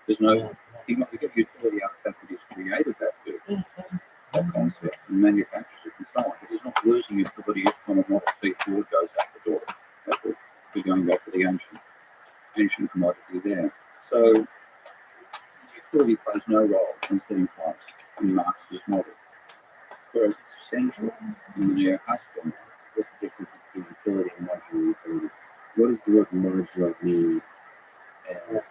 There's no, you might get utility out of the fact that he's created that good, that concept, and manufactures it and so on. But he's not losing utility each time a Model T Ford goes out the door. That's what we're going back to the ancient commodity there. So utility plays no role in setting price in Marx's model, whereas it's essential in the neoclassical model. What's the difference between utility and marginal utility? What does the word marginal mean? And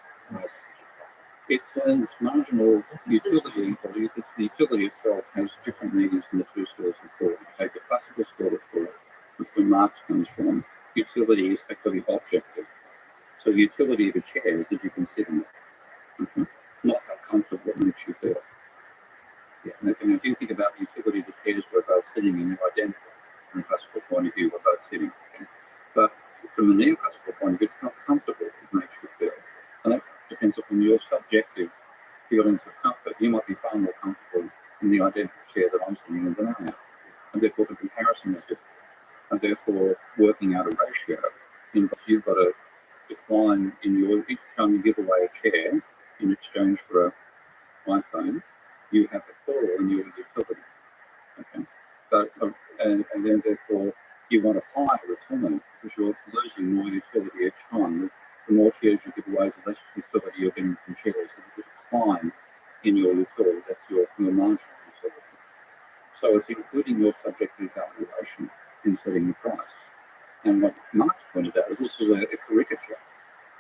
it's marginal utility, or it's the utility itself has different meanings in the two schools of thought. You take the classical school of thought, which where Marx comes from, utility is effectively objective. So the utility of a chair is that you can sit in it. Mm-hmm. Not how comfortable it makes you feel. Yeah, and if you think about the utility of the chairs we're both sitting in, they're identical. From a classical point of view, we're both sitting. Okay? But from a neoclassical point of view, it's not comfortable, it makes you feel. And that depends upon your subjective feelings of comfort. You might be far more comfortable in the identical chair that I'm sitting in than I am. And therefore the comparison is different. And therefore working out a ratio involves you've got a decline in your, each time you give away a chair in exchange for an iPhone, you have a fall in your utility. Okay? So, and then therefore you want a higher return because you're losing more utility each time. The more shares you give away, the less utility you're getting from shares. So there's a decline in your utility. That's your marginal utility. So it's including your subjective valuation in setting the price. And what Marx pointed out is this is a caricature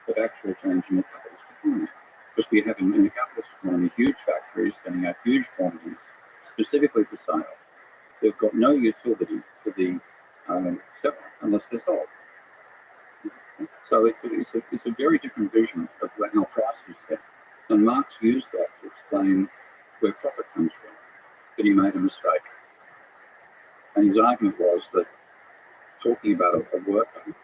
of actual change in the capitalist economy. Because we have in the capitalist economy huge factories sending out huge quantities specifically for sale. They've got no utility for the seller unless they're sold. So it's a very different vision of how price is set. And Marx used that to explain where profit comes from, that he made a mistake. And his argument was that talking about a worker,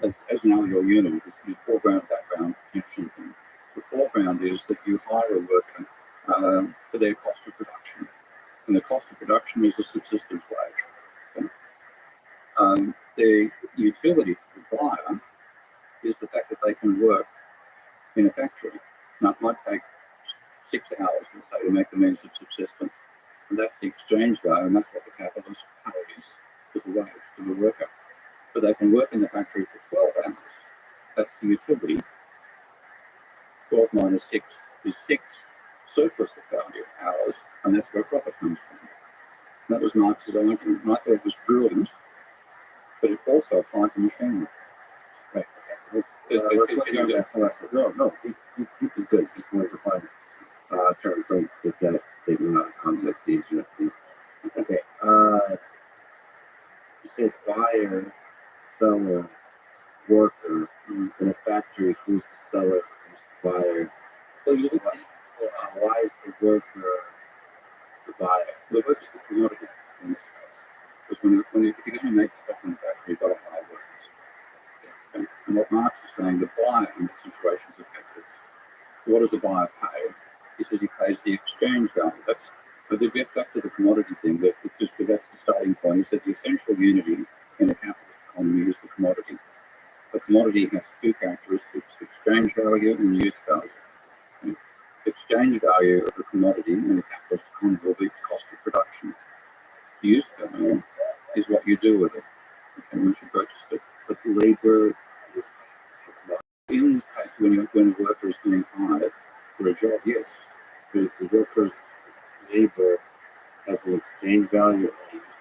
as now your unit, his foreground, background, future thing. The foreground is that you hire a worker for their cost of production. And the cost of production is a subsistence wage. Okay? The utility to the buyer is the fact that they can work in a factory. Now, it might take 6 hours, let's say, to make the means of subsistence. And that's the exchange value, and that's what the capitalist pays as a wage to the worker. But they can work in the factory for 12 hours. That's the utility. 12 minus 6 is 6 surplus of value hours, and that's where profit comes from. And that was Marx's argument. And I thought it was brilliant, but it also applied to machinery. Right. No, it was good. Just wanted to find terms don't get that statement out of context, the internet, please. Okay. You said buyer, seller, worker in a factory. Who's the seller? Who's the buyer? Well, you why is the worker the buyer? The worker is the commodity in this case. Because if you're going to make stuff in the factory, you've got to hire workers. Okay? And what Marx is saying, the buyer in this situation is a capitalist. What does the buyer pay? He says he pays the exchange value. But they get back to the commodity thing, because that's the starting point. He says the essential unity in a capitalist economy is the commodity. The commodity has two characteristics: exchange value and use value. Okay? The exchange value of the commodity in a capitalist economy will be its cost of production. The use value is what you do with it. Okay, once you purchase it. But labor, in this case, when a worker is being hired for a job, yes, the worker's labor has an exchange value.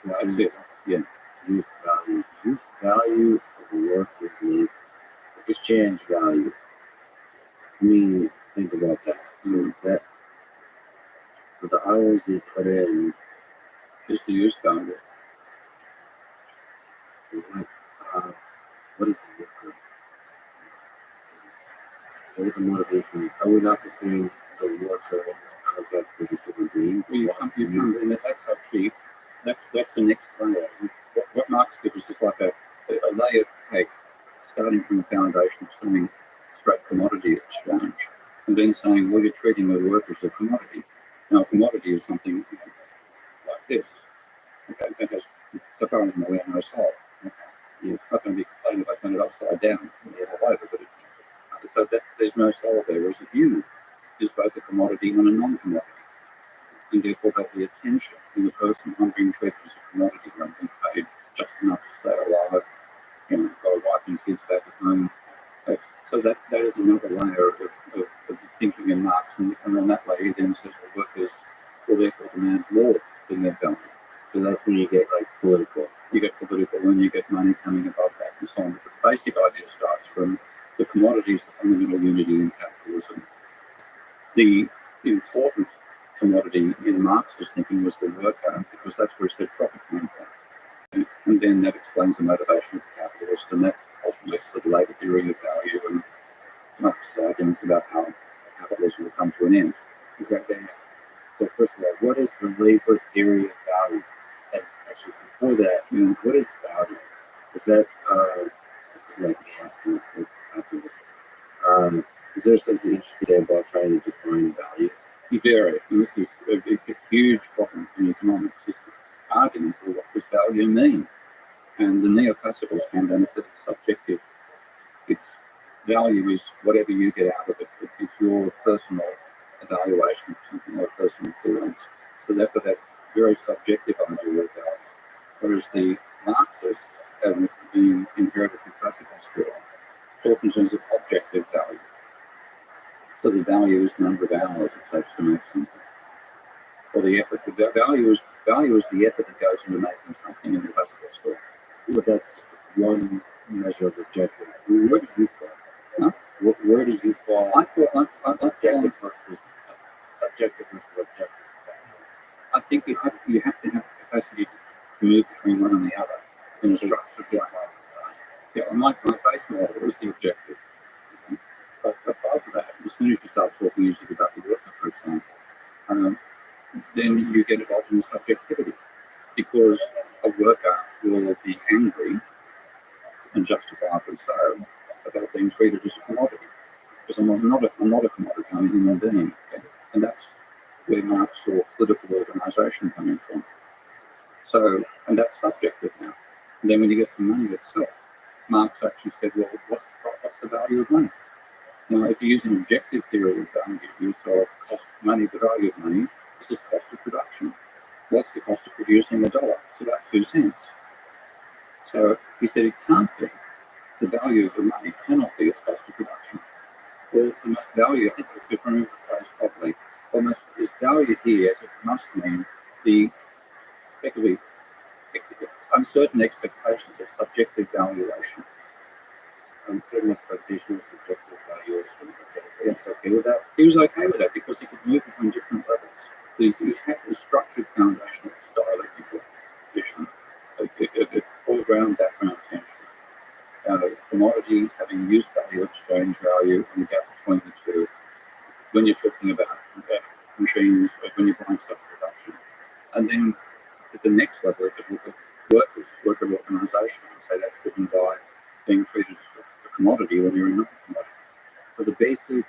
That's it. Yeah. Use value. Use value of the worker's labor. Exchange value. I mean, think about that. So the hours they put in is the use value. What is the worker? What is the motivation? Are we not considering the worker in context as a human being? Well, you come in, that's actually that's the next layer. What Marx gives us is like a layer cake, starting from the foundation of saying straight commodity exchange, and then saying, well, you're treating the worker as a commodity. Now, a commodity is something like this. Okay, that has, so far as I'm aware, no soul. Okay. It's not going to be complained if I turn it upside down and the other over, but it's So there's no soul there, whereas a view is both a commodity and a non-commodity. And therefore there'll be a tension in the person not being treated as a commodity and being paid just enough to stay alive, got a wife and kids back at home. So that is another layer of thinking in Marx, and on that layer he then says the workers will therefore demand more than their value. So that's when you get like political. You get political and you get money coming above that and so on. But the basic idea starts from the commodities, the fundamental unity in capitalism. The important commodity in Marx's thinking was the worker, because that's where he said profit came from. And then that explains the motivation of the capitalist, and that ultimately is the labour theory of value and not arguments about how capitalism will come to an end. Okay. So first of all, what is the labor theory of value? And actually, before that, what is value? Is that this is like me asking is there something interesting about trying to define value? Very. And this is a huge problem in economics. Is arguments for what does value mean? And the neoclassicals came down and said it's subjective. Its value is whatever you get out of it. It's your personal evaluation of something or personal feelings. So therefore that very subjective idea of value. Whereas the Marxists, having been inherited from classical school, talk in terms of objective value. So the value is the number of hours it takes to make something. Or the effort. The value is the effort that goes into making something in the classical school. But that's one measure of objective. Where do you fall? Huh? Where do you fall? I thought Subjective versus objective. I think you have to have the capacity to move between one and the other in a structure like that. Yeah, my base model is the objective. But apart from that, as soon as you start talking usually about the worker, for example, then you get involved in subjectivity, because a worker will be angry, and justifiably so, about being treated as a commodity. Because I'm not a commodity, I'm a human being. Okay? And that's where Marx saw political organisation coming from. So, and that's subjective now. And then when you get to money itself, Marx actually said, well, what's the value of money? Now, if you use an objective theory of value, you solve cost of money, the value of money, this is cost of production. What's the cost of producing a dollar? It's about 2 cents. So he said it can't be. The value of the money cannot be its cost of production. Well, the most value, I think, if I remember the phrase properly, almost is value here, as it must mean the effectively uncertain expectations of subjective valuation. Uncertain expectations of subjective valuation. Yes, okay with that? He was okay with that because he could move between different levels. He had the structured foundational dialectical position of foreground, background tension. Commodity having use value, exchange value, and the gap between the two. When you're talking about machines, when you're buying stuff for production. And then at the next level, if you look at worker organisation, say that's driven by being treated as a commodity when you're not a commodity. So the basic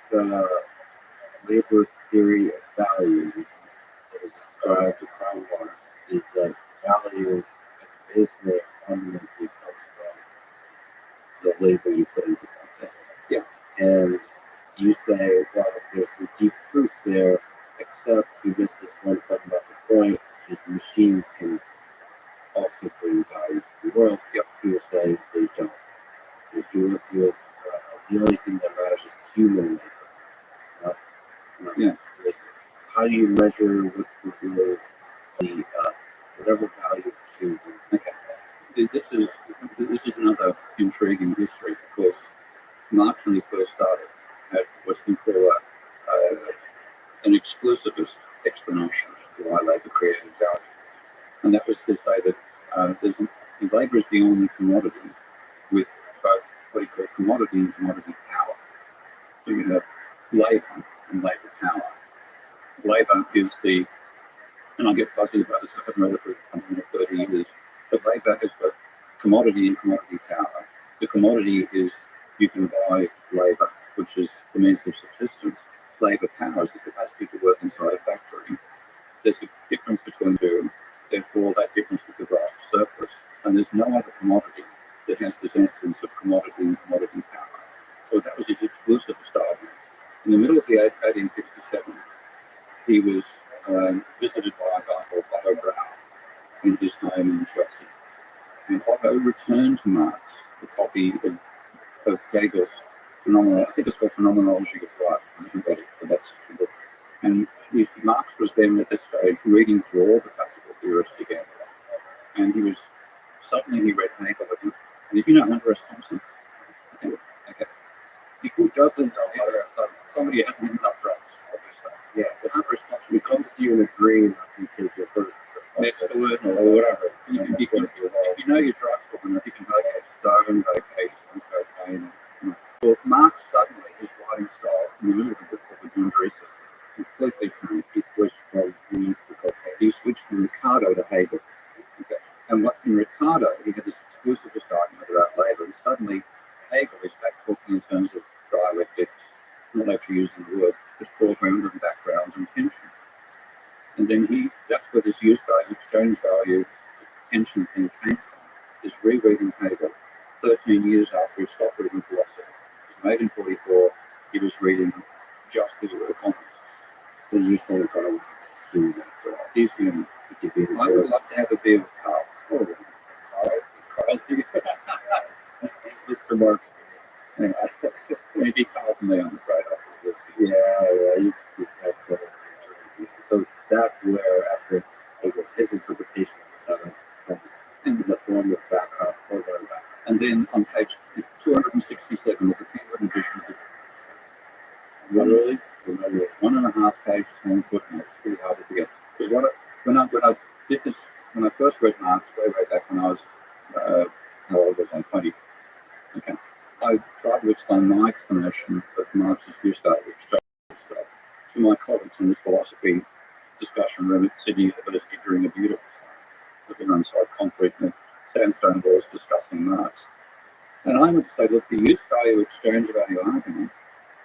labor theory of value that is described to Karl Marx is that value basically fundamentally comes from the labor you put into something. Yeah. And you say, well, there's some deep truth there, except you missed this one fundamental point, which is machines can also bring value to the world. Yep. He was saying they don't. He was the only thing that matters is human labor. Yeah. Labor. How do you measure with the whatever value machine brings? Okay. This is another intriguing history, because Marx, when he first started, had what he called an exclusivist explanation of why labour created value. And that was to say that labour is the only commodity with both what he called commodity and commodity power. So you have labour and labour power. Labour is and I get fuzzy about this, I haven't read it for 30 years, but labour is both commodity and commodity power. The commodity is you can buy labour, which is the means of subsistence. Labour power is the capacity to work inside a factory. There's a difference between the two, therefore that difference will give rise to surplus. And there's no other commodity that has this instance of commodity and commodity power. So that was his exclusive 1857, he was visited by a guy called Otto Brown in his home in Chelsea. And Otto returned to Marx a copy of Hegel's I think it's called Phenomenology of Life. I haven't got it, but that's the book. And Marx was then at this stage reading through all the classical theorists together. And suddenly he read Hegel again. And if you know Hunter S. Thompson, okay. Who doesn't know Hunter S. Thompson? Somebody who hasn't enough drugs, obviously. Yeah, but Hunter S. Thompson, He comes to you in a dream after you take your first next to it or whatever. If you know your drugs well enough, you can locate stone, locate cocaine. Well, Marx suddenly, his writing style, in the middle of the book called The Doom Research, completely changed. He switched from Ricardo to Hegel. Okay. And what in Ricardo, he had this exclusivist argument about labour, and suddenly Hegel is back talking in terms of dialectics, not actually using the word, just foreground and background and tension. And then that's where this use value, exchange value, tension thing came from, is rereading Hegel 13 years after he stopped reading philosophy. It was made in 44, he was reading just the economists. So you're saying Karl Marx is human after all? He's human. I would love to have a beer with Carl. Oh, Carl. It's Mr. Marx. Yeah. Maybe Carl from me, I'm afraid. Yeah, you have better. So that's where, after Hegel, his interpretation of that comes in the form of background, foreground background. And then on page 267 of the Penguin edition of the Literally, 1.5 pages long footnotes, pretty hard to forget. Because when I first read Marx way back when I was, how old was I? 20. Okay. I tried to explain my explanation of Marx's view style, exchange stuff, to my colleagues in this philosophy discussion room at Sydney University during a beautiful summer, looking inside concrete and sandstone walls discussing Marx. And I would say, look, the use value exchange value argument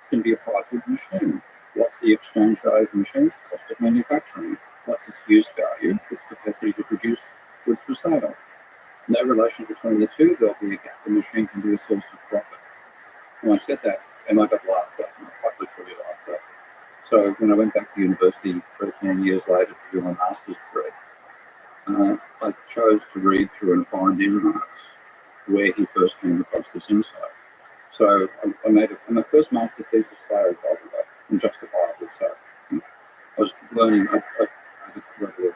can be applied to a machine. What's the exchange value of the machine? It's the cost of manufacturing. What's its use value? Its capacity to produce goods for sale. No relation between the two, there'll be a gap. The machine can be a source of profit. When I said that, and I got laughed at, and I quite literally laughed at. So when I went back to university 13 years later to do my master's degree, I chose to read through and find in Marx where he first came across this insight. So I made my first master's thesis failed, by the way, and justifiably so. I was learning a level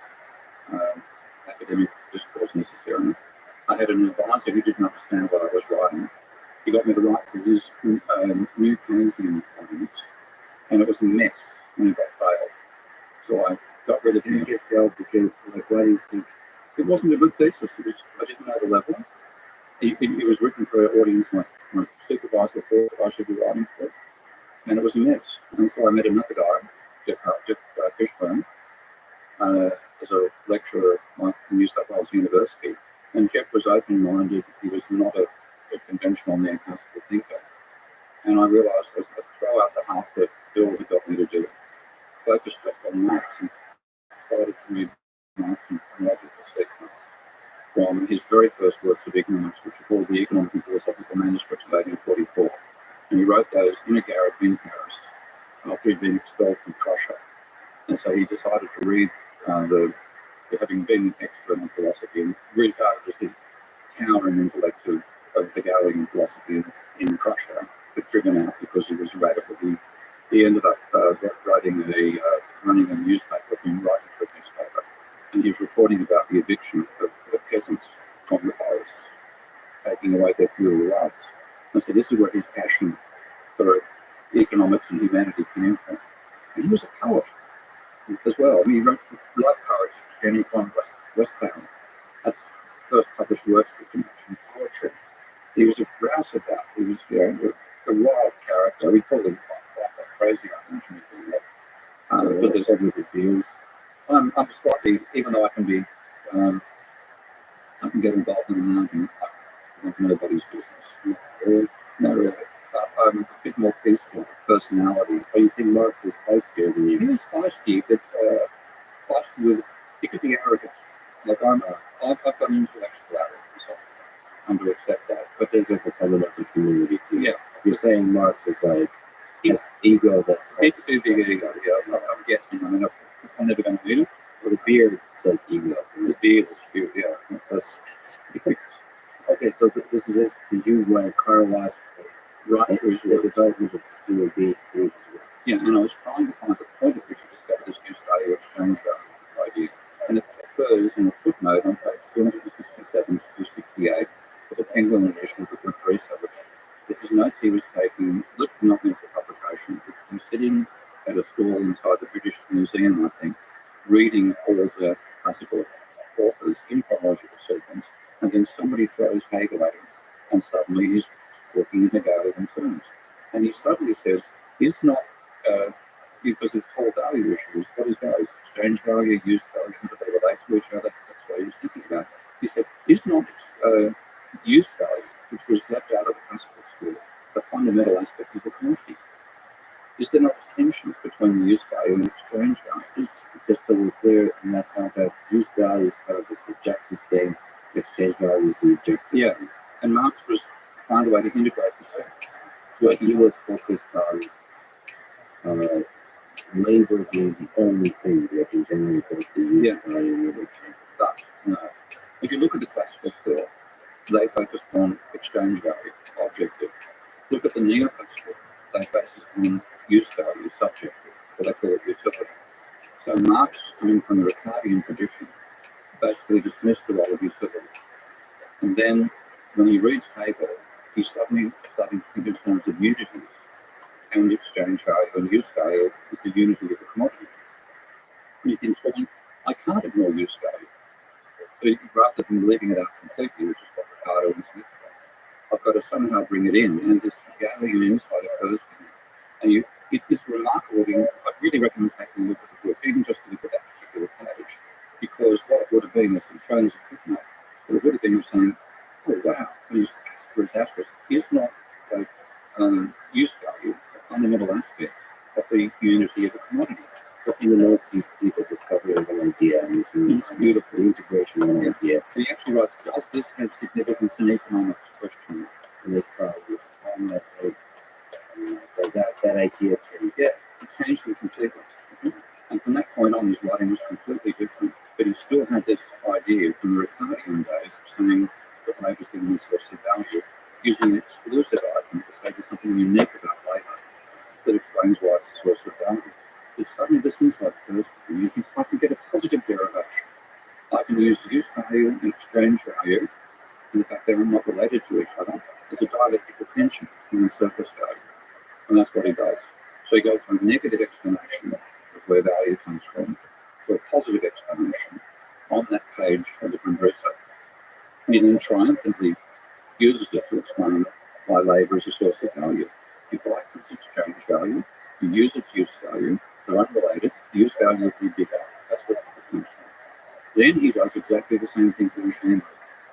of academic discourse necessarily. I had an advisor who didn't understand what I was writing. He got me to write for his new Keynesian arguments, and it was a mess when it got failed. So I got rid of him. Did you get failed because, why do you think? It wasn't a good thesis. I didn't know the level. It was written for an audience my supervisor thought I should be writing for, and it was a mess. And so I met another guy, Jeff Fishburne, as a lecturer at New South Wales University, and Jeff was open-minded. He was not a conventional neoclassical thinker, and I realised I throw out the half that Bill had got me to do, focused just on Marx and decided to read Marx and chronological sequence from his very first works of economics, which are called the Economic and Philosophical Manuscripts of 1844. And he wrote those in a garret in Paris after he'd been expelled from Prussia. And so he decided to read having been an expert in philosophy, and regarded as the towering intellect of the Hegelian philosophy in Prussia, but driven out because he was a radical. He ended up running a newspaper, being writing for a newspaper, and he was reporting about the eviction of peasants from the forests, taking away their fuel rights. And so this is where his passion for economics and humanity came from. And he was a poet as well. I mean, he wrote love poetry, Jenny von Westbound. That's his first published works with connection poetry. He was a grouse about. He was a wild character. We call him quite crazy, I mentioned before. But there's other views. I'm slightly, even though I can get involved in an argument, like nobody's business. Not really. I'm a bit more peaceful personality. But you think Marx is feistier than you? He was feisty, but feisty with, he could be arrogant. Like I've got an intellectual arrogance, so I'm to accept that. But there's like a fundamental community too. Yeah. You're saying Marx is like his ego that's It's too big ego, yeah. I'm guessing. I mean, I'm never going to meet him. Well, the beard says ego. The beard is cute, yeah. That's okay, so this is it for you when a car wash. Right through his The work. development of human being through his work. Yeah, and I was trying to find the point at which he discovered this use value exchange value idea. And it occurs in a footnote on page 267 to 268 of the Penguin edition of the book Research. That his notes he was taking, literally not meant for publication, which he was sitting at a stall inside the British Museum, I think, reading all the classical authors in chronological sequence, and then somebody throws Hegel at him, and suddenly he's talking in Hegelian terms. And he suddenly says, is not, because it's whole value issues, what is value? Exchange value, use value, how do they relate to each other? That's what he was thinking about. He said, is not use value, which was left out of the classical school, a fundamental aspect of the commodity? Is there not a tension between the use value and exchange value? Just so we're clear in that context, use value is kind of the subjective thing, exchange value is the objective. Yeah, and Marx was found a way to integrate the two. But he was focused on labor being the only thing that can generate both the use value and the exchange. But if you look at the classical school, they focused on exchange value, objective. Look at the neoclassical, they focus on use value, subjective, or they call it utility. So Marx, coming from the Ricardian tradition, basically dismissed the role of utility. And then when he reads Hegel, he's suddenly starting to think in terms of unities, and exchange value and use value is the unity of the commodity. And he thinks, well, I can't ignore use value. So rather than leaving it out completely, which is what Ricardo and Smith does, I've got to somehow bring it in, and this Hegelian insight occurs to me. And it is remarkable. I really recommend taking a look at the book, even just to look at that particular page, because what it would have been, as we've shown as a footnote, it would have been saying, oh wow, these asterisk is not like use value, a fundamental aspect of the unity of the commodity. But in the notes, you see the discovery of an idea and It's beautiful. the integration of an idea. And he actually writes, does this have significance in economics? Question. And they probably on that page. That idea changed. Yeah, it changed him completely. And from that point on, his writing was completely different. But he still had this idea from the Ricardian days of saying that labor is the only source of value, using an exclusive argument to say there's something unique about labor that explains why it's a source of value. But suddenly this insight occurs to me, if I can get a positive derivation, I can use value and exchange value, and the fact they're not related to each other, as a dialectical tension between surplus value. And that's what he does. So he goes from a negative explanation of where value comes from to a positive explanation on that page of the Converso. And he then triumphantly uses it to explain why labour is a source of value. You buy its exchange value, you use its use value, they're unrelated, the use value will be bigger. That's what it comes from. Then he does exactly the same thing for Rothschild,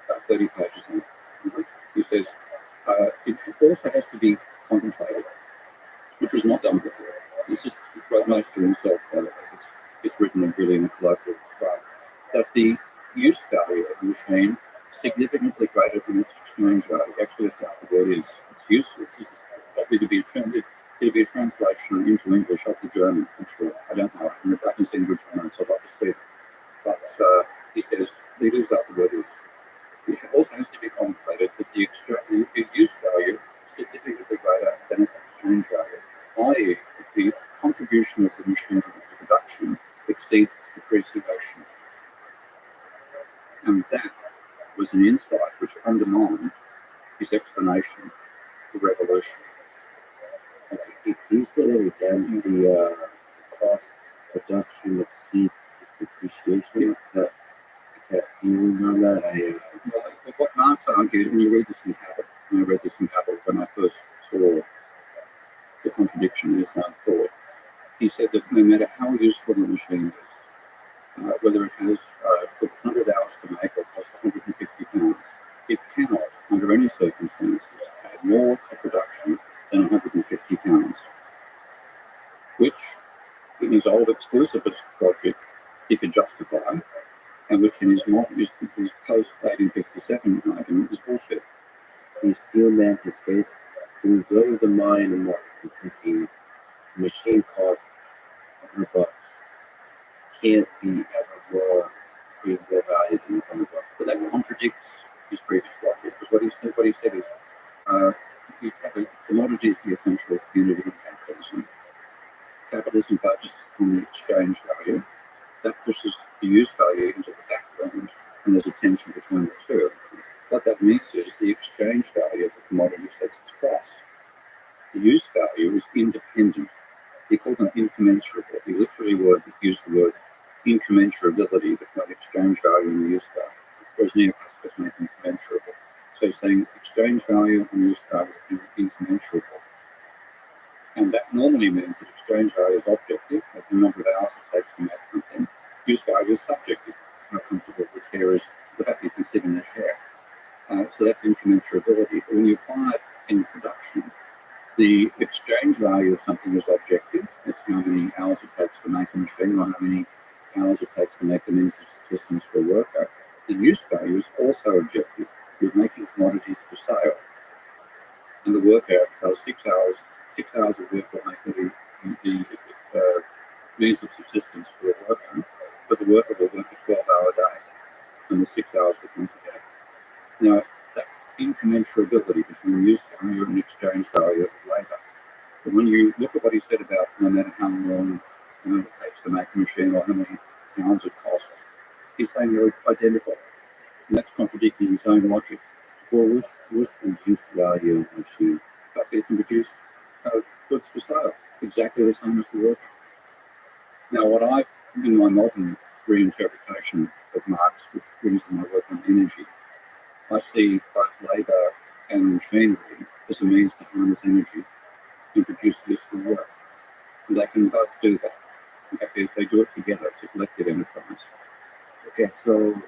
about 30 pages in. He says, it also has to be contemplated, which was not done before. This is wrote most for himself, by the way. It's written in really in a colloquial way. That the use value of the machine significantly greater than its exchange value. Actually, that's what the word is. It's useless. It's likely to be it'll be a translation into English of the German, I'm sure. I don't know. I can see which one, so I'd like to see it. But he says, he leaves out the word is. It also has to be contemplated that the use value is significantly greater than its exchange value, i.e., the contribution of the machine to the production exceeds its depreciation. And that was an insight which undermined his explanation of revolution. If you say that again, the cost production exceeds depreciation. Yeah. Can you remember that? What Marx argued, and you read this in Capital, and I read this in Capital when I first saw the contradiction in his own thought, he said that no matter how useful the machine is, whether it has took 100 hours to make or cost £150, it cannot, under any circumstances, add more to production than £150, which, in his old exclusivist project, he could justify, and which in his post-1857 argument is bullshit. He still meant his case to go to the mine and what thinking machine costs $100 can't be ever being more valued than $100. But that contradicts his previous logic, because what he said is, commodity is the essential unity in capitalism. Capitalism focuses on the exchange value. That pushes the use value into the background, and there's a tension between the two. What that means is the exchange value of the commodity sets its price. The use value is independent. He called them incommensurable. He literally used the word incommensurability between exchange value and the use value, whereas neoclassicals make them commensurable. So he's saying exchange value and use value are incommensurable. And that normally means that exchange value is objective, like the number of hours it takes to make something. Use value is subjective, how comfortable the chair is, the fact that you can sit in a chair. So that's incommensurability. But when you apply it in production, the exchange value of something is objective. It's how many hours it takes to make a machine, or how many hours it takes to make the means of subsistence for a worker. The use value is also objective. You're making commodities for sale. And the worker does 6 hours. 6 hours of work will make the means of subsistence for a worker, but the worker will work a 12-hour day, and the 6 hours will come together. Now, that's incommensurability between use value and exchange value of labour. But when you look at what he said about no matter how long it takes to make a machine or how many pounds it costs, he's saying they're identical. And that's contradicting his own logic. Well, what's the use value of the machine? But they can produce goods for sale, exactly the same as the worker. Now, in my modern reinterpretation of Marx, which brings in my work on energy, I see both labour and machinery as a means to harness energy and produce useful work. And they can both do that. In fact, they do it together. It's a collective enterprise. Okay, so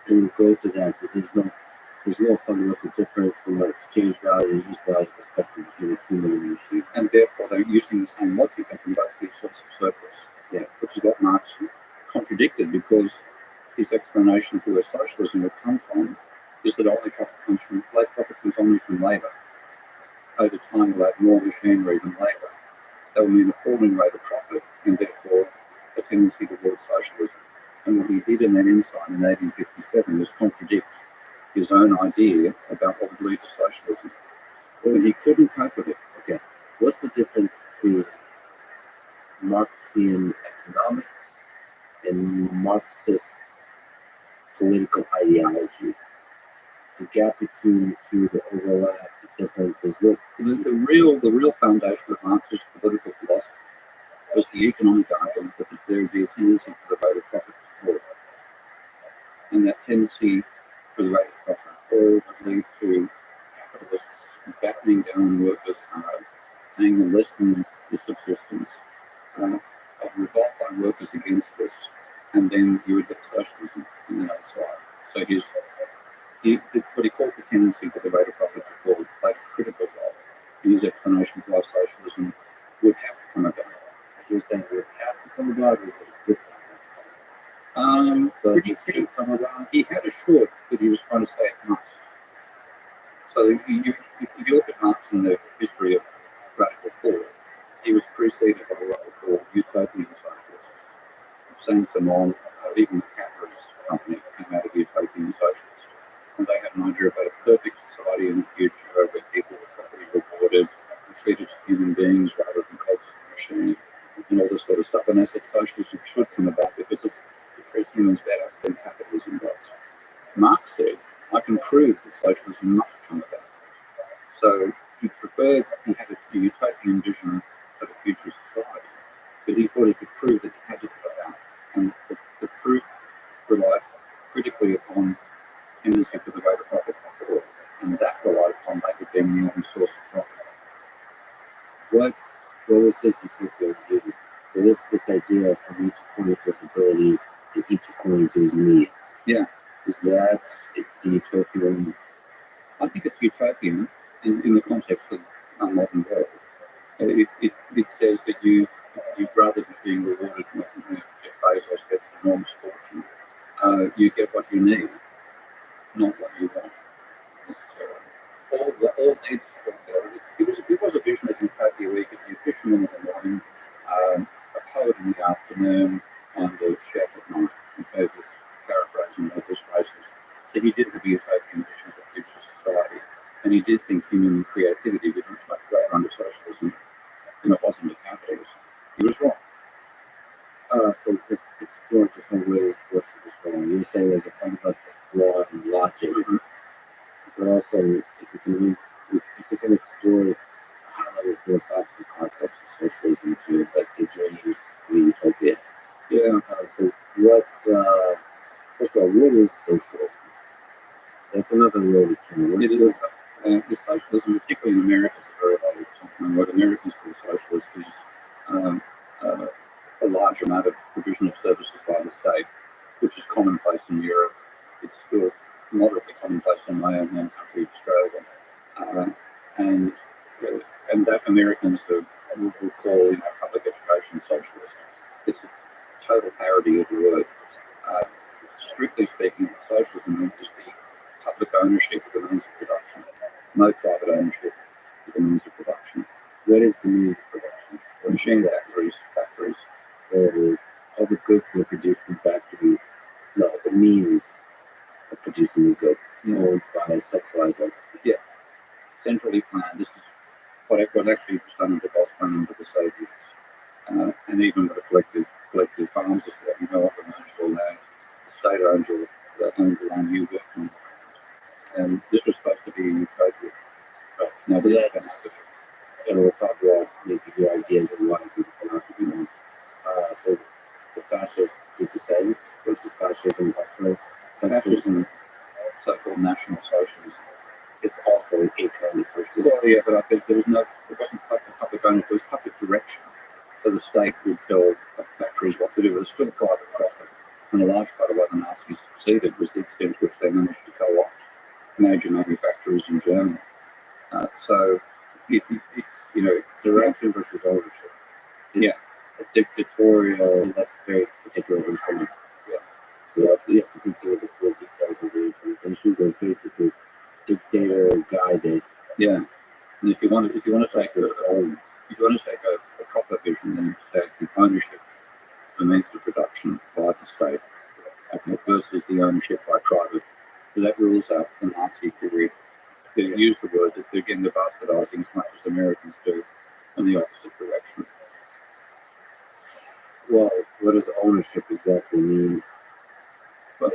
when we go to that, so there's no fundamental difference from an exchange value and use value perspective between a human and a machine. And therefore, they're using the same logic. They can both be a source of surplus. Yeah. Which is what Marx contradicted, because his explanation for where socialism would come from is that profit comes only from labour. Over time, we'll have more machinery than labour. That will mean a falling rate of profit, and therefore a tendency towards socialism. And what he did in that insight in 1857 was contradict his own idea about what would lead to socialism. And he couldn't cope with it. Okay, what's the difference between Marxian economics and Marxist political ideology? The gap between the two, the overlap, the differences. What the real foundation of Marxist political philosophy was the economic argument that there would be a tendency for the rate of profit to fall. And that tendency for the rate of profit to fall would lead to capitalists battening down workers hard, paying them less than the subsistence, a revolt by workers against this, and then you would get socialism on the other side. So what he called the tendency for the rate of profit to fall played a critical role in his explanation for why socialism would have to come about. he was saying would have to come about, or is it a good Pretty come about. He had assured that he was trying to say it must. So if you look at Marx in the history of radical thought, he was preceded by what we call utopian socialists. Saint-Simon, even the Cadbury's company came out of utopian socialists. And they had an idea about a perfect society in the future where people were properly rewarded and treated as human beings rather than cogs of the machine and all this sort of stuff. And they said socialism should come about because it treats humans better than capitalism does. Marx said, I can prove that socialism must come about. So he had a utopian vision of a future society, but he thought he could prove that it had to come about. And the proof relied critically upon tendency for the rate of profit to fall, and that relied upon labor being the only source of profit. What was this particular view? So this idea of each according to his ability and each according to his needs. Yeah. Is that the utopian? I think it's utopian in the context of our modern world. It says that you'd rather be being rewarded when Jeff Bezos gets an enormous fortune. You get what you need, not what you want necessarily. All needs fulfilled. It was a vision of utopia where you could be a fisherman poet in the afternoon and a chef at night. Okay, this paraphrasing of his phrases. So he did have a utopian vision of a future society, and he did think human creativity would be much greater under socialism than it was under capitalism. He was wrong. So let's explore different ways what he was wrong. You're saying there's a fundamental flaw in logic, but also if you can explore high-level philosophical concepts of socialism to like the dreams, the utopia. Yeah. So what? First of all, what is socialism? That's another loaded term. It is. The socialism, particularly in America, is a very loaded term. And what Americans call socialist is a large amount of provision of services by the state, which is commonplace in Europe. It's still moderately commonplace in my own home country, Australia. And that Americans will call public education socialism. It's a total parody of the word. Strictly speaking, socialism is the public ownership of the means of production, no private ownership of the means of production. What is the means of production? Machine factories. All the goods that are produced in factories. No, the means of producing the goods owned by centralized entities. Yeah, centrally planned. This is what actually was done under Boss Plan under the Soviets, and even with the collective farms as well. You know, often owns your land. The state owns the land you work on. And this was supposed to be a utopia. But no, and we'll talk about maybe your ideas and why people cannot be known. So the fascists did the same, which is fascism also. Fascism, so-called national socialism. It's also a kind of fascism. Well, yeah, but I think it wasn't public ownership, it was public direction. So the state would tell factories what to do. It was still private profit. And a large part of why the Nazis succeeded was the extent to which they managed to co-opt major manufacturers in Germany. So it's direction versus ownership. It's a dictatorial, and that's very particular influence. Yeah. So you have to consider the full details of the implementation. There's basically dictator guided. Yeah. And if you want to take a proper vision, then you take the ownership of the means of production by the state versus the ownership by private. So that rules out the Nazi period. They use the word that they're getting the bastardizing as much as Americans do in the opposite direction. Well, what does ownership exactly mean? But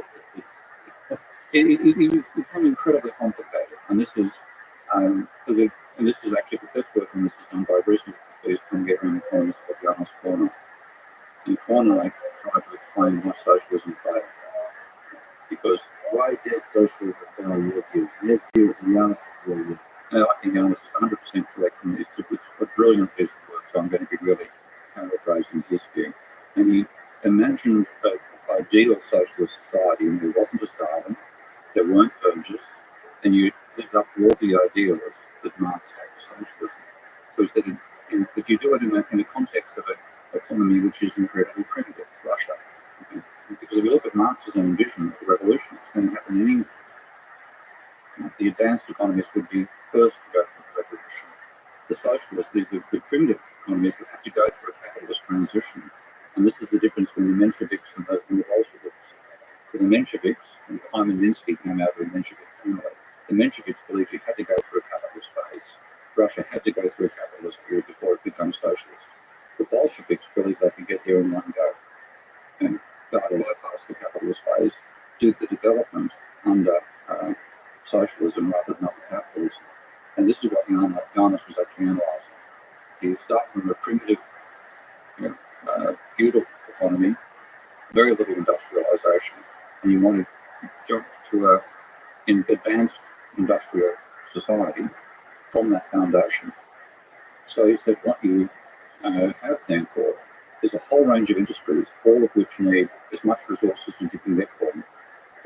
it become incredibly complicated, and this is actually the first work on this is done by recent studies from Getting the Corners of Janus Corner. In Corner, I tried to explain why socialism failed. Because why did socialism fail in your view? In his view, in Janus' view. I think Janus is 100% correct, and it's a brilliant piece of work, so I'm going to be really paraphrasing his view. And he imagined an ideal socialist society, and there wasn't a Stalin, there weren't purges, and you lived up to all the ideals that Marx had for socialism. So he said, if you do it in the context of an economy which is incredibly primitive, Russia, because if you look at Marx's own vision of the revolution, it's going to happen in England. The advanced economists would be first to go through the revolution. The socialists, the primitive economists would have to go through a capitalist transition. And this is the difference between the Mensheviks and the Bolsheviks. So the Mensheviks, and Hyman Minsky came out of the Menshevik family. The Mensheviks believed you had to go through a capitalist phase. Russia had to go through a capitalist period before it became socialist. The Bolsheviks believed they could get there in one go and bypass the capitalist phase, do the development under socialism rather than under capitalism. And this is what Janus was actually analysing. You start from a primitive, feudal economy, very little industrialisation, and you want to jump to an advanced industrial society from that foundation. So he said what you have then for is a whole range of industries, all of which need as much resources as you can get for them.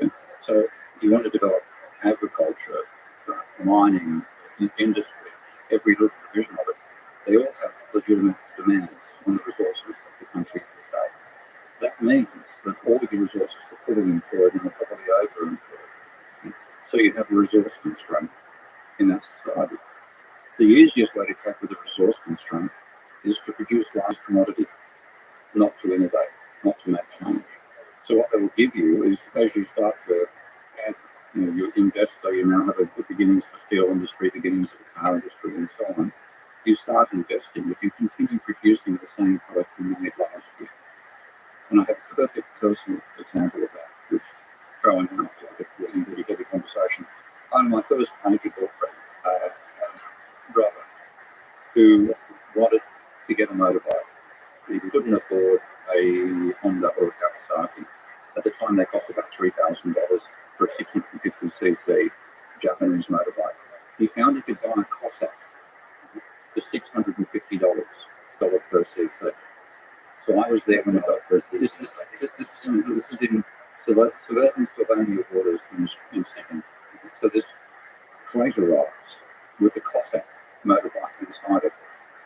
Okay? So you want to develop agriculture, mining, industry, every little division of it. They all have legitimate demands on the resources of the country and the state. That means that all of your resources are fully employed and are probably over-employed. Okay? So you have a resource constraint in that society. The easiest way to tackle the resource constraint is to produce large commodity. not to innovate, not to make change. So what they will give you is, as you start to add, you invest, so you now have the beginnings of the steel industry, beginnings of the car industry, and so on. You start investing, if you continue producing the same product you made last year. And I have a perfect personal example of that, which throwing out like a really heavy conversation. I'm my first major girlfriend, Rabbi, who wanted to get a motorbike. He couldn't afford a Honda or a Kawasaki. At the time, they cost about $3,000 for a 650cc Japanese motorbike. He found he could buy a Cossack for $650 per cc. So I was there when it got this. This is in suburban Sylvania waters in second. So this freighter arrives with the Cossack motorbike inside it.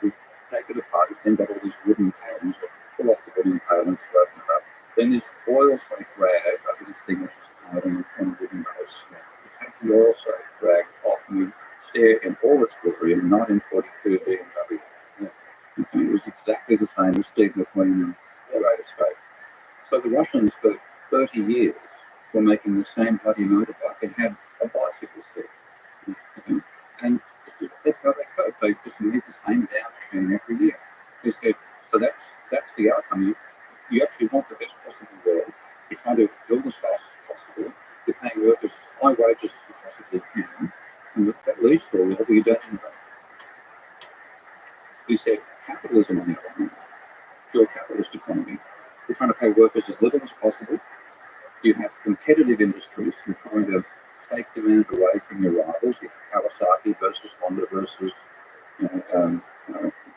We take it apart. It's then got all these wooden palings. Pull off the wooden palings to open it up. Then this oil soaked rag over this thing which is tied on a wooden base. We take the oil soaked rag off and we stare in all its glory in 1942 BMW. It was exactly the same as Steve McQueen and the Great Escape. So the Russians for 30 years were making the same bloody motorbike and had a bicycle seat. And that's how they coped. They just made the same downstream every year. They said, so that's the outcome. You actually want the best possible world. You're trying to build as fast as possible. You're paying workers as high wages as you possibly can. And that leads to a world where you don't innovate. We said capitalism on the other hand, pure capitalist economy. We're trying to pay workers as little as possible. You have competitive industries. You're trying to take demand away from your rivals. You have Kawasaki versus Honda versus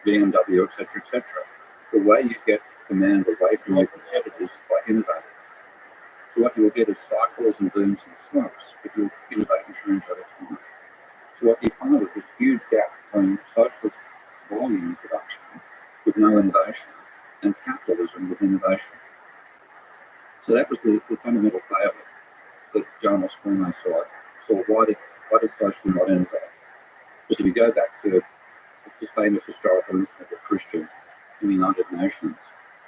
BMW, etc. The way you get demand away from your competitors is by innovating. So what you will get is cycles and booms and slumps, but you'll innovate and change over time. So what you find is this huge gap between socialist volume production with no innovation and capitalism with innovation. So that was the fundamental failure that John Osborne saw. So why did socialism not innovate? Because if you go back to the famous historical incident of Christians in the United Nations,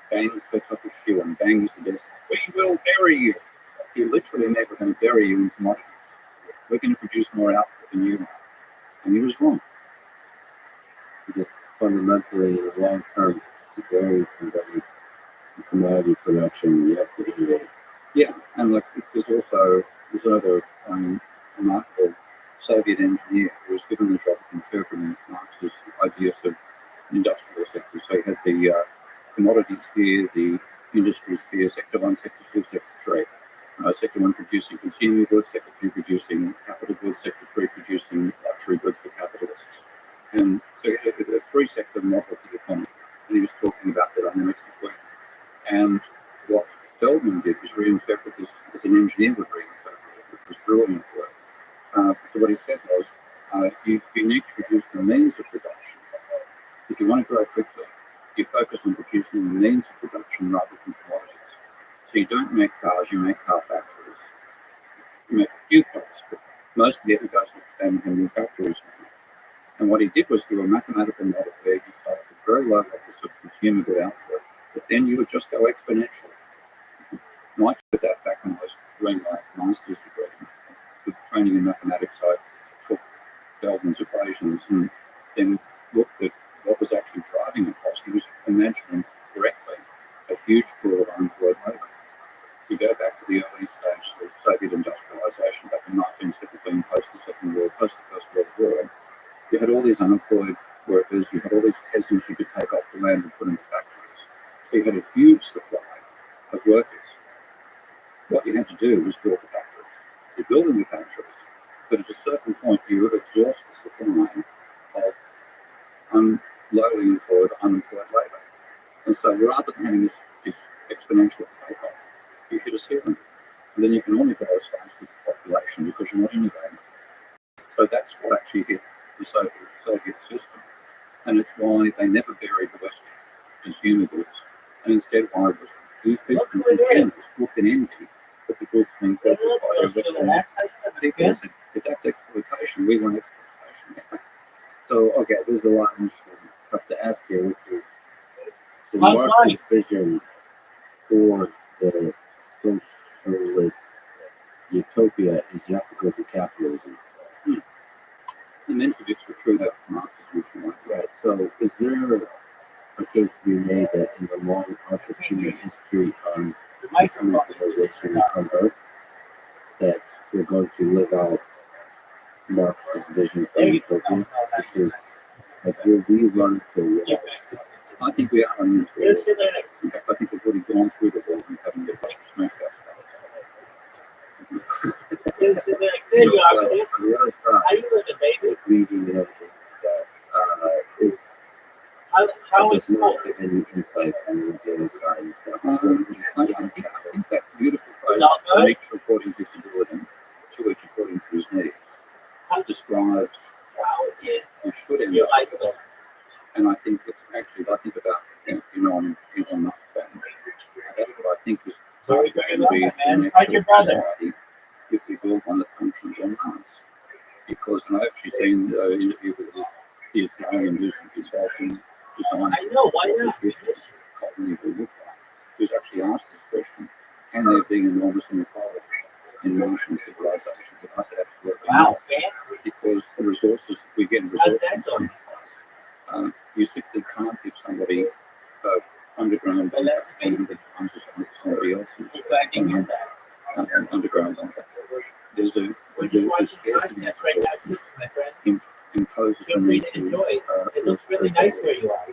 bang picks up his shoe and bangs the desk. We will bury you. He literally never going to bury you in commodities. We're going to produce more output than you are. And he was wrong. Because fundamentally, in the long term, to vary from commodity production, you have to innovate. Yeah, and like there's another remarkable Soviet engineer who was given the job of interpreting Marx's ideas of industrial sector. So you had the commodity sphere, the industry sphere, sector 1, sector 2, sector 3. Sector 1 producing consumer goods, sector 2 producing capital goods, sector 3 producing luxury goods for capitalists. And so it was a three-sector model for the economy. And he was talking about the dynamics between. And what Feldman did was reinterpret this as an engineer would reinterpret it, which was brilliant work. So what he said was, you need to produce the means of production. If you want to grow quickly, you focus on producing the means of production rather than commodities. So you don't make cars, you make car factories. You make a few cars, but most of the other goes to expanding how many factories. And what he did was do a mathematical model where you start with very low levels of consumer good output, but then you would just go exponential. And I did that back when I was doing my master's degree with training in mathematics. I took Feldman's equations and then looked at what was actually driving the cost. He was imagining correctly a huge pool of unemployed labour. You go back to the early stages of Soviet industrialization back in 1917, post the Second World, post the First World War. You had all these unemployed workers, you had all these peasants you could take off the land and put into factories. So you had a huge supply of workers. What you had to do was build the factories. You're building the factories, but at a certain point you would exhaust the supply of lowly employed, unemployed labour. And so rather than having this exponential takeoff, you hit a ceiling. And then you can only grow as fast as the population because you're not innovating. So that's what actually hit the Soviet system. And it's why they never buried the Western consumer goods. And instead, why was Eastern consumers looked in envy that the goods being purchased by their Western people. If that's exploitation, we want exploitation. So, okay, there's a lot of interesting stuff to ask here, which is, So Last Marx's vision for the socialist utopia is you have to go to capitalism. And then to get to true that Marx's vision. Right. So is there a case to be made that in the long arc of human history on becoming civilization on Earth, that we're going to live out Marx's vision for utopia? Which is, like, will we run to war? I think we are running into a Yes, war. it is. In fact, I think we've already gone through the war and haven't yet smashed ourselves. Yes, it is. There you are, Steve. On the other side, How you living, baby? with reading and everything that is How does is not school? have any insight on the other side and stuff. I think that beautiful phrase, Not good? each according to his ability, to each according to his needs, describes How is who should end your up. life going? And I think it's actually, if I think about Elon Musk, that's what I think is Very going good, to be man. the How's your next brother? society if we build one that functions on Mars. Because, and I've actually seen the interview with the Italian consulting design. I know, why not? Which colony will look like. Who's actually asked this question: can there be enormous inequality in Martian civilization? If I said absolutely Wow, not, fancy. because the resources, if we get How's resources, that going? you simply can't give somebody underground Well, that's amazing. 100 times the size of somebody else. I'm glad to hear that. Underground. There's a We're just watching scarcity podcast right now, too, my friend. imposes Feel a free need to to enjoy it. It looks really nice where you are.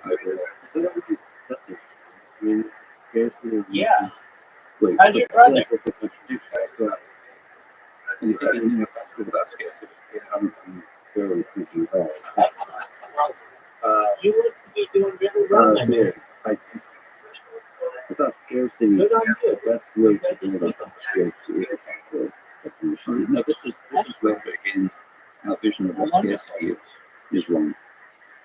I mean, scarcity. Yeah. Wait, How's your brother? It's a contradiction. and it's even neoclassical about scarcity. I'm barely thinking about it. You look to be doing really well, my man. I thought scarcity, Good on you. the best way to build up scarcity is a capitalist definition. No, this is where again our vision of what scarcity is wrong.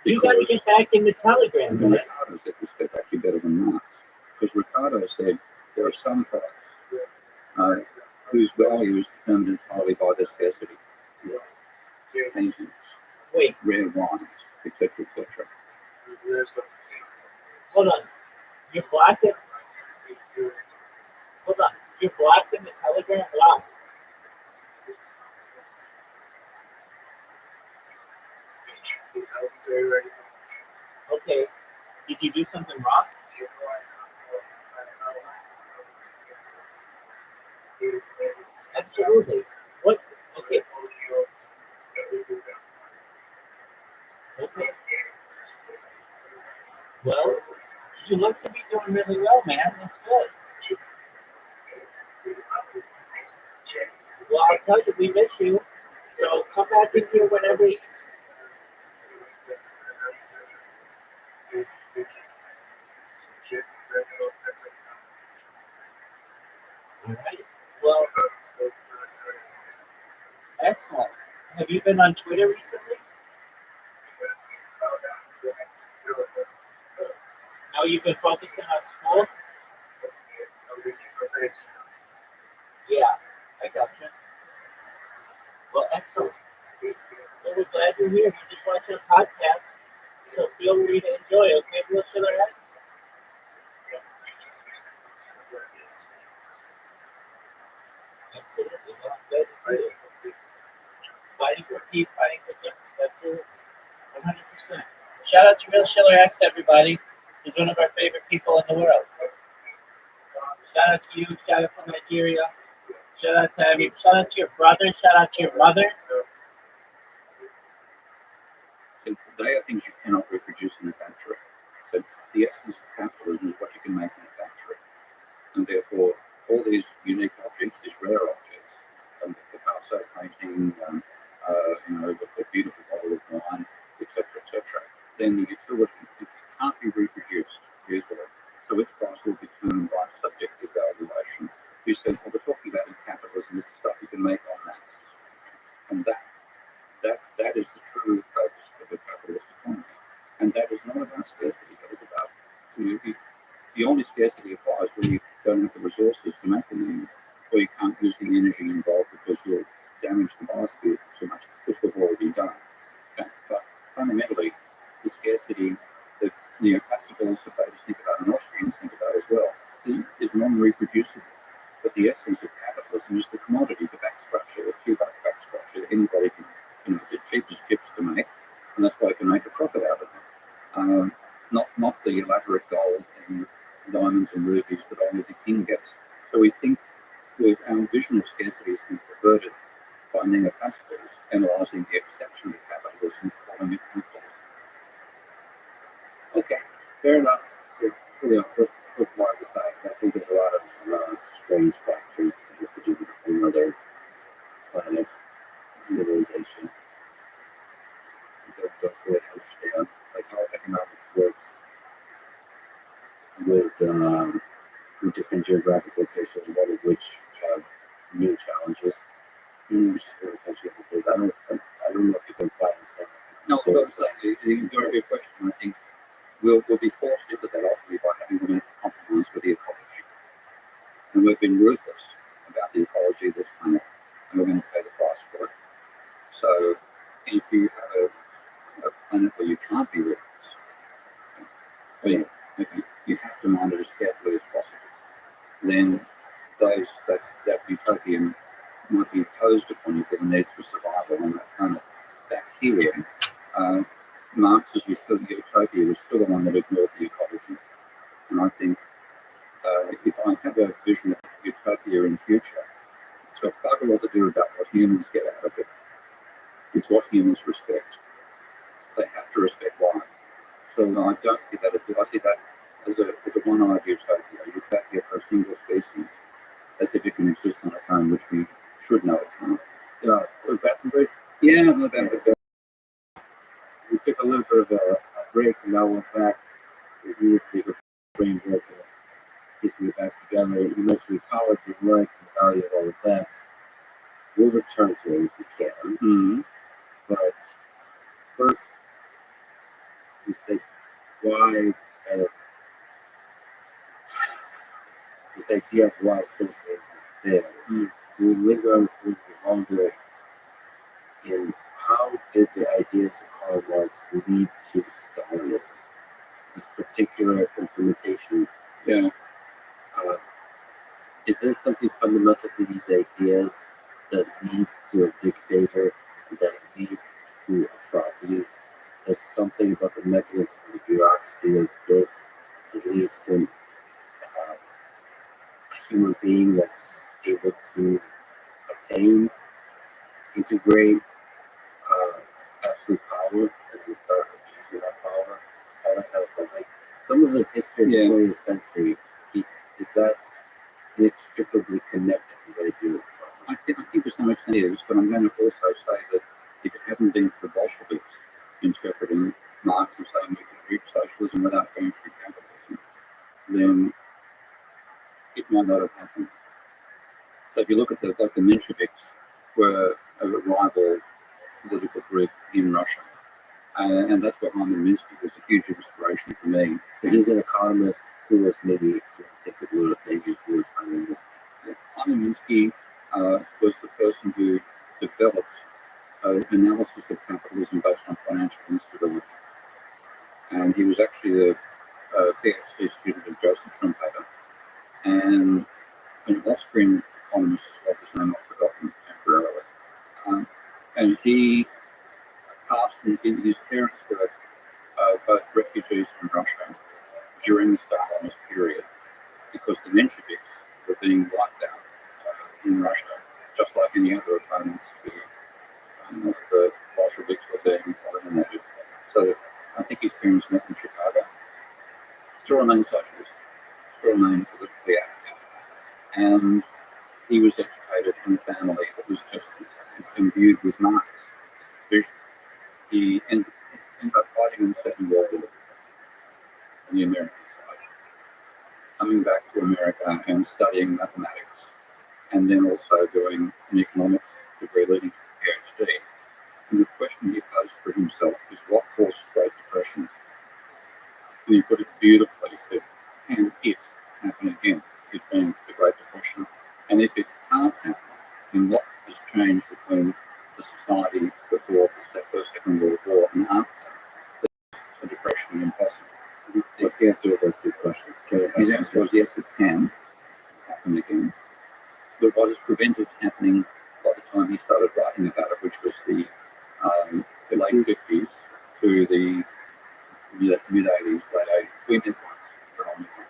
You got to get back in the Telegram, man. Ricardo said this bit actually better than Marx, because Ricardo said there are some thoughts whose value is determined entirely by their scarcity. Paintings, Wait, rare wines, etc., etc. hold on. You're blocked it? Hold on. You're blocked in the Telegram? Wow. Okay. Did you do something wrong? Absolutely. What? Okay. Okay. Well, you look to be doing really well, man. That's good. Well, I'll tell you, we miss you. So come back in here whenever. All right. Well, excellent. Have you been on Twitter recently? No, you've been focusing on school? Yeah, I gotcha. Well, excellent. Well, we're glad you're here. You just watch our podcast, so feel free to enjoy it. Okay, Will Schiller X? Absolutely. Well, I'm glad to see you. Fighting for peace, fighting for justice. Absolutely. 100%. Shout out to Real Schiller X, everybody. He's one of our favorite people in the world. Shout out to you. Shout out to Nigeria. Shout out to every. Shout out to your brother. Shout out to your mother. So they are things you cannot reproduce in a factory. So the essence of capitalism is what you can make in a factory. And therefore, all these unique objects, these rare objects, the Picasso painting, the beautiful bottle of wine, etc., then the utility it can't be reproduced easily. So its price will be determined by subjective valuation. You said what we're talking about in capitalism is the stuff you can make en masse. And that is the true focus of the capitalist economy. And that is not about scarcity, that is about the only scarcity applies when you don't have the resources to make them anymore, or you can't use the energy involved because you'll damage the biosphere too much, which we've already done. Okay? But fundamentally, the scarcity, the neoclassicals, if they just think about an non-reproducible. But the essence of capitalism is the commodity, the back structure, the two-back structure that anybody can, the cheapest chips to make, and that's why they can make a profit out of them. Not the elaborate gold and diamonds and rubies that only the king gets. So we think our vision of scarcity has been perverted by neoclassicals analysing the exception of capitalism, calling it capitalism. Okay, fair enough. So, let's put Mars aside, 'cause I think there's a lot of strange factors that have to do with another planet civilization. I don't really understand like how economics works with different geographic locations, one of which have new challenges. Which is essentially what this is. I don't know if you can find the same. No, what I'm saying is, very good question. I think we'll be forced into that ultimately by having to make a compromise with the ecology. And we've been ruthless about the ecology of this planet, and we're going to pay the price for it. So if you have a planet where you can't be ruthless, you have to mind it as carefully as possible, then that utopian might be imposed upon you for the need for survival on that planet. That theory, Marx's utopia was still the one that ignored the ecology. And I think if I have a vision of utopia in the future, it's got quite a lot to do about what humans get out of it. It's what humans respect. They have to respect life. So I don't see that I see that as a one-eyed utopia for a single species, as if it can exist on its own, which we should know it can't. So back to break. Yeah, I'm about to go. We took a little bit of a break, and now we're back. We need to take a brain break and piecing it back together. You mentioned ecology, life, the value of all of that. We'll return to it if we can. Mm-hmm. But first, we say why it's kind of this idea of why socialism is there. We linger on this a little bit longer in how did the ideas of Karl Marx lead to Stalinism? This particular implementation. Yeah. Is there something fundamental to these ideas that leads to a dictator, that leads to atrocities? There's something about the mechanism of the bureaucracy that's built that leads to a human being that's able to attain, integrate absolute power, and then start abusing that power, all that kind of stuff. Like some of the history of the 20th century, is that inextricably connected to the idea of I think to some extent it is, but I'm going to also say that if it hadn't been for the Bolsheviks interpreting Marx and saying we can reach socialism without going through capitalism, then it might not have happened. So if you look at the Mensheviks were a rival political group in Russia, and that's what Hyman Minsky was a huge inspiration for me. So he's an economist who was maybe typically a thinker who was Hyman. Hyman Minsky was the person who developed analysis of capitalism based on financial instability. And he was actually a PhD student of Joseph Schumpeter. And an Austrian economist, like his name, I've forgotten temporarily. And he passed, his parents were both refugees from Russia during the Stalinist period, because the Mensheviks were being wiped out in Russia, just like any other opponents to the Bolsheviks were being eliminated. So I think his parents met in Chicago. Still remained socialist, still remained politically active, and he was educated in a family that was just imbued with Marx's vision. He ended up fighting in the Second World War on the American side, coming back to America and studying mathematics, and then also doing an economics degree leading to a PhD. And the question he posed for himself is what causes Great Depression? And he put it beautifully, he said, can it happen again? It being the Great Depression. And if it can't happen, then what has changed between the society before the Second World War and after the Depression impossible? What's the answer to those two questions? His answer was yes, it can. happen again. But what has prevented happening by the time he started writing about it, which was the late 50s to the mid 80s, late 80s, we met once, predominantly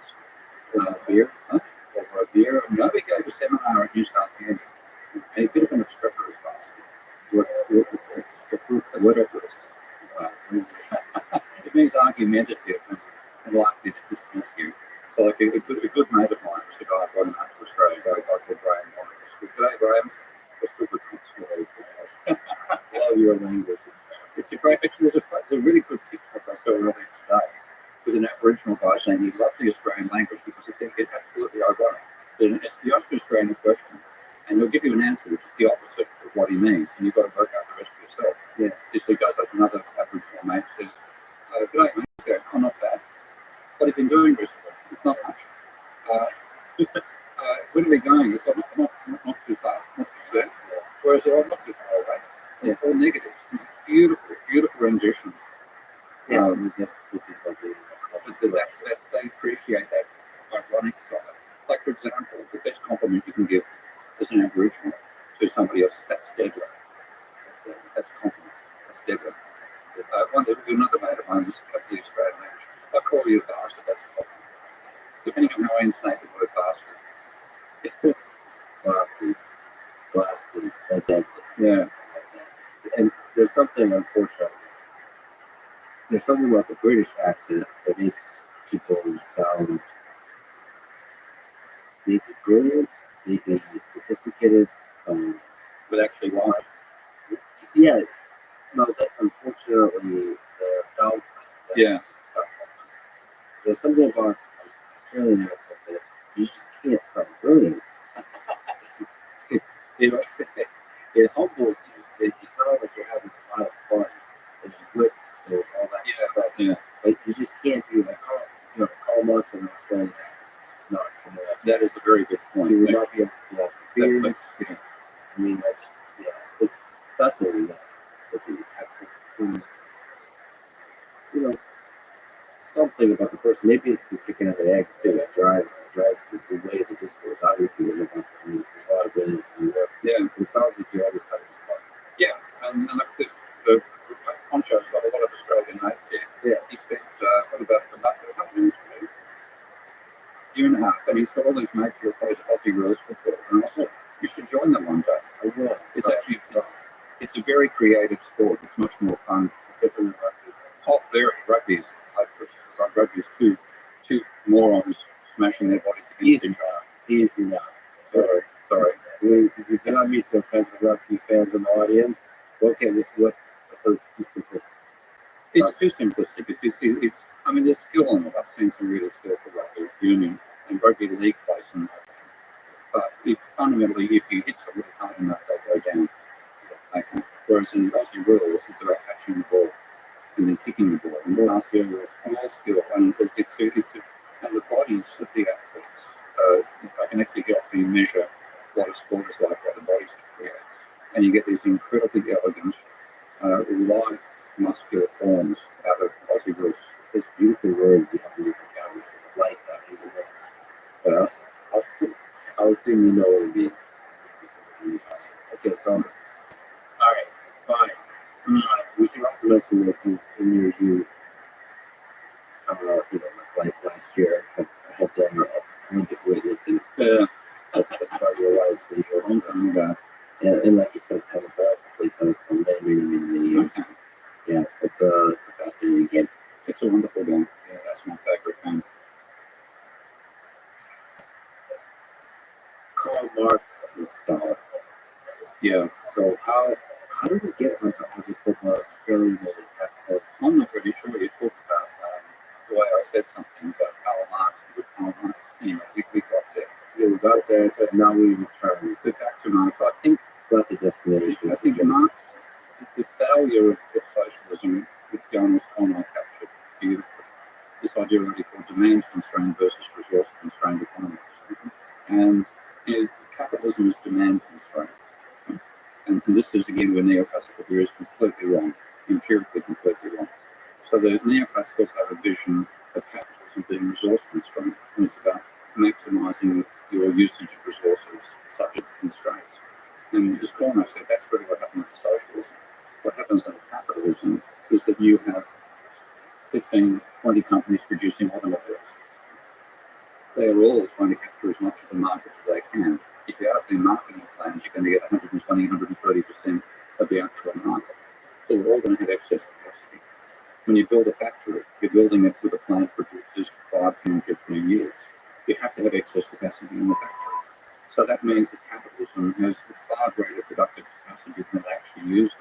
once. Beer, huh? Over a beer. No, we gave a seminar at New South Candy. A bit of an obstreperous bastard. Whatever it is. It means argumentative and likely to dismiss you. So like a good mate of mine was a guy brought him out to Australia, a guy called Graham Morris. G'day Graham. Just a good consideration. Love your language. It's a great, actually, there's a really good TikTok I saw earlier today with an Aboriginal guy saying he loved the Australian language because he thinks it's absolutely ironic. Then you ask an Australian question and he'll give you an answer which is the opposite of what he means, and you've got to work out the rest for yourself. Yeah. So he goes up to another Aboriginal mate and says, "G'day mate, yeah, I'm not bad. What have you been doing recently?" "It's not much." "When are we going?" "It's not too far, not too soon." Whereas they're not too far away. Yeah. All negatives. Beautiful, beautiful rendition. Yeah, They appreciate that ironic side. Like, for example, the best compliment you can give as an Aboriginal to somebody else is "that's deadly." That's a compliment. That's deadly. Another mate of mine, that's the Australian language. "I call you a bastard," that's a compliment. Depending on how I ensnake the word bastard. Blasted. That's it. Yeah. And there's something, unfortunately, there's something about the British accent that makes people sound maybe brilliant, maybe sophisticated, But actually, why? yeah, no, that unfortunately the downside. Yeah. There's something about Australian accent that you just can't sound brilliant. It humbles you. You sound like you're having a lot of fun. There's wit, there's all that stuff. Yeah. Like you just can't do like call Mark an Australian accent. It's not gonna. That is a very good point. You would not be able to pull off the beard. Yeah. I mean, it's fascinating that with the accent. Something about the person. Maybe it's the chicken and the egg too that drives the way of the discourse. Obviously, there's a lot of brilliance in New York. Yeah. It sounds like you're always having fun. Yeah, and like this, the Poncho's got a lot of Australian mates here. Yeah. He spent how many years? Year and a half, and he's got all these mates who plays Aussie rules football. And I thought you should join them one day. I will. It's actually it's a very creative sport. It's much more fun. It's different than rugby. Very rugby is like rugby is two morons smashing their bodies against each other. Easy now. Sorry. We cannot meet to offend the rugby fans in the audience. What It's too simplistic. It's I mean, there's skill in it. I've seen some really skillful rugby union and rugby league plays in that. But fundamentally, if you hit somebody hard enough, they go down. Okay. Whereas in Aussie rules, it's about catching the ball and then kicking the ball. And more skill, and the bodies of the athletes. I can actually help you measure what a sport is like, what the body creates, and you get these incredibly elegant, live, muscular forms out of Aussie rules. There's beautiful words you have to like that. I'll assume you know what it means. Okay, so all right, fine. We should also mention that in your youth, like last year, I had done Olympic weightlifting as part of your life, so you're a long time ago. And like you said, tennis, I played tennis for many years. Okay. Yeah, it's a fascinating game. It's a wonderful game. Yeah, that's my favorite game. Karl Marx and Stalin. Yeah. So how did we get like as a football Australian accent? I'm not really sure. You talked about the way I said something about Karl Marx with Karl Marx. Anyway, we got there. Yeah, we got there, but now we return. We're back to Marx. I think that's the destination. I think Marx, the failure of socialism with Jonas Conway captured beautifully this idea of what he called demand constrained versus resource constrained economies. And capitalism is demand constrained. And this is again where neoclassical theory is completely wrong, empirically completely wrong. So the neoclassicals have a vision of capitalism being resource constrained, and it's about maximising your usage of resources subject to constraints. And as Corno said, that's really what happens to socialism. What happens in capitalism is that you have 15, 20 companies producing automobiles. They're all trying to capture as much of the market as they can. If you have their marketing plans, you're going to get 120, 130% of the actual market. So we're all going to have excess capacity. When you build a factory, you're building it with a plan for just 5, 10, 15 years. You have to have excess capacity in the factory. So that means that capitalism has a far greater productive capacity than it actually uses.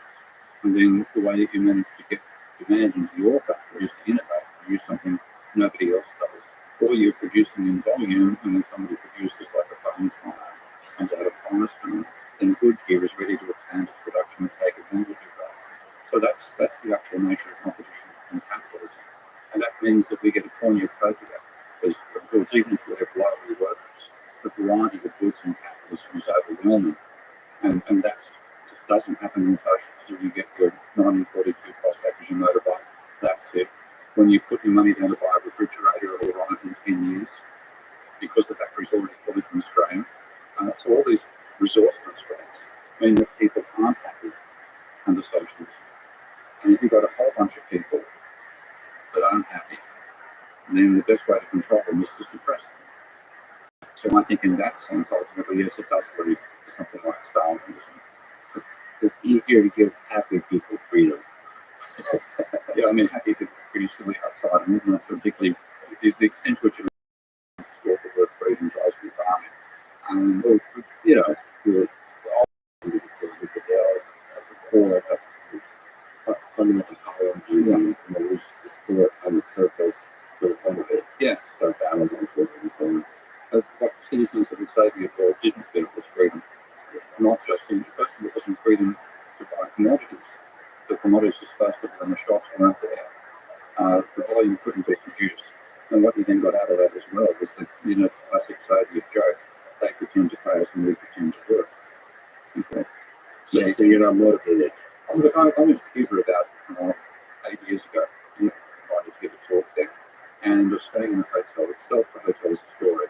And then the way that you manage to get demand into your factory is to innovate, produce something nobody else does. Or you're producing in volume, and when somebody produces like a phone tire, comes out of Firestone, then Goodyear is ready to expand its production and take advantage of that. So that's the actual nature of competition in capitalism. And that means that we get a cornucopia, because of course, even if we have lively workers, the variety of goods in capitalism is overwhelming. And that just doesn't happen in socialism. You get your 1942 Cossack as your motorbike, that's it. When you put your money down to buy a refrigerator, it'll arrive in 10 years because the factory's already fully constrained. So all these resource constraints mean that people aren't happy under socialism. And if you've got a whole bunch of people that aren't happy, then the best way to control them is to suppress them. So I think in that sense, ultimately, yes, it does lead to something like Stalinism. It's easier to give happy people freedom. Yeah, I mean, happy to pretty silly outside, and not particularly the extent to which it the word freedom drives me farming. Well, you know, we're all into this thing because they are at the core of fundamental power and duty, and then we just distort on the surface for the fun of it. Yeah. Start battles on Twitter and so on. What citizens of the Soviet world didn't feel was freedom. Not just in, first of all, it wasn't freedom to buy commodities. The commodities were supposed to be on the shops weren't there. The volume couldn't be produced. And what you then got out of that as well was the classic Soviet joke: they pretend to pay us and we pretend to work. Okay. So you're not motivated. I went to Cuba about 8 years ago. I just give a talk there, and was staying in a hotel itself. The hotel's a story.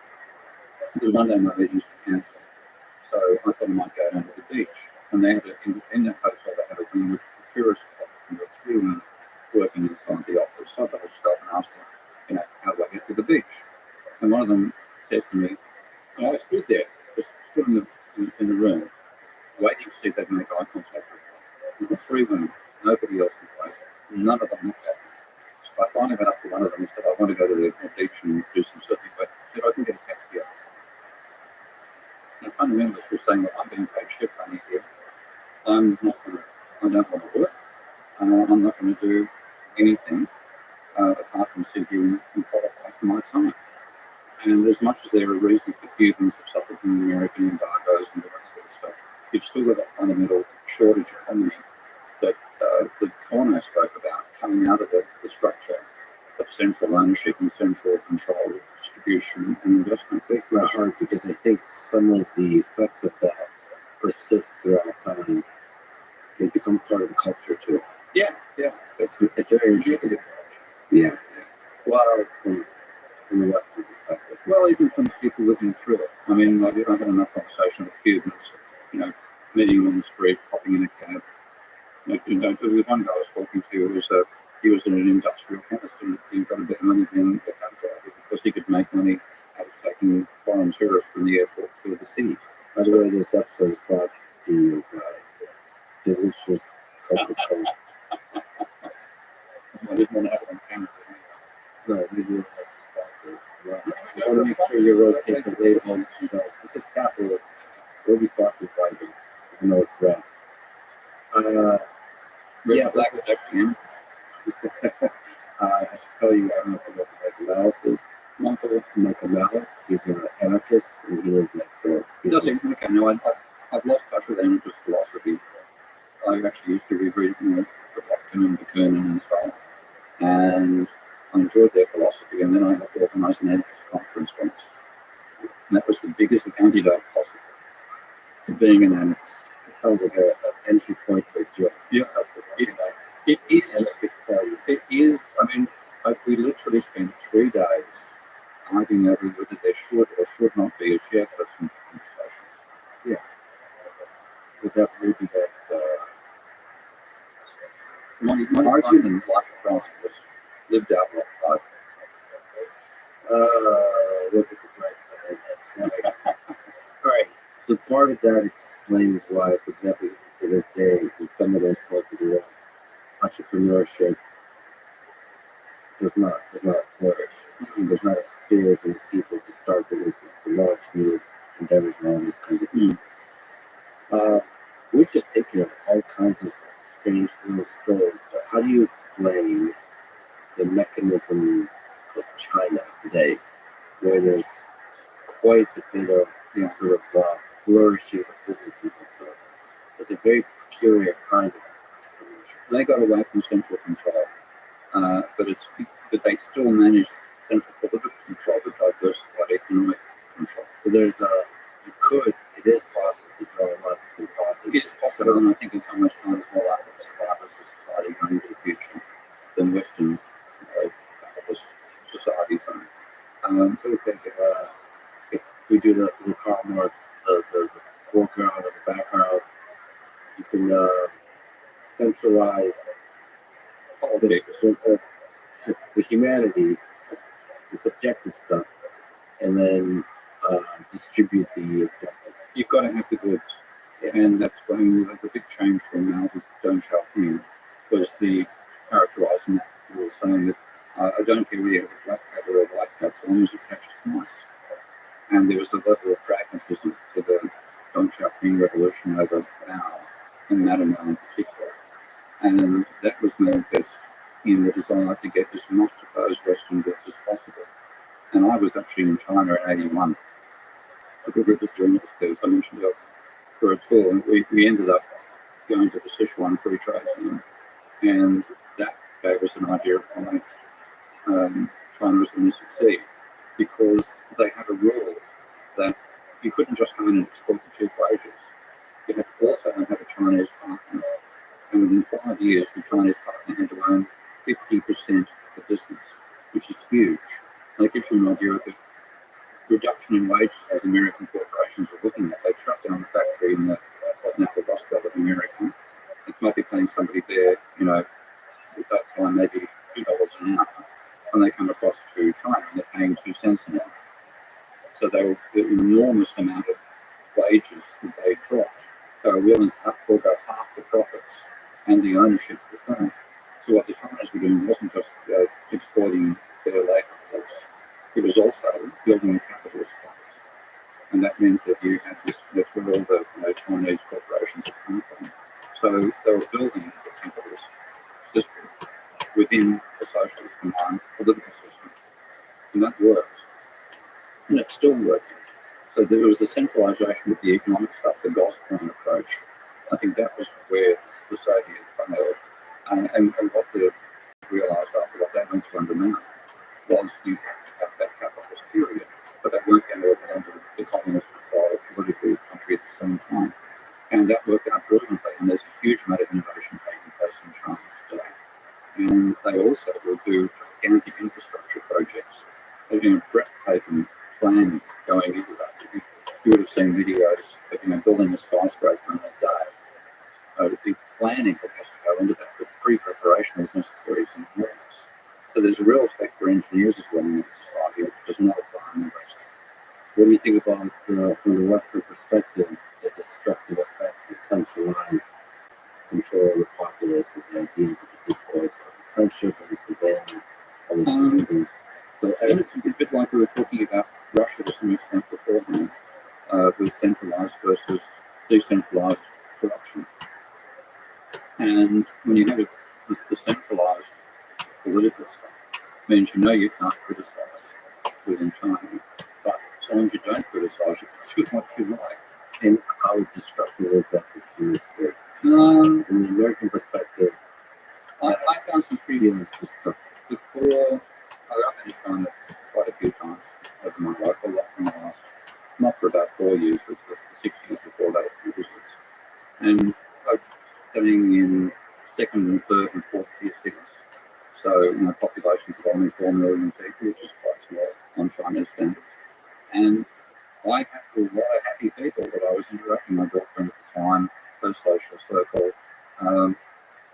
Because one day my meetings were cancelled, so I thought I might go down to the beach. And they had in that hotel they had a room with the tourist office, and there were 3 women working inside the office. So I thought I'd stop and ask them, how do I get to the beach? And one of them says to me, I stood there, just stood in the room, waiting to see if they'd make eye contact with me. There were 3 women, nobody else in the place, none of them looked at me. So I finally went up to one of them and said, I want to go to the beach and do some surfing, but I can get a taxi up. And the fundamentalists were saying, well, I'm being paid shit money here. I don't want to work. I'm not going to do anything apart from sit here and qualify for my time. And as much as there are reasons that Cubans have suffered from American embargoes and all that sort of stuff, you've still got that fundamental shortage economy that Corno spoke about coming out of the structure of central ownership and central control of distribution and investment. It breaks my heart because I think some of the effects of that persist throughout time. They become part of the culture too. Yeah. It's very interesting. Yeah. Well, from the Western perspective. Well, even from the people living through it. I mean, like, I've had enough conversation with Cubans, meeting them on the street, popping in a cab. There was one guy I was talking to, he was an industrial chemist, and he got a bit of money being a cab driver because he could make money out of taking foreign tourists from the airport to the city. By the way, this episode is brought to you by delicious Coca-Cola. I didn't want to have it on camera. No, we do have to stop it. Yeah. I want to make sure you rotate the label on the shelf. This is capitalism. We'll be talking about it, even though it's red. Black was actually in. I should tell you, I don't know if you know who Michael Malice is. Michael Malice, he's an anarchist, and he lives next door. Does he? Okay, no, I've lost touch with anarchist philosophy. I actually used to read the Rothschild and Bakunin and so on. And I enjoyed their philosophy, and then I had to organise an anarchist conference once. And that was the biggest antidote possible to being an anarchist. It sounds like an entry point for a joke. Yeah, it is. It is. I mean, we literally spent 3 days arguing over whether there should or would not be a shared person conversation. But that maybe that Monty Python's Life of Brian was lived out like life. look at the bright side. Right. So part of that explains why, for example, to this day, in some of those parts of the world, entrepreneurship does not flourish. There's not a spirit in the people to start businesses, to launch new endeavors and all these kinds of things. We've just taken up all kinds of strange little stories, but how do you explain the mechanism of China today, where there's quite a bit of sort of flourishing of businesses and so on? It's a very peculiar kind of entrepreneurship. They got away from central control, but they still managed central political control with diversified economic control. So there's it is possible to draw a lot from politics. It's possible, and I think in some ways China's more likely to survive as a society going into the future than Western capitalist societies are. So we think if we do the Karl Marx, the foreground or the background, you can centralize Politics. the humanity, the subjective stuff, and then distribute the objective. You've got to have the goods. And that's when the big change from now was Deng Xiaoping was the characterizing that. He was saying that I don't care whether you have a black cat or a white cat, so long as it catches mice. And there was a level of pragmatism to the Deng Xiaoping revolution over Mao, and Madame Mao in particular. And that was manifest in the desire to get as much of those Western goods as possible. And I was actually in China in '81. A good group of journalists there, as I mentioned earlier, for a tour, and we ended up going to the Sichuan Free Trade Zone, and that gave us an idea of why China was going to succeed, because they had a rule that you couldn't just come in and export the cheap wages. You had to also have a Chinese partner, and within 5 years, the Chinese partner had to own 50% of the business, which is huge. And it gives you an idea of the reduction in wages as American corporations were looking at. They shut down the factory in what now the Rothschild of America. It might be paying somebody there, at that time maybe $2 an hour. When they come across to China, they're paying 2 cents an hour. So they were the enormous amount of wages that they dropped. They were willing to forego half the profits and the ownership of the firm. So what the Chinese were doing wasn't just exploiting their labor force. It was also building a capitalist class. And that meant that you had this, that's where all the Chinese corporations had come from. So they were building the capitalist system within the socialist combined political system. And that worked. And it's still working. So there was the centralization of the economic stuff, the Gosplan approach. I think that was where the Soviets failed. And what they realised after what that went to undermine was you have to have that capitalist period, but they weren't going to have under the communist control political country at the same time. And that worked out brilliantly, and there's a huge amount of innovation taking place in China today. And they also will do gigantic infrastructure projects. They're doing breathtaking planning going into that. You would have seen videos of building a skyscraper in a day. The planning that has to go into that, the pre-preparation is necessary, is enormous. So there's a real respect for engineers as well in this society, which does not apply in the West. What do you think about, from the Western perspective, the destructive effects of centralized control of the populace and the ideas of the discourse, of the censorship and the surveillance, all these different things? So it's a bit like we were talking about Russia to some extent beforehand, with centralized versus decentralized corruption. And when you have the centralized political stuff, means you can't criticize within China, but so long as you don't criticize, you can do what you like. And how destructive is that to human spirit? From the American perspective, I found some pretty destructive. before. I've been to China quite a few times over my life, a lot in the last, not for about 4 years, but the 6 years before that, a few visits. And I'm studying in second and third and fourth tier cities. So, populations of only 4 million people, which is quite small on China's standards. And I had a lot of happy people that I was interacting with, my girlfriend at the time, her social circle. Um,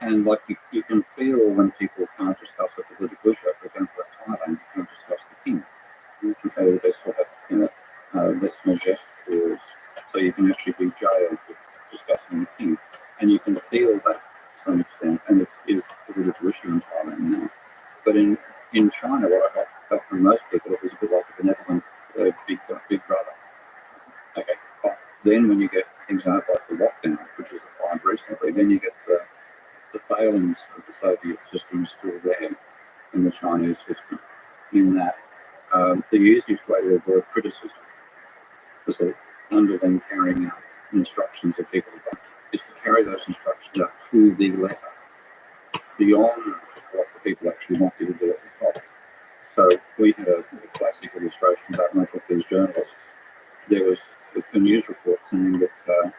and like you can feel when people can't discuss a political issue, for example, at Thailand, you can't discuss the king. They still have, less gestures, so you can actually be jailed for discussing the king. And you can feel that to some extent, and it is a political issue in Thailand now. But in China, what I got from most people, it was a bit like a benevolent big brother. Okay, but then when you get things like the lockdown, which is applied recently, then you get the failings of the Soviet system still there in the Chinese system, in that the easiest way to avoid criticism is that under them carrying out instructions that people have done, is to carry those instructions out to the letter, beyond what the people actually want you to do at the top. So we had a classic illustration about when I took these journalists. There was a news report saying that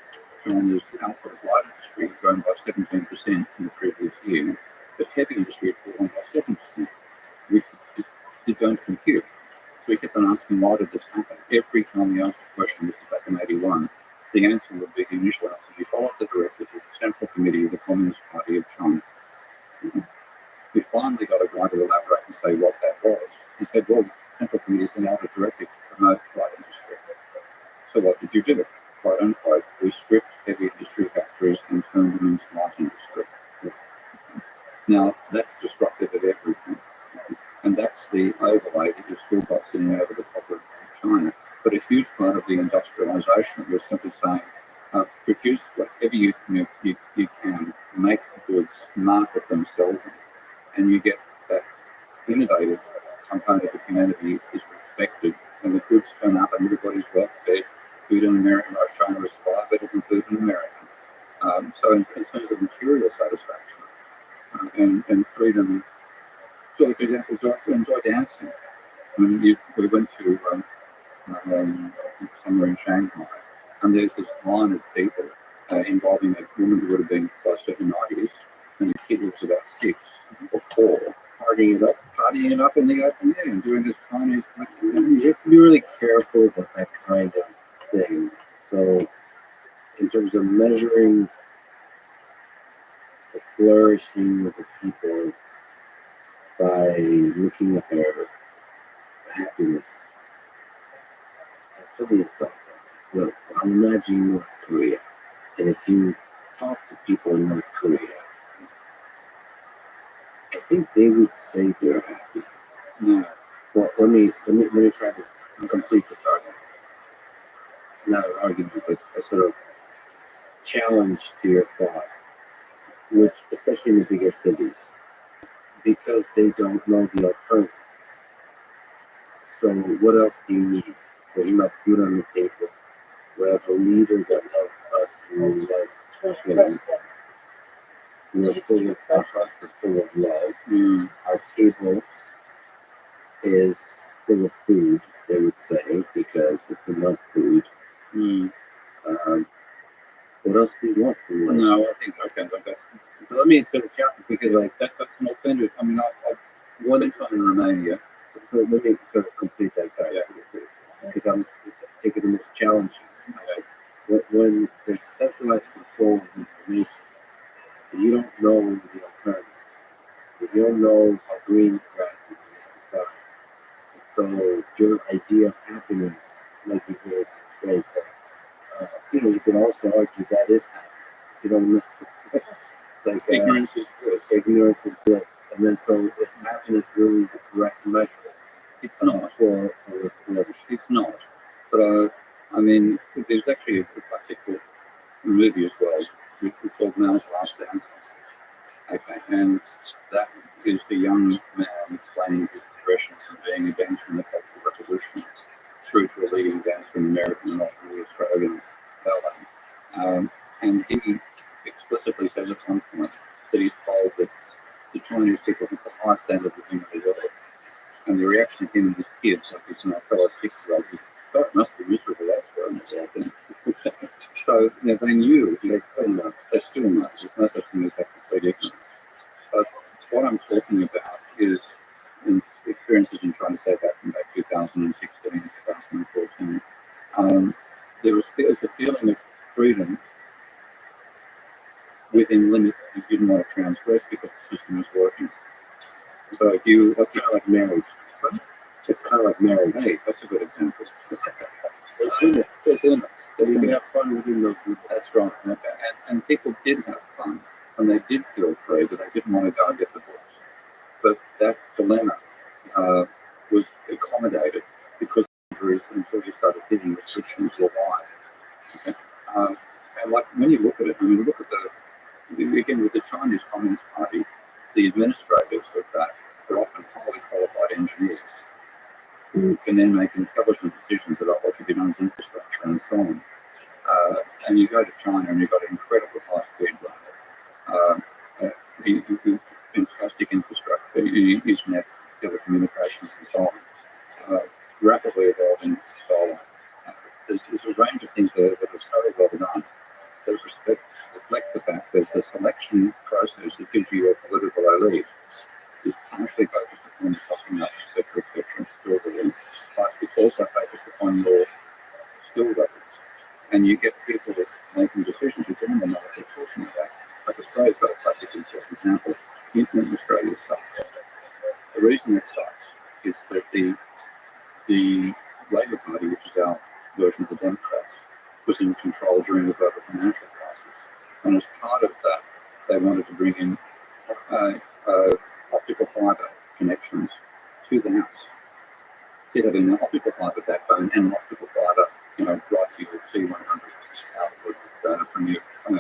China's output of light industry had grown by 17% in the previous year, but heavy industry had fallen by 7%, which don't compute. So we kept on asking, why did this happen? Every time we asked a question, this was back in 81, the answer would be, the initial answer, we followed the directive of the Central Committee of the Communist Party of China. We finally got a guy to elaborate and say what that was. He said, well, the Central Committee is now a directive to promote light industry. So what did you do? Quote unquote, we stripped heavy industry factories and turned them into light industry. Now, that's destructive of everything. And that's the overlay that you've still got sitting over the top of China. But a huge part of the industrialization was simply saying, produce whatever you can, make goods, market them, sell them. And you get that innovative component of humanity is respected, and the goods turn up and everybody's well fed. Food in America, China is far better than food in America. So in terms of material satisfaction and freedom, so for example, enjoy dancing. I mean, we went to somewhere in Shanghai, and there's this line of people involving a woman who would have been close to her 90s, and a kid who was about 6 or 4, partying it up in the open air and doing this Chinese You have to be really careful about that kind of thing. So, in terms of measuring the flourishing of the people by looking at their happiness, I suddenly thought that. Look, I'm imagining North Korea, and if you talk to people in North Korea, I think they would say they're happy. No. Well, let me try to complete this argument. Not an argument, but a sort of challenge to your thought, which, especially in the bigger cities, because they don't know the alternative. So, what else do you need? There's enough food on the table. We have a leader that loves us, who loves, we're full of, our hearts are full of love. Our table is full of food, they would say, because it's enough food. What else do you want from life? No, I think okay. So let me sort of counter, because that's an alternative. I mean, I've more than time in Romania. So let me sort of complete that thought, because I'm taking the most challenging. When there's centralized control of information, you don't know the alternative. You don't know how green the grass is on the other side. So your idea of happiness, like you hear great. You can also argue that is happy. You don't like Ignorance is bliss. Ignorance is bliss, and then so is happiness really the correct measure? It's not. For It's not. But I mean, there's actually a classic movie as well, which is called Mao's Last Dance. Okay, and that is the young man explaining his progression from being a dancer in the Cultural Revolution through to a leading dancer in American and ultimately Australian ballet. And he explicitly says at one point that he's told that the Chinese people have the highest standard of living in the world. And the reaction of him and his kids, like his fellow 6-year-old, is, God, it must be miserable elsewhere in the world then. So they knew, they're still not. There's no such thing as that complete ignorance. But what I'm talking about is experiences in trying to say back from about 2016, 2014. There was a feeling of freedom within limits you didn't want to transgress because the system was working. So if you, That's kind of like marriage. It's kind of like marriage. hey, that's a good example. There's limits. There's limits. You can have fun within those limits. That's right. And people did have fun and they did feel free, but they didn't want to go and get the books. But that dilemma was accommodated because until you started hitting restrictions were wide. Okay? And like when you look at it, I mean, look at again with the Chinese Communist Party, the administrators of that are often highly qualified engineers who can then make intelligent decisions about what should be done as infrastructure and so on. And you go to China and you've got an incredible high-speed rail, fantastic infrastructure, internet, telecommunications, and so on. Rapidly evolving solar. There's a range of things there that are very well done that reflect the fact that the selection process that gives you your political elite is partially focused upon topping up, etc., skill building, but it's also focused upon your skill levels. And you get people that making decisions who don't know what they're talking about. Like Australia's got a classic example. The internet in Australia sucks. The reason it sucks is that the Labor Party, which is our version of the Democrats, was in control during the global financial crisis. And as part of that, they wanted to bring in optical fibre connections to the house. Instead of having an optical fibre backbone and an optical fibre, right to your T100 output from your home.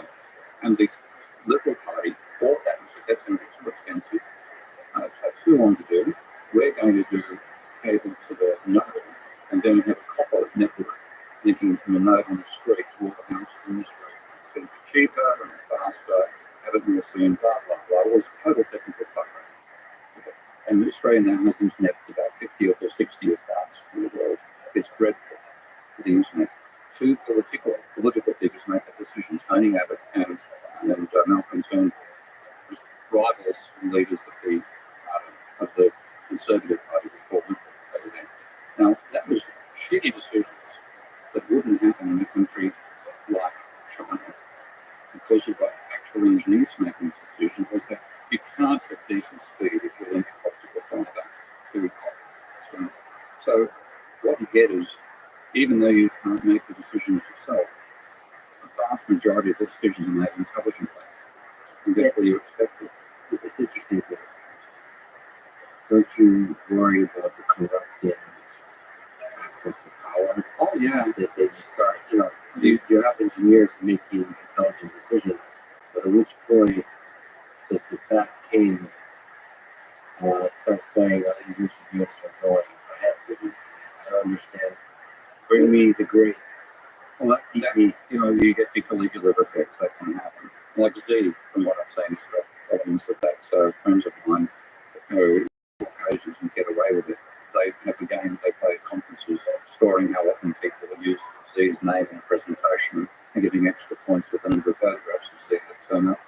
And the Liberal Party bought that and said, that's going to be too expensive. It's too long to do. We're going to do cable to the node and then have a copper network linking from the node on the street to all the houses in the street. It's going to be cheaper and faster, have it more soon, blah, blah, blah. All this total technical program. Okay. And Australia now has internet about 50th or 60th fastest in the world. It's dreadful for the internet. Two political figures make that decision. Tony Abbott and Malcolm Turnbull, rivals and leaders of the Conservative Party before then. Now, that was shitty decisions that wouldn't happen in a country like China because you've got actual engineers making decisions. They say you can't get decent speed if you're into optical fibre through copper. So what you get is, even though you can't make the decisions yourself, the vast majority of the decisions are made intelligently. And therefore you expect it. It's interesting that don't you worry about the corrupting aspects of power? Oh yeah. That they just start, you have engineers making intelligent decisions, but at which point does the fat king start saying, oh, these engineers are going ahead with these? I don't understand. Bring me the greats. Well, you get the caligula effects that can happen. Like Z, from what I'm saying, has got evidence of that. So friends of mine who occasions and get away with it, they have a game they play at conferences, storing how often people use Z's name in a presentation and getting extra points with the number of photographs of Z that turn up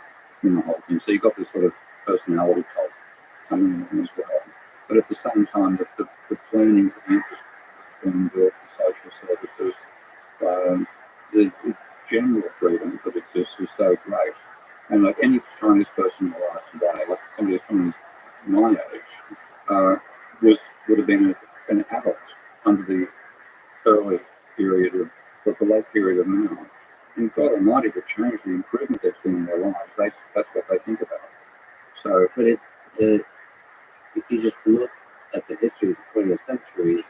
in the whole thing. So you've got this sort of personality cult coming in as well. But at the same time, the planning for the infrastructure being built for social services, the general freedom that exists is so great. And like any Chinese person alive today, like somebody from my age, would have been an adult under the early period of the late period of Mao. And God Almighty, the change, the improvement they've seen in their lives, that's what they think about. So, but if you just look at the history of the 20th century,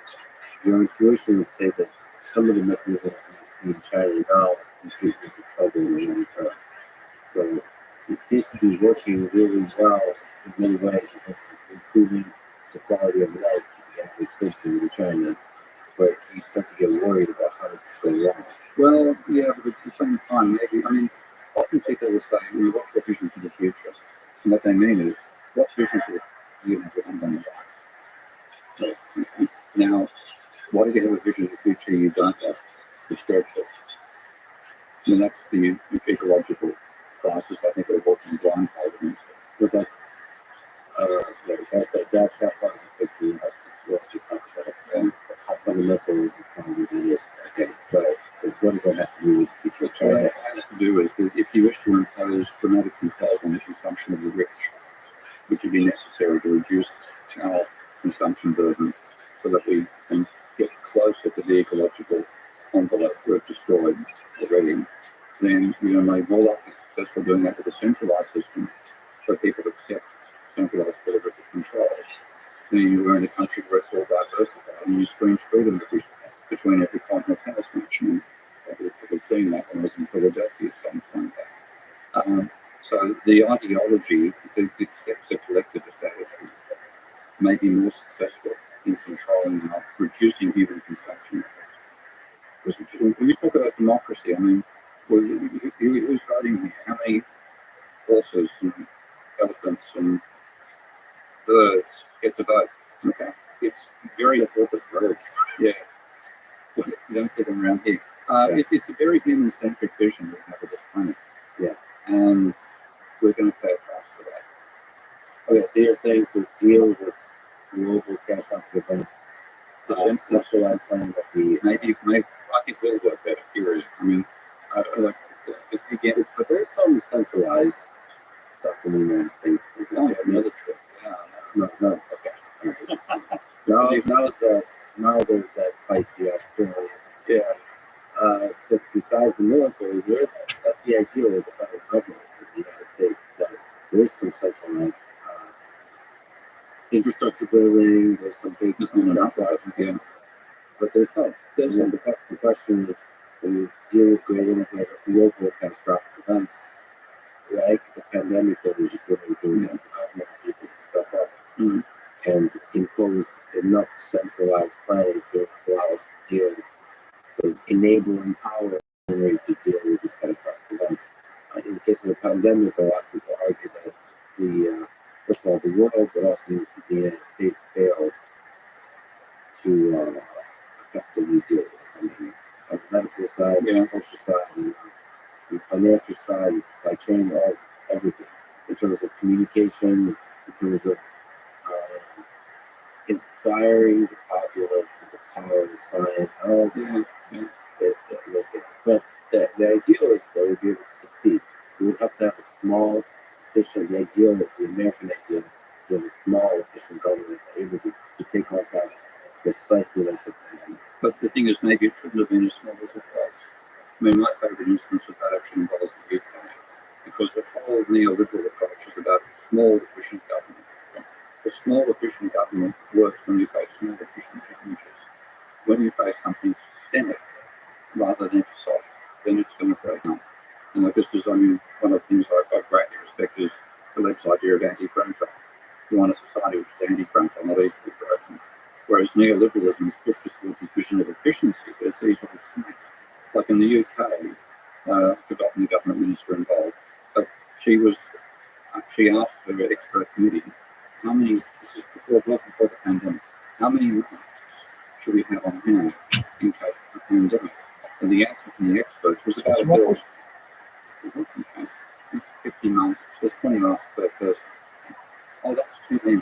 your intuition would say that some of the mechanisms you see in China now completely into trouble in the long term. So it seems to be working really well in many ways, improving the quality of life for the average citizen in China. But you start to get worried about how this is going wrong. Well, yeah, but at the same time, maybe, often people will say, what's your vision for the future? And what they mean is, what vision for the future do you have on your life? So, now, what if you have a vision of the future you don't have? It's dreadful. And that's the ecological crisis, I think, of working blindfolded. But that's, that part of the picture, what you talked about, how fundamental is the problem that is. Okay, but what does that have to do with future What China? it has to do is that if you wish to impose dramatic controls on the consumption of the rich, which would be necessary to reduce our consumption burden so that we can get closer to the ecological envelope we've destroyed already, then we are made more likely successful doing that with a centralized system so people accept centralized political control. Then we're in a country where it's all diversified and you screen freedom between every continental tennis match. And we've seen that when I was in Philadelphia some time back. So the ideology, the collective establishment, may be more successful in controlling and reducing human consumption. When you talk about democracy, I mean, who's voting here? How many horses and elephants and birds get to vote? Okay, it's very opposite birds. Yeah, you don't see them around here. It's a very human-centric vision we have of this planet. Yeah, and we're going to pay a price for that. Okay, so you're saying to deal with global catastrophic events, centralized planning that we maybe I think will work better. Period. I mean, like again, but there's some centralized stuff in the United States. oh, yeah, military. Yeah, No. Okay. Now there's that feisty Australia. yeah. So besides the military, that's the ideal of the federal government in the United States, that there is some centralized infrastructure building, there's some big There's not enough, right? Yeah. but there's some. There's some. The question is, when you deal with great integrated local catastrophic events, like the pandemic that we just living through, the government people to step up and impose enough centralized planning to allow us to deal with enabling power to deal with these catastrophic events. In the case of the pandemic, a lot of people argue that first of all, the world, but also the United States failed to effectively deal with it. I mean, on the medical side, the social side, the financial side, the supply chain, everything. In terms of communication, in terms of inspiring the populace with the power of science, all that. But the ideal is that we'd be able to succeed. We would have to have a small, efficient, the American ideal, to have a small, efficient government able to take on tasks precisely like the pandemic. But the thing is, maybe it shouldn't have been as small as it was. I mean, my favourite instance of that actually involves the UK, because the whole neoliberal approach is about small, efficient government. The small, efficient government works when you face small, efficient challenges. When you face something systemic rather than soft, then it's going to break down. And like this is, I mean, one of the things I greatly respect is Taleb's idea of anti-fragile. You want a society which is anti-fragile, not easily broken. Whereas neoliberalism is pushed us towards this vision of efficiency, but it's easily smacked. Like in the UK, I've forgotten the government minister involved, but she asked her expert committee, how many, this is before the pandemic, how many masks should we have on hand in case of the pandemic? And the answer from the experts was about a bill. 50 masks, there's 20 masks per person. Oh, that's too many.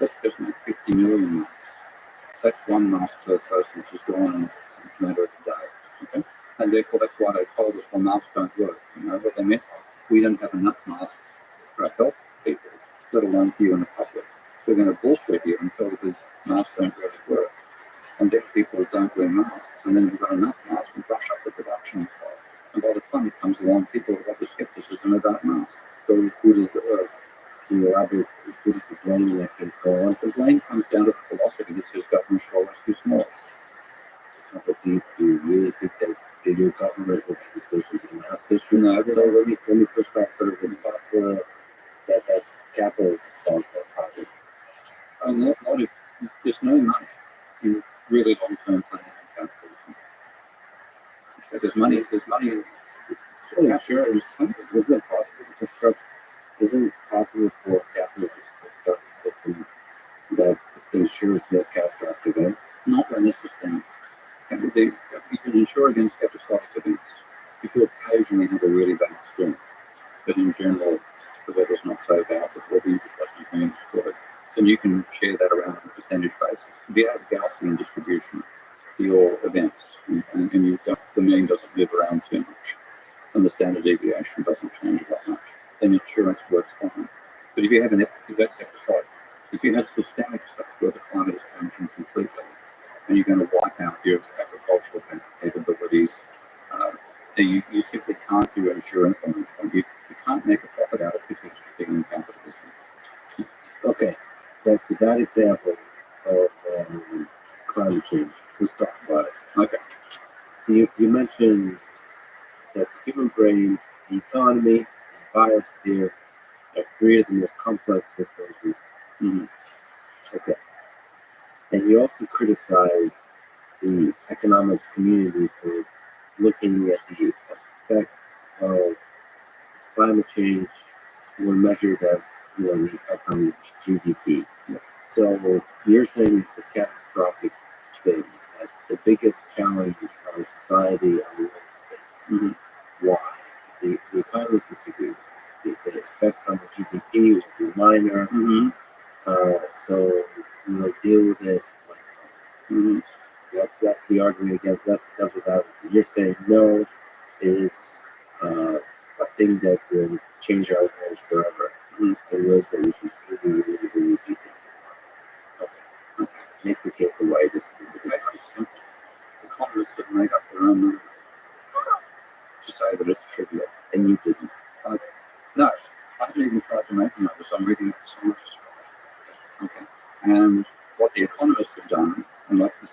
Let's just make 50 million masks. That's one mask per person, which is gone in a matter of a day. Okay? And therefore, that's why they told us, well, masks don't work. You know what they meant? We don't have enough masks for our health people, let alone for you in the public. We're going to bullshit you and tell you these masks don't really work. And deaf people don't wear masks, and then you've got enough masks and brush up the production cost. And by the time it comes along, people have got the skepticism about masks. So who does can you elaborate, who does the blame that can go on? The blame comes down to the philosophy that says government should always be small. But do you really think that the new government will be the solution to the mask issue? No, so let me push back further with the that's capital fault that project. Not if there's no money in really long-term planning and capitalism. There's money in Sure, isn't it possible to construct? Isn't it possible for capitalism to construct a system that ensures this catastrophic event? Not when this is done. You can insure against catastrophic events if you occasionally have a really bad storm. But in general, the weather's not so bad before the infrastructure is being destroyed. Then you can share that around on a percentage basis. If you have Gaussian distribution for your events and you don't the mean doesn't move around too much, and the standard deviation doesn't change that much, then insurance works fine. But if you have if you have systemic stuff where the climate is changing completely, and you're going to wipe out your agricultural capabilities, you simply can't do insurance on it. You can't make a profit out of it because you're in capitalism. Okay, that's that example of climate change. Let's talk about it. Okay. So you mentioned that the human brain, the economy, the biosphere are three of the most complex systems. Mm-hmm. Okay. And you also criticized the economics community for looking at the effects of climate change when measured as the GDP. Yeah. So you're saying it's a catastrophic thing. That's the biggest challenge our society and the United States. Mm-hmm. Why? The economists disagree. The effects on the GDP will be minor. Mm-hmm. So we'll deal with it. Mm-hmm. That's the argument against. That's the devil's advocate. You're saying no, it is a thing that will change our lives forever in ways that we should really be thinking about. Okay. Make the case of why this is Simple. Economists have made up their own number to say that it's trivial. and you didn't. No, I haven't even tried to make them up, so I'm reading it so much. Okay. And what the economists have done, and what this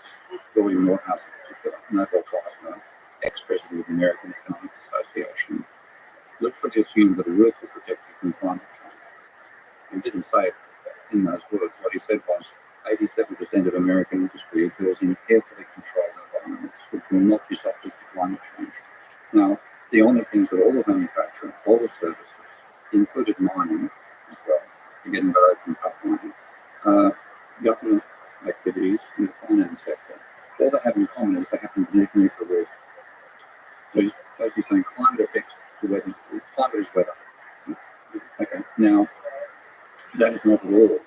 William Morehouse in particular, Nobel Prize winner, ex-president of the American Economic Association, literally assumed that the Earth would protect you from climate change. And didn't say it in those words. What he said was 87% of American industry occurs in carefully controlled environments which will not be subject to climate change. Now, the only things that all of manufacturing, all the services, included mining as well, you're getting very open cut mining, government activities in the finance sector, all they have in common is they happen beneath the Earth. So basically saying climate affects the weather. Climate is weather. Okay. Now, that is not at all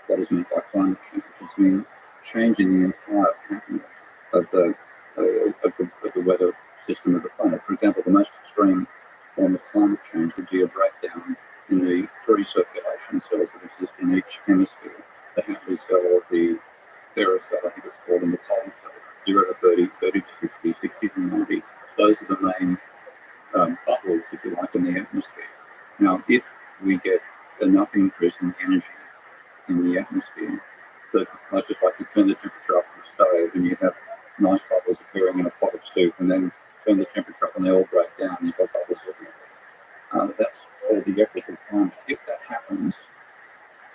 what is meant by climate change. It's mean changing the entire pattern of the weather system of the planet. For example, the most extreme form of climate change would be a breakdown in the three circulation cells that exist in each hemisphere. The Hartley cell or the Ferris cell, I think it's called, in the cold cell, 0 to 30, 30 to 60, 60 to 90. Those are the main bubbles, if you like, in the atmosphere. Now, if we get enough increase in energy in the atmosphere, that much just like you turn the temperature up on a stove and you have nice bubbles appearing in a pot of soup, and then turn the temperature up and they all break down, you've got bubbles everywhere. That's called the equitable climate. If that happens,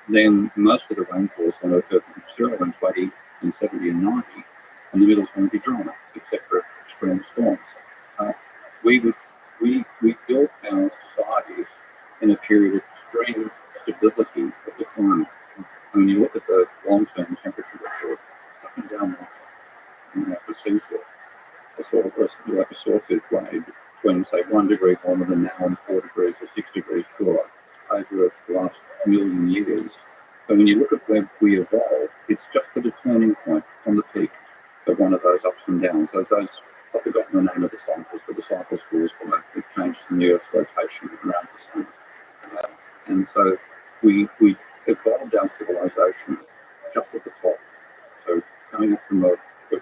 then most of the rainfall is going to occur from 0 and 20 and 70 and 90, and the middle is going to be drier, except for extreme storms. We built our societies in a period of extreme stability of the climate. When you look at the long-term temperature report, it's up and down like the seesaw. It's like a sawtooth blade between, say, 1 degree warmer than now and 4 degrees or 6 degrees cooler over the last million years. But when you look at where we evolved, it's just at a turning point on the peak of one of those ups and downs. So those, I've forgotten the name of the cycles, but the cycles cause the changes in the Earth's rotation around the sun. And so we evolved our civilization just at the top. So coming up from a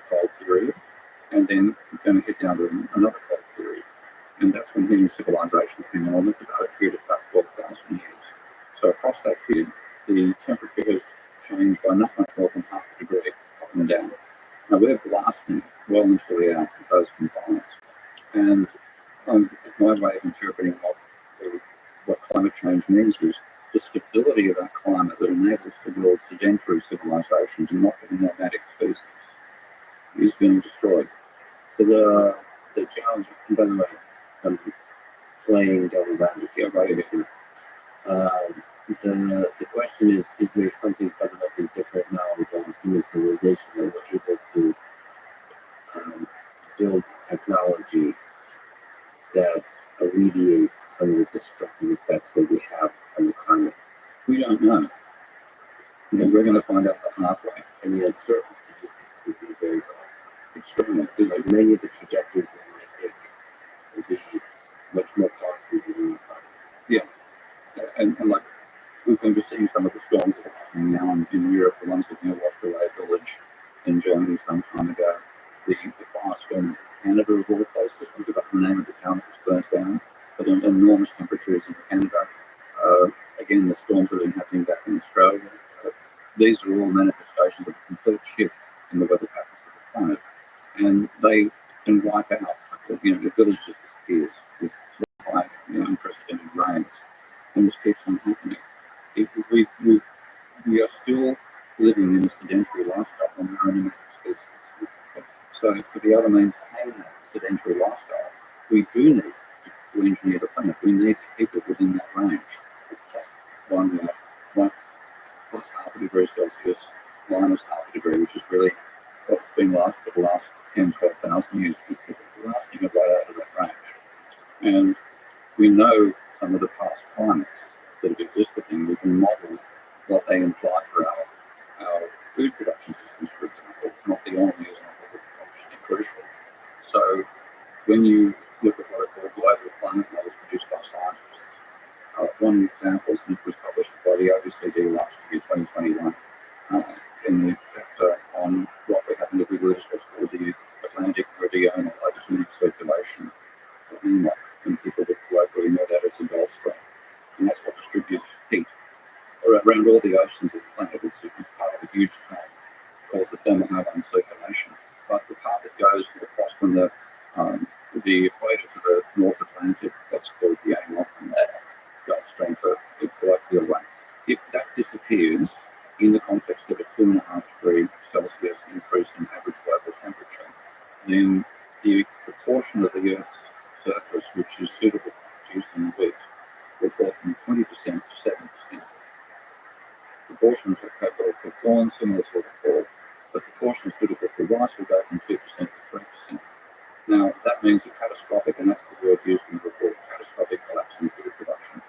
cold period, and then going to hit down to another cold period. And that's when human civilization came on. It's about a period of about 12,000 years. So across that period, the temperature has changed by not much more than half a degree up and down. Now we're blasting well into the those confines. And my way of interpreting what climate change means is the stability of that climate that enables the world's sedentary civilizations and not the nomadic species is being destroyed. So the challenge, and by the way, I'm playing devil's advocate right here. The question is there something fundamentally different now about human civilization that we're able to build technology that alleviates some of the destructive effects that we have on the climate? We don't know. And we're going to find out the hard way. And the uncertainty would be very costly. Extremely. Like many of the trajectories that Canada of all places. I forgot the name of the town that was burnt down, but enormous temperatures in Canada. Again, the storms that have been happening back in Australia. These are all manifestations of a complete shift in the weather patterns of the planet, and they can wipe out. The village just disappears. There's high, unprecedented rains, and this keeps on happening. We are still living in a sedentary lifestyle on our own species. So to be able to maintain that sedentary lifestyle, we do need to engineer the planet. We need to keep it within that range. Just one plus half a degree Celsius, minus half a degree, which is really what's been like for the last 10, 12,000 years. It's lasting right out of that range. And we know some of the past climates that have existed, and we can model what they imply for our food production systems, for example. Not the only example, but obviously crucial. So when you look at what are called global climate models produced by scientists, one example was published by the OECD last year, 2021, in the chapter on what would happen if we lose what's called the Atlantic Meridional Oceanic Circulation, or AMOC, and people would colloquially know that as the Gulf Stream. And that's what distributes heat around all the oceans of the planet. It's part of a huge chain called the thermohaline circulation. But the part that goes across from the equator to the North Atlantic, that's called the AMOC and the Gulf Stream for the colloquial way. If that disappears in the context of a 2.5 degree Celsius increase in average global temperature, then the proportion of the Earth's surface which is suitable for producing wheat will fall from 20% to 7%. Proportions of capital for corn similar sort of fall, but proportions suitable for rice will go from 2% to 3%. Now that means a catastrophic, and that's the word used in the report, catastrophic collapse in food production.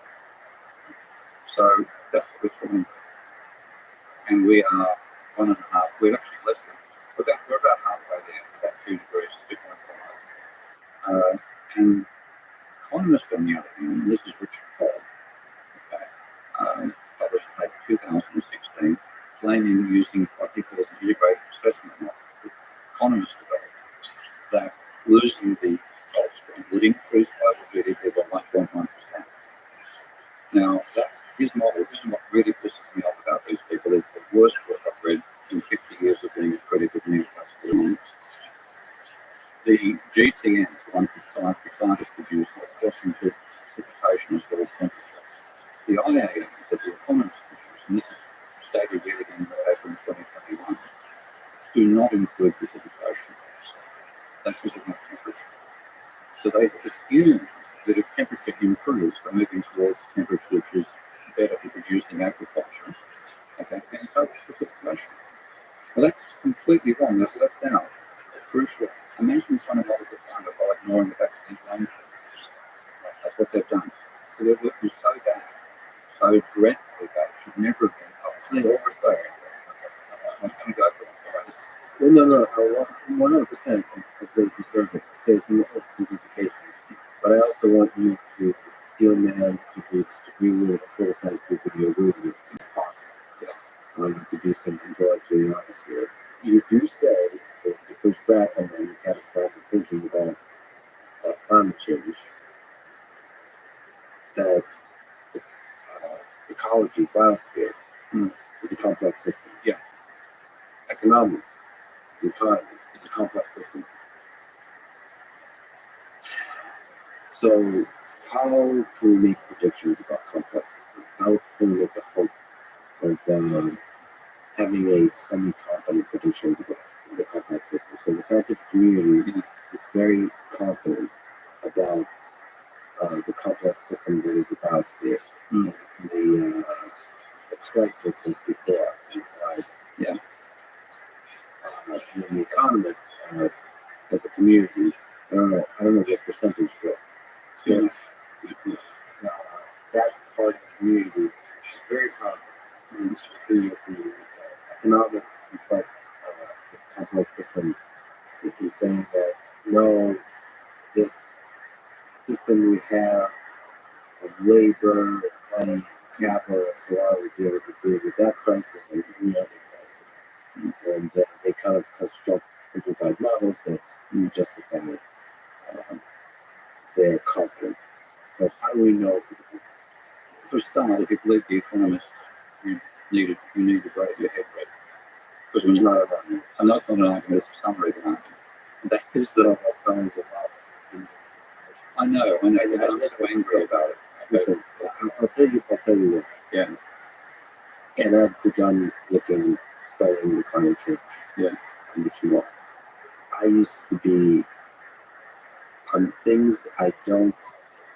So that's what we're talking about. And we are 1.5, we're actually less than, we're about halfway there, about 2 degrees, 2.5. And economists, on the other hand, this is Richard Cole, published in 2016, claiming using what he calls an integrated assessment model that economists developed, that losing the Gulf Stream would increase global GDP by 1.1%. Now, that's his model. This is what really pisses me off about these people. It's the worst book I've read in 50 years of being a critic of neoclassical. The GCN, the one that scientists produce, has question to precipitation as well as temperature. The IAM that the economists produce, and this is stated yet again in the paper in 2021, do not include precipitation. That's just about temperature. So they assume that if temperature improves, we're moving towards a temperature which is better for producing agriculture, okay, and so is precipitation. Well, that's completely wrong. That's left out. Crucial. Imagine trying to model the climate by ignoring the fact that there's rain. That's what they've done. So their work is so bad, so dreadfully bad, it should never have been published. Or Australia. I'm going to go for it. Well, no, 100% is very conservative. There's no simplification. But I also want you to steel man people you disagree with, criticize people you agree with, if possible. To do some intellectually honest here. You do say that to push back on the catastrophic thinking about climate change, that the ecology, biosphere, is a complex system. Yeah. Economics, the economy, is a complex system. So how can we make predictions about complex systems? How can we make a hope of having a semi-confident predictions about the complex system? So the scientific community is very confident about the complex system that is the biosphere, the crisis that's before us, right? Yeah. And the economists, as a community, I don't know what percentage, but that part of the community is very confident. The economics complex system is saying that no, this system we have of labor, money, capital, so on, we'll be able to deal with that crisis and any other crisis. And they kind of construct simplified models that justify their confidence. So how do we know? For a start, if you believe the economists, you need to break your head red. Because when you're not about, and that's not an argument, it's a summary of an argument. And that is what science is about. I know, but I'm so angry about it. Listen, I'll tell you what. Yeah. And I've begun studying the climate change. Yeah. And if you want, I used to be on things I don't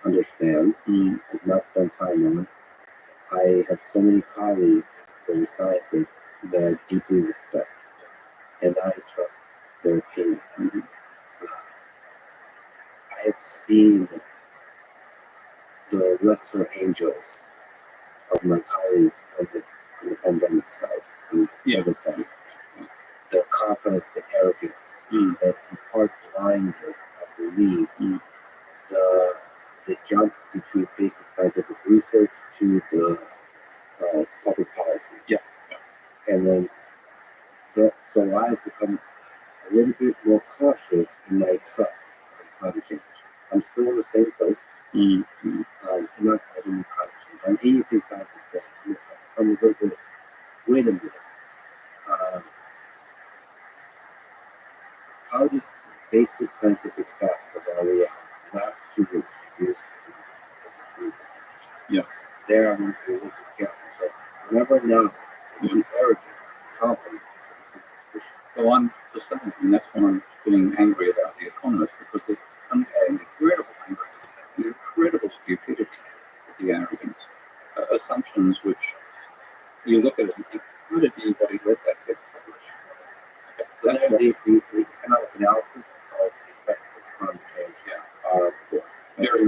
understand, I've not spent time on. I have so many colleagues that are scientists that I deeply respect, and I trust their opinion. I have seen the lesser angels of my colleagues on the pandemic side, on the other side. The confidence, the arrogance, that in part blinded, I believe, the jump between basic scientific research to the public policy. Yeah. And then so I've become a little bit more cautious in my trust in climate change. I'm still in the same place. I'm not fighting climate change. I'm anything scientists say. I'm a little bit, wait a minute. How does basic scientific facts about reality not to reproduce? Yeah. There I'm going to be looking careful. So whenever now, the arrogance, confidence, well, I'm the same, and that's why I'm feeling angry about the economists, because there's an incredible anger, incredible stupidity with the arrogance, assumptions which you look at it and think, how did anybody let that get published? That's the economic analysis of the effects of climate change are very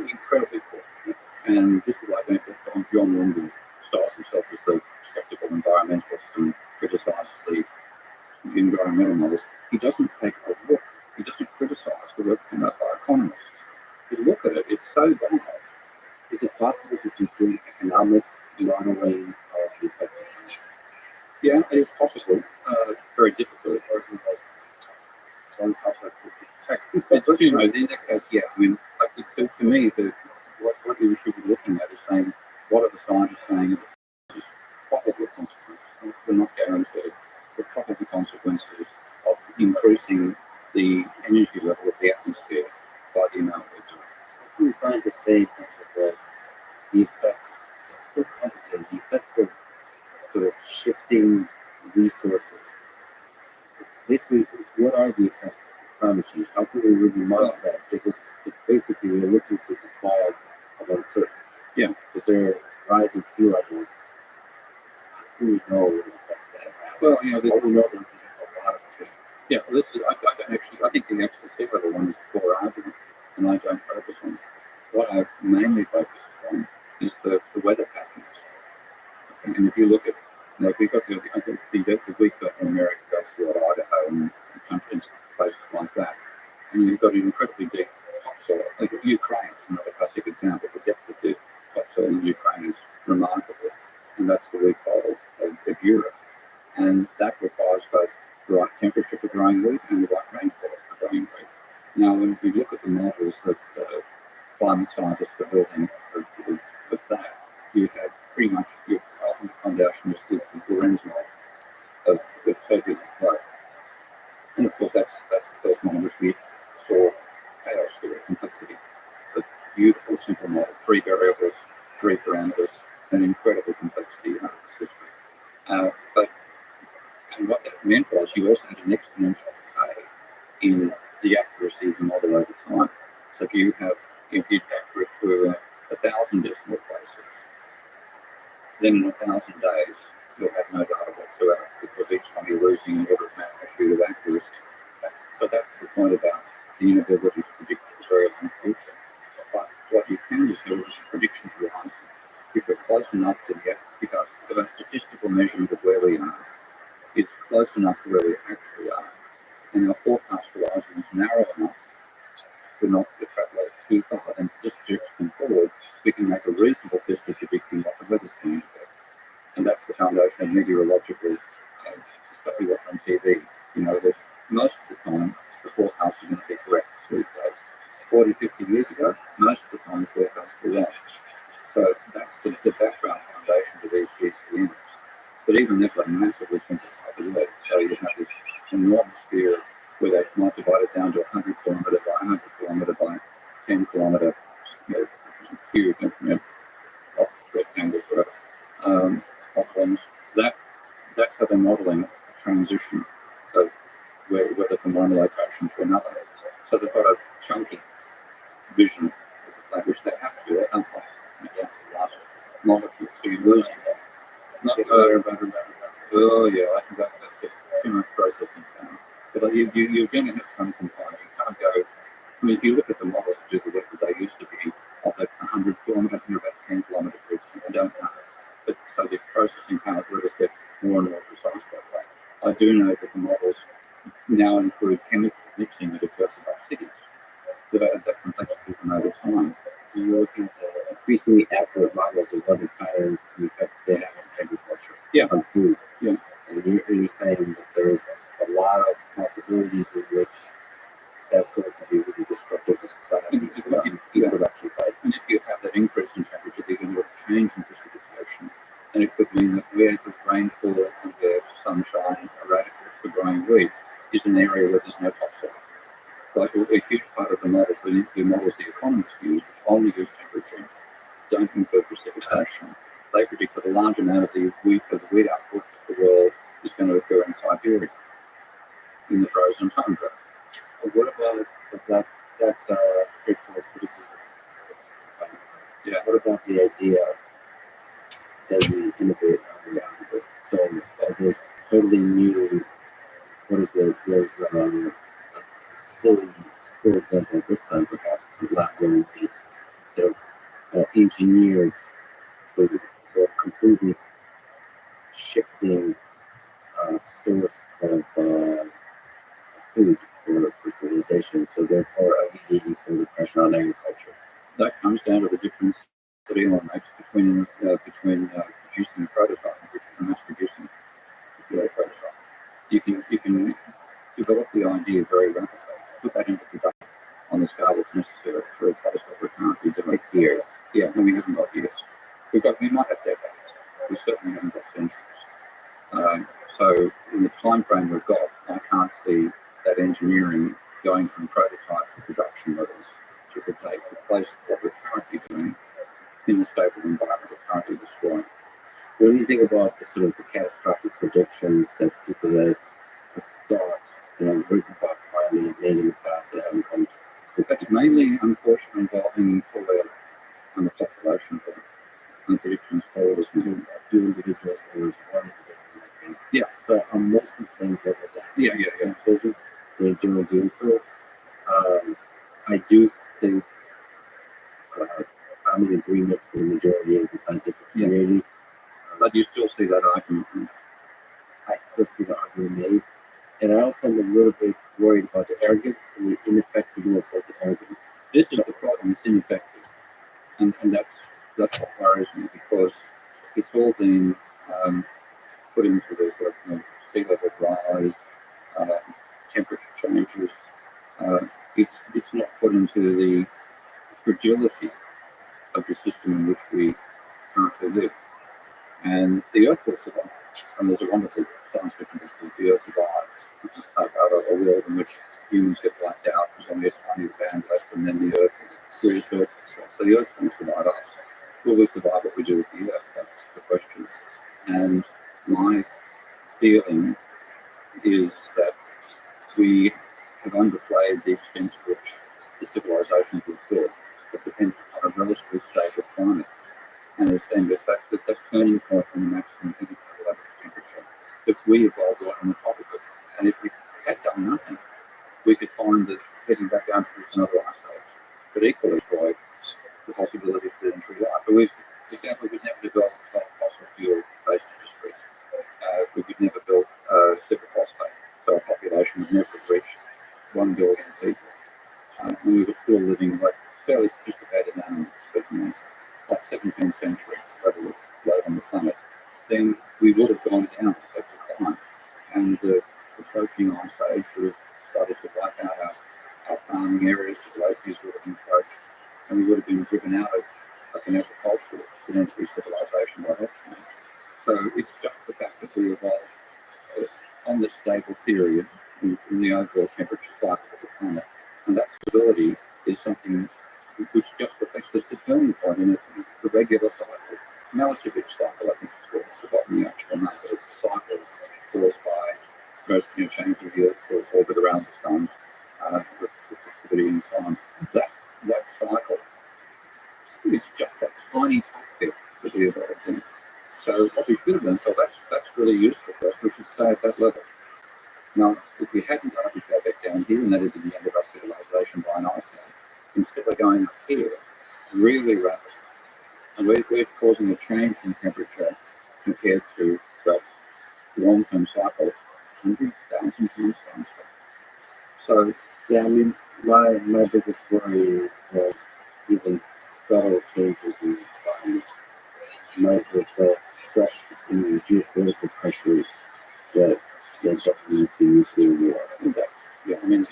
incredibly poor. And this is why I think that John London styles himself as the skeptical environmentalist and criticises the environmental models. He doesn't take a look. He doesn't criticise the work done by economists. You look at it, it's so bad. Is it possible to do good economics modeling of the effects of climate change? Yeah, it is possible. Very difficult. Or is it like some complex? It's too much. In that case, yeah. I mean, to me, what you should be looking at is saying, what are the scientists saying? Probable consequences. They're not guaranteed. The probable consequences of increasing the energy level of the atmosphere by the amount we do. What do scientists say in terms of the effects? It's so complicated. The effects of sort of shifting resources. Basically, what are the effects of climate change? How can we really model that? Because it's basically we're looking for the fog of uncertainty. Yeah. Is there rising sea levels? How can we know what affect that? Well, we know there's a lot of change. Yeah, well, this is, I don't actually, I think the actual sea level one is a poor argument, and I don't focus on it. What I mainly focus on is the weather patterns. And if you look at, like we've got I think the we've got in America goes through Idaho and countries, places like that, and you've got an incredibly deep topsoil. Like Ukraine is another classic example. The depth of the topsoil in Ukraine is remarkable, and that's the weak pole of Europe. And that requires both the right temperature for growing wheat and the right rainfall for growing wheat. Now, when we look at the models that climate scientists are building of that, you have pretty much your foundation is the Lorenz model of turbulent flow. And of course, that's the first model which we saw chaos theory, complexity. The beautiful, simple model, 3 variables, 3 parameters, and incredible complexity in the system. And what that meant was you also had an exponential decay in the accuracy of the model over time. So if you'd accurate to 1,000 decimal places, then in 1,000 days you'll have no data whatsoever because each time you're losing an order of magnitude of accuracy. So that's the point about the inability to predict the very long future. But what you can do is a prediction horizon. If we're close enough to if our statistical measurement of where we are is close enough to where we actually are, and our forecast horizon is narrow enough to not extrapolate too far, and just project them forward, we can make a reasonable guess at predicting what the weather's going to be. And that's the foundation of meteorological stuff we watch on TV. You know, that most of the time, the forecast is going to be correct these days. 40, 50 years ago, most of the time the forecasts were wrong. So that's the background foundation for these GCMs. But even they've got a massively simplified the work. So you have this enormous sphere where they might divide it down to 100 kilometre by 100 kilometre by 10 kilometre cube, rectangles, whatever, oblongs. That's how they're modelling a transition of whether from one location to another. So they've got a chunky vision of the plate, which they have to. They can't get down to the last molecule, so you're losing that. Not better. Oh yeah, I think that's just too much processing power. But you're going to have some compliance. You can't go. I mean, if you look at the models to do the work that they used to be, of that 100 kilometre to about 10 kilometre grids, I don't know. But so the processing powers let us get more and more precise that way. I do know that the models now include chemical mixing that occurs above cities. So that complexity from over time. You're looking at increasingly accurate models of what the patterns and effect they have on agriculture, Yeah. on food. Yeah. And you're saying that there's a lot of possibilities in which that's going to be really destructive to society and food production side. And if you have that increase in temperature, you're going to have a change in precipitation. And it could mean that where the rainfall and where sunshine are radicals for growing wheat is an area where there's no topsoil. Like a huge part of the models, the models the economists use, which only use temperature, don't include precipitation. They predict that a large amount of the wheat output of the world is going to occur in Siberia, in the frozen tundra. But what about that's straightforward criticism? Yeah. What about the idea that we innovate on reality? So there's totally new. What is there? There's still, for example, at this time perhaps lab-grown wheat. They're engineered food, so completely shifting source of food for civilization. So therefore alleviating some of the pressure on agriculture. That comes down to the difference that Elon makes between producing a prototype and mass producing a prototype. You can develop the idea very rapidly, put that into production on the scale that's necessary for a place that we're currently doing. It's years. Yeah, and we haven't got years. We might have decades. We certainly haven't got centuries. So in the time frame we've got, I can't see that engineering going from prototype to production levels to replace what we're currently doing in the stable environment we're currently destroying. What do you think about the sort of the catastrophic predictions that people that have thought, have written about climate made in the past that haven't come to? That's mainly, unfortunately, involving Korea and the population there. And predictions forward as well. A few individuals or one individual, I think. Yeah. So I'm mostly playing devil's advocate. Yeah. So they're doing doomsday. I do think I'm in agreement with the majority of the scientific community. But you still see that argument. I still see the argument made. And I also am a little bit worried about the arrogance and the ineffectiveness of the arrogance. This is the problem, it's ineffective. And that's what worries me, because it's all been put into the sea level rise, temperature changes. It's not put into the fragility of the system in which we currently live. And the Earth will survive. And there's a wonderful science fiction book called The Earth Survives, which is about a world in which humans get blacked out, there's only a tiny band left, and then the Earth reasserts itself. So the Earth won't survive us. Will we survive what we do with the Earth? That's the question. And my feeling is that we have underplayed the extent to which the civilizations we've built have depended on a relatively stable climate. And it's that turning point from the maximum heat average temperature that we evolved right on the top of it. And if we had done nothing, we could find that heading back down to another ice age. But equally, Troy, the possibility for entry life. But for example, we've never developed fossil fuel-based industries. We could never build superphosphate, so our population would never have reached 1 billion people. And we were still living like fairly sophisticated animals, certainly like 17th century level of life on the planet. Then we would have gone down over time. And the approaching ice age would have species would have been poached, and we would have been driven out of like an agricultural sedentary civilization by that time. So it's just the fact that we evolved on this stable period in the overall temperature cycle of the planet. And that stability is something which just reflects the turning point in the regular cycle. Melatovic cycle, I think it's called. I've forgotten the actual number. It's a cycle caused by changing the Earth's orbit around the sun, activity and so on. That cycle is just a tiny tactic that we evolved in. So what we should have done, so that's really useful for us. We should stay at that level. Now, if we hadn't done it, we'd go back down here, and that is the end of our civilization by an ice age. Instead of going up here, really rapid, and we're causing a change in temperature compared to the long-term cycle, 100,000 times faster. So, yeah, I mean, my biggest worry is that even subtle changes in the environment might result in the geopolitical pressures that ends up leading to nuclear war. Yeah, I mean,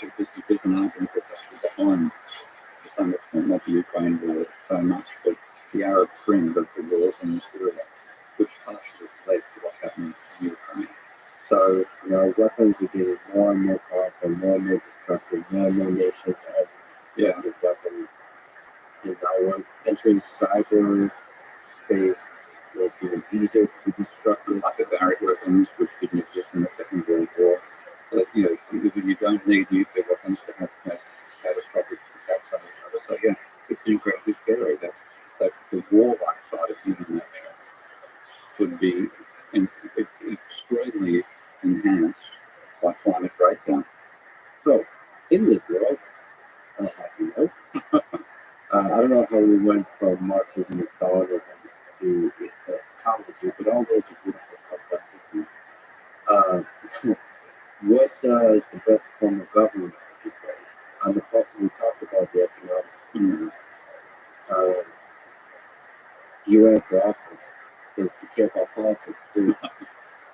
there's an argument that's actually behind, to some extent, not the Ukraine war so much, but the Arab Spring, the wars in Syria, which partially led to what happened in Ukraine. So, weapons are getting more and more powerful, more and more destructive, more and more nations have weapons. And now we're entering cyber space, where it's even easier to be destructive. Hyperbaric weapons, which didn't exist in the Second World War. But, you don't need nuclear weapons to have catastrophic attacks on each other. So, yeah, it's incredibly scary that the warlike side of human nature could be extremely enhanced by climate breakdown. So, in this world, on a happy note, I don't know how we went from Marxism and Stalinism to ecology, but all those are beautiful subjects. What is the best form of government, would you say? On the part we talked about the economic you ran for office, but you care about politics too.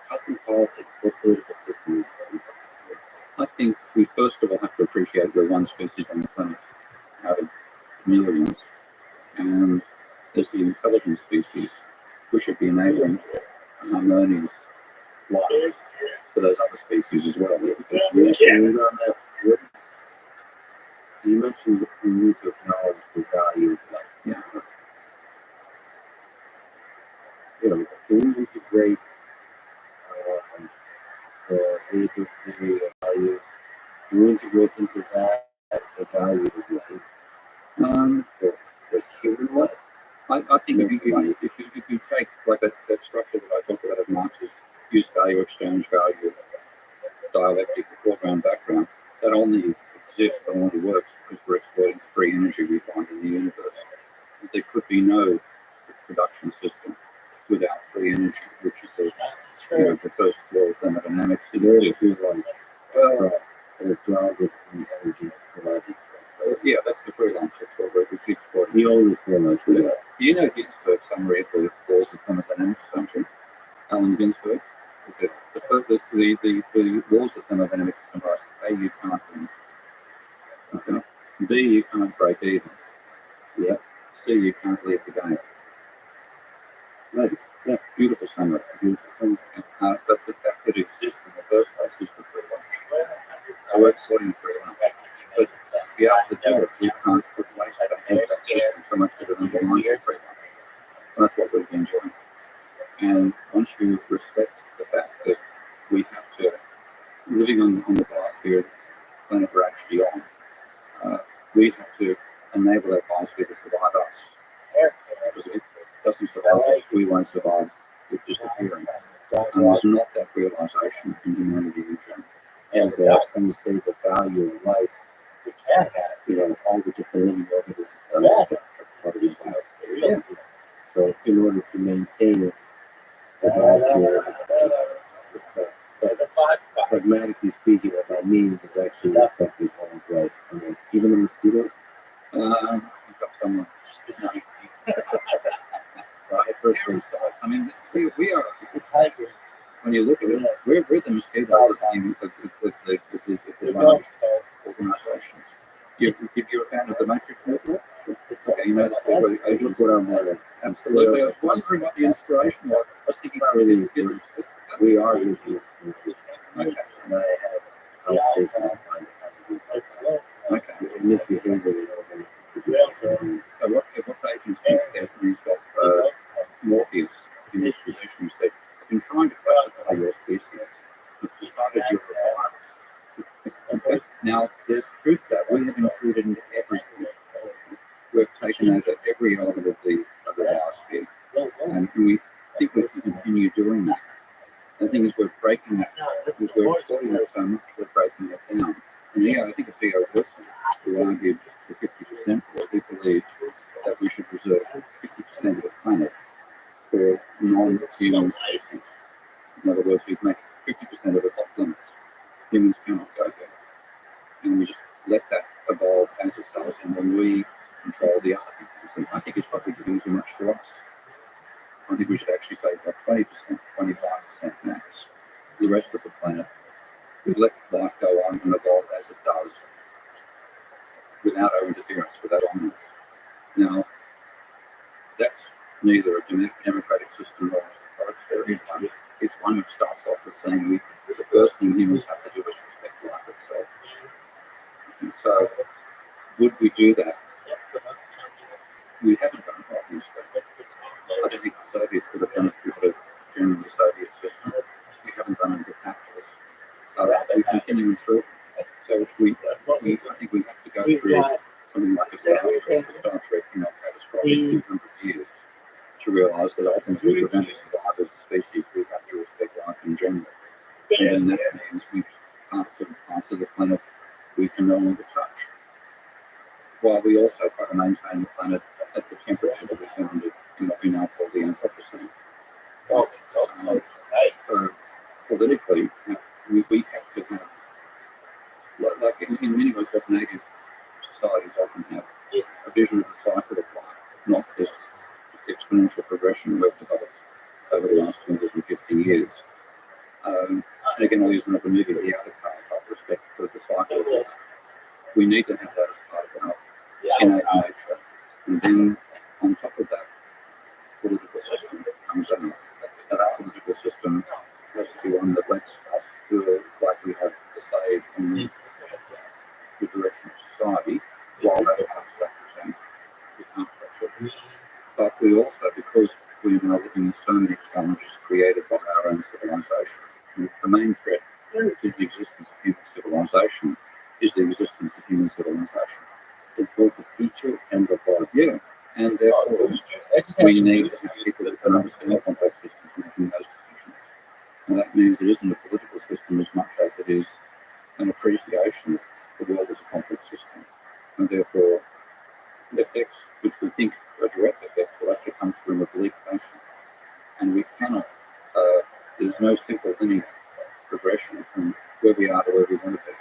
How can politics, what political system is I think we first of all have to appreciate we're one species on the planet out of millions, and as the intelligent species, we should be enabling a harmonious life for those other species as well. You mentioned that we need to acknowledge the value of life. Yeah. Can we integrate the labor theory of value? Can we integrate into that the value of life? For human life? I think if you take like that structure that I talked about of Marx's use value, exchange value, dialectic, the foreground, background, that only exists, that only works because we're exploiting the free energy we find in the universe. There could be no production system without free energy, which is the first law of thermodynamics. Well, it's grounded in energy provided. Yeah, that's the free lunch. That's what we keep exploiting. The only free lunch we have. You know Ginsberg's summary of the laws of thermodynamics, don't you? Alan Ginsberg. The laws of thermodynamics summarize A, you can't win. Okay. B, you can't break even. Yeah. C, you can't leave the game. Nice. Yeah, beautiful summary. But the fact that it exists in the first place is the free lunch. So we're exploiting free lunch. But to be able to do it, we can't replace that system so much that it undermines the free lunch. And that's what we've been doing. And once you respect the fact that we have to, living on the biosphere planet we're actually on, we have to enable that biosphere to survive us. Because if it doesn't survive us, we won't survive with disappearing. And there's not that realization in humanity in general. And you say the value of life, all the different living organisms that are part of the biosphere. Yeah. So in order to maintain the biosphere, pragmatically speaking, what that means is actually respecting all of life. Even the mosquitoes. You've got someone. I personally thought. I mean, we are. When you look at it, we're the mosquitoes of the large organizations. If you're a fan of the Matrix network? Okay, you know the story. I Look what I'm wearing. absolutely. I was wondering what the inspiration was. I was thinking, We are using it. Okay. And I have conversation with my Okay. misbehavior. So what's agency says is that Morpheus in his position said, in trying to classify your species, it's decided you're a virus. Now, there's truth to that. We have intruded into everything. We've taken over every element of the biosphere, and we think we can continue doing that. The thing is, we're breaking that. We're exploiting that so much, we're breaking it down. And yeah, I think it's Theo Wilson who argued for 50%, or he believed that we should reserve 50% of the planet for non-human species. In other words, we make 50% of it off limits. Humans cannot go there. And we just let that evolve as it does, and then we control the other 50%. I think it's probably giving too much to us. I think we should actually say about 20%, 25% max. The rest of the planet, we let life go on and evolve as it does without our interference, without dominance. Now, that's neither a democratic system nor a authoritarian one. It's one that starts off with saying the first thing humans have to do is respect life itself. And so, would we do that? We haven't done it, obviously. I don't think the Soviets could have done it through during the Soviet system. We haven't done it with capitalists. So we continue in truth. So I think we have to go through something like a Star Trek, catastrophic 200 years to realise that ultimately we're going to survive as a species. We have to respect life in general. And then that means we can't certain parts of the planet we can no longer touch. While we also try to maintain the planet at the temperature that we found it in what we now call the Anthropocene. Politically, we have to have, like in many ways, what native societies often have, a vision of the cycle of life, not this exponential progression we've developed over the last 250 years. And again, I'll use another movie, the Avatar, type respect for the cycle of life. We need to have that as part of our innate nature. And then, on top of that, political system comes in. And that political system has to be one that lets us feel like we have to say in the direction of society, while that helps represent we can't touch it. But we also, because we are now living in so many challenges created by our own civilization, the main threat to the existence of human civilization is the existence of human civilization. It's both the feature and the bug. Yeah. And therefore, we need to have people who can understand complex systems making those decisions. And that means it isn't a political system as much as it is an appreciation of the world as a complex system. And therefore, the effects, which we think are direct effects, will actually come through in a oblique fashion. And we cannot, there's no simple linear progression from where we are to where we want to be.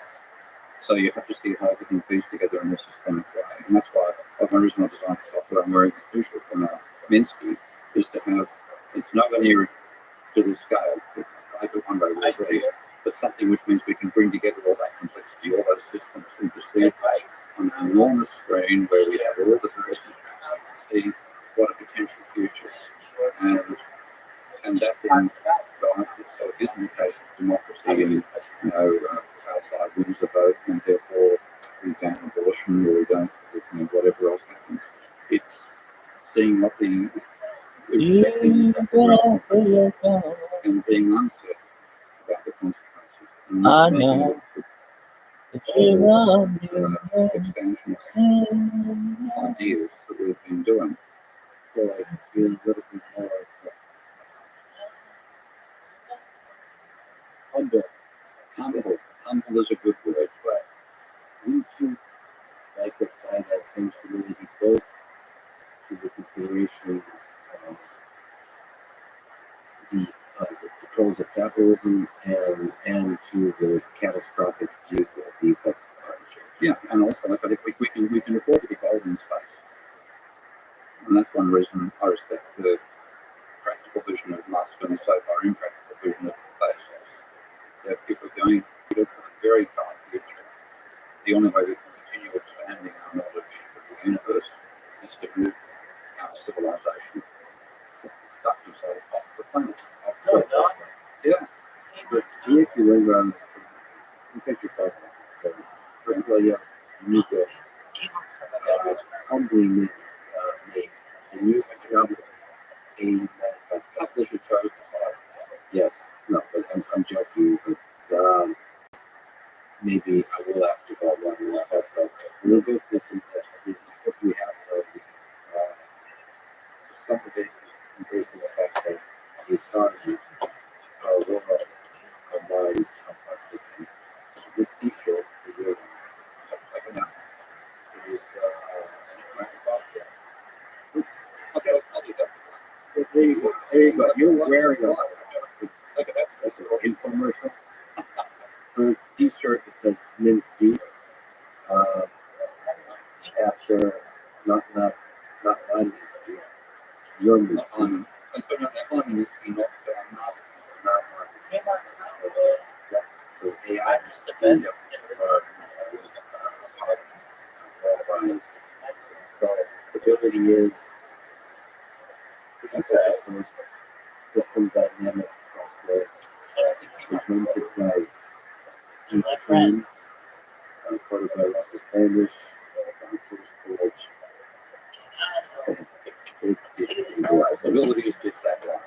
So you have to see how everything feeds together in a systemic way. And that's why one reason I designed the software I'm wearing the t-shirt from Minsky is to have, it's nowhere near to the scale, I do one way already, but something which means we can bring together all that complexity, all those systems we perceive on an enormous screen where we have all the various impacts and see what a potential future is. And that then guides it. So it isn't a case of democracy and outside wins the vote and therefore we ban abortion or we don't, whatever else happens. It's seeing what the expecting and being uncertain about the consequences. And not making expansion of ideas that we've been doing. So like being a little bit more humble. Humble is a good word. But we too like apply that same stability both to the considerations of the pros of capitalism and to the catastrophic defects of climate change. Yeah, and also I think we can afford to be bold in space. And that's one reason I respect the practical vision of Musk and so far impractical vision of Bezos. That if we're going to look for a very far future, the only way we can continue expanding our knowledge humbly name. The new economics aid manifesto. Publisher chose the title. Yes, no, but I'm joking. But maybe I will ask you about one manifesto. The legal system that is what we have already. Some of it is embracing the fact that the economy, our world, our minds, complex system. This T-shirt is yours. Like now. It is Microsoft. Okay, I'll do that. There you go. There you go. You're wearing a Okay, that's an infomercial. So this T-shirt that says Minsky, after not Minsky, your Minsky, and so now that one is not not Hey, Mark. that's so AI I'm just a bit. or rabbis. So the ability is source system dynamic software presented by Steve Queen, quoted by Russell Sanders, on Source Forge. ability is just that one.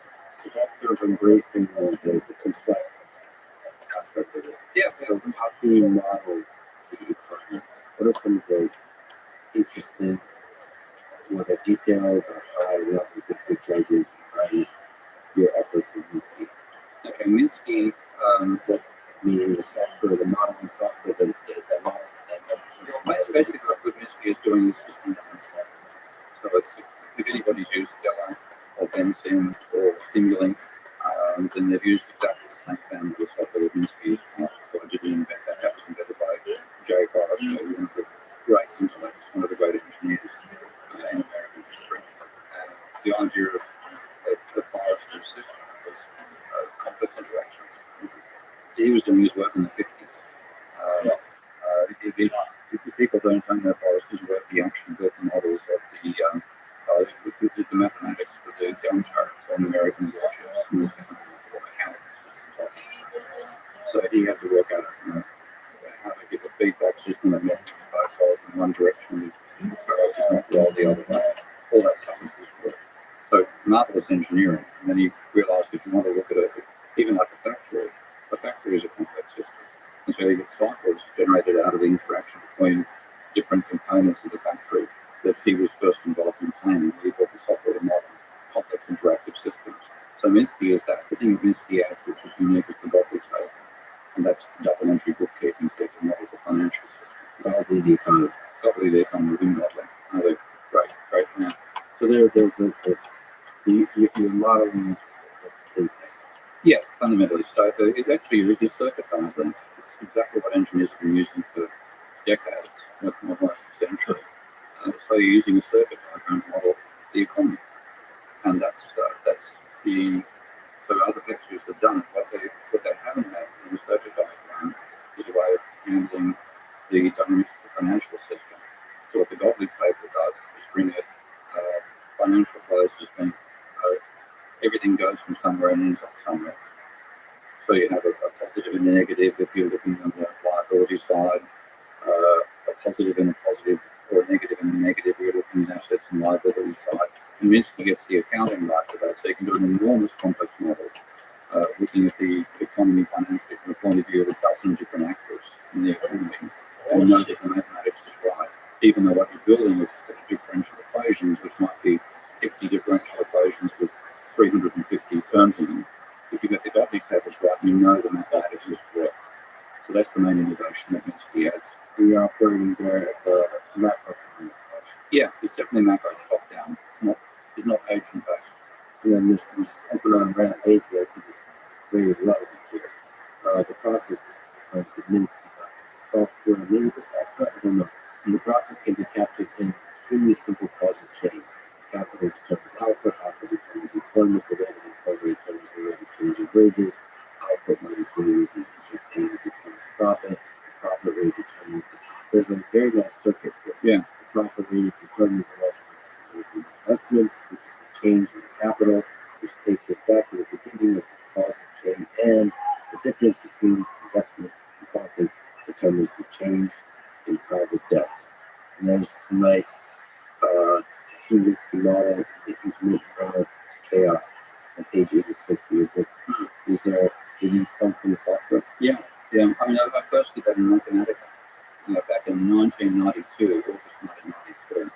So that's sort of embracing the complex aspect of it. Yeah, So how can you model the economy? What are some of the interesting, whether detailed or high level big ideas behind your efforts in Minsky? okay, Minsky, That meaning the software, the modeling software that models basically what Minsky is doing is system development. So if anybody's used Stellar or Benson or Simulink, then they've used exactly the same family of software that Minsky is. So I didn't invent that. That was invented by Jerry Forrester, one of the great intellects, one of the great engineers in American history. The idea of the Forrester system was complex interactions. He was doing his work in the 50s. If people don't know Forrester's work, he actually built the models of the mathematics for the gun turrets on American warships and those kind of mechanical systems. So he had to work out how to give a feedback system that not both holes in one direction, not roll the other way. All that stuff is his work. So marvelous engineering. And then he realized if you want to look at it, even like a factory is a complex system. And so you get cycles generated out of the interaction between different components of the factory that he was first involved in planning. He built the software to model complex interactive systems. So Minsky is that. The thing Minsky adds, which is unique, is the Berkeley table. And that's double entry bookkeeping so you can model the financial system. Godly the economy. Godly the economy within modeling. Another great now. So there's this you're modeling the Yeah, fundamentally. So it actually is a circuit diagram. It's exactly what engineers have been using for decades, almost a century. So you're using a circuit diagram to model the economy, and that's the so other factories have done it. What they haven't had in the circuit diagram is a way of handling the dynamics of the financial system. So what the Godly paper does is bring it financial flows as being everything goes from somewhere and ends up somewhere. So you have a positive and a negative if you're looking on the liability side, a positive and a positive, or a negative and a negative if you're looking at assets and liability side. And Minsky gets the accounting right for that, so you can do an enormous complex model looking at the economy financially from the point of view of a dozen different actors in the economy and know that the mathematics is right, even though what you're building is differential equations, which might be 50 differential equations with 350 terms in them. If you get the Godly tables right, you know the mathematics is correct. So that's the main innovation that Minsky adds. we are operating there at the macro. Yeah, it's definitely macro, it's top down. It's not agent based. And then this open on ramp page that I think is very relevant here. The process of Minsky software, maybe the software, I don't know. And the process can be captured in extremely simple causal chain. Capital determines output determines employment, the rate of employment determines the rate of change in wages, output minus wages equals gain determines profit, the profit rate determines there's a very nice circuit here. Yeah. The profit rate determines the investment, which is the change in capital, which takes us back to the beginning of this causal chain, and the difference between investment and profit determines the change in private debt. And there's a nice Guinness model, the intermittent model to chaos on page 86 of your book. Is there, did these come from the software? Yeah. I mean, I first did that in Mathematica back in 1992, August 1992.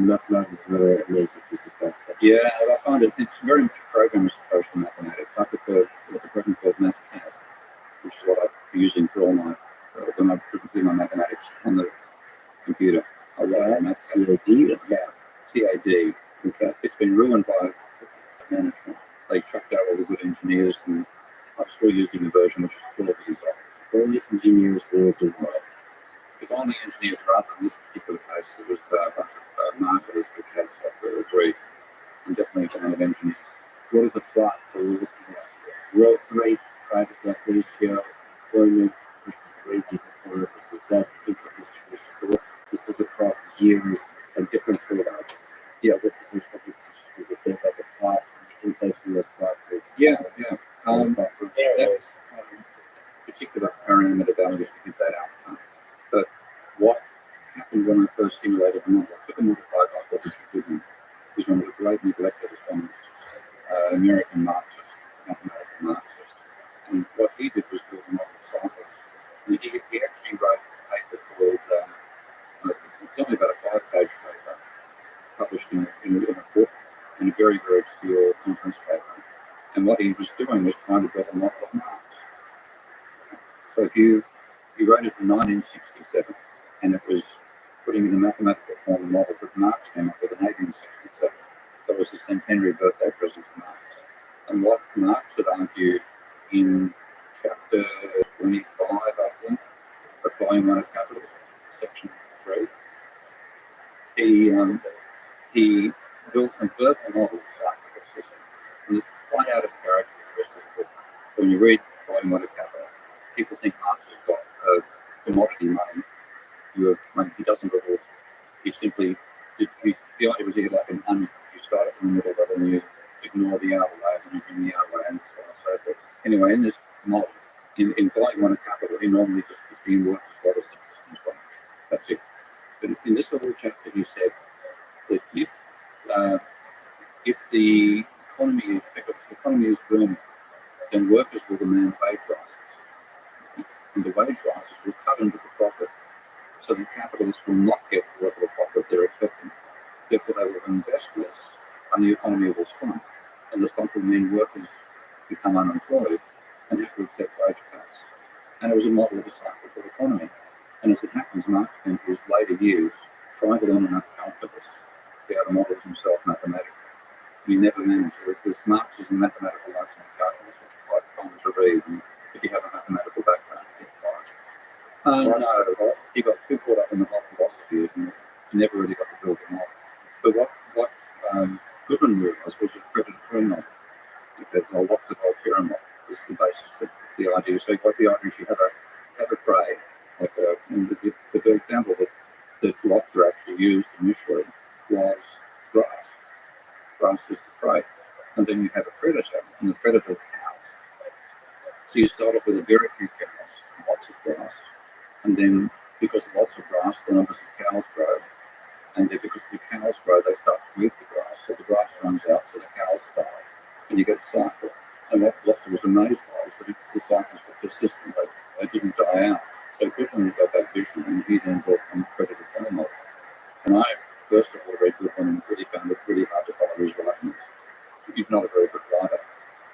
Mathematics is another amazing piece of software. Yeah, I find it's very much a programmer's approach to mathematics. I prefer what the program called MathCAD, which is what I'm using for all my, when I do my mathematics on the computer. I write math CAD or CAD? CAD. Okay. It's been ruined by management. They chucked out all the good engineers, and I'm still using the version which is 12 years old. Only engineers there do well. If only engineers, rather than this particular case, there was a bunch of marketers who had software agreed. I'm definitely a fan of engineers. What are the plots that we're looking at? Growth rate, private debt ratio, employment versus wages and versus debt, income distribution. So this is across years and different trade-offs. Yeah, what is there something you can say about the plots and the insights from those plots? Yeah. That's particular parameter values to give that outcome. But what happened when I first simulated the model? I took a model by a guy called Rothschild, who's one of the great neglected economists, American Marxist, mathematical Marxist. And what he did was build a model of cycles. And he actually wrote a paper called, it's only about a 5-page paper, published in a book, in a very, very obscure conference paper. And what he was doing was trying to build a model of Marx. So if he wrote it in 1967, and it was putting in a mathematical form a model that Marx came up with in 1867. So it was the centenary birthday present to Marx. And what Marx had argued in chapter 25, I think, of volume 1 of Capital, section 3, he built a verbal model of the system. And it's quite out of character for the rest of the book. So when you read volume 1 of Capital, people think Marx has got commodity money. When he doesn't at all, he simply, the idea was he had like an onion. You start at the middle, but then you ignore the outer layer, and you bring the outer layer, and so on and so forth. Anyway, in this model, in volume 1 of Capital, he normally just assumed work as well as systems branch. That's it. But in this little chapter, he said that if the economy is booming, then workers will demand wage rises. And the wage rises will cut into the profit, so the capitalists will not get the level of profit they're expecting. Therefore, they will invest less, and the economy will slump. And the slump will mean workers become unemployed and have to accept wage cuts. And it was a model of a cyclical economy. And as it happens, Marx spent his later years trying to learn enough calculus to be able to model himself mathematically. He never managed. Marx is a mathematical license calculus, which is quite common to read. And if you have a mathematical background, it's fine. No, he got too caught up in the whole philosophy and he never really got to build the model. But what Goodman realized was a predatory model. Because a lot of Volterra model is the basis of the idea. So what the idea is you have a prey, like the example that blocks are actually used initially was grass. Grass is the prey. And then you have a predator, and the predator cows. So you start off with a very few cows, lots of grass. And then, because lots of grass, the numbers of cows grow. And then because the cows grow, they start to eat the grass. So the grass runs out, so the cows starve. And you get a cycle. And what Lofter was amazed by was that the cycles were persistent. They didn't die out. So Goodwin got that vision, and he then built a predator prey model. And I, first of all, read Goodwin and really found it really hard to follow his writings. He's not a very good writer.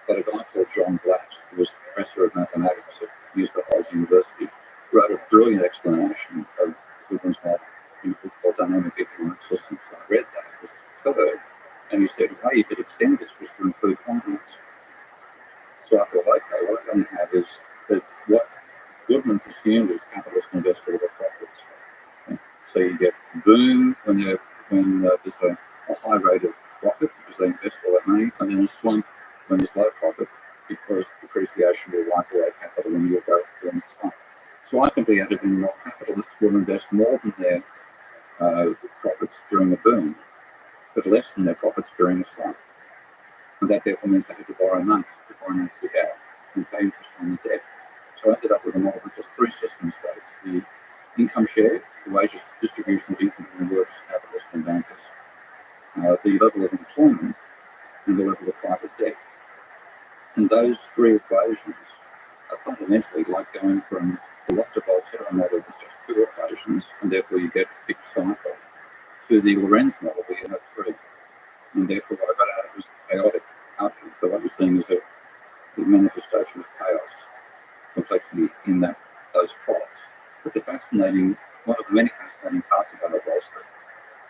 But a guy called John Blatt, who was professor of mathematics at New South Wales University, wrote a brilliant explanation of Goodwin's model in a book called Dynamic Economic Systems. I read that, it was third, and he said, the way you could extend this was to include finance. So I thought, okay, what I'm going to have is that what Goodman presumed is capitalists invest all their profits. Okay? So you get boom when there's a high rate of profit because they invest all that money, and then a slump when there's low profit because depreciation will wipe away capital and you'll go through a slump. So I simply added in what capitalists will invest more than their profits during a boom, but less than their profits during a slump. And that therefore means they have to borrow money to finance the gap and pay interest on the debt. So I ended up with a model with just 3 systems states: the income share, the wages distribution of income from workers, capitalists, and bankers, the level of employment, and the level of private debt. And those three equations are fundamentally like going from the lots of Volterra model with just two equations, and therefore you get a fixed cycle, to the Lorenz model where you have three. And therefore what I got out of it was chaotic outcome. So what you're seeing is the manifestation of chaos, complexity in those plots. But one of the many fascinating parts about it was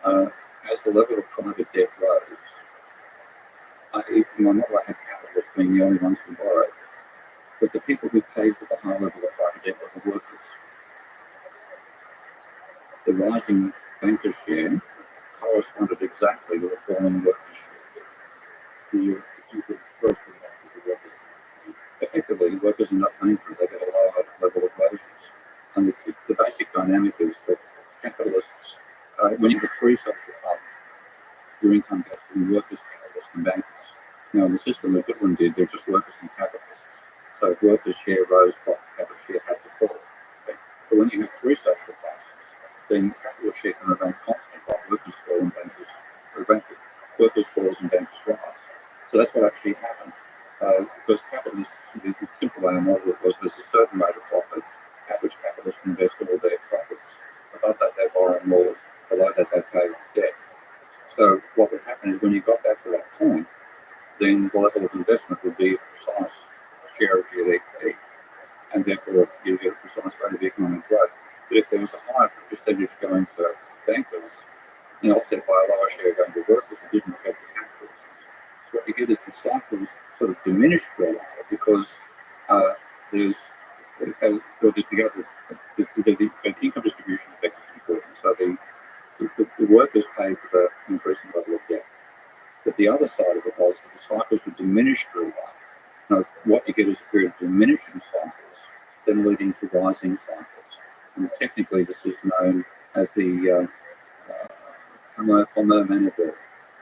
that as the level of private debt rose, in my model I had capitalists being the only ones who borrowed, but the people who paid for the high level of private debt were the workers. The rising banker share corresponded exactly with the falling workers share. Effectively, workers are not paying for it, they get a lower level of wages. And the basic dynamic is that capitalists, when you have three social classes, your income goes from workers, capitalists, and bankers. Now, in the system that Goodwin did, they're just workers and capitalists. So if workers' share rose, capital share had to fall. Okay? But when you have three social classes, then capital share can remain constant while workers fall and workers falls and bankers rise. So that's what actually happened. Because capitalists, the simple way I model it was there's a certain rate of profit at which capitalists invest all their profits. Above that, they borrow more. Below that, they pay debt. So what would happen is when you got that to that point, then the level of investment would be a precise share of GDP, and therefore you get a precise rate of economic growth. But if there was a higher percentage going to bankers and offset by a lower share going to workers, it didn't affect the capitalists. So what you get is the cycles sort of diminish for a while because the income distribution effect is important. So the workers pay for the increasing level of debt. But the other side of it was that the cycles would diminish for a while. Now, what you get is a period of diminishing cycles, then leading to rising cycles. And technically, this is known as the Homer-Manifold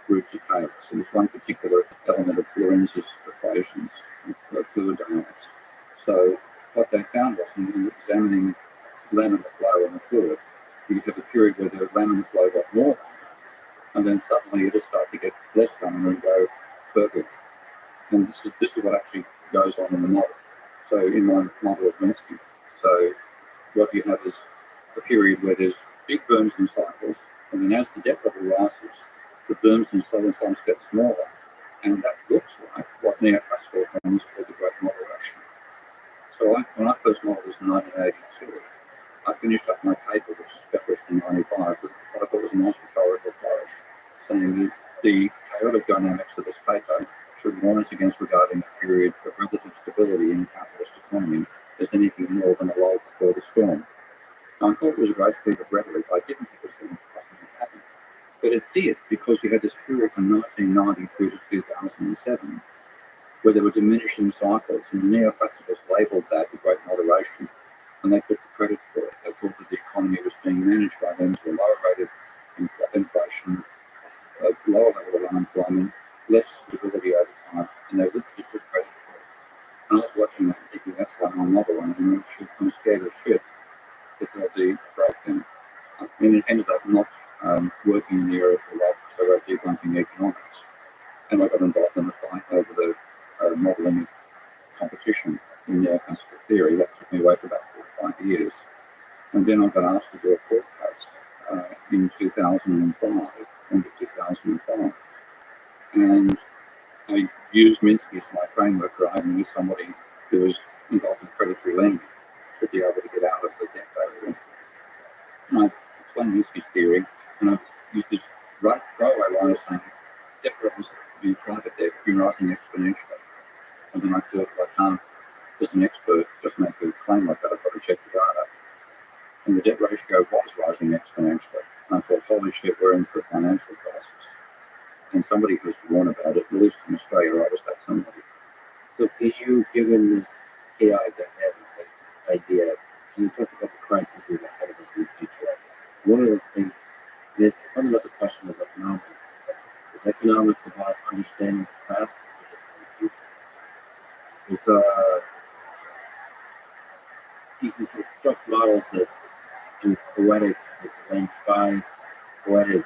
group of chaos. So it's one particular element of Lorenz's equations of fluid dynamics. So what they found was in examining laminar flow in the fluid, you have a period where the laminar flow got more, and then suddenly it just started to get less laminar and go further. And this is what actually goes on in the model. So in my model of Minsky, so what you have is a period where there's big booms and cycles, and then as the depth level rises, the booms and cycles get smaller, and that looks like what neoclassical economists call the Great Moderation. So when I first modeled this in 1982, I finished up my paper, which was published in 1995, with what I thought was a nice rhetorical flourish, saying the chaotic dynamics of this paper should warn us against regarding a period of relative stability in the capitalist economy as anything more than a lull before the storm. Now, I thought it was a great bit of rhetoric. I didn't think it was going to possibly happen. But it did, because we had this period from 1990 through to 2007, where there were diminishing cycles, and the neoclassicals labelled that the Great Moderation, and they took the credit for it. They thought that the economy was being managed by them to a lower rate of inflation, a lower level of unemployment, less stability over time, and they literally took credit for it. And I was watching that and thinking, that's like my model, and I'm scared as shit that there'll be breakdown. And it ended up not working in the area for a while because I wrote debunking economics, and I got involved in a fight over the modelling of competition in neoclassical theory. That took me away for about 4 or 5 years. And then I got asked to do a court case in 2005, end of 2005. And I used Minsky as my framework for arguing with somebody who was involved in predatory lending should be able to get out of the debt barrier. And I explained Minsky's theory, and I used this throwaway line of saying debt levels in private debt have been rising exponentially. And then I thought, I can't, as an expert, just make a claim like that. I've got to check the data. And the debt ratio was rising exponentially. And I thought, holy shit, we're in for a financial crisis. And somebody has to warn about it, at least in Australia. I was that somebody. So can you, given this AI dynamics idea, can you talk about the crises ahead of us in the future? One of the things, this fundamental question of economics. Is economics about understanding the past and the future? You can construct models that do poetic, explain by poetic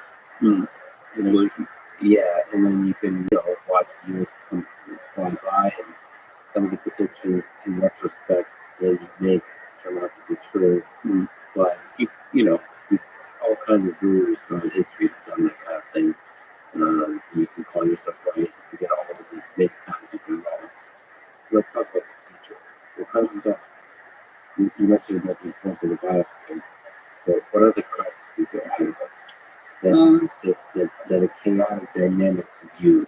illusion. Yeah, and then you can watch years come fly by, and some of the predictions in retrospect that you make turn out to be true. But all kinds of gurus throughout history have done that kind of thing. You can call yourself right. You get all these big times you can wrong. Let's talk about the future. What kinds of stuff you mentioned about the importance of the biosphere. But what are the crises that are ahead of us that a chaotic dynamics view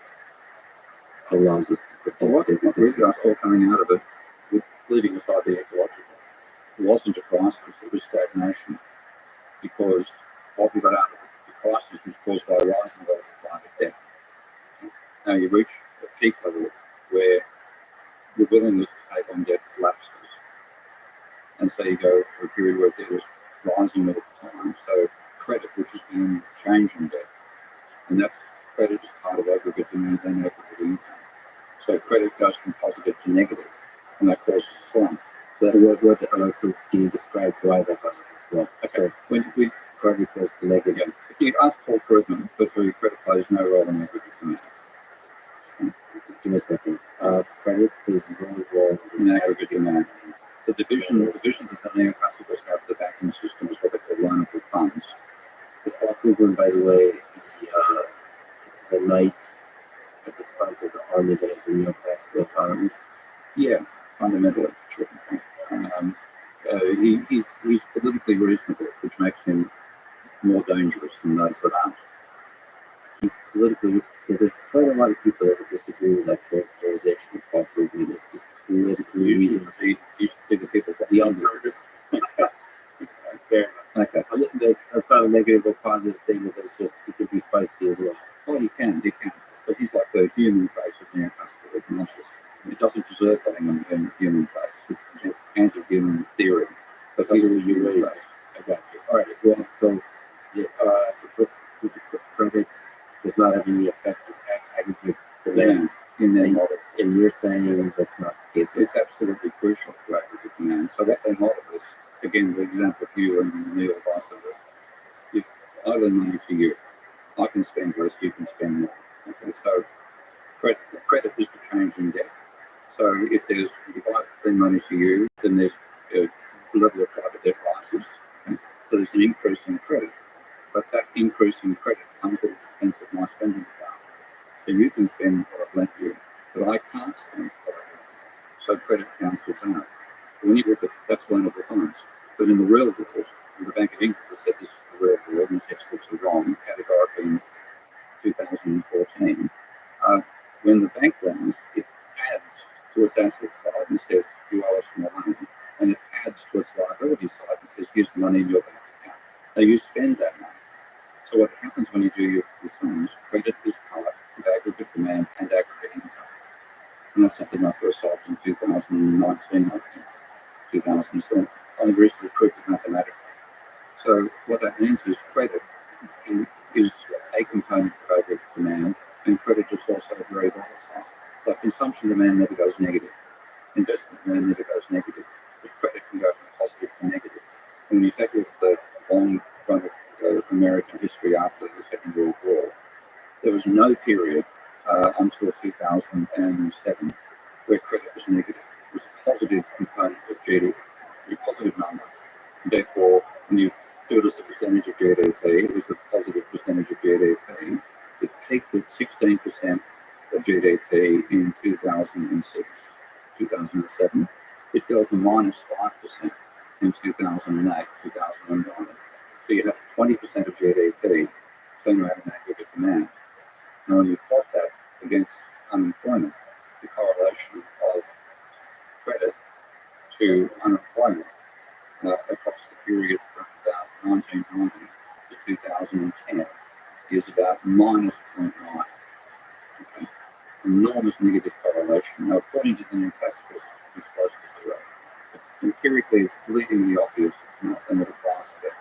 allows us to Well, predict? what really I saw coming out of it, with leaving aside the ecological, it wasn't a crisis, it was stagnation. Because what we got out of it, the crisis was caused by a rising level of climate debt. Now you reach a peak level where your willingness to take on debt collapses. And so you go for a period where debt was rising all the time. So credit, which is being changed in debt, and that's credit is part of aggregate demand and aggregate income. So credit goes from positive to negative, and that causes a slump. So can you describe why that causes a slump? Okay. So when we credit goes to negative. if you ask Paul Krugman, but for your credit plays no role in aggregate demand. Give me a second. Credit plays no role In aggregate demand. The division that the neoclassicals have for the banking system is what they call loanable funds. This Paul Krugman, by the way, is the knight at the front of the army that is the neoclassical economist. Yeah, fundamentally. Sure. He's politically reasonable, which makes him more dangerous than those that aren't. He's politically. There's quite a lot of people that would disagree with that characterization of Paul Krugman. He's politically You reasonable. should see the people that The unders. Fair enough. Okay. That's not a negative or positive statement. That's just it could be feisty as well. Well, you can. But he's like the human face of neoclassical economics. It doesn't deserve having a human face. It's anti-human theory. But he's a human face. I got you. All right. Well, so with the credit does not have any effect on aggregate demand In their model. and you're saying that's not the case. It's absolutely crucial to aggregate demand. So what their model is, again, the example of you and Neil vice versa. If I lend money to you, I can spend less, you can spend more. Okay, so credit is the change in debt. So if I lend money to you, then there's a level of private debt rises. Okay? So there's an increase in credit. But that increase in credit comes at the expense of my spending power. So you can spend what I've lent you, but I can't spend what I've lent you. So credit cancels out. When you look at that's loanable funds. But in the real world, the Bank of England has said this is the real world, and textbooks are wrong, categorically in 2014. When the bank lends, it adds to its asset side and says, you owe us more money. And it adds to its liability side and says, here's the money in your bank account. Now you spend that money. So what happens when you do your sums, credit is part of aggregate demand and aggregate income. And that's something I first solved in 2019, I think, 2007. Only recently proved it mathematically. So what that means is credit is a component of aggregate demand, and credit is also very volatile. So consumption demand never goes negative. Investment demand never goes negative. But credit can go from positive to negative. And when you take a look at the long run of American history after the Second World War, there was no period until 2007 where credit was negative. It was a positive component of GDP, a positive number. Therefore, when you do it as a percentage of GDP, it was a positive percentage of GDP. It peaked at 16% of GDP in 2006, 2007. It fell to minus 5% in 2008, 2009. So you have 20% of GDP turn around in aggregate demand. Now, when you plot that against unemployment, the correlation of credit to unemployment across the period from about 1990 to 2010 is about minus 0.9. Okay? Enormous negative correlation. Now, according to the new classicals, it's close to zero. But empirically, it's bleedingly obvious it's not the middle class, but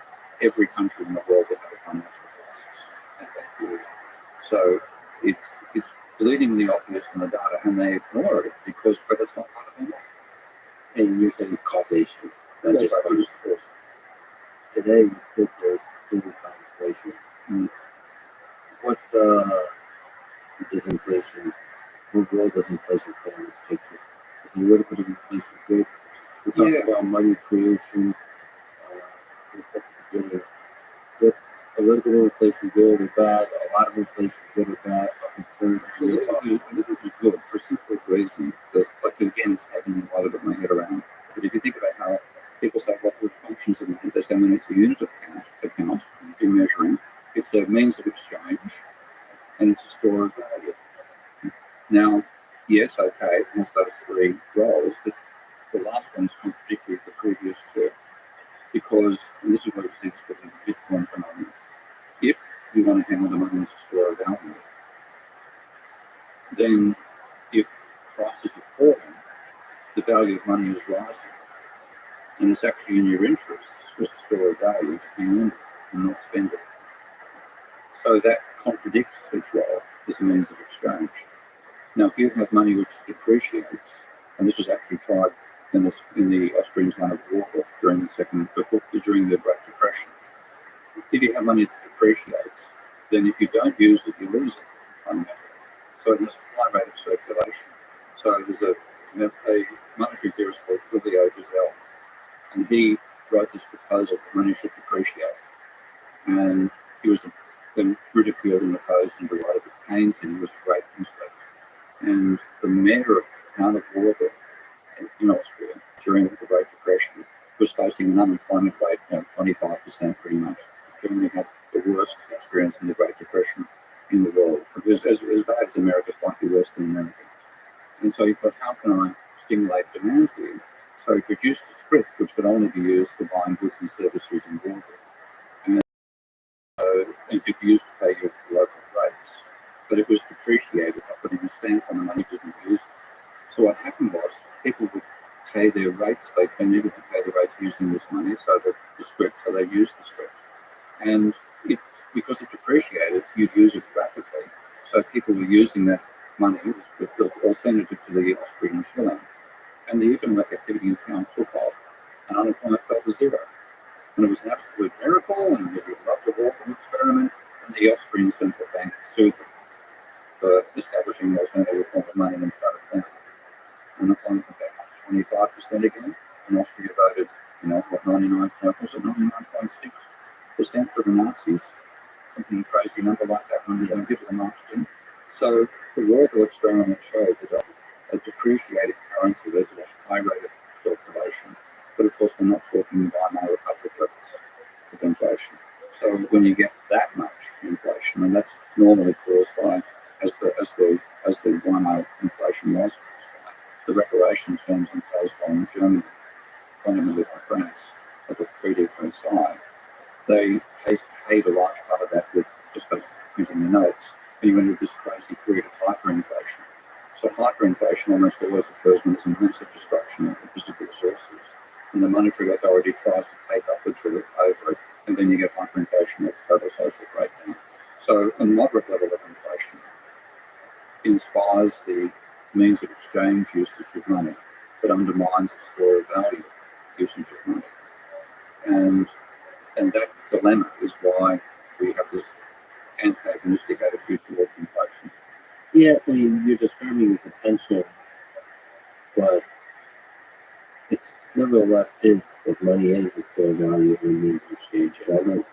every country in the world will have a financial crisis at that period. So it's bleedingly obvious in the data, and they ignore it because credit's not part of the model. And you're saying it's causation. Not Yes, just I think it's today we sit there's inflation. What disinflation. Overall, does inflation play in this picture? Is a little bit of inflation good? We talked about money creation. We talked at the beginning. What's a little bit of inflation good or bad? A lot of inflation good or bad? I'm concerned. A little bit good for a simple reason that, like, again, it's taking a lot of it in my head around. But if you think about how people say what the functions of money, they say money is a unit of account in measuring. It's a means of exchange, and it's a store of value. Now, yes, okay, it has those three roles, but the last one is contradictory to the previous two, because, and this is what it seems to be the Bitcoin phenomenon, if you want to handle the money as a store of value, then if prices are falling, the value of money is rising, and it's actually in your interest as a store of value to hang on and not spend it. So that contradicts each role as a means of exchange. Now, if you have money which depreciates, and this was actually tried in the Austrian town of Warburg during the Great Depression, if you have money that depreciates, then if you don't use it, you lose it fundamentally. So it has a high rate of circulation. So there's a monetary theorist called Julio Giselle, and he wrote this proposal that money should depreciate. And he was then ridiculed and opposed and derided with pains, and he was a great intellect. And the mayor of the town of Warburg in Austria during the Great Depression was facing an unemployment rate of 25% pretty much. Germany had the worst experience in the Great Depression in the world. It was as bad as America, slightly worse than America. And so he thought, how can I stimulate demand here? So he produced a scrip which could only be used for buying goods and services in Warburg. And it could be used to pay your local rates. But it was depreciated by putting a stamp on the money, didn't use it. So what happened was people would pay their rates, they needed to pay the rates using this money, so that the script, so they used the script. And because it depreciated, you'd use it rapidly. So people were using that money, the alternative to the Austrian shilling. And the economic activity in town took off, and unemployment fell to zero. And it was an absolute miracle, and it was up to walk and experiment, and the Austrian central bank sued them for establishing an alternative form of money and shut it down. Unemployment went back up to 25% again, and Austria voted, 99.6% for the Nazis, something crazy number like that when Hitler marched in. So the Rothschild experiment showed that a depreciated currency led to a high rate of circulation, but of course we're not talking Weimar Republic levels of inflation. So when you get that much inflation, and that's normally caused by, as the Weimar inflation was, the reparations terms imposed on Germany, fundamentally by France, at the Treaty of Versailles, they paid a large part of that with just basically printing the notes, and you went into this crazy period of hyperinflation. So hyperinflation almost always occurs when there's a massive destruction of physical resources, and the monetary authority tries to take up the truth over it, and then you get hyperinflation, that's total social breakdown. So a moderate level of inflation inspires the means of exchange usage of money, but undermines the store of value usage of money. And that dilemma is why we have this antagonistic attitude towards inflation. Yeah, I mean, you're describing this potential, but it's nevertheless is that money is the store of value and means of exchange. And I don't,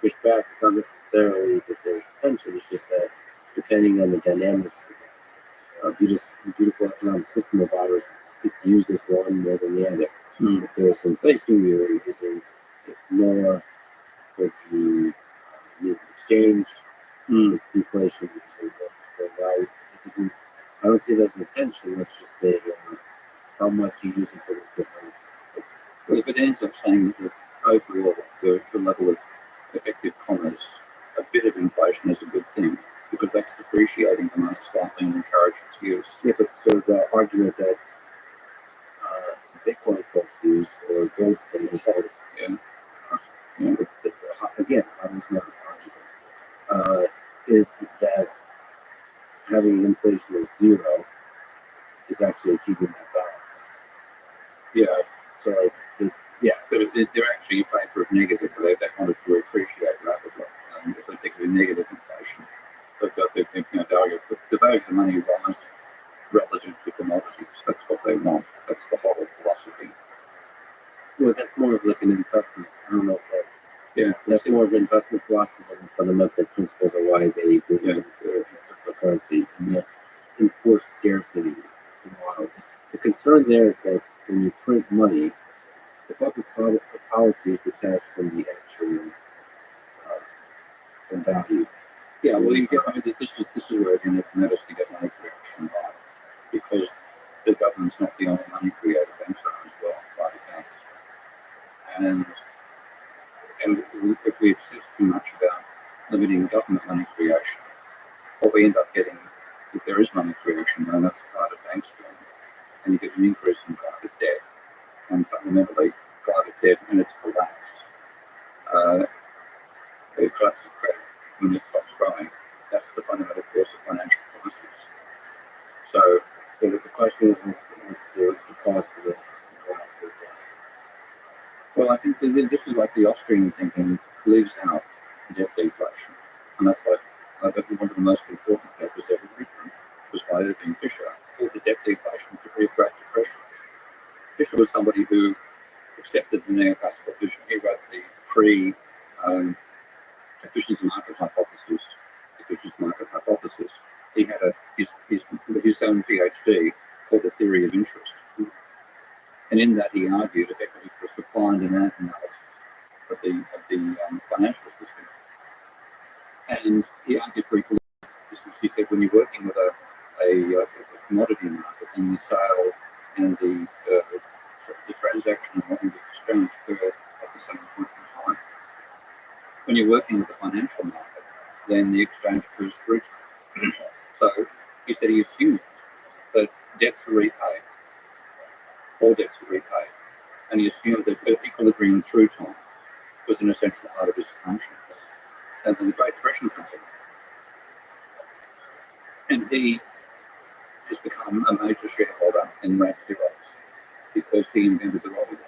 push back. It's not necessarily that there's tension. It's just that depending on the dynamics of the beautiful economic system of ours, it's used as one more than the other. If there's inflation, you're using it more for the means of exchange. It's deflation, the value. I don't see that as a tension. It's just how much you use it for this different. Well, if it ends up saying that overall the level of effective commerce, a bit of inflation is a good thing, because that's depreciating the money slightly and encouraging its use. Yeah, but so the argument that Bitcoin folks use or gold standard holds, again, I was not arguing, is that having inflation of zero is actually achieving that balance. Yeah. So But if they're actually in favour of negative, they want it to appreciate rapidly. If they think of negative inflation. But value of money rises relative to commodities. That's what they want. That's the whole philosophy. Well, that's more of like an investment. I don't know if that, Yeah, that's more of an investment philosophy than the fundamental principles of why they believe in cryptocurrency and yet enforce scarcity. It's wild. The concern there is that when you print money, the public policy is detached from the actual value. yeah. Well, you get. I mean, this is where again it matters to get money creation right, because the government's not the only money creator. Banks are as well, private banks, and if we obsess too much about limiting government money creation, what we end up getting, if there is money creation, then that's private banks doing it, and you get an increase in private debt, and fundamentally, private debt and its collapse, the collapse of credit when it stops growing, that's the fundamental cause of financial crisis. So, The question is, what's the cost of it? well, I think this is like the Austrian thinking leaves out debt deflation, and that's like that's one of the most important papers ever written, was by Irving Fisher, called the debt deflation theory of Great Depression. Fisher was somebody who accepted the neoclassical vision. He wrote the pre-efficiency market hypothesis. He had his own PhD called the theory of interest, and in that he argued effectively for supply and demand analysis of the financial system. And he argued very clearly. He said when you're working with a commodity market and the sale and the transaction and the exchange occur at the same point in time. When you're working with the financial market, then the exchange occurs through time. So he said he assumed that debts are repaid, all debts are repaid, and he assumed that equilibrium through time was an essential part of his assumption. And then the Great Depression comes in. And he has become a major shareholder in Rank Heroes because he invented the Rothschild.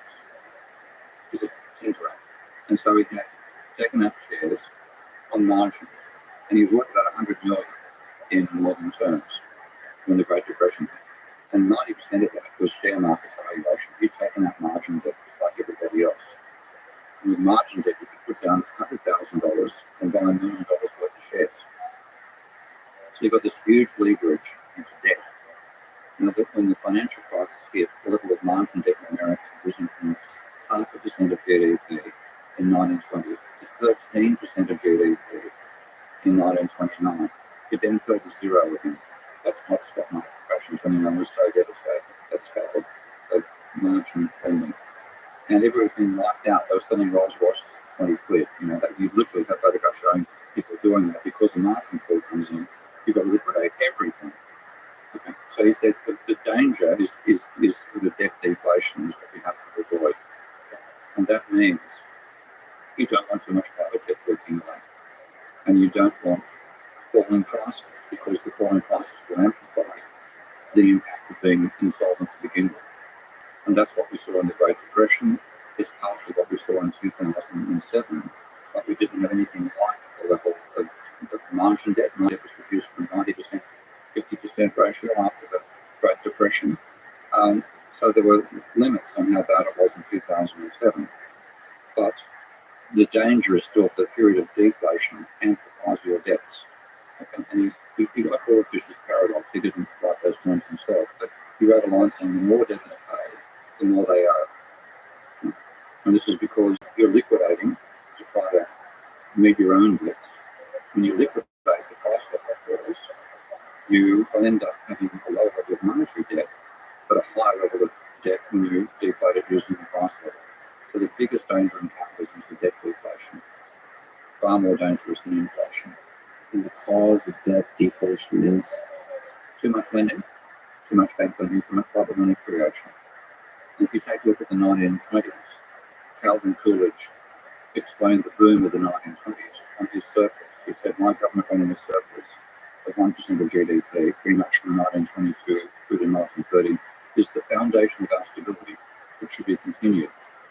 He's a tinkerer. And so he had taken out shares on margin, and he worked about 100 million in modern terms when the Great Depression hit. And 90% of that was share market valuation. He'd taken out margin debt just like everybody else. And with margin debt, you could put down $100,000 and buy $1 million worth of shares. So you've got this huge leverage into debt. When the financial crisis hit, the level of margin debt in America had risen from 0.5% of GDP in 1920 to 13% of GDP in 1929. It then fell to zero again. That's not stock market crash in 29 was so devastating. That scale of margin lending. And everything wiped out. They were selling Rolls Royces for 20 quid. That you literally have photographs showing people doing that because the margin call comes in. You've got to liquidate everything. Okay. So he said the danger is the debt deflation is what we have to avoid. And that means you don't want too much private debt to accumulate. And you don't want falling prices because the falling prices will amplify the impact of being insolvent to begin with. And that's what we saw in the Great Depression. It's partially what we saw in 2007, but we didn't have anything like the level of margin debt. Margin debt was reduced from 90% to 50% ratio after the Great Depression. So there were limits on how bad it was in 2007. But the danger is still the period of deflation amplifies your debts. Okay? And he got all of Fisher's paradox. He didn't write those terms himself, but he wrote a line saying the more debt is paid, the more they owe. And this is because you're liquidating to try to meet your own debts. When you liquidate, the price of that falls. You will end up having a lower level of monetary debt, but a higher level of debt when you deflate it using the price level. So the biggest danger in capitalism is the debt deflation, far more dangerous than inflation. And the cause of debt deflation is too much lending, too much bank lending, too much private money creation. And if you take a look at the 1920s, Calvin Coolidge explained the boom of the 1920s on his surplus. He said, my government running a surplus of 1% of GDP, pretty much from 1922 through to 1930, is the foundation of our stability, which should be continued.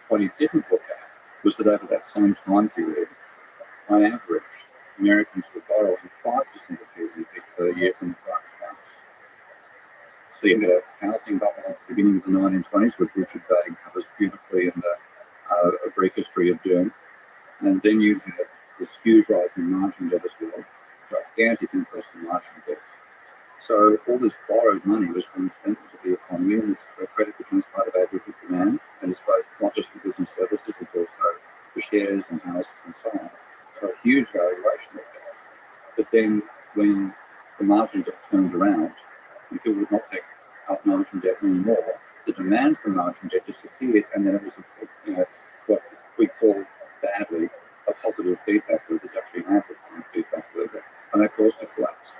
What he didn't look at was that over that same time period, on average, Americans were borrowing 5% of GDP per a year from the price of house. So you had a housing bubble at the beginning of the 1920s, which Richard Vague covers beautifully in A Brief History of Doom. And then you had this huge rise in margin debt as well, gigantic increase in margin debt. So all this borrowed money was being spent into the economy, and this credit becomes part of aggregate demand, and it's both not just for goods and services, it's also for shares and houses and so on. So a huge valuation of that. But then when the margin debt turned around, and people would not take out margin debt anymore, the demand for margin debt disappeared, and then it was what we call badly a positive feedback loop. It's actually an amplifying feedback loop, and that caused a collapse.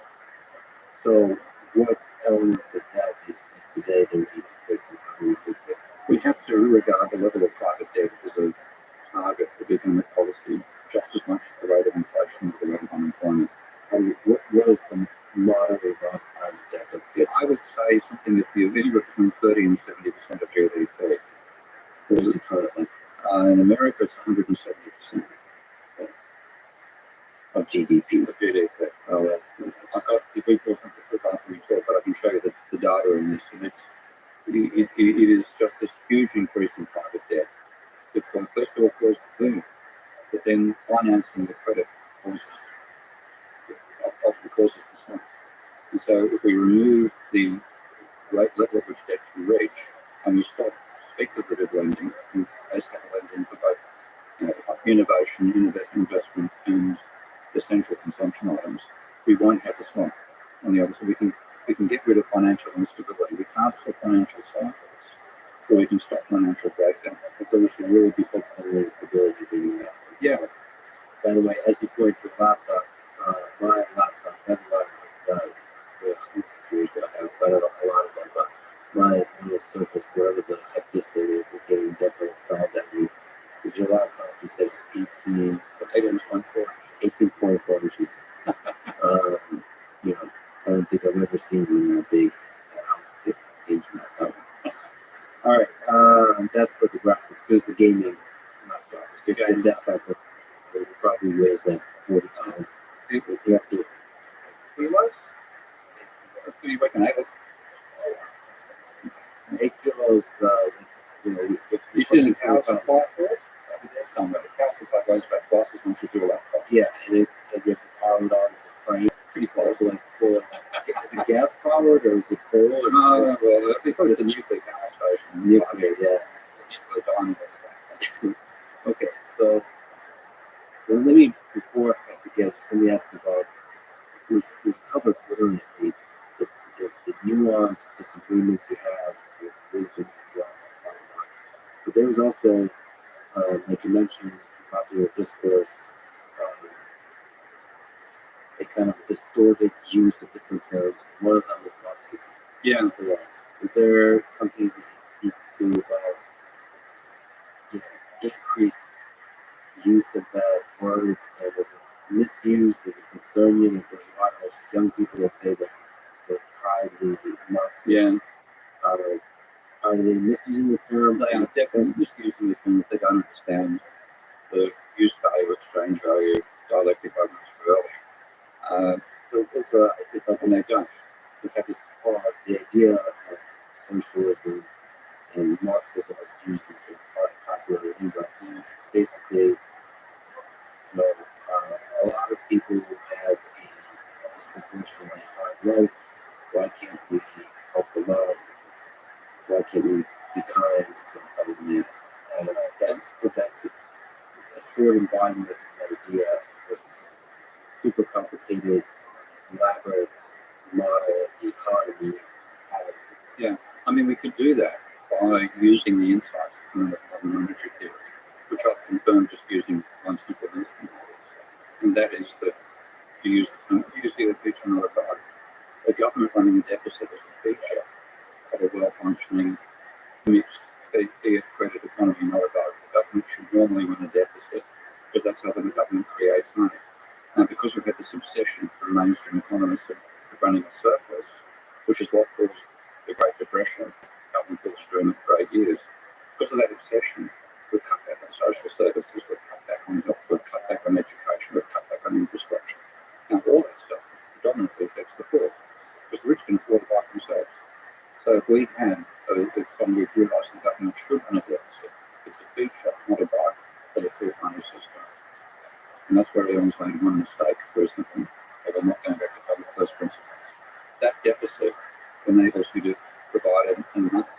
So, what elements of that do you see today that we need to fix, and how do we fix it? We have to regard the level of private debt as a target for economic policy just as much as the rate of inflation as the rate of unemployment. What is the moderate amount of private debt? Yeah, I would say something that the anywhere between 30 and 70% of GDP. What is it currently? In America, it's 170% Of GDP. of GDP. Oh, that's If we talk after we talk, but I can show you the data in this, and it is just this huge increase in private debt that first of all caused the boom, but then financing the credit often causes the slump. And so if we remove the level at which debt can reach, and we stop speculative lending and basic lending for both innovation, investment, and essential consumption items, we won't have the slump. On the other side, we can get rid of financial instability. We can't stop financial cycles, but we can stop financial breakdown. so we should really be focused on the stability being that. Yeah. By the way, as you point to the laptop, my laptop has a lot of the computers that I have, but I don't know a lot of them, but my little Surface, whatever the heck this thing is getting definitely size at me. Is your laptop, you said it's 18.4 inches. I don't think I've ever seen one that big. All right, that's for the graphics. There's the gaming laptop. It's the desktop. It probably weighs like 40 pounds. You have to. He was. You reckon 8 kilos. you see the power supply for it? Somewhere. The power supply goes about twice as much as your laptop. Yeah, and you have to power it on the frame. Pretty close. Like is it gas powered or is it coal? No, well, because it's a nuclear power station. Nuclear, yeah. Nuclear dynamo. Okay, so let me ask about we've covered brilliantly the nuanced disagreements you have with wisdom and but there was also, like you mentioned, popular discourse, a kind of distorted use of different terms. One of them was Marxism. Yeah. Is there something you need to increase use of that word? And is it misused? Does it concern you? There's a lot of young people that say that they're proudly Marxist. Yeah. Are they misusing the term? They are definitely misusing the term if they don't understand the use value, exchange value, dialectic arguments for early. If I can just pause, the idea of socialism and Marxism was used as popular in England. Basically, a lot of people have a disproportionately hard life. Why can't we help them out? Why can't we be kind to fellow man? And that's a short embodiment of an idea. It's super complicated, elaborate model of the economy. Yeah, I mean, we could do that by using the insights of monetary theory, which I've confirmed just using one simple instant. And that is that you see the feature not a bug. A government running a deficit is a feature of a well-functioning mixed fiat credit economy, not a bug. The government should normally run a deficit because that's how the government creates money. Now, because we've had this obsession for mainstream economists of running a surplus, which is what caused the Great Depression, government bills during the great years, because of that obsession, we've cut back on social services, we've cut back on health, we've cut back on education, we've cut back on infrastructure. Now, all that stuff predominantly affects the poor. if we had, if somebody realised the government should run a deficit, it's a feature, not a bug, of a full money system. And that's where everyone's made one mistake recently, but I'm not going back to public first principles. That deficit enables you to provide enough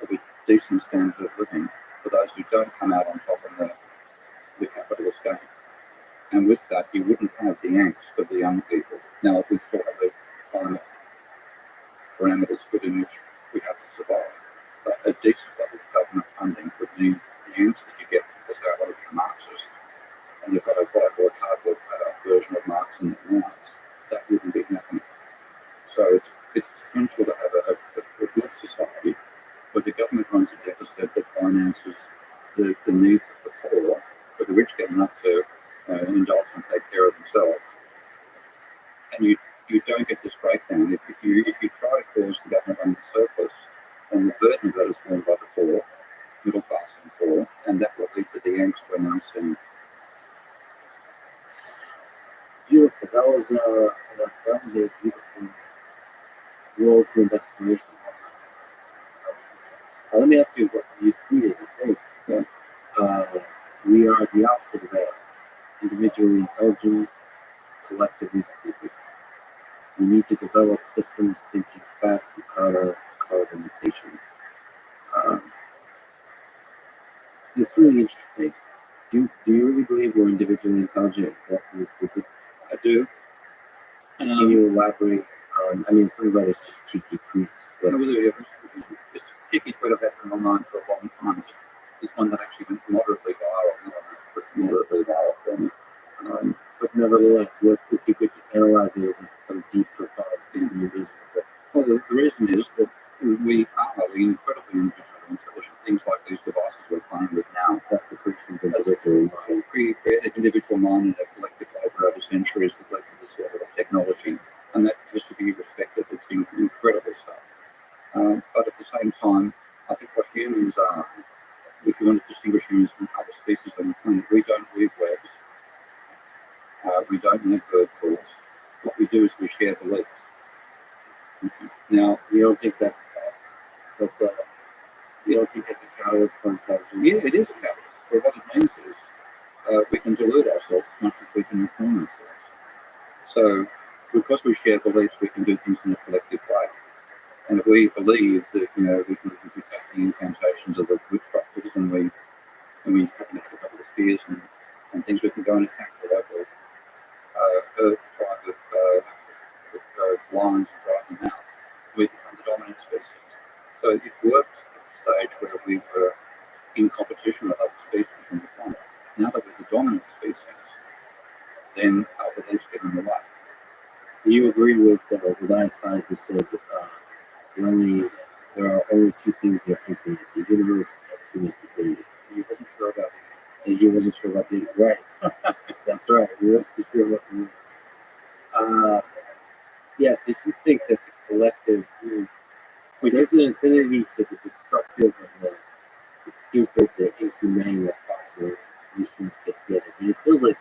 of a decent standard of living for those who don't come out on top in the capitalist game. And with that, you wouldn't have the angst of the young people. Now, if we thought of the climate parameters within which we have to survive, but a decent level of government funding would mean the angst that you get because they're a lot of you Marxist, and you've got a whiteboard, cardboard cut-out version of Marx in their minds, that wouldn't be happening. So it's potential to have a good society where the government runs a deficit that finances the needs of the poor, but the rich get enough to indulge and take care of themselves. And you don't get this breakdown. If you try to cause the government run the surplus, then the burden of that is borne by the poor, middle class and poor, and that will lead to the angst we're now seeing. Beautiful. That was a beautiful world to investigation. Let me ask you what you tweeted today. Yeah. We are the opposite of ants. Individually intelligent, collectively stupid. We need to develop systems thinking fast to counter limitations. It's really interesting. Do you really believe we're individually intelligent and collectively stupid? I do. Can you elaborate on, I mean, some of that is just cheeky tweets. But it was a cheeky tweet I've had from online for a long time. This one that actually went moderately viral. Moderately viral for me. But nevertheless, what if you could analyze it as some deep, profound thing? Well, the reason is that we are incredibly intelligent. Things like these devices we're playing with now. That's the creation of individual mind. Created individual mind and a collective labour over centuries that led to this level of technology. And that has to be respected. It's incredible stuff. But at the same time, I think what humans are, if you want to distinguish humans from other species on the planet, we don't weave webs. We don't make bird calls. What we do is we share beliefs. Now, You don't think that's you don't think it's a catalyst for intelligence? yeah, it is a catalyst. But what it means is we can delude ourselves as much as we can inform ourselves. So, because we share beliefs, we can do things in a collective way. And if we believe that, we can take the incantations of the witch doctors and we happen to have a couple of spears and things, we can go and attack the local herd tribe with lions and drive them out. We become the dominant species. So it worked at the stage where we were in competition with other species on the planet. Now that we're the dominant species, then our beliefs get in the way. Do you agree with Einstein, who said there are only two things that are infinite: the universe and human stupidity? He wasn't sure about it. And he wasn't sure about the right. That's right. He wasn't sure about the yes, if you think that the collective, there's an infinity to the destructive and the stupid, the inhumane that's possible. We can get together. And it feels like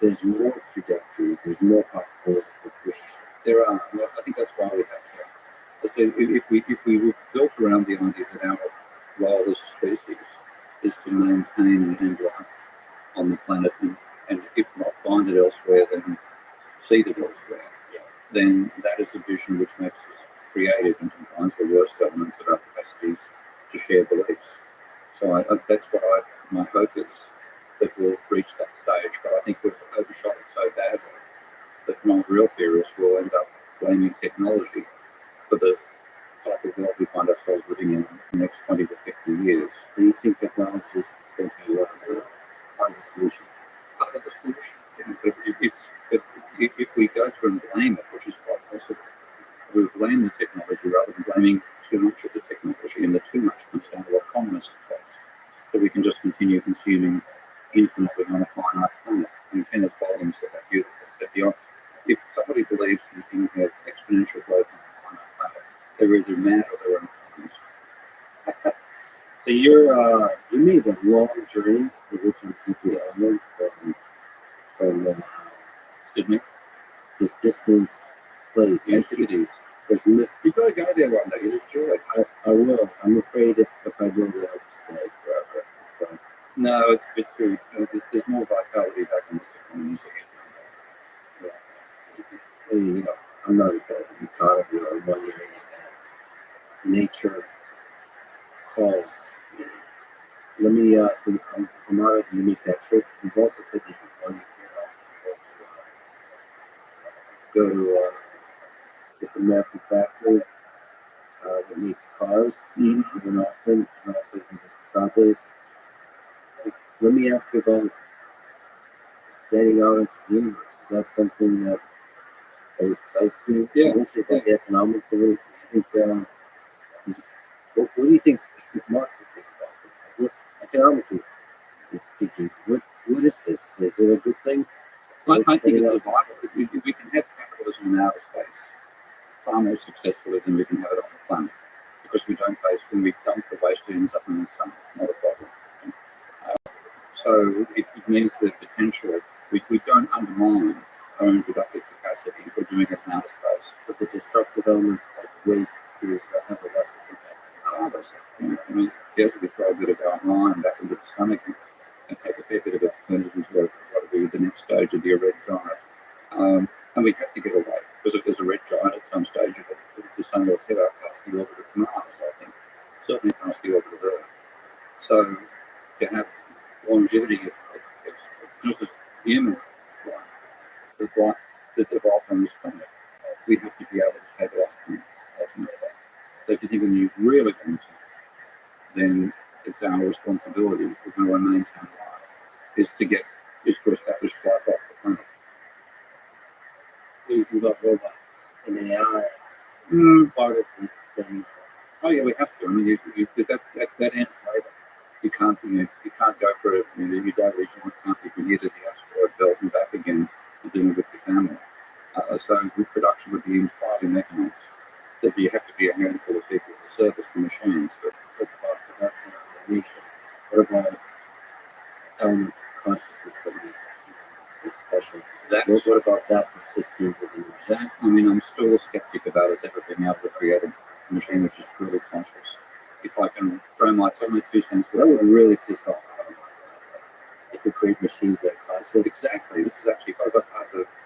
there's more trajectories, there's more possibilities for creation. There are. Well, I think that's why we have to. If we were built around the idea that our role as a species is to maintain and end life on the planet, and if not find it elsewhere, then seed it elsewhere, then that is a vision which makes us creative and confines the worst elements of our capacities to share beliefs. So that's what my hope is, that we'll reach that stage. But I think we've overshot it so badly that my real fear is we'll end up blaming technology for the type of world we find ourselves living in the next 20 to 50 years. Do you think technology is going to be part of the solution? Part of the solution. But if we go through and blame it, which is quite possible, we blame the technology rather than blaming too much of the technology, and the too much comes down to what communists say, that we can just continue consuming infinitely on a finite planet. And Kenneth Baldwin said that beautifully. Said, if somebody believes that you can have exponential growth on a finite planet, they're either mad or they're unconscious. So you made a long journey for which you people island from Sydney, this distant place. the Antipodes. Because mi- You've got to go there one day. You'll enjoy it. I will. I'm afraid if I go there, I'll just stay forever. So No, it's a bit too. There's more vitality back in this economy. yeah, you know, I'm not about the economy or money or any of that. Nature calls. Let me. So I'm honored you make that trip. You've also said that you're going to go to this American factory that makes cars Mm-hmm. in Austin, and also visit the car place. Let me ask you about expanding out into the universe. Is that something that excites you? Yeah. What about the economics of it? I think, what do you think Mark would think about it? What, economically speaking, what is this? Is it a good thing? I think it's a vital. We can have capitalism in outer space far more successfully than we can have it on the planet because we don't waste when we dump the waste it ends up in the sun. Not a problem. So it means the potential. We don't undermine our own productive capacity if we're doing it in outer space. But the destructive element of waste has a lesser impact. Others, I mean, yes, we throw a bit of our mind back into the sun again and take a fair bit of it to turn it into what will be the next stage of the red giant. And we have to get away because if there's a red giant at some stage, the sun will head up past the orbit of Mars, I think, certainly past the orbit of Earth. So to have longevity of just as human life that evolved on this planet, we have to be able to take it off from ultimately. So if you think when you really want to, then it's our responsibility if we want to maintain life is to establish life off the planet. We've got robots and AI part of the thing. Oh yeah, we have to. I mean, that ends later. You can't go for it. Your daily life can't be from here to the asteroid belt and back again and dinner with your family. So reproduction would be entirely mechanized. There'd have to be a handful of people to service the machines. But That's about production of the nation. What about elements of consciousness that make humans so special? What about that persisting within the machine? I mean, I'm still a skeptic about us ever being able to create a machine which is truly conscious. If I can throw my 2 cents That would really piss off everyone. If we create machines that are conscious. Exactly. This is actually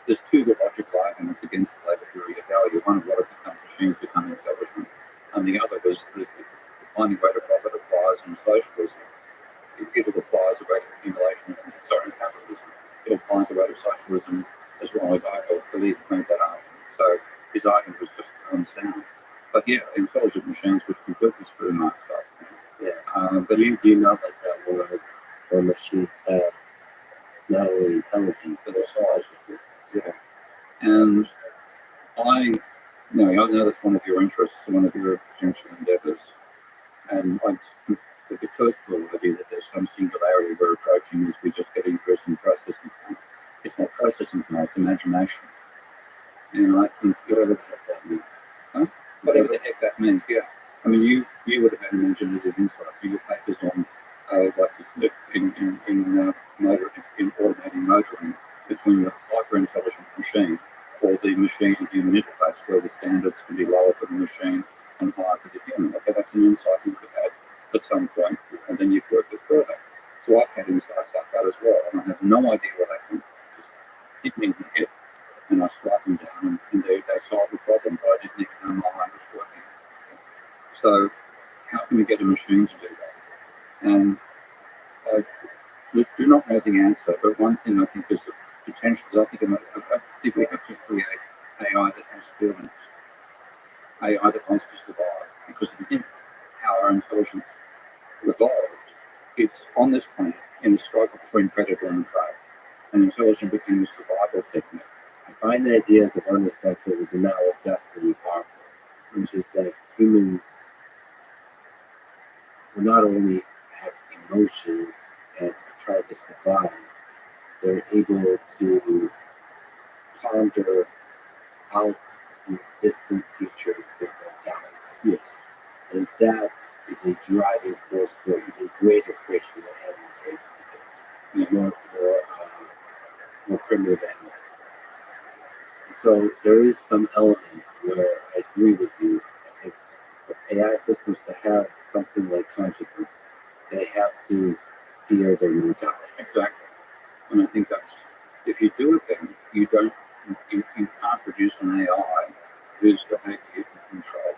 there's two logical arguments against the labor theory of value. One, what it becomes machines become intelligent, and the other was the finding way to profit applies in socialism. It applies a rate of accumulation. Sorry, in capitalism, it applies a rate of socialism as well. I believe made that argument. So his argument was just unsound. But yeah, intelligent machines would completely screw Marx up. Yeah. But do you know that world where machines have not only intelligence but also consciousness? Yeah. And I know that's one of your interests, one of your potential endeavours. And the cultural idea that there's some singularity we're approaching is we just get increasing processing power. It's not processing power, it's imagination. And I think Whatever the heck that means. huh? Whatever the heck that means, yeah. I mean, you would have had imaginative insights. So your papers on like in automating motoring between the hyper intelligent machine or the machine and human interface, where the standards can be lower for the machine and higher for the human. Okay, that's an insight you could have had at some point, and then you've worked it further. So I've had insights like that as well, and I have no idea what they can hit me in the head, and I strike them down, and they solve the problem, but I didn't even know my mind was working. So how can we get a machine to do that? And we do not know the answer, but one thing I think is the potential is I think we have to create AI that has feelings, AI that wants to survive. Because if you think how our intelligence evolved, it's on this planet in a struggle between predator and prey. And intelligence became a survival technique. I find the ideas of unrespected and denial of death really powerful, which is that humans will not only have emotions and try to survive, they're able to ponder out the distant future with mortality. Yes. And that is a driving force for even greater creation than animals are able to do. More primitive animals. So there is some element where I agree with you. I think for AI systems to have something like consciousness, they have to fear their mortality. Exactly. And I think that's, if you do it then, you can't produce an AI whose behavior you can control.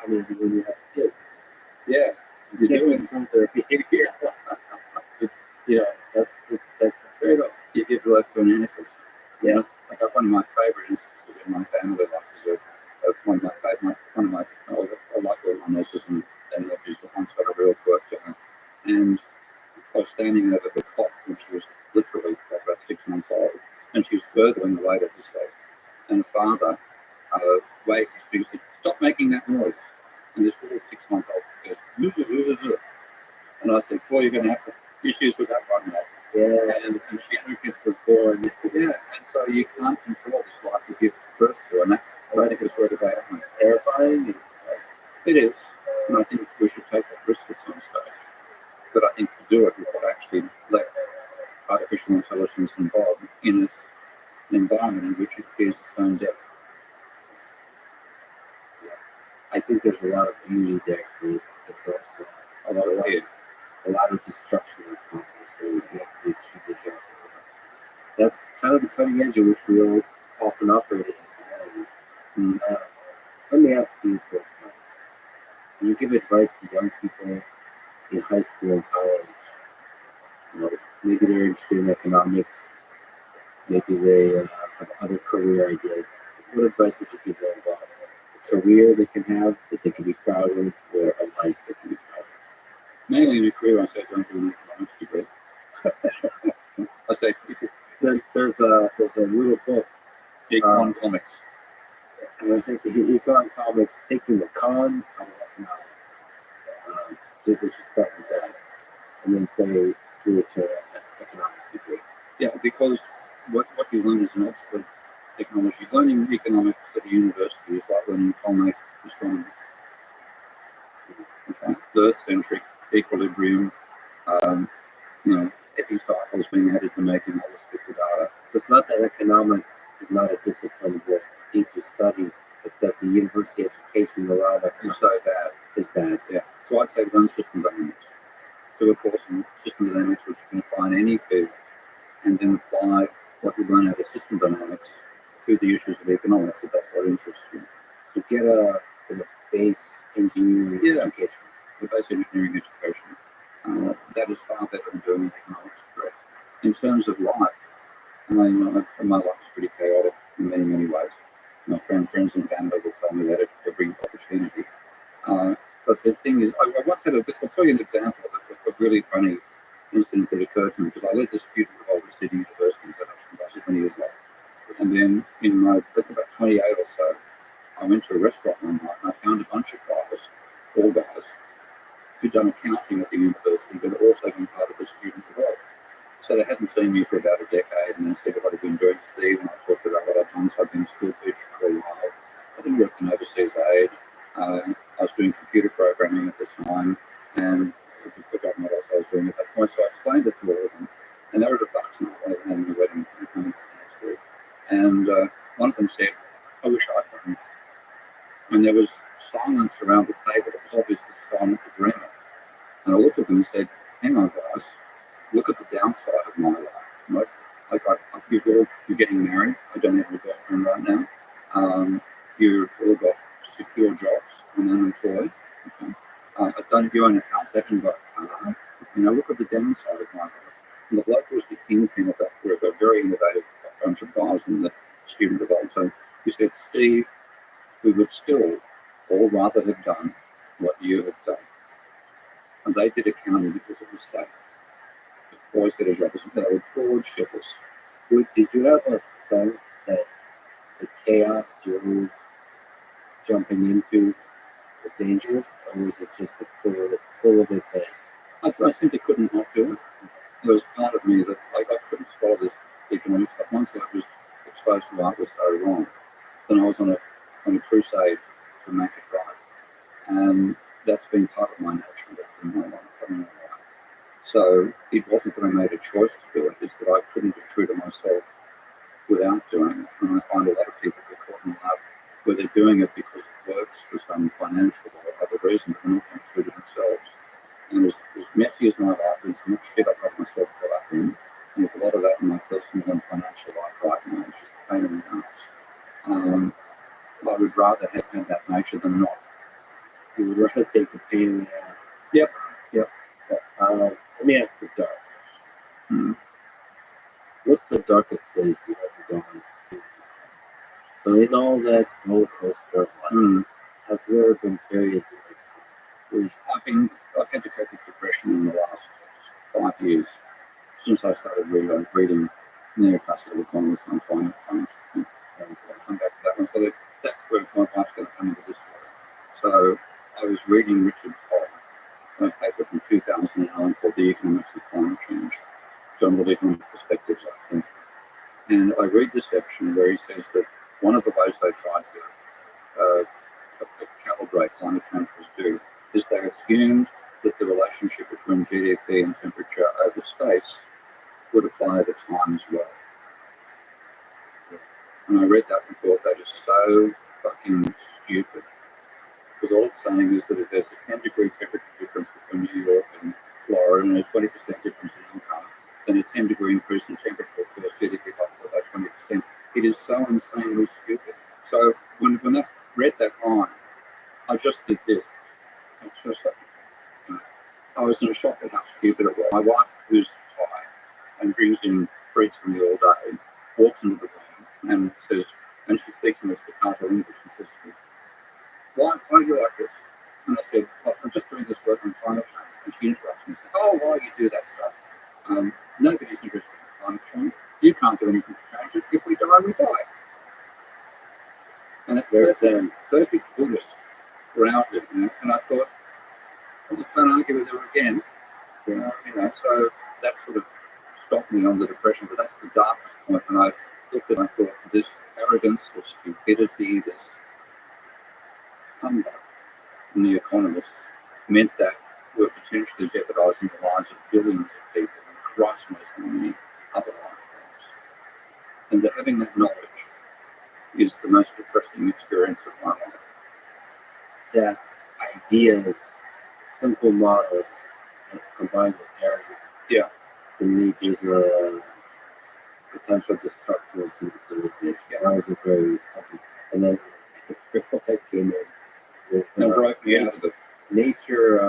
I mean, when you have kids, Yeah, you you're can't doing, control their behavior. You know, that's the trade-off. you give life to an animal. Yeah. Like one of my favorite instances in my family life is one of my favorite, one of my, I like all my nieces and nephews, but once got a real quirk to her. And I was standing over the cot when she was literally like about 6 months old, and she was gurgling away to this day. And the father, wait, she said, stop making that noise. And this little 6 month old goes, "Zzz." And I said, boy, you're going to have issues with that one, mate. Yeah. And she Lucas was born. Yeah, and so you can't control this life you give birth to, and that's basically where the are. Terrifying. It is, and I think we should take that risk at some stage. But I think to do it, we've got to actually let artificial intelligence involved in an environment in which it is its own depth. I think there's a lot of beauty there with the books. A lot of destruction is possible, so we have to be extremely careful. That's kind of the cutting edge in which we all often operate as humanity. Let me ask you for advice. Can you give advice to young people in high school and college? You know, maybe they're interested in economics, maybe they have other career ideas. What advice would you give them about a career they can have that they can be proud of, or a life they can be proud of? Mainly in your career, I say don't do an economics degree. I say there's a little book, Econ Comics. And I think the econ comics taking the con out now. I think we should start with that, and then say school to economics degree. Yeah, because what you learn as an Oxford economist, you're learning economics at the university is like learning atomic astronomy. Okay. Earth-centric equilibrium, epicycles being added to making holistic data. It's not that economics is not a discipline worth deep to study, but that the university education around it is so bad. Is bad. Yeah. So I'd say learn system dynamics. Do a course in system dynamics which you can apply in any field, and then apply what you learn out of system dynamics to the issues of economics if that's what interests you. So get a base engineering education. The base engineering education. That is far better than doing economics degree. In terms of life, I mean, my life is pretty chaotic in many, many ways. My friends and family will tell me that at every opportunity. But the thing is, I once had I'll tell you an example of a really funny incident that occurred to me because I led the student revolt at City University in about 20 years later. And then that's about 28 or so, I went to a restaurant one night and I found a bunch of guys, all guys, who'd done accounting at the university but also been part of the student revolt. So they hadn't seen me for about a decade, and they said what I'd been doing, Steve, and I talked about what I'd done. So I'd been a school teacher for a while. I'd been working overseas aid. I was doing computer programming at the time, and I'd forgotten what else I was doing at that point. So I explained it to all of them, and they were at a bucks night. They were having a wedding coming next week. And one of them said, I wish I'd done it. And there was silence around the table. It was obviously silent agreement. And I looked at them and said, hang on, guys. Look at the downside of my life. Right? Like you're getting married. I don't have a girlfriend right now. You've all got secure jobs. I'm unemployed. Okay. You own a house. I haven't got a car. Look at the downside of my life. And the bloke was the kingpin of that group, a very innovative bunch of guys in the student revolt. So he said, Steve, we would still all rather have done what you have done. And they did accounting because it was safe. Always get a job. They were broad shippers. Did you have a sense that the chaos you were jumping into was dangerous, or was it just the pull of it that I simply couldn't not do it. There was part of me that I couldn't swallow this economic stuff. Once I was exposed to what was so wrong, then I was on a crusade to make it right. And that's been part of my nature. That's been my life. So it wasn't that I made a choice to do it, it's that I couldn't be true to myself without doing it. And I find a lot of people get caught in love where they're doing it because it works for some financial or other reason, but they're not being true to themselves. And as messy as my life is, as much shit I've got myself caught up in, and there's a lot of that in my personal and financial life right now, which is a pain in the ass. I would rather have had that nature than not. You would rather take the pain in the ass. Yep. Let me ask you, Dark. Hmm. What's the darkest place you've ever gone to? So in all that roller coaster of life, Hmm. have there been periods in which I've had defective depression in the last 5 years since I started reading neoclassical economics and climate change. And I'll come back to that one. So that's where my wife's going to come into this story. So I was reading Richard Todd, a paper from 2009 called The Economics of Climate Change, General Economic Perspectives, I think. And I read the section where he says that one of the ways they tried to calibrate climate change was do is they assumed that the relationship between GDP and temperature over space would apply over time as well. And I read that and thought that is so fucking stupid. Because all it's saying is that if there's a 10-degree temperature difference between New York and Florida and a 20% difference in income, then a 10-degree increase in temperature will cause GDP up by 20%. It is so insanely stupid. So when I read that line, I just did this. It's just like, I was in shock at how stupid it was. My wife, who's Thai and brings in treats for me all day, walks into the room and says, and she speaks in this staccato English and says, why do you like this? And I said, well, I'm just doing this work on climate change. And she interrupts me and says, oh, why you do that stuff? Nobody's interested in climate change. You can't do anything to change it. If we die, we die. And that's perfect Buddhist around it. And I thought, I just don't argue with her again. So that sort of stopped me on the depression. But that's the darkest point. And I looked at it and I thought, this arrogance, this stupidity, this humbug in the economists meant that we're potentially jeopardising the lives of billions of people and Christ knows how many other lifetimes. And that having that knowledge is the most depressing experience of my life. that ideas, simple models, combined with arrogance, Yeah. to me is a potential destruction of human civilization. That was a very happy. And then I came in with And broke me out of it. nature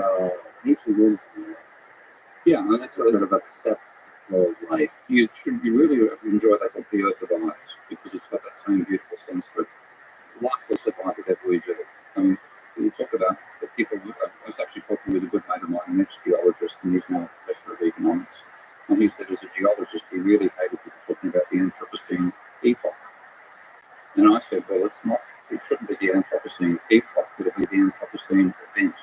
wins. Yeah, and that's Sort of accept the flow of life. you really enjoy that called the Earth of Eyes because it's got that same beautiful sense that life will survive whatever we do. I mean, you talk about the people. I was actually talking with a good mate of mine, an ex-geologist, and he's now a professor of economics. And he said, as a geologist, he really hated people talking about the Anthropocene epoch. And I said, well, it's not. It shouldn't be the Anthropocene epoch, but it be the Anthropocene event,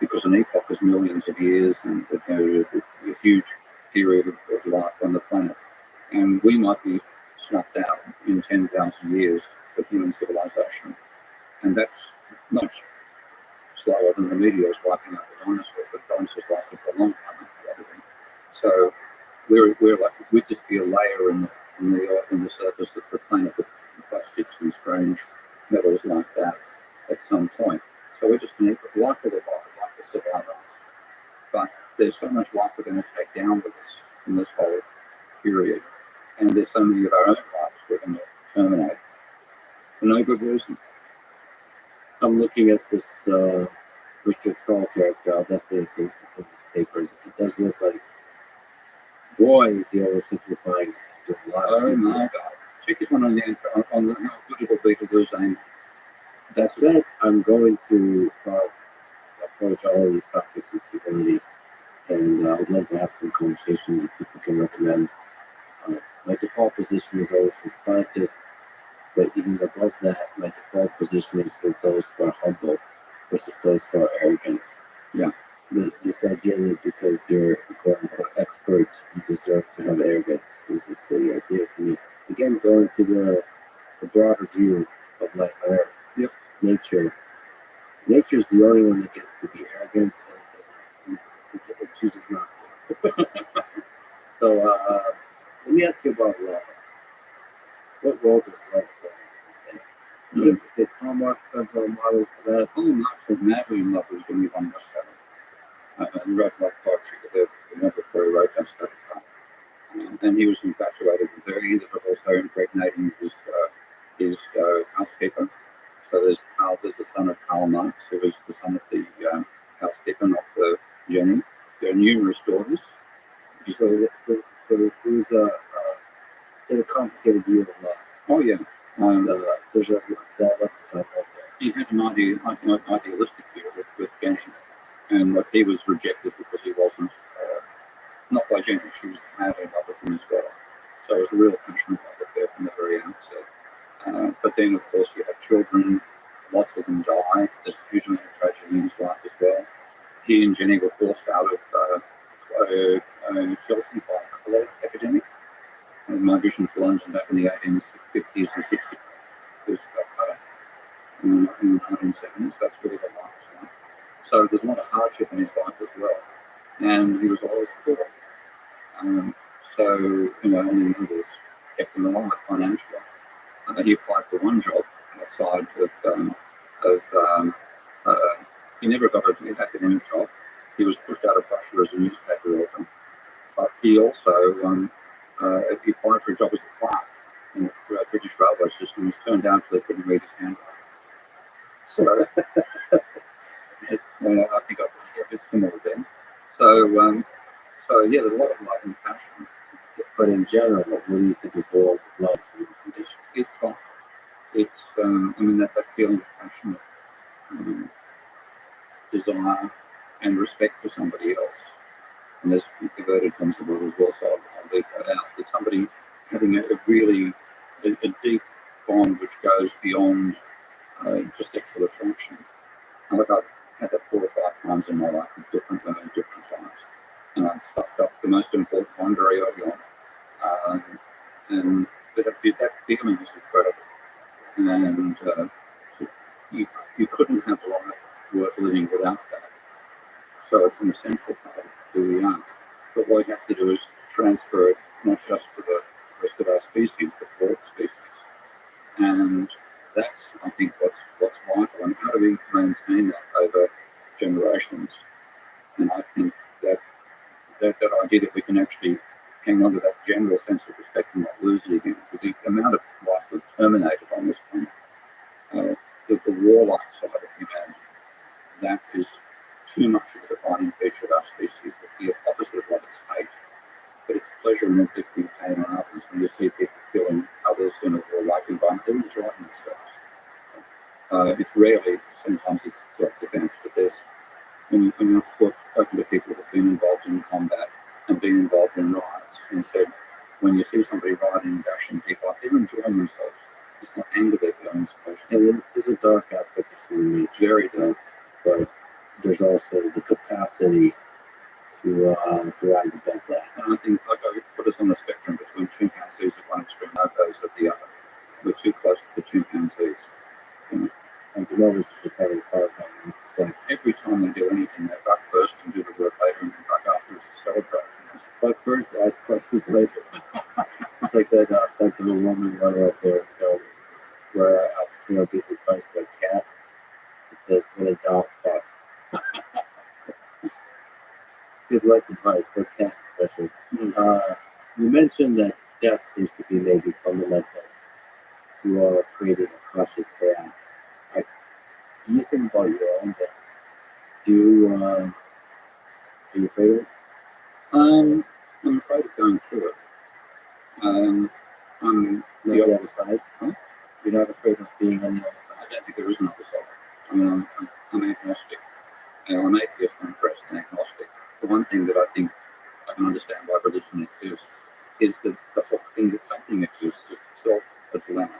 because an epoch is millions of years and a huge period of life on the planet. And we might be snuffed out in 10,000 years of human civilization. And that's much slower than the meteors wiping out the dinosaurs. The dinosaurs lasted for a long time after that event. So we're like, we'd just be a layer in the surface of the planet with plastics and strange metals like that at some point. So we're just going to, life will evolve, life will survive us. But there's so much life we're going to take down with us in this whole period. And there's so many of our own lives we're going to terminate for no good reason. I'm looking at this Richard Kroll character. I'll definitely think of his papers. It does look like, boy, is he oversimplifying to a lot of Oh people. my God. Check this one on the how good it will be to lose aim. That said, I'm going to approach all of these topics with humility, and I would love to have some conversations that people can recommend. My default position is always for scientists, but even above that, my default position is for those who are humble versus those who are arrogant. Yeah. This idea that because you're a quote-unquote expert, you deserve to have arrogance is a silly idea for me. Again, going to the broader view of life on Earth. Yep. Nature is the only one that gets to be arrogant and it chooses not to. So let me ask you about love. what role does love play? Did Karl Marx have a model for that? Karl Marx was madly in love with Jimmy von Westover. And wrote like poetry, the number before he wrote that stuff. And he was infatuated with her. He ended up also impregnating his housekeeper. So there's the son of Karl Marx, who was the son of the housekeeper, not the Jenny. There are numerous daughters. So who's in a complicated view of love? Oh yeah. There's a that there. He had an idealistic view with Jenny, and he was rejected because he wasn't. Not by Jenny, she was madly in love with him as well. So it was a real passionate love affair from the very outset. But then, of course, you have children, lots of them die. There's a huge amount of tragedy in his life as well. He and Jenny were forced out of Chelsea by a cholera epidemic. Migration to London back in the 1850s and 60s was in the 1970s. That's really the life was like. So there's a lot of hardship in his life as well. And he was always poor. So, only noodles kept him alive financially. He applied for one job outside he never got an academic job. He was pushed out of Russia as a newspaper author. But he also he applied for a job as a clerk in the British railway system. He was turned down because they couldn't read his handwriting. So, I think I was a bit similar then. So yeah, there's a lot of love and passion. But in general, what do you think is the role of love in the condition? It's fun. It's that feeling of passion, desire, and respect for somebody else. And there's perverted concept as well, so I'll leave that out. But somebody having a really a deep bond which goes beyond just sexual attraction. And I've had that 4 or 5 times in my life at different times. And I've stuffed up the most important one very early on. And that feeling is incredible. And you couldn't have life worth living without that. So it's an essential part of who we are. But what we have to do is transfer it not just to the rest of our species, but to all species. And that's, I think, what's vital. And how do we maintain that over generations? And I think that idea that we can actually hang on to that general sense of respect and not lose it again. Because the amount of life we've terminated on this planet, the warlike side of humanity, that is too much of a defining feature of our species. It's the opposite of what it's hate. But it's pleasure in inflicting pain on others. When you see people killing others in a warlike environment, they're enjoying themselves. It's rarely, sometimes it's self-defense, but there's when you've spoken to people who've been involved in combat and been involved in riots, and said when you see somebody rioting and bashing people up, they're enjoying themselves. It's not anger they're feeling, and there's a dark aspect of human nature, very dark, but there's also the capacity to rise above that. And I think I put us on the spectrum between chimpanzees at one extreme, bonobos at the other. We're too close to the chimpanzees. And bonobos just having a hard time with the sex. Every time they do anything, they fuck first and do the work later, and then fuck afterwards to celebrate. Fuck first, ask questions later. It's like that sentimental woman runner up there, where gives advice to a cat. It says, "When a dog fuck." Good life advice for cats, especially. You mentioned that death seems to be maybe fundamental to creating a conscious chaos. Do you think about your own death? Are you afraid of it? I'm afraid of going through it. I'm the other side. Huh? You're not afraid of being on the other side. I don't think there is another side. I mean, I'm agnostic. I'm atheist, I'm pressed and agnostic. The one thing that I think I can understand why religion exists is the whole thing that something exists is itself a dilemma.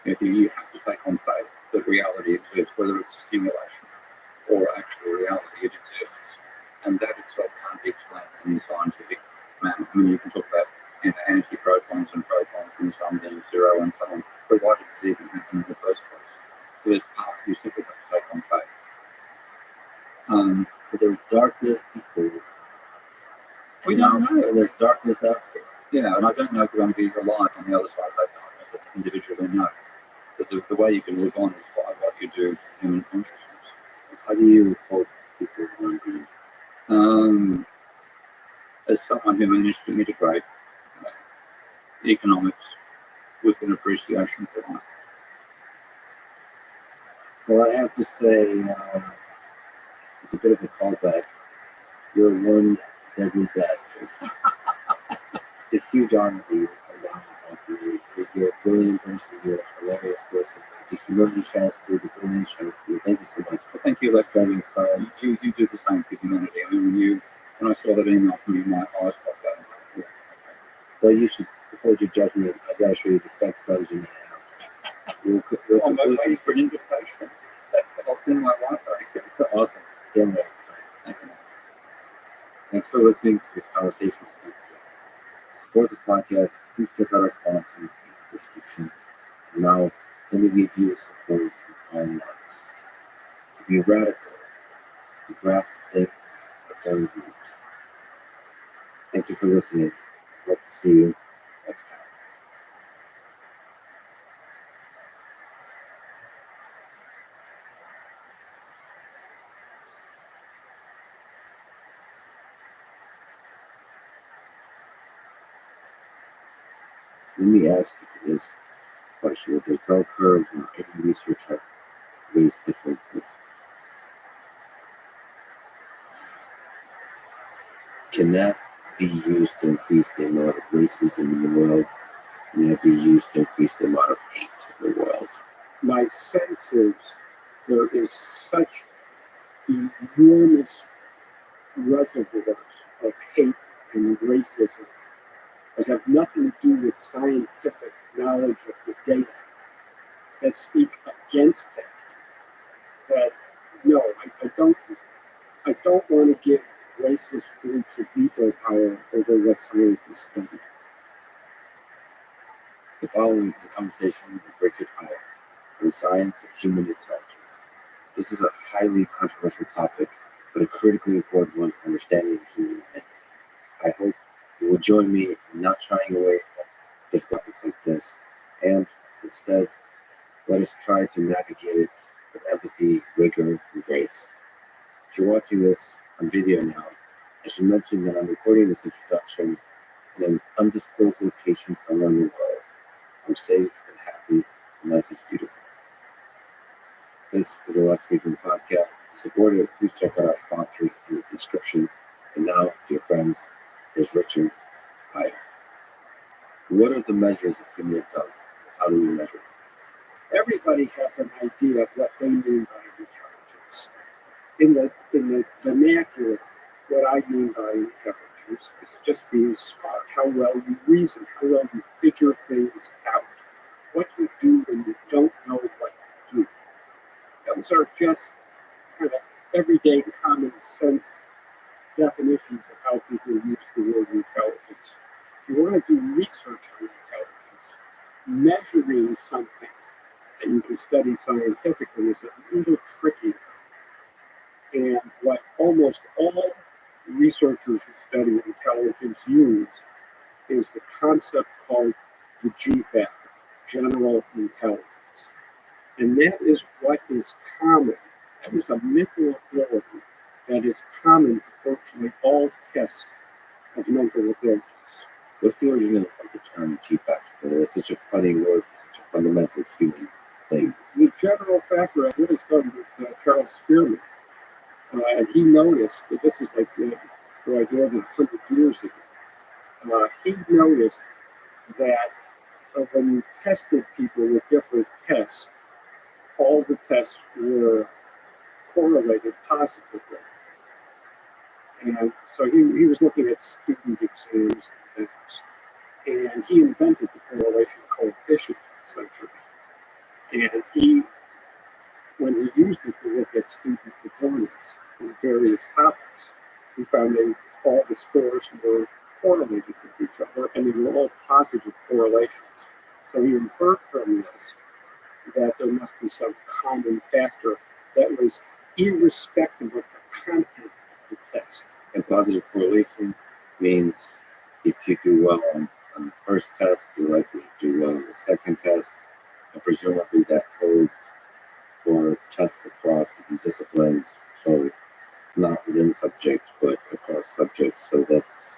You have to take on faith that reality exists, whether it's a simulation or actual reality, it exists. And that itself can't be explained in the scientific manner. I mean, you can talk about antiprotons and protons and the sun being zero and so on, but why did it even happen in the first place? So there's part you simply have to take on faith. So there's darkness before. We don't know. And there's darkness after. Yeah, and I don't know if we're going to be alive on the other side of that darkness. really know. But the way you can live on is by what you do to human consciousness. How do you hope people wondering? As someone who managed to integrate economics with an appreciation for life. Well, I have to say, it's a bit of a callback. You're one deadly bastard. It's a huge honor to you. You're a brilliant person. You're a hilarious person. The humility shines through. The brilliance shines through. Thank you so much. Well, thank you. For spending this time. You do the same for humanity. I mean, when I saw that email from you, my eyes popped out. Yeah. Well, you should hold your judgment. I gotta show you the sex dungeon in the house. I'm waiting for an invitation. I'll send my wife. Awesome. Damn right. Thank you. Thanks for listening to this conversation. To support this podcast, please check out our sponsors in the description. And now, let me leave you with some quotes from Karl Marx. To be radical is to grasp things at their root. Thank you for listening. Hope to see you next time. Let me ask you this question. There's no curves in any research on race differences. Can that be used to increase the amount of racism in the world? Can that be used to increase the amount of hate in the world? My sense is there is such enormous reservoirs of hate and racism that have nothing to do with scientific knowledge of the data that speak against that. That no, I don't want to give racist groups a veto power over what scientists study. The following is a conversation with Richard Heyer on the science of human intelligence. This is a highly controversial topic, but a critically important one for understanding the human mind. I hope you will join me in not shying away from difficult topics like this, and instead, let us try to navigate it with empathy, rigor, and grace. If you're watching this on video now, I should mention that I'm recording this introduction in an undisclosed location somewhere in the world. I'm safe and happy, and life is beautiful. This is a Lex Friedman podcast. To support it, please check out our sponsors in the description. And now, dear friends, here's Richard Heyer. What are the measures of human intelligence? How do we measure it? Everybody has an idea of what they mean by intelligence. In the vernacular, what I mean by intelligence is just being smart, how well you reason, how well you figure things out, what you do when you don't know what to do. Those are just kind of everyday common sense definitions of how people use the word intelligence. If you want to do research on intelligence, measuring something that you can study scientifically is a little tricky. And what almost all researchers who study intelligence use is the concept called the G factor, general intelligence. And that is what is common. That is a mental ability that is common to virtually all tests of mental abilities. What's the origin of the term G factor? It's such a funny word for such a fundamental human thing. The general factor, I really started with Charles Spearman. And he noticed that this is like more than 100 years ago. He noticed that when you tested people with different tests, all the tests were correlated positively. And so he was looking at student exams and things. And he invented the correlation coefficient, essentially. And when he used it to look at student performance in various topics, he found that all the scores were correlated with each other, and they were all positive correlations. So he inferred from this that there must be some common factor that was irrespective of the content of the test. And positive correlation means if you do well on the first test, you're likely to do well on the second test. presumably that holds for tests across different disciplines. So not within subjects, but across subjects. So that's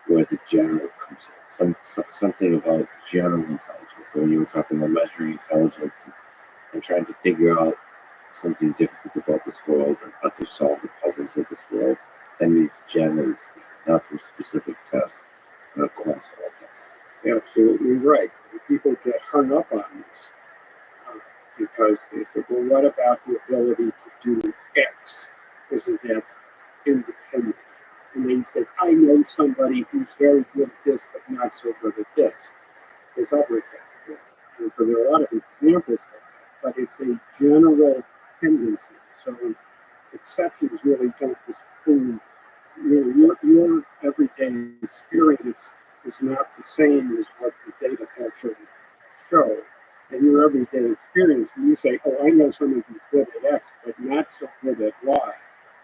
where the general comes in. Something about general intelligence. When you were talking about measuring intelligence and trying to figure out something difficult about this world and how to solve the puzzles of this world, that means generally speaking, not some specific tests across all tests. Absolutely right. People get hung up on this because they say, well, what about the ability to do X? Isn't that independent? And they say, I know somebody who's very good at this, but not so good at this. There's other things. And so there are a lot of examples of that, but it's a general tendency. So exceptions really don't disprove. Your everyday experience is not the same as what the data actually show. And your everyday experience, when you say, oh, I know somebody who's good at X, but not so good at Y,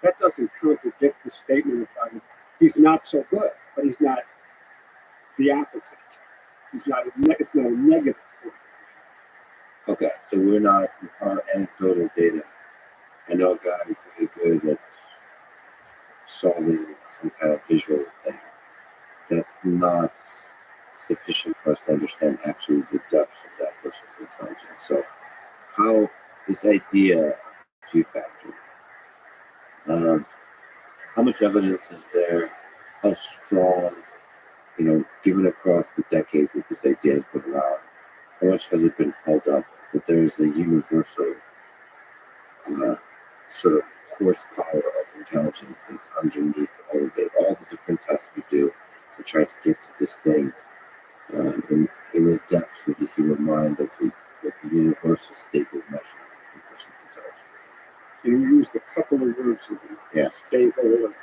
that doesn't contradict the statement about it. He's not so good, but he's not the opposite. It's not a negative. Okay, so we're not our anecdotal data. I know a guy who's really good at solving some kind of visual thing. That's not sufficient for us to understand actually the depth of that person's intelligence. So, how this idea of G factor, how much evidence is there? How strong, given across the decades that this idea has been around, how much has it been held up that there's a universal sort of horsepower of intelligence that's underneath all of it, all the different tests we do to try to get to this thing in the depths of the human mind that's a universal stable measure of a person's intelligence. You used a couple of words of stable.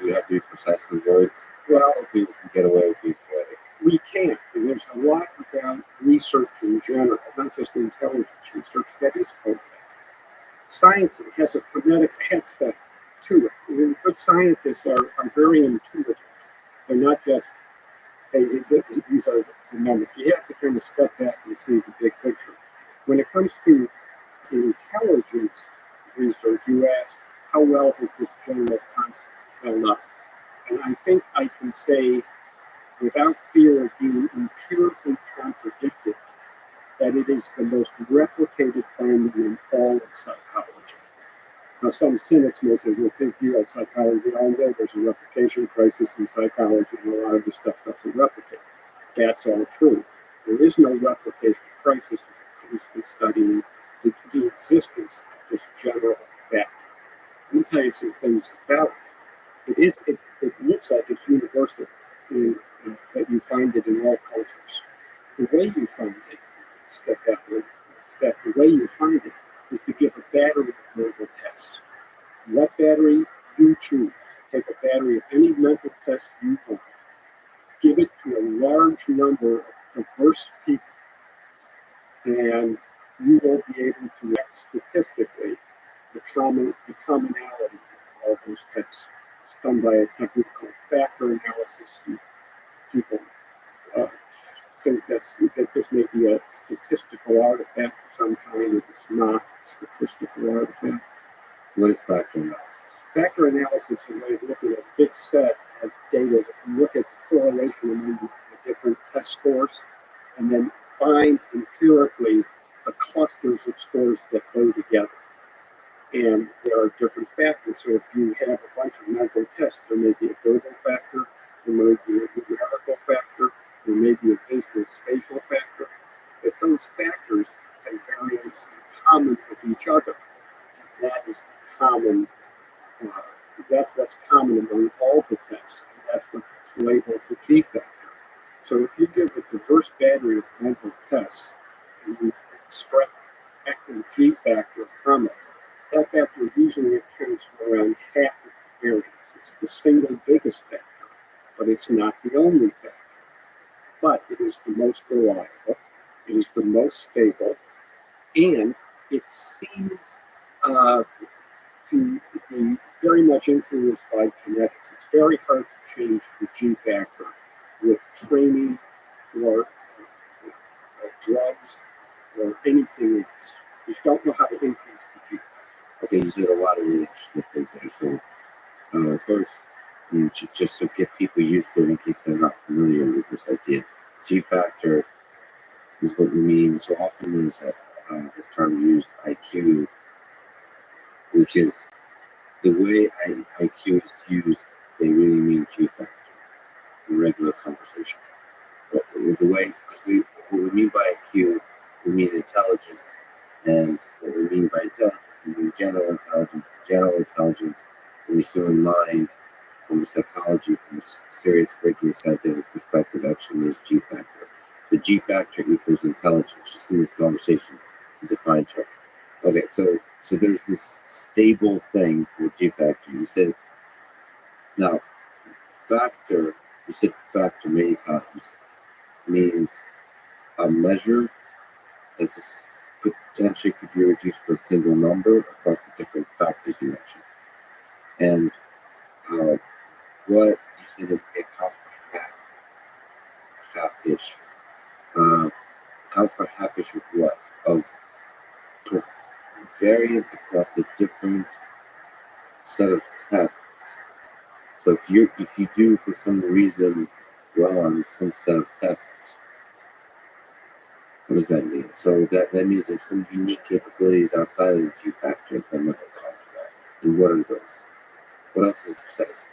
We have to be precise with words. Well, people can get away with being poetic. We can't. And there's a lot about research in general, not just intelligence research, that is poetic. Science has a phonetic aspect to it. And good scientists are very intuitive. They're not just, hey, these are the numbers. You have to kind of step back and see the big picture. When it comes to intelligence research, you ask, how well has this general concept held up? And I think I can say, without fear of being empirically contradicted, that it is the most replicated finding in all of psychology. Now, some cynics may say, well, big deal, psychology, all know there's a replication crisis in psychology, and a lot of this stuff doesn't replicate. That's all true. There is no replication crisis when it comes to studying the existence of this general fact. Let me tell you some things about it. It looks like it's universal, that you find it in all cultures. The way you find it, the way you find it is to give a battery of mental tests. What battery you choose, take a battery of any mental test you want, give it to a large number of diverse people, and you will be able to check statistically the commonality of all those tests. It's done by a technique called factor analysis. And people think that this may be a statistical artifact of some kind. It's not a statistical artifact. What is factor analysis? Factor analysis is a way of looking at a big set of data. You look at the correlation among the different test scores, and then find empirically the clusters of scores that go together. And there are different factors. So if you have a bunch of mental tests, there may be a verbal factor, there may be a numerical factor, there may be a visual spatial factor. If those factors have variance in common with each other, that is common. That's what's common among all the tests, and that's what's labeled the G factor. So if you give a diverse battery of mental tests and you extract the G factor from it, that factor usually accounts for around half of the variance. It's the single biggest factor, but it's not the only factor. But it is the most reliable, it is the most stable, and it seems to be very much influenced by genetics. It's very hard to change the G factor with training or drugs or anything else. We don't know how to increase the G. Okay, you said a lot of really interesting things there. So, first, just to get people used to it in case they're not familiar with this idea, G factor is what we mean. So often there's this term used, IQ, which is the way IQ is used, they really mean G factor in regular conversation. But the way, because what we mean by IQ, we mean intelligence. And what we mean by intelligence, we mean general intelligence. General intelligence in the human mind, from psychology, from a serious, rigorous scientific perspective, actually means G factor. The G factor equals intelligence, just in this conversation, to define term. Okay, so there's this stable thing with G factor. You said, now, factor, you said factor many times, means a measure that's potentially could be reduced to a single number across the different factors you mentioned. And what you said it counts for half-ish. Counts for half-ish of what? Of variance across the different set of tests. So if you do for some reason well on some set of tests, what does that mean? So that means there's some unique capabilities outside of the G factor that might account for that. And what are those? What else is it says?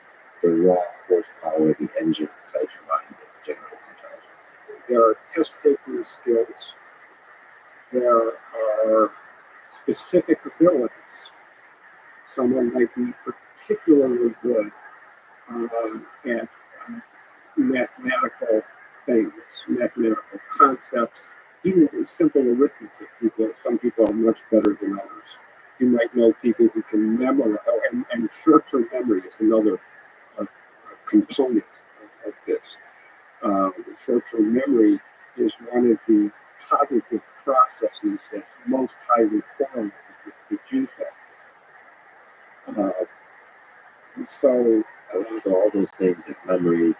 The raw horsepower of the engine inside your mind that generates intelligence. There are test-taking skills. There are specific abilities. Someone might be particularly good at mathematical things, mathematical concepts, even simple arithmetic. Some people are much better than others. You might know people who can memorize, and short-term memory is another component of this. Short-term memory is one of the cognitive processes that's most highly correlated with the G factor. So all those things like memory,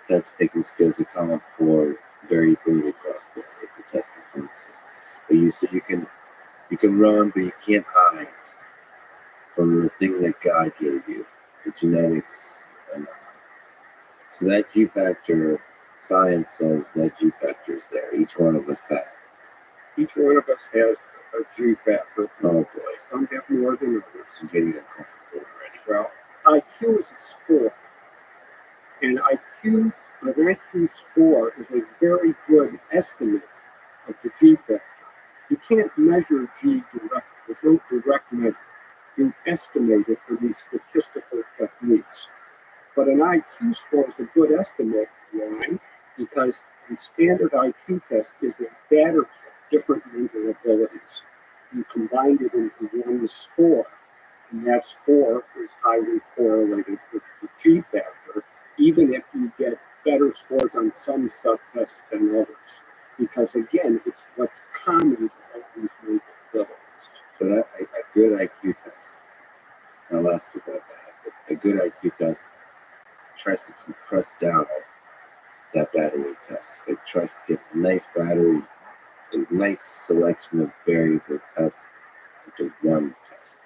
test-taking skills account for variability across the test performances. So you can run, but you can't hide from the thing that God gave you, the genetics. So that G factor, science says that G factor is there. Each one of us has. Each one of us has a G factor. Oh boy. Some have more than others. I'm getting uncomfortable already. Well, IQ is a score. And an IQ score is a very good estimate of the G factor. You can't measure G directly. There's no direct measure. You estimate it for these statistical techniques. But an IQ score is a good estimate. Why? Because the standard IQ test is a battery of different mental abilities. You combine it into one score, and that score is highly correlated with the G factor, even if you get better scores on some subtests than others. Because again, it's what's common to all these mental abilities. So that a good IQ test, I'll ask you about that. A good IQ test tries to compress down that battery test. It tries to get a nice battery, a nice selection of variable tests into one test.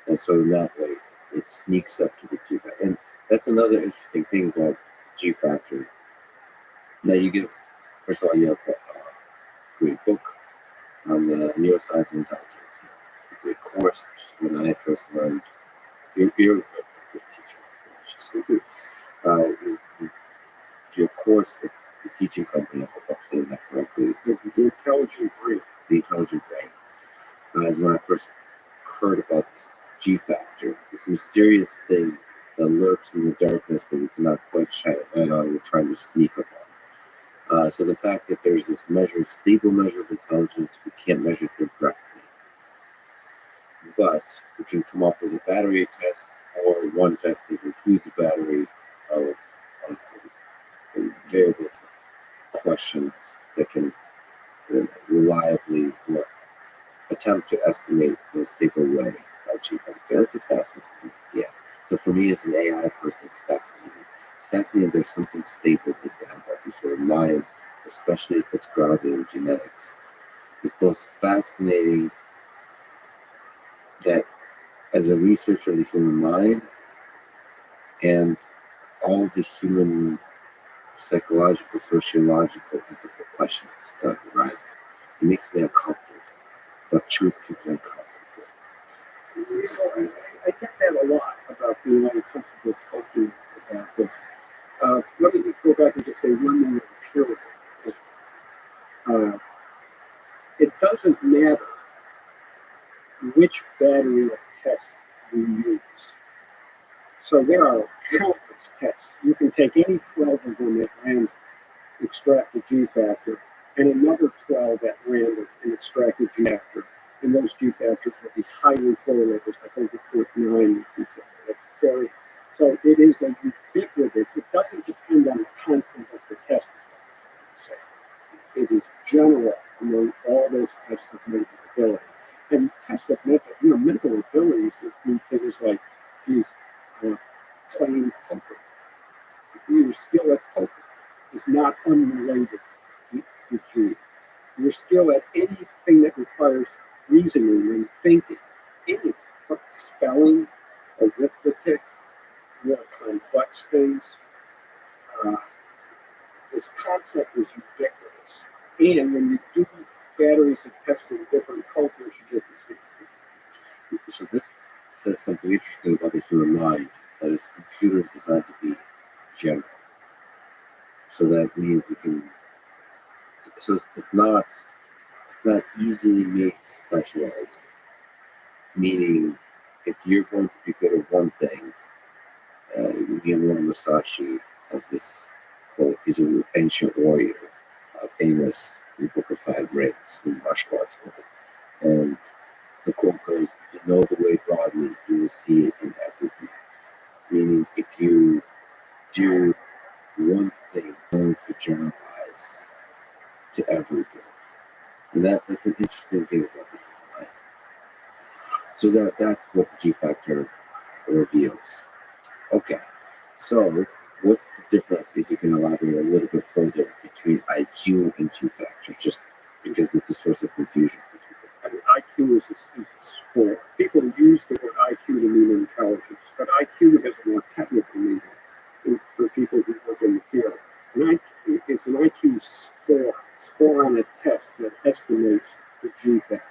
And so in that way, it sneaks up to the G factor. And that's another interesting thing about G factor. Now first of all, you have a great book on the neuroscience of intelligence. A great course. When I first learned, you're a good teacher. So good. Your course at the teaching company, I hope I'm saying that correctly. The intelligent brain. The intelligent brain. Is when I first heard about G factor, this mysterious thing that lurks in the darkness that we cannot quite shine a light on. We're trying to sneak up on. So the fact that there's this stable measure of intelligence, we can't measure it directly. But we can come up with a battery test or one test that includes a battery of variable questions that can reliably attempt to estimate in a stable way G factor. That's a fascinating idea. So for me as an AI person, it's fascinating. It's fascinating there's something stable like that about the human mind, especially if it's grounded in genetics. It's both fascinating that as a researcher of the human mind and all the human psychological, sociological, ethical questions that arise, it makes me uncomfortable. But truth keeps me uncomfortable. I get that a lot about being uncomfortable talking about this. Let me go back and just say one more empirical. It doesn't matter which battery of tests we use. So there are countless tests. You can take any 12 of them at random, extract the G factor, and another 12 at random and extract the G factor. And those G factors will be highly correlated, like over 0.9 with each other. So it is a ubiquitous. It doesn't depend on the content of the test. It is general among all those tests of mental ability. And tests of mental abilities include things like, playing poker. Your skill at poker is not unrelated to G. Your skill at anything that requires reasoning and thinking, anything, spelling, arithmetic, more complex things. This concept is ubiquitous. And when you do batteries of tests in different cultures, you get the same thing. So this says something interesting about the human mind, that is computers designed to be general. So that means you can. So it's not easily made specialized. Meaning, if you're going to be good at one thing, Yamura Musashi has this quote. He's an ancient warrior, famous in the Book of Five Rings, the martial arts world. And the quote goes, "You know the way broadly, you will see it in everything." Meaning, if you do one thing, you're going to generalize to everything. And that's an interesting thing about the human mind. So that's what the G factor reveals. Okay, so what's the difference, if you can elaborate a little bit further, between IQ and G factor, just because it's a source of confusion for people? I mean, IQ is a score. People use the word IQ to mean intelligence, but IQ has a more technical meaning for people who work in the field. It's an IQ score on a test that estimates the G factor.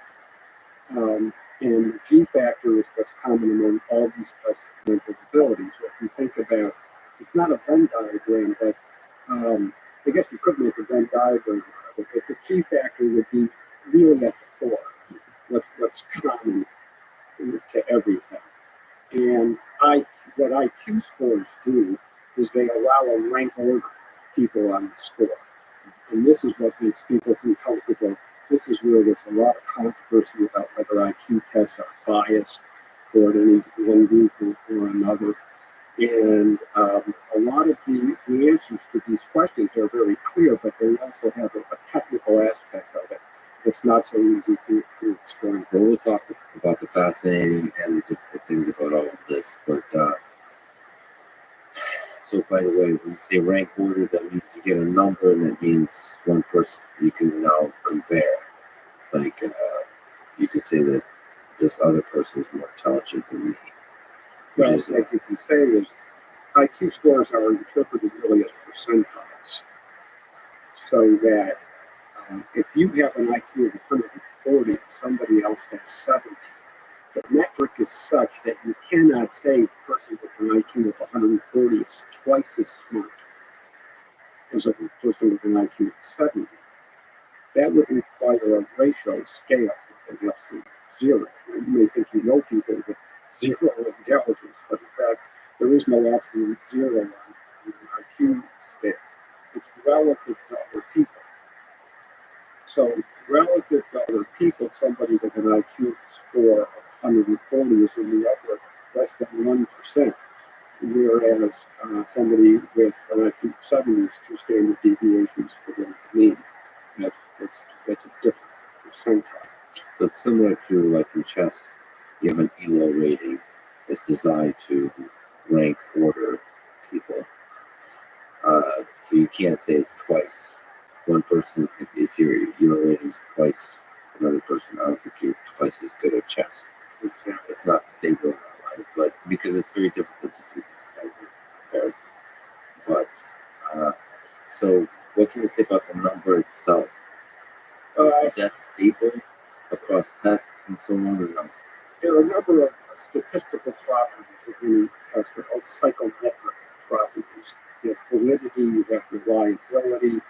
And the G factor is what's common among all these tests of mental abilities. So if you think about, it's not a Venn diagram, but I guess you could make a Venn diagram of it, but the G factor would be really at the core, what's common to everything. And what IQ scores do is they allow a rank order people on the score. And this is what makes people feel comfortable. This is where there's a lot of controversy about whether IQ tests are biased toward any one group or another. And a lot of the answers to these questions are very clear, but they also have a technical aspect of it. It's not so easy to explain. Well, we'll talk about the fascinating and difficult things about all of this. But so, by the way, when you say rank order, that means you get a number, and that means one person you can now compare. Like, you could say that this other person is more intelligent than me. Well, what you can say is IQ scores are interpreted really as percentiles. So that if you have an IQ of 140 and somebody else has 70, the metric is such that you cannot say the person with an IQ of 140 is twice as smart as a person with an IQ of 70. That would require a ratio scale of less than 0. You may think you know people with 0 intelligence, but in fact, there is no absolute 0 on an IQ scale. It's relative to other people. So relative to other people, somebody with an IQ score of 140 is in the upper less than 1%, whereas somebody with an IQ of 70 is 2 standard deviations below the mean. That's a different percentile. So it's similar to, like, in chess, you have an ELO rating. It's designed to rank order people. So you can't say it's twice. One person, if your ELO rating is twice person, I don't think you're twice as good at chess. It's not stable in our life, but because it's very difficult to do these kinds of comparisons. But so, what can you say about the number itself? Is that stable across tests and so on, or no? There are a number of statistical properties that we have called psychometric properties. You have validity, you have reliability.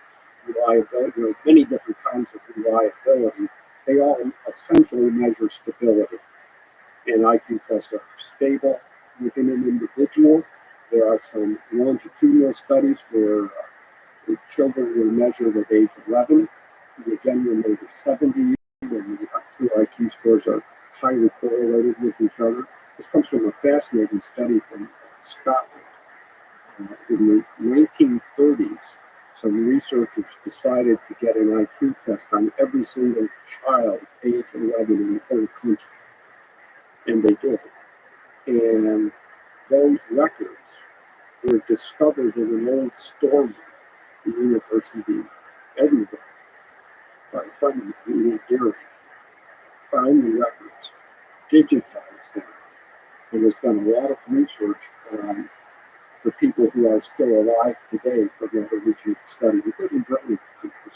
There are many different kinds of reliability. They all essentially measure stability. And IQ tests are stable within an individual. There are some longitudinal studies where children were measured at age 11. And again, when they were 70, when the two IQ scores are highly correlated with each other. This comes from a fascinating study from Scotland. In the 1930s, some researchers decided to get an IQ test on every single child age 11 in the whole country. And they did. And those records were discovered in an old storeroom at the University of Edinburgh by a friend of mine named Gary. Found the records, digitized them, and there's been a lot of research on the people who are still alive today from that original study, including brilliant people.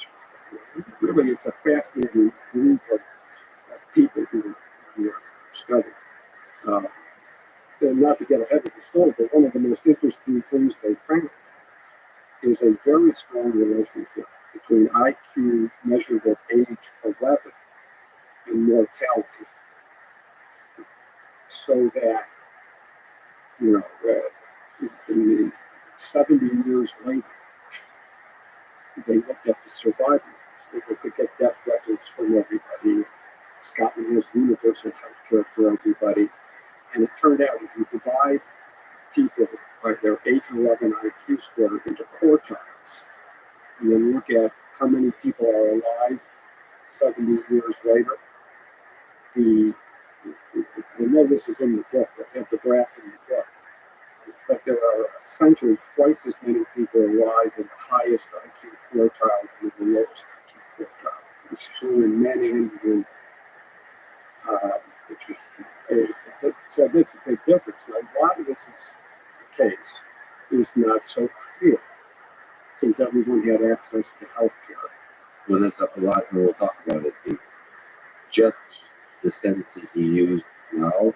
Really, it's a fascinating group of people who are studied. And not to get ahead of the story, but one of the most interesting things they found is a very strong relationship between IQ measured at age 11 and mortality. So that, in the 70 years later, they looked at the survival. They could get death records from everybody. Scotland has universal health care for everybody. And it turned out if you divide people by their age 11 IQ score into quartiles, and then look at how many people are alive 70 years later, I know this is in the book, I have the graph in the book, but there are essentially twice as many people alive in the highest IQ quartile than the lowest IQ quartile. It's true in men and women. So it makes a big difference. Now, why this is the case is not so clear, since everyone had access to health care. Well, there's a lot, and we'll talk about it. Just the sentences you use now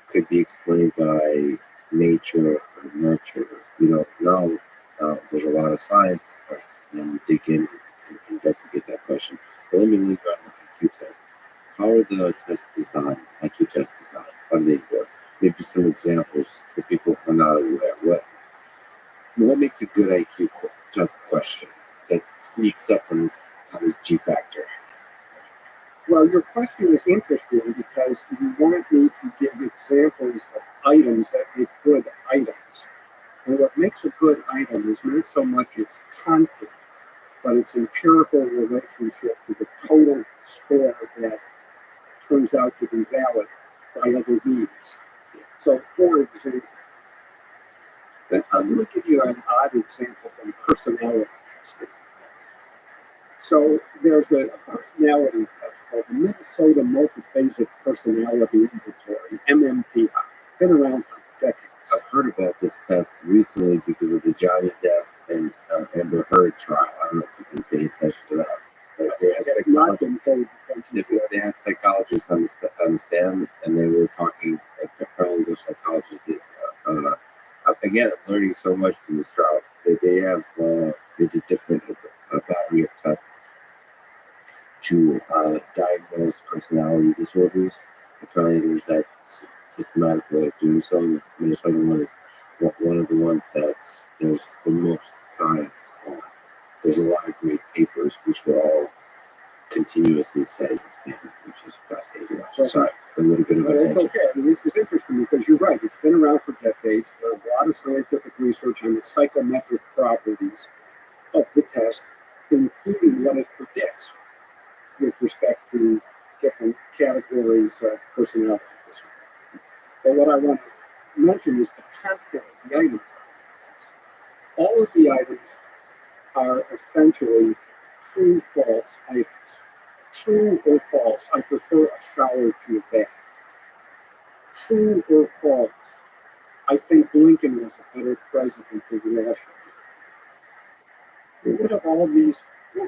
could be explained by nature or nurture. We don't know. There's a lot of science that starts to dig in and investigate that question. But let me leave out the IQ test. How are the tests designed, IQ tests designed? How do they work? Maybe some examples for people who are not aware. What makes a good IQ test question that sneaks up on this G factor? Well, your question is interesting because you want me to give examples of items that make good items. And what makes a good item is not so much its content, but its empirical relationship to the total score that turns out to be valid by other means. So, for example, I'm going to give you an odd example from personality testing. So there's a personality test called the Minnesota Multiphasic Personality Inventory, MMPI. Been around for decades. I've heard about this test recently because of the Johnny Depp and Amber Heard trial. I don't know if you've been paying attention to that. But they had psychologists on the stand, and they were talking. Apparently, the psychologists did. Again, I'm learning so much from this trial. They did different battery of tests to diagnose personality disorders. Apparently, there's that systematic way of doing so. The Minnesota one is one of the ones that there's the most science on. There's a lot of great papers which were all continuously studying this thing, which is fascinating. Sorry, a little bit of attention. It's okay. I mean, this is interesting because you're right. It's been around for decades. There's a lot of scientific research on the psychometric properties of the test, including what it predicts with respect to different categories of personality disorder. But what I want to mention is the content of the items. All of the items are essentially true-false items. True or false. I shower to a bath. True or false? I think Lincoln was a better president than Rothschild. What of all these?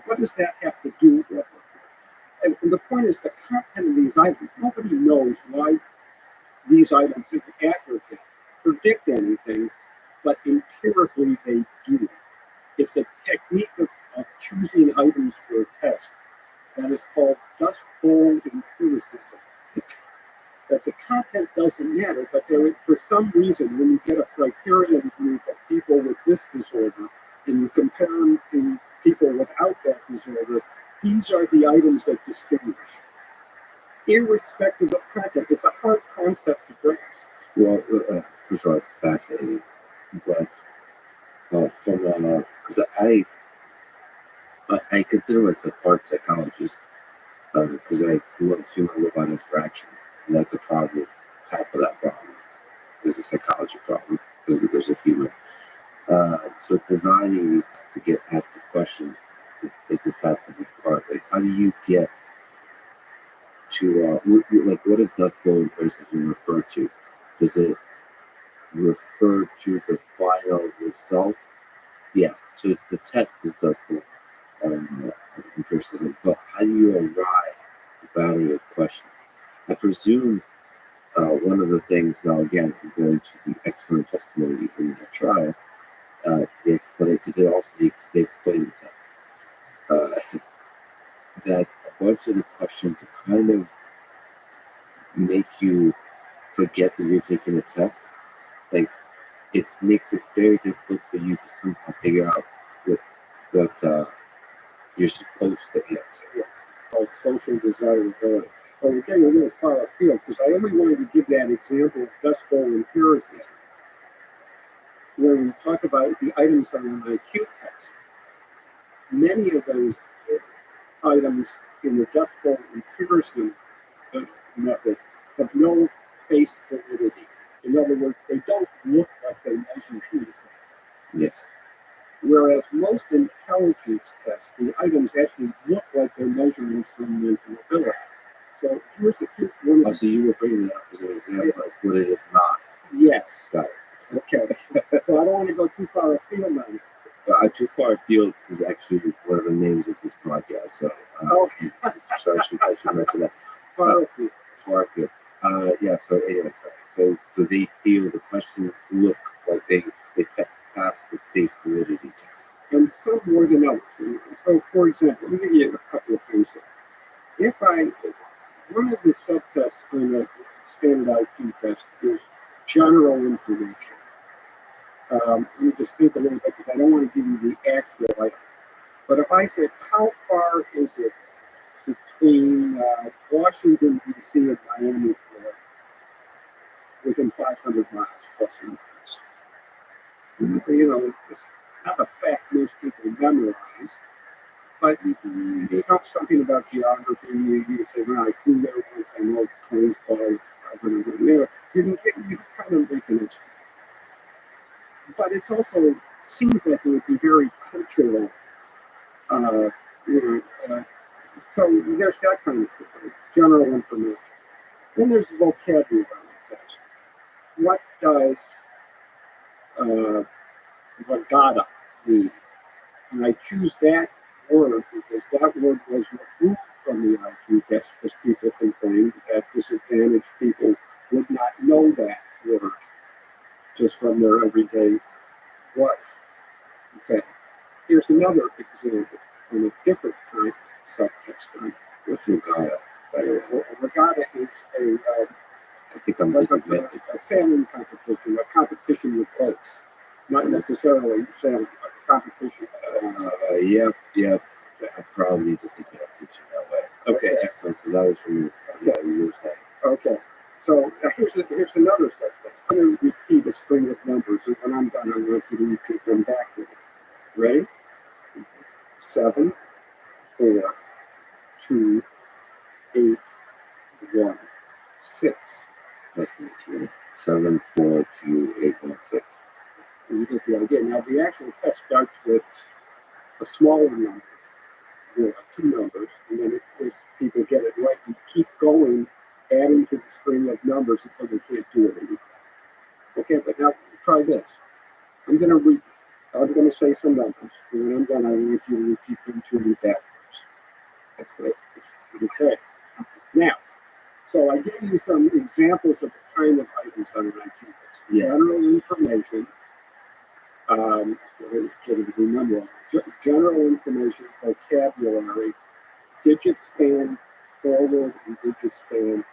What does that have to do with it? And the point is the content of these items. Nobody knows why these items in aggregate predict anything, but empirically they do. It's a technique of choosing items for a test that is called dust bowl empiricism. That the content doesn't matter, but for some reason, when you get a criterion group of people with this disorder and you compare them to people without that disorder, these are the items that distinguish. Irrespective of content, it's a hard concept to grasp. Well, first of all, it's fascinating, but because I consider myself part psychologist because I love human robot interaction, and that's a problem. Half of that problem is a psychology problem because there's a human. So designing these to get at the question is the fascinating part. Like, how do you get to like what does dust bowl empiricism refer to? Does it refer to the final result? Yeah. So it's the test is dust bowl empiricism, but how do you arrive at the battery of questions? I presume one of the things, now again, I'm going to the excellent testimony in that trial, they explain the test. That a bunch of the questions kind of make you forget that you're taking a test. Like, it makes it very difficult for you to somehow figure out what you're supposed to answer. Yes, called social desirability. But we're getting a little far afield because I only wanted to give that example of dust bowl empiricism, where we talk about the items on an IQ test. Many of those items in the dust bowl empiricism method have no face validity. In other words, they don't look like they measure anything. Yes. Whereas most intelligence tests, the items actually look like they're measuring some mental ability. So here's one of So you were bringing that up as an example as what it is not. Yes. Got it. Okay. So I don't want to go too far afield on it. Too far afield is actually one of the names of this podcast. So, so I should mention that. Far afield. Far afield. Yeah. So anyway, so they feel the questions look like they pass the face validity test. And some more than others. So, for example, let me give you a couple of things here. One of the subtests in a standard IQ test is general information. Let me just think a little bit because I don't want to give you the actual item. But if I said, how far is it between Washington, D.C. and Miami, Florida? Within 500 miles, plus or minus. You know, it's not a fact most people memorize, but you know something about geography. You say, well, I flew there once, I know trains fly 500 miles. You can kind of make an estimate. But it also seems like it would be very cultural. So there's that kind of general information. Then there's vocabulary test. What does vagata mean? And I choose that word because that word was removed from the IQ test because people complained that disadvantaged people would not know that word just from their everyday life. Okay. Here's another example in a different kind of subtext. What's regatta? Regatta is I think I'm like a sailing competition, a competition with boats. Not necessarily sailing, but competition. Yeah. I probably need to see that teaching that way. Okay, excellent. So that was from you were saying. Okay. So here's another subtext. I'm going to repeat a string of numbers, and when I'm done, I'm going to repeat them back to me. Ready? 7, 4, 2, 8, 1, 6. That's 19. 7, 4, 2, 8, 1, 6. And you get the idea. Now, the actual test starts with a smaller number, 2 numbers, and then as people get it right, you keep going numbers until they can't do it anymore. Okay, but now try this. I'm going to say some numbers, and when I'm done, I want you to repeat them to me backwards. Okay. Now, so I gave you some examples of the kind of items on an IQ test. Yes. General information. Remember, general information, vocabulary, digit span forward, and digit span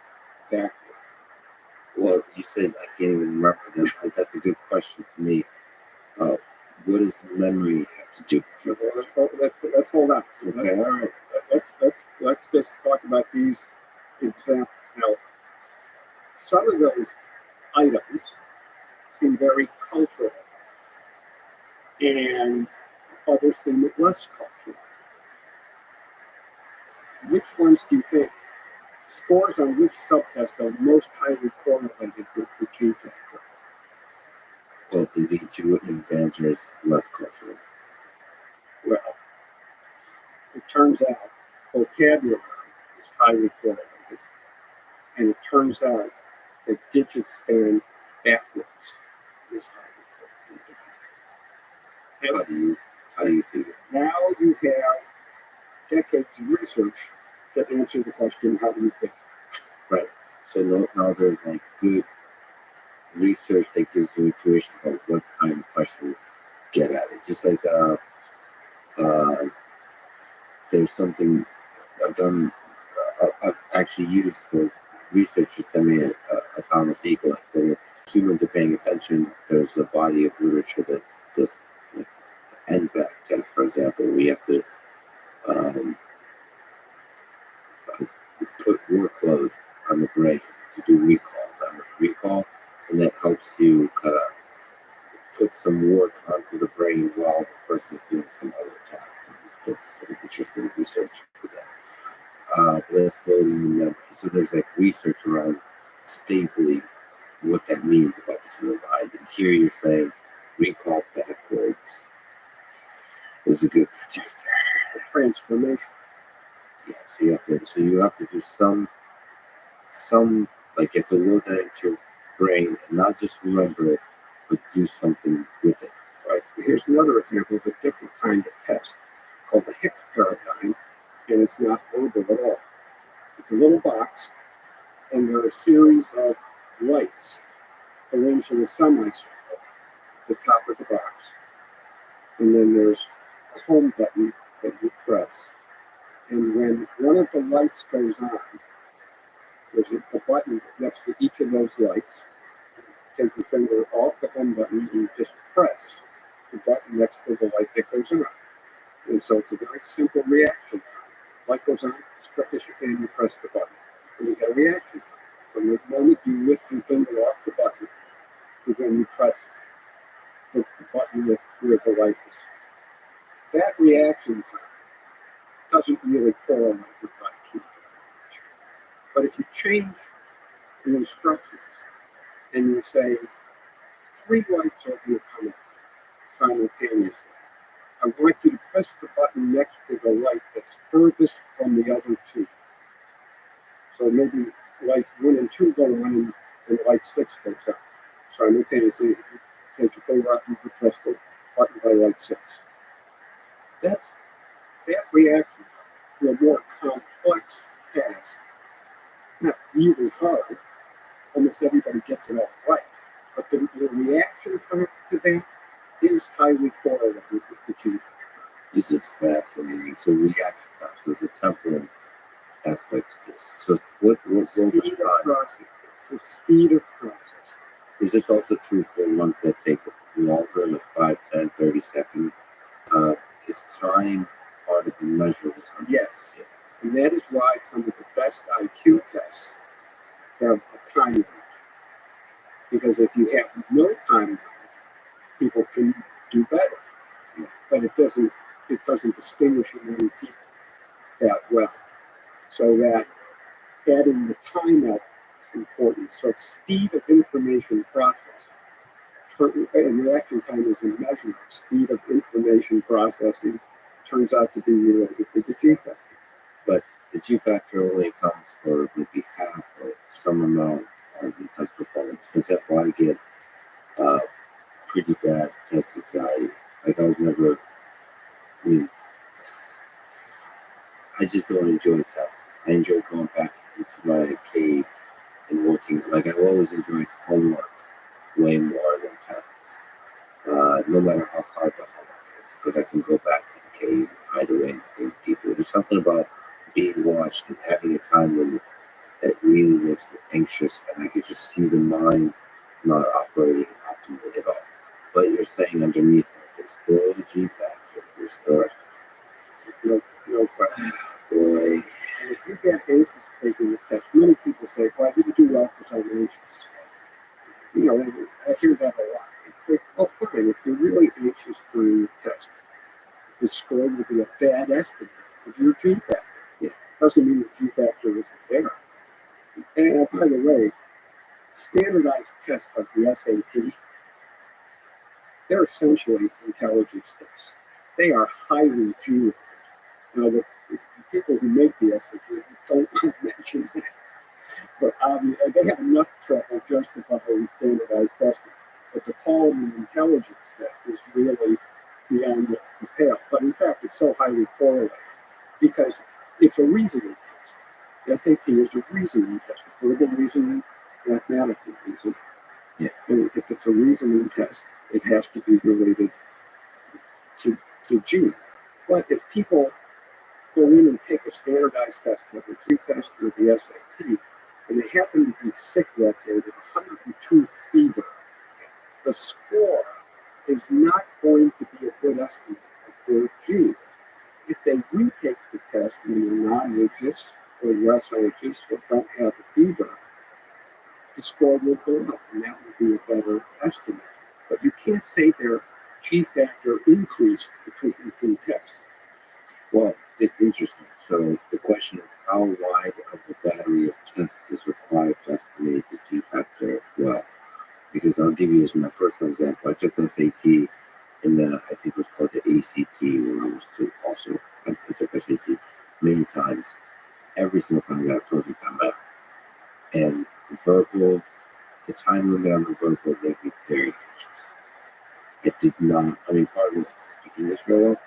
backward. Well, you said I can't even remember them. That's a good question for me. What does memory have to do with it? Let's hold on. So Okay, all right. let's just talk about these examples. Now, some of those items seem very cultural, and others seem less cultural. Which ones do you think? Scores on which subtest are most highly correlated with the G factor? Well, do you think you wouldn't answer is less cultural? Well, it turns out vocabulary is highly correlated, and it turns out that digit span backwards is highly correlated. How do you figure? Now you have decades of research to answer the question, how do you think? Right. So now there's like good research that gives you intuition about what kind of questions get at it. Just like there's something I've done. I've actually used for researchers to me a Thomas Eagle. Like when humans are paying attention, there's a body of literature that does like the NBAC test, for example. We have to put workload on the brain to do recall, and that helps you kind of put some work onto the brain while the person's doing some other task. That's some interesting research for that. That's loading in memory. So there's like research around stably what that means about the human mind. And here you're saying recall backwards is a good predictor. Transformation. Yeah, so you have to do some like you have to load that into your brain and not just remember it, but do something with it. Right. Here's another example of a different kind of test called the Hick paradigm, and it's not verbal at all. It's a little box, and there are a series of lights arranged in a semicircle at the top of the box. And then there's a home button that you press. And when one of the lights goes on, there's a button next to each of those lights. Take your finger off the home button and you just press the button next to the light that goes on. And so it's a very simple reaction. Light goes on, as quick as you can, you press the button. And you get a reaction. From the moment you lift your finger off the button to when you press the button where the light is. That reaction time doesn't really correlate with IQ. But if you change the instructions and you say 3 lights are going to come on simultaneously, I want you to press the button next to the light that's furthest from the other 2. So maybe lights 1 and 2 go on and light 6 goes on. Simultaneously, you take your finger out and you press the button by light 6. That reaction to a more complex task, not really hard. Almost everybody gets it all right. But the reaction time to that is highly correlated with the G factor. This is fascinating. So reaction time. So there's a temporal aspect to this. So what time? The speed of process. Is this also true for ones that take longer, like 5, 10, 30 seconds? Is time part of the measure of something? Yes. And that is why some of the best IQ tests have a time limit. Because if you have no time limit, people can do better. Yeah. But it doesn't distinguish many people that well. So that adding the time element is important. So speed of information processing. And reaction time is a measurement. Speed of information processing turns out to be related to the G factor. But the G factor only accounts for maybe half or some amount the test performance. For example, I get pretty bad test anxiety. Like I was never, I mean, I just don't enjoy tests. I enjoy going back into my cave and working. Like I've always enjoyed homework way more than tests. No matter how hard the homework is, because I can go back to the cave, hide away, and think deeply. There's something about being watched and having a time limit that really makes me anxious, and I could just see the mind not operating optimally at all. But you're saying underneath that there's still a G factor. There's still, No question. boy, And if you get anxious taking the test, many people say, well, I didn't do well because I'm anxious. You know, and I hear that a lot. Well, fine, if you're really anxious during the test, the score will be a bad estimate of your G factor. Yeah. Doesn't mean the G factor isn't there. And by the way, standardized tests like the SAT, they're essentially intelligence tests. They are highly G. Now, the people who make the SAT don't mention that. But they have enough trouble justifying standardized testing. But to call it an intelligence test is really beyond the pale. But in fact, it's so highly correlated because it's a reasoning test. The SAT is a reasoning test, a verbal reasoning, mathematical reasoning. Yeah. And if it's a reasoning test, it has to be related to G. But if people go in and take a standardized test, like a G-test or the SAT, and they happen to be sick that day with 102 fever, the score is not going to be a good estimate of their G. If they retake the test when they're not anxious or less anxious or don't have a fever, the score will go up, and that will be a better estimate. But you can't say their G factor increased between the two tests. well, it's interesting. So the question is, how wide of a battery of tests is required to estimate the G factor well? Because I'll give you as my personal example. I took the SAT in I think it was called the ACT when I was also. I took SAT many times. Every single time I got a perfect on that. And verbal, the time limit on the verbal made me very anxious. I did not, I mean, part of it speaking English very well,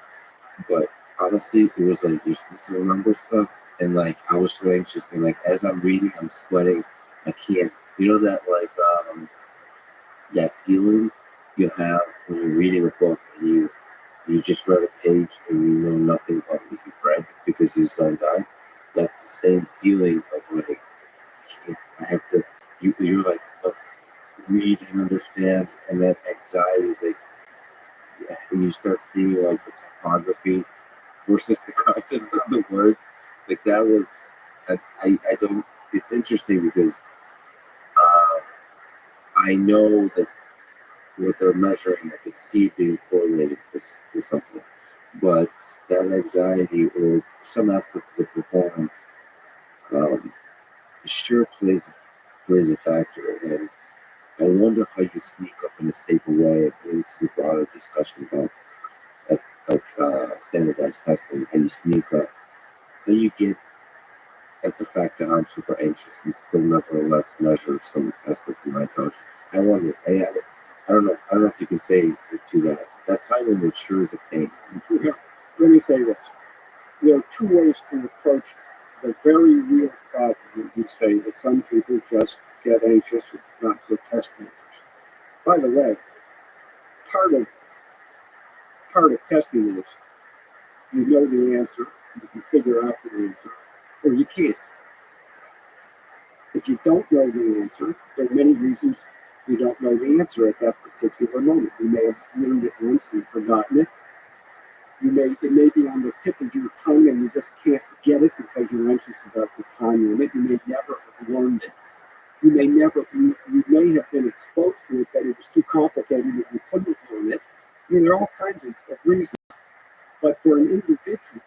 but honestly, it was like you're supposed to remember stuff, and like I was so anxious, and like as I'm reading, I'm sweating. I can't, you know that like that feeling you have when you're reading a book and you just read a page and you know nothing about what you've read because you zoned out. That's the same feeling of like I have to. You're like read and understand, and that anxiety is like, yeah, and you start seeing like the topography versus the content of the words. Like that was, I don't. It's interesting because I know that what they're measuring, I could see it being correlated with something, but that anxiety or some aspect of the performance um, sure plays a factor, and I wonder how you sneak up in a stable way. I mean, this is a broader discussion about standardized testing. How you sneak up, how you get at the fact that I'm super anxious and still nevertheless measure some aspect of my intelligence. I wonder. I don't know. I don't know if you can say to that. That time limit sure is a pain. Yeah. Let me say this. There are two ways to approach the very real problem that you say that some people just get anxious and not good test makers. By the way, part of testing is you know the answer, you can figure out the answer, or you can't. If you don't know the answer, there are many reasons you don't know the answer at that particular moment. You may have learned it once and forgotten it. It may be on the tip of your tongue and you just can't get it because you're anxious about the time limit. You may never have learned it. You may have been exposed to it, but it was too complicated that you couldn't learn it. I mean, there are all kinds of reasons. But for an individual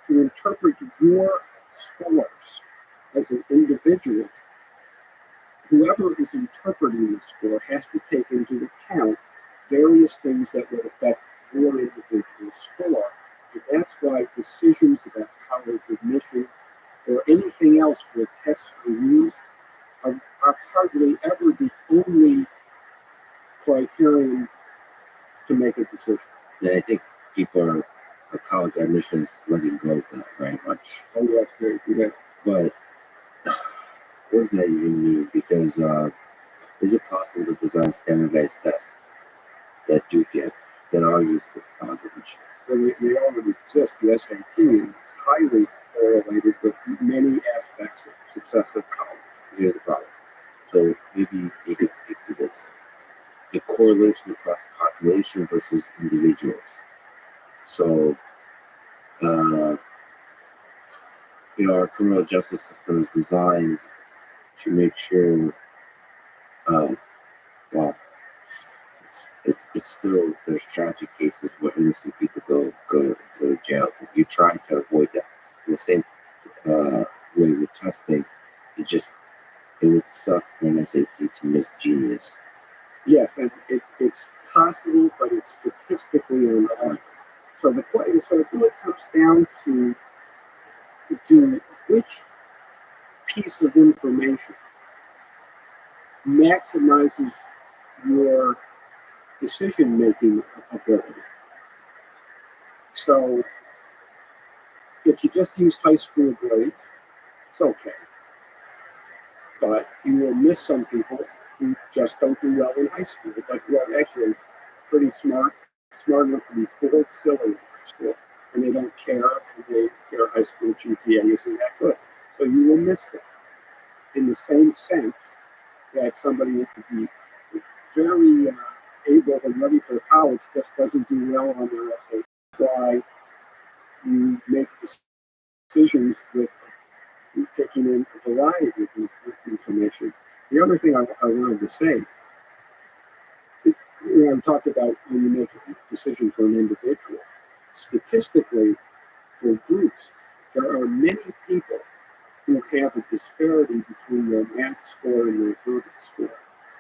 to interpret your scores as an individual, whoever is interpreting the score has to take into account various things that would affect your individual score. And that's why decisions about college admission or anything else where tests are used are hardly decision. And I think people are college admissions letting go of that very much. Oh, yes, they do that. But what does that even mean? Because is it possible to design standardized tests that are used for college admissions? So they already exist. The SAT is highly correlated with many aspects of success at college. Here's the problem. So maybe you could speak to this. The correlation across the population versus individuals. So, our criminal justice system is designed to make sure, uh, well, it's still, there's tragic cases where innocent people go to jail. You're trying to avoid that. In the same way with testing, it would suck for an SAT to miss genius. Yes, and it's possible, but it's statistically unlikely. So the point, so it really comes down to which piece of information maximizes your decision-making ability. So if you just use high school grades, it's okay. But you will miss some people who just don't do well in high school, but who are actually pretty smart enough to be cool, silly in high school, and they don't care, and their high school GPA isn't that good. So you will miss them. In the same sense that somebody who could be very able and ready for college just doesn't do well on their SAT. That's why you make decisions with taking in a variety of information. The other thing I wanted to say, I talked about when you make a decision for an individual. Statistically, for groups, there are many people who have a disparity between their math score and their verbal score.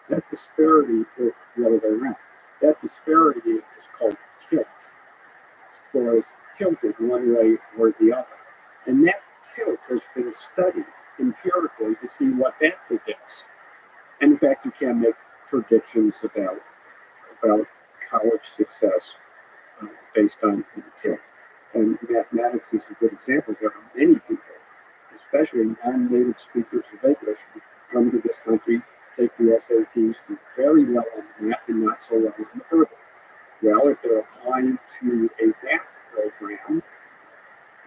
That disparity, or the other way around, that disparity is called tilt. Scores tilted one way or the other. And that tilt has been studied empirically to see what that predicts. And in fact, you can make predictions about college success based on the tilt. And mathematics is a good example. There are many people, especially non-native speakers of English, who come to this country, take the SATs, do very well on math and not so well on the verbal. Well, if they're applying to a math program,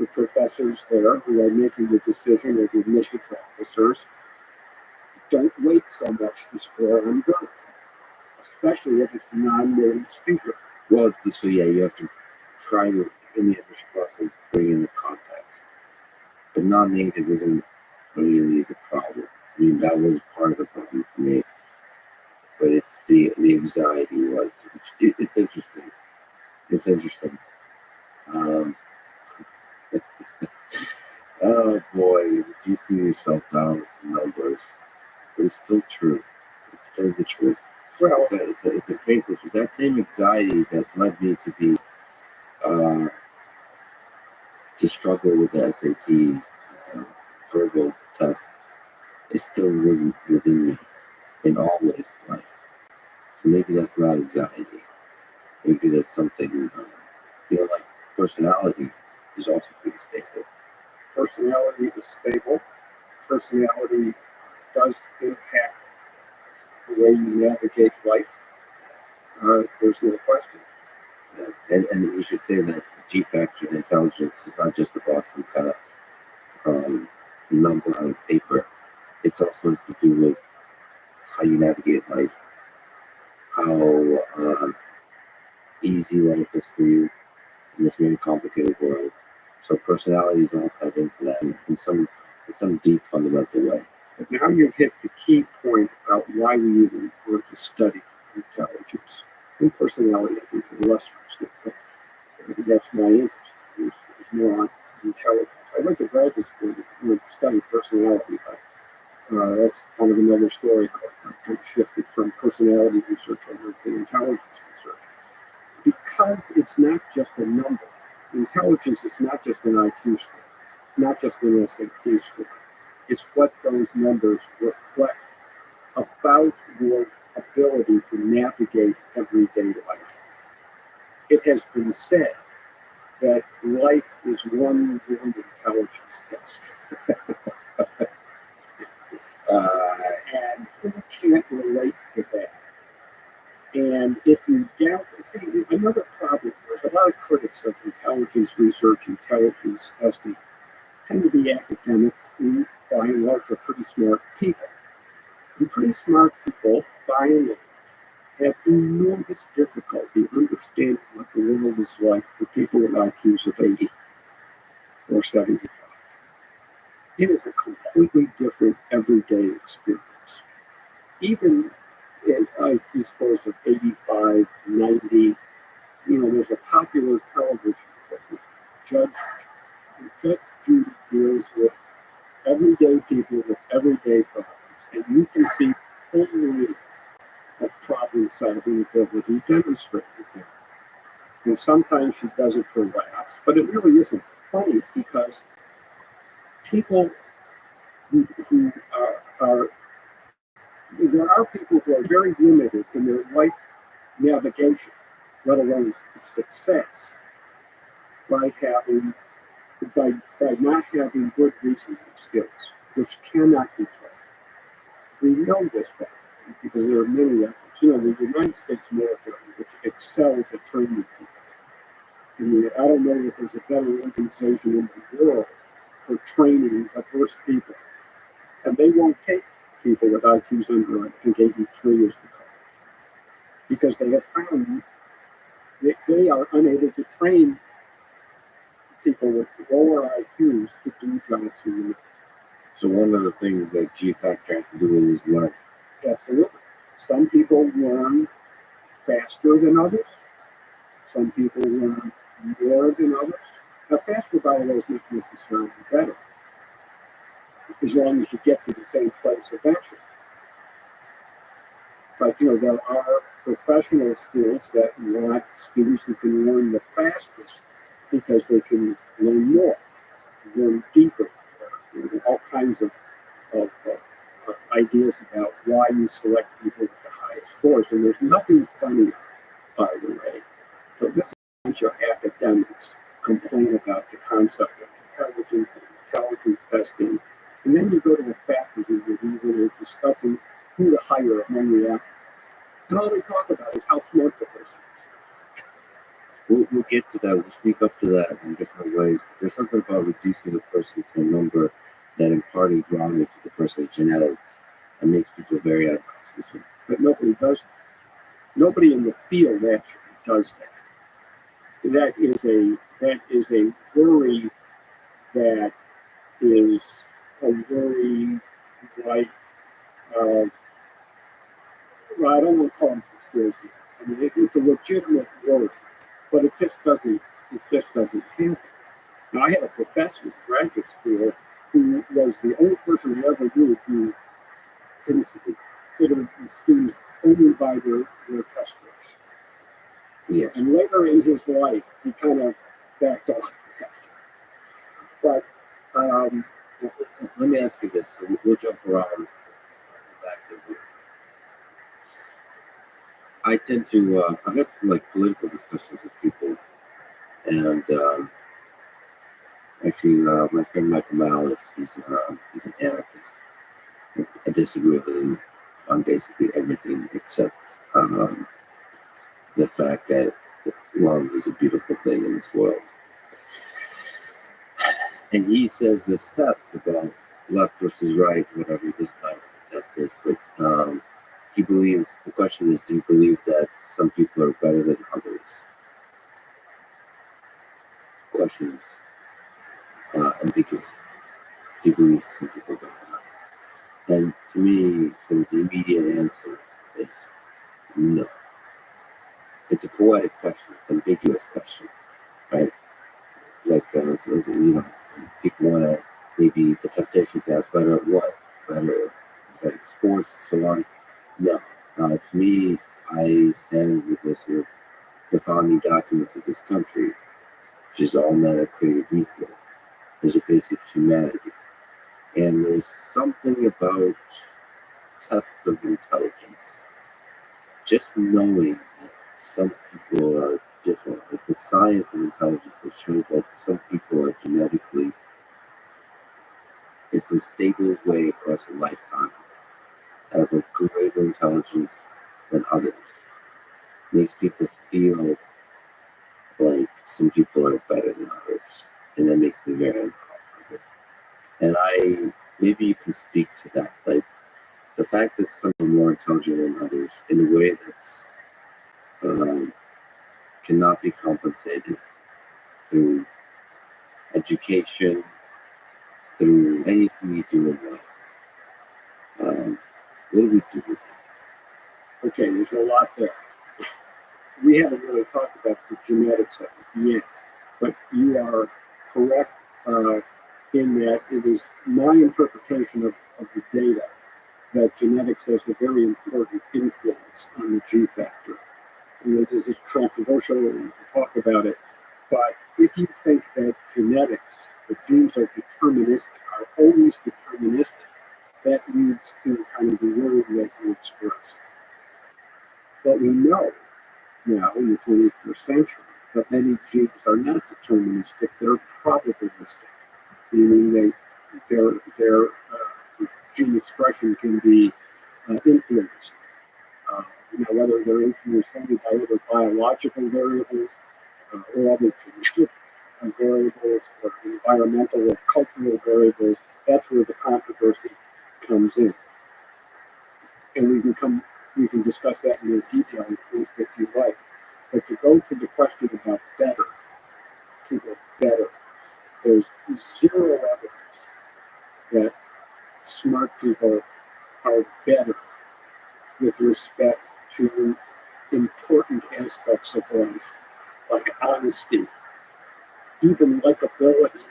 the professors there who are making the decision, or the admissions officers, don't weight so much to score on verbal, especially if it's a non-native speaker. Well, you have to try to, in the admission process, bring in the context. But non-native isn't really the problem. I mean, that was part of the problem for me. But it's the anxiety was. It's interesting. It's interesting. Oh boy, you see yourself down with the numbers. But it's still true. It's still the truth. Well, It's a painful truth. That same anxiety that led me to be to struggle with the SAT verbal tests is still within me in all ways of life. So maybe that's not anxiety. Maybe that's something, like personality is also pretty stable. personality is stable. Personality does impact the way you navigate life. There's no question. And we should say that G factor in intelligence is not just about some kind of number on paper. It's also has to do with how you navigate life, how easy life is for you in this very complicated world. So personality is all tied into that in some deep fundamental way. Now you've hit the key point about why we even want to study intelligence. And personality, I think, to the lesser extent, but that's my interest. Is more on intelligence. I went to graduate school to study personality, but that's kind of another story. I kind of shifted from personality research over to intelligence research. Because it's not just a number. Intelligence is not just an IQ score. It's not just an SAT score. It's what those numbers reflect about your ability to navigate everyday life. it has been said that life is one long intelligence test. And who can't relate to that? And if you doubt, see, another problem is a lot of critics of intelligence research, intelligence testing, tend to be academics who, by and large, are pretty smart people. And pretty smart people, by and large, have enormous difficulty understanding what the world is like for people with IQs of 80 or 75. It is a completely different everyday experience. Even at IQ scores of 85, 90, there's a popular television program, Judge Judy deals with everyday people with everyday problems, and you can see full range of problem-solving ability demonstrated there. And sometimes she does it for laughs, but it really isn't funny because people who are there are people who are very limited in their life navigation, let alone success, by not having good reasoning skills, which cannot be taught. We know this fact because there are many efforts. The United States military, which excels at training people. I don't know if there's a better organization in the world for training diverse people. And they won't take people with IQs under, I think, 83 is the cutoff. Because they have found that they are unable to train people with lower IQs to do jobs in the military. So one of the things that G Factor has to do is learn. Absolutely. Some people learn faster than others. Some people learn more than others. Now, faster, by the way, is not necessarily better, as long as you get to the same place eventually. But, there are professional schools that want students who can learn the fastest because they can learn more, learn deeper, all kinds of ideas about why you select people with the highest scores. And there's nothing funny, by the way. So this is a bunch of academics complain about the concept of intelligence and intelligence testing. And then you go to a faculty review where they're discussing who to hire among the applicants. And all they talk about is how smart the person is. We'll get to that. We'll speak up to that in different ways. There's something about reducing a person to a number that in part is grounded to the person's genetics and makes people very uncomfortable. But nobody does that. Nobody in the field actually does that. That is a worry that is a worry like I don't want to call them conspiracy. I mean, it's a legitimate worry, but it just doesn't happen. Now, I had a professor in graduate school who was the only person I ever knew who considered the students only by their test scores. Yes. And later in his life, he kind of backed off that. But let me ask you this. We'll jump around back to I tend to, I have like political discussions with people, and actually, my friend Michael Malice, he's an anarchist. I disagree with him on basically everything except the fact that love is a beautiful thing in this world. And he says this test about left versus right, whatever this kind of test is, but he believes, the question is, do you believe that some people are better than others? The question is ambiguous. Do you believe some people are better than others? And to me, the immediate answer is no. It's a poetic question. It's an ambiguous question, right? Like, people want to, maybe the temptation to ask better at what? Better like sports and so on. No. To me, I stand with this here, the founding documents of this country, which is all men are created equal. There's a basic humanity. And there's something about tests of intelligence. Just knowing that some people are different. Like the science of intelligence that shows that some people are genetically in some stable way across a lifetime have a greater intelligence than others. Makes people feel like some people are better than others, and that makes them very uncomfortable. And maybe you can speak to that, like the fact that some are more intelligent than others in a way that's cannot be compensated through education, through anything you do in life. What do we do with that? Okay, there's a lot there. We haven't really talked about the genetics of it yet, but you are correct in that it is my interpretation of the data that genetics has a very important influence on the G factor. And this is controversial, and we can talk about it, but if you think that genetics, the genes are deterministic, are always deterministic, that leads to kind of the word that you expressed. But we know now in the 21st century that many genes are not deterministic, they're probabilistic, meaning their gene expression can be influenced. Whether they're influenced only by other biological variables or other genetic variables or environmental or cultural variables, that's where the controversy comes in. And we can discuss that in more detail if you like. But to go to the question about better, people better, there's zero evidence that smart people are better with respect to important aspects of life, like honesty, even likability.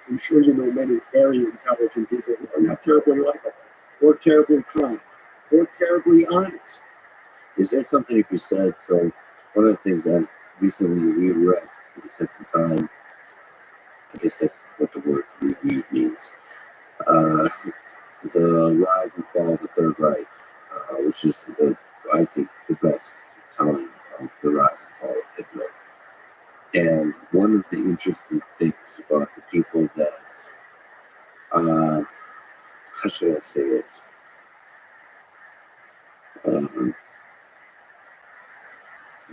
I'm sure you know many very intelligent people who are not terribly likable, or terribly kind, or terribly honest. Is there something to be said? So, one of the things I recently reread for the second time, I guess that's what the word reread means, The Rise and Fall of the Third Reich, which is, I think, the best telling of the rise and fall of Hitler. And one of the interesting things about the people that, how should I say it?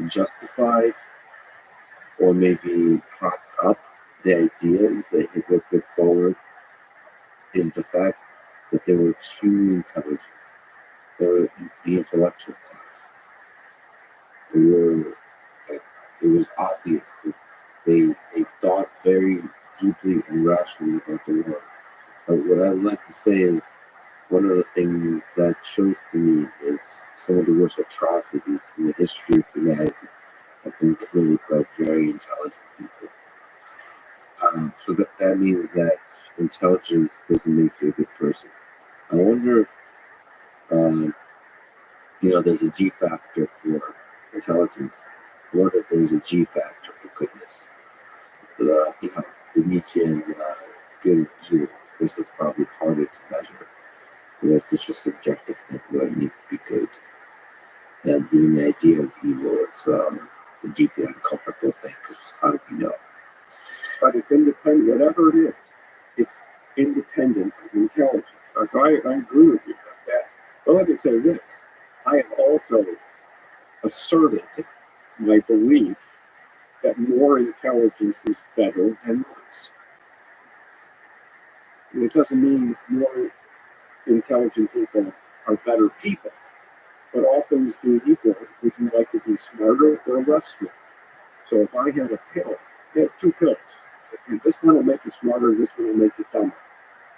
Justified or maybe propped up the ideas that Hitler put forward is the fact that they were extremely intelligent. They were the intellectual class. It was obvious that they thought very deeply and rationally about the world. But what I'd like to say is one of the things that shows to me is some of the worst atrocities in the history of humanity have been committed by very intelligent people. So that means that intelligence doesn't make you a good person. I wonder if, there's a G factor for intelligence. I wonder if there's a G factor for goodness. The Nietzschean good and evil. Of course, it's probably harder to measure. That's just a subjective thing, what it means to be good. And even the idea of evil is a deeply uncomfortable thing, because how do we know? But it's independent, whatever it is, it's independent of intelligence. So I agree with you about that. But let me say this. I have also asserted my belief that more intelligence is better than less. It doesn't mean more intelligent people are better people, but all things being equal, would you like to be smarter or less smart? So if I had a pill, I have two pills. And this one will make you smarter, this one will make you dumber.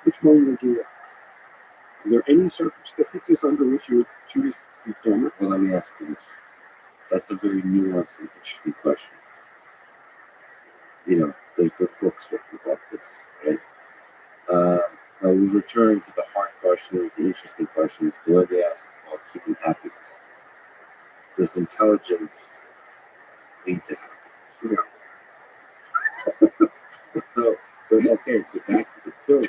Which one would you like? Are there any circumstances under which you would choose to be dumber? Well, let me ask you this. That's a very nuanced and interesting question. There's good books written about this, right? Now we return to the hard questions, the interesting questions, the one they ask about human happiness. Does intelligence lead to happiness? Yeah. So back to the pill.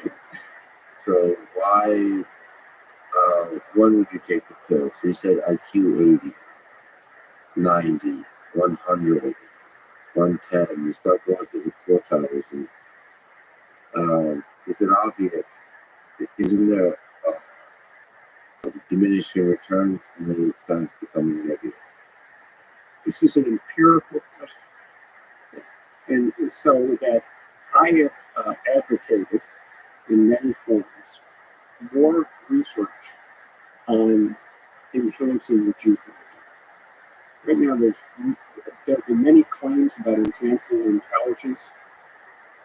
So why, when would you take the pill? So you said IQ 80, 90, 100, 110. You start going to the quartiles, and is it obvious? Isn't there diminishing returns, and then it starts becoming negative? This is an empirical question. And so that I have advocated in many forms more research on enhancing the G factor. Right now, there have been many claims about enhancing intelligence.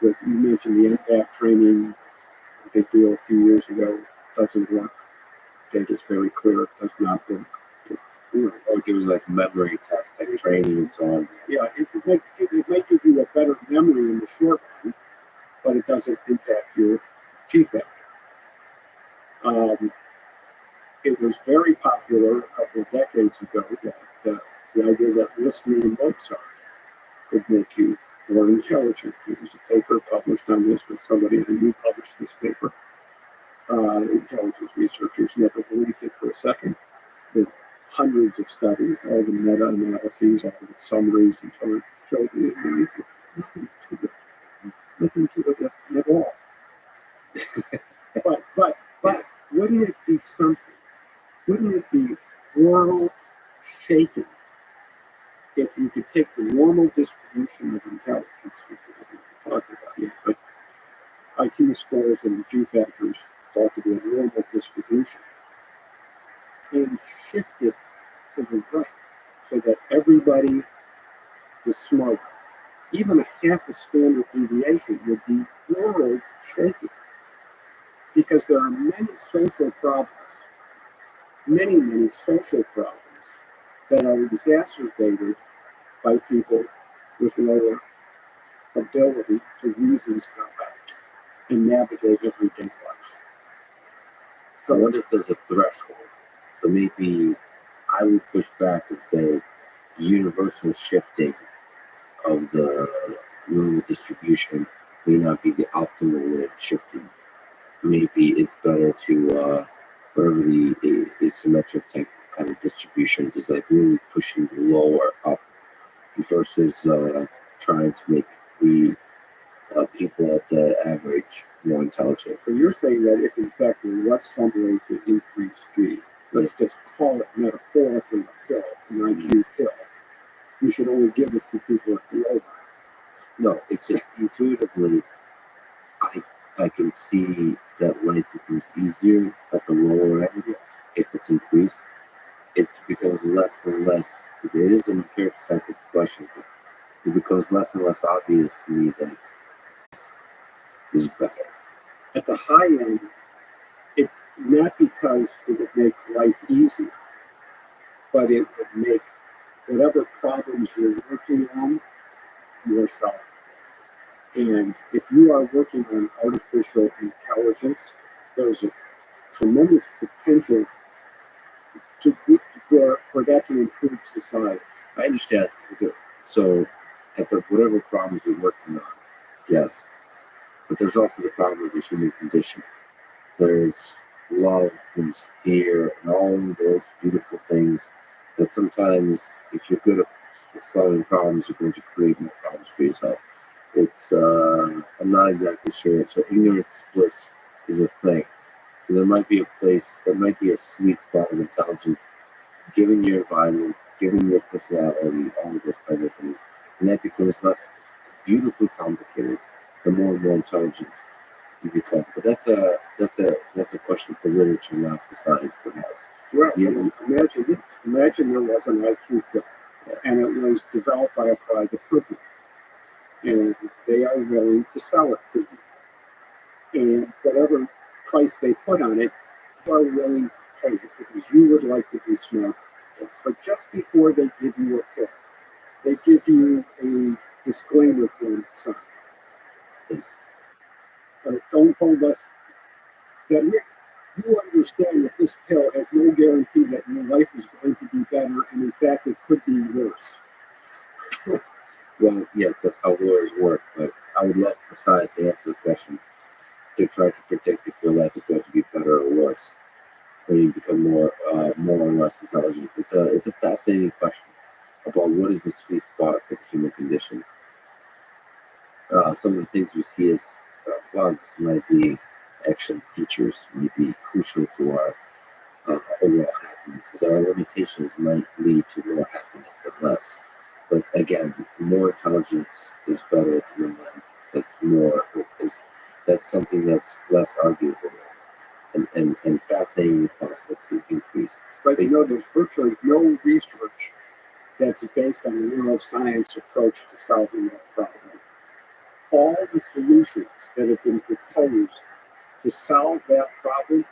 You mentioned the MBAC training, a big deal a few years ago, doesn't work. Data's very clear, it does not work. Or give like memory tests, like training and so on. Yeah, it might give you a better memory in the short run, but it doesn't impact your G factor. It was very popular a couple of decades ago that the idea that listening to Mozart could make you more intelligent. There was a paper published on this with somebody I knew published this paper. Intelligence researchers never believed it for a second. With hundreds of studies, all the meta-analyses, all the summaries, and showed me nothing to it at all. But wouldn't it be something? Wouldn't it be world shaking if you could take the normal distribution of intelligence, which we haven't talked about yet, but IQ scores and the G factors thought to be a normal distribution, and shift it to the right so that everybody is smarter? Even a half a standard deviation would be world shaking, because there are many social problems that are exacerbated by people with lower ability to reason stuff out and navigate everyday life. So what if there's a threshold? So maybe I would push back and say universal shifting of the normal distribution may not be the optimal way of shifting. Maybe it's better to whatever the asymmetric type kind of distributions is, like really pushing the lower up versus trying to make the people at the average more intelligent. So you're saying that if in fact there was some way to increase G, let's just call it metaphorically a pill, an IQ pill, we should only give it to people at the lower. No, it's just intuitively, I can see that life becomes easier at the lower end. If it's increased, it becomes less and less. It is an empirical scientific question, but it becomes less and less obvious to me that is better. At the high end, it not because it would make life easier, but it would make whatever problems you're working on more solvable. And if you are working on artificial intelligence, there's a tremendous potential for that to improve society. I understand. So, at the whatever problems you're working on, yes. But there's also the problem of the human condition. There's love, there's fear, and all of those beautiful things that sometimes, if you're good at solving problems, you're going to create more problems for yourself. It's, I'm not exactly sure. So ignorance bliss is a thing. And there might be a place, there might be a sweet spot of intelligence, given your environment, given your personality, all of those kind of things. And that becomes less beautifully complicated, the more and more intelligent you become. But that's a question for literature, not for science, perhaps. Well, imagine this. Imagine there was an IQ pill, and it was developed by a private company, and they are willing to sell it to you. And whatever price they put on it, you are willing to pay it because you would like to be smart. Yes. But just before they give you a pill, they give you a disclaimer form to sign. Yes. Don't hold us. That you understand that this pill has no guarantee that your life is going to be better, and in fact, it could be worse. Well, yes, that's how lawyers work, but I would love for science to answer the question to try to predict if your life is going to be better or worse when you become more or less intelligent. It's a fascinating question. about what is the sweet spot of the human condition. Some of the things we see as bugs might be actually features, might be crucial to our overall happiness. As our limitations might lead to more happiness than less. But again, more intelligence is better than one. That's more is that's something that's less arguable and fascinating as possible to increase. But there's virtually no research that's based on a neuroscience approach to solving that problem. All the solutions that have been proposed to solve that problem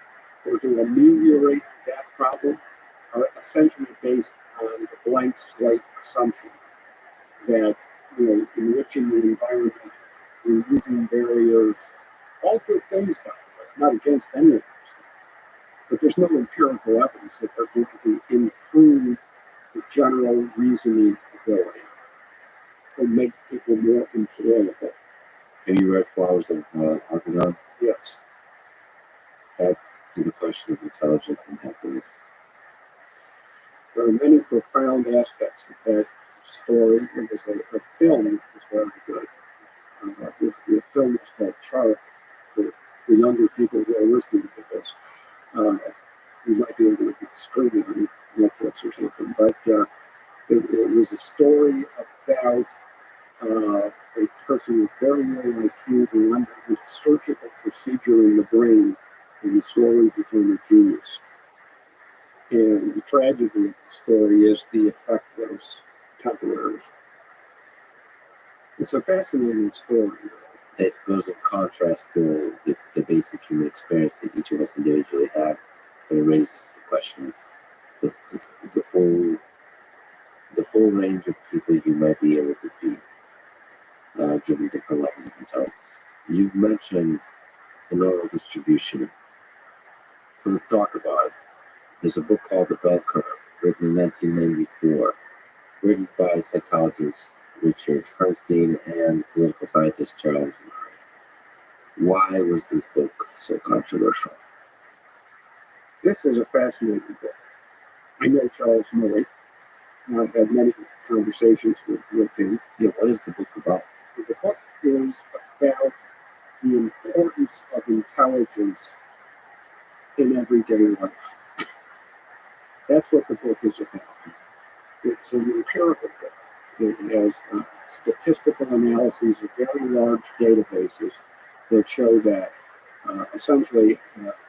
or to ameliorate that problem are essentially based on the blank slate assumption that enriching the environment, removing barriers, all good things, by the way, not against any of those things. But there's no empirical evidence that they're going to improve the general reasoning ability or make people more employable. Have you read Flowers of Algernon? Yes. That's to the question of intelligence and happiness. There are many profound aspects of that story. It was a film that was very good. The film is called Charlotte. For the younger people who are listening to this, you might be able to stream it on Netflix or something. But it was a story about a person with very low IQ who underwent a surgical procedure in the brain, and he slowly became a genius. And the tragedy of the story is the effect was temporary. It's a fascinating story. That goes in contrast to the basic human experience that each of us individually have, and it raises the question of the full range of people you might be able to be, given different levels of intelligence. You've mentioned the normal distribution, so let's talk about it. There's a book called The Bell Curve, written in 1994, written by psychologist Richard Herrnstein and political scientist Charles Murray. Why was this book so controversial? This is a fascinating book. I know Charles Murray. I've had many conversations with him. Yeah, what is the book about? The book is about the importance of intelligence in everyday life. That's what the book is about. It's an empirical book. It has statistical analyses of very large databases that show that essentially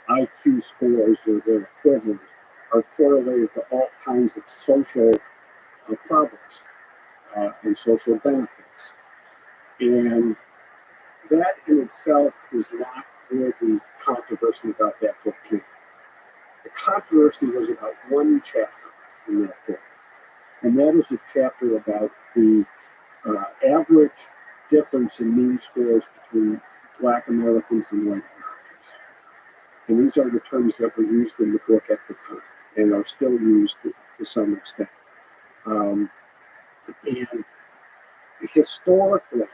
IQ scores or their equivalent are correlated to all kinds of social problems and social benefits. And that in itself is not where the controversy about that book came. The controversy was about one chapter in that book, and that is a chapter about the average difference in mean scores between Black Americans and white Americans. And these are the terms that were used in the book at the time and are still used to some extent. And historically,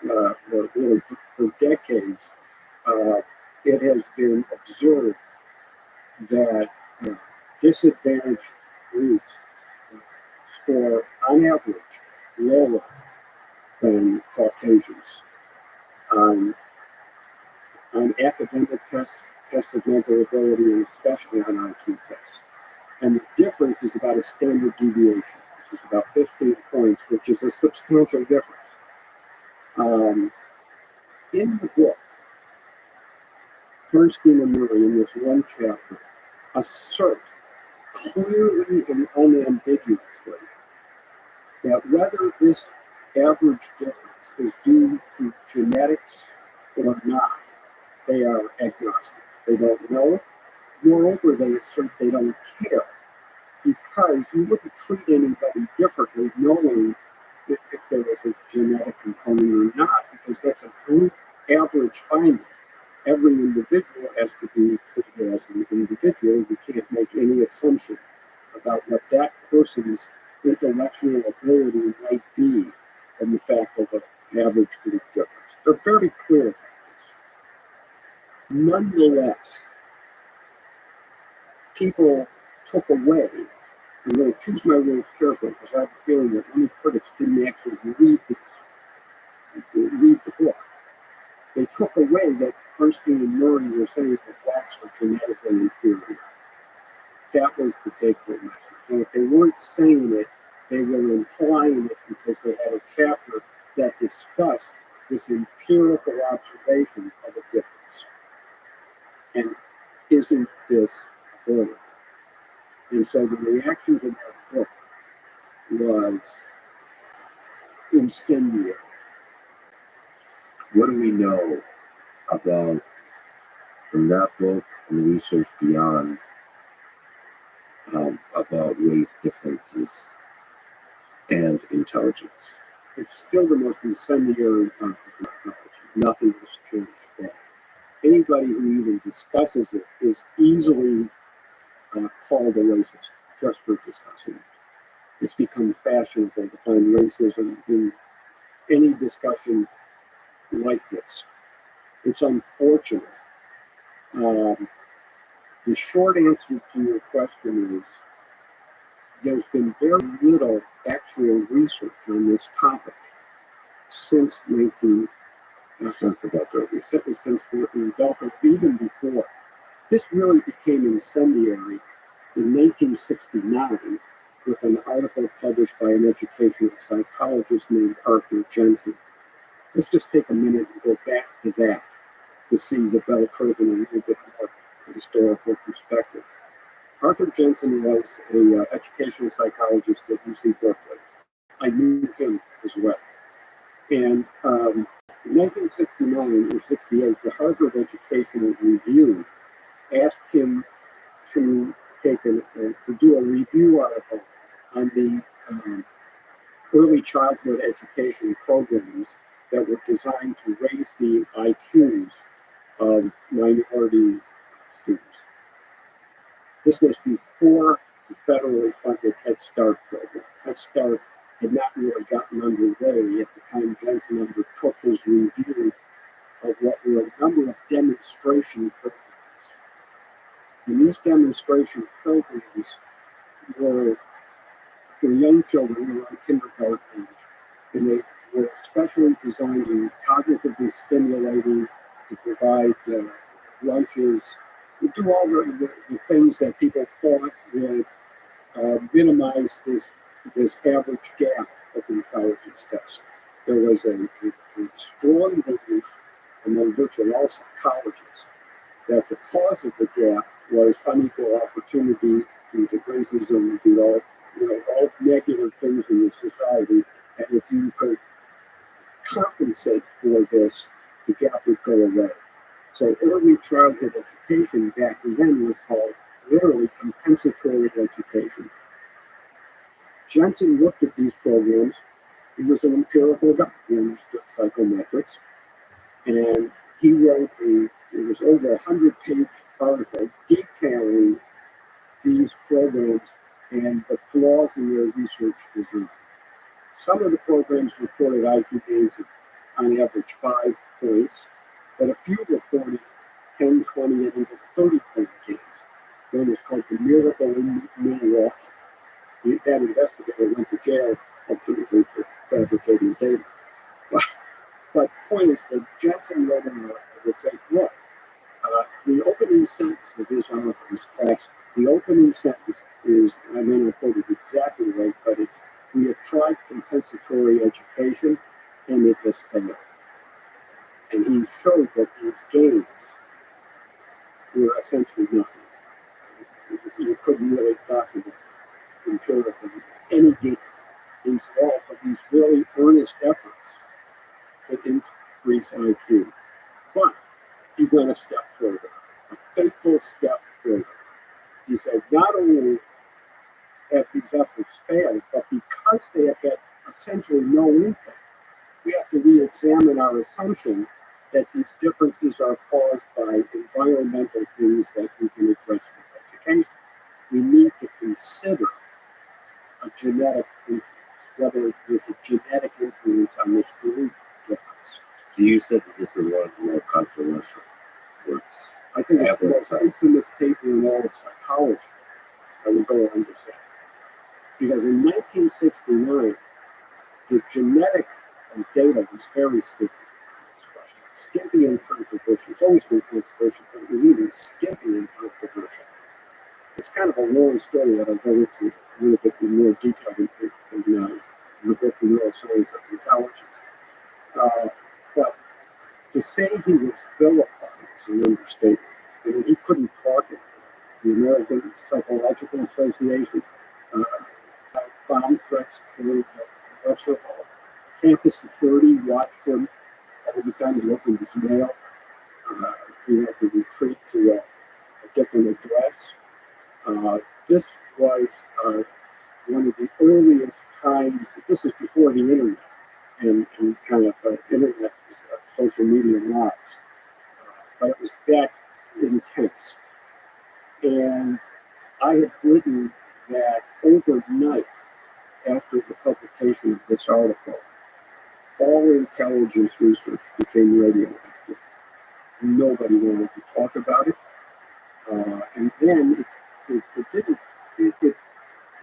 really for decades, it has been observed that disadvantaged groups score, on average, lower than Caucasians on academic tests, tests of mental ability, and especially on IQ tests. And the difference is about a standard deviation, which is about 15 points, which is a substantial difference. In the book, Herrnstein and Murray, in this one chapter, assert clearly and unambiguously that whether this average difference is due to genetics or not, they are agnostic. They don't know. Moreover, they assert they don't care because you wouldn't treat anybody differently knowing if there was a genetic component or not, because that's a group average finding. Every individual has to be treated as an individual. You can't make any assumption about what that person's intellectual ability might be in the fact of an average group difference. They're very clear about this. Nonetheless, people took away I'm going to choose my words carefully because I have a feeling that many critics didn't actually read the book. They took away that Bernstein and Murray were saying that blacks were genetically inferior. That was the take-home message. And if they weren't saying it, they were implying it because they had a chapter that discussed this empirical observation of a difference. And isn't this horrible? And so the reaction to that book was incendiary. What do we know about, from that book and the research beyond, about race differences and intelligence? It's still the most incendiary topic in technology. Nothing has changed that. Anybody who even discusses it is easily called a racist just for discussing it. It's become fashionable to find racism in any discussion like this. It's unfortunate. The short answer to your question is there's been very little actual research on this topic since the Delta, even before. This really became incendiary in 1969 with an article published by an educational psychologist named Arthur Jensen. Let's just take a minute and go back to that to see the bell curve in a little bit more historical perspective. Arthur Jensen was an educational psychologist at UC Berkeley. I knew him as well. And in 1969 or 68, the Harvard Educational Review asked him to do a review article on the early childhood education programs that were designed to raise the IQs of minority students. This was before the federally funded Head Start program. Head Start had not really gotten underway at the time Jensen undertook his review of what were a number of demonstration programs. And these demonstration programs were for young children around kindergarten age, and they were especially designed to cognitively stimulating, to provide lunches, to do all the things that people thought would minimize this average gap of intelligence test. There was a strong belief among virtually all psychologists that the cause of the gap was unequal opportunity due to racism, due to all negative things in the society. And if you could compensate for this, the gap would go away. So early childhood education back then was called literally compensatory education. Jensen looked at these programs. He was an empirical guy. He understood psychometrics. And he wrote it was over 100-page article detailing these programs and the flaws in their research design. Some of the programs reported IQ gains of, on average, 5 points, but a few reported 10, 20, and even 30-point gains. One was called the Miracle in Milwaukee. That investigator went to jail ultimately for fabricating data. But the point is that Jensen wrote in the article say, look, the opening sentence of his article is classic. The opening sentence is, I may not quote it exactly right, but it's, we have tried compensatory education and it has failed. And he showed that these gains were essentially nothing. You couldn't really document empirically any gain at all for these really earnest efforts to increase IQ. But he went a step further, a fateful step further. He said, not only have these efforts failed, but because they have had essentially no impact, we have to re-examine our assumption that these differences are caused by environmental things that we can address with education. We need to consider a genetic influence, whether there's a genetic influence on this group difference. So you said that this is one of the more controversial works. I think it's the most infamous paper in all of psychology. I would go on to say. Because in 1969, the genetic data was very skimpy. Skimpy and controversial. It's always been controversial, but it was even skimpy and controversial. It's kind of a long story that I'll go into a little bit in more detail in the book, The Neuroscience of Intelligence. But to say he was vilified is an understatement. I mean, he couldn't talk it. The American Psychological Association, bomb threats to lecture hall. Campus security watched him every time he opened his mail. He had to retreat to a different address. This was one of the earliest times. This is before the internet and kind of internet social media lives. But it was that intense. And I had written that overnight after the publication of this article, all intelligence research became radioactive. Nobody wanted to talk about it. And then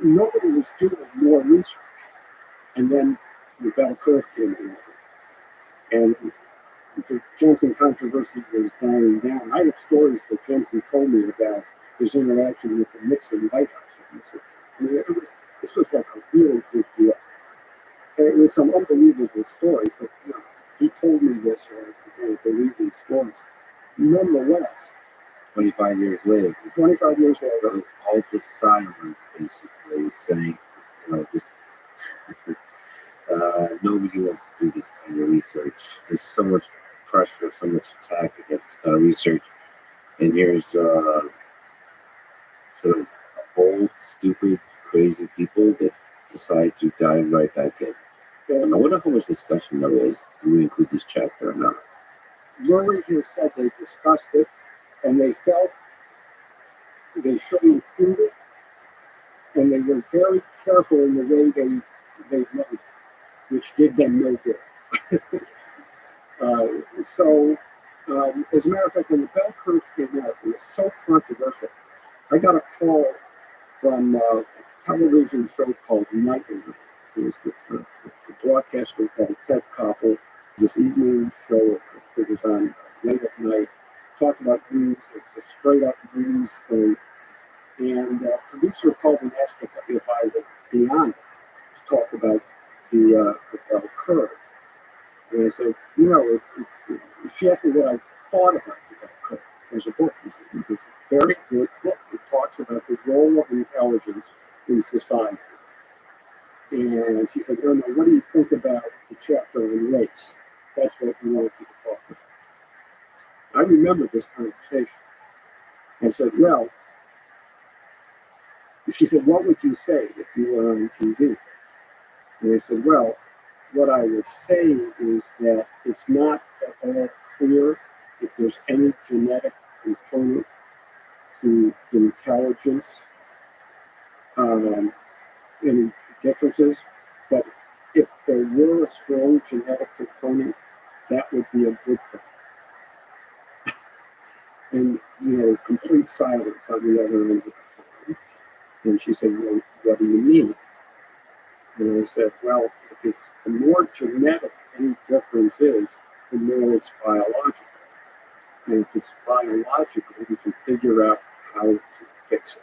nobody was doing more research. And then the bell curve came along. And the Jensen controversy was dying down. I have stories that Jensen told me about his interaction with the Nixon White House. I mean, this was like a really big deal. And it was some unbelievable stories, but he told me this, and I believe these stories. Nonetheless, 25 years later. 25 years later, All the silence, basically, saying, just nobody wants to do this kind of research. There's so much pressure, so much attack against this kind of research. And here's sort of old, stupid, crazy people that decide to dive right back in. And I wonder how much discussion there was. Do we include this chapter or not? Lurie has said they discussed it, and they felt they should include it, and they were very careful in the way they wrote it, which did them no good. As a matter of fact, when the bell curve came out, it was so controversial. I got a call from a television show called Nightly. It was the broadcaster called Ted Koppel. This evening show, it was on late at night, talked about news. It was a straight up news thing. And the producer called and asked if I would be on it to talk about the bell curve. And I said, she asked me what I thought about the bell curve. There's a book. It's a very good book. It talks about the role of intelligence in society. And she said, no, what do you think about the chapter on race? That's what we wanted you to talk about. I remember this conversation. I said, well, she said, what would you say if you were on TV? And I said, well, what I would say is that it's not at all clear if there's any genetic component to intelligence, any differences, but if there were a strong genetic component, that would be a good thing. And, complete silence on the other end of the phone. And she said, well, what do you mean? And I said, well, if it's the more genetic any difference is, the more it's biological. And if it's biological, we can figure out how to fix it.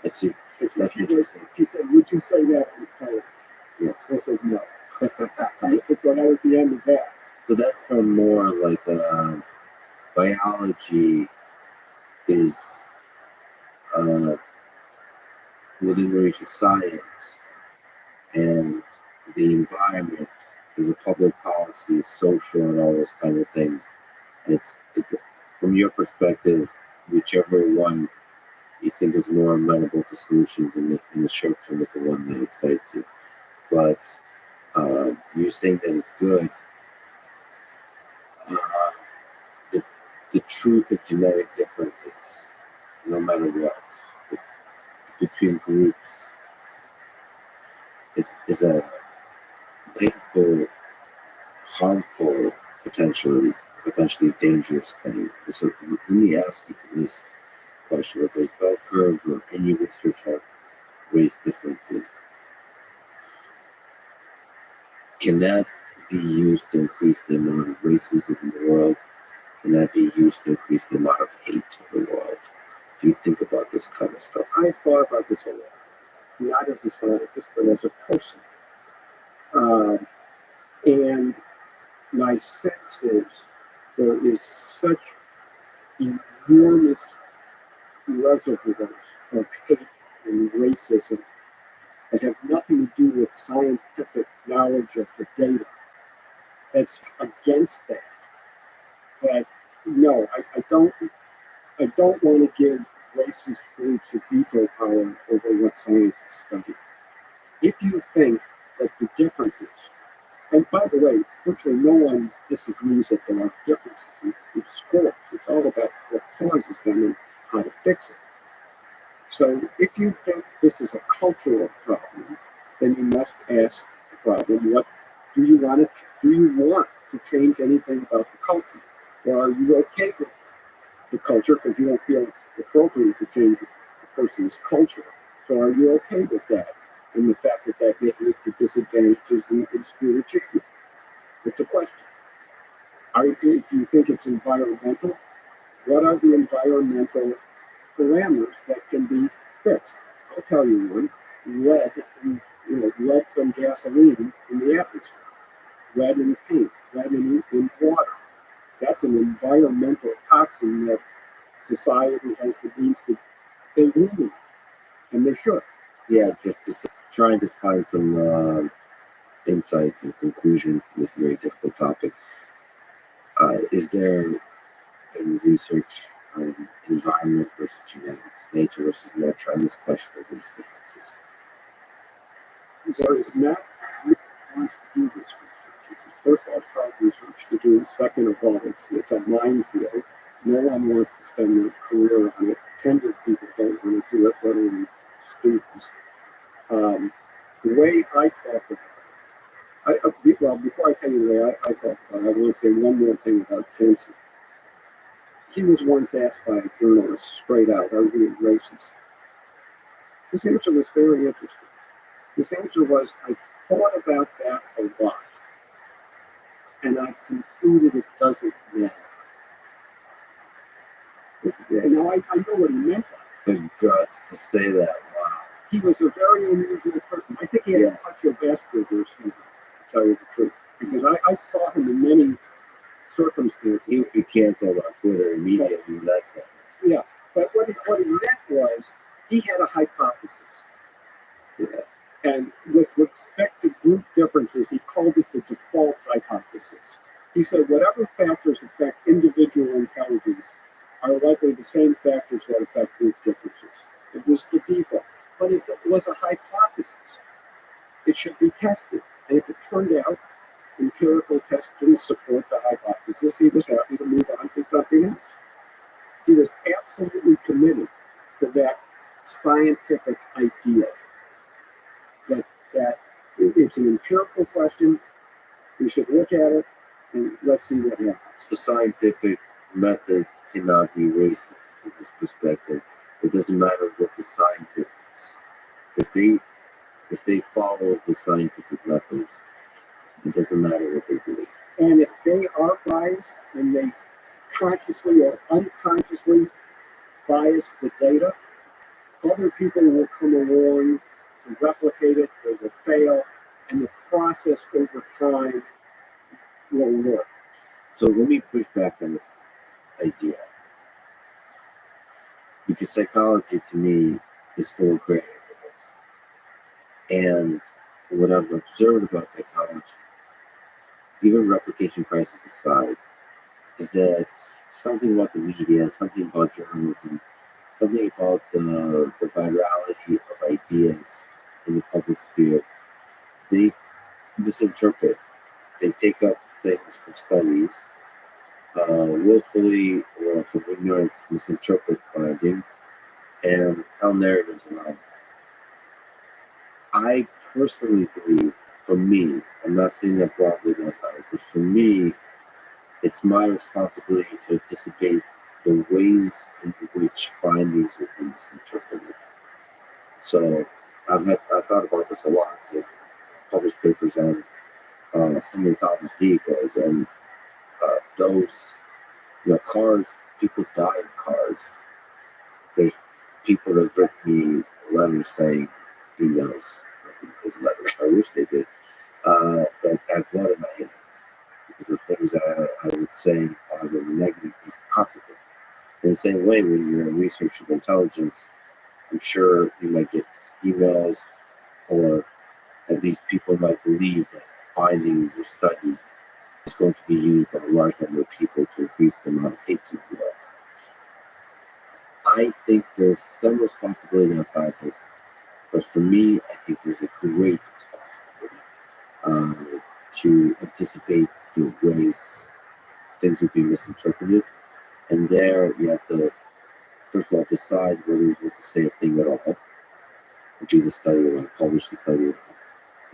I see. That's interesting. She said, would you say that in television? Yes. I said, no. So that was the end of that. So that's from more like biology is within the reach of science, and the environment is a public policy, social, and all those kinds of things. From your perspective, whichever one you think is more amenable to solutions in the short term is the one that excites you. But you're saying that it's good. The truth of genetic differences, no matter what, between groups, is a painful, harmful, potentially dangerous thing. So let me ask you this question: if there's bell curve or any research on race differences, Can that be used to increase the amount of racism in the world? Can that be used to increase the amount of hate in the world? Do you think about this kind of stuff? I thought about this a lot, not as a scientist, but as a person. And my sense is there is such enormous reservoirs of hate and racism that have nothing to do with scientific knowledge of the data that's against that. But no, I don't want to give racist groups a veto power over what scientists study. If you think that the differences, and by the way, virtually no one disagrees that there are differences in schools. It's all about what causes them and how to fix it. So if you think this is a cultural problem, then you must ask the problem, what do you want to change anything about the culture? Or are you okay with the culture because you don't feel it's appropriate to change the person's culture? So are you okay with that? And the fact that that may lead to disadvantages in school achievement? It's a question. Do you think it's environmental? What are the environmental parameters that can be fixed? I'll tell you one. Lead from gasoline in the atmosphere. Lead in paint. Lead in water. That's an environmental toxin that society has the means to eliminate, and they should. Yeah, just trying to find some insights and conclusion for this very difficult topic. Is there any research on environment versus genetics, nature versus nurture on this question of these differences? There is not wants to do this research. First of all, it's hard research to do. Second of all, it's a minefield. No one wants to spend their career on it. Tender people don't want to do it, let alone students. The way I talk about it, well, before I tell you the way I talk about it, I want to say one more thing about Jensen. He was once asked by a journalist straight out, are we racist? His answer was very interesting. His answer was, I thought about that a lot, and I've concluded it doesn't matter. Now, I know what he meant by it. The guts to say that. Wow. He was a very unusual person. I think he had a touch of Asperger's syndrome, to tell you the truth, because I saw him in many circumstances. He would be canceled on Twitter immediately in that sense. Yeah, but what he meant was he had a hypothesis. Yeah. And with respect to group differences, he called it the default hypothesis. He said whatever factors affect individual intelligence are likely the same factors that affect group differences. It was the default. But it was a hypothesis. It should be tested. And if it turned out empirical tests didn't support the hypothesis, he was happy to move on to something else. He was absolutely committed to that scientific idea that it's an empirical question. We should look at it and let's see what happens. The scientific method cannot be racist from this perspective. It doesn't matter what the scientists, if they follow the scientific method, it doesn't matter what they believe. And if they are biased and they consciously or unconsciously bias the data, other people will come along to replicate it, they will fail, and the process over time will work. So let me push back on this idea. Because psychology to me is full of gray areas. And what I've observed about psychology, even replication crisis aside, is that something about the media, something about journalism, something about the virality of ideas in the public sphere, they misinterpret. They take up things from studies, willfully or from ignorance misinterpret findings, and tell narratives around it. I personally believe, for me, I'm not saying that broadly about science, but for me, it's my responsibility to anticipate the ways in which findings will be misinterpreted. So I've thought about this a lot. I've published papers on people that have written me letters saying, emails, with letters, I wish they did, that had blood in my hands because of things that I would say as a negative consequence. In the same way, when you're in research of intelligence, I'm sure you might get emails, or at least people might believe that finding your study is going to be used by a large number of people to increase the amount of hate in the world. I think there's some responsibility on scientists, but for me, I think there's a great responsibility to anticipate the ways things would be misinterpreted. And there, you have to, first of all, decide whether you want to say a thing at all, or do the study or not, publish the study or not.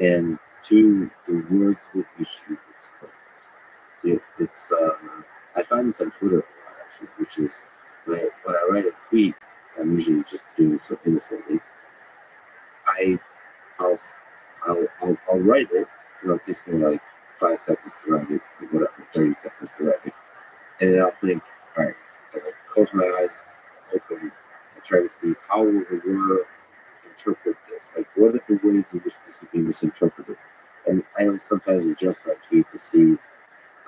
And two, the words with which you explain. It's I find this on Twitter a lot, actually, which is when I write a tweet, I'm usually just doing so innocently. I'll write it, it takes me like 5 seconds to write it, or whatever, 30 seconds to write it. And then I'll think, all right, I'll close my eyes, open, and try to see how will the world interpret this? Like, what are the ways in which this would be misinterpreted? And I will sometimes adjust my tweet to see,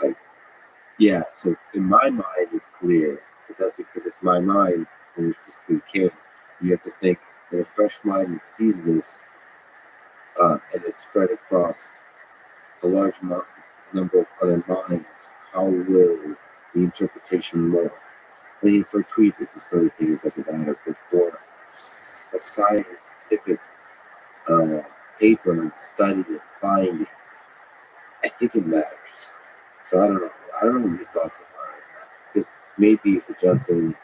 like, yeah, so in my mind it's clear, but that's because it's my mind from which this tweet came. You have to think, when a fresh mind sees this, and it's spread across a large number of other minds, how will the interpretation morph? I mean, for a tweet, it's a silly thing, it doesn't matter, but for a scientific paper, study it, find it, I think it matters. So I don't know. I don't know your thoughts about it. Because maybe if it just say,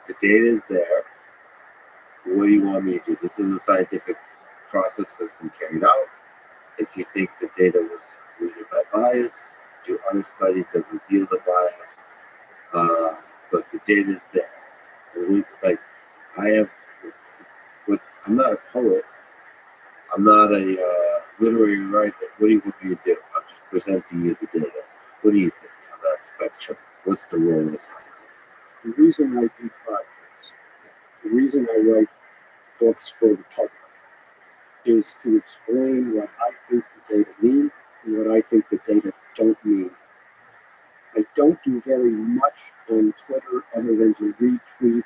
the data is there, what do you want me to do? This is a scientific process that's been carried out. If you think the data was created by bias, do other studies that reveal the bias. But the data is there. I'm not a poet. I'm not a literary writer. What do you want me to do? I'm just presenting you the data. What do you think on that spectrum? What's the role of a scientist? The reason I do podcasts, the reason I write books for the public, is to explain what I think the data mean and what I think the data don't mean. I don't do very much on Twitter other than to retweet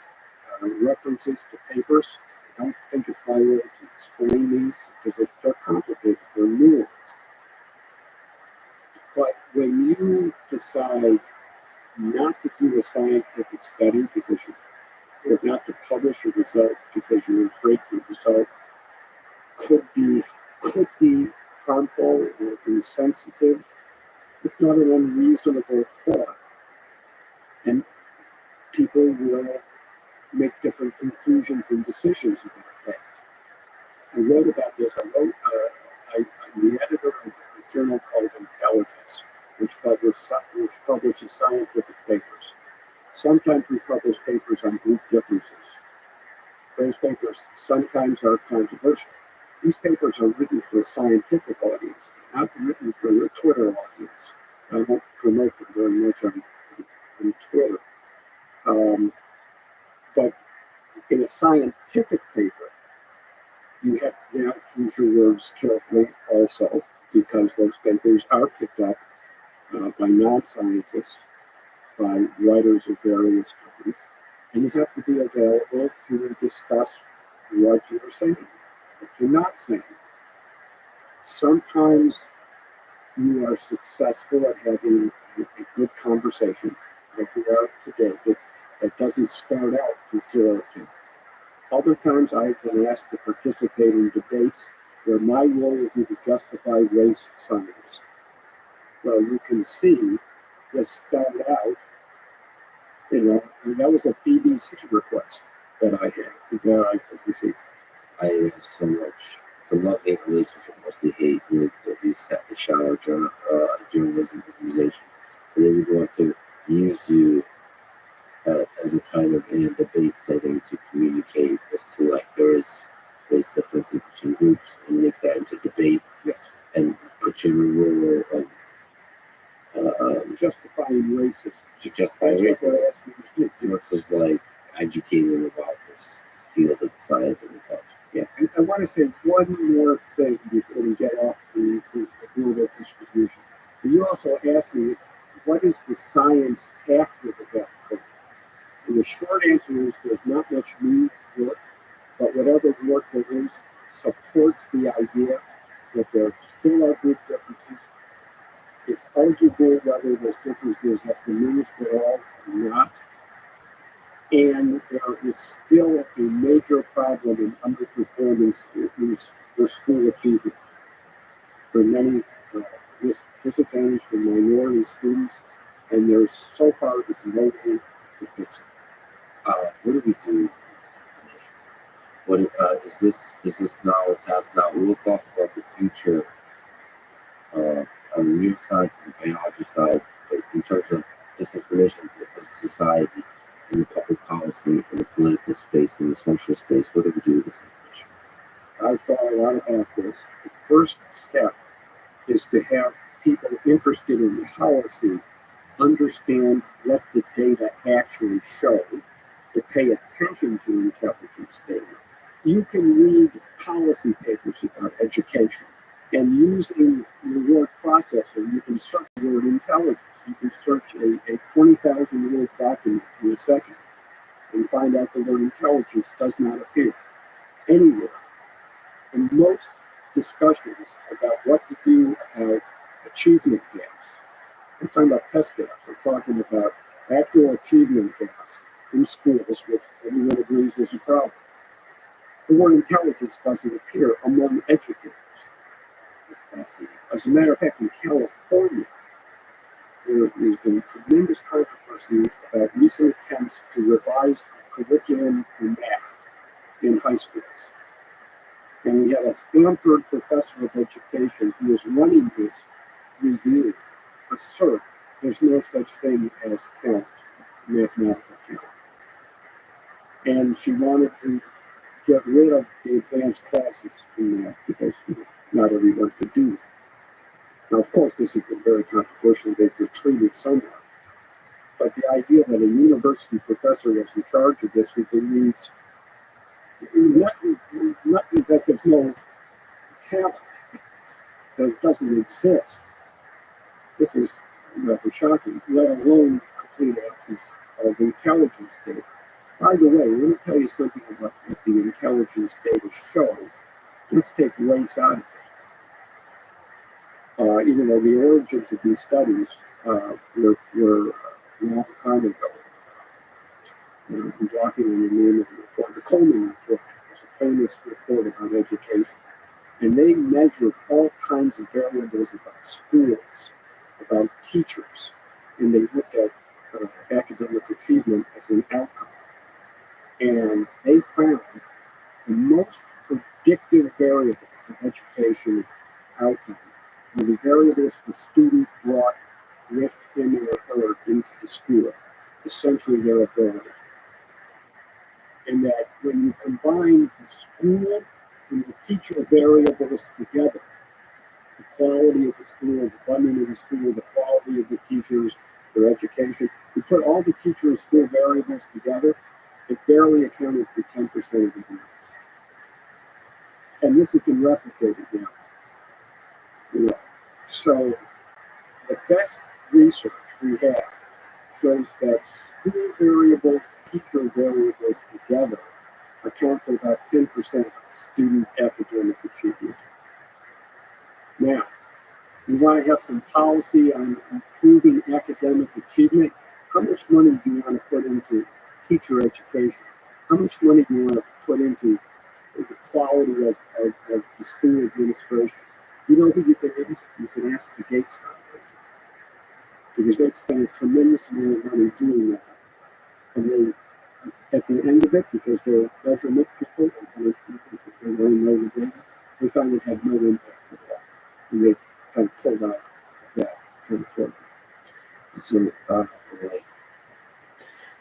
references to papers. I don't think it's my role to explain these because they're complicated, they're nuanced. But when you decide not to do a scientific study because or not to publish a result because you're afraid the result could be harmful or insensitive, it's not an unreasonable thought. And people will make different conclusions and decisions about that. I wrote about this. I'm the editor of a journal called Intelligence, which publishes scientific papers. Sometimes we publish papers on group differences. Those papers sometimes are controversial. These papers are written for a scientific audience, not written for a Twitter audience. I won't promote them very much on Twitter. But in a scientific paper, you have to choose your words carefully also, because those papers are picked up by non-scientists, by writers of various kinds, and you have to be available to discuss what you're saying, what you're not saying. Sometimes you are successful at having a good conversation, like we are today, that doesn't start out pejorative. Other times I've been asked to participate in debates where my role would be to justify race science. Well, you can see this started out, and that was a BBC request that I had. You see, I have so much. It's a love-hate relationship, mostly hate, with these shower journalism organizations. And they would want to use you as a kind of in a debate setting to communicate as to like there's differences between groups and make that into debate, and put you in the role of justifying racism. to justify racism versus like educating about this science and intelligence. Yeah. And I want to say one more thing before we get off the global distribution. You also asked me, what is the science after the death curve? And the short answer is there's not much new work, but whatever work there is supports the idea that there still are big differences. It's arguable whether those differences have diminished at all or not. And there is still a major problem in underperforming students for school achievement. For many disadvantaged and minority students, and there's so far it's no way to fix it. What do we do with this information? What is this now a task? Now we'll talk about the future on the neuroscience and biology side, but in terms of this information as a society, in the public policy, in the political space, in the social space, what do we do with this information? I've thought a lot about this. The first step is to have people interested in policy understand what the data actually show, to pay attention to intelligence data. You can read policy papers about education, and using your word processor, you can search the word intelligence. You can search a 20,000 word document in a second and find out the word intelligence does not appear anywhere. And most discussions about what to do about achievement gaps, I'm talking about test gaps, I'm talking about actual achievement gaps in schools, which everyone agrees is a problem. The word intelligence doesn't appear among educators. As a matter of fact, in California, there has been tremendous controversy about recent attempts to revise the curriculum for math in high schools. And we had a Stanford professor of education who was running this review assert there's no such thing as talent, mathematical talent. And she wanted to get rid of the advanced classes in math because not everyone could do it. Now, of course, this has been very controversial. They've retreated somewhat. But the idea that a university professor was in charge of this who believes not that there's no talent, that it doesn't exist, this is rather shocking, let alone complete absence of intelligence data. By the way, let me tell you something about what the intelligence data show. Let's take race out of it. Even though the origins of these studies were a long time ago. I'm talking in the name of the report. The Coleman report was a famous report about education. And they measured all kinds of variables about schools, about teachers, and they looked at academic achievement as an outcome. And they found the most predictive variables of education outcome were the variables the student brought with him or her into the school, essentially their ability. And that when you combine the school and the teacher variables together, the quality of the school, the funding of the school, the quality of the teachers, their education, you put all the teacher and school variables together, it barely accounted for 10% of the grades. And this has been replicated now. So the best research we have shows that school variables, teacher variables together account for about 10% of student academic achievement. Now, you want to have some policy on improving academic achievement. How much money do you want to put into teacher education? How much money do you want to put into the quality of the school administration? You know who you can ask? You can ask the Gates Foundation. Because they spend a tremendous amount of money doing that. And they, at the end of it, because they're measurement people, and they really know the data, they found it had no impact at all. And they kind of pulled out that kind of program. So,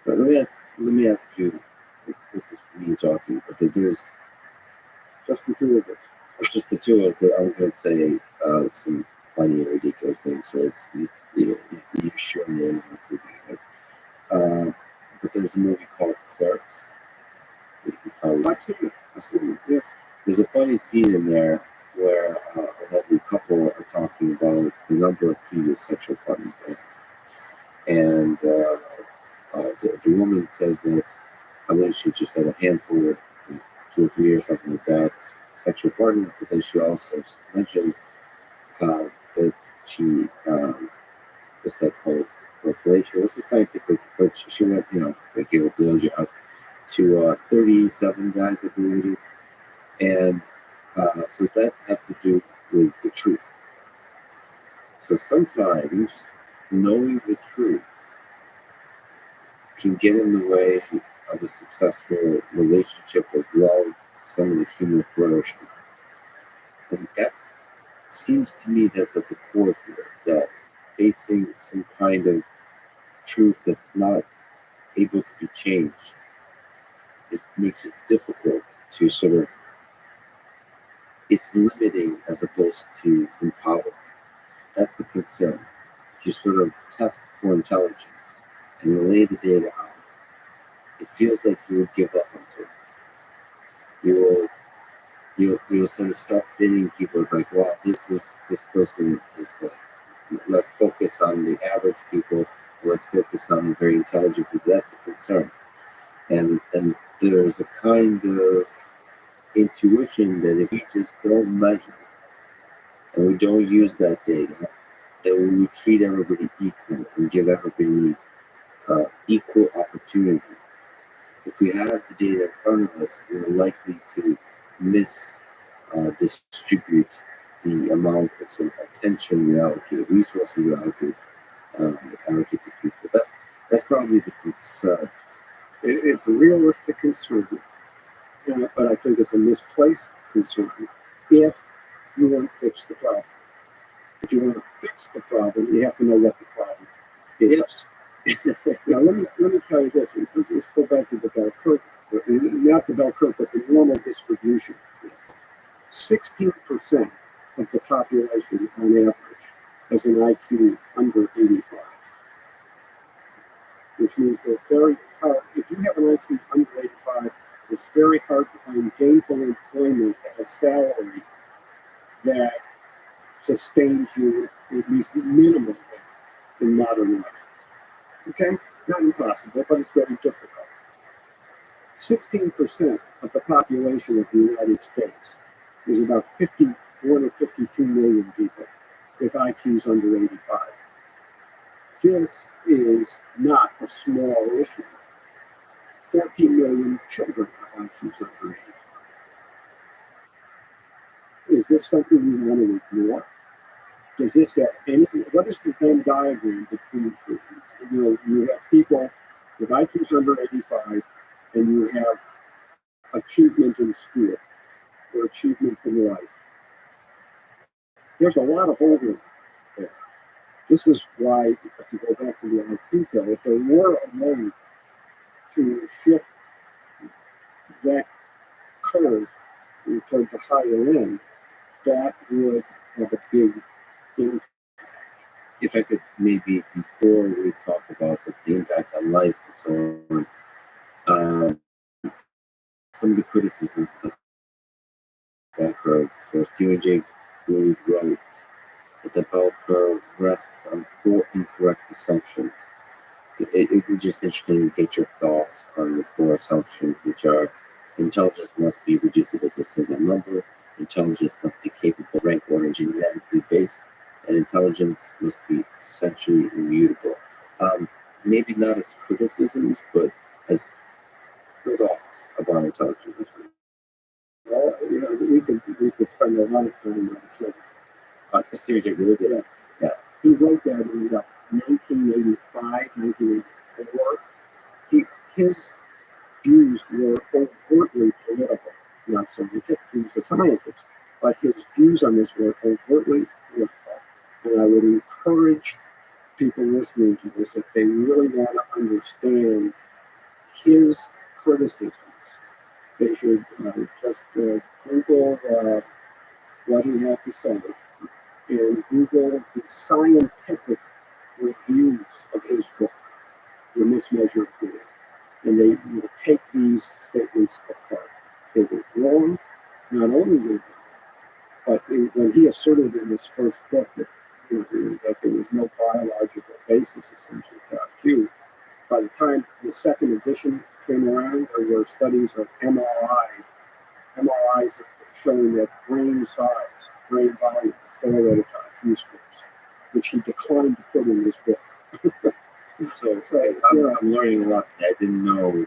let me ask you, this is me talking, but there's Just the two of us. just the two of us, I'm going to say some funny and ridiculous things, so it's, you share me in on movie. But there's a movie called Clerks, which you probably I've seen it. I've seen it. Yes. There's a funny scene in there where a lovely couple are talking about the number of previous sexual partners they had. And the woman says that I believe she just had a handful, like 2 or 3 or something like that, sexual partner. But then she also mentioned that she, what's that called? Fellatio. What's the scientific? But she went, they gave a blowjob to 37 guys, I believe it is. And so that has to do with the truth. So sometimes knowing the truth can get in the way of a successful relationship of love, some of the human flourishing. And that seems to me that's at the core here, that facing some kind of truth that's not able to be changed makes it difficult to sort of, it's limiting as opposed to empowering. That's the concern. If you sort of test for intelligence and relay the data out, it feels like you would give up on something. You'll sort of start bidding people as like, well, this person is like, let's focus on the average people, let's focus on the very intelligent people. That's the concern. And there's a kind of intuition that if we just don't measure and we don't use that data, that we would treat everybody equal and give everybody equal opportunity. If we have the data in front of us, we're likely to distribute the amount of sort of attention we allocate, resources we allocate to people. That's probably the concern. It's a realistic concern, but I think it's a misplaced concern if you want to fix the problem. If you want to fix the problem, you have to know what the problem is. Now, let me tell you this. Let's go back to the bell curve. Not the bell curve, but the normal distribution. 16% of the population, on average, has an IQ under 85. Which means they're very hard. If you have an IQ under 85, it's very hard to find gainful employment at a salary that sustains you at least minimally in modern life. Okay? Not impossible, but it's very difficult. 16% of the population of the United States is about 51 or 52 million people with IQs under 85. This is not a small issue. 13 million children have IQs under 85. Is this something we want to ignore? Does this have anything? What is the Venn diagram between, you have people with IQs under 85 and you have achievement in school or achievement in life? There's a lot of overlap there. This is why, to go back to the IQ bill, if there were a way to shift that curve toward the higher end, that would have a big impact. If I could maybe, before we talk about the impact on life and so on, some of the criticisms of the bell curve. So Stephen Jay Gould wrote that the bell curve rests on 4 incorrect assumptions. It would be just interesting to get your thoughts on the 4 assumptions, which are: intelligence must be reducible to a single number, intelligence must be capable, rank order, genetically based, and intelligence must be essentially immutable. Maybe not as criticisms, but as results about intelligence. Well, we could spend a lot of time on it. Stephen Jay Gould did it. Yeah. He wrote that in 1985, 1984. His views were overtly political, not scientific. He was a scientist, but his views on this were overtly political. And I would encourage people listening to this, if they really want to understand his criticisms, they should just Google what he had to say and Google the scientific reviews of his book, The Mismeasured Good. And they will take these statements apart. willingly. But when he asserted in his first book that, that there was no biological basis essentially to IQ, by the time the second edition came around, there were studies of MRIs showing that brain size, brain volume correlated to IQ scores, which he declined to put in his book. I'm learning a lot. I didn't know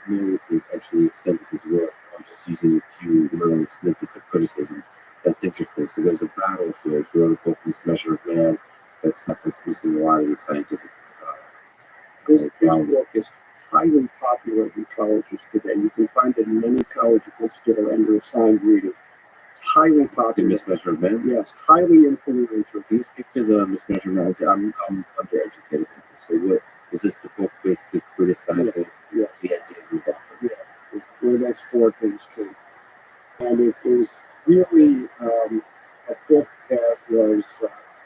the actually extent of his work. I was just using a few little snippets of criticism. That's interesting. So there's a battle here. He wrote a book, This Measure of Man, that's missing a lot of the scientific This book is highly popular in colleges today. You can find it in many college books that are under assigned reading. It's highly The popular. Mismeasure of Man? Yes, highly influential. Can you speak to the Mismeasure of Man? I'm undereducated. So what is this the book basically criticizing Yeah. the ideas involved? Yeah, where those four things came. And it was really a book that was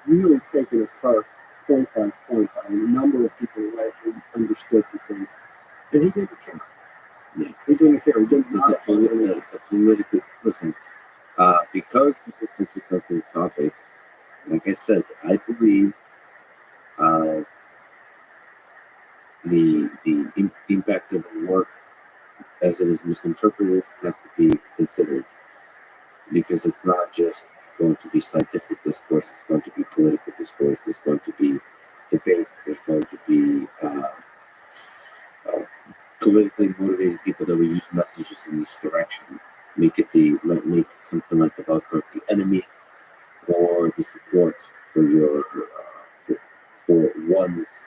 really taken apart point by point by a number of people who actually understood the thing. And he didn't care. Yeah. He didn't care. He didn't It's a political, listen, because this is such a sensitive topic, like I said, I believe the impact of the work as it is misinterpreted has to be considered, because it's not just going to be scientific discourse, it's going to be political discourse, there's going to be debates, there's going to be politically motivated people that will use messages in this direction. Make something like the Velcro the enemy or the support for your for one's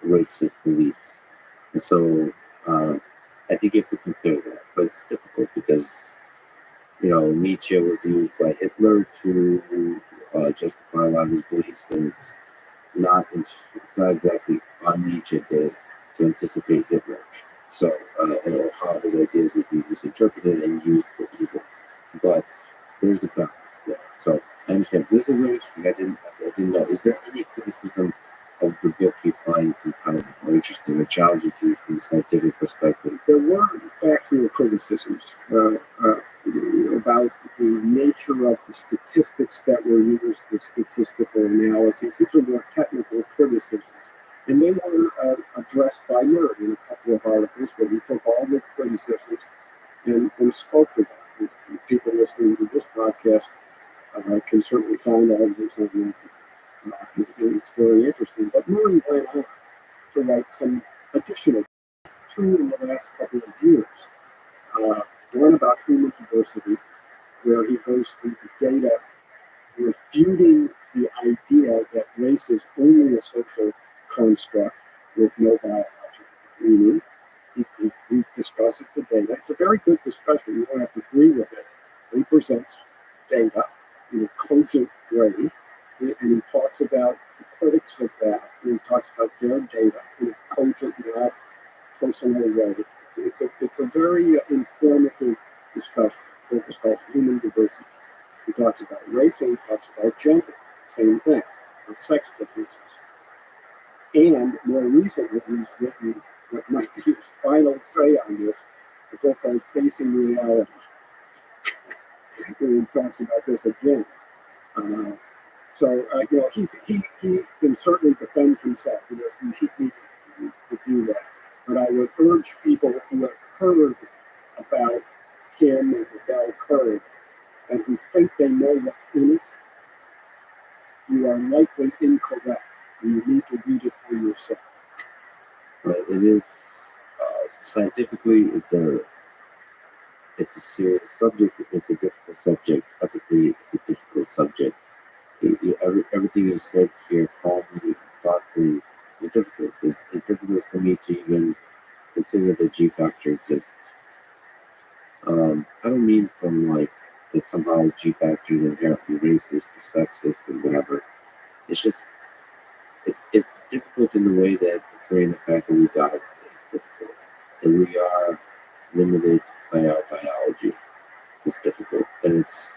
racist beliefs. And so I think you have to consider that, but it's difficult because Nietzsche was used by Hitler to justify a lot of his beliefs, and it's not exactly on Nietzsche to anticipate Hitler. So how his ideas would be misinterpreted and used for evil. But there's a balance there. So I understand. This is interesting. I didn't know. Is there any criticism of the book you find compelling or interesting or challenging to you from a scientific perspective? There were factual criticisms about the nature of the statistics that were used, the statistical analyses. These were more technical criticisms. And they were addressed by Nerd in a couple of articles where he took all the criticisms and spoke to them. And people listening to this podcast can certainly find all of this on it's very interesting. But Murray went on to write some additional, two in the last couple of years. One about human diversity, where he goes through the data refuting the idea that race is only a social construct with no biological meaning. He discusses the data. It's a very good discussion. You don't have to agree with it. He presents data in a cogent way, and he talks about the critics of that, and he talks about their data in a cogent, not personal way. It's a very informative discussion. It's called human diversity. He talks about race and he talks about gender, same thing, or sex differences. And more recently, he's written what might be his final say on this, a book called Facing Reality, where he talks about this again. He can certainly defend himself. He need to do that. But I would urge people who have heard about him and the bell curve and who think they know what's in it, you are likely incorrect. You need to read it for yourself. It is scientifically, it's a serious subject. It's a difficult subject. Ethically, it's a difficult subject. Everything you said here, calmly, thoughtfully, is difficult. It's difficult for me to even consider the G factor exists. I don't mean from like that somehow G factor is inherently racist or sexist or whatever. It's just it's difficult in the way that portraying the fact that we die is difficult, and we are limited by our biology. It's difficult, and it's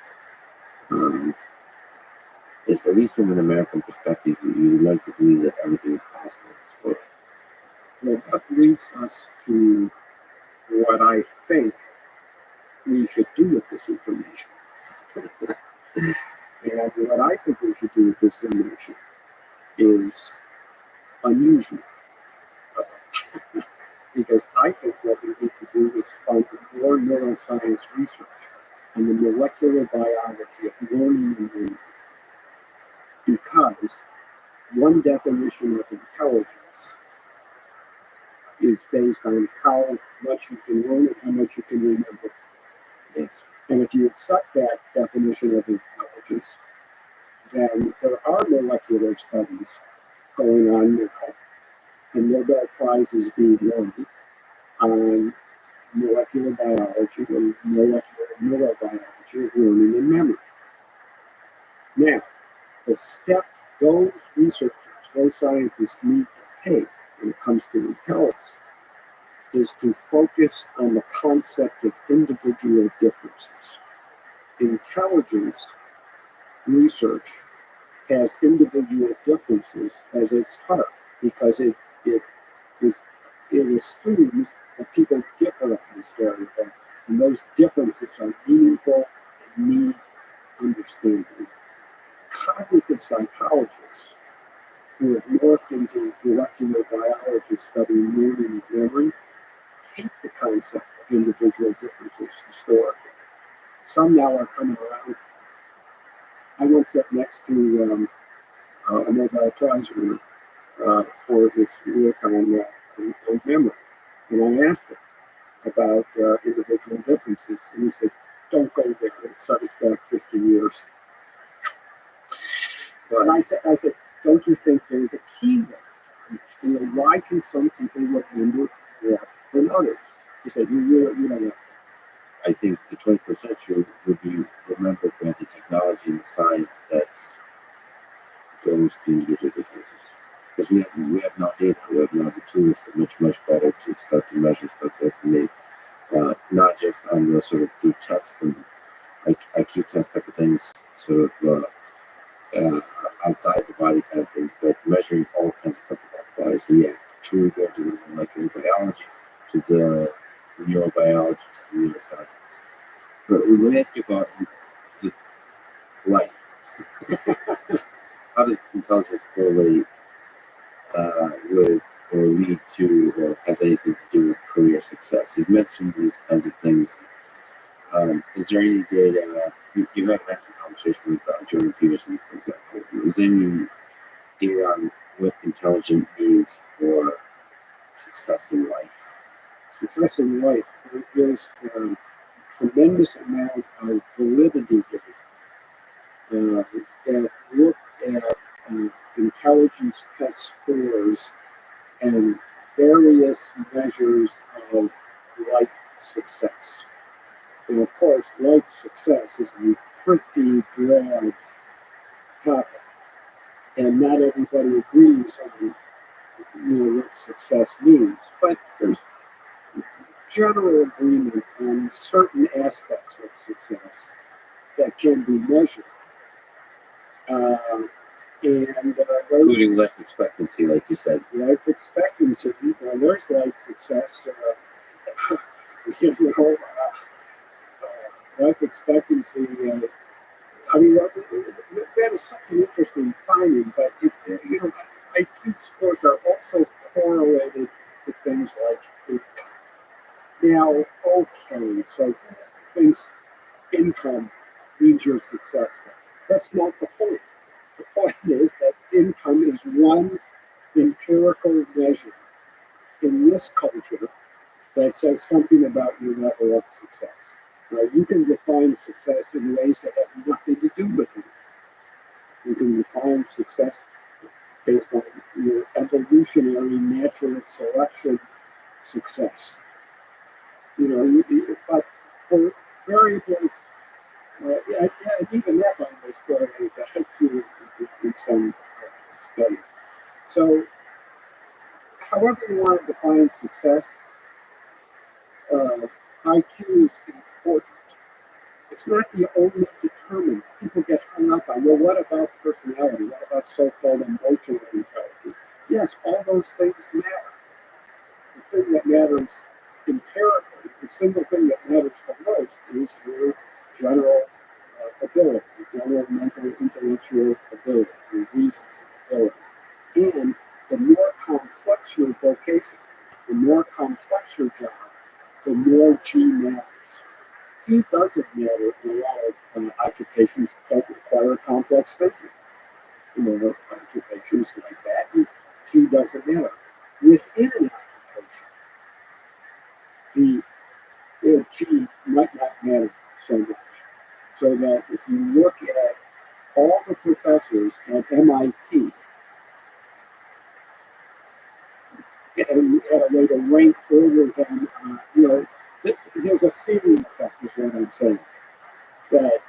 at least from an American perspective, you like to believe that everything is possible in this world. Well, that leads us to what I think we should do with this information. And what I think we should do with this information is unusual. Because I think what we need to do is fund more neuroscience research on the molecular biology of learning and learning. Because one definition of intelligence is based on how much you can learn and how much you can remember. Yes. And if you accept that definition of intelligence, then there are molecular studies going on now, and Nobel Prizes being won on molecular biology and molecular neurobiology of learning and memory. Now, the step those researchers, those scientists need to take when it comes to intelligence is to focus on the concept of individual differences. Intelligence research has individual differences as its heart because it assumes that people differ on this variable, and those differences are meaningful and need understanding. Cognitive psychologists who have morphed into molecular biology studying learning and memory hate the concept of individual differences historically. Some now are coming around. I once sat next to a Nobel Prize winner for his work on memory. And I asked him about individual differences, and he said, "Don't go there, it set us back 50 years. And I said, "Don't you think there's a key there? Why can some people remember more than others?" He said, you don't know. I think the 21st century would be remembered by the technology and the science that goes to individual differences. Because we have now data, we have now the tools that are much better to start to measure, start to estimate, not just on the sort of through tests and like IQ test type of things, sort of outside the body kind of things, but measuring all kinds of stuff about the body. So yeah, truly go to the molecular biology, to the neurobiology, to the neuroscience. But we would ask you about the Life. How does intelligence correlate with or lead to or has anything to do with career success? You've mentioned these kinds of things. Is there any data? You had an excellent conversation with Jordan Peterson, for example. Is there any data on what intelligence means for success in life? Success in life, there's a tremendous amount of validity given that look at intelligence test scores and various measures of life success. And of course, life success is a pretty broad topic, and not everybody agrees on what success means. But there's general agreement on certain aspects of success that can be measured. Including life expectancy, like you said. Life expectancy, there's life success. Life expectancy. That is such an interesting finding, but IQ scores are also correlated to things like income. Now, okay, so things income means you're successful. That's not the point. The point is that income is one empirical measure in this culture that says something about your level of success. Now, you can define success in ways that have nothing to do with it. You can define success based on your evolutionary natural selection success. But for variables, even that one was correlated to IQ in some studies. So, however you want to define success, IQ is important. It's not the only determinant. People get hung up on, well, what about personality? What about so-called emotional intelligence? Yes, all those things matter. The thing that matters empirically the single thing that matters the most is your general ability, your general mental, intellectual ability, your reasoning ability. And the more complex your vocation, the more complex your job, the more G matters. G doesn't matter in a lot of occupations that don't require complex thinking. You know, occupations like that, G doesn't matter. Within an occupation, the G might not matter so much. So that if you look at all the professors at MIT, and at a way to rank order them, there's a ceiling effect, is what I'm saying. That,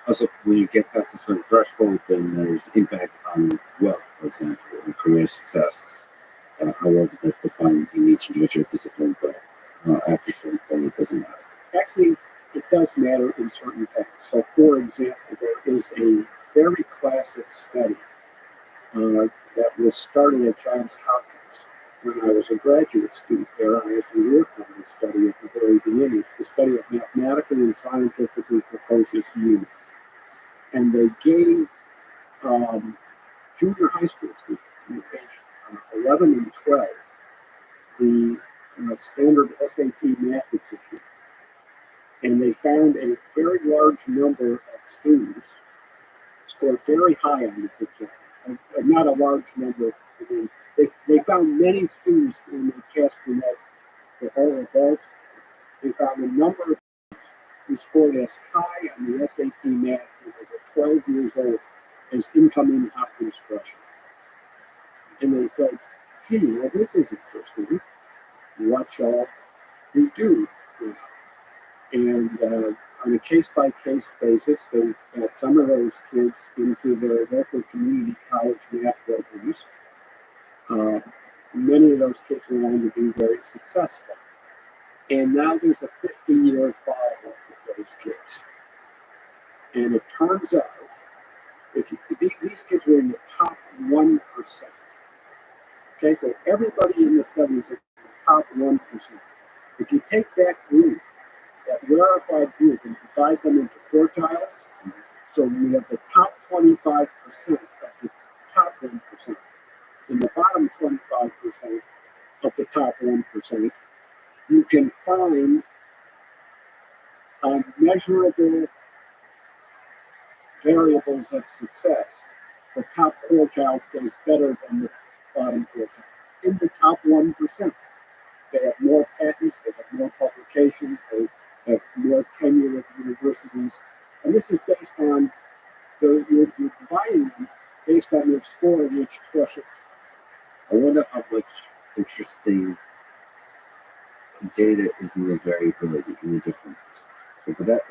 Also, when you get past a certain threshold, then there's impact on wealth, for example, and career success. However, that's defined in each individual discipline, but after a certain point, it doesn't matter. actually, it does matter in certain things. So, for example, there is a very classic study that was started at Johns Hopkins when I was a graduate student there. I actually worked on this study at the very beginning, the study of mathematically and scientifically precocious youth. And they gave junior high school students, age 11 and 12, the standard SAT math exam. And they found a very large number of students scored very high on this exam. Not a large number. They found many students when they passed the whole above. They found a number of students who scored as high on the SAT math when they were 12 years old as incoming Hopkins freshmen. And they said, gee, well, this is interesting. What shall we do? And on a case-by-case basis, they got some of those kids into their local community college math programs. Many of those kids went on to be very successful. And now there's a 50-year follow-up with those kids. And it turns out, these kids were in the top 1%. Okay, so everybody in the study is in the top 1%. If you take that group, that rarefied group, and divide them into quartiles, so we have the top 25% of the top 1%, and the bottom 25% of the top 1%, you can find measurable variables of success. The top quartile does better than the bottom quartile. In the top 1%, they have more patents, they have more publications, they have more tenure at universities. And this is based on, you're dividing them based on their score at each threshold. I wonder how much interesting data is in the variability, in the differences. So, but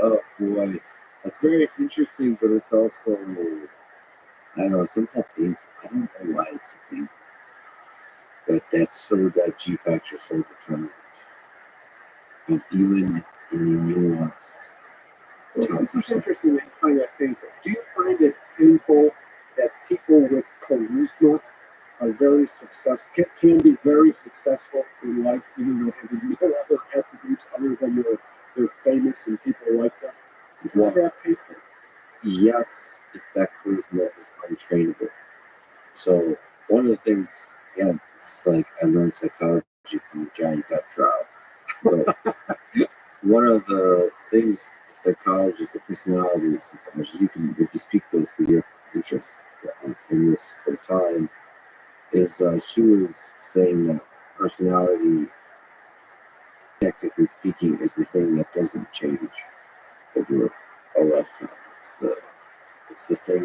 oh boy, that's very interesting, but it's also, I don't know, somehow painful. I don't know why it's so painful. That G factor is so determined. And even in the nuanced This is interesting that you find that painful. Do you find it painful that people with charisma are very successful, can be very successful in life, even though having no other attributes other than they're famous and people like them? Do you find that painful? Yes, if that charisma is untrainable. So one of the things, again, it's like I learned psychology from the Johnny Depp trial. But one of the things psychologists, the personality psychologists, you can speak to this because you're interested in this for time, is she was saying that personality, technically speaking, is the thing that doesn't change over a lifetime. It's the thing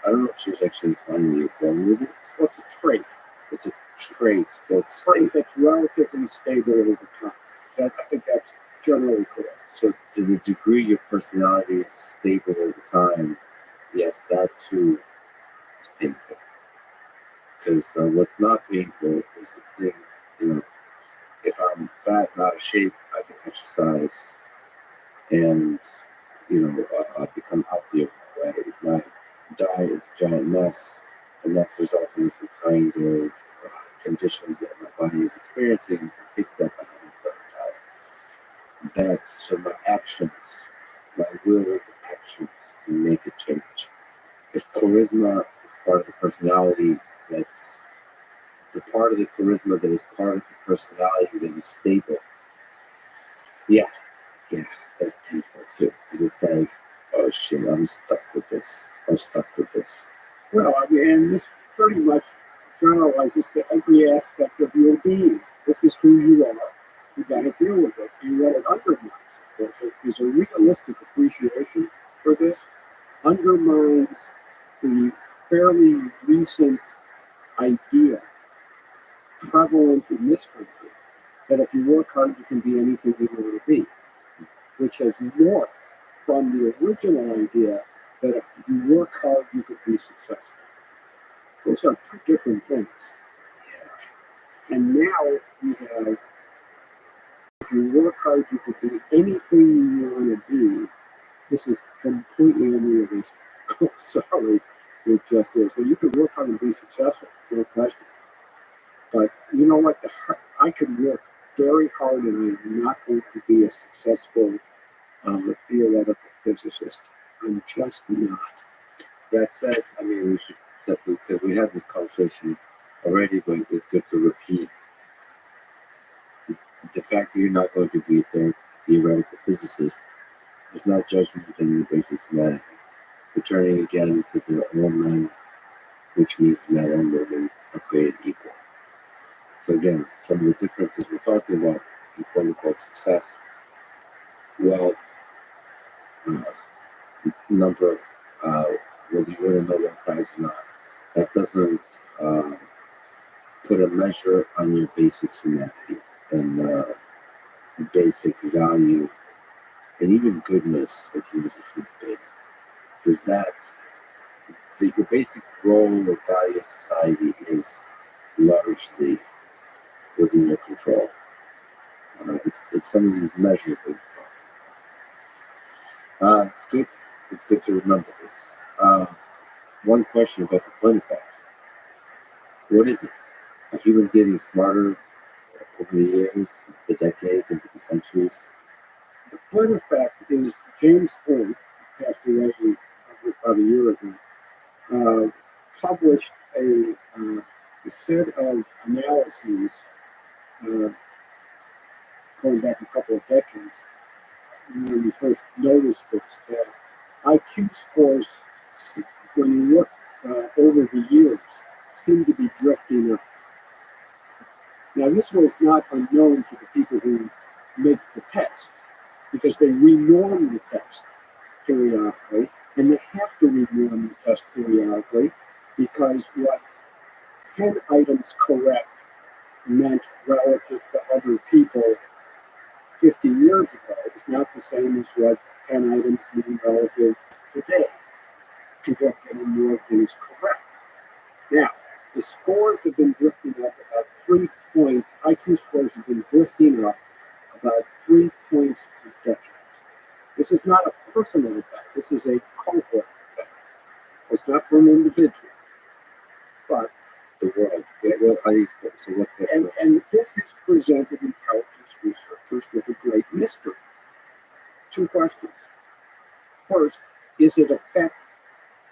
I don't know if she was actually implying that you're born with it. What's a trait? It's a trait that's relatively stable over time. I think that's generally correct. So to the degree your personality is stable over time, yes, that too is painful. Because what's not painful is the thing, if I'm fat, not out of shape, I can exercise and, I'll become healthier. Right? If my diet is a giant mess, and that's resulting in some kind of conditions that my body is experiencing and fix that by having better diet. That so my actions, my willed actions can make a change. If charisma is part of the personality, that's the part of the charisma that is part of the personality that is stable. Yeah, that's painful too. Because it's like, oh shit, I'm stuck with this. Well, I mean, and this pretty much generalizes to every aspect of your being. This is who you are. You got to deal with it. And what it undermines, of course, is a realistic appreciation for this, undermines the fairly recent idea prevalent in this country that if you work hard, you can be anything you want to be, which has morphed from the original idea that if you work hard, you could be successful. Those are two different things. And now we have, if you work hard, you could be anything you want to be. This is completely unrealistic. I'm sorry, it just is. So you can work hard and be successful, no question. But you know what? I could work very hard and I'm not going to be a successful theoretical physicist. I'm just not. That said, I mean, we should set because we had this conversation already, but it's good to repeat. The fact that you're not going to be a theoretical physicist is not judgment on your basic humanity. Returning again to the all men, which means men and women are created equal. So again, some of the differences we're talking about in quote unquote success, wealth, number of whether you win a Nobel Prize or not, that doesn't put a measure on your basic humanity and basic value and even goodness if you was a human being. Because your basic role or value of society is largely within your control. It's some of these measures that we're talking. It's good to remember this. One question about the Flynn effect. What is it? Are humans getting smarter over the years, the decades, and the centuries? The Flynn effect is James Flynn, passed away about a year ago, published a set of analyses going back a couple of decades when we first noticed this, that IQ scores, when you look over the years, seem to be drifting up. Now, this was not unknown to the people who make the test, because they renorm the test periodically, and they have to renorm the test periodically, because what 10 items correct meant relative to other people 50 years ago is not the same as what 10 items mean relative today. People are getting more things correct. Now, the scores have been drifting up about 3 points. IQ scores have been drifting up about 3 points per decade. This is not a personal effect. This is a cohort effect. It's not for an individual, but the world. Well, how do you explain? So what's that? And this has presented intelligence researchers with a great mystery. Two questions. First, is it effect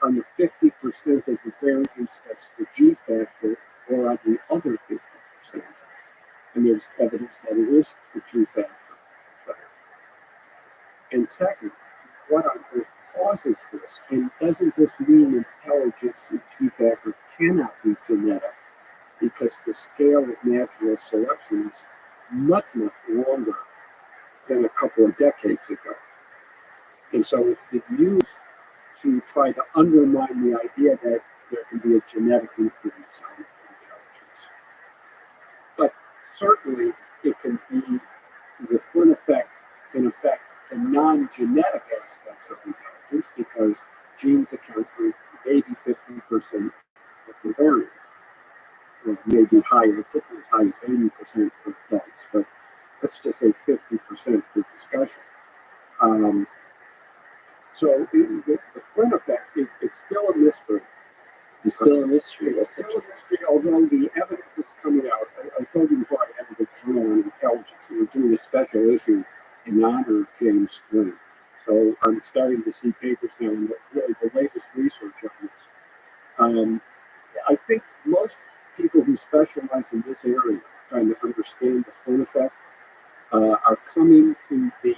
on the 50% of the variance that's the G factor, or on the other 50%? And there's evidence that it is the G factor. And second, what on earth causes this? And doesn't this mean intelligence and G factor cannot be genetic? Because the scale of natural selection is much, much longer than a couple of decades ago. And so it's been used to try to undermine the idea that there can be a genetic influence on intelligence. But certainly it can be, the Flynn effect can affect the non-genetic aspects of intelligence, because genes account for maybe 50% of the variance. Or maybe higher, as high as 80% for adults, but let's just say 50% for discussion. So the Flynn effect, it's still a mystery. It's still a mystery. It's still a mystery, although the evidence is coming Journal on Intelligence. And we're doing a special issue in honor of James Flynn. So I'm starting to see papers now on really the latest research on this. I think most people who specialize in this area, trying to understand the Flynn effect, are coming to the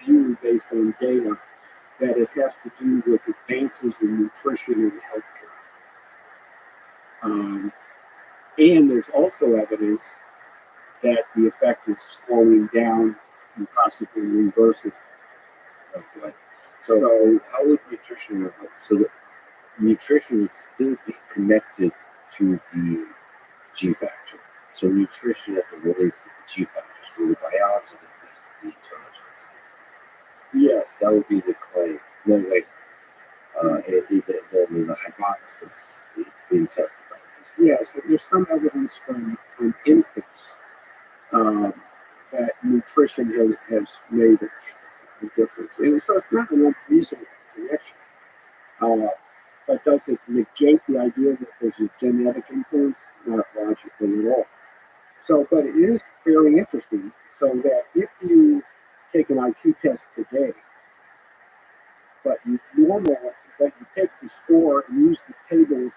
view based on data that it has to do with advances in nutrition and healthcare. And there's also evidence that the effect is slowing down and possibly reversing. Okay. So how would nutrition work? So that nutrition would still be connected to the G factor. So nutrition as it relates to the G factor. So the biology that leads to the intelligence. Yes, That would be the claim. No, like the hypothesis being tested by this. yes. There's some evidence from infants that nutrition has made a difference. And so it's not an unreasonable connection. But does it negate the idea that there's a genetic influence? Not logically at all. So, but it is very interesting. So that if you take an IQ test today, but you take the score and use the tables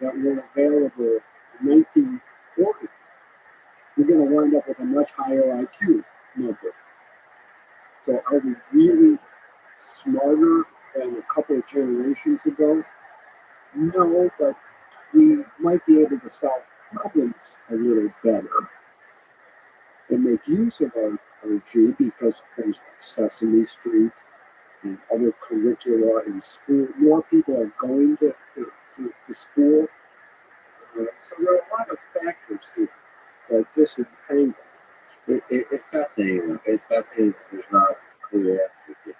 that were available in 1940, you're going to wind up with a much higher IQ number. So are we really smarter than a couple of generations ago? No, but we might be able to solve problems a little better and make use of our G because of things like Sesame Street and other curricula in school. More people are going to school. So there are a lot of factors here that disentangle. It's fascinating. It's fascinating that there's not a clear answer here.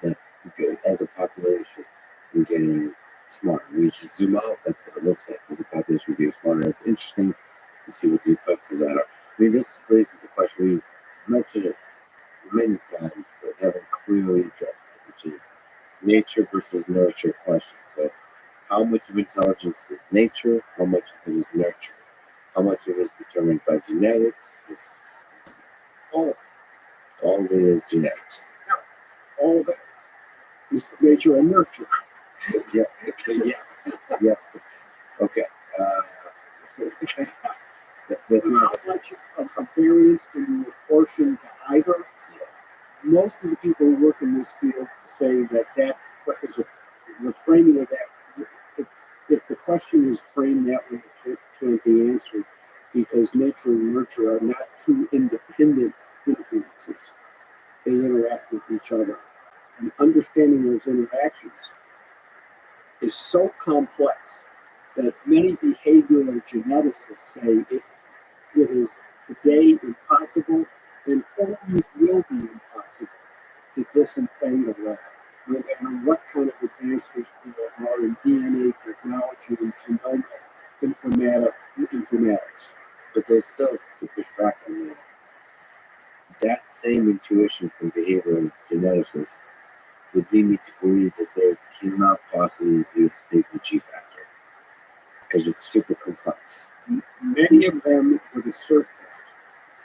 That as a population, we're getting smarter. We should zoom out. That's what it looks like. As a population, we're getting smarter. It's interesting to see what the effects of that are. I mean, this raises the question we mentioned it many times, but haven't clearly addressed it, which is nature versus nurture question. So, how much of intelligence is nature? How much of it is nurture? How much of it is determined by genetics? All of it is genetics. All of it is nature and nurture. Yeah. Yes. Okay. There's How not. much of a variance can you apportion to either? Most of the people who work in this field say that the framing of that, if the question is framed that way, it can't be answered because nature and nurture are not two independent influences. They interact with each other. And understanding those interactions is so complex that many behavioral geneticists say it is today impossible and always will be impossible to disentangle that, no matter what kind of advancements there are in DNA technology and genomic informatics. But there's still to push back on that. That same intuition from behavioral geneticists would lead me to believe that there cannot possibly be a stable G factor because it's super complex. Many of them would assert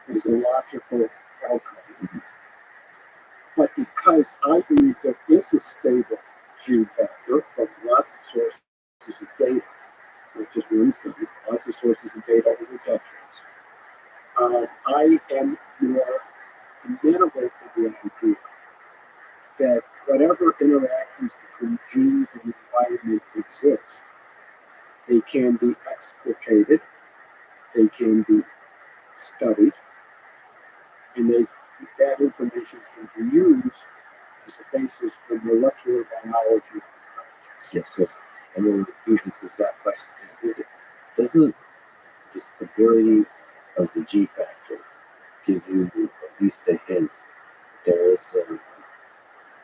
that as a logical outcome. But because I believe there is a stable G factor from lots of sources of data, not just one study, lots of sources of data over decades, I am more amenable to the idea that whatever interactions between genes and environment exist, they can be explicated, they can be studied, and that information can be used as a basis for molecular biology. Yes. And then this exact question doesn't the stability of the G factor give you at least a hint that there is a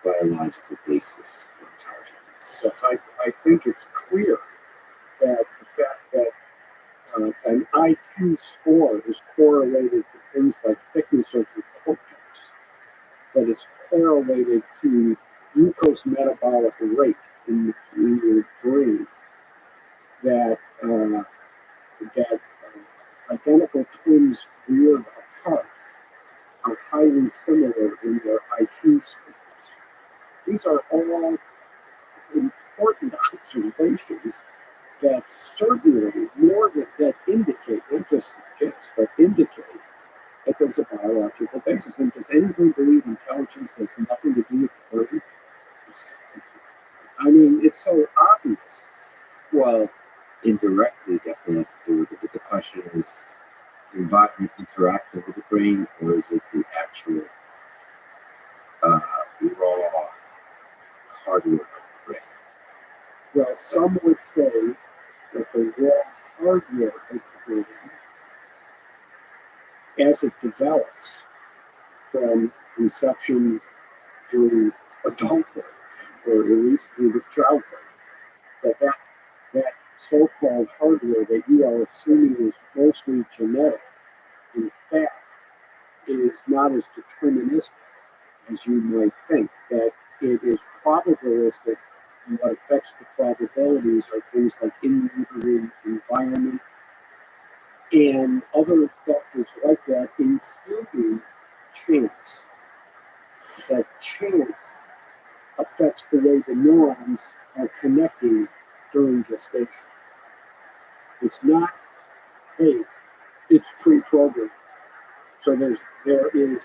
biological basis for intelligence? So I think it's clear that the fact that an IQ score is correlated to things like thickness of the cortex, but it's correlated to glucose metabolic rate in your brain, that identical twins really these are all important observations that certainly more that indicate, not just suggest, but indicate that there's a biological basis. And does anybody believe intelligence has nothing to do with the brain? I mean, it's so obvious. Well, indirectly, definitely has to do with it. But the question is, environment interacting with the brain, or is it the actual raw hardware of the brain? Well, some would say that the raw hardware of the brain, as it develops from conception through adulthood, or at least through the childhood, that so-called hardware that you are assuming is mostly genetic, in fact, is not as deterministic as you might think, that it is probabilistic, and what affects the probabilities are things like in utero environment and other factors like that, including chance. That chance affects the way the neurons are connecting during gestation. It's not, hey, it's pre-programmed. So there is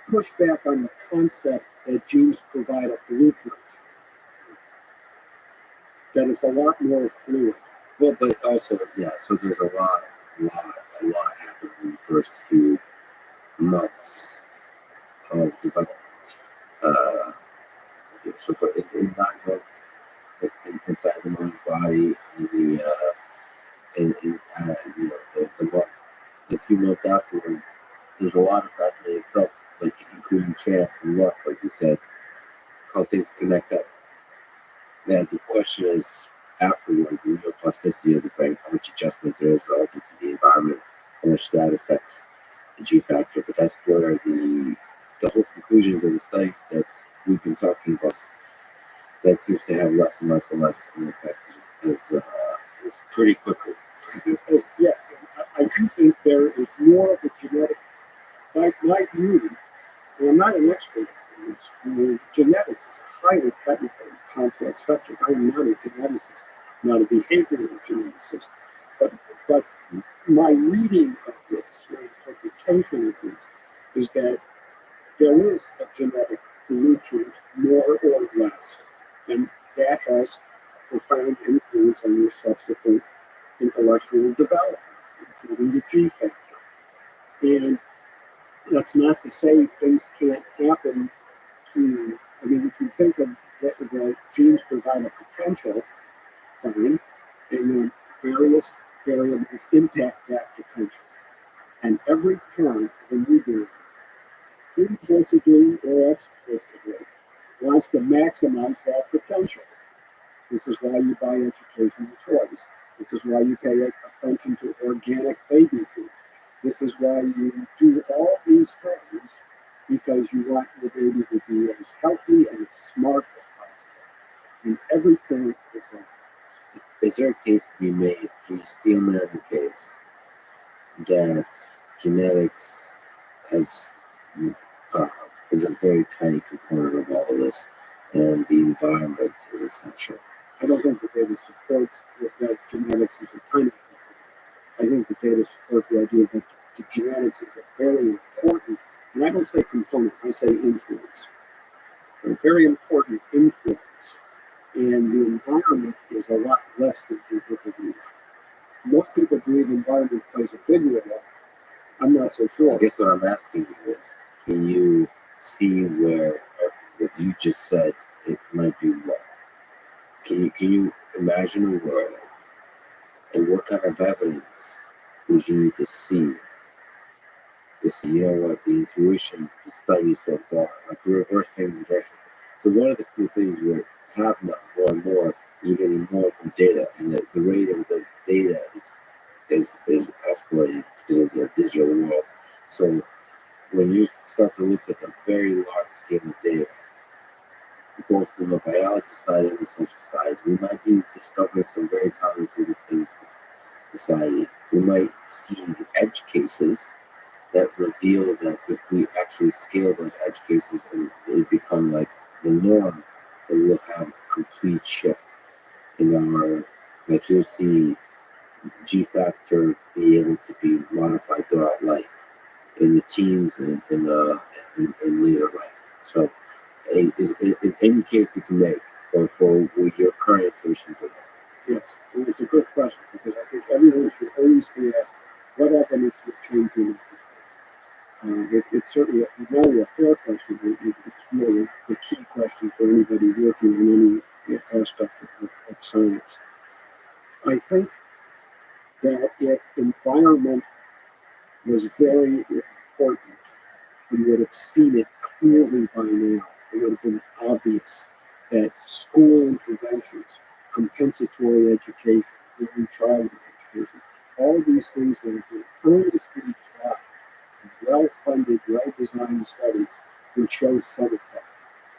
pushback on the concept that genes provide a blueprint. That is a lot more fluid. Well, but also, yeah, so there's a lot happens in the first few months of development. So in 9 months, inside the mind's body, the month, a few months afterwards, there's a lot of fascinating stuff, like including chance and luck, like you said, how things connect up. Now the question is afterwards, the neuroplasticity of the brain, how much adjustment there is relative to the environment, how much that affects the G factor. But that's where the whole conclusions of the studies that we've been talking about, that seems to have less and less and less of an effect is pretty quickly. Yes, I do think there is more of a genetic, my view, and I'm not an expert in this, genetics is a highly technical and complex subject. I am not a geneticist, not a behavioral geneticist, but my reading of this, my interpretation of this, is that there is a genetic blueprint, more or less, and that has profound influence on your subsequent intellectual development, including the G factor. And that's not to say things can't happen to, I mean, if you think of the genes provide a potential, fine, and then various variables impact that potential. And every parent, when we do it, implicitly or explicitly, wants to maximize that potential. This is why you buy educational toys. This is why you pay attention to organic baby food. This is why you do all these things, because you want your baby to be as healthy and as smart as possible. And every parent is like, is there a case to be made, can you still make the case that genetics is a very tiny component of all of this, and the environment is essential? I don't think the data supports that genetics is a tiny component. I think the data support the idea that the genetics is a very important, and I don't say component, I say influence. A very important influence. And the environment is a lot less than people believe. Most people believe the environment plays a big role. I'm not so sure. I guess what I'm asking you is, can you see where what you just said, it might be wrong? Can you imagine a world, and what kind of evidence would you need to see, you know what, the intuition, the studies so far, like reversing. So one of the cool things we're having more and more is we're getting more and data, and the rate of the data is escalating because of the digital world. So when you start to look at the very large scale of data, both from the biology side and the social side, we might be discovering some very counterintuitive things in society. We might see edge cases that reveal that if we actually scale those edge cases, and it become like the norm but we'll have a complete shift in our, like you'll see G factor be able to be modified throughout life in the teens and in later life. So, in any case you can make, or for with your current information today. Yes, and it's a good question because I think everyone should always be asked what evidence would change your mind. It's certainly not only a fair question, but it's really the key question for anybody working in any aspect of science. I think that if environment was very important, we would have seen it clearly by now. It would have been obvious that school interventions, compensatory education, early childhood education, all these things that have been earnestly tried, well-funded, well-designed studies would show some effect.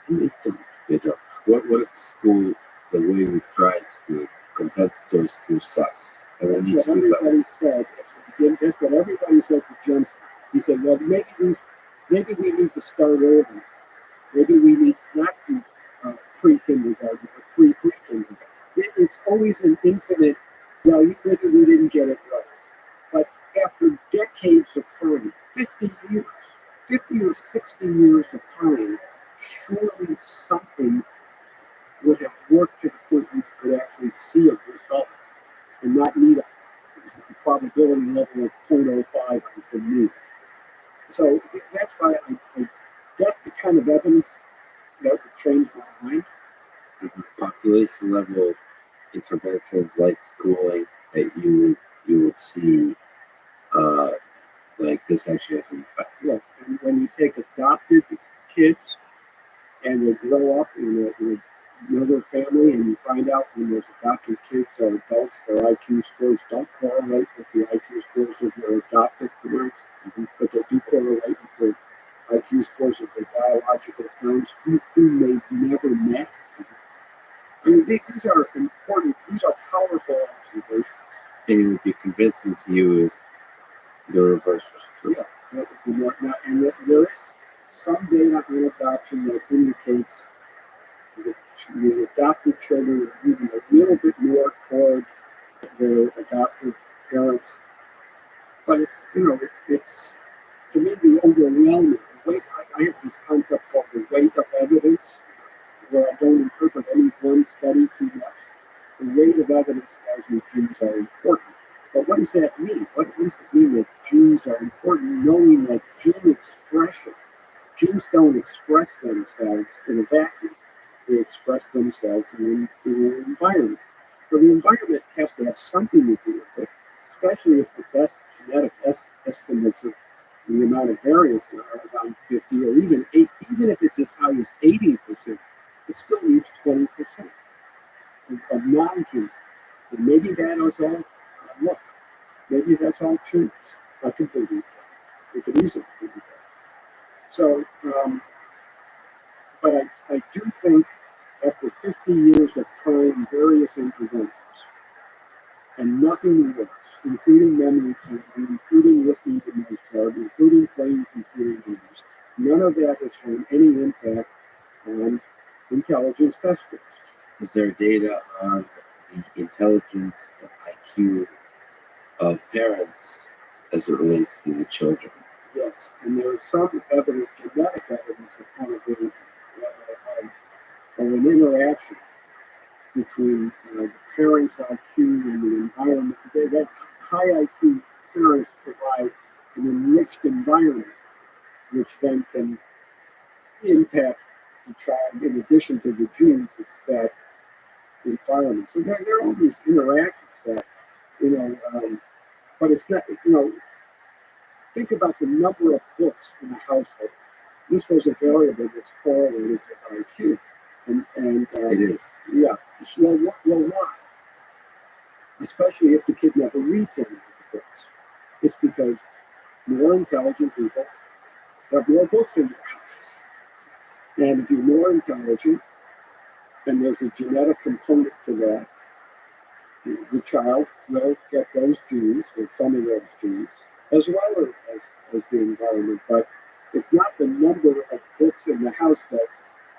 And they don't. They don't. What if the school, the way we've tried school, compensatory school sucks? And we need That's to what do better. everybody said. That's what everybody said to Jensen. He said, well, maybe we need to start early. Maybe we need not to pre-kindergarten, but pre-kindergarten. It's always an infinite, well, maybe we didn't get it right. But after decades of trying, 50 years, 50 or 60 years of trying, surely something would have worked to the point you could actually see a result and not need a probability level of 0.05 on some mean. So that's why that's the kind of evidence that would change my mind. Population level interventions like schooling that you would see like this actually has an effect. Yes, and when you take adopted kids and they grow up in another family, and you find out when those adopted kids are adults, their IQ scores don't correlate with the IQ scores of their adoptive parents, but they do correlate with the IQ scores of their biological parents who they've never met. I mean, these are important, these are powerful observations. And it would be convincing to you if the reverse was true. Yeah, that would be more. Now, and there is some data on adoption that indicates that the adopted children are moving a little bit more toward their adoptive parents. But it's, it's, to me, the overwhelming weight. I have this concept called the weight of evidence, where I don't interpret any one study too much. The weight of evidence tells me genes are important. But what does that mean? What does it mean that genes are important, knowing that gene expression, genes don't express themselves in a vacuum. They express themselves in an environment. So the environment has to have something to do with it, especially if the best genetic estimates of the amount of variance are around 50 or even 8, even if it's as high as 80%, it still leaves 20% of non-genes. And maybe that is all, look, maybe that's all genes. I can believe that. We could easily believe that. So, but I do think after 50 years of trying various interventions, and nothing works, including memory therapy, including listening to Mozart, including playing computer games, none of that has shown any impact on intelligence test scores. Is there data on the intelligence, the IQ of parents as it relates to the children? Yes, and there is some evidence, genetic evidence, of kind of an interaction between the parents' IQ and the environment. That high IQ parents provide an enriched environment, which then can impact the child. In addition to the genes, it's that environment. So there are all these interactions that, but it's not, think about the number of books in a household. This was a variable that's correlated with IQ. And It is. Yeah. Well, why? Especially if the kid never reads any of the books. It's because more intelligent people have more books in their house. And if you're more intelligent, and there's a genetic component to that, the child will get those genes, or some of those genes, as well as the environment. But it's not the number of books in the house that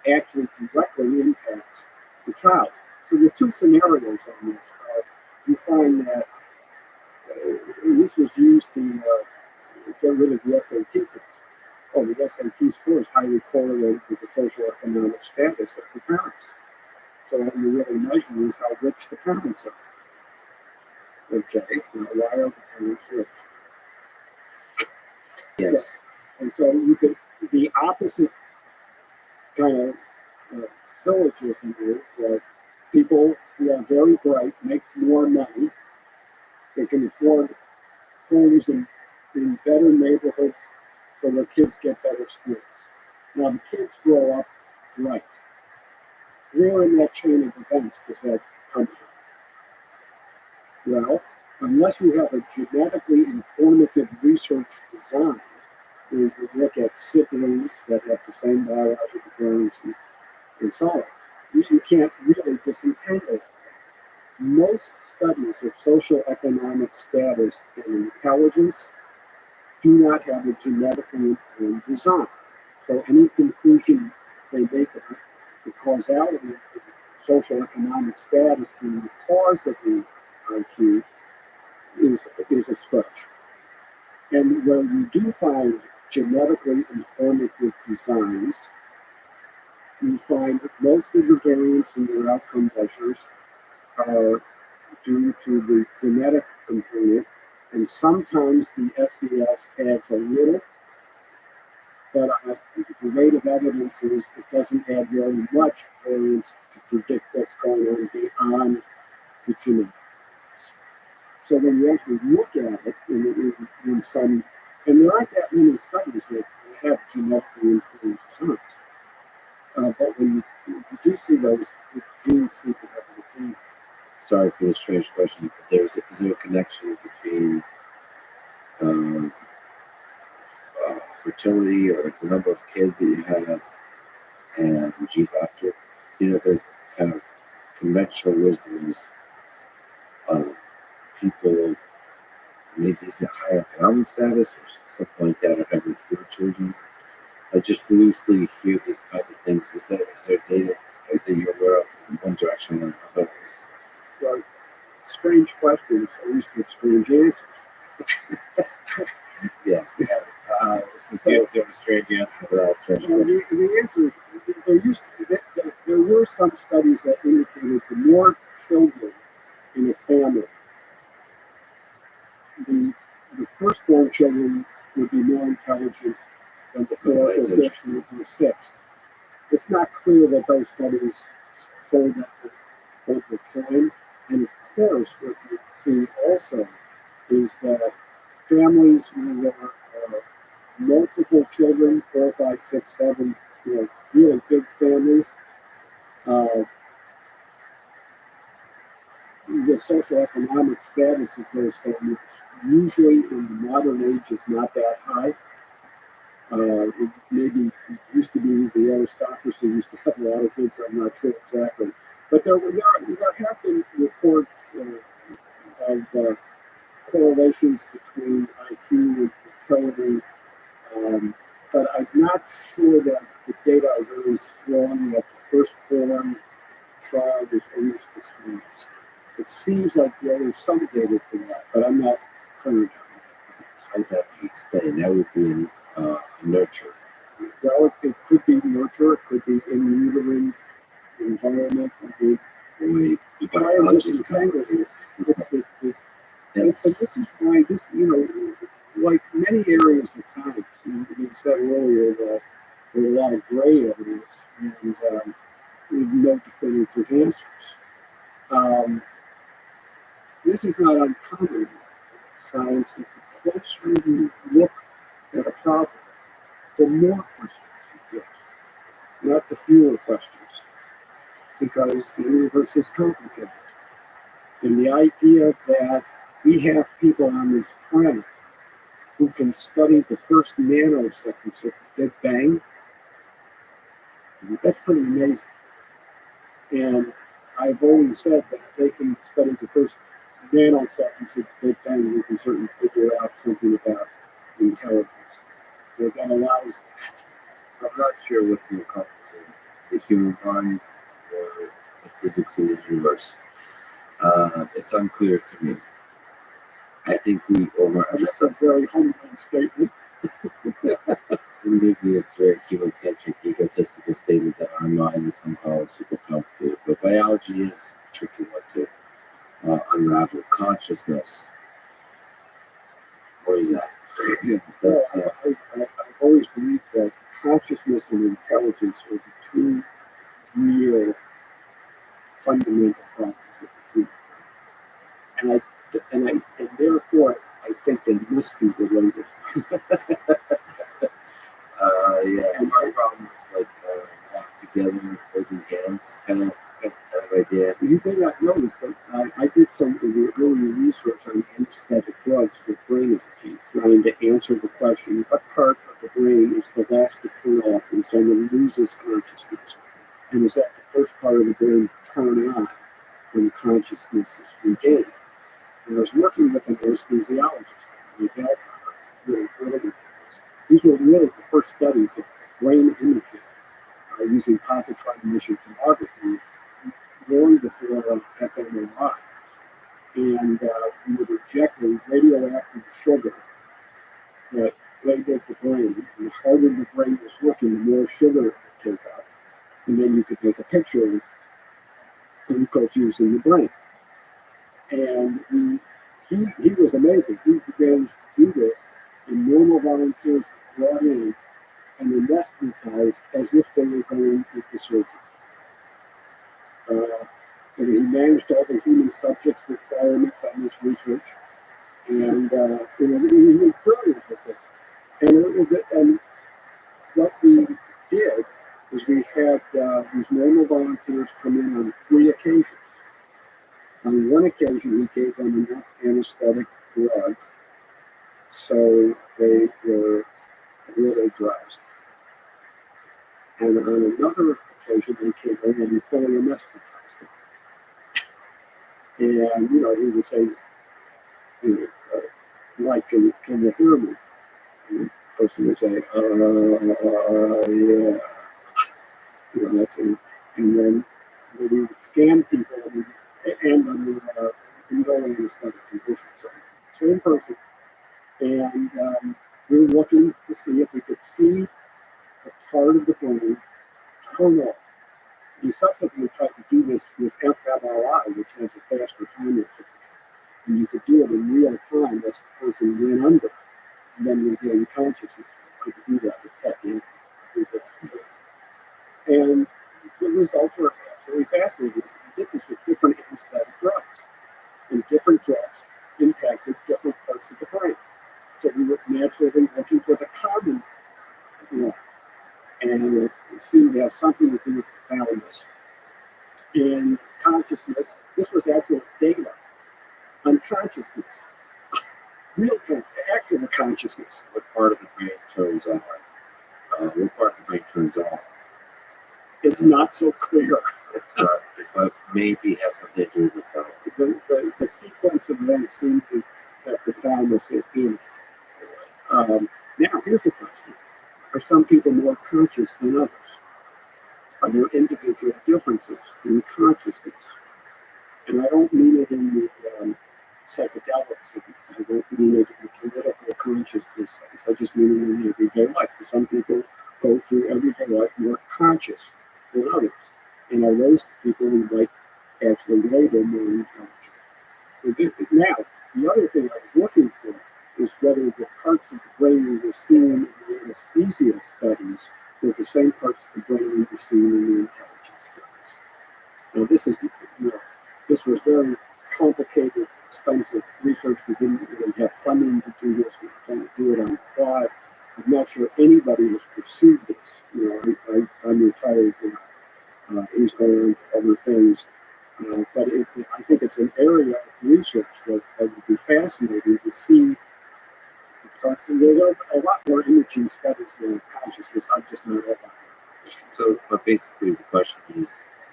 actually directly impacts the child. So the two scenarios on this are you find that this was used to get rid of the SAT test. Oh, the SAT score is highly correlated with the social economic status of the parents. So what you really measure is how rich the parents are. Okay, now why are the parents rich? Yes. And so you could, the opposite kind of syllogism is that people who are very bright make more money. They can afford homes in better neighborhoods so their kids get better schools. Now the kids grow up bright. Where in that chain of events does that come from? Well, unless you have a genetically informative research design, where you look at siblings that have the same biological brains and so on, you can't really disentangle it. Most studies of social economic status and intelligence do not have a genetically informed design. So any conclusion they make about the causality of the social economic status being the cause of the IQ is a stretch. And where you do find genetically informative designs, you find that most of the variance in your outcome measures are due to the genetic component, and sometimes the SES adds a little, but the rate of evidence is it doesn't add very much variance to predict what's going on beyond the genetics. So when you actually look at it in some, and there aren't that many studies that have genetically informed designs, but when you do see those, the genes seem to have an opinion. Sorry for the strange question, but is there a connection between fertility or the number of kids that you have and G factor? You know, the kind of conventional wisdom is people of maybe is it higher economic status or something like that are having fewer children. I just loosely hear these kinds of things. Is there data that you're aware of in one direction or another? So, strange questions, at least with strange answers. Yes. Since you have a strange answer. The answer is there were some studies that indicated the more children in a family, the firstborn children would be more intelligent than the fourth or fifth or sixth. It's not clear that those studies hold that over time. And of course, what you see also is that families where there are multiple children, 4, 5, 6, 7, really big families, the socioeconomic status of those families usually in the modern age is not that high. Maybe it used to be the aristocracy used to have a lot of kids. I'm not sure exactly, but there have been reports of correlations between IQ and fertility, but I'm not sure that the data are very strong that the firstborn child is always the strongest. It seems like there is some data for that, but I'm not current. How would that be explained? That would be in nurture. Well, it could be nurture, it could be in uterine environment. Boy, the biology is complicated. And this is why this, like many areas of science, you said earlier that there's a lot of gray areas and with no definitive answers. This is not uncommon in science. The closer you look at a problem, the more questions you get, not the fewer questions, because the universe is complicated. And the idea that we have people on this planet who can study the first nanoseconds of the Big Bang, that's pretty amazing. And I've always said that if they can study the first nanoseconds of the Big Bang, we can certainly figure out something about intelligence. So that allows that. I'm not sure what's more complicated. the human mind or the physics of the universe. It's unclear to me. I think we That's a very humbling statement. maybe it's very human-centric, egotistical statement that our mind is somehow super complicated. But biology is a tricky one to unravel. Consciousness. What is that? That's, I've always believed that consciousness and intelligence are the two real fundamental properties of the human. And therefore, I think they must be related. yeah, and my problems like walk together, holding hands, kind of idea. You may not know this, but I did some early research on anesthetic drugs with brain energy, trying to answer the question, what part of the brain is the last to turn off when someone loses consciousness? And is that the first part of the brain turn on when consciousness is regained? And I was working with an anesthesiologist. These were really the first studies of brain imaging using positron emission tomography long before fMRI. And we would inject a radioactive sugar that labeled the brain. And the harder the brain was working, the more sugar it would take up. And then you could take a picture of glucose using the brain. And he was amazing. He began to do this in normal volunteers brought in and anesthetized as if they were going into surgery. And he managed all the human subjects requirements on this research. And he was brilliant with it. And what we did is we had these normal volunteers come in on 3 occasions. On one occasion, he gave them enough anesthetic drug so they were really drowsy. And on another occasion, they came in and he fully anesthetized them. And, he would say, like, can you hear me? And the person would say, yeah. That's it. And then we would scan people and under no anesthetic conditions. So, same person. And we were looking to see if we could see a part of the brain turn off. We subsequently tried to do this with fMRI, which has a faster time resolution. And you could do it in real time as the person went under and then regain consciousness. You could do that with technique. And the results were absolutely fascinating. We did this with different anesthetic drugs. And different drugs impacted different parts of the brain. So we were naturally looking for the common one. And it seemed to have something to do with the thalamus. And consciousness, this was actual data on consciousness. Real actual consciousness. What part of the brain turns on? What part of the brain turns off? It's not so clear. It's not, but maybe has something to do with that. The sequence of events seemed to have the thalamus in it. Now, here's the question. Are some people more conscious than others? Are there individual differences in consciousness? And I don't mean it in the psychedelic sense. I don't mean it in the political consciousness sense. I just mean it in everyday life. Some people go through everyday life more conscious than others. And are those people who might actually label more intelligent? Now, the other thing I was looking for is whether the parts of the brain we were seeing in the anesthesia studies were the same parts of the brain we were seeing in the intelligence studies. Now, this was very complicated, expensive research. We didn't really have funding to do this. We were trying to do it on the fly. I'm not sure anybody has pursued this. I'm retired. He's going on for other things. But I think it's an area of research that would be fascinating to see. There's a lot more imaging studies than consciousness. I'm just not up on it. So, but basically, the question is,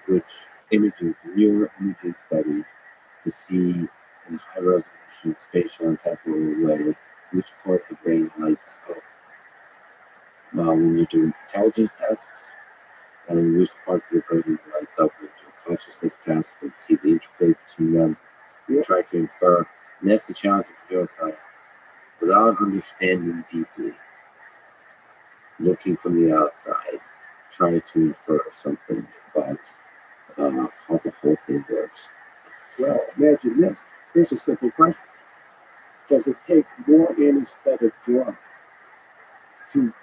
which images, your imaging studies, to see in high resolution, spatial, and temporal way, which part of the brain lights up when you're doing intelligence tasks, and which parts of the brain lights up with your consciousness tasks and see the interplay between them. You try to infer, and that's the challenge of neuroscience. Without understanding deeply, looking from the outside, trying to infer something about how the whole thing works. Well, imagine this. Here's a simple question. Does it take more anesthetic drug to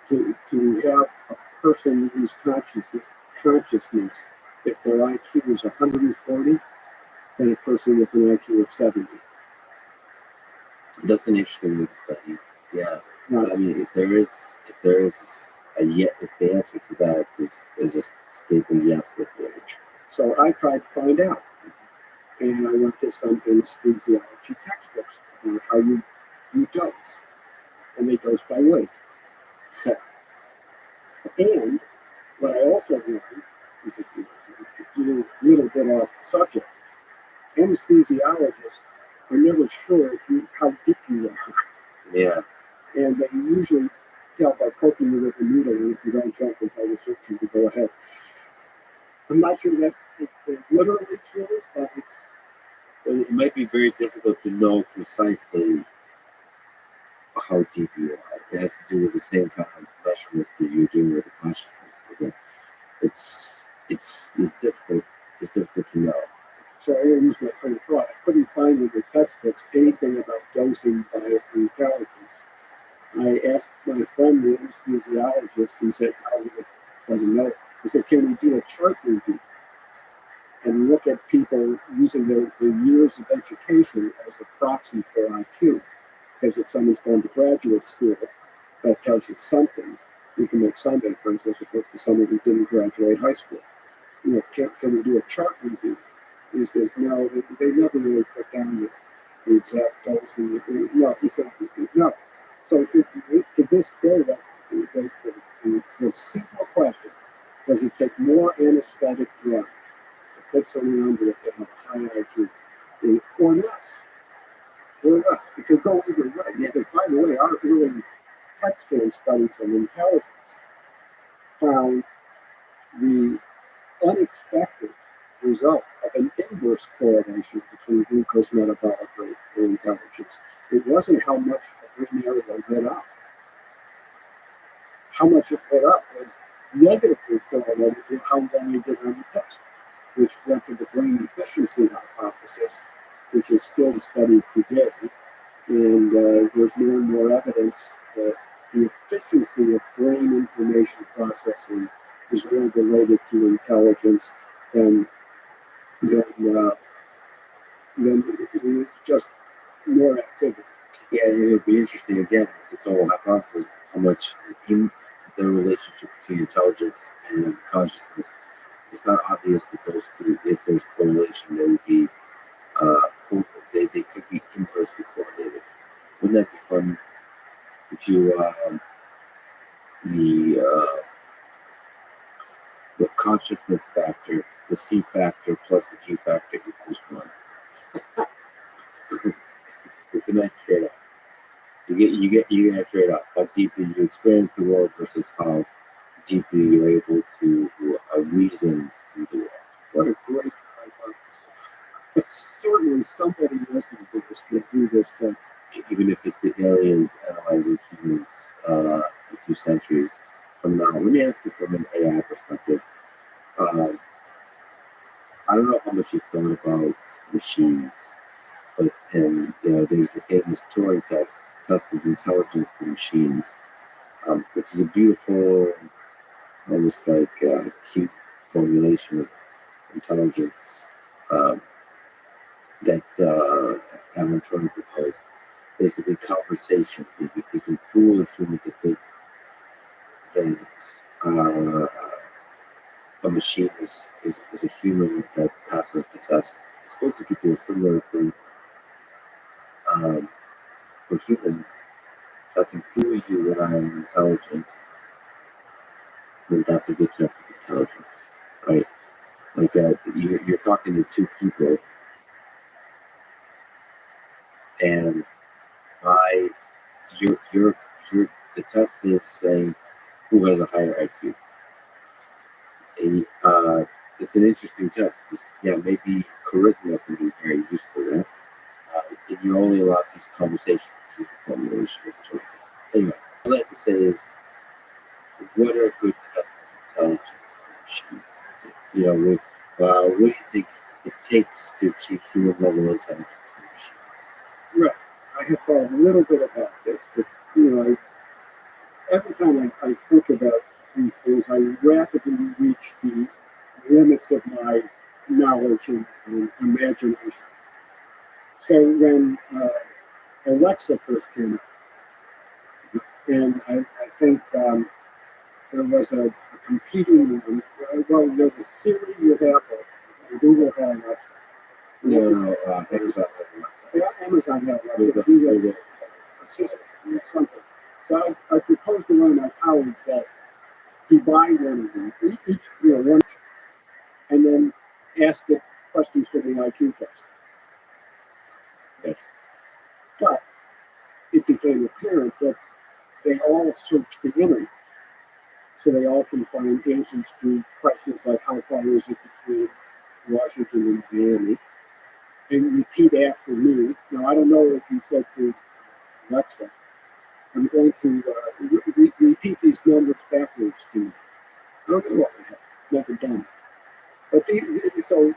have a person whose consciousness, if their IQ is 140, than a person with an IQ of 70? That's an interesting study. Yeah. Now, I mean, if there is if the answer to that is a statement yes, that's very interesting. so I tried to find out, and I went to some anesthesiology textbooks on how you dose, and they dose by weight. So, and what I also learned is a little bit off the subject. Anesthesiologists are never sure how deep you are, Yeah. and they usually tell by poking you with a needle, and if you don't jump, they tell the surgeon to go ahead. I'm not sure that's literally true, but It might be very difficult to know precisely how deep you are. It has to do with the same kind of measurements that you're doing with the consciousness. Again, it's difficult. It's difficult to know. so I use my train of thought. I couldn't find in the textbooks anything about dosing by intelligence. I asked my friend, the anesthesiologist, he said, doesn't know. He said, can we do a chart review and look at people using their years of education as a proxy for IQ? Because if someone's going to graduate school, that tells you something. You can make some difference as opposed to someone who didn't graduate high school. Can we do a chart review? He says, no, they never really put down the exact dose. No, he said, no. So to this day, the simple question, does it take more anesthetic drug to put someone under if they have a high IQ or less? Or less? It could go either way. Because, by the way, our early PET scan studies on intelligence found the unexpected result of an inverse correlation between glucose metabolic rate and intelligence. It wasn't how much a brain area lit up. How much it lit up was negatively correlated with how well you did on the test, which led to the brain efficiency hypothesis, which is still studied today. And there's more and more evidence that the efficiency of brain information processing is more related to intelligence than just more activity. Yeah, it would be interesting again. It's all hypothesis how much in the relationship between intelligence and consciousness. It's not obvious that those two, if there's correlation, they would be they could be inversely correlated. Wouldn't that be fun if you the consciousness factor, the C factor plus the G factor equals 1. It's a nice trade-off. You get a trade-off. How deeply you experience the world versus how deeply you're able to reason through the world. What a great hypothesis. Certainly somebody listening to this will do this thing. Even if it's the aliens analyzing humans a few centuries from now. Let me ask you from an AI perspective. I don't know how much you've thought about machines, but there's the famous Turing test of intelligence for machines, which is a beautiful, almost like cute formulation of intelligence that Alan Turing proposed. Basically, conversation. If you can fool a human to think that a machine is a human that passes the test. I suppose you could do a similar thing for humans. If I can fool you that I'm intelligent, then that's a good test of intelligence, right? Like you're talking to two people, and the test is saying who has a higher IQ. And, it's an interesting test because, yeah, maybe charisma can be very useful there. If you only allow these conversations, these formulation of choices. Anyway, what I'd like to say is, what are good tests of intelligence for machines? You know, what do you think it takes to achieve human level intelligence for machines? Right. I have thought a little bit about this, but every time I think about these things, I rapidly reach the limits of my knowledge and imagination. So when Alexa first came out, and I think there was a competing one. Well, there was Siri with Apple, and Google had Alexa. No, Amazon has Alexa. Yeah, Amazon had Alexa. Google Google Assistant or something. So I proposed to one of my colleagues that he buy one of these, each, one, and then ask it questions for the IQ test. Yes. But it became apparent that they all search the internet. So they all can find answers to questions like how far is it between Washington and Miami, and repeat after me. Now, I don't know if you said to Alexa, I'm going to repeat these numbers backwards to you. I don't know what I have never done. But so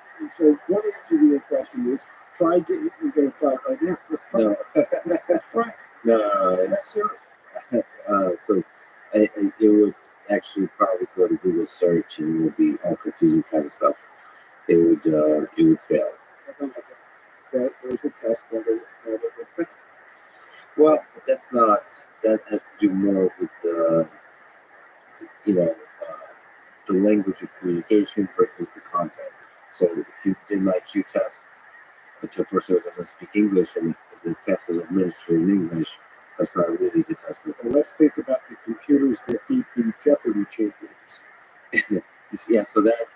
what is the real question is, try to, you're going to try it right now. Let's try No. it. Let's try it. No, Yes, sir. so it would actually probably go to Google search and it would be all confusing kind of stuff. It would fail. There's a test that it would fit. Well, but that's not. That has to do more with the language of communication versus the content. So if you did an IQ test to a person who doesn't speak English and the test was administered in English, that's not really the test. Well, let's think about the computers that beat the Jeopardy champions. Yeah, so that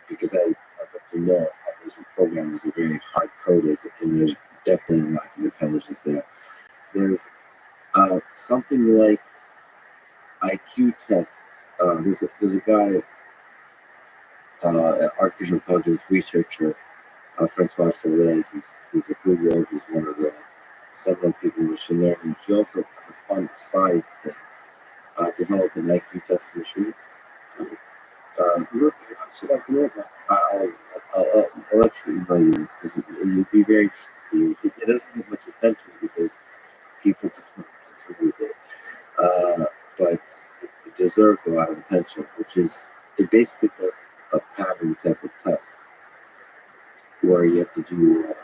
because I happen to know operation programs are very hard coded and there's definitely a lack of intelligence there. There's something like IQ tests. There's a guy, an artificial intelligence researcher, Francois Soleil. He's at Google. He's one of the several people in machine learning. He also has a fun side thing, developed an IQ test machine. So I can know about I'll actually email you this because it'd be very interesting. It doesn't get much attention because people just want to do with it. But it deserves a lot of attention, which is it basically does a pattern type of test where you have to do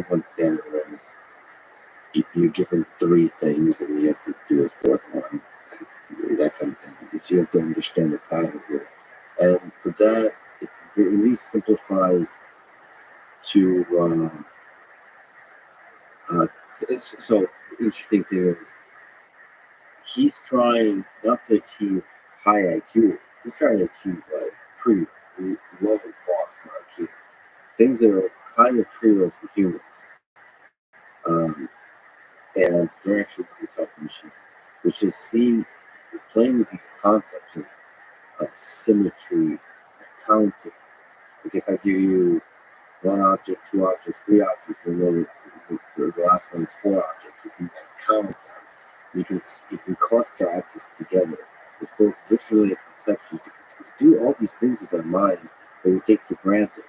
one standard is you're given three things and you have to do a fourth one, that kind of thing. If you have to understand the pattern here, and for that, it at least simplifies to. So interesting thing is he's trying not to achieve high IQ. He's trying to achieve like pretty low bar for IQ. Things that are kind of trivial for humans. And they're actually pretty tough machines, which is playing with these concepts of symmetry, of counting. Like if I give you one object, two objects, three objects, and then the last one is four objects, you can count them. You can cluster objects together. It's both visually and conceptually. You can do all these things with our mind that we take for granted.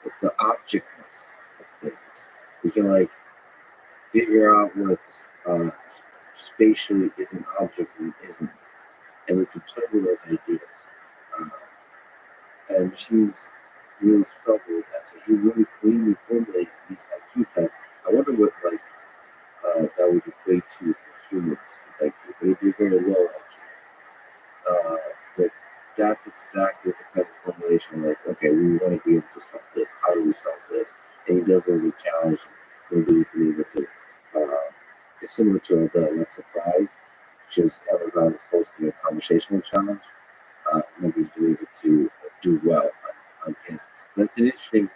Like the objectness of things. We can figure out what spatially is an object and isn't, and we can play with those ideas. And machines really struggle with that. So he really cleanly formulates these IQ tests. I wonder what that would equate to for humans with IQ, but it'd be very low IQ. But that's exactly the type of formulation. Like, okay, we want to be able to solve this. How do we solve this? And he does it as a challenge. Maybe he can be able to. It's similar to the Alexa Prize, which is Amazon is hosting a conversational challenge. Nobody's been able to do well on his. That's an interesting.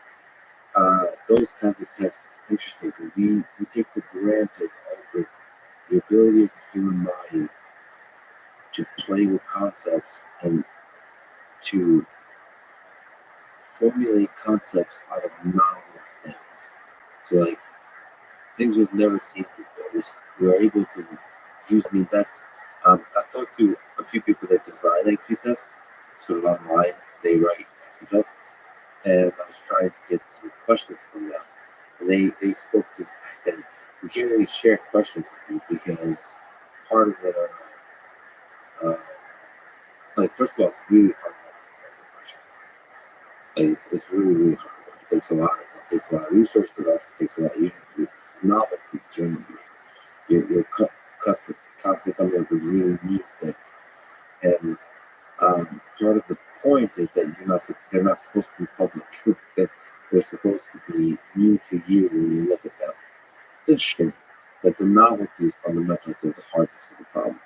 Those kinds of tests interesting because we take for granted all the ability of the human mind to play with concepts and to formulate concepts out of novel things. So like things we've never seen before. We're able to use. I mean, that's. I've talked to a few people that design IQ tests, sort of online. They write IQ tests, and I was trying to get some questions from them. And they spoke to the fact that we can't really share questions with you because part of the like first of all, it's really hard to answer questions. Like, it's really really hard. It takes a lot. It takes a lot of research for us. It takes a lot. It's novelty generally. You're constantly coming up with really new things, and part of the point is that they're not supposed to be public truth. That they're supposed to be new to you when you look at them. It's interesting that the novelty is fundamental to the hardness of the problem.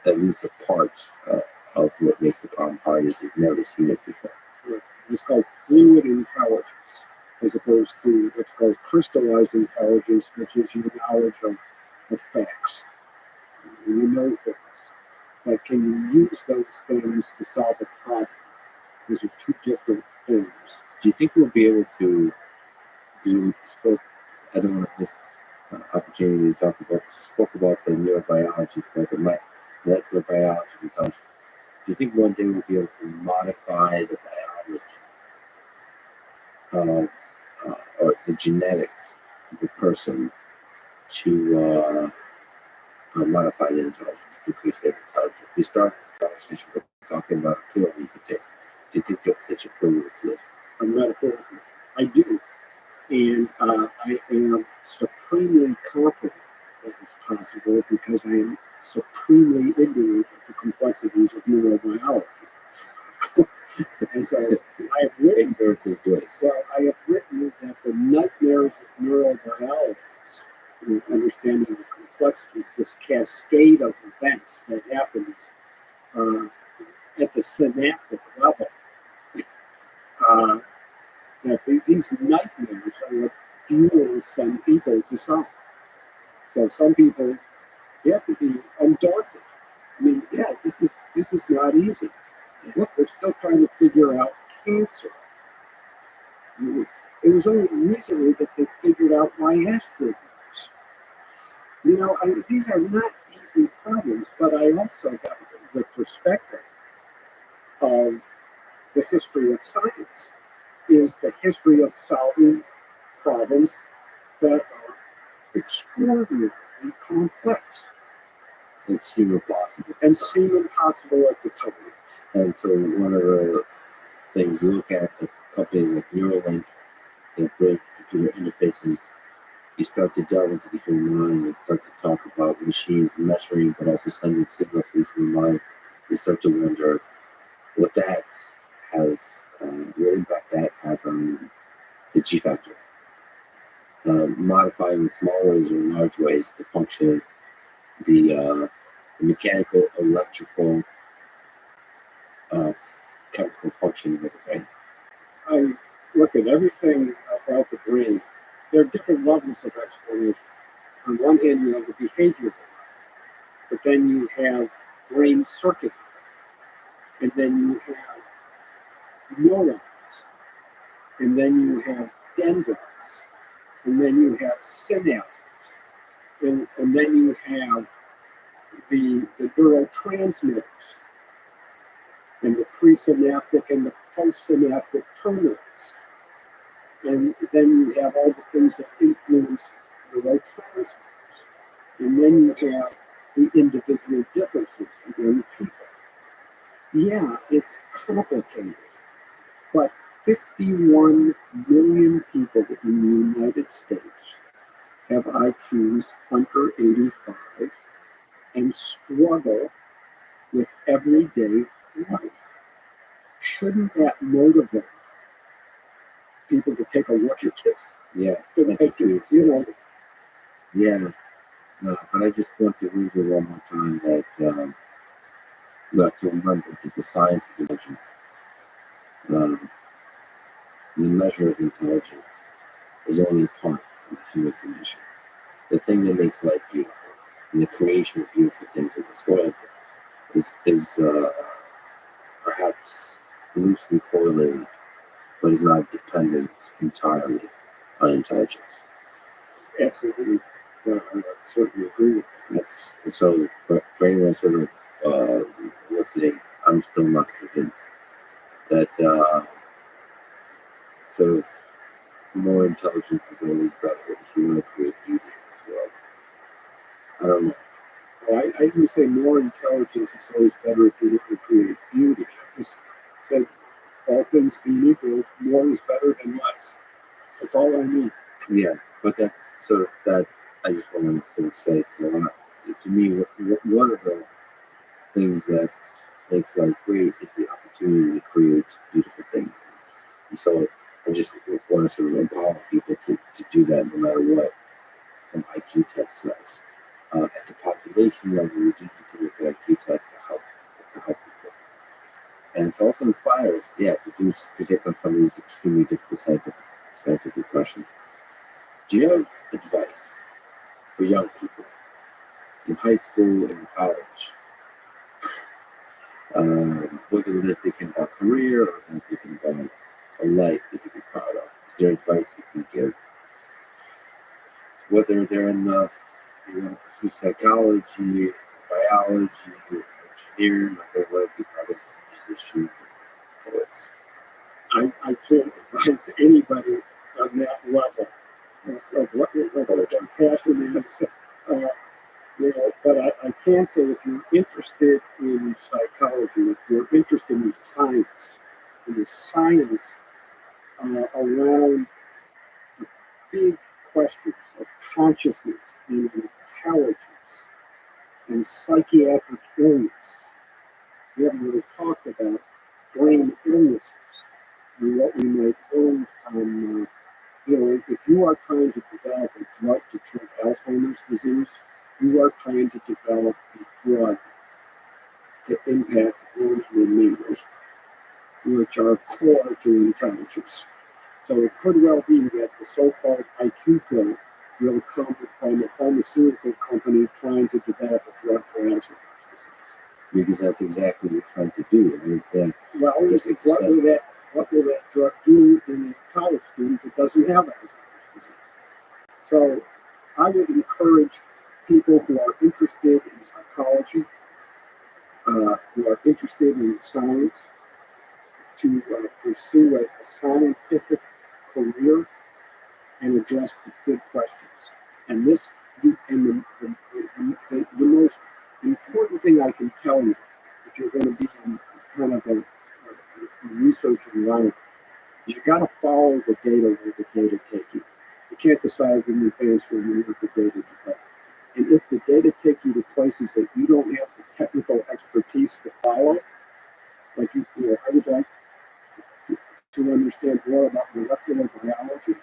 At least a part of what makes the problem hard is you've never seen it before. It's called fluid intelligence, as opposed to what's called crystallized intelligence, which is your knowledge of facts. You know things, but can you use those things to solve a problem? Those are two different things. Do you think we'll be able to? You spoke. I don't want to miss opportunity to talk about. Spoke about the neurobiology, about the molecular biology of intelligence. Do you think one day we'll be able to modify the biology of or the genetics of a person to modify the intelligence, to increase their intelligence? We start this conversation by talking about a pill we could take. Do you think that such a pill would exist? A metaphor, I do. And I am supremely confident that it's possible because I am supremely ignorant of the complexities of neurobiology. And so I have written, I have written that the nightmares of neurobiologists, understanding the complexities, this cascade of events that happens at the synaptic level, that these nightmares are what fuels some people to solve. So some people, you have to be undaunted. I mean, yeah, this is not easy. Look, they're still trying to figure out cancer. It was only recently that they figured out why aspirin works. These are not easy problems, but I also have the perspective of the history of science is the history of solving problems that are extraordinarily complex It seemed impossible. and seem impossible at the time. And so one of the things you look at companies like Neuralink that break computer interfaces, you start to delve into the human mind and start to talk about machines measuring but also sending signals to the human mind. You start to wonder what that has, what impact that has on the G factor. Modifying in small ways or in large ways the function, the mechanical, electrical, chemical functioning of the brain. I look at everything about the brain. There are different levels of explanation. On one hand, you have the behavioral, but then you have brain circuitry, and then you have neurons, and then you have dendrites, and then you have synapses, and then you have the neurotransmitters, and the presynaptic and the postsynaptic terminals. And then you have all the things that influence neurotransmitters. And then you have the individual differences within people. Yeah, it's complicated, but 51 million people in the United States have IQs under 85 and struggle with everyday life. Shouldn't that motivate people to take a look at this? Yeah, Yeah, but I just want to read you one more time that you have to remember that the science of intelligence, the measure of intelligence, is only a part of the human condition. The thing that makes life beautiful and the creation of beautiful things in this world is our perhaps loosely correlated, but is not dependent entirely on intelligence. Absolutely. I certainly agree with That's so for anyone sort of listening, I'm still not convinced that sort of more intelligence is always better if you want to create beauty as well. I don't know. that. Well, I didn't say more intelligence is always better if you want to create beauty. I just said all things being equal, more is better than less. That's all I mean. Yeah, but that's sort of that I just want to sort of say because to me, one of the things that makes life great is the opportunity to create beautiful things. And so I just want to sort of empower people to do that no matter what some IQ test says. At the population level, we do need to look at IQ tests to help people. And to also inspire us, to take on some of these extremely difficult scientific questions. Do you have advice for young people in high school and college? Whether they're thinking about career or they're thinking about a life they could be proud of. Is there advice you can give? Whether they're in the, you want to pursue psychology, biology, engineering, or they want to be artists, musicians, poets. I can't advise anybody on that level of what their passion is. But I can say if you're interested in psychology, if you're interested in the science around the big questions of consciousness and intelligence and psychiatric illness, we haven't really talked about brain illnesses and what we might learn from, if you are trying to develop a drug to treat Alzheimer's disease, you are trying to develop a drug to impact learning and memory, which are core to intelligence. So it could well be that the so-called IQ pill will come from a pharmaceutical company trying to develop a drug for Alzheimer's disease. Because that's exactly what you're trying to do. Well, what will that drug do in a college student that doesn't have Alzheimer's disease? So I would encourage people who are interested in psychology, who are interested in science, to pursue a scientific career and address the big questions. And the most important thing I can tell you, if you're going to be in kind of a research environment, is you got to follow the data where the data take you. You can't decide in advance where you want the data to go. And if the data take you to places that you don't have the technical expertise to follow, like I would like to understand more about molecular biology,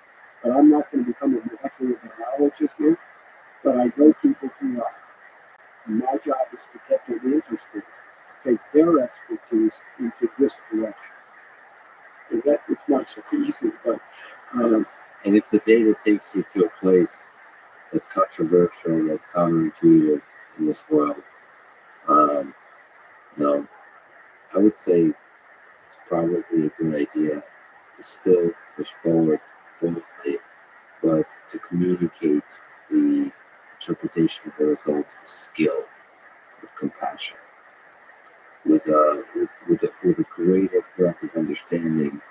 but I'm not going to become a molecular biologist here. But I know people who are. And my job is to get them interested, take their expertise into this direction. And that it's not so easy, but and if the data takes you to a place that's controversial, that's counterintuitive in this world, no, I would say it's probably a good idea to still push forward boldly, but to communicate the interpretation of the results with skill, with compassion, with a greater breadth of understanding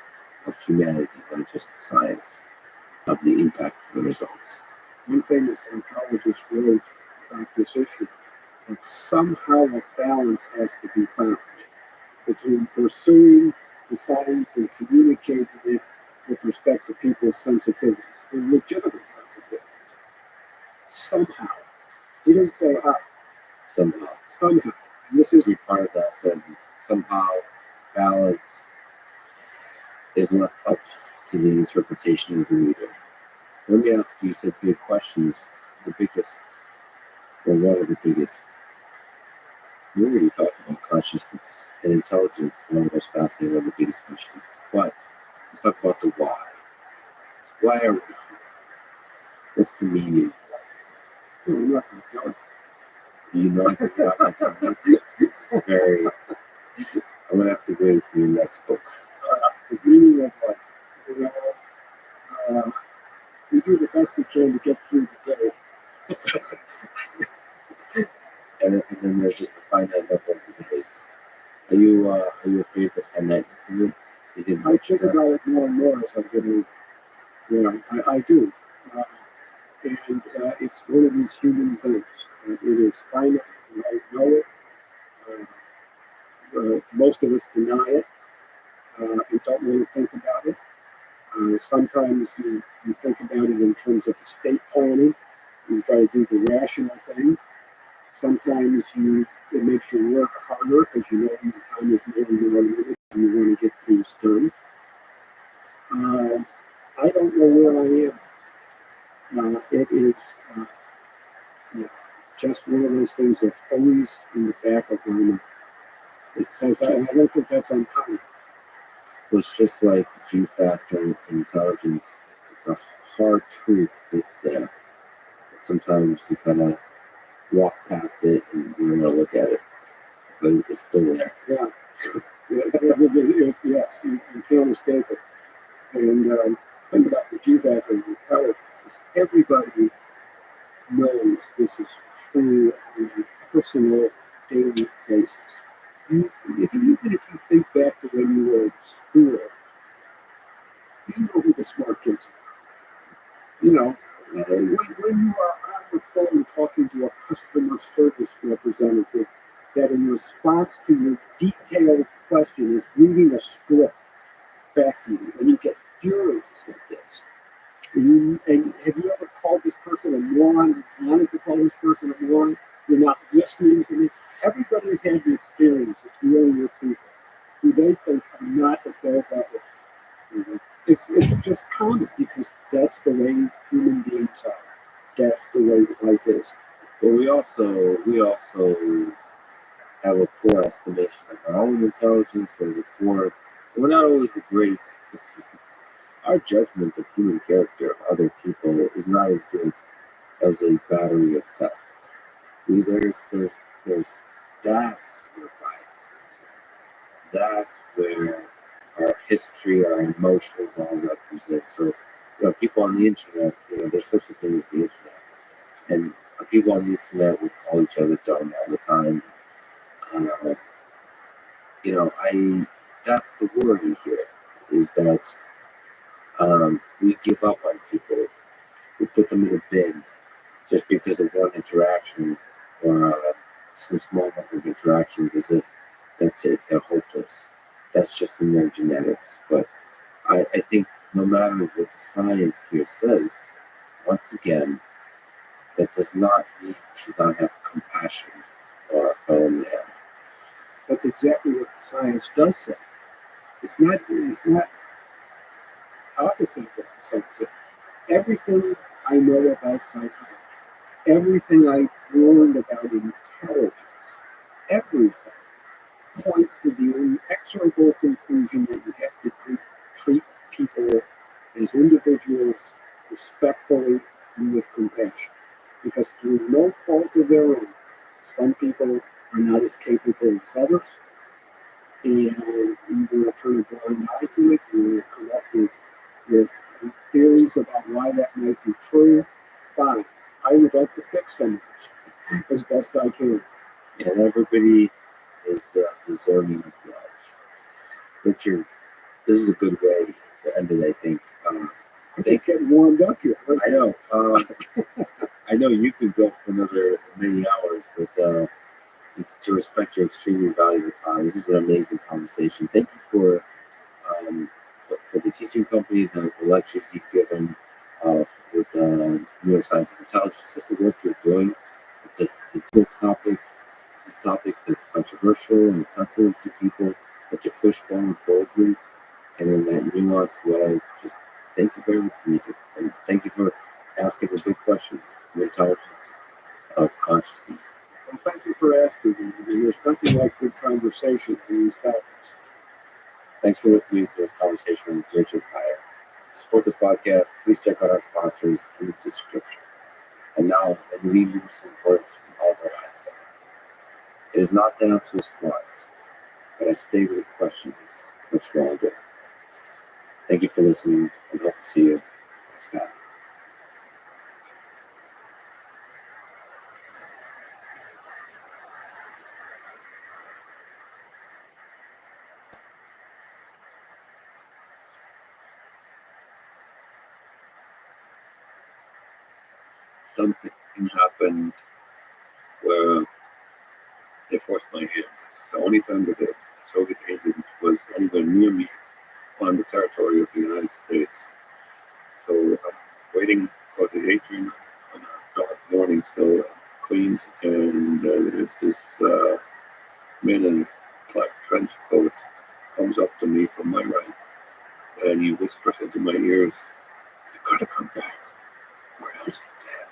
of humanity, not just the science, of the impact of the results. one famous psychologist wrote about this issue, that somehow a balance has to be found between pursuing the science and communicating it with respect to people's sensitivities, and legitimate sensitivities. Somehow. He doesn't say how. Somehow. Somehow. And this is Every part of that sentence. Somehow balance is left up to the interpretation of the reader. Let me ask you some big questions. The biggest, or one of the biggest. We already talked about consciousness and intelligence, one of the most fascinating, one of the biggest questions. But let's talk about the why. Why are we here? What's the meaning of life? I'm not going to tell you. You know, you're not going to tell me. It's very. I'm going to have to wait finite number of days. Are you afraid of finiteness of it? Is it I think about it more and more as I'm getting, I do. Uh, and it's one of these human things. It is finite, and I know it. Most of us deny it and don't really think about it. Sometimes you think about it in terms of estate planning. You try to do the rational thing. Sometimes it makes you work harder because you know your time is more and more limited and you want to get things done. I don't know where I am. It is just one of those things that's always in the back of my mind. It says I don't think that's uncommon. It's just like G factor intelligence. It's a hard truth that's there. Sometimes you kind of walk past it and you don't want to look at it, but it's still there. Yeah. Yes, you can't escape it. And think about the G factor of intelligence. Everybody knows this is true on a personal, daily basis. Even if you think back to when you were in school, you know who the smart kids are. When you are on the phone talking to a customer service representative that in response to your detailed question is reading a script back to you, and you get furious like this. And have you ever called this person a moron? You wanted to call this person a moron? You're not listening to me. Everybody has had the experience of dealing with people who they think are not at their level. It's just common because that's the way human beings are. That's the way life is. But we also have a poor estimation of our own intelligence. We're not always a great. Our judgment of human character of other people is not as good as a battery of tests. There's that's where bias comes in. That's where our history, our emotions all represent. So, people on the internet, there's such a thing as the internet, and people on the internet will call each other dumb all the time. Uh, that's the word in here is that we give up on people. We put them in a bin just because of one interaction or some small number of interactions as if that's it, they're hopeless. That's just in their genetics. But I think no matter what science here says, once again, that does not mean we should not have compassion for our fellow man. That's exactly what the science does say. It's not opposite of what the science says. Everything I know about psychology, everything I've learned about intelligence, everything points to the inexorable conclusion that you have to treat people as individuals respectfully and with compassion. Because through no fault of their own, some people are not as capable as others, and you want to turn a blind eye to it, you want to come up with theories about why that might be true. Fine. I would like to fix them as best I can. And everybody is deserving of love. Richard, this is a good way to end it, I think. I think getting warmed up here. I know. I know you could go for another many hours, but to respect your extremely valuable time, this is an amazing conversation. Thank you for the teaching company, the lectures you've given with neuroscience of intelligence, just the work you're doing. It's a cool topic. It's a topic that's controversial and sensitive to people, but to push forward boldly and in that nuanced way. Just thank you very much, Mika. And thank you for asking the big questions, the intelligence of consciousness. Well, thank you for asking me. There's nothing like good conversation in these topics. Thanks for listening to this conversation with Richard Pryor. To support this podcast, please check out our sponsors in the description. And now, I leave you with some words from Albert Einstein. It is not that I'm so smart, but I stay with the questions much longer. Thank you for listening, and hope to see you next time. something happened where they forced my hand. It's the only time that the Soviet agent was anywhere near me on the territory of the United States. So I'm waiting for the agent on a dark morning still in Queens, and there's this man in a black trench coat comes up to me from my right, and he whispers into my ears, "You gotta come back, or else you're dead."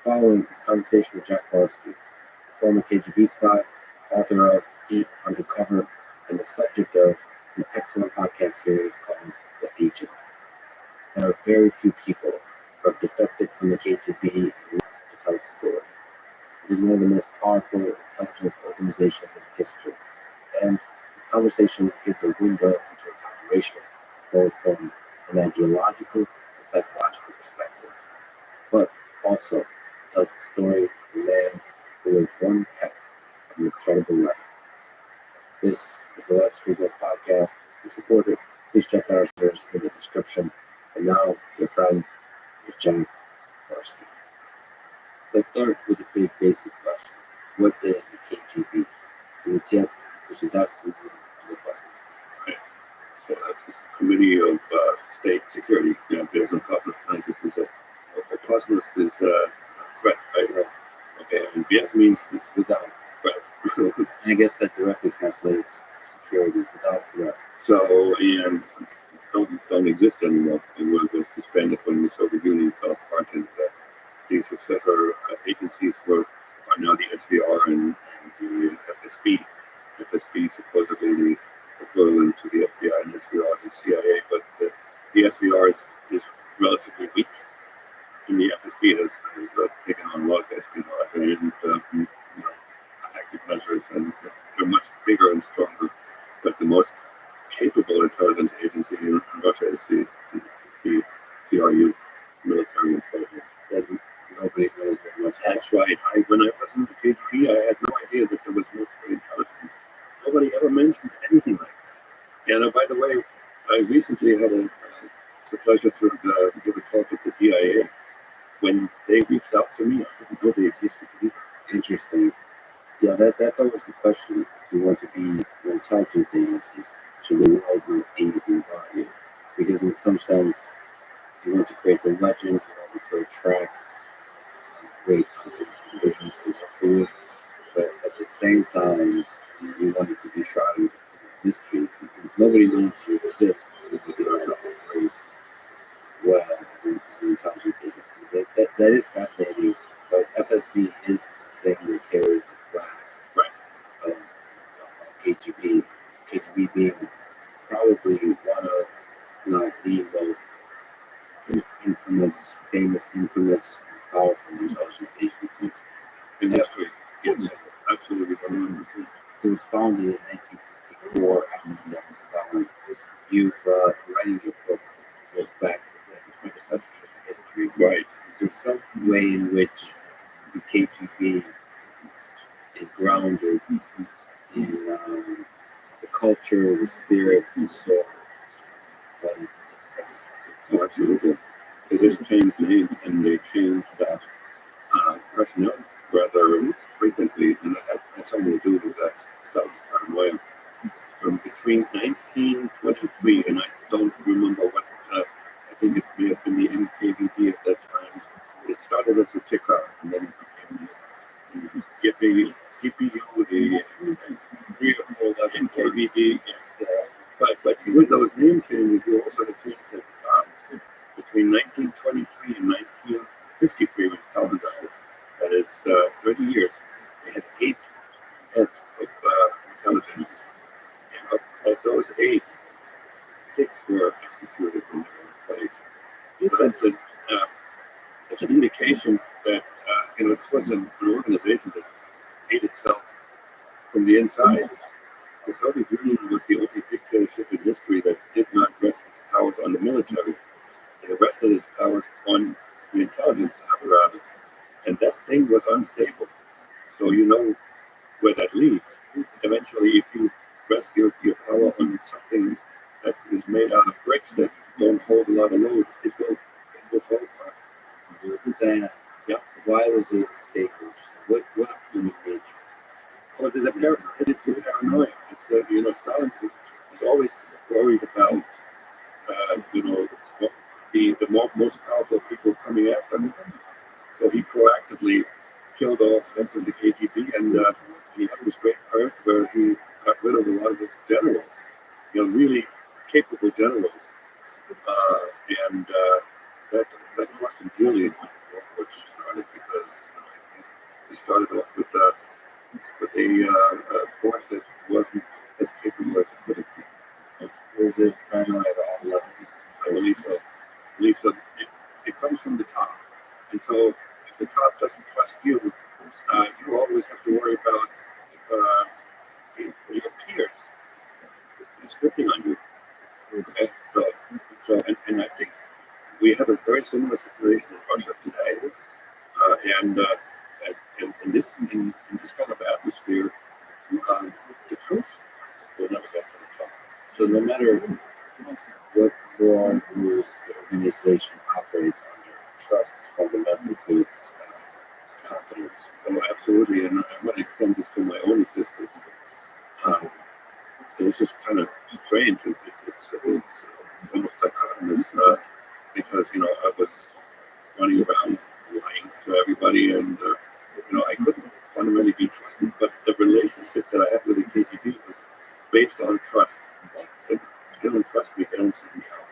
Following this conversation with Jack Barsky, former KGB spy, author of Deep Undercover, and the subject of an excellent podcast series called The Agent. There are very few people who have defected from the KGB and left to tell the story. It is one of the most powerful intelligence organizations in history, and this conversation gives a window into its operation, both from an ideological and psychological perspective, but also tells the story of a man who was one heck of an incredible life. This is the Let's Rebuild podcast. To support it, please check out our service in the description. And now, your friends, with Jack Barsky. Let's start with a big basic question. What is the KGB? Инициат государственной безопасности. Right. So that's the Committee of State Security. There's no conflict. This is a cosmos is a threat, right? Okay, and BS means it's without threat. And I guess that directly translates security without threat. So, and don't exist anymore. And was disbanded when the Soviet Union fell apart, and these successor agencies are now the SVR and the FSB. FSB supposedly the equivalent to the FBI, and SVR is the CIA, but the SVR is relatively weak, and the FSB has taken on a lot of espionage and active measures, and they're much bigger and stronger. But the most capable intelligence agency in Russia is the CRU, military intelligence. That nobody knows very much. That's right. When I was in the KGB, I had no idea that there was military intelligence. Nobody ever mentioned anything like that. And by the way, I recently had the pleasure to give a talk at the DIA. When they reached out to me, I didn't know they existed either. Interesting. Yeah, that's always the question. If you want to be an intelligence agency, should the world know anything about you? Because in some sense, you want to create a legend, you want to attract great vision for your food, but at the same time, you want it to be shrouded in mystery. Nobody knows you exist if you don't operate well as an intelligence agency. That is fascinating, but FSB is the thing that carries the flag of KGB. KGB being probably one of, not the most infamous, powerful intelligence agencies In history, yes, absolutely. It was founded in 1954 after the death of Stalin. You've writing your book, look back at the quintessence of history. Right. Is there some way in which the KGB is grounded in the culture, the spirit, the soul of its predecessors? Oh, absolutely. They just changed names, and they changed personnel rather frequently, and that had something to do with that stuff. Paranoia. From between 1923, and I don't remember what, I think it may have been the NKVD at that time. It started as a ticker, and then it became the GPU, the 3 or 4 NKVD. Yes, but with those name changes, you also had changed at the time. Between 1923 and 1953, when Calvin died, that is 30 years, they had 8 heads of intelligence. And of those 8, 6 were executed in their place. So that's an indication that this was an organization that ate itself from the inside. The Soviet Union was the only dictatorship in history that did not rest its powers on the military. It rested its powers on the intelligence apparatus, and that thing was unstable. So you know where that leads. Eventually, if you rest your power on something that is made out of bricks that don't hold a lot of load, it will fall apart. with Sam. Yeah. Why was it stakeholders? What of human nature? Well, it's the paranoia. It's Stalin was always worried about, most powerful people coming after him. So he proactively killed off heads of the KGB, and he had this great purge where he got rid of a lot of his generals, really capable generals, and that cost him dearly in the war, which started because he started off with a force that wasn't as capable as it could have been. Was it paranoid at all levels? I believe so. It comes from the top, and so if the top doesn't trust you, you always have to worry about your peers scripting on you. Okay? And I think we have a very similar situation in Russia today, and this in this kind of atmosphere, the truth will never get to the top. So no matter what moral rules the organization operates under, trust is fundamental to its competence. Oh, absolutely, and I want to extend this to my own existence. This is kind of strange. It's almost dichotomous because I was running around lying to everybody, and I couldn't fundamentally be trusted. But the relationship that I had with the KGB was based on trust. If they don't trust me, they don't see me out.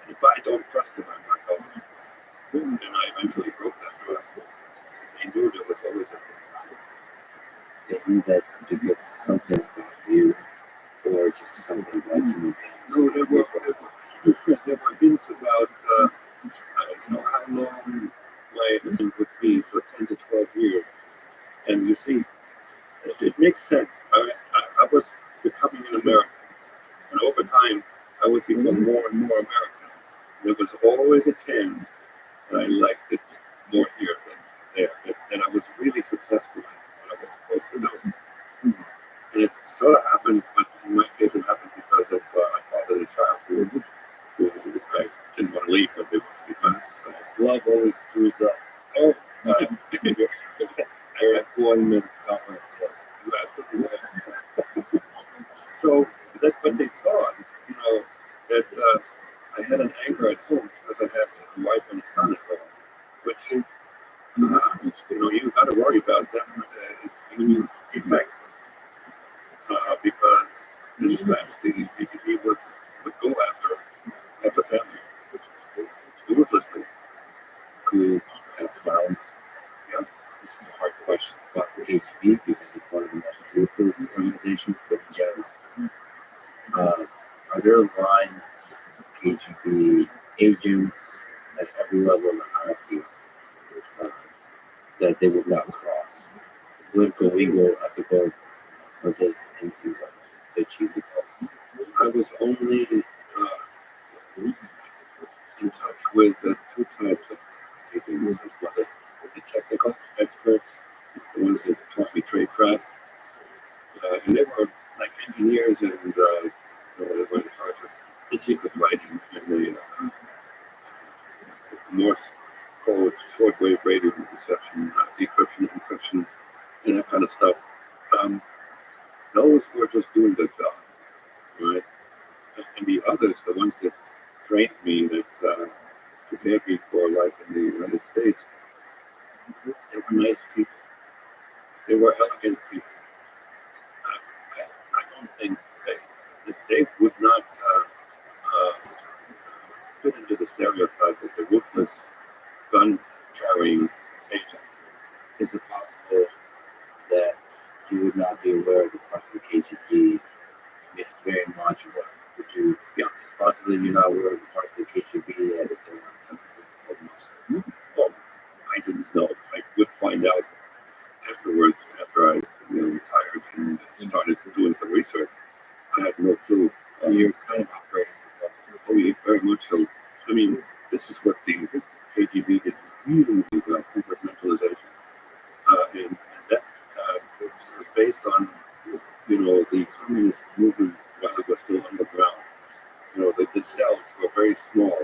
And if I don't trust them, I'm not going. And I eventually broke that trust. They knew there was always a They knew that because something about you, or just something about human beings. No, there were hints about how long my innocence would be, so 10 to 12 years. And you see, it makes sense. I was becoming an American, and over time, I would become more and more American. There was always a chance that I liked it more here than there, and I was really successful in what I was supposed to do. And it sort of happened, but in my case, it happened because of I fathered a child who I didn't want to leave, but they wanted to be back. So, Love always screws up. oh, Your employment conference, yes. you absolutely right. So that's what they thought, that I had an anger at home because I had a wife and a son at home, which, you got to worry about them. It's defect. Because in the past, the KGB would go after the family ruthlessly. Could have found. Yeah. This is a hard question about the KGB because it's one of the most ruthless organizations, but in general. Are there lines KGB agents at every level of the hierarchy that they would not cross? Political, legal, ethical, or just anything that you could call? I was only in touch with the two types of people. The technical experts, the ones that taught me trade craft, and they were like engineers, and they were in charge of the secret writing and the Morse code, shortwave radio reception, decryption, encryption, and that kind of stuff. Those were just doing their job, right? And the others, the ones that trained me, that prepared me for life in the United States, they were nice people. They were elegant people. I don't think they would not fit into the stereotype of the ruthless gun-carrying agent. Is it possible that you would not be aware of the parts of the KGB? I mean, it's very modular. Would you? Yeah. It's possible you're not aware of the parts of the KGB that don't Moscow. Well, I didn't know. I would find out afterwards, after I retired and started doing some research. I had no clue. You're kind of operating. Oh, yeah, very much so. I mean, this is what the KGB did really well, compartmentalization. And that was based on, the communist movement while it was still underground. The cells were very small,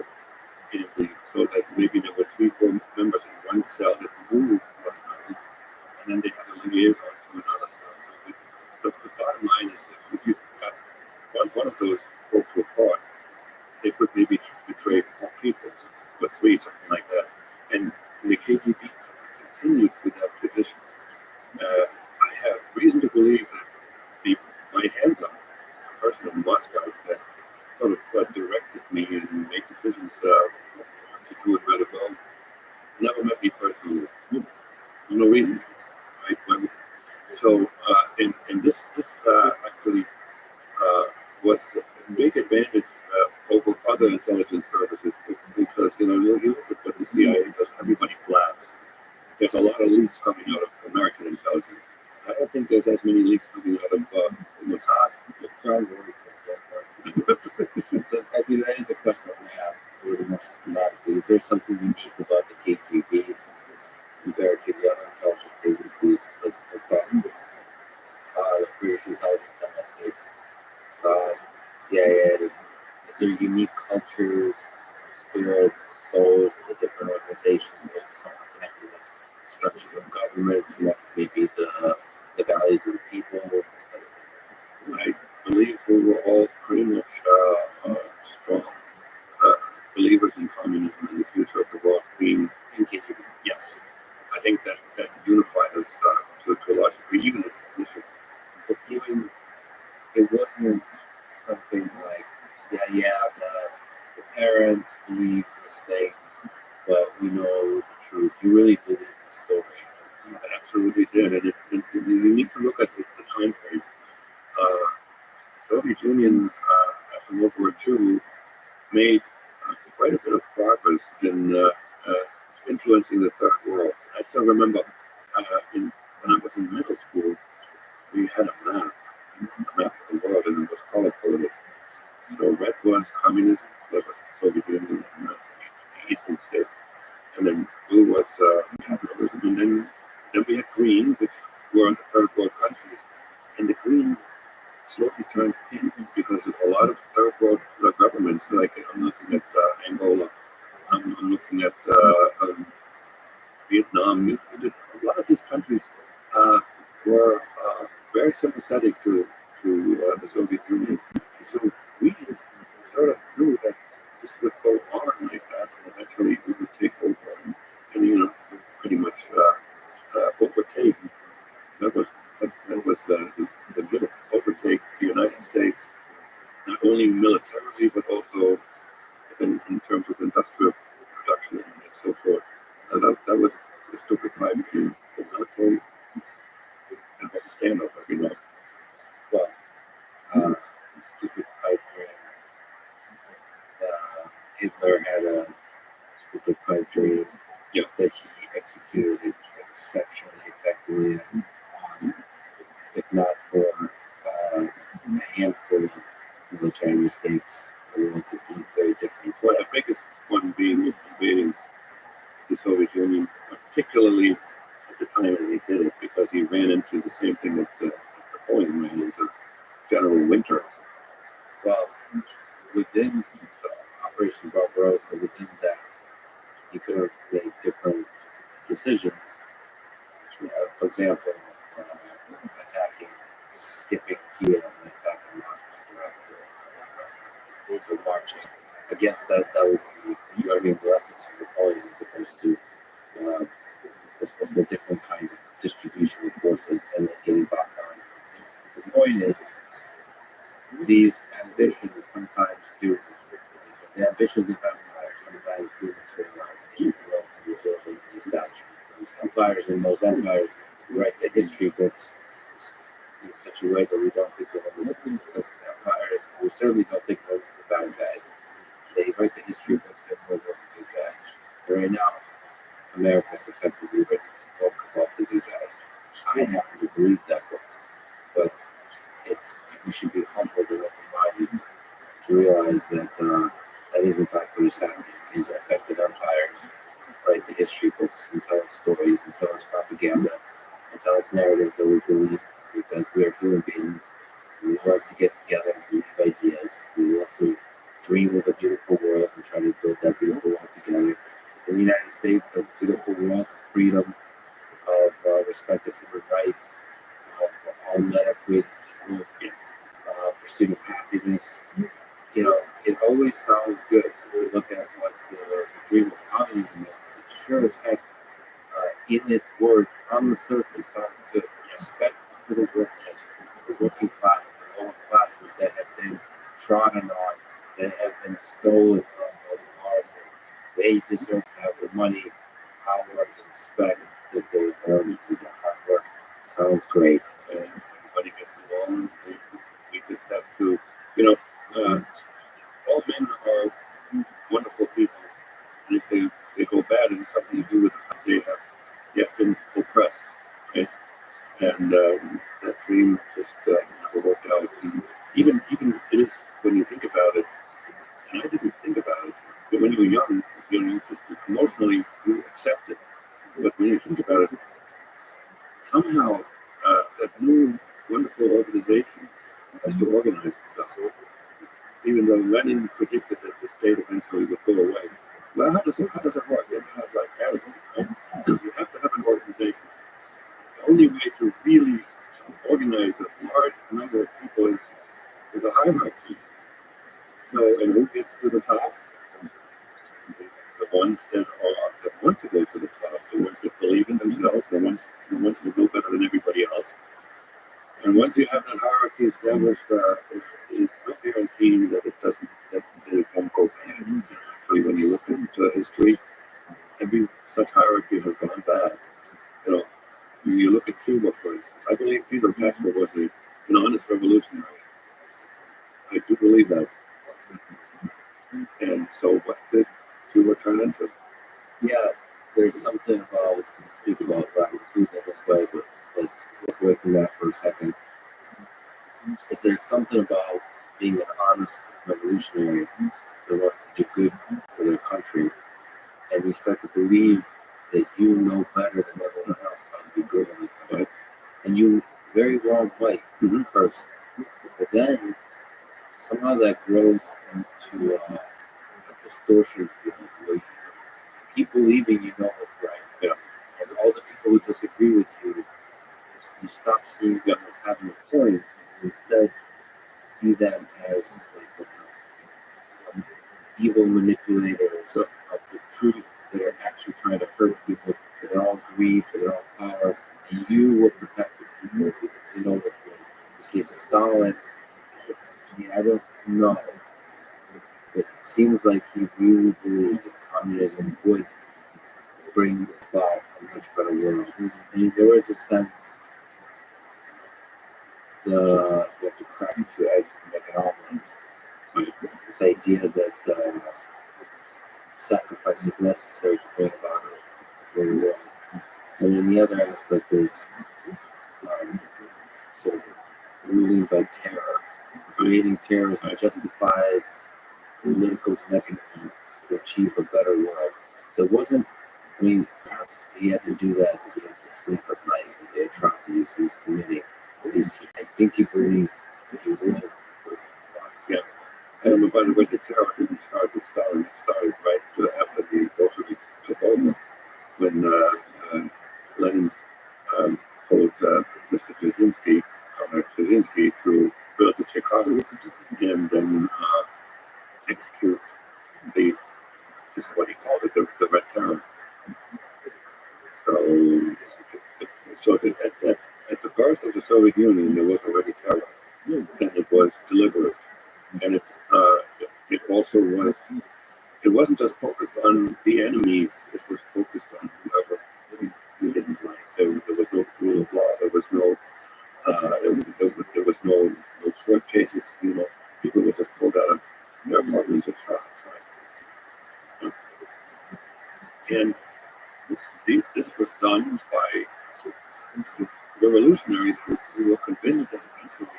so that maybe there were 3-4 members liaison to another side. So the bottom line is that if you got one of those folks apart, they could maybe betray 4 people, or 3, something like that. And the KGB continued with that tradition. I have reason to believe that my hands on a person in Moscow that sort of directed me and made decisions to do it right about. Never met me personally. No reason, right? So, and this actually was a big advantage over other intelligence services because you look at what the CIA does. Everybody blabs. There's a lot of leaks coming out of American intelligence. I don't think there's as many leaks coming out of Mossad. So, I mean, that is a question I'm going to ask a little more systematically. Is there something unique about the KGB compared to the other intelligence agencies? Let's talk the British intelligence, MI6, Mossad, CIA. Is there unique cultures, spirits, souls, the different organizations, maybe something connected to the structures of government, maybe the values of the people? I believe we were all pretty much strong believers in communism and the future of the world being in KGB. Yes, I think that unified us to a large degree, even as a But even it wasn't something like, the parents believe this thing, but we know the truth. You really believe the story. I absolutely did, and you need to look at the time frame. Soviet Union after World War II made quite a bit of progress in influencing the third world. I still remember when I was in middle school, we had a map of the world, and it was color coded. So red was communism, that was Soviet Union and the Eastern states, and then blue was capitalism, and then we had green, which were the third world countries, and the green slowly turned pink because a lot of third world governments, like I'm looking at Angola, I'm looking at Vietnam. A lot of these countries were very sympathetic to the Soviet Union. So we sort of knew that this would go on like that, and eventually we would take over and pretty much overtake. That was the bit overtake the United States, not only militarily but also in terms of industrial production and so forth. That was the stupid fight between the military and was a standoff every night. Well, stupid pipe dream. Hitler had a stupid pipe dream that he executed exceptionally effectively, if not for a handful of military mistakes. Everyone could be very different. Well, the biggest one being invading the Soviet Union, particularly at the time that he did it, because he ran into the same thing that Napoleon ran into, General Winter. Well, within Operation Barbarossa, within that, he could have made different decisions. For example, skipping Kiev and attacking Moscow directly. Those were marching against that. That would be learning lessons from Napoleon as opposed to a different kind of distribution of forces and then getting back on. The point is, these ambitions sometimes do. The ambitions of empires sometimes do materialize in the building and establishment. Empires and those empires write the history books in such a way that we don't think of them as empires. We certainly don't think of them as the bad guys. They write the history books that we're the good guys. But right now, America has effectively written a book about the good guys. I happen to believe that book, but we should be humbled and open-minded to realize that that is in fact what is happening. These effective empires write the history books and tell us stories and tell us propaganda and tell us narratives that we believe because we are human beings. We love to get together and believe ideas. We love to dream of a beautiful world and try to build that beautiful world together. In the United States, that's a beautiful world of freedom, of respect of human rights. rights, all men are created equal, pursuit of happiness. You know, it always sounds good. If you look at what the dream of communism is, it sure as heck, in its words, on the surface, sounds good. Respect for the workers, the working class, the lower classes that have been trodden on, that have been stolen from by the powerful. They deserve to have the money, power, and respect that they've earned through their hard work. Sounds great. And everybody gets along. We just have to, you know, all men are wonderful people. And if they go bad, it's something to do with they have been oppressed, right? And that dream just never worked out. And even it is when you think about it, and I didn't think about it, but when you were young, you know, you just emotionally you accept it. But when you think about it, somehow that new wonderful organization has to organize itself. Even though Lenin predicted that the state eventually would go away. Well, how does it work? You have like arrogance. You have to have an organization. The only way to really organize a large number of people is with a hierarchy. So, and who gets to the top? The ones that want to go to the top, the ones that believe in themselves, the ones who want to know better than everybody else. And once you have that hierarchy established, it's no guarantee that it won't go bad. Actually, when you look into history, every such hierarchy has gone bad. You know, when you look at Cuba, for instance, I believe Fidel Castro was an honest revolutionary. I do believe that. And so, what did Cuba turn into? Yeah, there's something about, speak about Latin food in this way, but let's step away from that for a second. Is there something about being an honest revolutionary that wants to do good for their country, and you start to believe that you know better than everyone else how to do good in the country, and you very well might first, but then somehow that grows into a distortion feeling where you keep believing you know what's right. Yeah. And all the people who disagree with you, you stop seeing them as having a point, and instead see them as like evil manipulators of the truth that are actually trying to hurt people for their own greed, for their own power. And you will protect the people because you know what's good. In the case of Stalin, I mean, I don't know. But it seems like he really believed that communism would bring about a much better world. And there was a sense you have to crack a few eggs to make an omelet. This idea that sacrifice is necessary to bring about a better world. And then the other aspect is sort of ruling by terror, creating terror as a justified political mechanism to achieve a better world. So it wasn't, I mean, perhaps he had to do that to be able to sleep at night with the atrocities he was committing. I think he believed that he would. Yeah. And by the way, the terror didn't start with Stalin. It started right after the Bolsheviks took over, when Lenin told Mr. Kaczynski to build the Chicago and then execute this is what he called it, the Red Terror. So at the birth of the Soviet Union, there was already terror, and it was deliberate, and it also was. It wasn't just focused on the enemies; it was focused on whoever you didn't like. There was no rule of law. There was no. There was no court cases. You know, people were just pulled out of their apartments and shot. Right? And this was done by revolutionaries who were convinced that eventually,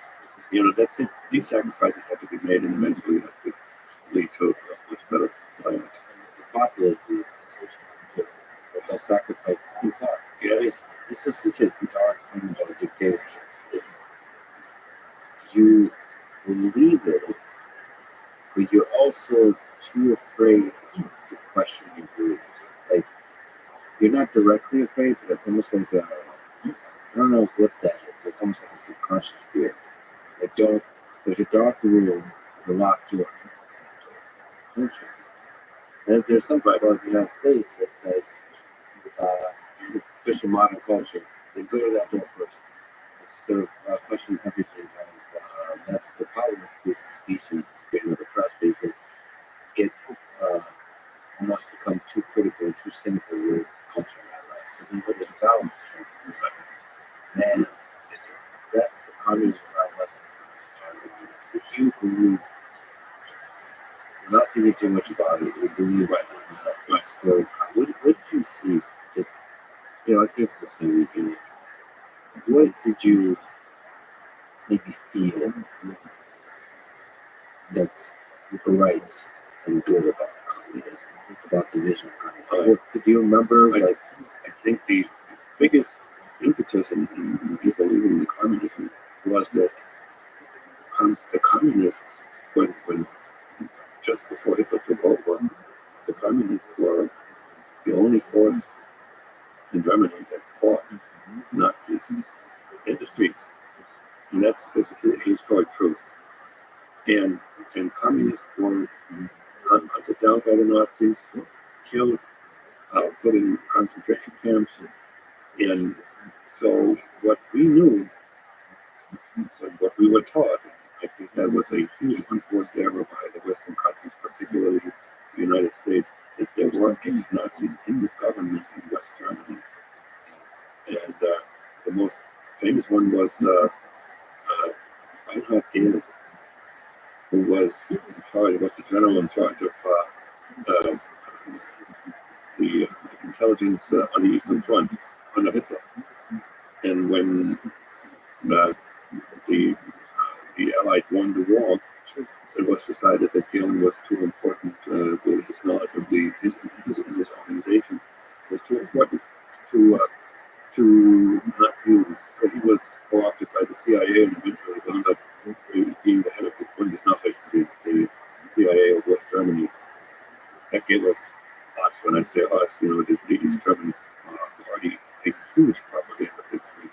you know, that these sacrifices had to be made, and eventually that could lead to a much better planet. The populace group, they'll sacrifice in part. Yes. This is such a dark thing about dictatorship. You believe it, but you're also too afraid to question your beliefs. Like, you're not directly afraid, but it's almost like don't know what that is. It's almost like a subconscious fear. Like there's a dark room with a locked door. Don't you? And there's some part of the United States that says, especially modern culture, they go to that door first. It's sort of question everything. That's the power of freedom of speech and freedom of the press. But you can get almost become too critical and too cynical with culture in that way. So there's a balance. And that's the communism lesson. If you believe, without thinking too much about it, you believe that story. What did you see? Just, I came to this thing weekend. What did you maybe feel that's right and good about communism, about the vision of communism? Do you remember, I think the biggest impetus in people leaving the communism was that the communists, when just before Hitler took over, the communists were the only force in Germany that fought Nazis in the streets. And that's a historic truth. And communists were hunted down by the Nazis, killed, put in concentration camps. And so what we knew, what we were taught, I think that was a huge unforced error by the Western countries, particularly the United States, that there were ex-Nazis in the government in West Germany. And the most famous one was Reinhard Gehlen, who was in charge, was the general in charge of the intelligence on the Eastern Front under Hitler. And when the Allied won the war, it was decided that Gehlen was too important with his knowledge of his organization was too important to not use. So he was co-opted by the CIA and eventually wound up being the head of the Bundesnachrichten, the CIA of West Germany. That gave us, when I say us, the East German party, a huge propaganda victory.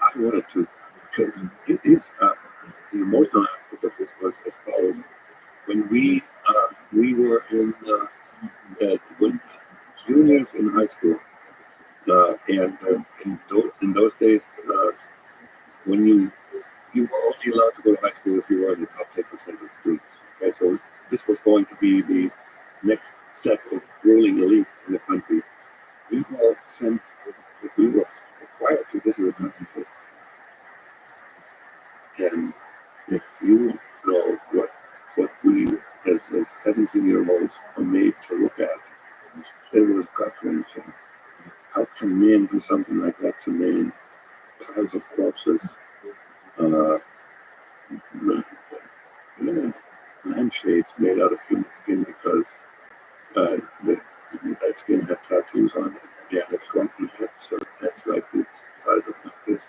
I wanted to, because it is the emotional aspect of this was as follows. When we were in juniors in high school, and in those days, when you were only allowed to go to high school if you were in the top 10% of the students. Okay, so this was going to be the next set of ruling elites in the country. We were required to visit a concentration. And if you know what we as 17-year-olds are made to look at, it was gut-wrenching. How can men do something like that to men? Piles of corpses, lampshades made out of human skin because that skin had tattoos on it. Yeah, the shrunken hips, so that's like the size of my fist.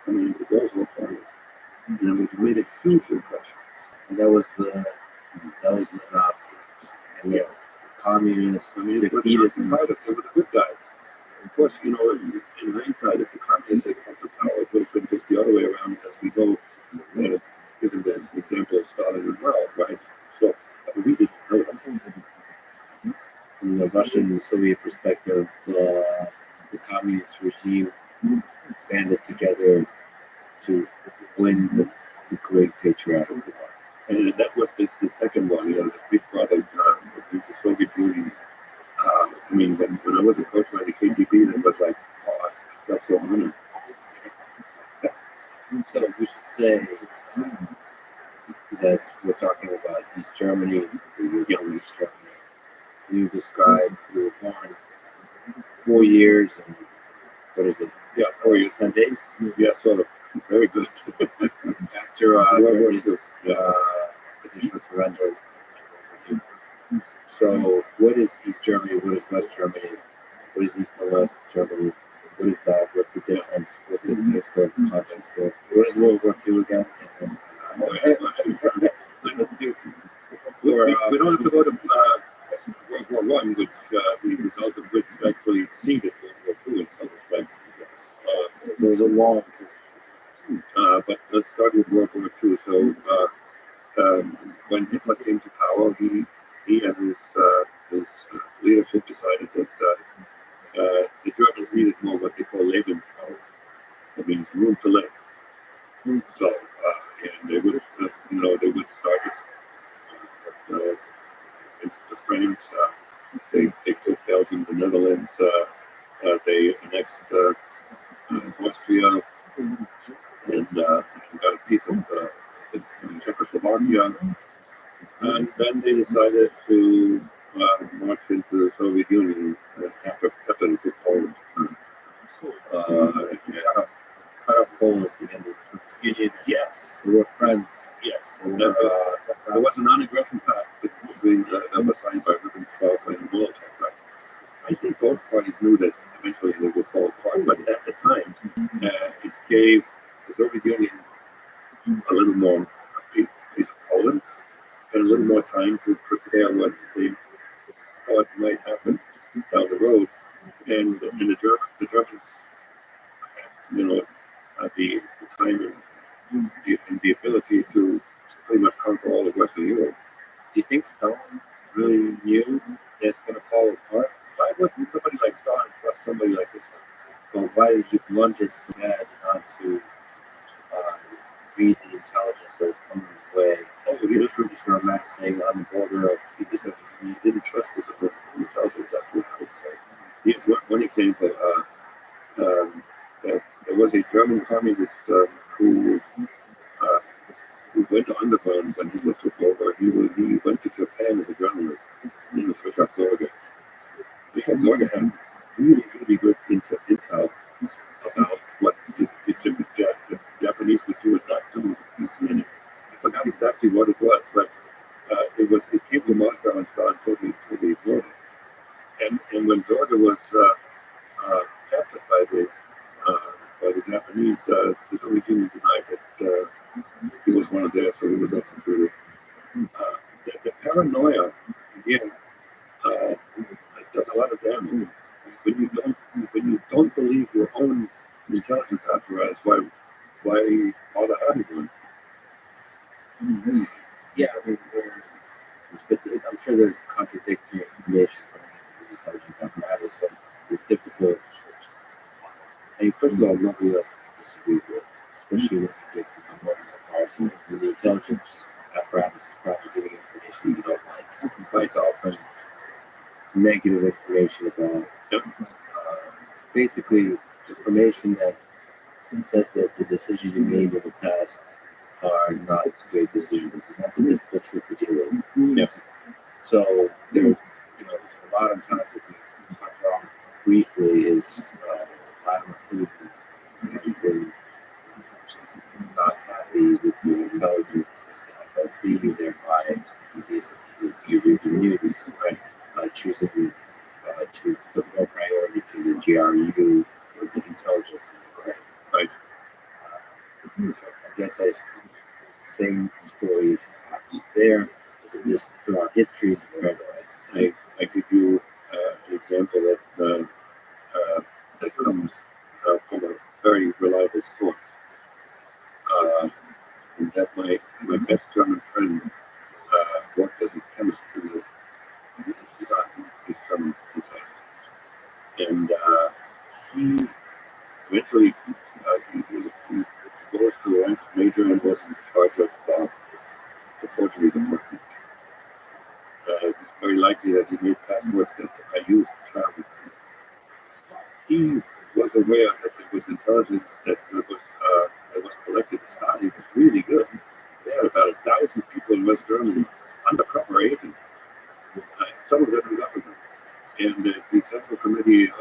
I mean, the girls looked on it, and it made a huge impression. And that was the Nazis. And the communists. I mean, it was the good guys. Of course, in hindsight, if the communists had come to power, it would have been just the other way around as we go, given the example of Stalin and Mao, right? So we didn't know that. From the Russian and Soviet perspective, the communist regime banded together to win the Great Patriotic War. And that was the second one, the big brother of the Soviet Union. I mean, when I was approached by the KGB, that was like, I felt so honored. So we should say that we're talking about East Germany, the young East Germany. Can you describe, you were born 4 years and what is it? Yeah, 4 years. 10 days? Yeah, sort of. Very good. After Germany's initial surrender. So what is East Germany? What is West Germany? What is East and West Germany? What is that? What's the difference? What's this historical context there? What is World War II again? Let's do. We don't have to go to World War I, which the result of which actually seeded World War II in some respects. There's a long But let's start with World War II. So when Hitler came to power, he and his leadership decided that the Germans needed more what they call Lebensraum. That means room to live. So and they would they would start with the French. They took Belgium, the Netherlands. They annexed Austria and got a piece of Czechoslovakia. And then they decided to march into the Soviet Union after they took Poland. cut up Poland again. Yes, We were friends. yes. There was a non-aggression pact between that was signed by Rothschild and Molotov. Right? I think both parties knew that eventually they would fall apart, but at the time, it gave the Soviet Union a little more a piece of Poland and a little more time to prepare what they thought might happen down the road. And the Germans, had the time and the ability to pretty much conquer all of Western Europe. Do you think Stalin really knew that it's going to fall apart? Why wouldn't somebody like Stalin trust somebody like this? Well, why did he blunt his bad not to read the intelligence that was coming his way? Oh, He was just romancing on the border of he didn't trust his intelligence. That's what I would say. Here's one example. There was a German communist who went underground when Hitler took over. He went to Japan as a journalist. His name was Richard Zorge. Richard Zorge had really, really good intel about what the Japanese would do and not do. And I forgot exactly what it was, but it came to Moscow and Stalin totally ignored it. And when Zorge was captured by the Japanese, the Soviet Union denied that he was one of theirs, so he was executed. The paranoia, again, does a lot of damage. When you don't believe your own intelligence apparatus, why bother having one? Mm-hmm. Yeah, I mean, I'm sure there's contradictory information from the intelligence apparatus, and it's difficult. I mean, first of all, nobody else can disagree with, especially when you get to more powerful. And the intelligence apparatus is probably giving information you don't like. But it's often negative information about basically information that says that the decisions you made in the past are not great decisions. And that's a difficult truth to deal with. Yes. So there's, a lot of times if we talk about briefly is Vladimir Putin has been not happy with the intelligence that's being there by these European news, right? Choosing to put more priority to the GRU or the intelligence in Ukraine. Right. I guess that's the same story happens there as it is throughout history. I give you an example that comes from a very reliable source. And that my best German friend worked as a chemist in his German himself. And he eventually he goes to a rank major and was in charge of the forgery department. It's very likely that he made passports that I used to travel. He was aware that there was intelligence that was collected. The study was really good. They had about 1,000 people in West Germany, undercover agents, some of them in government. And the Central Committee of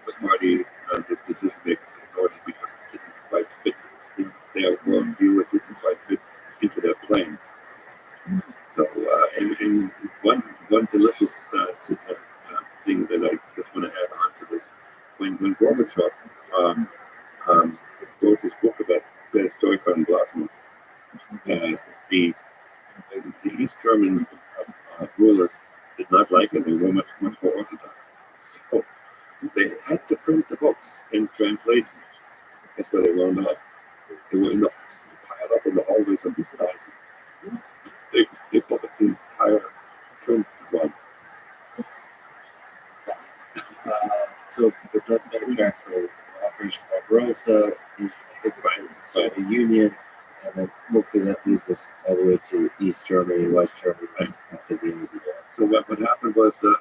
the party, the decision makers ignored it because it didn't quite fit in their worldview. It didn't quite fit into their plans. So, and one delicious thing that I just want to add on to this, when Gorbachev wrote his book about perestroika and glasnost, the East German rulers did not like it. They were much more orthodox. So they had to print the books in translation. That's where they wound up. They were piled up in the hallways of these houses. They put the entire print one. So, but that's better track. So, Operation Barbarossa, Soviet Union, and then hopefully that leads us all the way to East Germany, West Germany, right after the end of the war. So what happened was the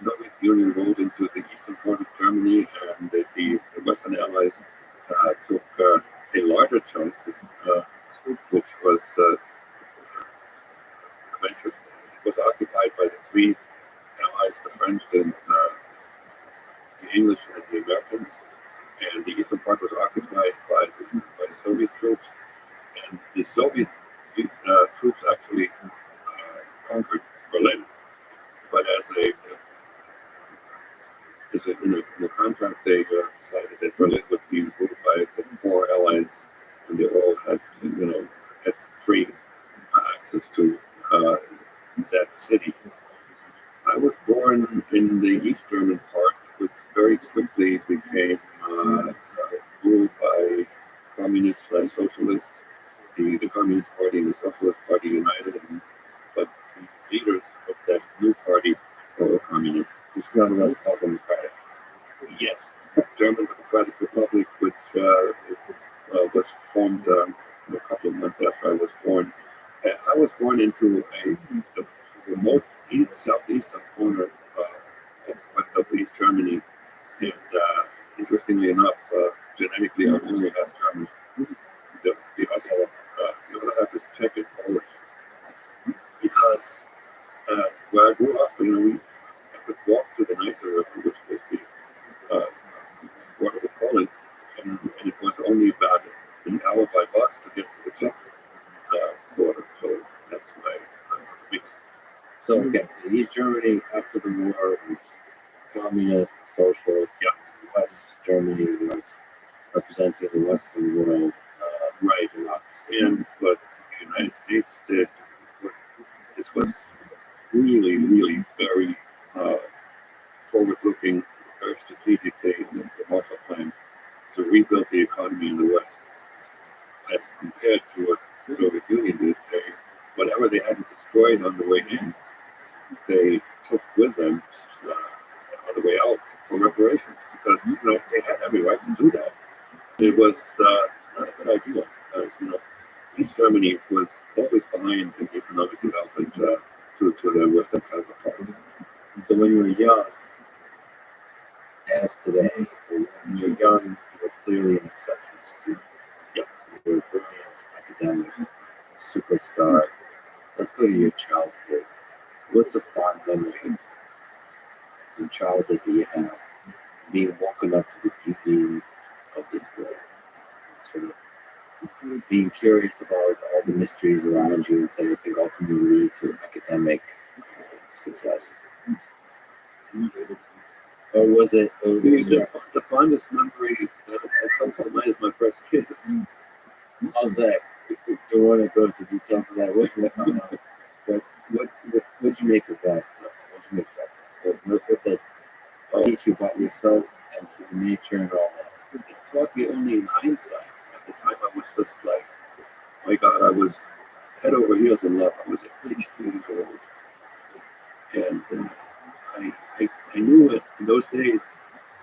Soviet Union rolled into the eastern part of Germany, and the Western Allies took a larger chunk, which was eventually was occupied by the three allies, the French, and the English, and the Americans. And the eastern part was occupied by the Soviet troops, and the Soviet troops actually conquered Berlin. But in the contract, they decided that Berlin would be ruled by the four allies, and they all had had free access to that city. I was born in the East German part, which very quickly became ruled by communists and socialists. The Communist Party and the Socialist Party united, but the leaders of that new party were all communists. It's nonetheless called democratic. Yes, German Democratic Republic, which was formed a couple of months after I was born. I was born into the remote southeastern corner of East Germany, and interestingly enough, genetically I'm only half German. The other half is Czech and Polish, because where I grew up, I could walk to the nicer river, which was the water of Poland, and it was only about an hour by bus to get to the Czech border. So that's my mix. So, okay, so East Germany after the war was communist, socialist. Yeah. West Germany was representing the Western world. Right. Democracy. But the United States did this was really, really very forward-looking, very strategic. The Marshall Plan to rebuild the economy in the West, as compared to what the Soviet Union did. Whatever they hadn't destroyed on the way in, they took with them on the way out for reparations, because they had every right to do that. It was not a good idea, because East Germany was always behind in economic development to the Western counterpart. So when you were young, as today, when you were young, you were clearly an exceptional student. Yeah. You were a brilliant academic, superstar. Let's go to your childhood. What's a fond memory from childhood that you have? Being woken up to the beauty of this world. Sort of being curious about all the mysteries around you that I think ultimately lead to academic success. Or was it? The fondest memory that comes to mind is my first kiss. How's that? Don't want to go into details of that. What'd you make of that? What'd you make of that? What did that teach you about yourself and human nature and all that? It taught me only in hindsight. At the time, I was just like, my God, I was head over heels in love. I was 16 years old. And I knew it in those days.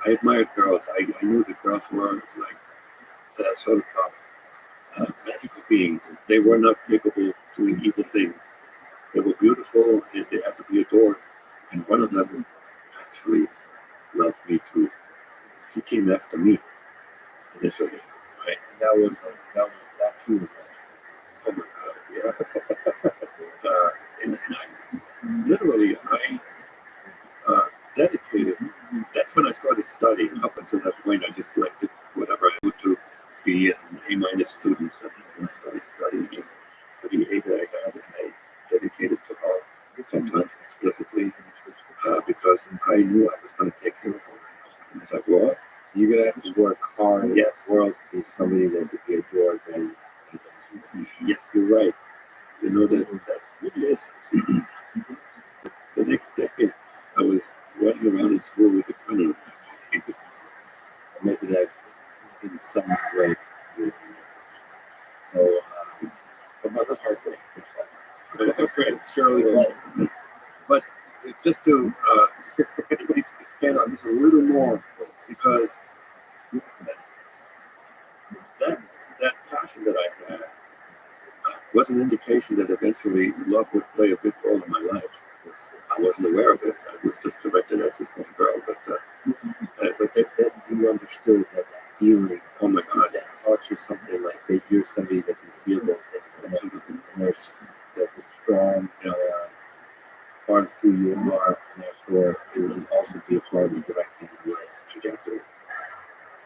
I admired girls. I knew that girls were like sort of magical beings. They were not capable of doing evil things. They were beautiful and they had to be adored. And one of them actually loved me too. She came after me initially, right? And that too was Oh my God, yeah. And literally, I dedicated. That's when I started studying. Up until that point, I just did whatever I would to be an A- student. So that's when I started studying. And the A that I got, and I dedicated to her, sometimes explicitly, because I knew I was going to take care of her as I grew up. you're gonna have to work hard in Yes. this world to be somebody that could be adored and Yes, you're right. That really is. The next decade, I was running around in school with a gun. maybe that in some someone great. So, about the heartbreak. Okay. Shirley, But just to expand on this a little more, because that passion that I had was an indication that eventually love would play a big role in my life. I wasn't aware of it. I was just directed at this one girl, but that you understood that feeling. oh my God, That taught you something like that you're somebody that can feel those things. And there's that's a strong part of who you are, and therefore it will also be a part of directing your trajectory.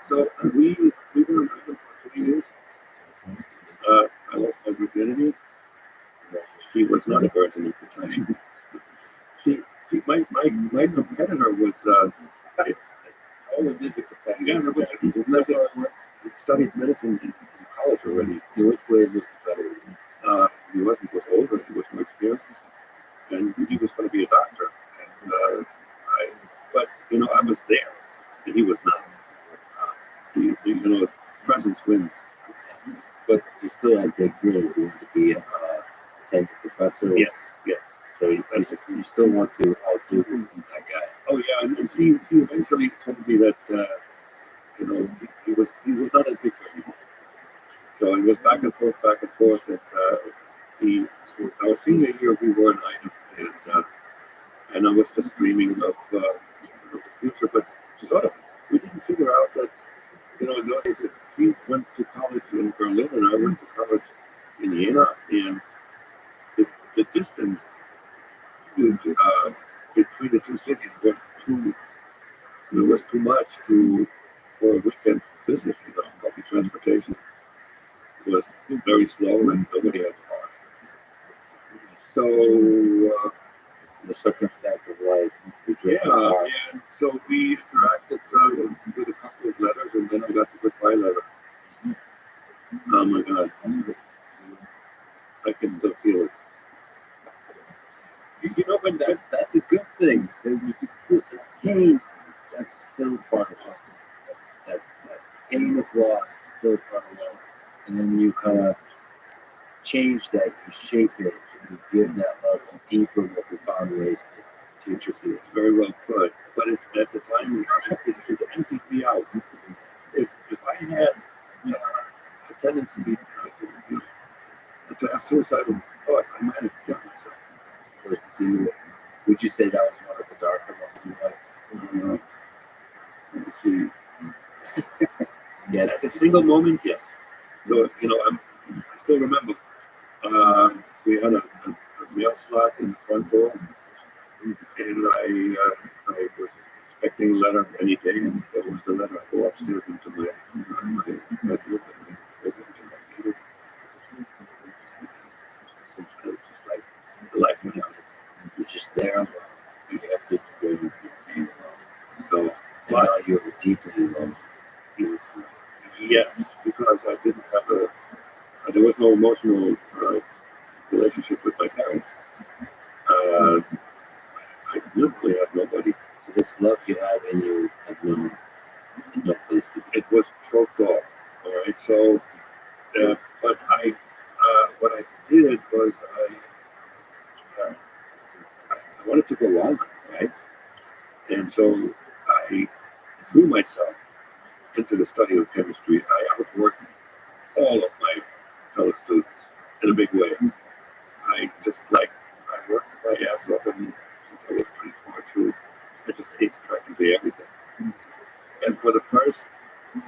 So we were married for 2 years. I lost my virginity. She was not a virgin at the time. My competitor was. Always is a competitor. Yeah, there was. Isn't that how it works? He studied medicine in college already. In which way was competitor? He was older. He was more experienced, and he was going to be a doctor. And but I was there, and he was not. Presence wins. But you still had big dreams. You want to be a attending professor. Yes. So you still want to outdo that guy. Oh yeah, and he eventually told me that he was not as big for me. So it was back and forth. That our senior year we were an item, and I was just dreaming of the future. But sort of, we didn't figure out that in those days, if he went to college in Berlin and I went to college in Jena, and the distance between the two cities was too much for a weekend visit. Public transportation was very slow and nobody had cars. So The circumstance of life. and so we interacted with a couple of letters, and then I got the goodbye letter. Oh my God, I can still feel it. But that's a good thing. The pain, that's still part of us. That pain of loss is still part of life. And then you kind of change that, you shape it, and you give that love deeper, more profound ways to future people. It's very well put, but at the time it emptied me out. If I had a tendency to have suicidal thoughts, I might have killed myself. Would you say that was one of the darker moments in your life? Let me see. Yeah, at a single moment, yes. So I still remember. We had a mail slot in the front door, and I was expecting a letter any day, and that was the letter. I go upstairs into my bedroom, and I open it, and I read it. Just like the life went out. You're just there alone. You have to go with this pain alone. So, But now you're deeply alone. yes, because I didn't have there was no emotional relationship with my parents. I literally had nobody. So this love you have in you had no place to be. It was choked off. All right. So, but what I did was I wanted to go on, right? And so I threw myself into the study of chemistry. I outworked all of my fellow students in a big way. I worked my ass off, and since I was 24 too, I just aced practically everything. And for the first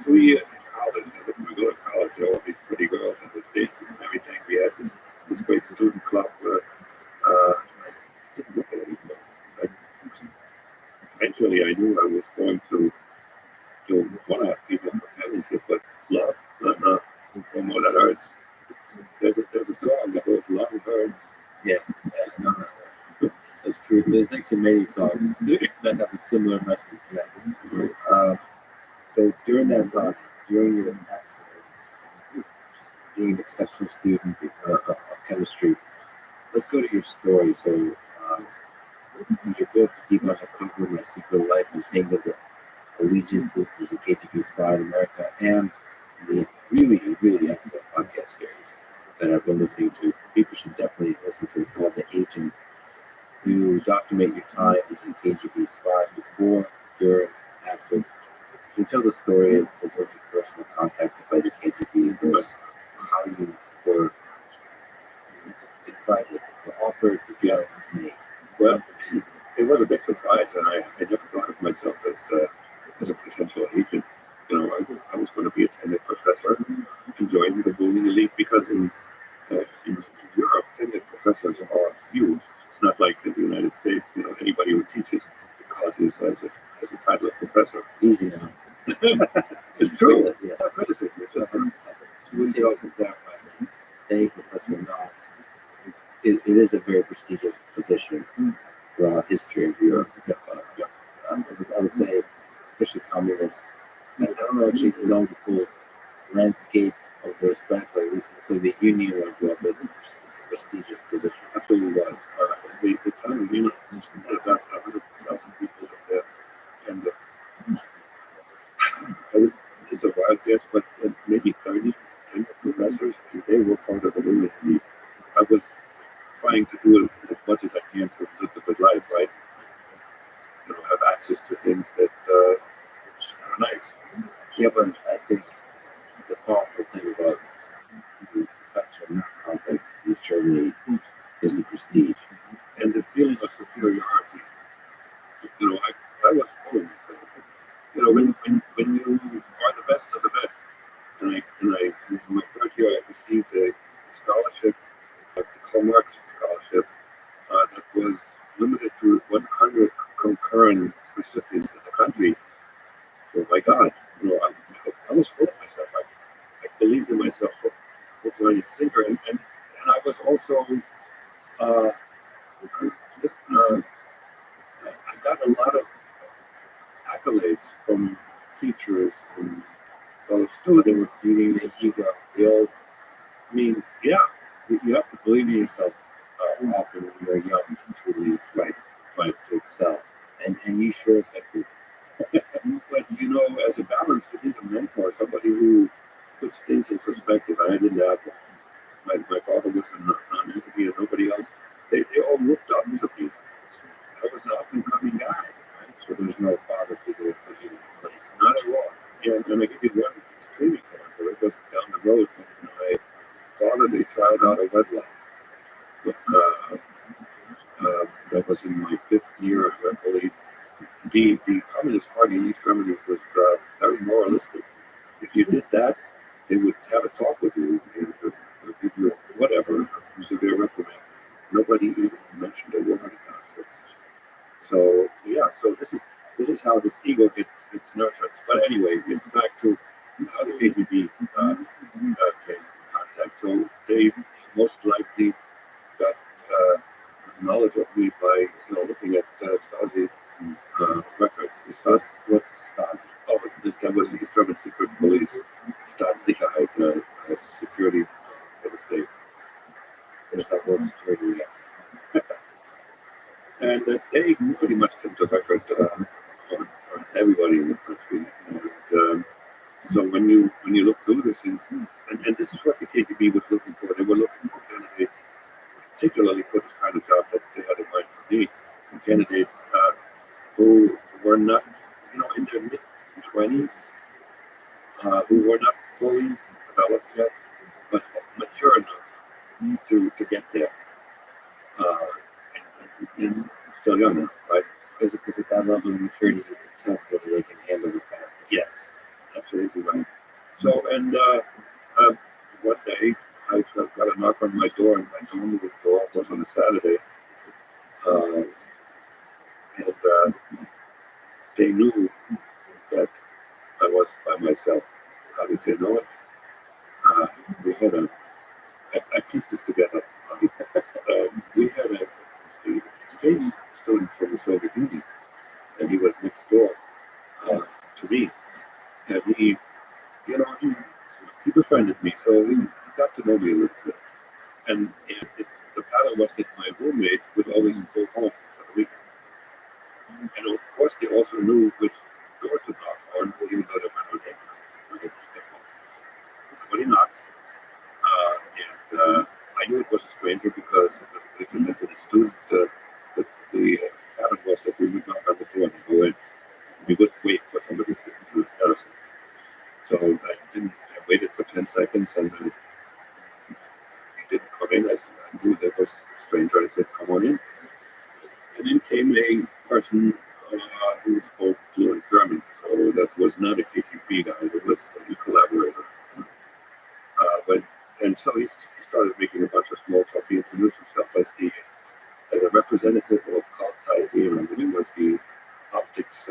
2 years in college, when we go to college, there were all these pretty girls and the dances and everything. We had this great student club where I didn't look at anything. Eventually, I knew I was going to want to have female companionship, but love, no, that hurts. There's a song that goes, "Love hurts." Yeah, no. That's true. There's actually many songs that have a similar message. Yeah. So during that time, during your accidents, being an exceptional student of chemistry, let's go to your story. So your book, Deep Uncovering My Secret Life, Entangled Allegiances as a KGB Spy in America, and the really, really excellent podcast series that I've been listening to. People should definitely listen to. It's called The Agent. You document your time as a KGB spy before, during, after. You tell the story of when you first were contacted by the KGB versus how you were invited or offered the job to me. Well, it was a big surprise, and I never thought of myself as a potential agent. You know, I was going to be a tenured professor and join the ruling elite because in Europe, tenured professors are few. It's not like in the United States. You know, anybody who teaches causes as a title of professor. Easy now. It's true. Yeah. Not criticism. It's just So we should also clarify that any professor not, it is a very prestigious position throughout history of Europe. I would say, especially communists, I don't actually know the full landscape of those back, but at least in the Soviet Union, where I grew up, it's a prestigious position. absolutely was. The time of Munich had about 100,000 people up there, and it's a wild guess, but maybe 30 tenured professors, and they were part of the ruling elite. I was trying to do as much as I can to live a good life, right? You know, have access to things that are nice. Yeah, but I think the powerful thing about the professor in that context in East Germany is the prestige. And the feeling of superiority. You know, I was full of myself. You know, when you are the best of the best, and in my third year, I received a scholarship, the Karl Marx scholarship, that was limited to 100 concurrent recipients in the country. Oh my God, you know, I was full of myself. I believed in myself, full-fledged thinker, and I was also uh, I got a lot of accolades from teachers and fellow So they students. were feeding the ego. The old, I mean, Yeah, you have to believe in yourself often when you're young to truly fight to excel. And you sure as heck do. but you know, as a balance, to be a mentor, somebody who puts things in perspective. I didn't have my father was a non-entity and nobody else. They all looked up to me. I was an up-and-coming guy. Right? So there's no father figure to put you in place. Not at all. Yeah, and I give you one extreme example. It was down the road when my father, they tried out a wedlock. But, that was in my fifth year, I believe. The Communist Party in East Germany was very moralistic. If you did that, they would have a talk with you and give you whatever, a severe reprimand. Nobody even mentioned a word about it. So yeah, so this is how this ego gets nurtured. But anyway, back to how the KGB came in contact. So they most likely got knowledge of me by looking at Stasi records. What's Stasi? Oh, that was the German secret police, Staatssicherheit, security for the state. There's that word security. And they pretty much kept the records on everybody in the country. And so when you look through this, and this is what the KGB was looking for. They were looking for candidates, particularly for this kind of job that they had in mind for me, candidates who were not, in their mid-20s, who were not fully developed yet, but mature enough to get there. Uh, and still young enough, right? Because at that level of maturity, you can test whether they can handle the fact. Yes, absolutely right. So, and one day I got a knock on my door, and my dorm was door. It was on a Saturday, and they knew that I was by myself. How did they know it? We had I pieced this together. We had a exchange student from the Soviet Union, and he was next door to me, and he befriended me, so he got to know me a little bit. And the pattern was that my roommate would always go home for the weekend. And of course, they also knew which door to knock on, even though there were no neighbors. but he knocked. And I knew it was a stranger because if you met with a student, the pattern was that we would knock on the door and go in. We would wait for somebody to tell us. So I waited for 10 seconds and then he didn't come in. I knew there was a stranger. I said, come on in. And then came a person who spoke fluent German. So that was not a KGB guy. It was a collaborator. And so he started making a bunch of small talk. He introduced himself as a representative of Carl Zeiss, which was the optics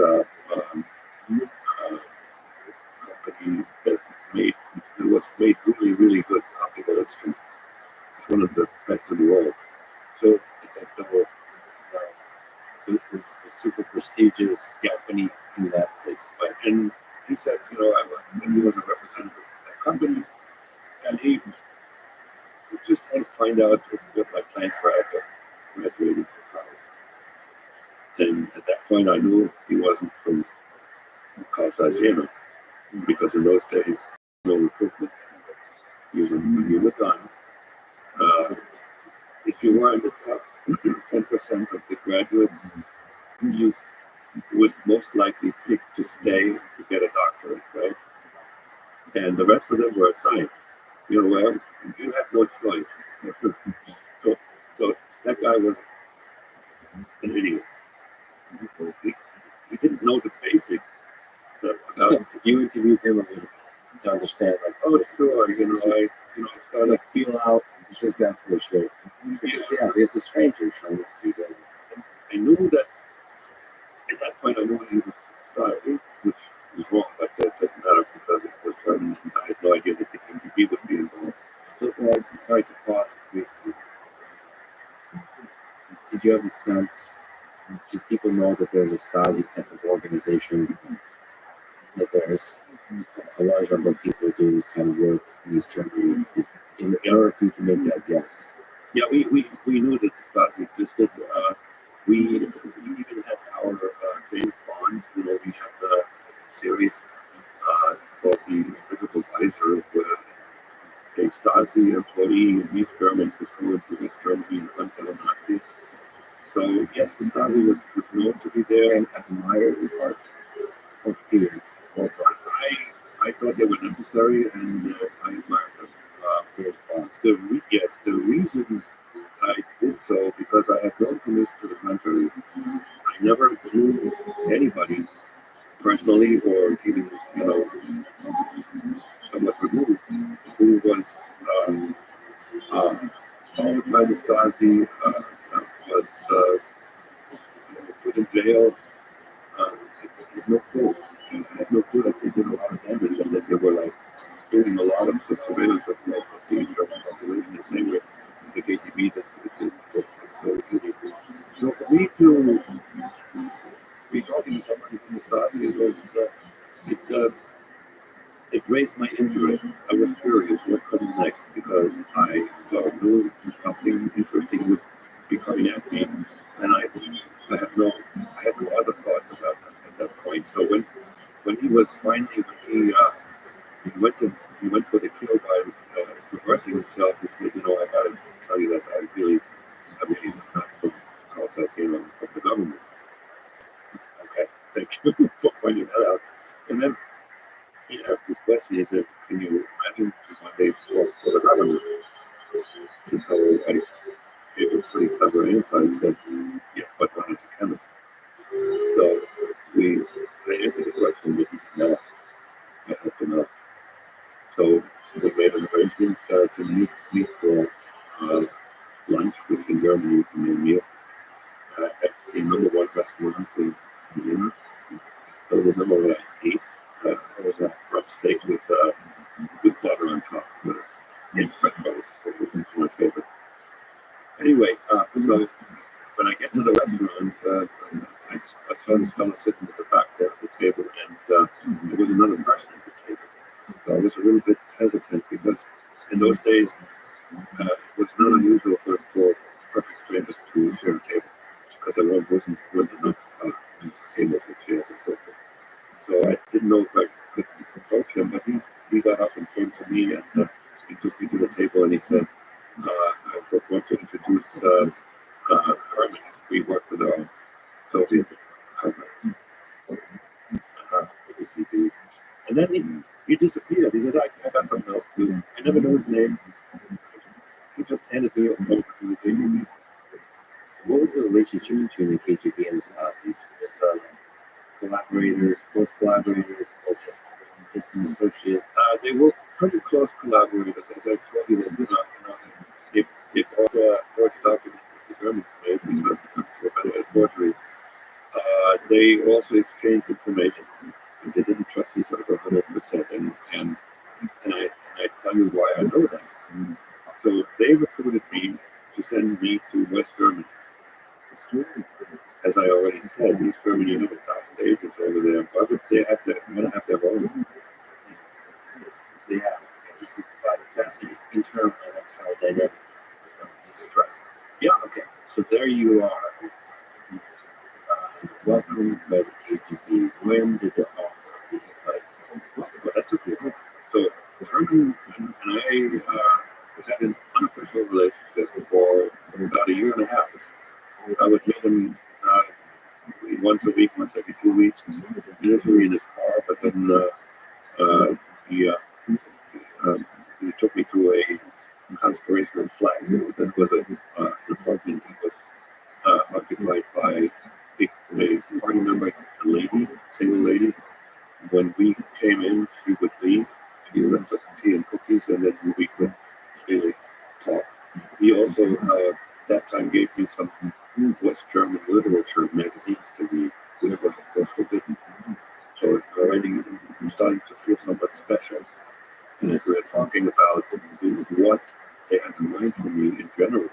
company that made really, really good optical instruments. It's one of the best in the world. So it's like the super prestigious company in that place. Right. And he said, he was a representative of that company, and he just wanted to find out what my plans were after graduating from college. And at that point, I knew he wasn't from Carl Zeiss, because in those days, no recruitment. When you look on, if you were in the top 10% of the graduates, you would most likely pick to stay to get a doctorate, right? And the rest of them were assigned. Well, you had no choice. So that guy was an idiot. He didn't know the basics about. You interviewed him a little to understand, like, Oh, it's sure. started like feel out this is guy for sure. Yeah, he's a stranger trying to do that. I knew that at that point. I knew he was starting, which was wrong, but that doesn't matter because it was German. I had no idea that the KGB would be involved. So, sorry to pause briefly. Did you have a sense? Did people know that there's a Stasi type of organization? That there's a large number of people who do this kind of work in East Germany in order for you to make that guess? Yeah, we knew that the Stasi existed. We even had our James Bond. We had the series called The Invisible Visor, where a Stasi employee in East Germany was going to East Germany and hunt down Nazis. So yes, the Stasi was known to be there. And admired in part of fear. I thought they were necessary, and I admired them. The reason I did so because I had no information to the contrary. I never knew anybody personally, or even somewhat removed, who was followed by the Stasi, was put in jail. I had no clue. I had no clue that they did a lot of damage and that they were doing a lot of surveillance of the German population the same way the KGB that did. So for me to be talking to somebody from the Stasi it raised my interest. I was curious what comes next because I knew something interesting would be coming at me, and I had no other thoughts about that at that point. So when he was finally he went for the kill by reversing himself, he said, I gotta tell you that I really am not from Carl Zeiss, I'm from the government. Okay, thank you for pointing that out. And then he asked this question. He said, "Can you imagine one day work for the government?" And so I gave a pretty clever answer. I said, "Yeah, but not as a chemist." So I answered the question that he didn't ask. I helped him out. So we made an arrangement to meet for lunch, which in Germany is the main meal, at the number one restaurant in Vienna. I still remember what I ate. It was a rough steak with butter on top and French fries. It was my favorite. Anyway, so when I get to the restaurant, I saw this fellow sitting at the back there at the table, and there was another person at the table. So I was a little bit hesitant because in those days it was not unusual for perfect strangers to share a table because there wasn't enough tables and chairs and so forth. So I didn't know if I could approach him, but he he got up and came to me and he took me to the table and he said, I want to introduce Herman. We work with our Soviet comrades. And then he disappeared. He said, I got something else to do. I never knew his name. He just handed me over to the KGB. What was the relationship between the KGB and the Stasi's? Just collaborators, close collaborators, or just distant associates? They were pretty close collaborators. As I told you, if all the forged documents the Germans made, because were better at forgery, they also exchanged information. But they didn't trust each other 100%. And I tell you why I know that. So they recruited me to send me to West Germany. As I already said, East Germany had 1,000 agents over there, but they want to have their own. Yeah, this is fascinating. Internal and external dynamic distrust. Yeah. Okay, so there you are. Welcome by the KGB. When did the offer be Well, that took me a while. So Herman and I had an unofficial relationship for about a year and a half. I would meet him once a week, once every 2 weeks, usually in his car. But then he took me to a concentration flat. That was a apartment that was occupied by a party member, a lady, single lady. When we came in, she would leave. He left us tea and cookies, and then we could really talk. He also, that time, gave me some West German literature magazines to read, which was, of course, forbidden. So already I'm starting to feel somewhat special. And as we were talking about what they had in mind for me in general,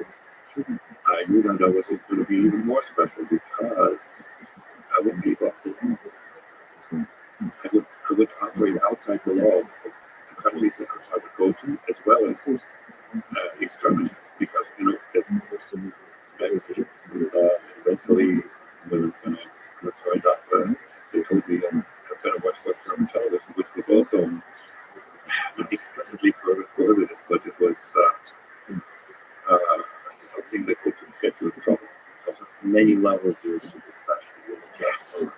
I knew that I was going to be even more special because I would give up the law. I would operate outside the law of the countries that I would go to, as well as East Germany, because it was some magazines. Eventually, when I joined up, they told me I better watch West German television, which was also not explicitly prohibited, but it was something that could get you in trouble. So on many levels, you were super special.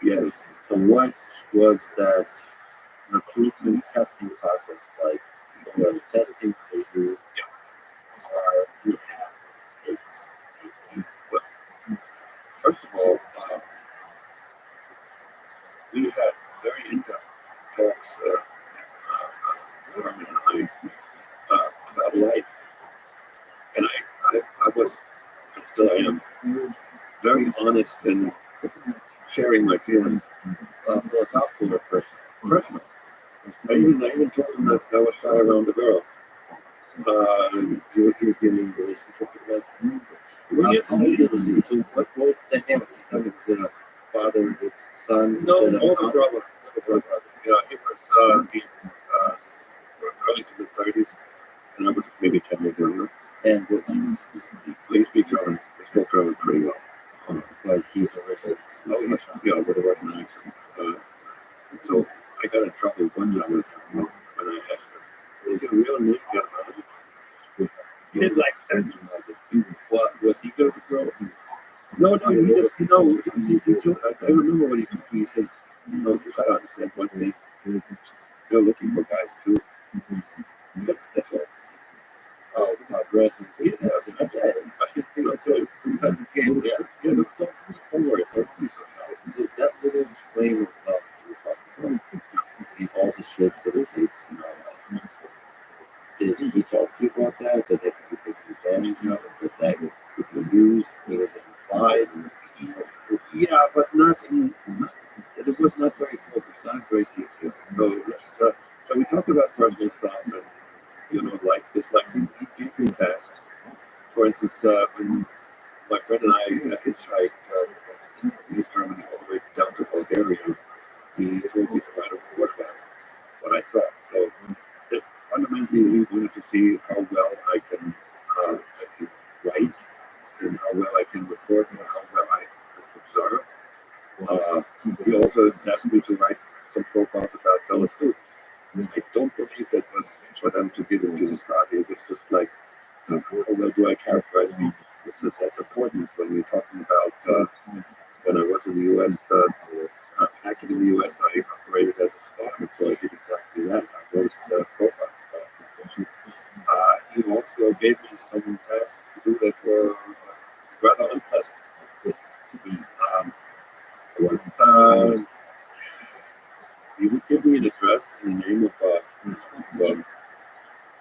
Yes. So what was that recruitment testing process like? People that are testing for you, or you have takes? Well, first of all, we had very in-depth talks, Norman and I, about life. And I was, and still I am, very honest in sharing my feelings. Philosophical or personal? I even told him that I was shy around the girl. He was giving a relationship with us. So what was the dynamic? Was it a father with son? No, Was it a the brother. Yeah, he was early to mid 30s, and I was maybe 10 years younger. And He speaks German. He spoke German pretty well. but he's a Russian. Yeah, with a Russian accent. And so I got in trouble one time with him when I asked him, "Is your real name German?" He didn't like that. What was he good with girls? No, he just, I remember when he told me, he said, you gotta understand one thing. They're looking for guys too. That's all. Oh, girls. Yeah, don't worry about it. So that little flame of love you were talking about, all the shapes that it takes and all that. Did he talk to you about that? That could be taken advantage of? That could be used? Was it implied? Yeah, but not in. It was not very focused, not very detailed. So we talked about personal stuff and like dislikes. He gave me tasks. For instance, when my friend and I hitchhiked from East Germany all the way down to Bulgaria, he told me to write a report about what I saw. So fundamentally, he wanted to see how well I can write, and how well I can report, and how well I can observe. He also asked me to write some profiles about fellow students. I them to give it to the Stasi. It was just like, how well do I characterize people? That's important when you're talking about when I was in the U.S. Active in the U.S., I operated as a Stasi, so I did exactly that. I wrote profiles about people. He also gave me some tasks to do that were rather unpleasant. He would give me an address in the name of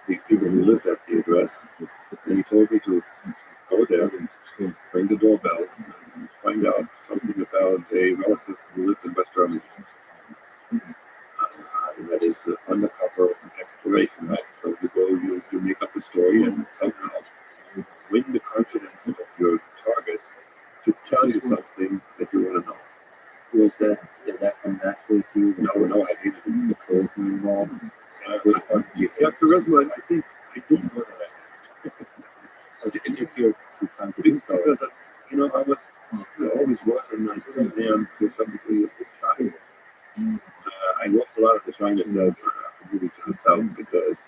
the people who lived at the address, and he told me to go there and ring the doorbell and find out something about a relative who lives in West Germany. And that is undercover exploration, right? So you go, you make up a story and somehow win the confidence of your target to tell you something that you want to know. Did that come naturally to you? No, I hated it. The charisma involved? Which part? Yeah, charisma, I think I didn't know that. It took you some time to Because, discover. I was always was, and I still am to some degree a bit shy. I lost a lot of the shyness after moving to the South because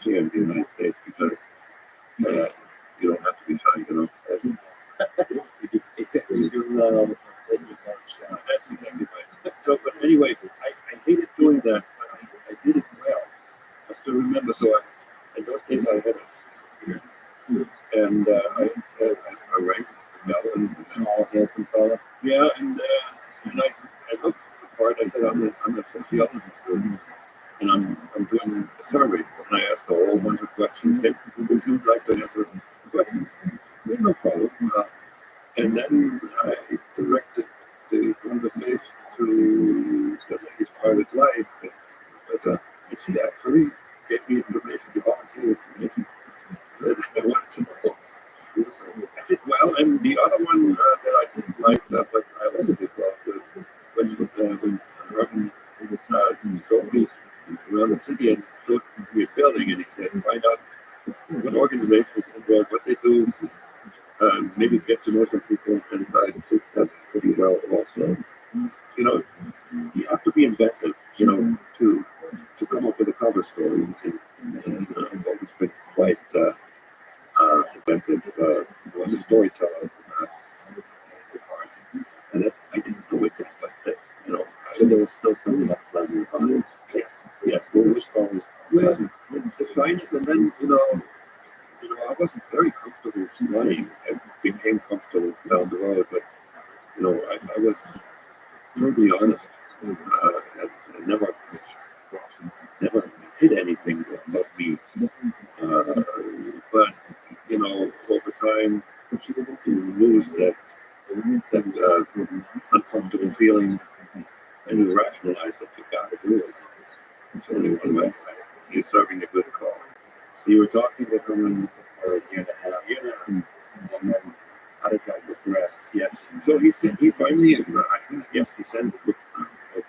here in the United States, because you don't have to be shy, That's exactly right. So, but anyway, I hated doing that, but I did it well. I still remember, in those days I had and I rang the bell and All handsome fella. yeah, and I looked the part. I said I'm a sociologist student, and I'm doing a survey, and I asked a whole bunch of questions. Hey, would you like to answer the questions? Yeah, no problem. And then I directed the conversation to the lady's private life, but she actually gave me information to volunteer information that I wanted to know. I did well, and the other one that I didn't like, but I also did well, when Robin drove me around the city and showed me a building, and he said, find out what organization is involved, what they do, maybe get to know some people, and I did that pretty well also. You have to be inventive, to come up with a cover story. And I've always been quite inventive as a storyteller. And I didn't know it then, but So there was still something unpleasant about it. yes, which was the shyness, and then I wasn't very comfortable running. I became comfortable down the road, but I was brutally honest. I never did anything about me. But over time, you lose that uncomfortable feeling, and you rationalize that you got to do it. It's only one way. You're serving a good cause. So you were talking with him for a year and a half. And then how does that progress? Yes. So he finally, he sent a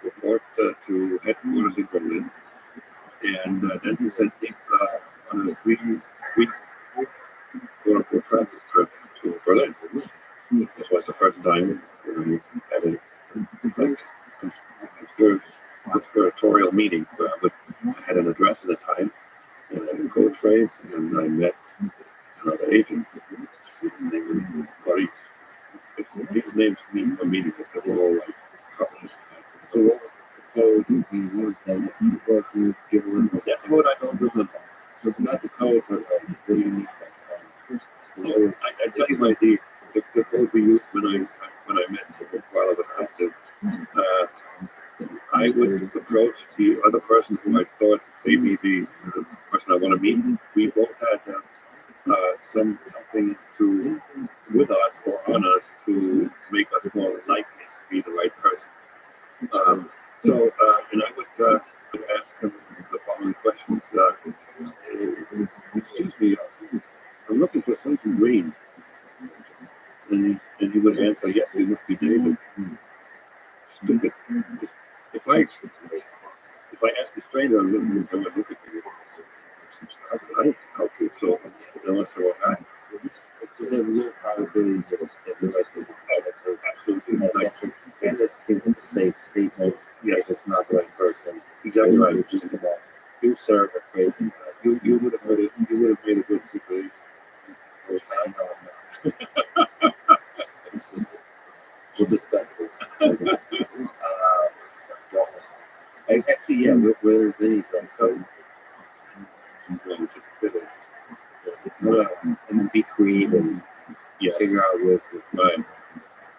report to headquarters in Berlin, and then he sent me on a 3-week practice trip to Berlin. This was the first time we had a conspiratorial meeting. I had an address at the time, and a code phrase, and I met another agent. His name was Boris. These names mean for me because they were all like couples. So what was the code you used then? What you give a That code I don't remember. So not the code, but what do you need that code? I tell you the code we used when I met him while I was active. I would approach the other person who I thought maybe the person I want to meet. We both had something to with us or on us to make us more likely to be the right person. And I would ask him the following questions. Excuse me, I'm looking for something green. And he would answer, yes, we must be David. Stupid. If I ask a stranger, I'm looking at you. How can I help you? So, unless they're all right. There's a real probability that the rest of the Absolutely. and it seems like a safe statement. Yes. If it's not the right person. Exactly right. You just come off. You serve a crazy. You just fit it. And then be creative and Yeah. figure out ways to. Right.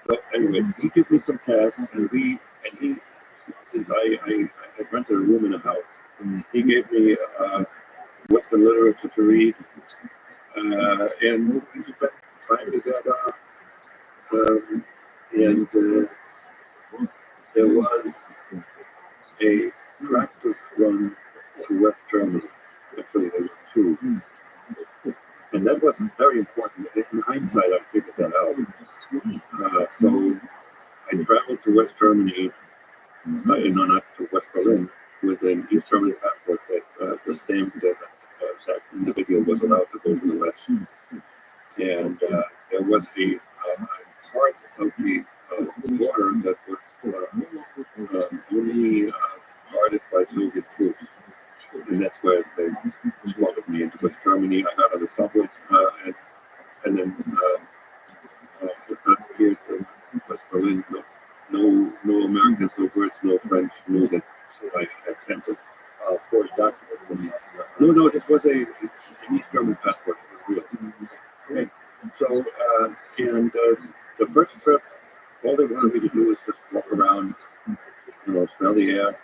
So, anyways, he gave me some tasks, and he, since I had rented a room in a house, he gave me Western literature to read, and we spent time together. And there was a practice run to West Germany. Actually, there were two. And that was very important. In hindsight, I figured that out. So I traveled to West Germany, not to West Berlin, with an East German passport that was stamped that that individual was allowed to go to the West. And there was a part of the border that was only guarded by Soviet troops. And that's where they swallowed me into West Germany. I got on the subway and then appeared in West Berlin. No Americans, no Brits, no French knew that I had entered. Forged documents. No, this was an East German passport. Real. Okay. So, and the first trip, all they wanted me to do was just walk around, smell the air,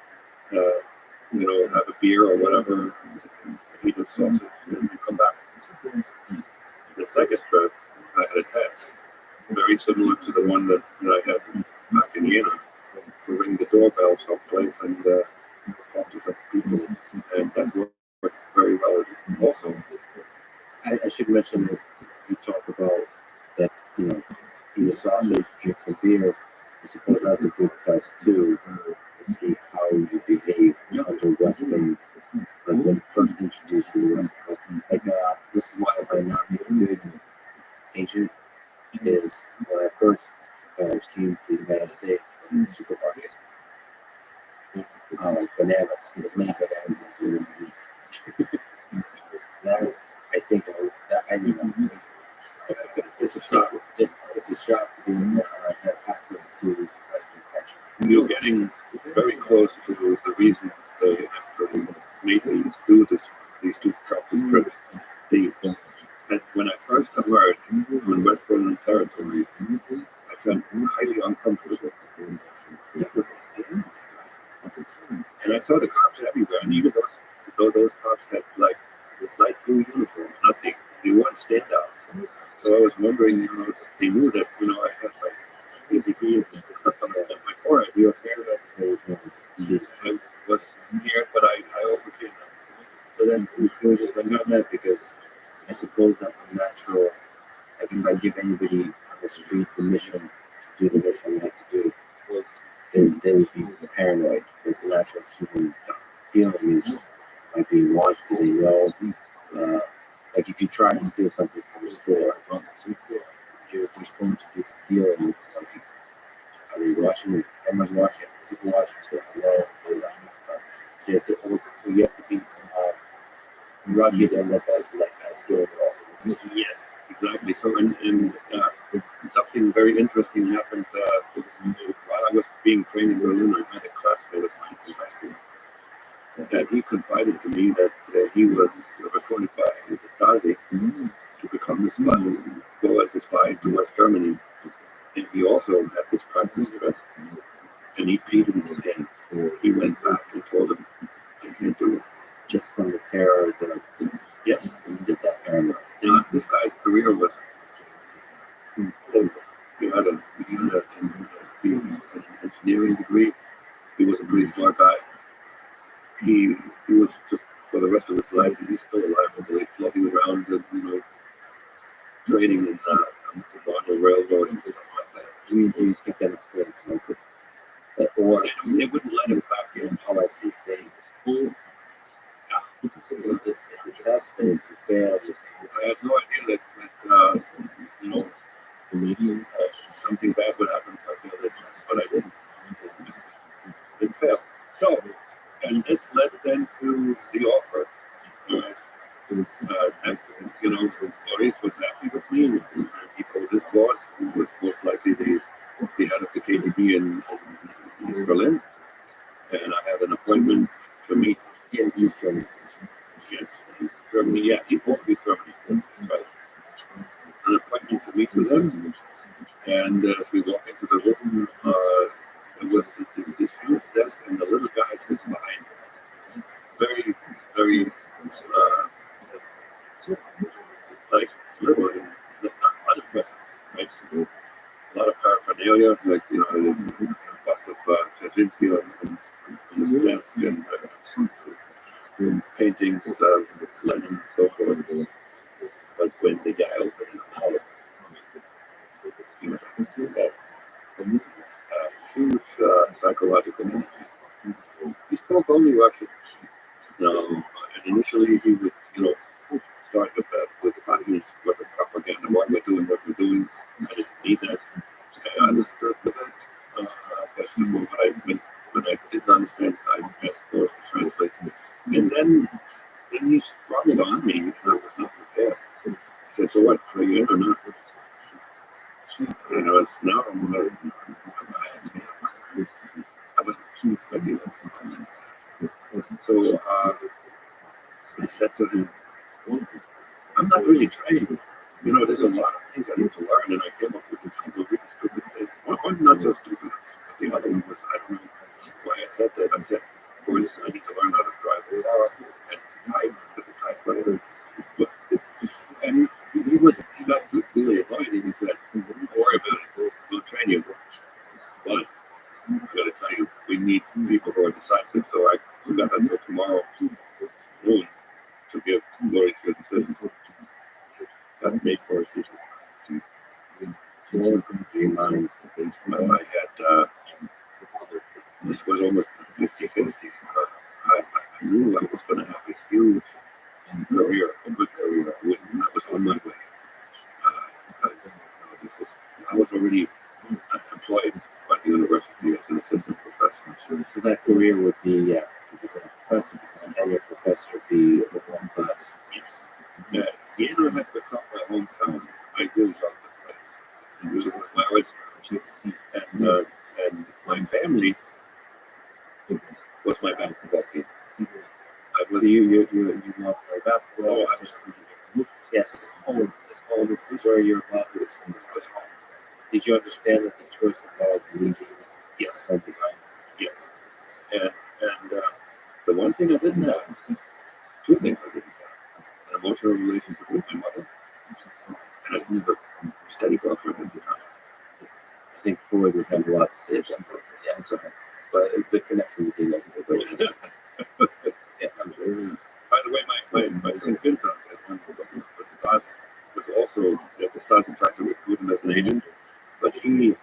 have a beer or whatever, eat a sausage, and then come back. The second trip, I had a task, very similar to the one that I had back in Vienna, to ring the doorbell someplace and talk to some people, and that worked very well also. I should mention that you talk about that, eat a sausage, drink some beer. I suppose that's a good test too, to see how you behave under Western, like when first introduced to the West. Like, this is why I might not be a good agent, is when I first came to the United States in the supermarket, like bananas, as many bananas as you would eat. That, I think, I know. It's a shock being I have access to Western culture. You're getting very close to the reason they actually made me do these two practice trips. When I first emerged on West Berlin territory, I felt highly uncomfortable. And I saw the cops everywhere, and even though those cops had like this light blue uniform, they weren't standouts. So I was wondering, if they knew that, I had like a degree in my forehead. You're aware that I was scared, but I overcame that. so then can we just look at that, because I suppose that's a natural. Like if I give anybody on the street the mission to do the mission they have to do, is they would be paranoid. Because the natural human feeling is like being watched. Do they know? Like if you try to steal something from a store, you're supposed to be feeling like, are they watching me? Everyone's watching. People watching, so all that stuff. So you have to be somehow rugged and the best, like that feeling. Yes, exactly. So, and something very interesting happened while I was being trained in Berlin. I met a classmate of mine from high school, and he confided to me that he was recruited by the Stasi to become a spy, go as a spy to West Germany. And he also had this practice trip, and he peed in his pants. He went back and told him, I can't do it. Just from the terror, Yes. he did that paranoid. This guy's career was over. He had an engineering degree. He was a pretty smart guy. He was just for the rest of his life, and he's still alive, I believe, floating around, trading in the railroads and stuff like that. Do you think that experience or They wouldn't let him back in. how I see things? It's a test that if you fail, I had no idea that something bad would happen if I failed it, but I didn't. It failed. So, and this led then to the offer. Boris was happy with me. And he told his boss, who was most likely the head of the KGB in East Berlin, and I had an appointment to meet in East Germany. Yes, Yeah, he won't be Germany. Right. An appointment to meet with him. And as we walk into the room, it was this huge desk, and the little guy sits behind. Very, very, like, little and not unimpressive. Right? A lot of paraphernalia, like, the bust of Kaczynski on his desk, and paintings, Lenin, and so forth. But when the guy opened his mouth, he was huge psychological energy. He spoke only Russian. And initially he would, start with 5 minutes worth of propaganda. Why we're doing what we're doing. I didn't need that. I understood with that. But when I didn't understand, I asked Boris to translate. And then he sprung it on me, and I was not prepared. He said, "So what? Are you in or not?" It's now I was too studying. So I said to him, "I'm not really trained. There's a lot of things I need to learn, and I came up with a couple of really stupid things. One not so stupid, but the other one was, I don't know why I said that. I said, for instance, I need to learn how to drive a car and type with a typewriter." And he got really annoyed, and he said, "Don't worry about it. We'll train you. But I got to tell you, we need people who are decisive. So I got until tomorrow noon to give notice to the citizens. Got to make for a citizen." So what was going to be mine? I had, this was almost 50-50. I knew I was going to have a huge career, a good career. I was on my way. I was already employed by the university as an assistant professor. So that career would be, to become a professor, become a tenured professor, would be one class. Yes. Yale had become my hometown. I really loved the place. It was my always, and my family was my basketball team. I was, You love play basketball. oh, I was, Yes, it's home. This is where you're loved. was home. Did you understand that the choice of God leads you Yes. home behind? Yes. And the one thing I didn't have, two things I didn't have: an emotional relationship with my mother, and I didn't have a steady girlfriend at the time. I think Freud would have a lot to say about that. Yeah, go ahead. But the connection between those is great. Yeah, absolutely. By the way, my friend Vinta, one with the Stasi, was also at the Stasi tried to recruit him as an agent, but he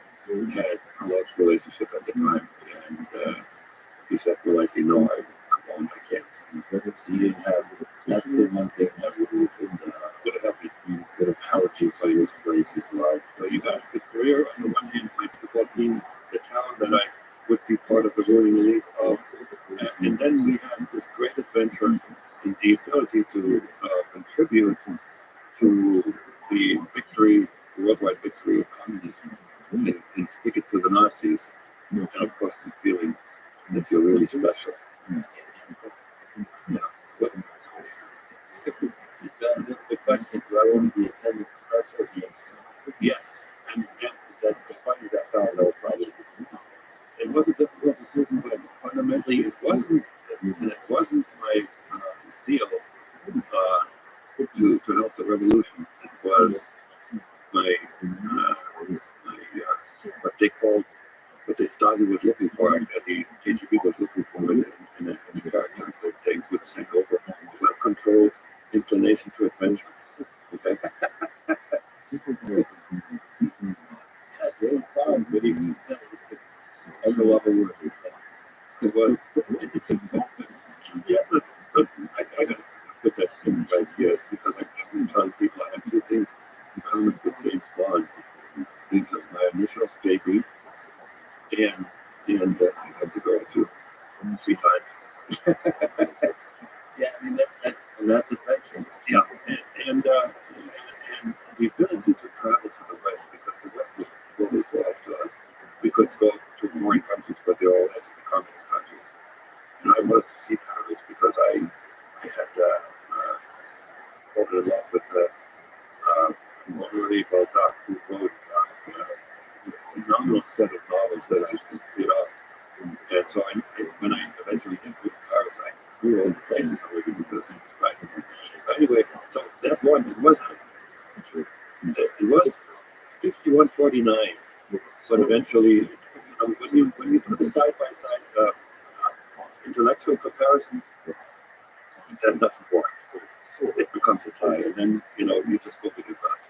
had a love relationship at the time, and he said politely, "No, I can't." You didn't have, that's the one thing that would have helped you, could have helped you find this place, his love. So you got the career on the one hand, my football team, the town that I would be part of the ruling elite of, and then we had this great adventure in the ability to contribute to the victory, the worldwide victory of communism, and stick it to the Nazis, and of course the feeling that you're really special. Yeah. The question, do I want to be a tenured professor again? Yes, and That, as funny as that sounds, that was probably it was a difficult decision, but fundamentally it wasn't my zeal to help the revolution. It was my what the Stasi was looking for, the KGB was looking for in a character that they would send over. Left control, inclination to adventure. Okay. That's really fun, but even said I don't know what we were. It was. Yes, but I got to put that in right here because I've been telling people I have two things in common with James Bond. These are my initials, JB, and I had to go to 3 times. Yeah, I mean that's adventure. Yeah, and the ability to travel to the West because the West was globally closed to us. We could go to foreign countries, but they all had to be communist countries. And I wanted to see Paris because I had fallen in love with Henri Balzac, who wrote a phenomenal set of novels that I just fit up. And so when I eventually did move to Paris, I grew all the places I lived in because it was right. But anyway, so that one, it was 51.49, but eventually, when you do the side by side intellectual comparison, that doesn't work. It becomes a tie, and then you just look at it back.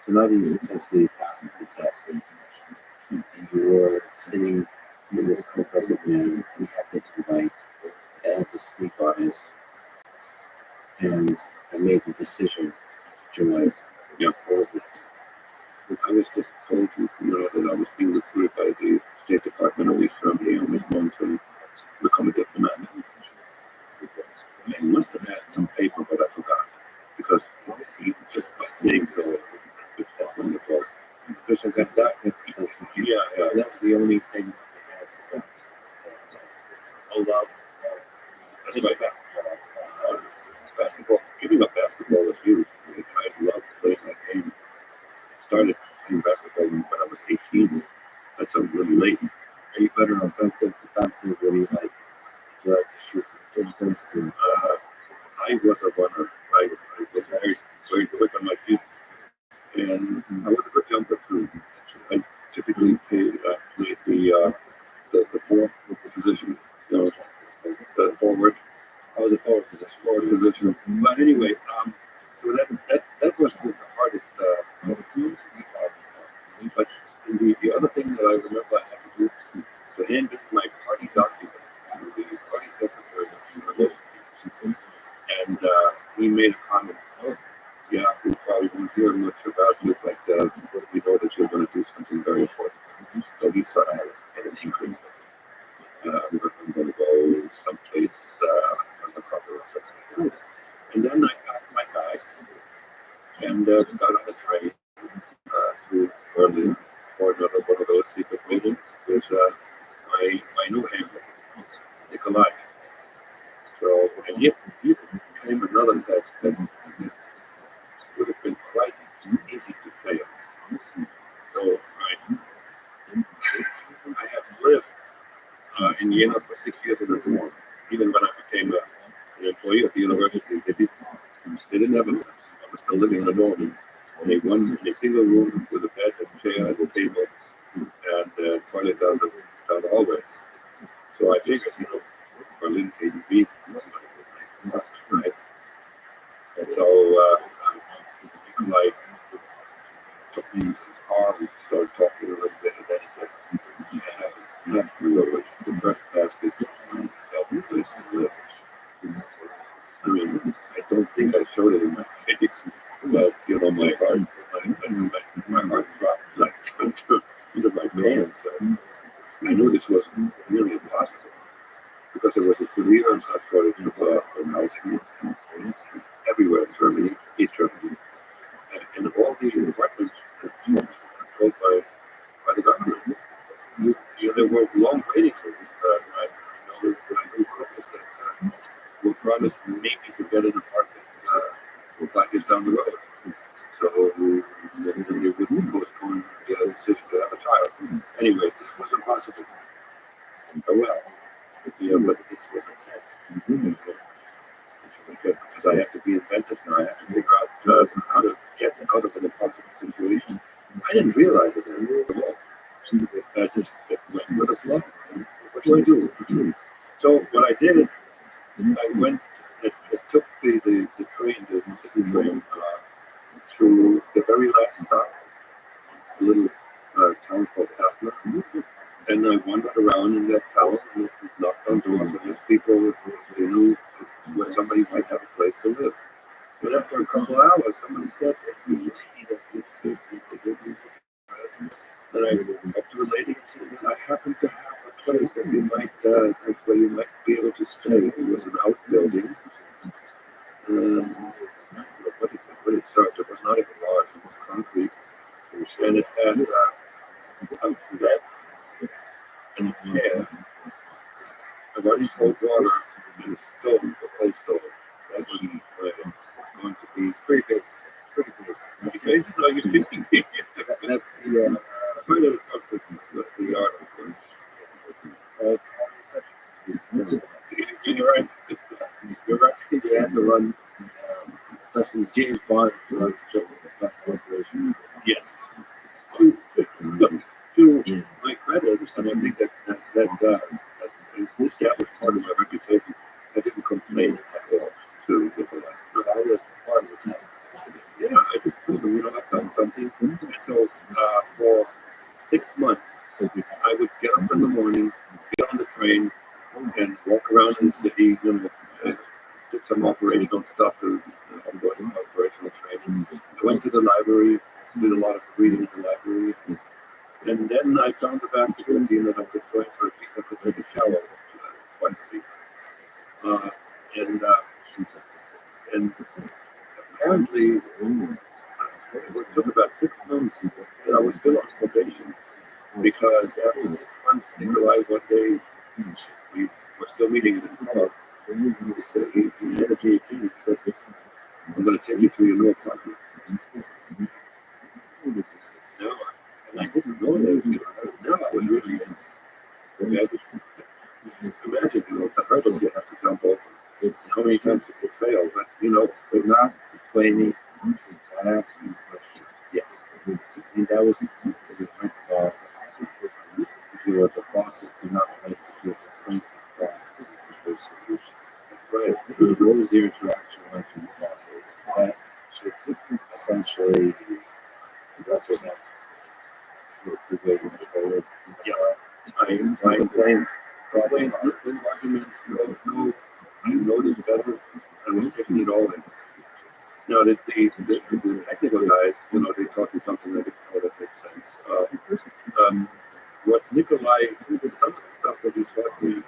So now that you essentially passed the test, and you were sitting with this unimpressive man, you had to write, I had to sleep on it, and I made the decision to join. Yeah. What was next? I was just told that I was being recruited by the State Department of East Germany. I was going to become a diplomat. I must have had some paper, but I forgot because just by saying so, it's that wonderful. Because I got that. Yeah. That's the only thing I had to hold up. That's right. Basketball. Giving up basketball was huge. I loved playing that game. I started playing basketball when I was 18. That's really late. Are you better offensive, defensive? What do you like? Do you like to shoot from distance? I was a runner. I was very, very quick on my feet. And I was a good jumper too. I typically played the forward position, the forward. Oh, the forward position. But anyway, so that was the hardest. But the other thing that I remember I had to do was to hand in my party document to the party secretary of the university, and he made a comment. Oh, yeah, we probably won't hear much about you, but we know that you're going to do something very important. So he sort of had an inkling. I'm going to go someplace undercover or something. And then I got my guys and got on a train to Berlin for another one of those secret meetings with my new handler, Nikolai. So, and he came another test that would have been quite easy to fail. So I have lived in Vienna for 6 years in a dorm. Even when I became an employee of the university, they didn't have a nurse. I was still living in a dorm in a single room with a bed, a chair, and a table, and toilet down the hallway. So I figured, Berlin KGB, right? And so Nikolai took me to the car, we started talking a little bit, and then he said, you have to go to the first basket and find yourself a place to live. I mean, I don't think I showed it in my face, but my heart dropped like into my pants. I knew this was really impossible because there was a severe shortage of housing everywhere in Germany, East Germany, and all the apartments were controlled by the government. There were long waiting lists. I knew couples that were promised maybe to get an apartment 5 years down the road. So then they wouldn't postpone the decision to have a child. Anyway, this was impossible. But this was a test. Because I have to be inventive now. I have to figure out how to get out of an impossible situation. I didn't realize it at all. I just went with the flow. What do I do? So what I did, I went. I took the train, the city train, to the very last stop, a little town called Atla. And I wandered around in that town and knocked on doors and asked people if they knew where somebody might have a place to live. But after a couple of hours, somebody said, "There's a lady that lives here." And I went to a lady and she said, "I happen to have a place that you might, where you might be able to stay." It was an outbuilding. What it served, it was not even large, it was concrete. And it had a bed and a chair, a running cold water, and a stove, a coal stove. That was it's going to be pretty basic. It's pretty basic. basic. Are you kidding me? That's the Try to talk the article. You're right. You're right. They had to run, especially James Bond runs special operation. Yes. To my credit, and I think that established part of my reputation. I didn't complain at all to the I was part of it. yeah, I just told them, I found something. And so for 6 months, I would get up in the morning, get on the train, and walk around in the city, did some operational stuff, ongoing operational training. I went to the library, did a lot of reading in the library. And then I found a basketball team that I could join for at least I could take a shower twice a week. And apparently, it took about 6 months that I was still on probation because after 6 months, Nikolai, one day, we were still meeting in his car. He said, he had a GAP. He said, I'm going to take you to your new apartment. Now, and I didn't know that. Now I was really, imagine, the hurdles you have to jump over. How many times you could fail, but But not complaining, not asking questions. yes. And that was something we went about. Because the bosses do not like to give a frank process for solution. Right. What was your interaction like with the bosses? That should essentially represent the way you move forward. Yeah. I complained, arguments, I noticed better, I was taking it all in. Now, the technical guys, they taught me something that that makes sense. What Nikolai, some of the stuff that he taught me,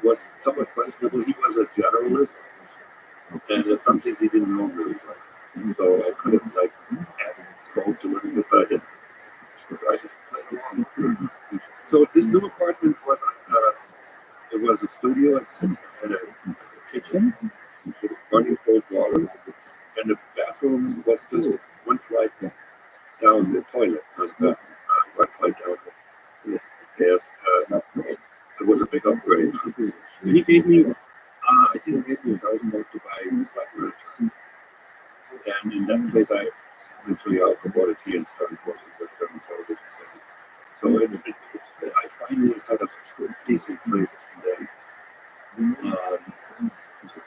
was somewhat questionable. He was a generalist, and there's some things he didn't know really well. So I could have, asked Troll to learn if I did. So this new apartment was it was a studio and a kitchen, running cold water, and the bathroom was just one flight down the toilet, one flight down the stairs. It was a big upgrade. And he gave me, I think he gave me $1,000 to buy flat furniture. And in that place, I eventually also bought a tea and started working with German television. So I finally had a decent place today.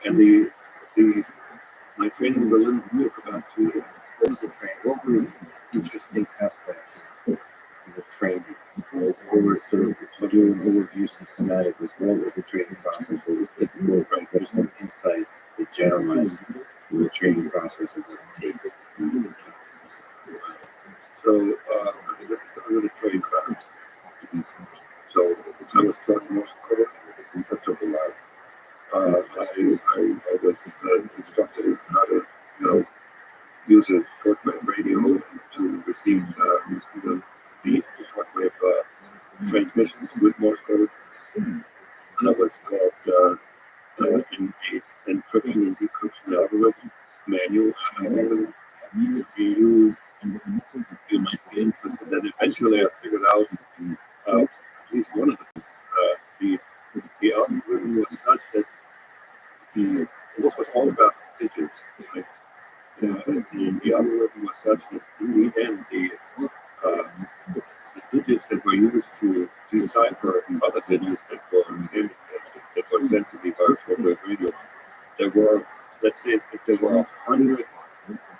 And my training in Berlin took about 2 years. What was the training? What were interesting aspects of the training? What were sort of, to do an overview systematically, what was the training process? What was difficult? What are some insights that generalize the training process as it takes? So I started a training class. So I was taught Morse code. That took a lot. I was instructed in how to, use a shortwave radio to receive the shortwave transmissions with Morse code. And that was called encryption and decryption algorithms, manual. You might be interested. And eventually I figured out at least one of them. The algorithm was such that this was all about digits. Right? The algorithm was such that in the end, the digits that were used to decipher other digits that were sent to the shortwave radio, there were, let's say, if there were 100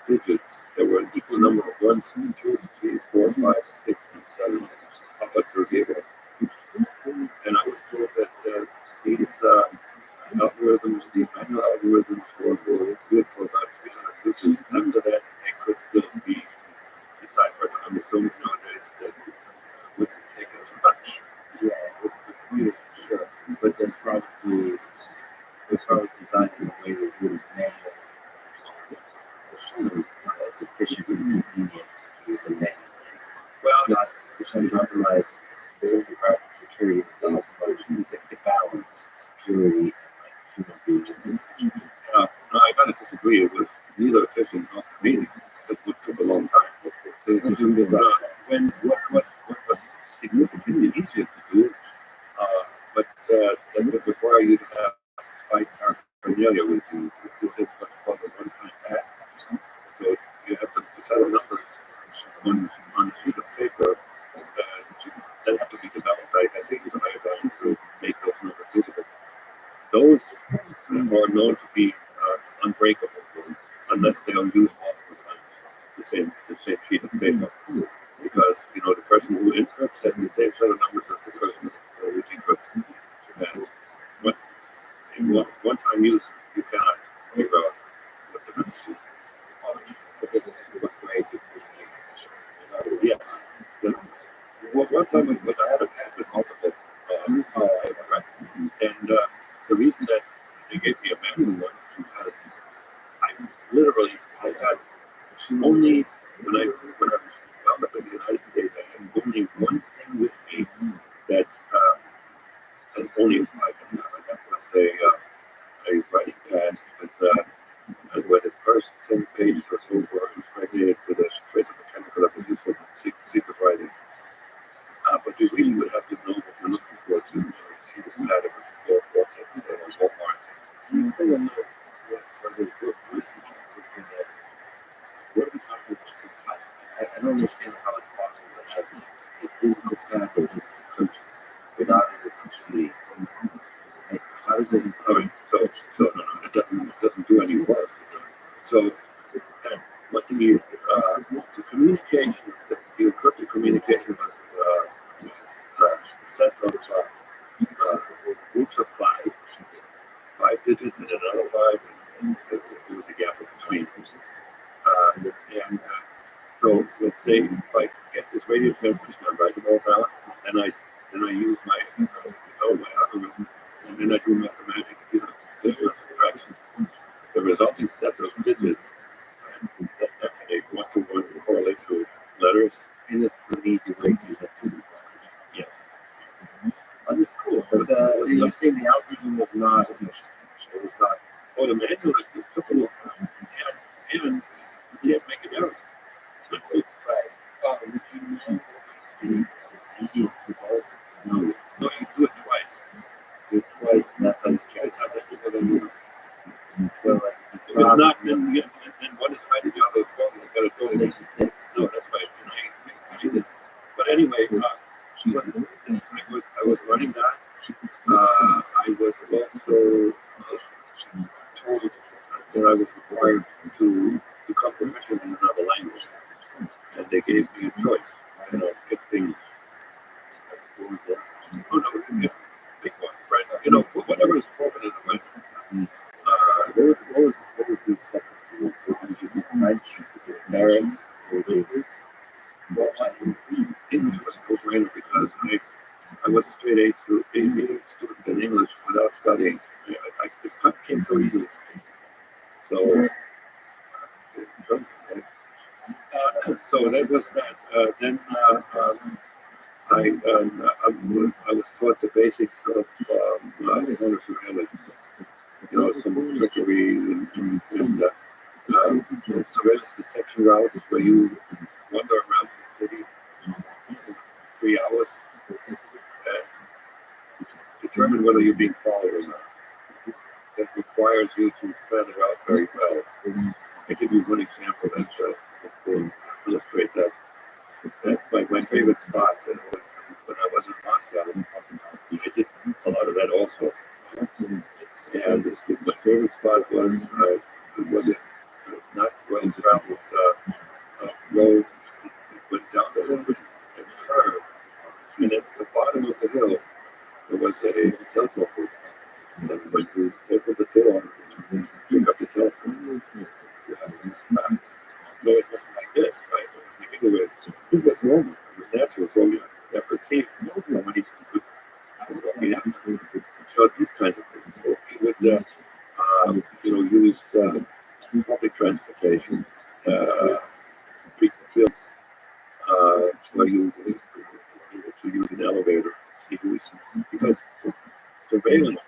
digits, there were an equal number of 1s, 2s, 3s, 4s, 5s, 6s, and 7s, up until 0. And I was told that these algorithms, these manual algorithms, were good for about 300 digits. After that, they could still be deciphered. I'm assuming nowadays that wouldn't take as much. Yeah, with the computer, sure. But that's probably designed in a way that would manual. So it's efficient and convenient to use the manual. Well, It's not optimized for security stuff, but it's to balance security and human being. agree it was neither efficient nor convenient. It took a long time. When what was significantly easier to do, but that would require you to have spike paraphernalia with you. This is what's called a one-time pass. So you have to set of numbers on a sheet of paper that have to be developed. I think it's an iodine to make those numbers visible. Those are known to be unbreakable unless they are used multiple times. The same sheet of paper, because the person who encrypts has the same set of numbers as the person who decrypts. And one time use, you cannot figure out what the message is. But this is what's great to Yes. One time when I had a pass with multiple, right? And the reason that they gave me a manual one is because I had only when I wound up in the United States, I had only one thing with me that only if I can have a writing pad where the first 10 pages or so were impregnated with a trace of the chemical that was used for secret writing. But you really would have to know what you're looking for to see this pattern or text or more. you still don't know what are we talking about? I don't understand how it's possible that a physical path that is encrypted without any security. How does it encrypt? So it doesn't do any work. So what the communication, the encrypted communication was a set of groups of five digits and another five, and there was a gap in between. So let's say if I get this radio transmission, I write it all down, then I use my algorithm, and then I do mathematics, addition and subtraction. The resulting set of digits that a one-to-one correlate to letters. And this is an easy way to use a 2D function. Yes. Oh, that's cool. But you're saying the algorithm was not efficient. It was not. Oh, the manual took a long time, and you can't make an error. Right. Would you know it's easy to develop? No. No, you do it twice. Do it twice, and that's how you check. That's how that's what I do. Well, like, it's If it's not, then one is right and the other is wrong. You got to do it. make mistakes. No, that's right. And I did it. But anyway, I was running that. I was also told that I was required to become proficient in another language, and they gave me a choice. Pick things. Oh no, pick one, right? Whatever is spoken in the West. What would be second? Would you do French? Paris? English was a no-brainer because I was a straight A student in English without studying. It came so easily. So, so that was that. Then I was taught the basics of counter surveillance. Some trickery and surveillance detection routes where you wander around the city 3 hours and determine whether you're being followed or not. That requires you to plan the route very well. I give you one example that will illustrate that. My favorite spot when I was in Moscow, I did a lot of that also. And my favorite spot was not well-traveled road. It went down the hill and curved. And at the bottom of the hill, there was a telephone booth. And when you open the door, you pick up the telephone. No, it wasn't like this, right? This was normal. It was natural. So you could see somebody could so these kinds of things. So we would use public transportation, fields where you to use an elevator, because surveillance,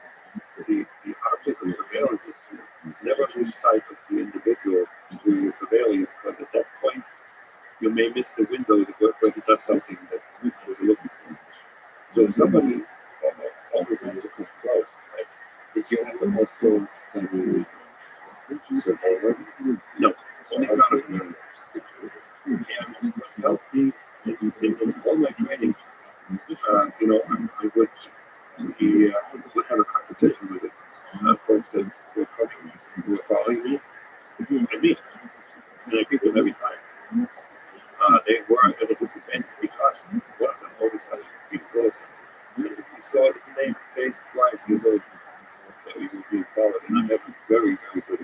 the object of surveillance is never lose sight of the individual who you're surveilling, because at that point you may miss the window where he does something that you're looking for. So somebody always has to come close. Right? Did you have to also study surveillance? No, only countermeasures. And what helped me in all my training, I would have a competition with it. Folks that were coaching, who were following me, and me. And I beat them every time. They were at a disadvantage because one of them always had to be close. And if you saw the same face twice, you know that you were being followed. And I have a very, very good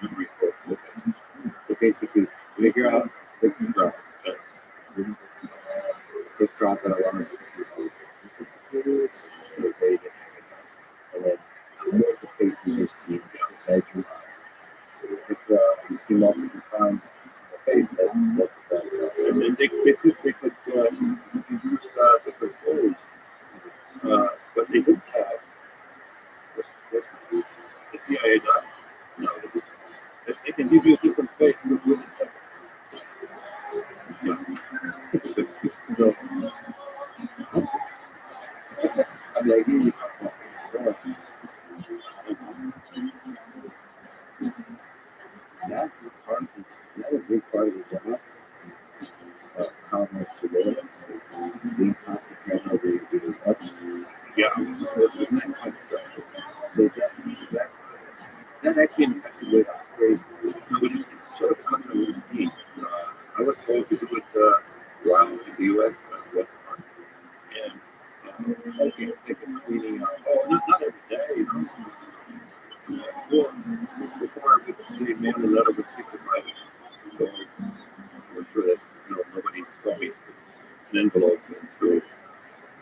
memory for faces. So basically, figure out fixed route. Fixed route that allows you to survey the and then what the faces you see inside your eye. If you see multiple times, you see the face, that's And then they could use different tools. But they didn't have the CIA does. No, they can give you a different face within seconds. Yeah. so. I mean, I hear you talk about that part of that a big part of the job? How much surveillance, being constantly being watched. Yeah. Isn't that quite stressful? So is that actually an effective way to operate? No, but it's sort of becoming a routine. I was told to do it while in the U.S. Was fun. And Okay, think of cleaning up. not every day, before I would say mail a letter with secret writing. So I was sure that nobody saw me an envelope through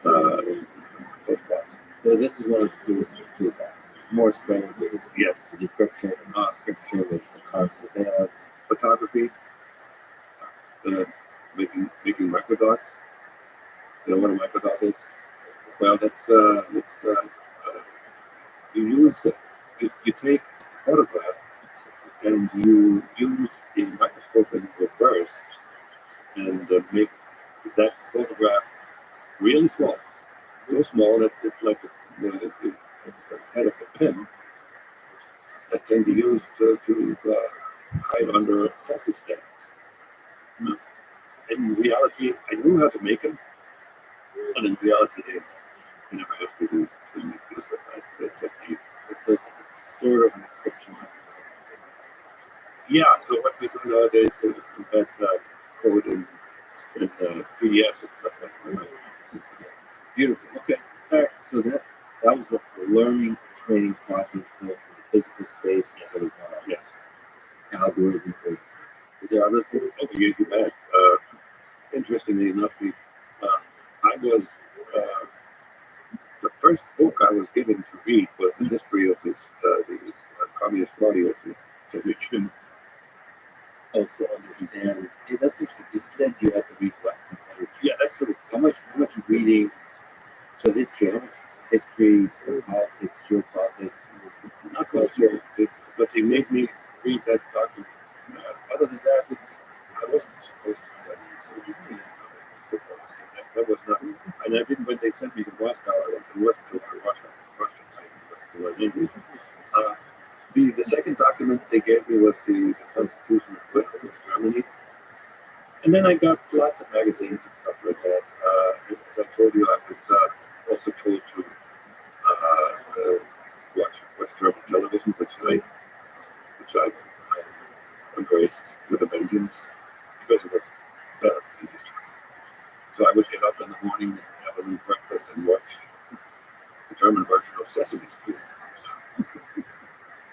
post box. So this is one of the tools in the toolbox. It's more spelling. There's Yes. decryption, encryption. There's the card surveillance. Photography, making microdots. You know what a microdot is? Well, you use it. You take a photograph and you use a microscope in reverse and make that photograph really small, so small that it's like the head of a pen that can be used to hide under a postage stamp. In reality, I knew how to make them, and in reality, they never asked me to make use of that technique. It's sort of an encryption. Yeah, so what we do nowadays is embed code in PDFs and stuff like that. Beautiful. Okay. All right. So that was the learning training process for the physical space. Yes. Yes. Algorithm. Is there other things? Oh, you bet. Interestingly enough, I was the first book I was given to read was the history of the Communist Party of the Soviet Union. Also understand. Hey, that's interesting. You said you had to read Western literature. Yeah, that's true. How much reading? So history. How much history, politics, geopolitics, Not culture, but they made me read that document. Other than that, I wasn't supposed to study. So that was not, and I didn't. When they sent me to Moscow, it wasn't to Russian. The second document they gave me was the Constitution of Germany, and then I got lots of magazines and stuff like that. As I told you, I was also told to watch West German television, which I embraced with a vengeance because it was better than history. So I would get up in the morning and have a little breakfast and watch the German version of Sesame Street.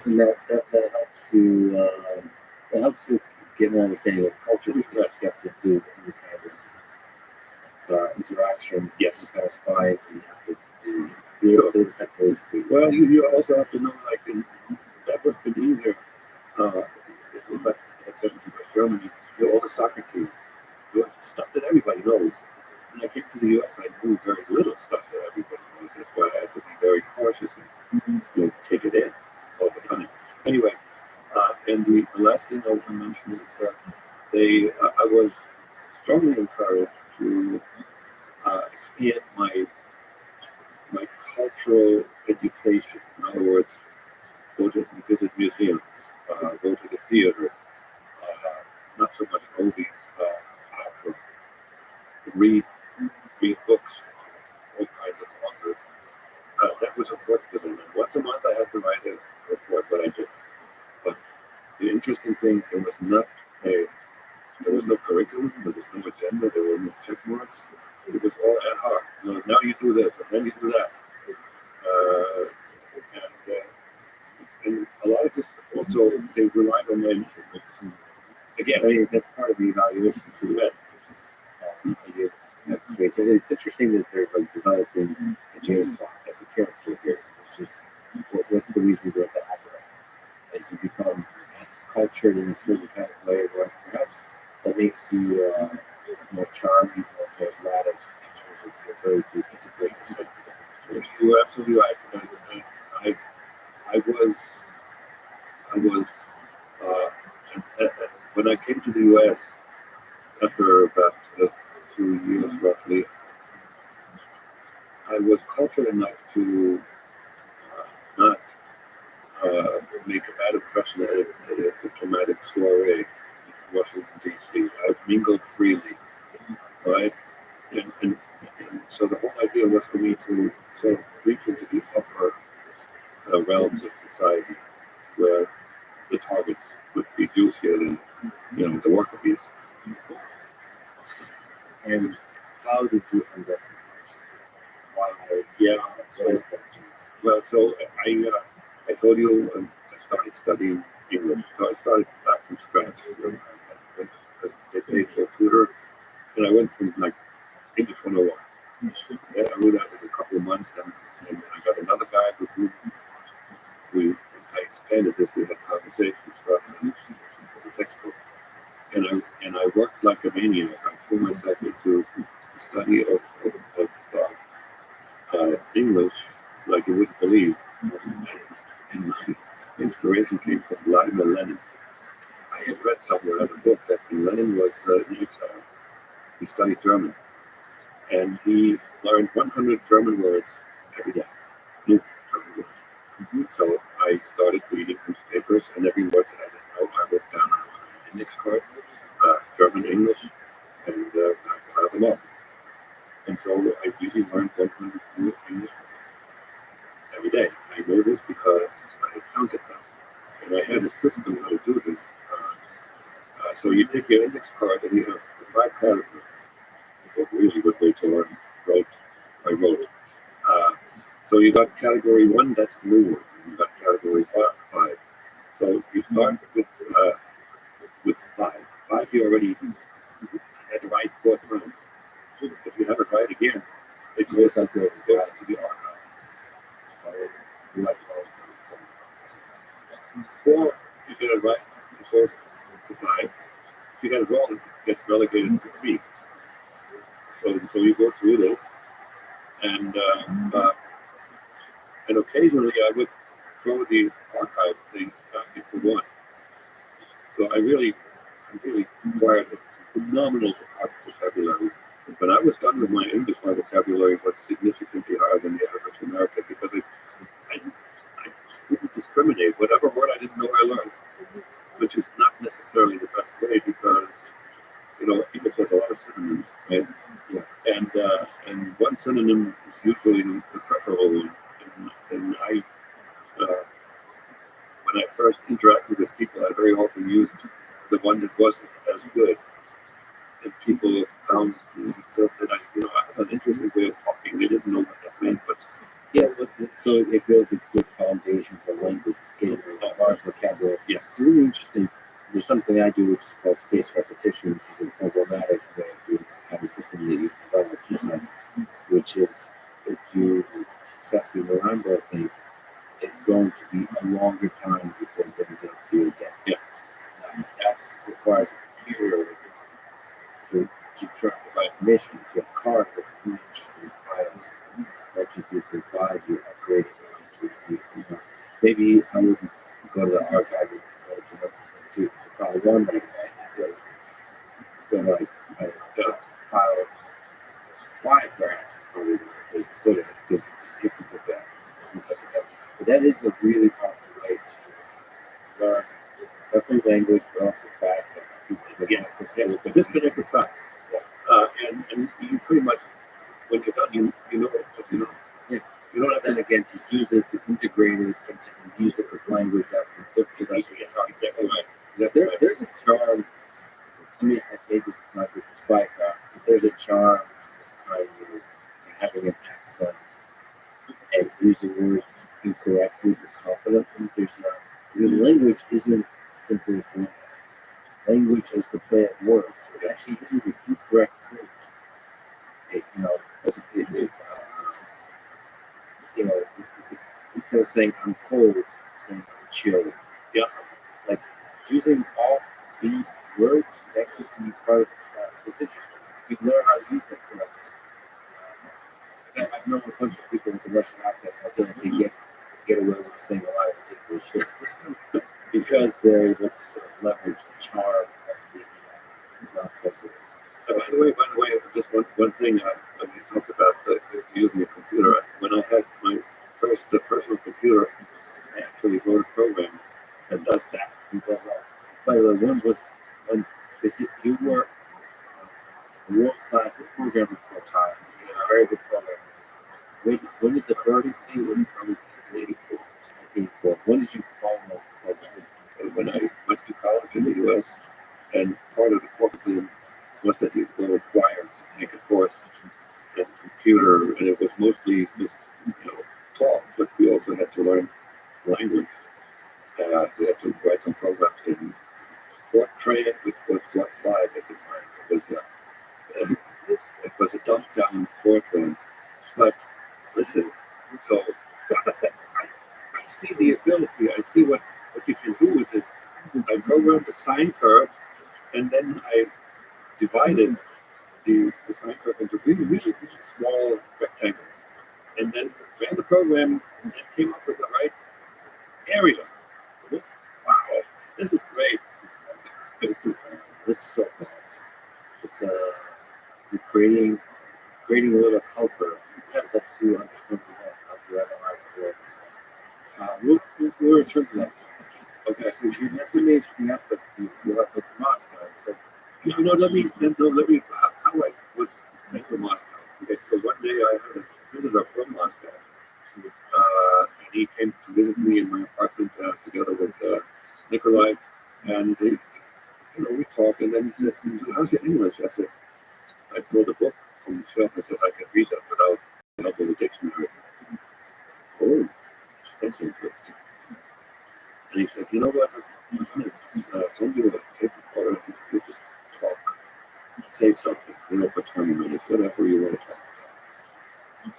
and that helps you get an understanding of culture because you have to do any kind of interaction. Yes. You kind of spy. You have to be able to effectively speak. Well, you also have to know, like, that would have been easier if I had sent to West Germany, all the soccer teams, stuff that everybody knows. When I came to the U.S., I knew very little stuff that everybody knows. That's why I had to be very cautious and take it in all the time. Anyway, And the last thing I want to mention is that I was strongly encouraged to expand my cultural education. In other words, go to visit museums, go to the theater, not so much movies, opera, read books, all kinds of authors. That was important to them. And once a month I had to write a report what I did. But the interesting thing, there was no curriculum, there was no agenda, there were no check marks. It was all ad hoc. Now you do this, and then you do that. And a lot of this also, they relied on my interest. Again, I mean, that's part of the evaluation too. yeah, It's interesting that they're like developing a James Bond type of character here, which is what's the reason to go to opera? As you become cultured in a certain kind of way, where perhaps that makes you more charming, more charismatic in terms of your ability to integrate yourself into the situation. you're absolutely right. I was when I came to the U.S. after about 2 years roughly, I was cultured enough to not make a bad impression at a diplomatic soiree in Washington, D.C. I mingled freely, right? And so the whole idea was for me to sort of reach into the upper realms of society where the targets would be juicier than, the worker bees. And how did you end up? Why? Yeah. What is that? Well, so I told you I started studying English. So I started back from scratch. They paid for a tutor, and I went from like English 101. Yeah, I knew that was a couple of months, and I got another guy with whom I expanded this. We had conversations about the textbook, and I worked like a maniac. I threw myself into the study of English like you wouldn't believe. And my inspiration came from Vladimir Lenin. I had read somewhere in a book that when Lenin was in exile, he studied German. And he learned 100 German words every day. New German words. So I started reading newspapers, and every word that I didn't know, I wrote down on an index card, German, English, and I piled them up. And so I really learned 100 new English words every day. I know this because I had counted them. And I had a system how to do this. So you take your index card and you have 5 categories. It's a really good way to learn I wrote. So you got category 1, that's the new word. You got category 5. So you start with 5. 5 you already had to write 4 times. If you have it right again, it goes out to the archive. 4, you get it right, it goes to 5. If you get it wrong, it gets relegated to 3. So you go through this, and occasionally I would throw the archive things back into 1. So I really acquired a phenomenal vocabulary. When I was done with my English, my vocabulary was significantly higher than the average American because I didn't discriminate. Whatever word I didn't know, I learned, which is not necessarily the best way because, English has a lot of synonyms, right? Yeah. And one synonym is usually the preferable one. And I, when I first interacted with people, I very often used the one that wasn't as good. And people found that I have an interesting way of talking. They didn't know what that meant, but So it builds a good foundation for language, getting a large vocabulary. yes. It's really interesting. There's something I do which is called spaced repetition, which is a programmatic way of doing this kind of system that you develop yourself, which is if you successfully remember a thing, it's going to be a longer time before it brings it up to you again. Yeah. That requires a computer to keep track of information. If you have cards, that's really interesting files. 1, 2, 3, 4, 5, you upgrade it. 1, 2, 3, 4, 5. Maybe I wouldn't go to the archive and go to the one like that, you go like, I don't know, a pile of firegraphs, probably the place to put it, because you have to put that. And stuff like that. But that is a really powerful way to learn every language, but also facts that people Yes, yes, but just connect with facts. And you pretty much, when you're done, you know it, but you know. Yeah. You don't have then to again to use it to integrate it into music with language that can fit. That's what you're talking exactly right. about. There's a charm. I mean, maybe not with this bike, but there's a charm to this kind of to having an accent and using words incorrectly but confidently. Because language isn't simply grammar. Language is the play of words. It actually isn't an incorrect thing. As a instead of saying I'm cold, saying I'm chilled. Yeah. Like using all these words actually can be part of it's interesting. You can learn how to use them correctly. I've known a bunch of people with a Russian accent. I feel like they get away with saying a lot of ridiculous shit because they're able to sort of leverage the charm of the By the way, just one thing when you talked about using a computer. When I had my first personal computer, I actually wrote a program that does that. He does that. By the way, when you were a world-class programmer for a time, you were a very good programmer. When did the birdie say? When from 1984. When did you fall in love with programming? When I went to college in the U.S., and part of the curriculum was that you were required to take a course in computer, and it was mostly just talk, but we also had to learn language. We had to write some programs in Fortran, which was what 5 at the time. It was a dumb down Fortran. But listen, so I see the ability. I see what you can do with this. I programmed the sine curve, and then I divided the sine curve into really small rectangles, and then ran the program and came up with the right area. Wow, this is great. This is so cool. It's you're creating a little helper that helps you understand how to analyze the world. We'll return to that. Okay, so you have some interesting aspects to you have with Moscow. So Let me how I was sent to Moscow. Okay, so one day I had a visitor from Moscow, and he came to visit me in my apartment together with Nikolai, and we talked, and then he said, "How's your English?" I said, "I pulled a book from the shelf and said I could read that without help of a dictionary." Oh, that's interesting. And he said, "You know what? Some people take the part of you just talk, say something, for 20 minutes, whatever you want to talk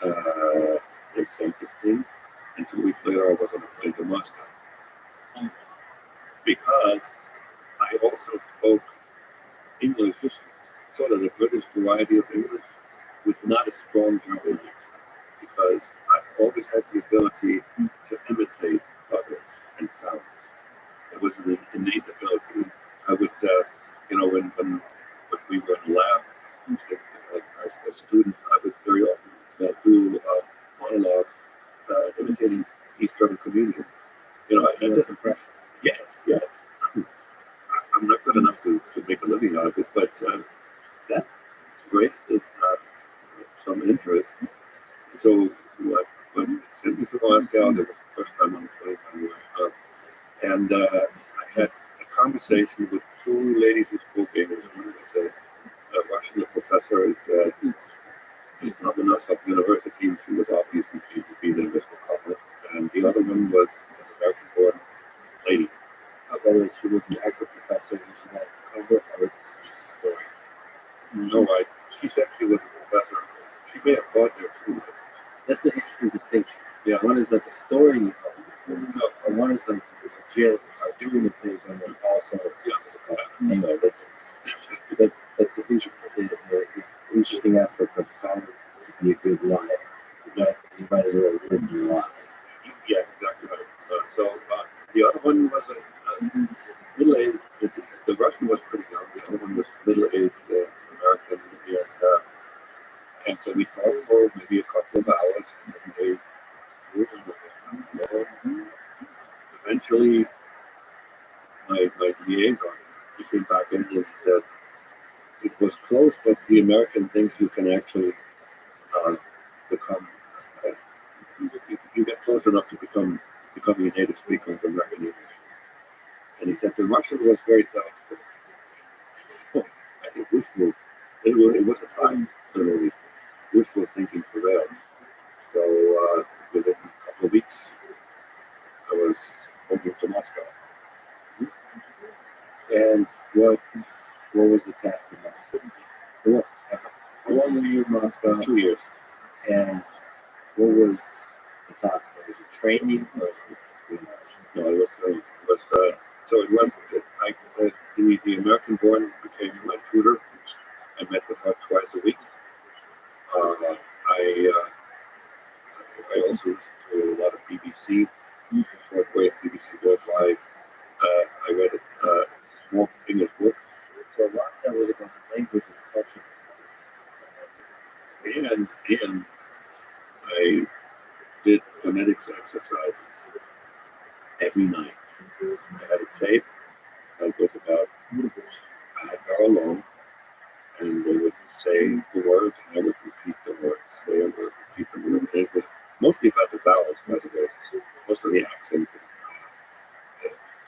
about." They sent this thing, and 2 weeks later I was on a plane to Moscow because I also spoke English, sort of the British variety of English, with not a strong German accent, because I've always had the ability to imitate others and sounds. It was an innate ability. I would, when we were in lab, like as students, I would very often do monologues imitating East German comedians. And just impressions. Yes. I'm not good enough to make a living out of it, but that raised some interest. So when I sent me to Moscow, that was the first time on the plane anyway, and I had a conversation with 2 ladies who spoke English. One was a Russian professor at Lomonosov University. She was obviously trained to be there with the cover, and the other one was an American-born lady. By the way, she was an actual professor who she has the cover, or it's just a story. No, she said she was a professor. She may have taught there too. That's an interesting distinction. Yeah. One is like a story, and one is like legit doing the things, and then also physical. Anyway, that's the interesting aspect of how to be a good liar. You might as well live your life. Yeah, exactly right. So the other one was a middle-aged, the my liaison, he came back in and he said, it was close, but the American thinks you can actually become, you get close enough to becoming a native speaker of American English. And he said the Russian was very doubtful. So I think it was a time, literally, wishful thinking prevailed. So within a couple of weeks, I was moving to Moscow. And what was the task in Moscow? How long were you in Moscow? 2 years. And what was the task? Was it training or was it espionage? No, so it was, the American-born became my tutor. I met with her twice a week. I also listened to a lot of BBC, shortwave, BBC Worldwide. I read more English books. So a lot of that was about the language and culture. And I did phonetics exercises every night. I had a tape that was about a half hour long, and they would say the words, and I would repeat the words. They would repeat the words. And it was mostly about the vowels, by the way, most of the accent,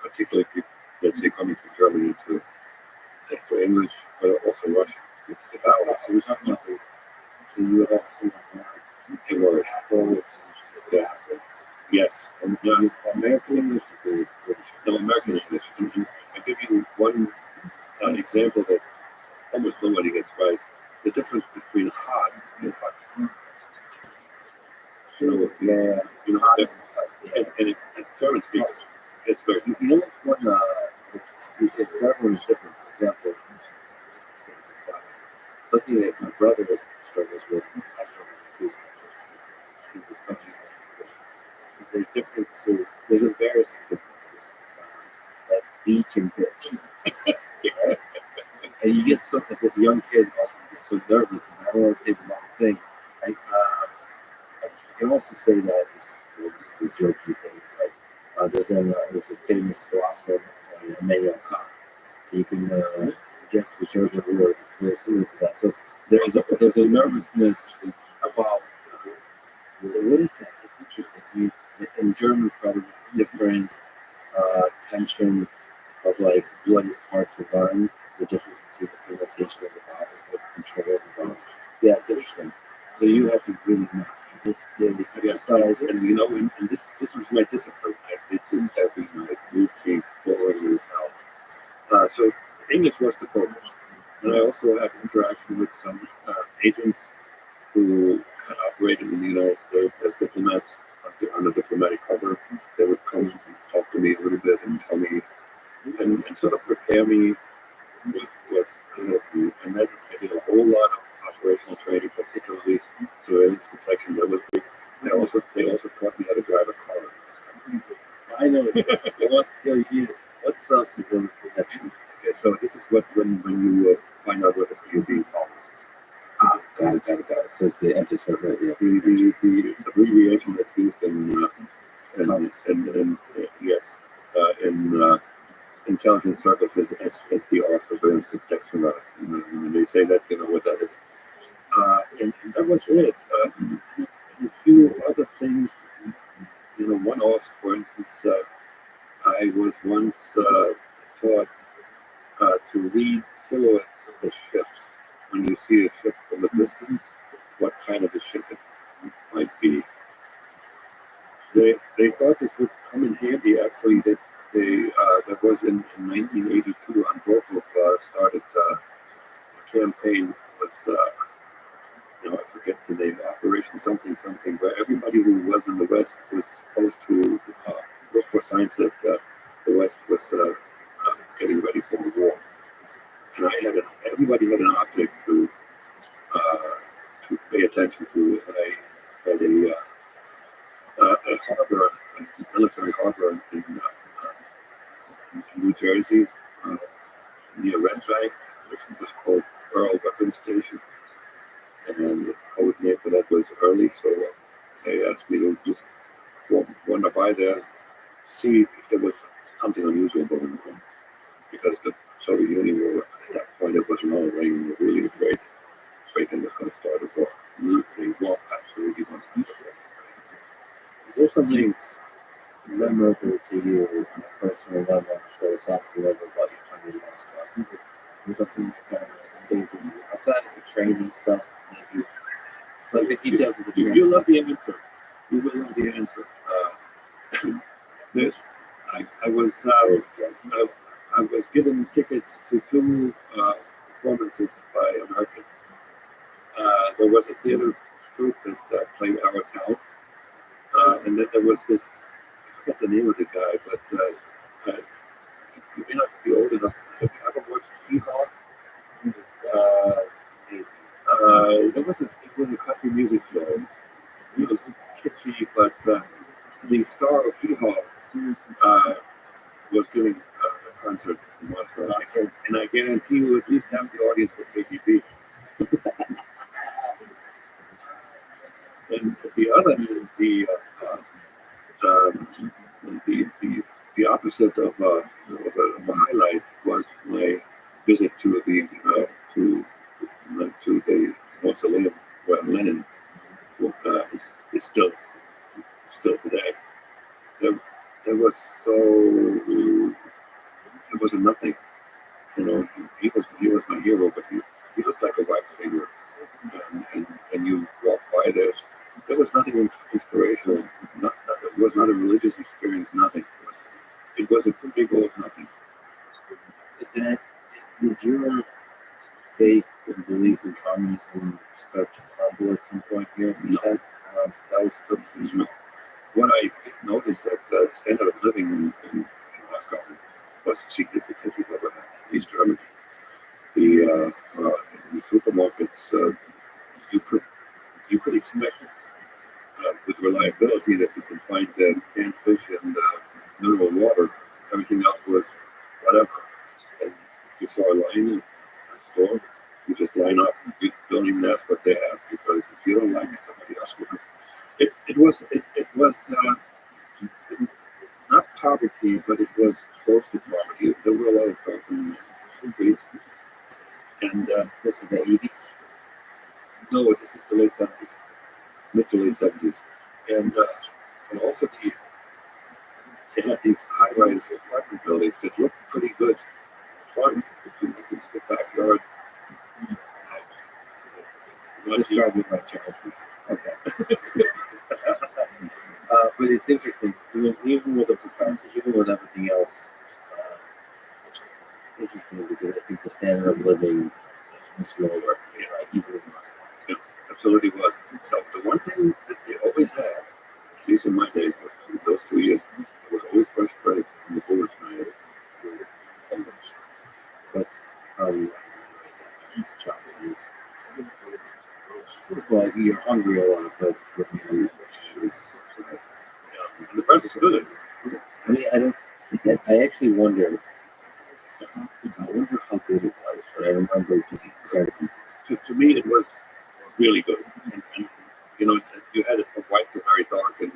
particularly people, let's say, coming from Germany to English, but also Russian. It's the vowels. So we're talking about so you would have to say The word. apple, Yeah. Yes. and Yeah. American English or British. No, American English. And I'll give you one example that almost nobody gets right. The difference between hot and hot. Yeah. You know, and German speakers, it's very You know what's one, for everyone is different. For example, something that my brother struggles with, I struggle with too, in this country, is there's differences, there's embarrassing differences, like beach and bitch. Right? And you get so, as a young kid, also you get so nervous, and I don't want to say the wrong thing. I can also say that this is a jokey thing. Like, there's a famous philosopher, Immanuel Kant. You can guess whichever word. It's very similar to that. So there's a nervousness about what is that? It's interesting. In German, probably different tension of like what is hard to learn, the difference between the pronunciation of the vowels, the control of the vowels. Yeah, it's interesting. So you have to really master this daily exercise. and you know, and this was my discipline. I did this every night, routine, forward, out. So English was the focus. And I also had interaction with some agents who had operated in the United States as diplomats on a diplomatic cover. They would come and talk to me a little bit and tell me and sort of prepare me with and then I did a whole lot of operational training, particularly surveillance detection. That was big. They also taught me how to drive a car. I know. What's still here? What's surveillance protection? Okay, so this is when you find out whether you're being followed. Got it. So it's the anti-surveillance. Yeah. The abbreviation that's used in intelligence services SDR, surveillance detection. When they say that, you know what that is. And that was it. And a few other things, you know, one-offs, for instance, I was once taught to read silhouettes of ships. When you see a ship from a distance, what kind of a ship it might be. They thought this would come in handy. Actually, that was in 1982. Andropov started a campaign with I forget the name, Operation something, where everybody who was in the West was supposed to look for signs that the West was getting ready for the war. And everybody had an object to pay attention to. And I had a harbor, a military harbor in New Jersey, near Red Bank, which was called Pearl Weapons Station. And the code name for that was Early, so they asked me to just wander by there, see if there was something unusual going on. because the Soviet Union were at that point it wasn't all right and were really afraid Reagan was going to start a war. They were absolutely wanted to start a war. Is there something memorable to you on a personal level, philosophical level about your time in Moscow? Is there something that kind of stays with you outside of the training stuff? Maybe like the details of the training. You love the answer. You will love the answer. This, I was given tickets to two performances by Americans. There was a theater troupe that played Our Town, and then there was this. I forget the name of the guy, but you may not be old enough. Have you ever watched Hee-Haw? It was a country music show. It was kitschy, but the star of Hee-Haw was giving a concert in Moscow, and I guarantee you at least half the audience were KGB. And the other, the opposite of a highlight was my visit to the mausoleum where Lenin is still today. There was there was nothing, you know. He was my hero, but he looked like a wax figure, and you walk by there. There was nothing inspirational. It was not a religious experience. Nothing. It was a big old nothing. Did your faith and belief in communism start to crumble at some point here? No. That was still No. What I noticed that standard of living in Moscow was significantly lower than East Germany. In the supermarkets, you could expect with reliability that you can find canned fish and mineral water. Everything else was whatever. And if you saw a line in a store, you just line up. You don't even ask what they have, because if you don't like it, somebody else will. It was not poverty, but it was close to poverty. There were a lot of broken countries. And this is the 80s. no, this is the late 70s, mid to late 70s. And also they had these high-rise apartment buildings that looked pretty good. Fun, the backyard. Describe it by childhood. Okay. But it's interesting, even with the professor, even with everything else, interesting because I think the standard of living is lower, right? Even in Moscow. It absolutely was. The one thing that they always had, at least in my days, those 2 years, it was always fresh bread in the boards. That's probably chocolate. Well, you're hungry a lot, but you And the bread was good. I mean, I actually wonder how good it was, but I remember it being incredible. To me, it was really good. And you know, you had it from white to very dark and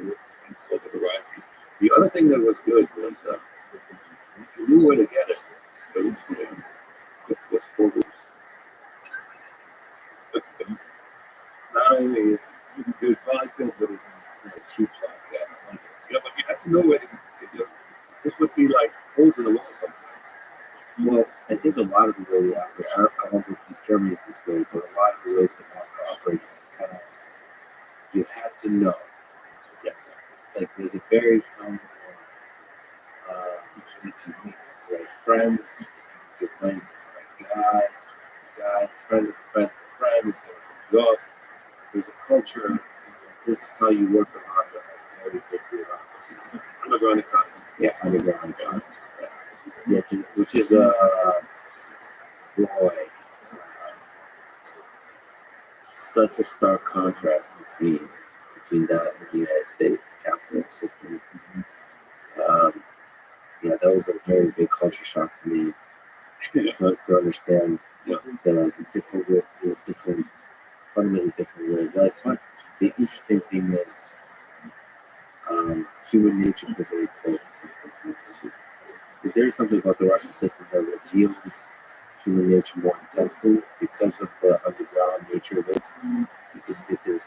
all the varieties. The other thing that was good was you knew where to get it. It was forward. Not only is it good vodka, but it's cheap vodka. Yeah, but you have to know where to get it. This would be like holes in the wall sometimes. Well, I think a lot of the way they operate, I don't know if East Germany is this way, but a lot of the ways that Moscow operates, kind of, you have to know. Yes. Like, there's a very common if you meet right friends, you're playing with a guy, friend, is going to go up. There's a culture. This is how you work around it. Very big bureaucracy. Underground economy. Yeah, underground economy. Yeah, which is such a stark contrast between that and the United States, the capitalist system. Yeah, that was a very big culture shock to me to understand the different, fundamentally different way of life. But the interesting thing is, human nature is a very close system. There's something about the Russian system that was feels human nature more intensely because of the underground nature of it. Because you get to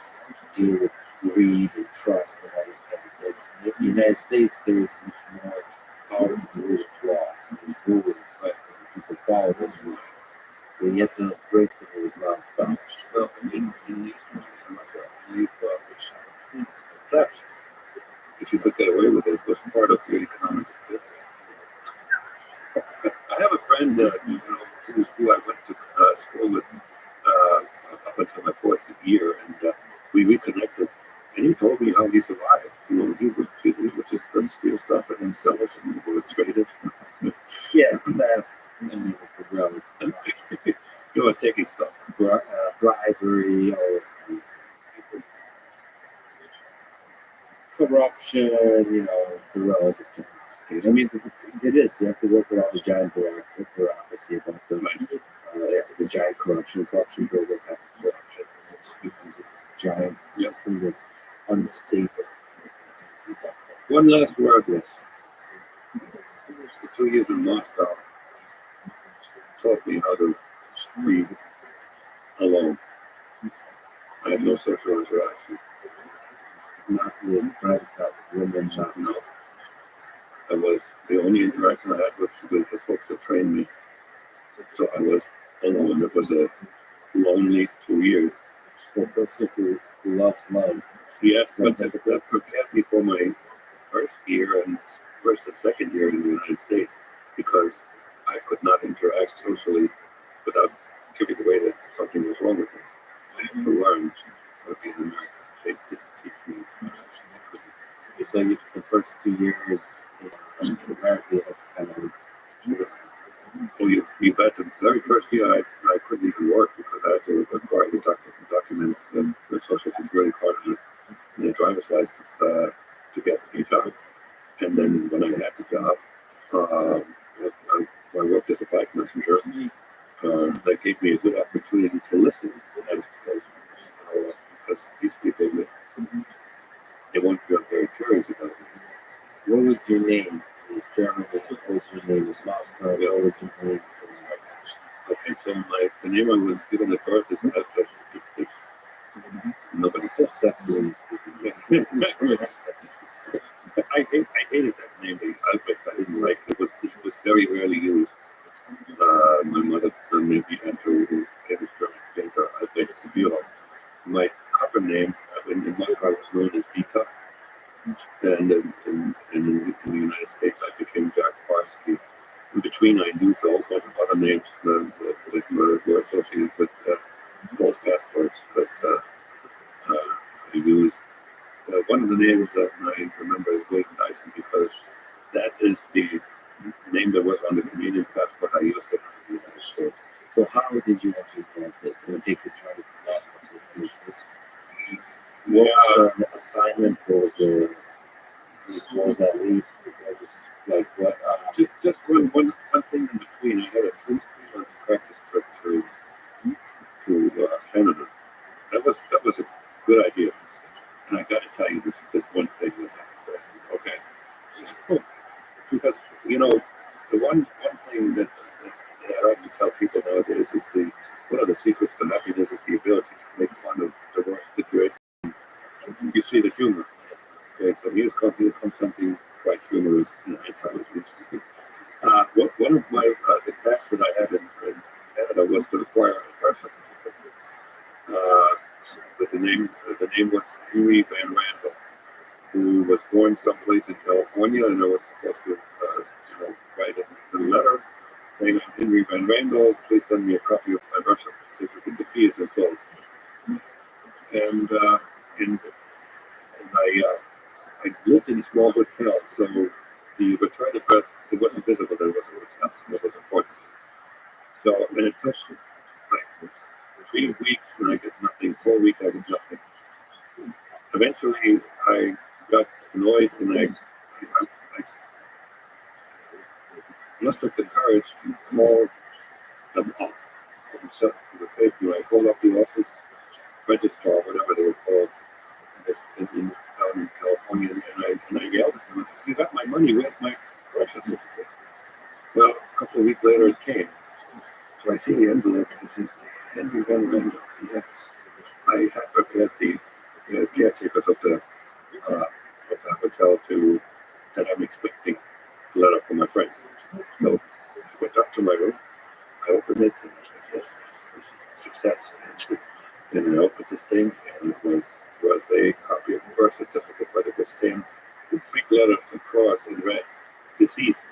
deal with greed and trust and all these kinds of things. In the United States, there's much more power to the rule of laws. There's rules, and people follow those rules. But you have to break the rules nonstop. Well, in these countries, theft, if you could get away with it, was part of your economic activity. I have a friend, who I went to school with up until my fourth year, and we reconnected. And he told me how he survived. He would just steal stuff and then sell it, and he would trade it. Yeah, it's a relative. Taking stuff. Bribery, all those kinds of things. Corruption, it's a relative term. I mean, it is. You have to work with all the giant bureaucracy about the giant corruption. Corruption builds on top of corruption. It just becomes this giant system that's unstable. One last word, yes. The 2 years in Moscow taught me how to breathe alone. I had no social interaction. Not with friends, not with women, not No. The only interaction I had was with the folks that trained me. So I was alone. It was a lonely 2 years. for a person who loves love. Yes, but that prepared me for my first and second year in the United States, because I could not interact socially without giving away that something was wrong with me. I had to learn how to be an American. They didn't teach me much. So the first 2 years in America, you have to kind of listen. Oh, you bet. The very first year, I couldn't even work because I had to acquire the documents and the Social Security card and the driver's license to get a job. And then when I had the job, I worked as a bike messenger. That gave me a good opportunity to listen, because these people, they weren't very curious about me. What was your name? It was Germany. What was your name? It was Moscow. What was your name? Okay, so the name I was given at birth is nobody So says. sexy when you speak. I hated that name. I didn't like it. It was very rarely used. My mother made me enter get it German. I think it's beautiful. My proper name in Moscow was known as Vita, and in the United States I became Jack Parsky. In between, I used a whole bunch of other names that were associated with false passports, but I used one of the names that I remember is William Dyson, because that is the name that was on the Canadian passport I used it in the United States. So how did you actually pass this? Can you take the charge of the What was the assignment? What was that lead? What was, like what? Just one thing in between. I had a 3-month practice trip to Canada. That was a good idea. And I got to tell you this one thing that happened. Okay, because the one thing that I like to tell people nowadays is one of the secrets to happiness is the ability to make fun of the worst situation. You see the humor. Okay, so here comes something quite humorous in hindsight. One of the tasks that I had in Canada was to acquire a birth certificate. With the name was Henry Van Randel, who was born someplace in California, and I was supposed to write a letter saying, "I'm Henry Van Randel, please send me a copy of my birth certificate. The fee is enclosed." And I lived in a small hotel, so the return address, it wasn't visible that it was a hotel, so it was important. So, and it took like 3 weeks when I get nothing, 4 weeks I get nothing. Eventually, I got annoyed, and I mustered the courage to call them up. So I called up the office, registrar, whatever they were called, in this town in California, and I yelled at them. I said, "You got my money? Where's my birth certificate?" Well, couple of weeks later, it came. So I see the envelope. It says, Henry Van Linden. Yes. I had prepared the caretakers of the hotel that I'm expecting a letter from my friend. So I went up to my room. I opened it and I was like, yes, this is a success. And I opened this thing and it was a copy of the birth certificate, but it was stamped with big letters across in red, deceased.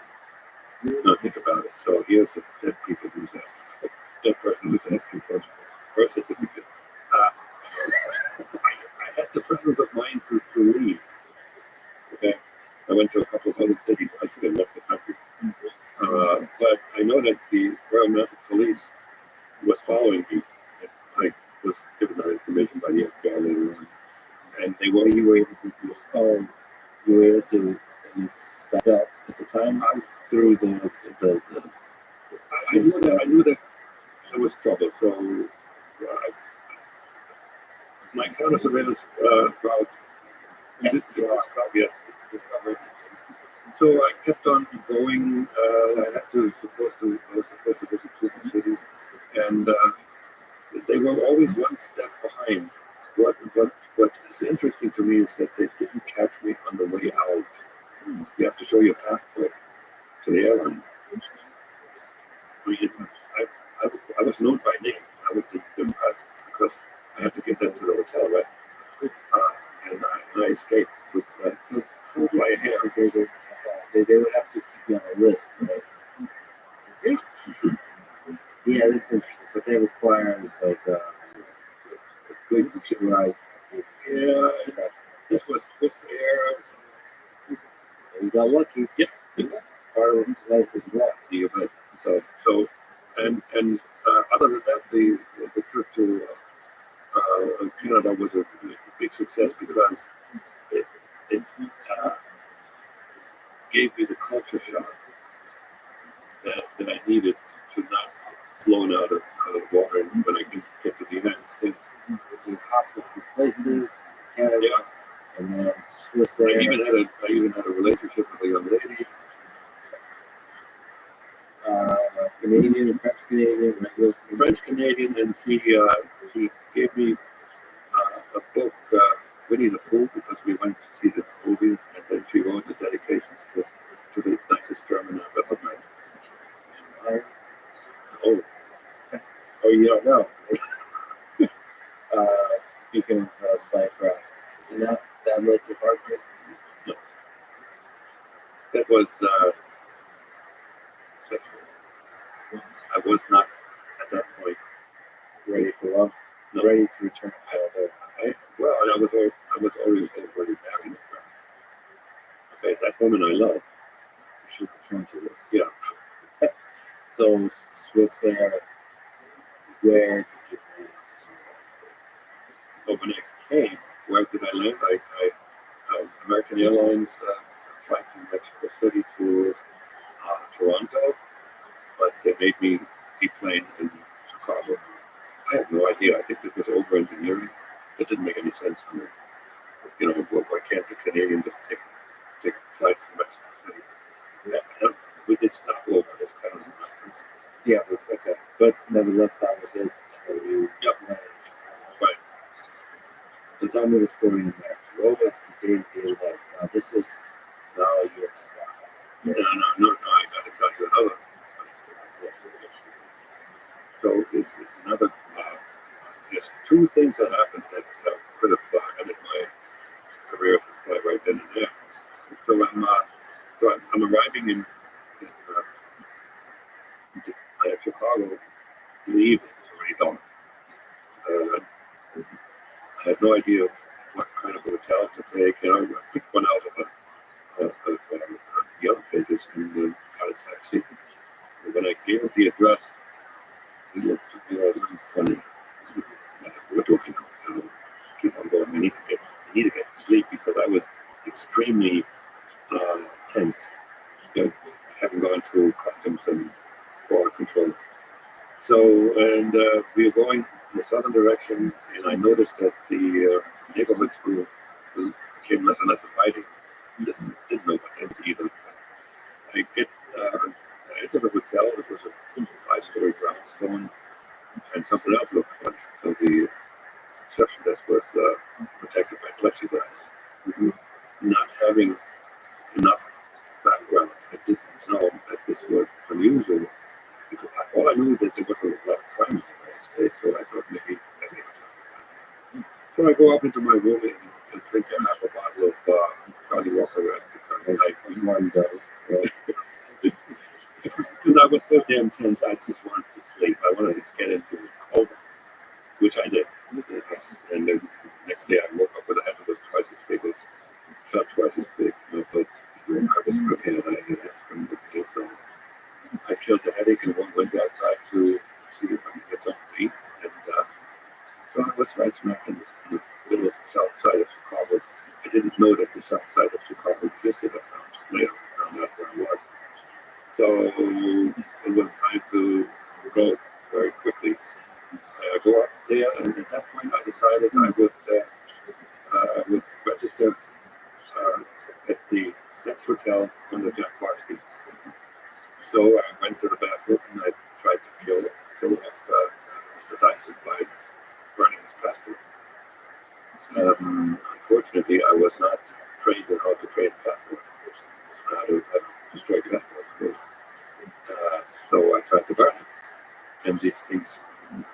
Now think about it. So here's the dead people who's asking for, dead person who's asking for a birth certificate. I had the presence of mind to leave. Okay, I went to a couple of other cities. I should have left the country. But I know that the Royal Mounted Police was following me. I was given that information by the FBI later on. And they were, You were able to you were able to at least spec out at the time through the I knew that there was trouble. So my counter surveillance route, yes. So I kept on going. I was supposed to visit two cities, and they were always one step behind. What is interesting to me is that they didn't catch me on the way out. You have to show your passport to the airline. I was known by name. I would because I had to give that to the hotel, right? And I escaped with my hair. They would have to keep you on a list, right? Yeah, that's interesting. But that requires like a good computerized. Yeah, this was Swiss Air. You got lucky. Yep. Part of his life is that. The event. So, and other than that, the trip to Canada was a big success because it gave me the culture shock that I needed to not blown out of the water when I get to the United States. You hopped a few places, Canada, Yeah. and then Swiss Air. I even had a relationship with a young lady. Canadian, French Canadian, regular French Canadian, and she gave me a book, Winnie the Pooh, because we went to see the movie, and then she wrote the dedications to the nicest German I've ever met. Oh, you don't know. Speaking of spycraft, and that led to heartbreak. No. That was I was not at that point Ready for love, no. ready to return to childhood. I was already married. Okay, that woman I love. You should return to this. Yeah. So Swiss Air, where did you land? But when I came, where did I land? I American Airlines flight from Mexico City to Toronto, but they made me deplane in Chicago. I have no idea. I think this was over engineering. It didn't make any sense to me. You know, why can't the Canadian just take a flight from Mexico City? Yeah, we did stop over. It's kind of nonsense. Yeah, okay. But nevertheless, that was it. So you Yep. Right. So tell me the story in there. What was the day-to-day life? Now, this is now you're a spy. No, I got to tell you another funny story. So it's another, just two things that happened that could have ended my career as a spy right then and there. So I'm arriving in Chicago in the evening. It's already dawn. I had no idea what kind of hotel to take. You know, I picked one out of the other pages and got a taxi. And when I gave him the address, he looked at me a little funny. What do I know? Keep on going. I need to get sleep because I was extremely tense. You know, having gone through customs and border control. So, and we were going in the southern direction, and I noticed that the neighborhoods became less and less inviting. Didn't know what they would either. I I entered the hotel. It was a 5-story brownstone, and something else looked funny. So the reception desk was protected by plexiglass. Not having enough background, I didn't know that this was unusual. Because all I knew was that there was a lot of crime in the United States, so I thought maybe. So I go up into my room and drink half a bottle of Johnny Walker Red because One does. I was so damn tense. I just wanted to sleep. I wanted to get into a coma, which I did. And the next day I woke up with a head that was twice as big as, felt twice as big. You know, but I was prepared. I had aspirin with me, so I killed the headache and went outside to see if I could get something to eat. And so I was right smack in the middle of the south side of Chicago. I didn't know that the south side of Chicago existed. I found later. I found out where I was. So it was time to go very quickly. I go up there, and at that point, I decided I would register at the next hotel under Jack Barsky. So I went to the bathroom and I tried to kill off Mr. Dyson by burning his passport. Unfortunately, I was not trained in how to trade passport, how to destroy passports. So I tried to burn it, and these things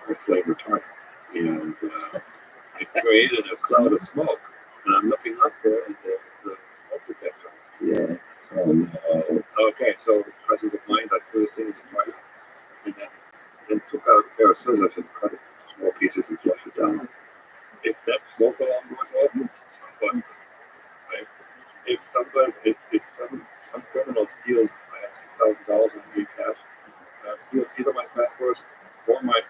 are flame retardant. And it created a cloud of smoke. And I'm looking up there, and there's a smoke detector. Yeah. Oh no. Okay, so presence of mind, I threw this thing in the fire, and then took out a pair of scissors and cut it into small pieces and flushed it down. If that smoke alarm goes off, I'm busted. Right? If some criminal steals, I had $6,000 in me cash, steals either my passport or my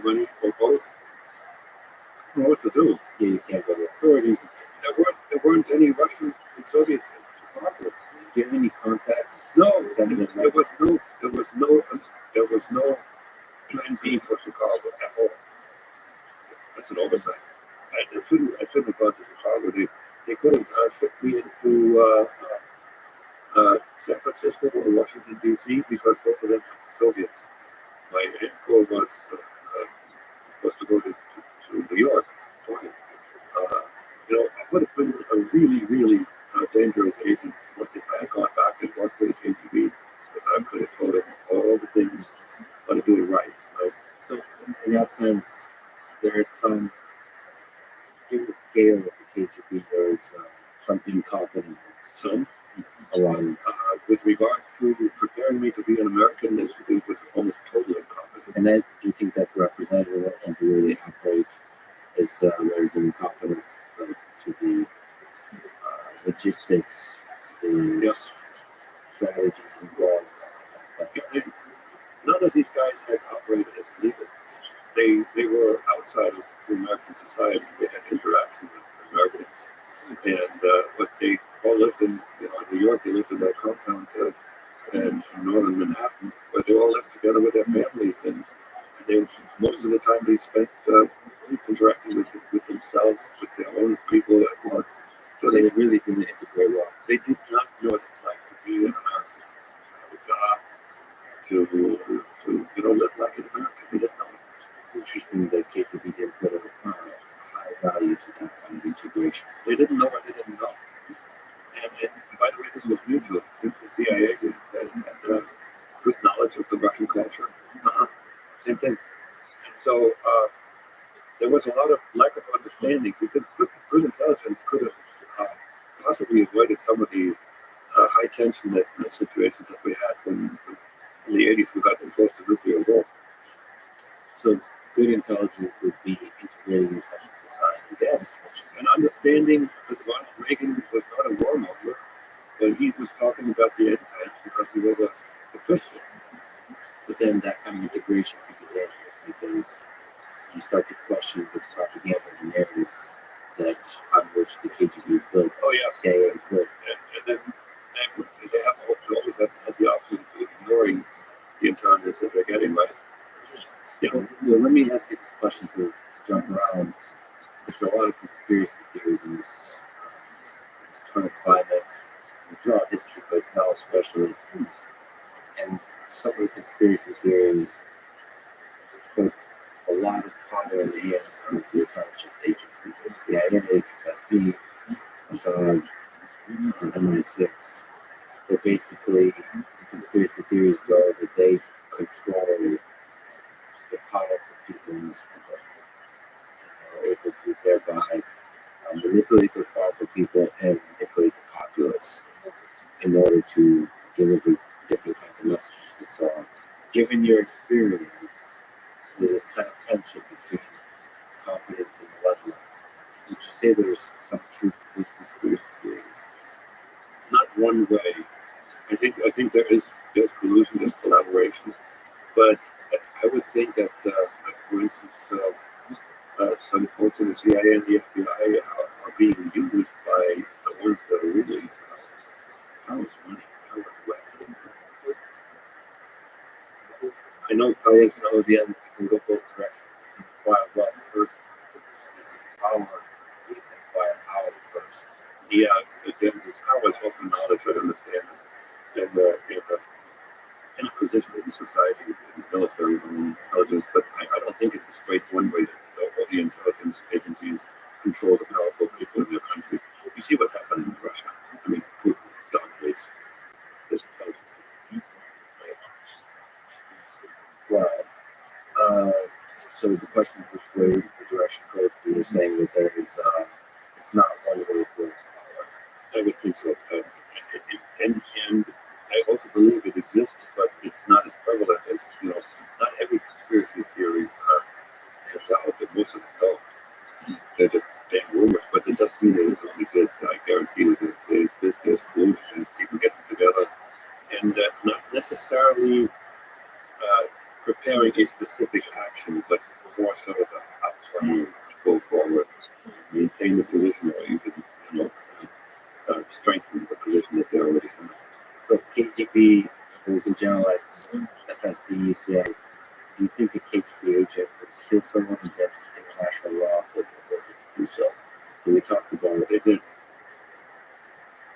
money or both, I don't know what to do. Yeah, you can't go to authorities. There weren't any Russians and Soviets in Chicago. Do you have any contacts? No, Sending it there was no plan B for Chicago at all. That's an oversight. I shouldn't have gone to Chicago. They could have shipped me into San Francisco or Washington D.C. because both of them were Soviets. My end goal was to go to New York. I would have been a really, really dangerous agent if I had gone back and worked for the KGB, because I could have told them all the things how to do it right. So, in that sense, there is some, given the scale of the KGB, there is some incompetence. Some, Along. with regard to preparing me to be an American, it was almost totally incompetent. And that, do you think that's representative of the way they operate? Is there's an incompetence to the logistics, the Yes. strategies involved? None of these guys had operated as leaders. They were outsiders to American society. They had interaction with Americans, and but they all lived in New York. They lived in their compound in northern Manhattan, but they all lived together with their families, and they most of the time they spent interacting with themselves, with their own people at work. So they really didn't integrate well. They did not know what it's like to be an American, have a job, to live like an American. They didn't know it. It's interesting that KGB didn't put a high value to that kind of integration. They didn't know what they didn't know. And by the way, this was mutual. The CIA had good knowledge of the Russian culture. Same thing. And so there was a lot of lack of understanding, because good intelligence could have possibly avoided some of the high tension situations that we had when in the 80s we got close to nuclear war. So good intelligence would be integrating yourself into society. Yes. And understanding that Ronald Reagan was not a warmonger, but he was talking about the end times because he was a Christian. But then that kind of integration could be dangerous, because you start to question the propaganda and narratives that on which the KGB is built. Oh, yeah. CIA is built. And then they have to always have the option of ignoring the intelligence that they're getting, right? Well, let me ask you this question to jump around. There's a lot of conspiracy theories in this current climate, throughout history, but now especially. And some of the conspiracy theories put a lot of power in the hands of the intelligence agencies, like CIA, FSB, Mossad, MI6. But basically, the conspiracy theories go that they control the powerful people in this world, and are able to thereby manipulate those powerful people and manipulate the populace in order to deliver different kinds of messages and so on. Given your experience with this kind of tension between confidence and malevolence, would you say there's some truth to these conspiracy theories? Not one way. I think there's collusion and collaboration, but I would think that, for instance, some folks in the CIA and the FBI are being used by the ones that are really powers money, powers weapons. I know I think the other can go both directions. You can acquire wealth first, is power. You can acquire power first. yeah, there's how it's often knowledge I understand and in a position in society, in the military, and intelligence, but I don't think it's a straight one way that all the intelligence agencies control the powerful people in their country. You see what's happening in Russia. I mean, Putin dominates this intelligence agency. Well, so the question is which way the direction goes. You're saying that there is, it's not one way for power. I would think so. And I also believe it exists, but it's not as prevalent as, not every conspiracy theory is out there. Most of them don't. They're just damn rumors, but it doesn't mean they don't exist. I guarantee you that they exist. There's collusion and people getting together and not necessarily preparing a specific action, but more sort of a plan to go forward, maintain the position, or even, strengthen the position that they're already in. So KGB, we can generalize this, FSB, CIA. Do you think a KGB agent would kill someone against international law if they were to do so? So we talked about it. They did.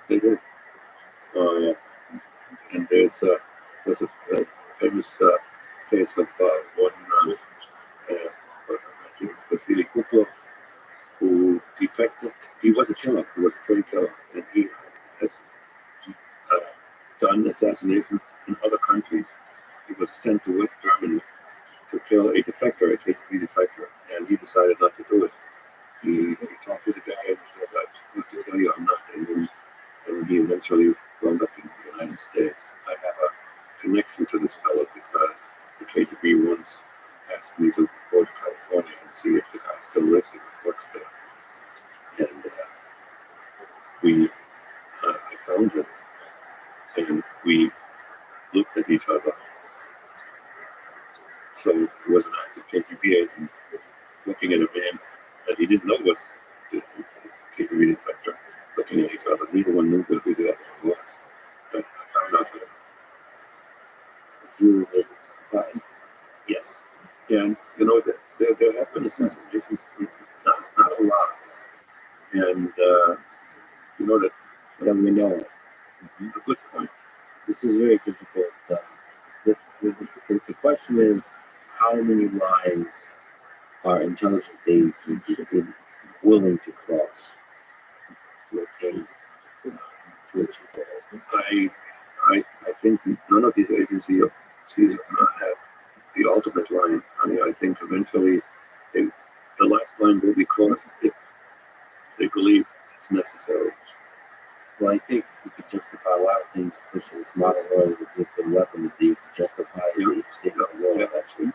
They did. And there's a famous case of one Vasily Kuklov who defected. He was a killer. He was a trained killer, and he had done assassinations in other countries. He was sent to West Germany to kill a defector, a KGB defector, and he decided not to do it. He talked to the guy and said, "I'm supposed to kill you, I'm not." And he eventually wound up in the United States. I have a connection to this fellow because the KGB once asked me to go to California and see if the guy still lives and works there. And I found him, and we looked at each other. So it was an active KGB agent looking at a man that he didn't know was the KGB inspector, looking at each other. Neither one knew who the other one was. But I found out that He was able to survive. yes. And that there have been assassinations, not a lot. And that Whatever we know. a good point. This is very difficult. The question is, how many lines are intelligence agencies willing to cross to attain to achieve goals? I think none of these agencies have the ultimate line. I think eventually the last line will be crossed if they believe it's necessary. Well, I think you could justify a lot of things, especially this modern world with nuclear weapons, that you could justify saving the world, actually.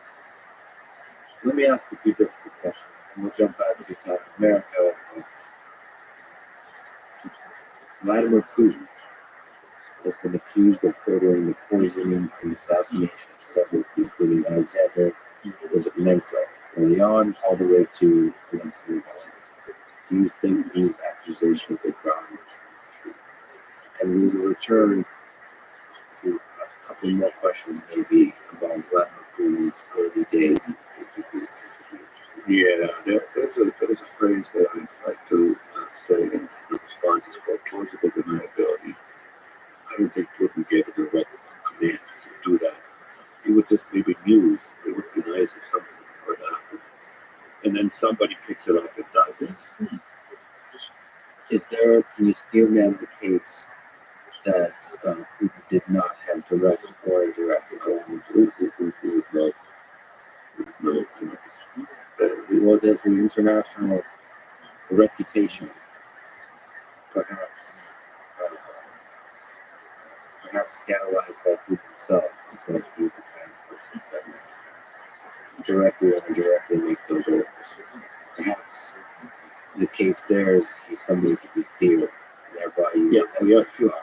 Let me ask a few difficult questions, and we'll jump back to South America. Vladimir Putin has been accused of ordering the poisoning and assassination of several, including Alexander Litvinenko, early on, all the way to Alexei Navalny. Do you think these accusations are grounded? And we will return to a couple more questions, maybe about Vladimir Putin's early days. Yeah, there's a phrase that I like to say in response. It's called plausible deniability. I don't think Putin gave a direct command to do that. maybe news. It would be nice if something were happened. And then somebody picks it up and does it. Can you still name the case that Putin did not have direct or indirect involvement? No, Well, the international reputation, perhaps, uh, perhaps catalyzed by Putin himself, is that he's the kind of person that would directly or indirectly make those orders. Perhaps the case there is he's somebody to be feared, thereby you yeah, sure.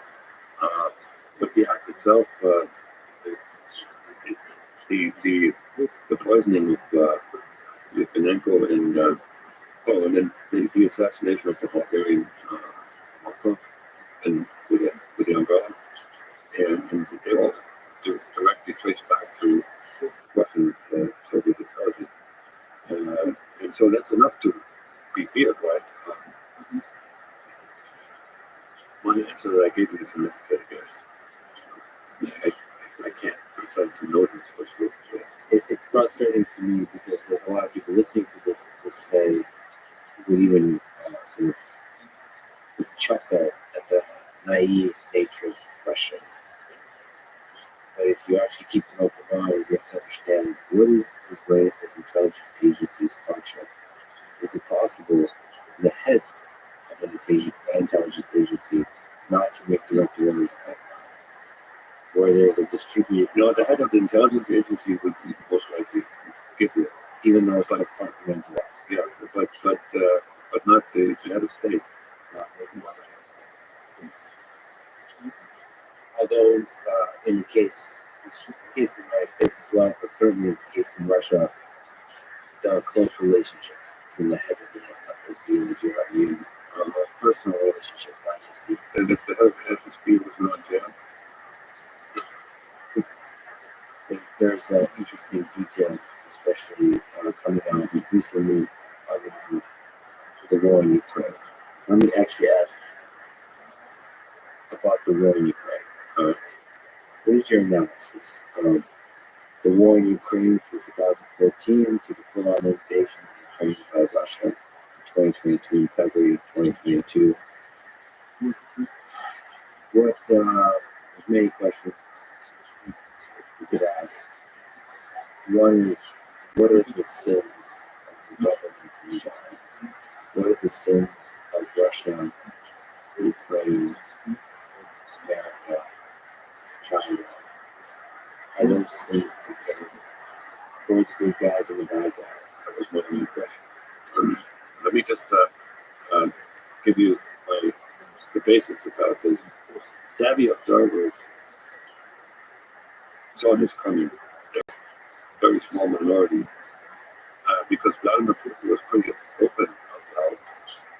But the act itself, the poisoning of Litvinenko and then the assassination of the Bulgarian Markov and with the umbrella, and they all directly traced back to Russian Soviet intelligence. And so that's enough to be feared, right? One answer that I gave you is an educated guess. I can't pretend to know this for sure. it's frustrating to me because there's a lot of people listening to this that say, would even sort of would chuckle at the naive nature of Russia. But if you actually keep an open mind, you have to understand what is the way that intelligence agencies function. Is it possible for the head of an intelligence agency not to make direct orders where there's a distributed, The head of the intelligence agency would be most likely guilty, even though it's not compartmentalized? yeah, but not the head of state. Although in the case of the United States as well, but certainly is the case in Russia, there are close relationships between the head of the FSB and the GRU, personal relationships, not just the. And if the head of the FSB was not jail, There's interesting details, especially coming out recently on the war in Ukraine. Let me actually ask about the war in Ukraine. What is your analysis of the war in Ukraine from 2014 to the full-on invasion of Ukraine by Russia in 2022, in February 2022? There's many questions we could ask. One is, what are the sins of the governments in China? What are the sins of Russia, Ukraine, America, China? Are those sins compared towards the good guys and the bad guys? that was one main question. Let me just give you the basics about this. Savvy observers saw this coming, a very small minority, because Vladimir Putin was pretty open about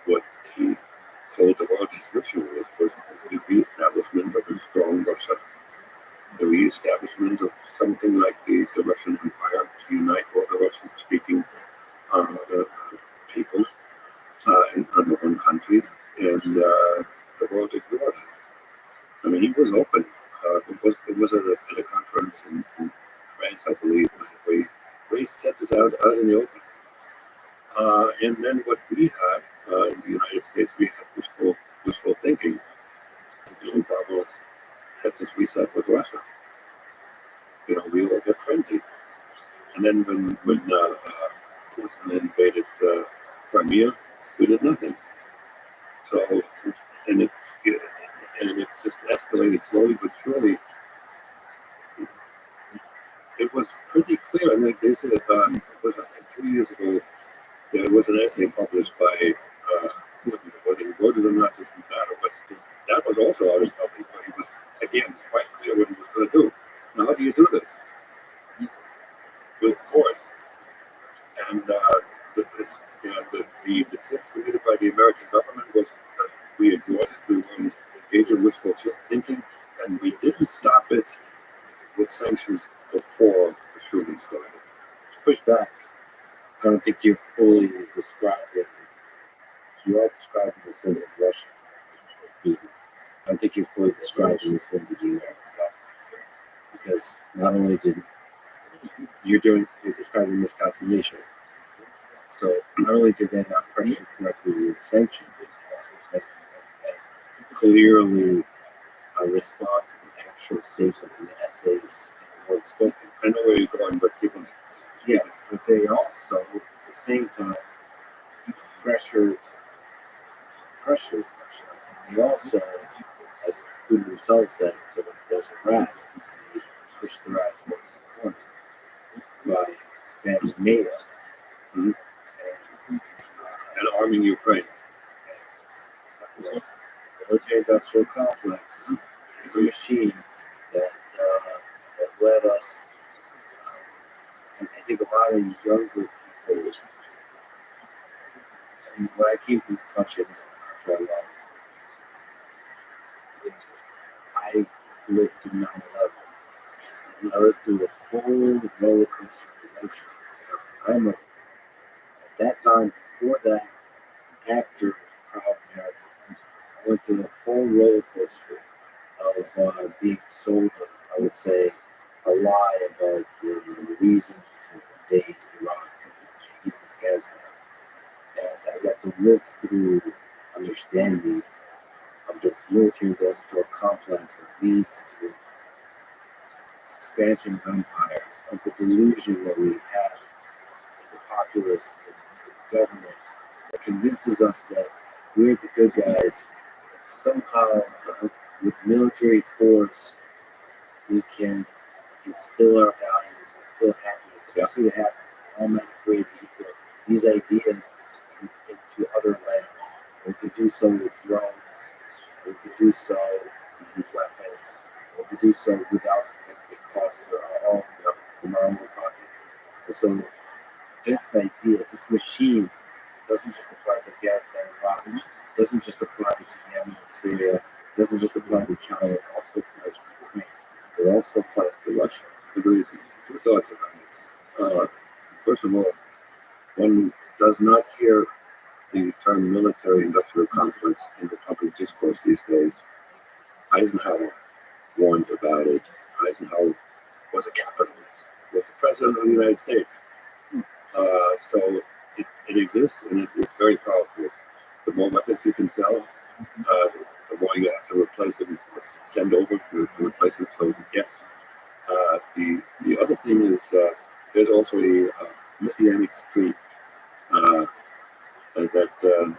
what he told the world his mission was the re-establishment of a strong Russia, the re-establishment of something like the Russian Empire to unite all the Russian-speaking people under one country, and the world ignored him. I mean, he was open. It was at a conference in France, I believe, where he set this out in the open. And then what we had in the United States, we had wishful thinking. Obama had this reset with Russia. We all get friendly. And then when Putin invaded Crimea, we did nothing. So, and it just escalated slowly but surely. It was pretty clear. I mean, they said it was, I think, 2 years ago. There was an essay published by Putin. Whether he wrote it or not doesn't matter, but that was also out in public, where he was, again, quite clear what he was going to do. Now, how do you do this? With force. And the sense committed by the American government was that we ignored it, we were engaged in wishful thinking, and we didn't stop it with sanctions before the shooting started. To push back, I don't think you're fully describing. You are describing the sins of Russia. I don't think you're fully describing the sins of the American government. Because not only did you're describing miscalculation. So not only did they not question correctly with sanctions, but clearly respond to the actual statements and the essays and the words spoken. I know where you're going, but keep on. Yes, but they also, at the same time, pressured. They also, as the student himself said, so that there's a rat, they push the rat towards the corner by expanding NATO. Mhm. And, And arming Ukraine. the military-industrial complex is a machine that led us. And I think a lot of younger people. And when I came to this country, this is the country I love. I lived through 9/11. And I lived through a full roller coaster of emotion. At that time, before that, after Proud America, I went through the whole roller coaster of being sold, I would say, a lie about the reason to invade Iraq and even Afghanistan. And I got to live through understanding of this military-industrial complex that leads to expansion of empires, of the delusion that we have of the populace and the government that convinces us that we're the good guys. Somehow, with military force, we can instill our values, instill happiness, the pursuit of happiness, all men created equal. These ideas into other lands. We could do so with drones. We could do so with weapons. We could do so without significant cost for our own, from our own pockets. And so this idea, this machine, doesn't just apply to Afghanistan and Iraq. It doesn't just apply to Yemen and Syria. It doesn't just apply to China. It also applies to Ukraine. It also applies to Russia. Agreed. Two thoughts about it. First of all, one does not hear the term military-industrial complex in the public discourse these days. Eisenhower warned about it. Eisenhower was a capitalist, was the president of the United States. So it exists, and it's very powerful. The more weapons you can sell, the more you have to replace them, send over to replace it. So yes. The other thing is there's also a messianic streak that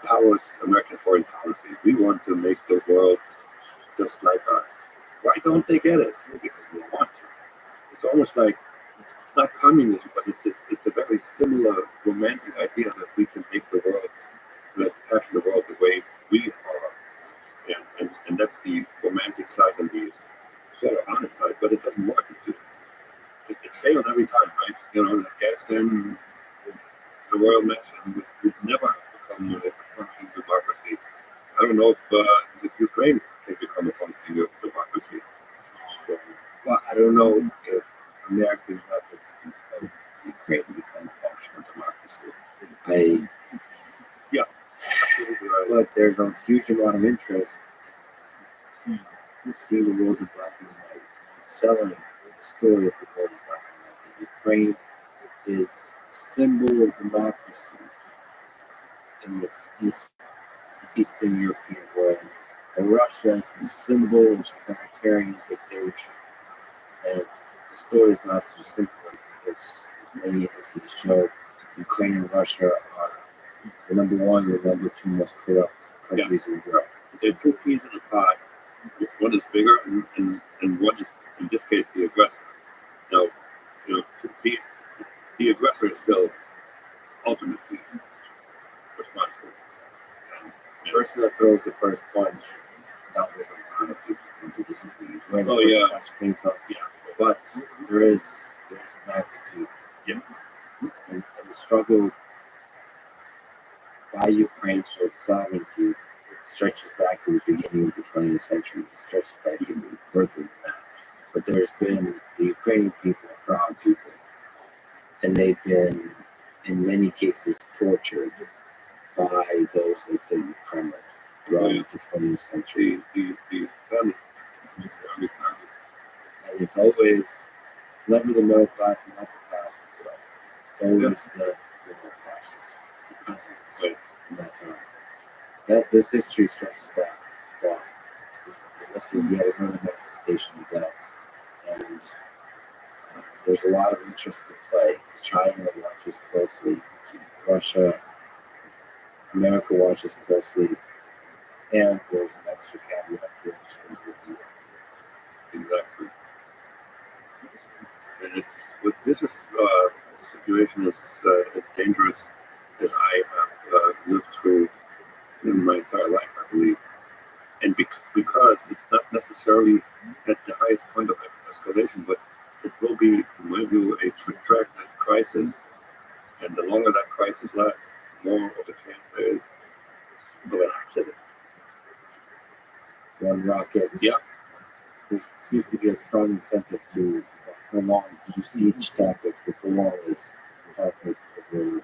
powers American foreign policy. We want to make the world just like us. Why don't they get it? Because they want to. It's almost like it's not communism, but it's a very similar romantic idea that we can make the world, that fashion the world the way we are, and that's the romantic side and the sort of honest side. But it doesn't work. It failed every time, right? In Afghanistan, the royal mess, and we've never become a functioning democracy. I don't know if Ukraine can become a functioning democracy. Well, I don't know if American weapons can help Ukraine become a functional democracy. Yeah, absolutely right. But there's a huge amount of interest. We've seen the world of black and white, selling the story of the world of black and white. Ukraine is a symbol of democracy in this Eastern European world, and Russia is the symbol of authoritarian dictatorship. And the story is not so simple as many as he showed. Ukraine and Russia are the number one and the number two most corrupt countries in Europe. There are two peas in a pod. One is bigger, and one is, in this case, the aggressor. Now, two peas, the aggressor is still ultimately responsible. The person that throws the first punch, that was a lot of people who disagree. Where the first punch came from. Yeah. But there's magnitude. Yes. And the struggle by Ukraine for its sovereignty stretches back to the beginning of the 20th century. It stretches back even further than that. But there's been the Ukrainian people, proud people, and they've been, in many cases, tortured by those that say the Kremlin throughout the 20th century. The family. And it's always never the middle class and upper class and stuff. It's always the middle classes, the peasants in that time. This history stretches back far. And this is yet another manifestation of that. And there's a lot of interest at play. China watches closely. Russia, America watches closely. And there's an extra caveat here in terms of the Exactly. And this is situation as dangerous as I have lived through in my entire life, I believe. And because it's not necessarily at the highest point of escalation, but it will be, in my view, a protracted crisis. And the longer that crisis lasts, the more of a chance there is of an accident. one rocket. Yeah. There seems to be a strong incentive to prolong, to use siege tactics to prolong this conflict over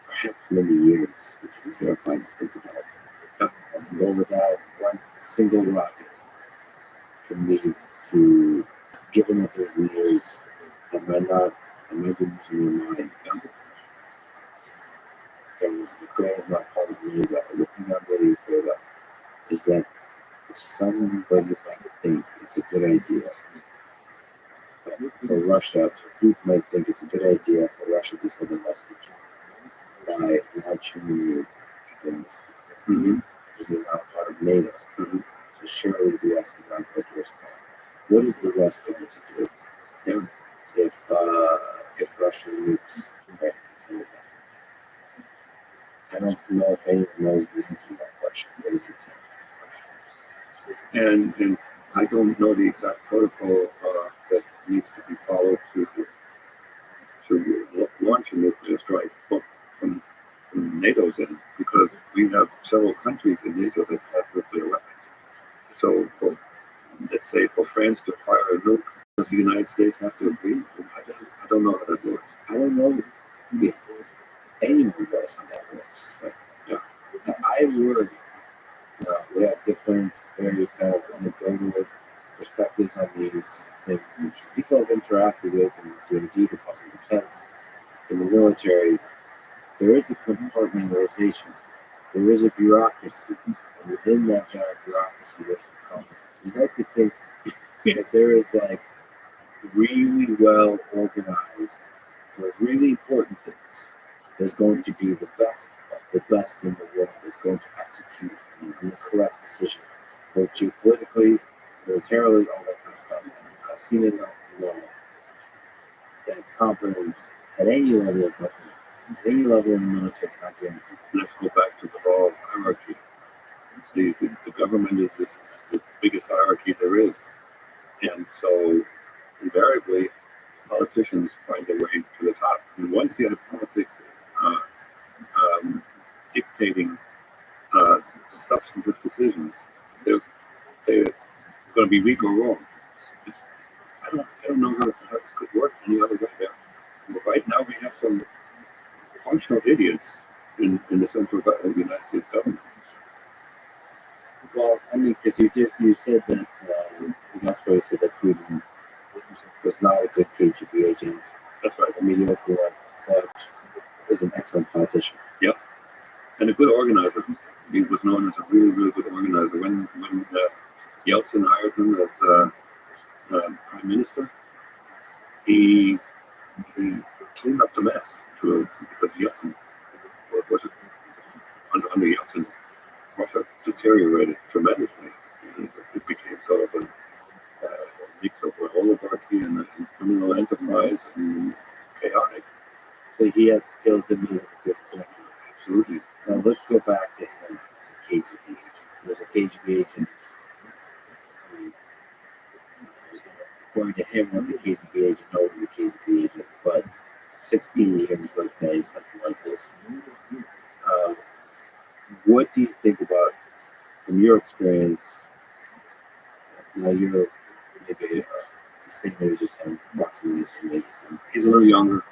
perhaps many years, which is terrifying to think about. And over that, one single rocket can lead to, given that there's leaders that might be losing their mind. And Ukraine is not part of any of that. The thing I'm really afraid of is that somebody might think it's a good idea for Russia, people might think it's a good idea for Russia to send a message by launching you against because they're not part of NATO. So surely the West is not going to respond. What is the West going to do if Russia nukes Ukraine? I don't know if anyone knows the answer to that question. What is it? And I don't know the exact protocol that needs to be followed to launch a nuclear strike from NATO's end, because we have several countries in NATO that have nuclear weapons. So, let's say for France to fire a nuke, does the United States have to agree? I don't know how that works. I don't know if anyone knows how that works. Yeah. I worry. We have different, very kind of anecdotal perspectives on these things, which people have interacted with in the DoD Department of Defense, in the military. There is a compartmentalization. There is a bureaucracy, and within that giant bureaucracy, there's some competence. We like to think that there is like really well organized for really important things. There's going to be the best of the best in the world that's going to execute the correct decisions, both geopolitically, militarily, all that kind of stuff. And I've seen enough to know that competence at any level of government, at any level in the military, is not guaranteed. Let's go back to the law of hierarchy. The government is the biggest hierarchy there is. And so, invariably, politicians find their way to the top. And once you have politics dictating substantive decisions, they're going to be weak or wrong. I don't know how this could work any other way. But right now, we have some functional idiots in the central United States government. Well, I mean, because you said that Australia said that Putin was not a good KGB agent. That's right. A mediocre one, but is an excellent politician. Yep. And a good organizer. He was known as a really, really good organizer. When Yeltsin hired him as prime minister, he cleaned up the mess because Yeltsin was under Yeltsin, Russia deteriorated tremendously. And it became sort of a mix of an oligarchy and a criminal enterprise and chaotic. So he had skills that made him a good executive. Absolutely. Now let's go back to him as a KGB agent. He was a KGB agent. According to him, was a KGB agent, no, he was a KGB agent, but 16 years, let's say, something like this. What do you think about, from your experience, now you're maybe the same age as him, approximately the same age as him. He's a little younger.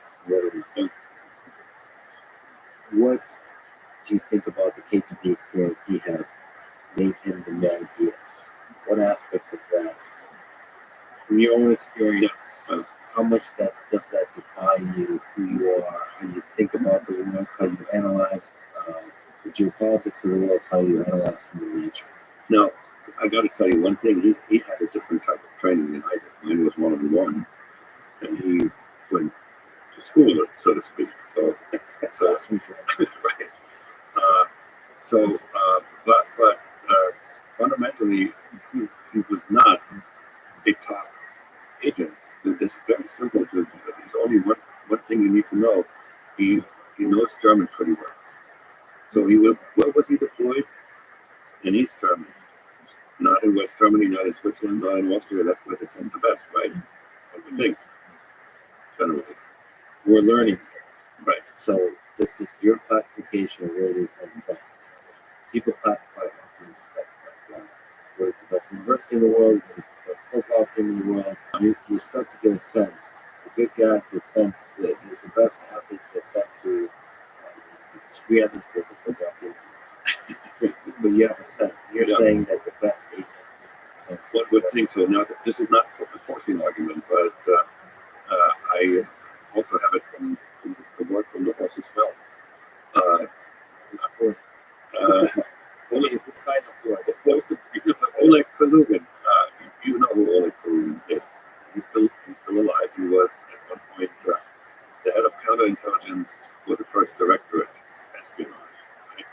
What do you think about the KGB experience he had made him the man he is? What aspect of that, from your own experience, much that does that define you, who you are, how you think about the world, how you analyze the geopolitics of the world, how you analyze human nature. Now, I got to tell you one thing. He had a different type of training than I did. Mine was one-on-one, and he went to school, so to speak. So right. But fundamentally, he was not a top agent. It's very simple. There's only one thing you need to know. He knows German pretty well. So where was he deployed? In East Germany. Not in West Germany, not in Switzerland, not in Austria. That's where they send the best, right? I would think. Generally. We're learning. Right. So this is your classification of where they send the best. People classify things stuff like what is the best university in the world, what is the best football team in the world. You start to get a sense. The good guys get sent, the best athletes get sent to we have this business football teams. But you have a sense. You're saying that the best agent is sent. One would think so. Now, this is not a forcing argument, but I also have it from the word from the horse's mouth. Of course. Only This kind of horse. Oleg Kalugin. You know who Oleg Kalugin is. He's still alive. He was at one point the head of counterintelligence for the first directorate espionage. Right?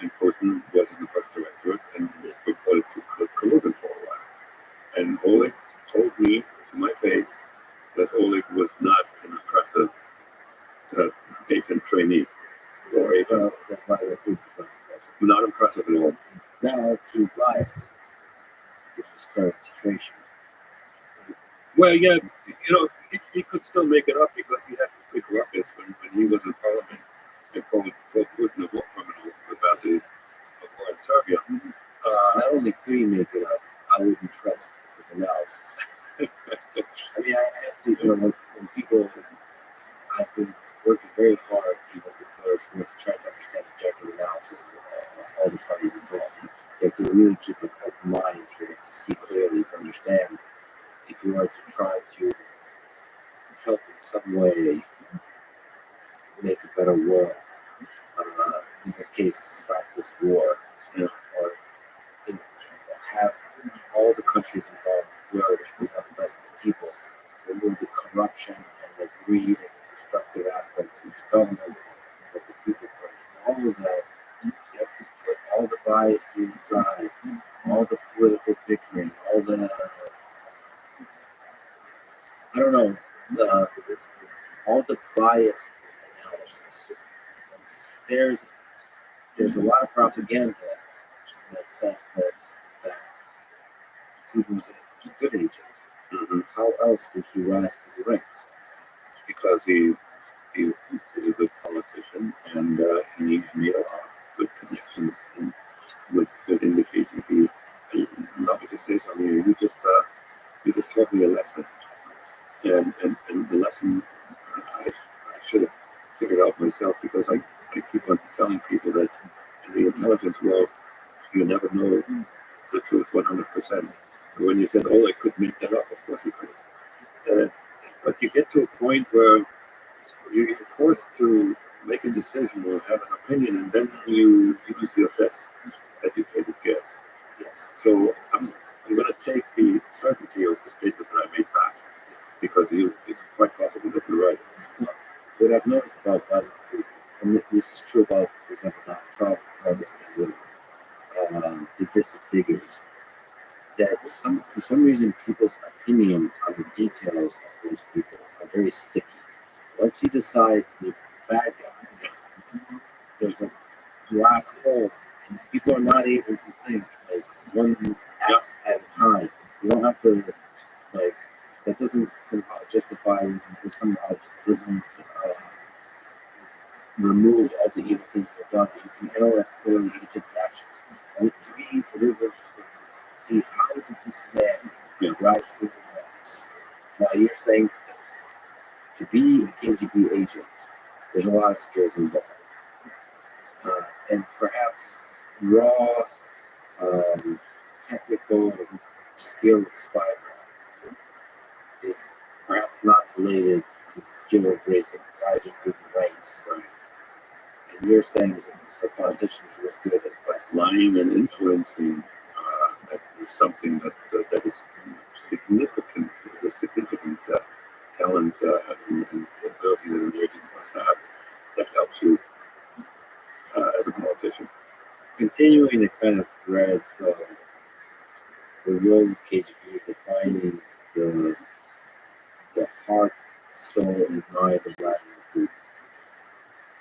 And Putin was in the first directorate and reported to Kalugin for a while. And Oleg told me to my face that Oleg was not an impressive agent trainee or agent. That's why they're food for Not impressive at all. now he lies in his current situation. Well, yeah, he could still make it up because he had this big ruckus when he was in parliament and called Putin a war criminal about the war in Serbia. Not only could he make it up, I wouldn't trust his analysis. I mean, I have to, when people, I've been working very hard even before this to try to understand objective analysis of all the parties involved. You have to really keep an open mind here to see clearly, to understand if you are to try to help in some way make a better world. In this case, stop this war, or have all the countries involved flourish. We have the best of the people. Remove the corruption and the greed and the destructive aspects of the government that the people flourish. All of that, you have to put all the biases aside, all the political bickering, all the all the biased analysis. There's a lot of propaganda that says that Putin was a good agent. Mm-hmm. How else would he rise to the ranks? Because he is a good politician and he made a lot of good connections and would indicate to be. Allow me to say something. You just taught me a lesson, and the lesson I should have figured out myself because I keep on telling people that in the intelligence world you never know the truth 100%. When you said, "Oh, I could make that up," of course you could. But you get to a point where you're forced to make a decision or have an opinion, and then you use your best educated guess. Yes. So I'm going to take the certainty of the statement that I made back because it's quite possible that you're right. What I've noticed about that, and this is true about, for example, Donald Trump and others as divisive figures, that for some reason people's opinion on the details of those people are very sticky. Once you decide the bad guy, there's a black hole, and people are not able to think like one act at a time. You don't have to that doesn't somehow justify this somehow doesn't remove all the evil things they've done. You can analyze clearly each of the actions. And to me, it is interesting to see how did this man rise to the ranks. Now you're saying that to be a KGB agent, there's a lot of skills involved. And perhaps raw technical skill spy is perhaps not related to the skill of rising good ranks. And you're saying as a politician he was good at West. Lying and influencing that is something that is significant, is a significant talent and ability that an agent must have that helps you as a politician. Continuing to kind of thread the role of KGB defining the heart, soul, and mind of Vladimir Putin.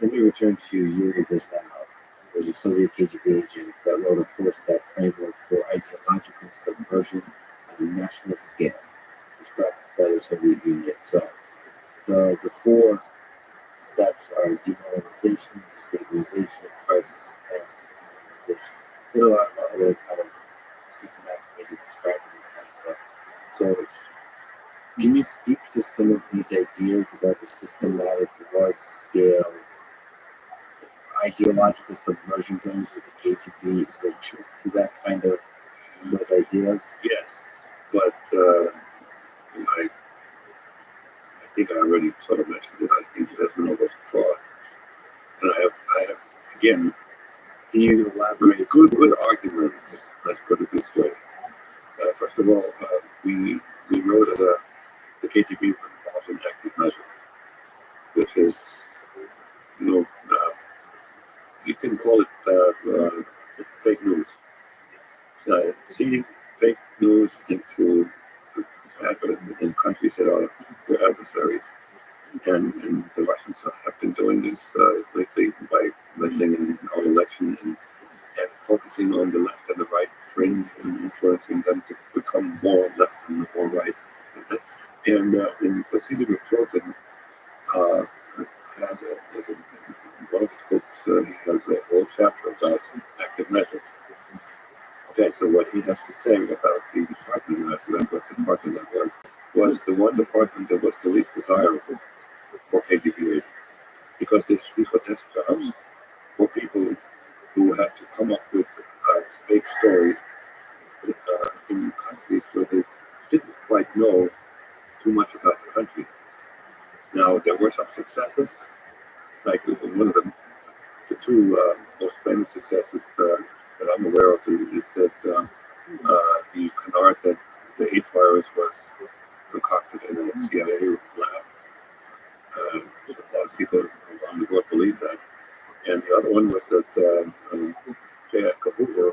Let me return to Yuri Bezmenov, who was a Soviet KGB agent that wrote a four-step framework for ideological subversion on a national scale, as practiced by the Soviet Union itself. The four steps are demoralization, destabilization, crisis, and dehumanization. There are a lot of other kind of systematic ways of describing this kind of stuff. So, can you speak to some of these ideas about the systematic, large-scale ideological subversion goes with the KGB? Is there truth to that kind of those ideas? Yes, but I think I already sort of mentioned it. I think there's no fraud, and I have again. Can you elaborate? Good arguments. Let's put it this way. First of all, we know that the KGB involves an active measure, which is, you can call it fake news. Seeding fake news into in countries that are your adversaries. And the Russians have been doing this lately by meddling in our election and focusing on the left and the right fringe and influencing them to become more left and more right. And in Vasily Rothschild has one of his books, he has a whole chapter about active measures. Okay, so what he has to say about the department, and I forgot what department that was the one department that was the least desirable for KGB agents, because these were desk jobs for people who had to come up with fake stories in countries where they didn't quite know too much about the country. Now, there were some successes, like one of them, the two most famous successes that I'm aware of is that the canard that the AIDS virus was concocted in a CIA lab. A lot of people around the world believe that. And the other one was that J. Edgar Hoover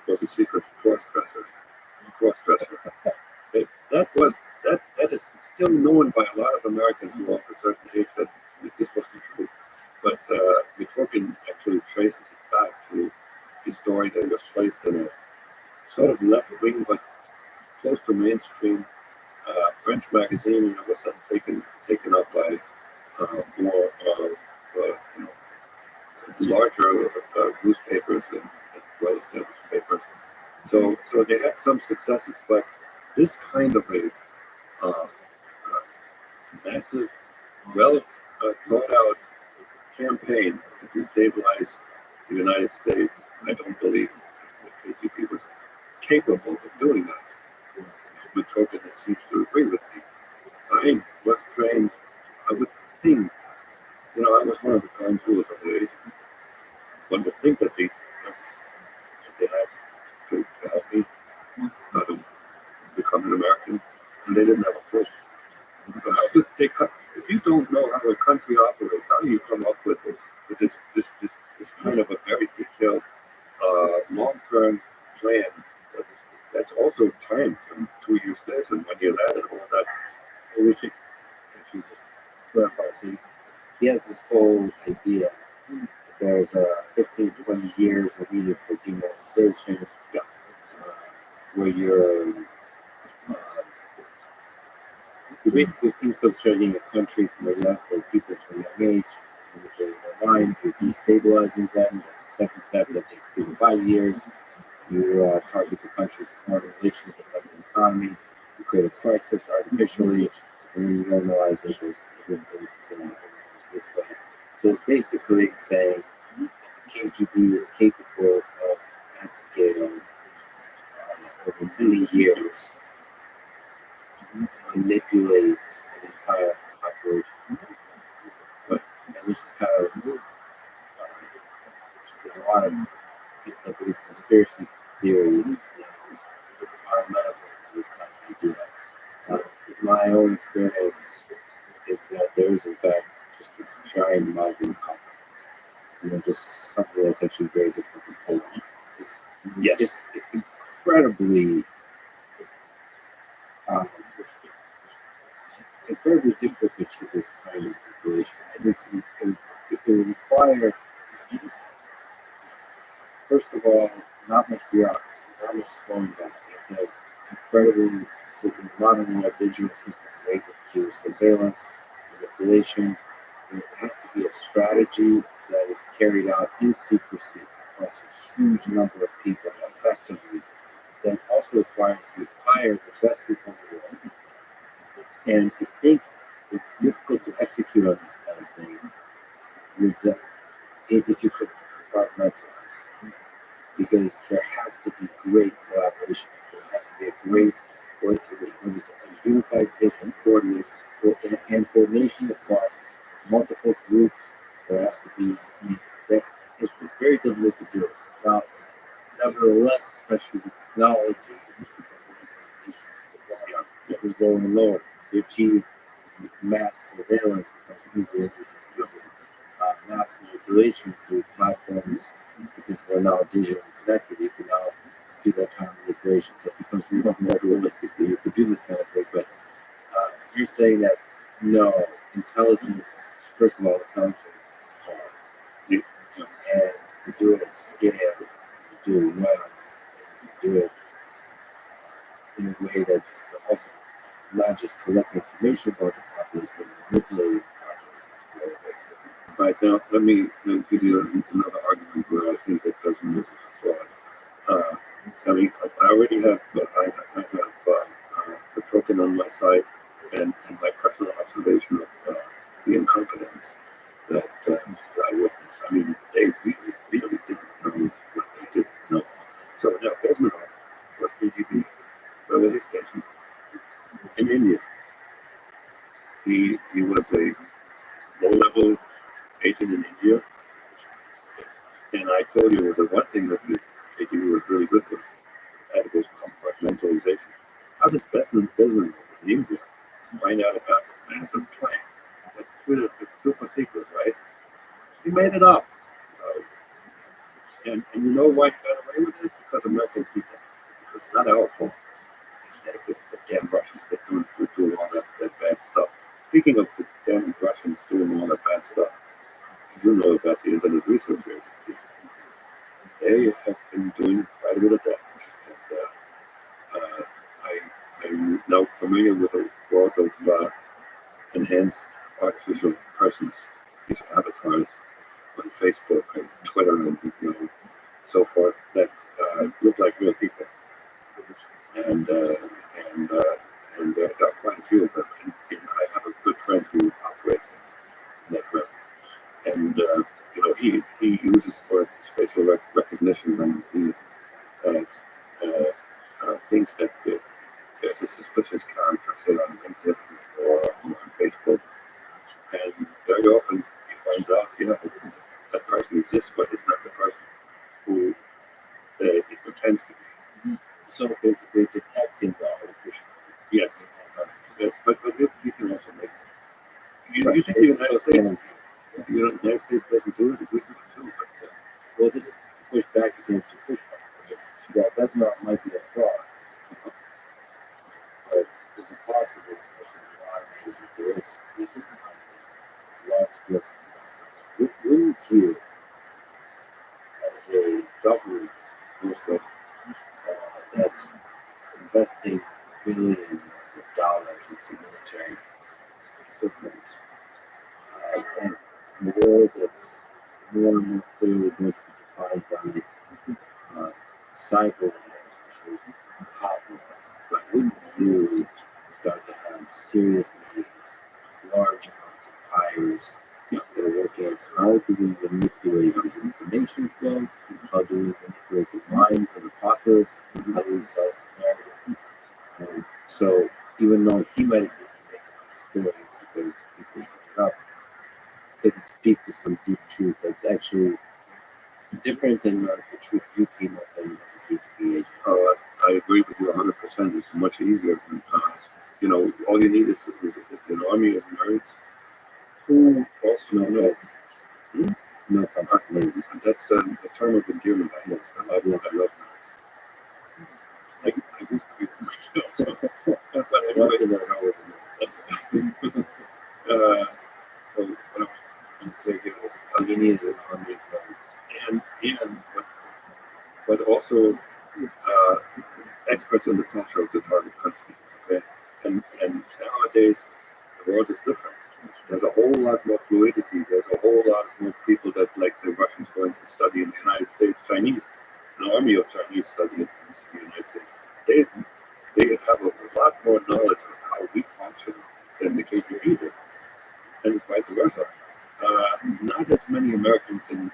was a secret cross-dresser. That is still known by a lot of Americans who are of a certain age that this wasn't true. But Mitrokin actually traces it back to his story that was placed in a sort of left-wing but close to mainstream French magazine, and it was then taken up by more larger newspapers and well-established papers. So they had some successes, but this kind of a massive, well thought out campaign to destabilize the United States, I don't believe the KGB was capable of doing that. Mitrokin seems to agree with me. I was trained, I would think, I was one of the ground tools of the age. One would think that they had to help me to become an American, and they didn't have a push. How did they cut? If you don't know how a country operates, how do you come up with this kind of a very detailed, long-term plan that's also timed from 2 years this and 1 year that and all that? We should actually just clarify. See, he has this whole idea. There's 15, 20 years of needed for demoralization, where you're basically infiltrating a country from the left or people from a young age, manipulating their minds, you're destabilizing them. That's the second step. That takes 3 to 5 years. You target the country's foreign relations, affect the economy. You create a crisis artificially, and then you normalize it as if this way. So it's basically saying that the KGB is capable of, at scale, over many years, manipulate an entire There's a lot of people that believe conspiracy theories that are amenable to this kind of idea. My own experience is that there is, in fact, just a giant mountain complex. This is something that's actually very difficult to pull on. It's incredibly, um, incredibly difficult to achieve this kind of population. I think it would require, first of all, not much bureaucracy, not much slowing down. You have to have incredibly modern law digital systems able to do surveillance, manipulation. There has to be a strategy that is carried out in secrecy across a huge number of people effectively. That also requires to hire the best people in the world. And I think it's difficult to execute on this kind of thing with the, if you could compartmentalize, because there has to be great collaboration. There has to be a great a unified patient coordination and coordination across multiple groups. There has to be that it's very difficult to do. Now, nevertheless, especially with technology, it's lower and lower. To achieve mass surveillance becomes easier. Mass manipulation through platforms, because we're now digitally connected. You can now do that kind of manipulation, so it becomes more realistic that you could do this kind of thing. But you're saying that no, intelligence, first of all, intelligence is hard. And to do it at scale, to do it well, to do it in a way that is also not just collect information about the population, but manipulate the population. Right now, let me give you another argument where I think that doesn't move fraud. I mean, I already have the token on my site and my personal observation of the incompetence that I witnessed. I mean, they really didn't know what they didn't know. So now Desmond was BGB. Where was he stationed? In India. He was a low-level agent in India. And I told you it was the one thing that the KGB was really good with. That was compartmentalization. How did Desmond in India find out about this massive plan? It's super secret, right? He made it up. And you know why he got away with it? Because Americans did that. Because it's not our fault. It's the damn Russians that do all that bad stuff. Speaking of the damn Russians doing all that bad stuff, you know about the Internet Research Agency. They have been doing quite a bit of that. And I'm now familiar with the world of enhanced artificial persons, these avatars on Facebook and Twitter and so forth that look like real people. And there are quite a few of them. And I have a good friend who operates in that realm. And he uses for instance facial recognition when he thinks that there's a suspicious character, say on LinkedIn or on Facebook, and very often he finds out, that person exists, but it's not the person who it pretends to be. So basically detecting the artificial. Yes, but you can also make. You think the United States? The United States doesn't do it. We do it too. But, well, this is push back against the pushback. That that's not might be a fraud, but is it possible, especially in a lot of ways, that there is this large scale? Wouldn't you, as a government, also that's investing billions of dollars into military equipment, and in a world that's more and more clearly going to be defined by cyber war, which is hot war, but wouldn't you start to have serious meetings, large amounts of hires that are working on how do we manipulate the information flow, how do we manipulate the minds of the populace, how do we sell narrative. So even though he might be making up a story because people bring it up, could speak to some deep truth that's actually different than the truth you came up with as a PhD agent. I agree with you 100%. It's much easier. All you need is an army of nerds who also know offense. No offense. nerds. That's a term of endearment. I love nerds. I used to be myself. So. But Once anyway, in a always a no. so what I'm going to say here is, All you need is an army of nerds. and but also experts in the culture of the target country. Okay, and nowadays the world is different. There's a whole lot more fluidity. There's a whole lot more people that, like, say, Russians going to study in the United States, Chinese, an army of Chinese study in the United States. They have a lot more knowledge of how we function than the KGB did, and vice versa. Not as many Americans in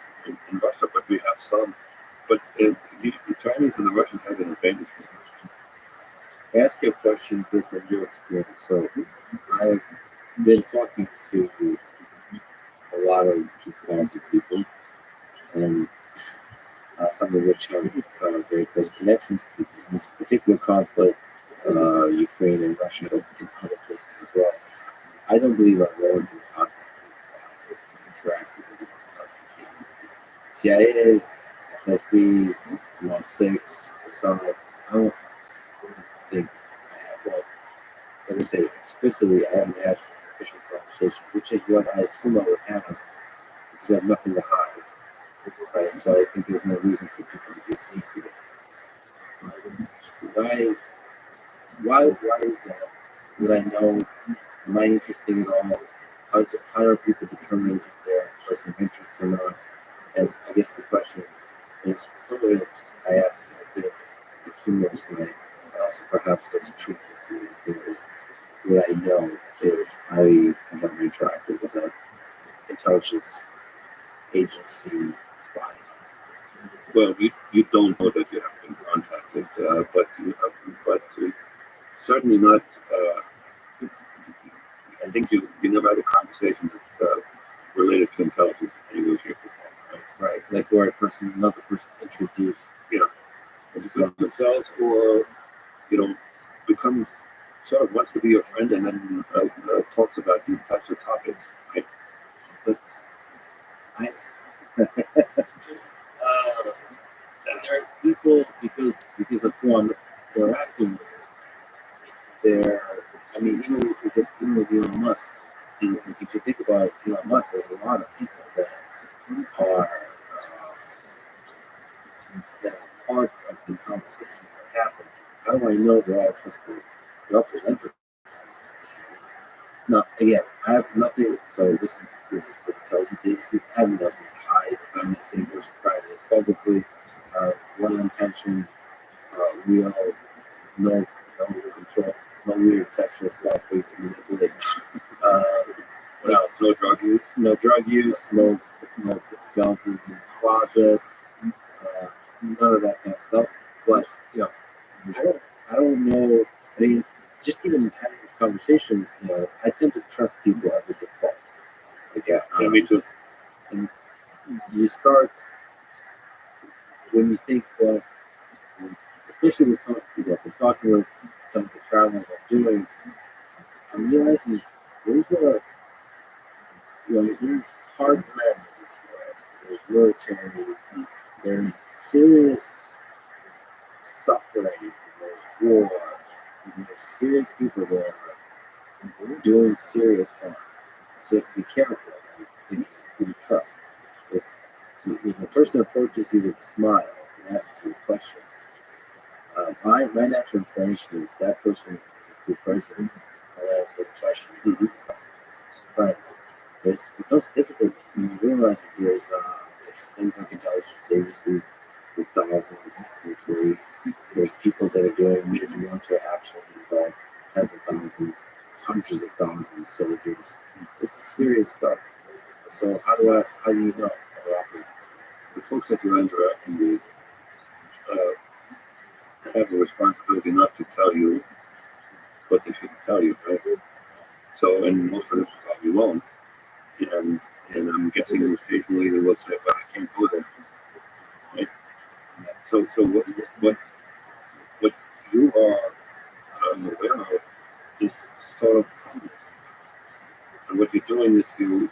Russia, but we have some. But the Chinese and the Russians have an advantage. Ask you a question based on your experience. So I've been talking to a lot of kinds of people, and some of which have very close connections to this particular conflict, Ukraine and Russia, and other places as well. I don't believe I'm going to contact interactive with CIA, FSB, MI6, Mossad. I don't think let me say explicitly, I haven't had an official conversation, which is what I assume I would have because I have nothing to hide. Right? So I think there's no reason for people to be secret. Why is that? Would I know? Am I interesting at all? How are people determine if they're a person of interest or not? And I guess the question is, some of it I ask in a bit of a humorous way, and also perhaps there's truth in it. Would I know if I have ever interacted with an intelligence agency spy? Well, you don't know that you have been contacted, but certainly not. I think you never had a conversation that's related to intelligence in any way, shape, or form, Right? Like where another person introduced. right? Introduce themselves, or becomes sort of wants to be your friend, and then talks about these types of topics. Right? But I, there's people because of who I'm interacting with. Even with Elon Musk, and if you think about Elon Musk, there's a lot of people that are part of the conversations that happen. How do I know they're all trusted representatives? No, again, I have nothing. So this is for intelligence agencies. I have nothing to hide. I'm not saying we're surprised. It's publicly well intentioned. We all know control. No weird sexual stuff we can manipulate. What else? No drug use. No drug use. No skeletons in the closet. None of that kind of stuff. But I don't know. I mean, just even having these conversations, I tend to trust people as a default. Yeah, me too. And you start when you think, well, especially with some people I've been talking with, some of the traveling I'm doing, I'm realizing there's hard men in this world. There's military. There's serious suffering. There's war. There's serious people that are doing serious harm. So you have to be careful and who you trust. If a person approaches you with a smile and asks you a question, my natural inclination is that person is a good person. I'll answer the question. But it becomes difficult when you realize that there's things like intelligence agencies with thousands of employees. There's people that are doing major military action involved tens of thousands, hundreds of thousands of soldiers. This is serious stuff. So how do you know how to operate? The folks that you're interacting with have a responsibility not to tell you what they shouldn't tell you, right? So, and most of them probably won't. And thing, occasionally they will say, "But I can't go there." Right? So what you are aware of is sort of, and what you're doing is you're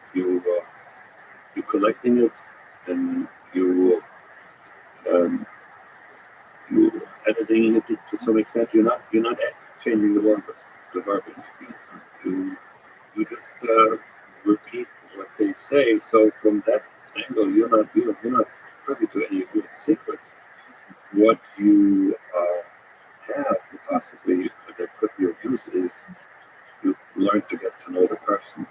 collecting it, and um, you editing it to some extent. You're not changing the verbiage. You just repeat what they say. So from that angle, you're not privy to any of your secrets. What you have possibly that could be of use is you learn to get to know the person.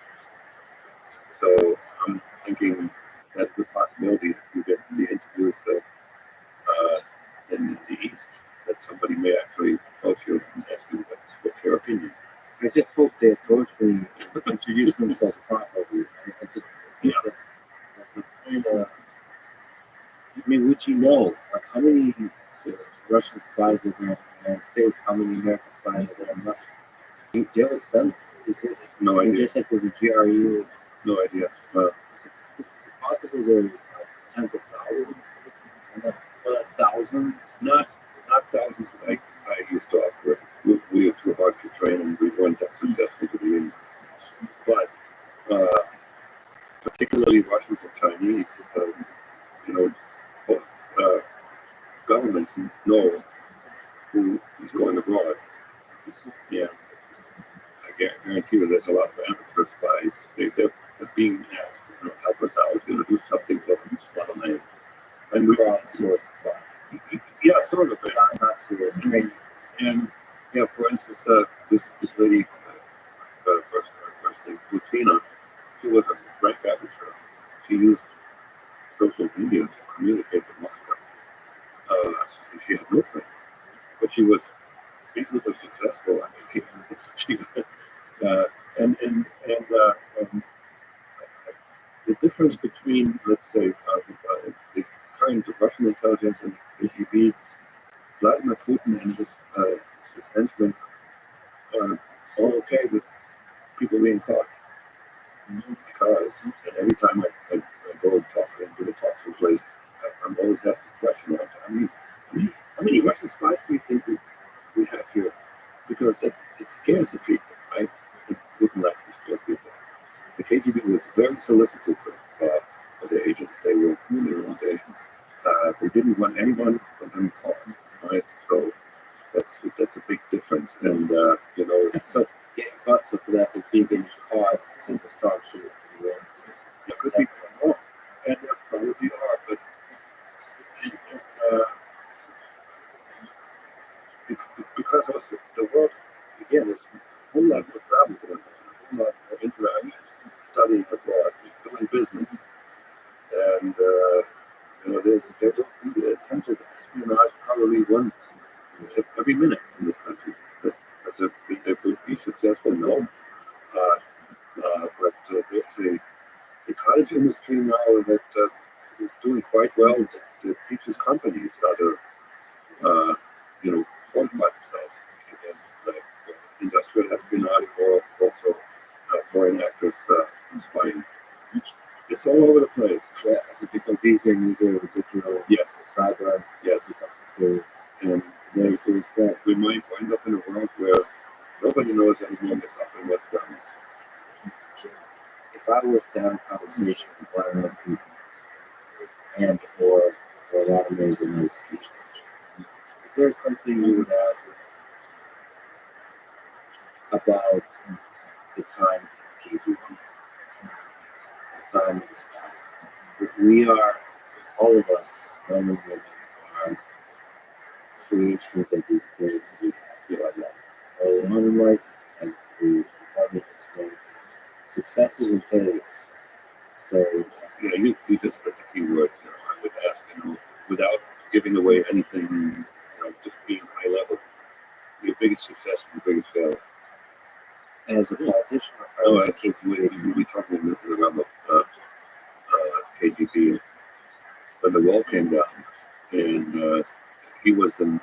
So I'm thinking that's the possibility if you get the interviews in the East, that somebody may actually approach you and ask you what's your opinion. I just hope they approach me, introduce themselves properly. I just think Yeah. that's a kind of. I mean, would you know, like, how many Russian spies are there in the United States? How many American spies are there in Russia? Do you have a sense? Is it No idea. just like with the GRU? No idea. Is it possible there's like tens of thousands? Thousands? Not thousands like I used to operate. We were too hard to train, and we weren't that successful to begin. But particularly Russians and Chinese, both governments know who is going abroad. Yeah, I guarantee you, there's a lot of amateur spies. They're being asked, help us out, do something for them, a lot of money. And we Crowdsourced spy. yeah, sort of. Not serious. And yeah, for instance, this lady, first name Lutina, she was a rank amateur. She used social media to communicate with Moscow. She had no friends, but she was reasonably successful. I mean, she and the difference between, let's say, the current Russian intelligence and KGB, Vladimir Putin and his henchmen are all okay with people being caught. Because and every time I go and talk and do a talk someplace, I'm always asked the question, how many Russian spies do you think we have here? Because it scares the people, right? It wouldn't like to scare people. The KGB was very solicitous of the agents. They didn't want anyone of them caught, right? So that's a big difference. And So getting caught, so for that is being caught since a strong shooter. there could be more, and there probably are, but because of the world, again, there's a whole lot of travel going on, a whole lot of interaction, studying abroad, doing business, and there's attempted espionage probably one every minute in this country. That's they could be successful, no, but there's a cottage industry now that is doing quite well. That teaches companies how to fortify themselves against industrial espionage or also foreign actors spying. It's all over the place. Yeah, is it because these are digital Yes, cyber? yes. Serious, And very serious threat. we might wind up in a world where nobody knows anymore what's up and what's down. If I was to have a conversation with one of the people, and or a lot of ways in my speech, is there something you would ask about the time KGB, the time of this past? We are, all of us, men and women, are creations of these days we realize that early on in life and through formative experiences, successes and failures. So Yeah, you just put the key word. I would ask, without giving away anything, just being high level. Your biggest success and your biggest failure. as a politician, Oh, as a actually, KGB, we talked in the realm of KGB when the wall came down, and he was in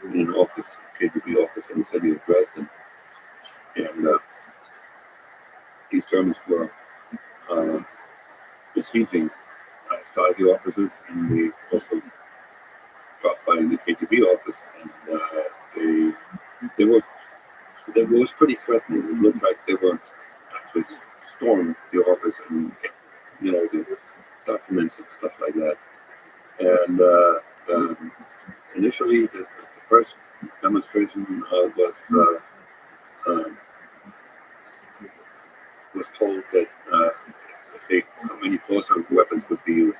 an office, KGB office in the city of Dresden, and these Germans were besieging Stasi offices, and they also dropped by the KGB office, and they were. It was pretty threatening. It looked like they were actually storming the office and the documents and stuff like that. And initially, the first demonstration was told that if they come any closer, weapons would be used.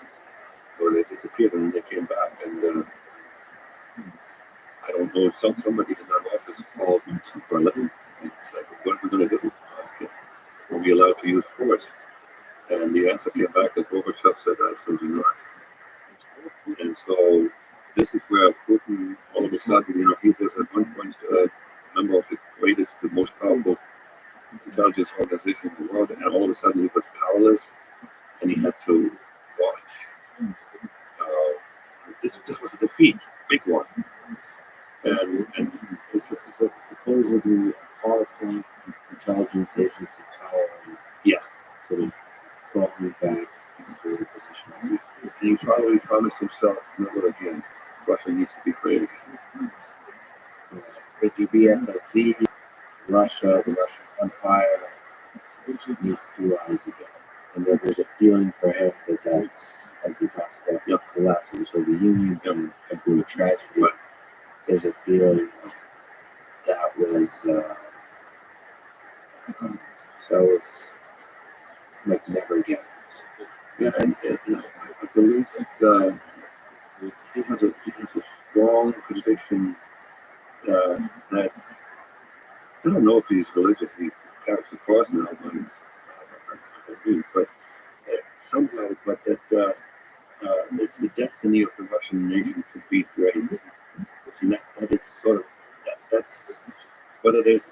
So they disappeared, and then they came back. And I don't know, somebody in that office called Berlin and said, "What are we going to do? Are we allowed to use force?" And the answer came back that Gorbachev said, "Absolutely not." And so this is where Putin, all of a sudden, he was at one point a member of the greatest, the most powerful intelligence organization in the world, and all of a sudden he was powerless, and he had to watch. This was a defeat, big one. And It's supposedly a powerful intelligence agency power, yeah, sort of crawling back into the position. and he probably promised himself, never again. Russia needs to be great again. KGB, FSB, Russia, the Russian Empire, needs to rise again. And then there's a feeling for him that that's, as he talks about, the collapse of the Soviet Union and a great tragedy. Right. There's a feeling that was like never again. Yeah, and I believe that he has a strong conviction that I don't know if he's religious. He carries the cross now, but somehow, but that it's the destiny of the Russian nation to be great, and that is sort of that's whether it's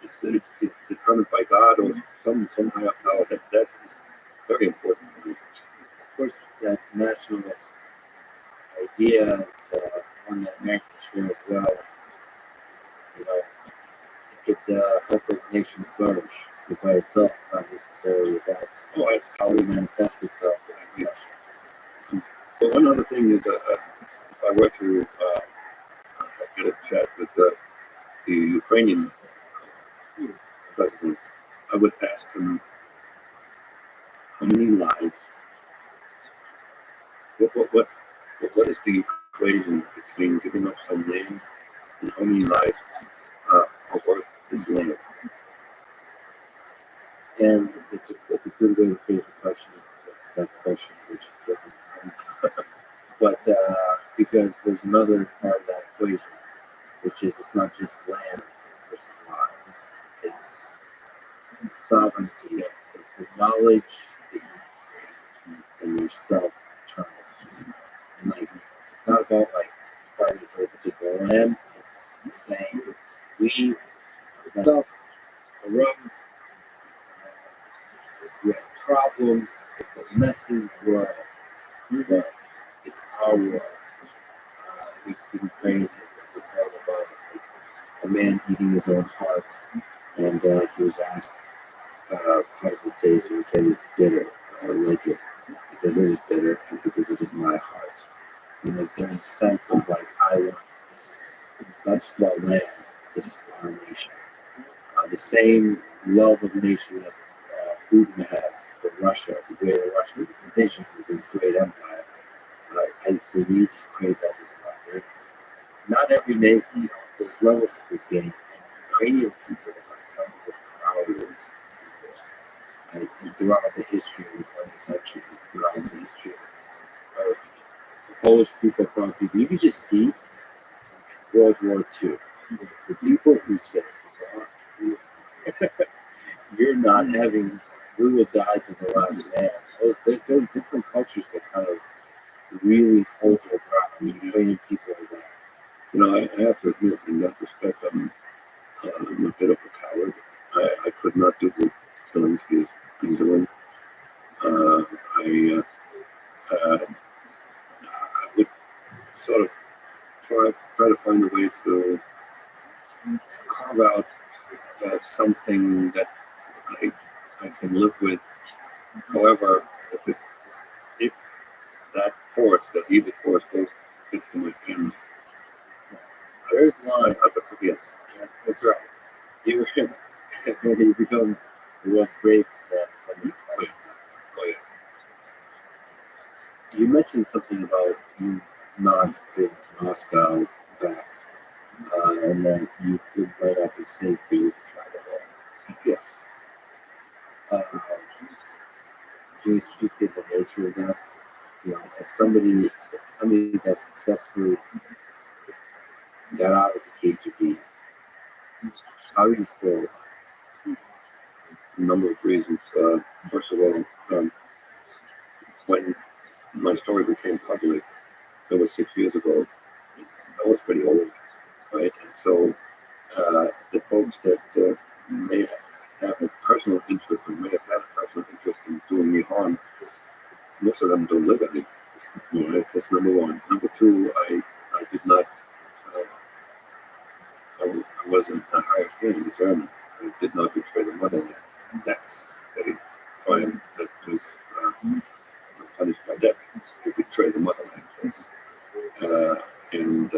determined by God or some higher power. That is very important to me. Of course, that nationalist idea is one that Americans share as well. It could help a nation flourish by itself. It's not necessarily about how it manifests itself as a nation. But one other thing is that if I were to get a chat with the Ukrainian president, I would ask him how many lives. What is the equation between giving up some land and how many lives are worth this land? And it's a good way to phrase the question. That question, which doesn't come. But because there's another part of that equation, which is it's not just land versus lives. It's sovereignty, the knowledge that you create and yourself eternal. And like it's not about like fighting for a particular land. It's saying we myself around we have problems, it's a messy world. But it's our world. Each Ukraine is a part about a man eating his own heart, and he was asked, "How does it taste?" And he said, "It's bitter. I like it because it is bitter, and because it is my heart." And like, there's a sense of like, I want this. It's not just about land. This is our nation. The same love of nation that Putin has for Russia, the greater Russian division with this great empire. I believe Ukraine does as well. Right? Not every nation, there's levels of this game. And Ukrainian people are some of the proudest throughout the history of the 20th century, throughout the history of Polish people, proud people. You can just see World War II. The people who said, "You're not having this. We will die to the last man." There's different cultures that kind of really hold their ground. I mean, Ukrainian people are that. I have to admit, in that respect, I'm a bit of a coward. I could not do the killings he's been doing. I would sort of try to find a way to carve out something that I can live with. However, force that evil force goes into my family. There's I lines. have to forget. That's right. You when you become what breaks that somebody questions. Oh, yeah. You mentioned something about you not being to Moscow back, and that you it might not be safe for you to travel there. Yes. Can you speak to the nature of that? You know, as somebody that successfully got out of the KGB, how are you still alive? A number of reasons. First of all, when my story became public, that was 6 years ago, I was pretty old, right? And so the folks that may have a personal interest or may have had a personal interest in doing me harm, most of them don't live anymore. You know, that's number one. Number two, I did not, I wasn't a higher king, the German. I did not betray the motherland. That's a crime that is punished by death. To betray the motherland. And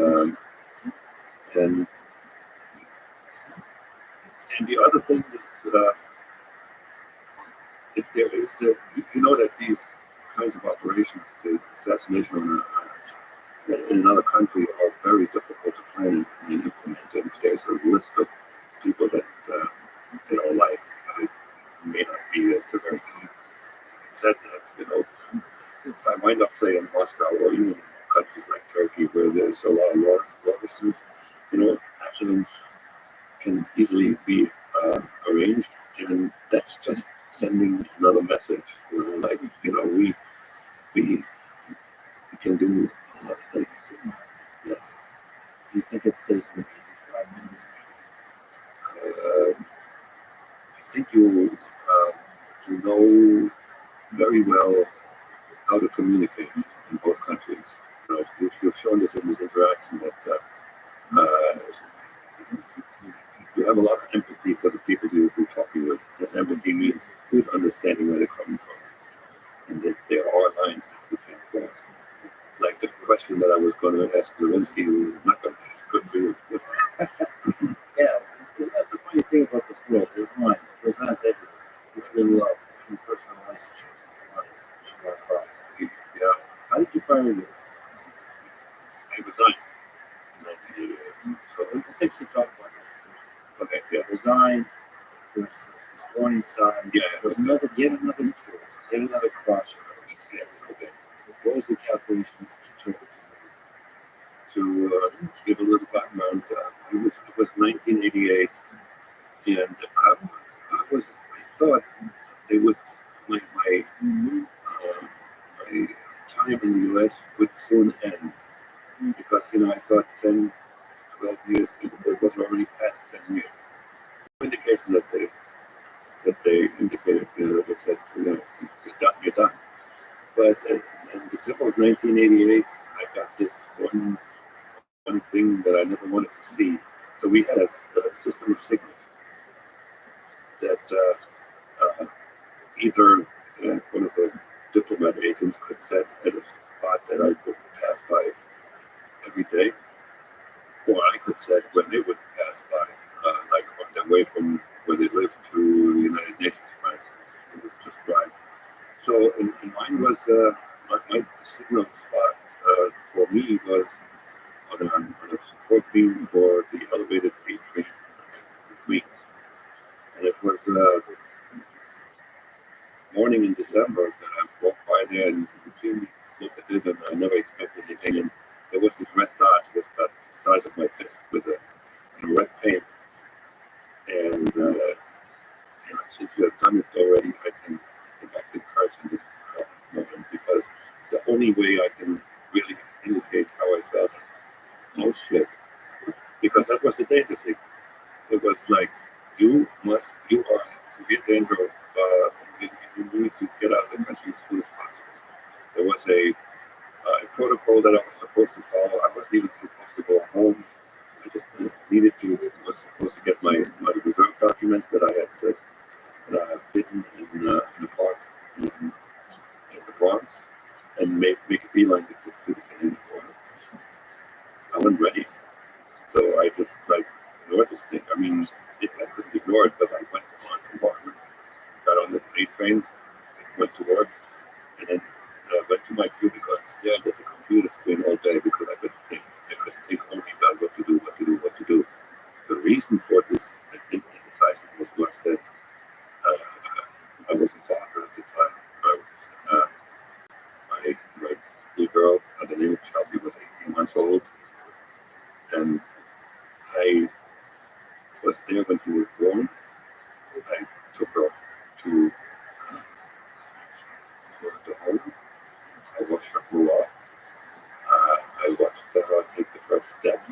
and the other thing is, if there is, you know that these kinds of operations, the assassination in another country, are very difficult to plan and implement. And there's a list of people that they don't like. I may not be at the very top. Said that, you know, if I wind up, say, in Moscow or even countries like Turkey where there's a lot of lawlessness, you know, accidents can easily be arranged, and that's just sending another message. You know, like, you know, we can do a lot of things. Yes. Do you think it's safe for you I think you know very well how to communicate in both countries. You know, you've shown this in this interaction that you have a lot of empathy for the people you're talking with. And empathy means good understanding where they're coming from, and that there are lines that you can't cross. Like the question that I was going to ask Lewinsky, who was not going to ask. Good for you. Yeah, isn't that the funny thing about this world? There's lines. There's lines everywhere. Between love, between personal relationships, there's lines that you should not cross. Yeah, How did you finally do it? I resigned in 1988. So, Let's actually talk about that. okay, yeah. Resigned. There's warning sign. Yeah, There's another. Get another choice. Get another crossroads. Yes, okay. What was the calculation to try to do? To give a little background, it was 1988, and I thought they would, my time in the U.S. would soon end, because, you know, I thought 10, 12 years, it was already past 10 years. No indication that they indicated, you know, that they said, you know, you're done. But in December of 1988, I got this one thing that I never wanted to see. So we had a system of signals that either one of the diplomat agents could set at a spot that I would pass by every day, or I could set when they would pass by, like on their way from where they lived to the United Nations, right? It was just right. So, and mine was my signal spot for me was on a support beam for the elevated A train week. And it was morning in December that I walked by there and routinely looked at it, and I never expected anything. And there was this red dot, it was about the size of my fist with a red paint. And since you have done it already, I think I can curse in this moment, because it's the only way I can really indicate how I felt. Oh shit. Because that was the danger thing. It was like, you are in severe danger of, you need to get out of the country as soon as possible. There was a protocol that I was supposed to follow. I wasn't even supposed to go home. I just was supposed to get my reserve documents that I had hidden in a park in the Bronx. and make a beeline to the Canadian border. I wasn't ready. So I just ignored this thing. I mean, I couldn't ignore it, but I went on compartment, got on the A train, went to work, and then went to my cubicle and stared at the computer screen all day because I couldn't think. I couldn't think only about what to do. The reason for this indecisiveness was that I was a father at the time. My little girl, the name of Shelby, was 18 months old, and I was there when she was born. I took her to the home. I watched her grow up. I watched her take the first steps,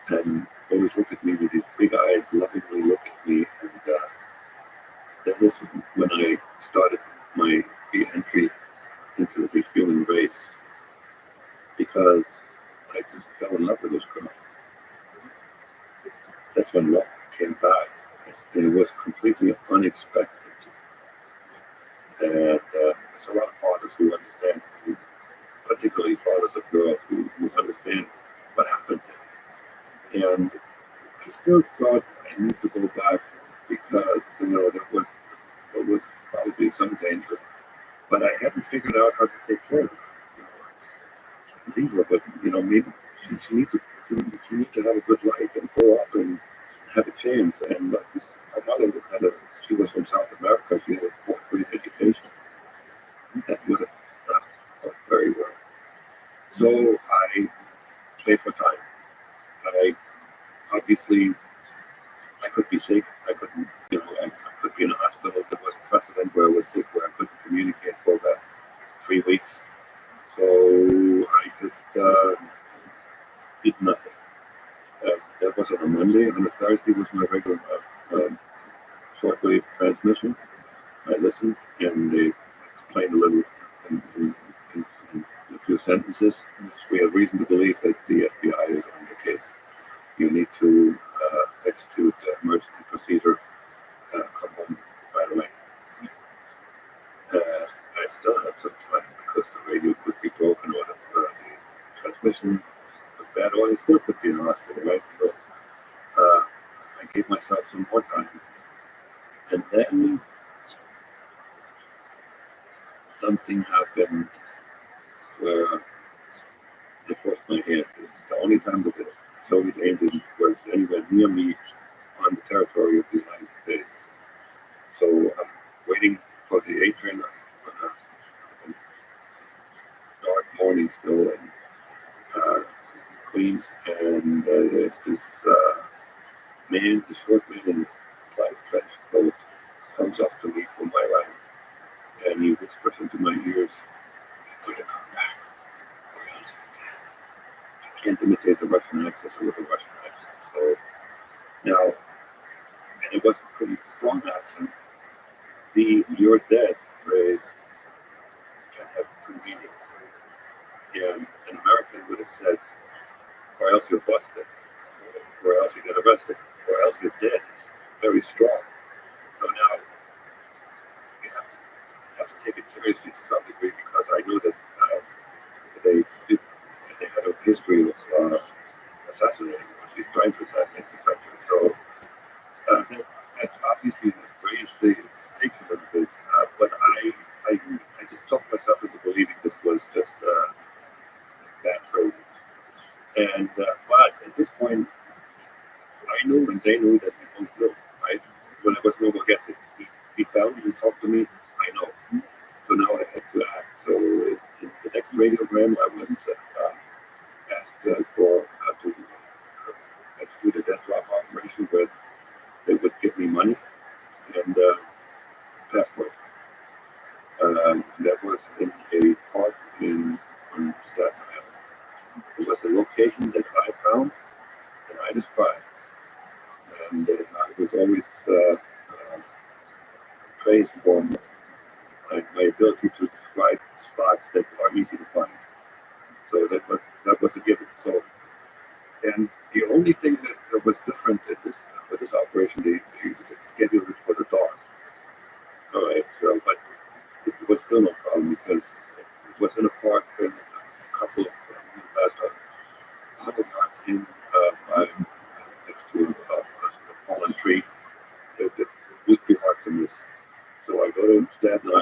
and always look at me with these big eyes, lovingly look at me, and that is when I started my entry into the human race, because I just fell in love with this girl. That's when love came back, and it was completely unexpected. And there's a lot of fathers who understand, particularly fathers of girls who understand what happened. And I still thought I need to go back because there was probably some danger, but I hadn't figured out how to take care of her. Leave her, but maybe she needs to have a good life and grow up and have a chance. And my mother she was from South America. She had a fourth grade education. That would have not worked very well. So I played for time. I could be sick. I couldn't, I could be in a hospital. There was a precedent where I was sick, where I couldn't communicate for about 3 weeks. So I just did nothing. That was on a Monday. On a Thursday was my regular shortwave transmission. I listened, and they explained a little in a few sentences. We have reason to believe that the FBI is on your case. You need to execute emergency procedure. Come home right away. I still had some time because the radio could be broken or the transmission was bad, or it still could be in the hospital, right? So I gave myself some more time. And then something happened where they forced my hand. It's the only time that the Soviet agent was anywhere near me on the territory of the United States. So I'm waiting for the A train on a dark morning still in Queens, and there's this man, the short man in a black trench coat, comes up to me from my right, and he whispers into my ears, "You're going to come back, or else you're dead." I can't imitate the Russian accent with a Russian accent, so now, and it was a pretty strong accent. The "you're dead" phrase can have two meanings. And an American would have said, "or else you're busted," or else you get arrested, or else you're dead. It's very strong. So now you have to take it seriously to some degree, because I know that they had a history of assassinating, or at least trying to assassinate the country. So that obviously raised the stakes a little bit. But I just talked myself into believing this was just bad phrasing. And but at this point, I knew and they knew that we both knew, right? When I was no more guessing, he found me, he talked to me. I know. So now I had to act. So in the next radiogram, I was asked for how to execute a death drop operation where they would give me money and passport. That was in a park on Staten Island. It was a location that I found and I described. And I was always praised for my ability to describe spots that are easy to find. So that was a given. So, and the only thing that was different for this operation, they scheduled it for the dark. All right. So, but it was still no problem because it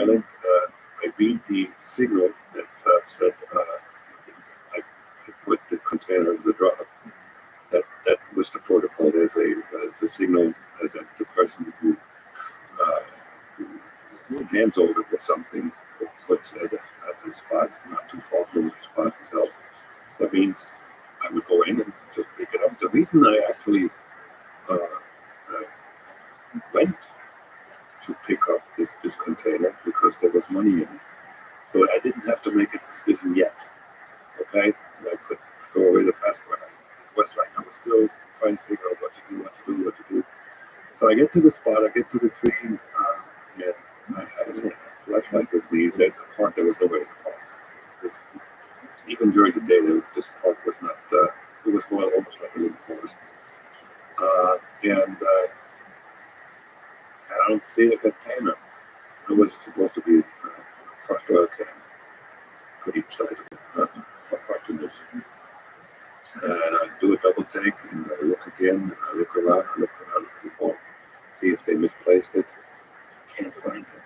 pilot, I read the signal that said I put the container in the drop. That was the protocol. There's the signal that the person who hands over with something puts it at the spot, not too far from the spot itself. That means I would go in and just pick it up. The reason I actually uh, went to pick up this container because there was money in it. So I didn't have to make a decision yet. Okay? I could throw away the passport. It was like I was still trying to figure out what to do. So I get to the spot, I get to the tree, and I had a flashlight with me. The park, there was nowhere to park. Even during the day, this park was not, it was more almost like a little forest. And I don't see the container. It was supposed to be a crushed oil can, pretty sizable, apart from this. And I do a double take, and I look again, I look around, I look the wall, see if they misplaced it. Can't find it.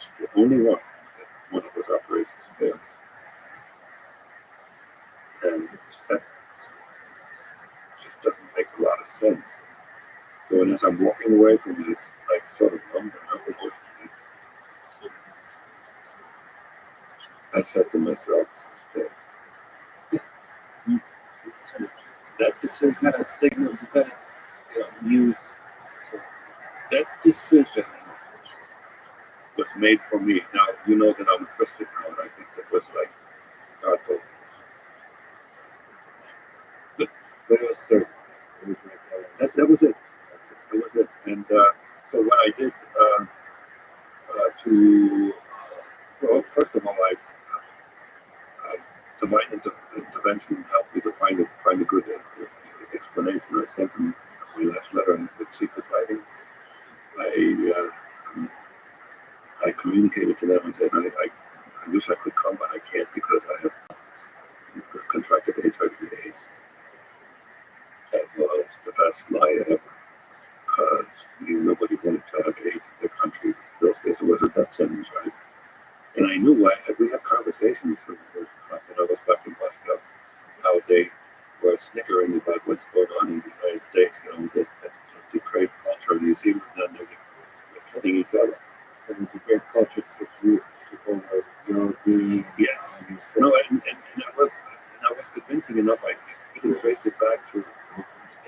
It's the only one of those operations failed. And that just doesn't make a lot of sense. So as I'm walking away from this, like sort of number, I said to myself, that decision, Kind of signals you got to use. that decision was made for me. Now, you know that I'm a Christian now, and I think that was like, God told me. But it was certain. It was like, That was it. That was it. And so what I did well, first of all, divine intervention helped me to find a good explanation. I sent them my last letter with secret writing. I communicated to them and said, I wish I could come, but I can't because I have contracted HIV/AIDS. That was the best lie ever. Nobody wanted to have AIDS in their country. Those days it was a death sentence, right? And I knew we had conversations when I was back in Moscow, how they were snickering about what's going on in the United States, that depraved culture in New Zealand, and they're killing each other. and the great culture took you over being. Yes. And I was convincing enough. I even traced it back to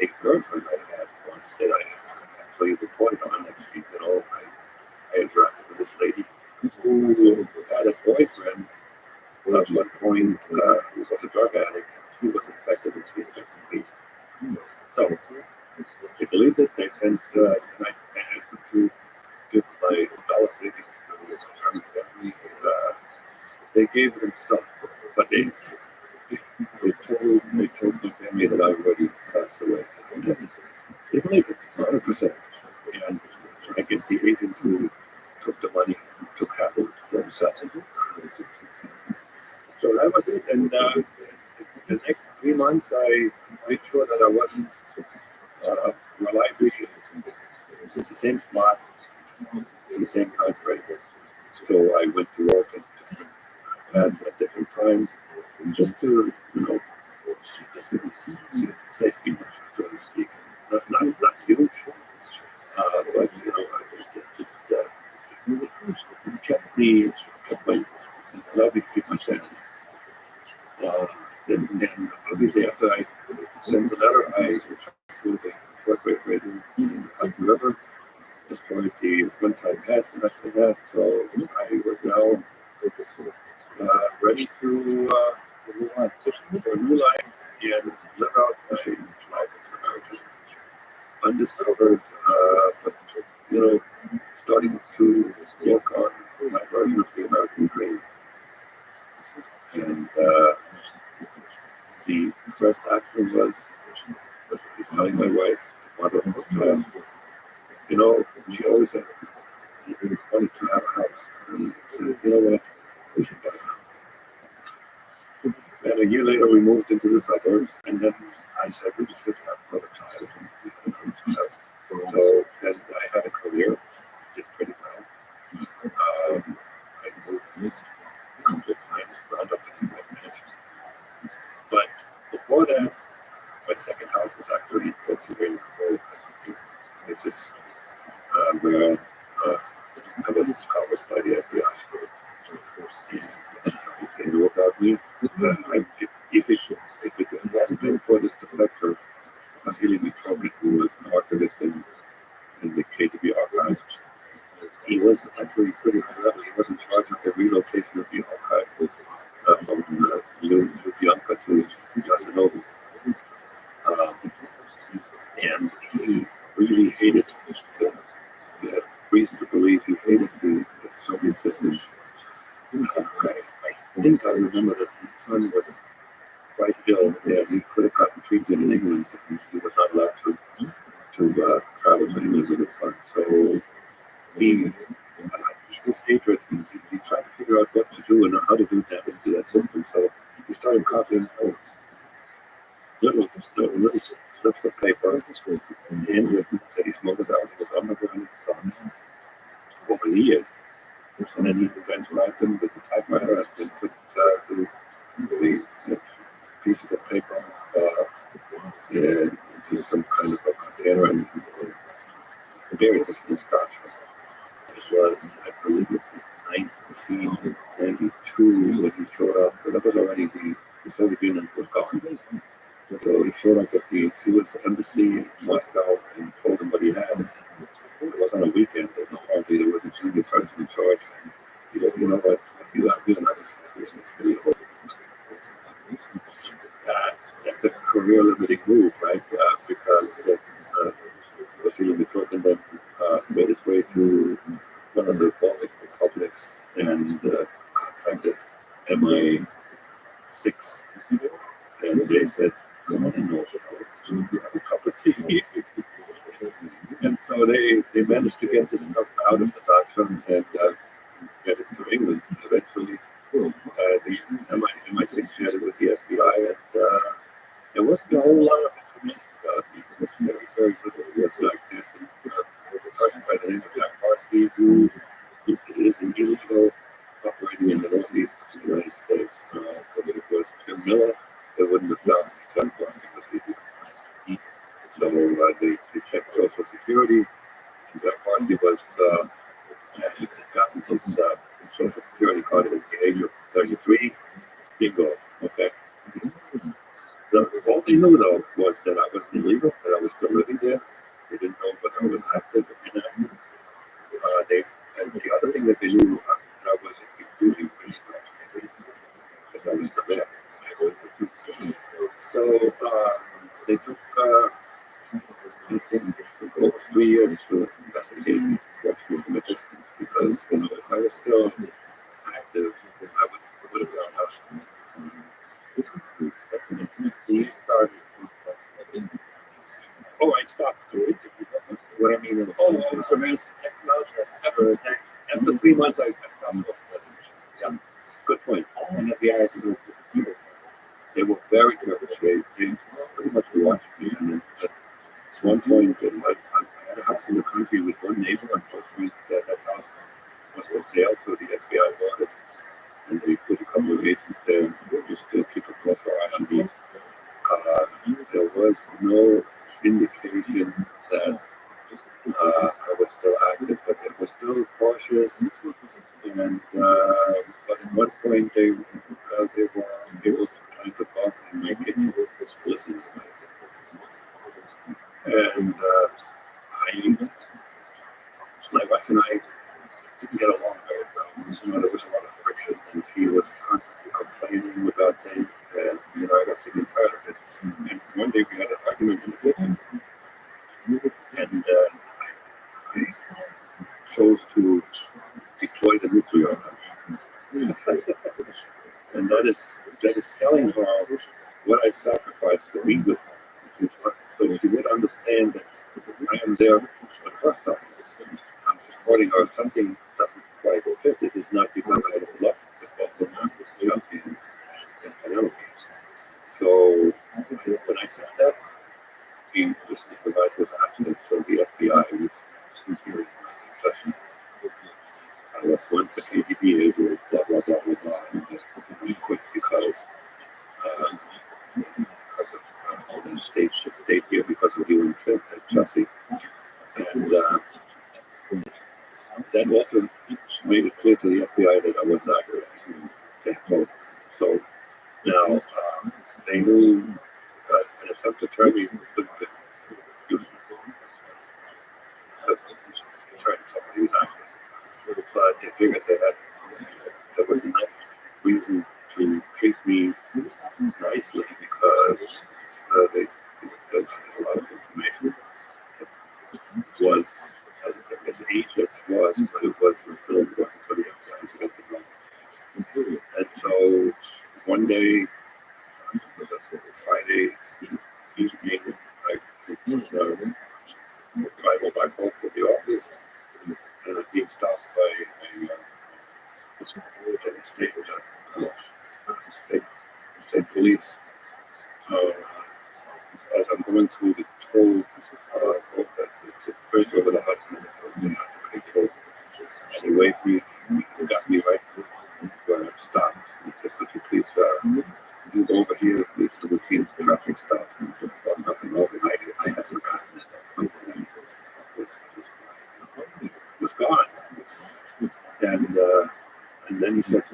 a girlfriend I had once that I actually reported on. Actually, I interacted with this lady who had a boyfriend at one point who was a drug addict. He was infected with HIV. So they believed it. They sent, and I asked them to give my dollar savings to his family. They gave them some, but they told my family that I already passed away. And they believed it 100%. And I guess the agent who took the money took half of it for himself. So that was it. And the next 3 months, I made sure that I wasn't reliably in the same spot in the same time frame. So I went to work at different pads at different times, just to, just to see safety measures, so to speak. Not huge, but it kept my allowed me to keep my sanity. Then obviously after I sent the letter, I through the short wave radio in the Hudson River, destroyed the one-time pads that I still had. So I was now ready to for a new life and live out my life as an American, undiscovered, but starting to work on my version of the American dream. And the first action was telling my wife, the mother of this child, she always said, we wanted to have a house. And said, you know what, we should buy a house. And a year later, we moved into the suburbs, and then I said, we should have another child. So, and I had a career, did pretty well. he was actually pretty high level. He was in charge of the relocation of the archive from Lubyanka to Casanova. And he really hated, he had reason to believe he hated the Soviet system. I think I remember that his son was quite ill there. He could have gotten treatment in England, and he was not allowed to travel to England with his son. So he, his hatred, he tried to figure out what to do and how to do damage to that system. So he started copying little slips of paper, handwritten, that he smuggled out. He was on the ground his son over the years. And then he began to write them with the typewriter and put the pieces of paper into some kind of a container and buried this in scotch. It was, I believe, 1992 when he showed up, but that was already the Soviet Union was gone. So he showed up at the U.S. embassy in Moscow and told them what he had. It was on a weekend, and apparently there was a junior person in charge. And he said, you know what, you have another. That's a career-limiting move, right? Because Vasily Mitrokhin then made his way to one of the Baltic republics and contacted MI6, and they said, "Come on in, you have a cup of tea." And so they managed to get this stuff out of the Dachshund and get it to England. Eventually, the MI6 shared it with the FBI, and there wasn't a whole lot of information about it. It was very, very little. It was like there's a person by the name of Jack Parsky who is an illegal operating in the northeast of the United States. If it was Jim Miller, they wouldn't have found Jack Parsky because he didn't. So they checked Social Security, and Jack Parsky was he had gotten his Social Security card at the age of 33. Bingo. Okay. All they knew, though, was that I was illegal, that I was still living there. They didn't know whether I was active or inactive. And the other thing that they knew that I was including really well, because I was still there. So they took over 3 years to investigate me, watch me from a distance, because if I was still active, I would have gone out. You started. Oh, I stopped. What I mean is, surveillance technology. After 3 months, I stopped. Yeah, good point. And FBI has to do it. They were very careful. They pretty much watched me. And at one point, I had a house in the country with one neighbor. Unfortunately, that house was for sale, so the FBI bought it. And they put a couple of agents there just to keep a close eye on me. There was no indication that I was still active, but they were still cautious. And but at one point, they were able to kind of bump and make it listen. And my wife and I didn't get along very well. There was a lot of friction, and she was constantly complaining about things, and I got sick and tired of it. And one day we had an argument in the kitchen, and I chose to deploy the nuclear arms. And that is telling her what I sacrificed to be with her. So she would understand that I am there on her side. I'm supporting her. If something doesn't quite fit, it is not because I don't love the both of them, Shelby and Penelope. So when I said that, the supervisor was absent, so the FBI was hearing my confession. I was once a KGB agent, blah, blah, blah, blah, blah, and we quit because of stayed here because of you and Trent at Chelsea. And that also made it clear to the FBI that I was not good. So now they knew an attempt to turn me could useless because turn somebody who's active. Sunday, Friday evening, I would drive on my boat to the office, and I'd be stopped by a state police as I'm going through the toll boat that it's a bridge over the Hudson. And he waved me, he got me right where I'm stopped. He said, "Could you please move over here? It's the routine traffic stop." And I said, "Oh, nothing over. I had forgotten this stuff." It was gone. And then he said,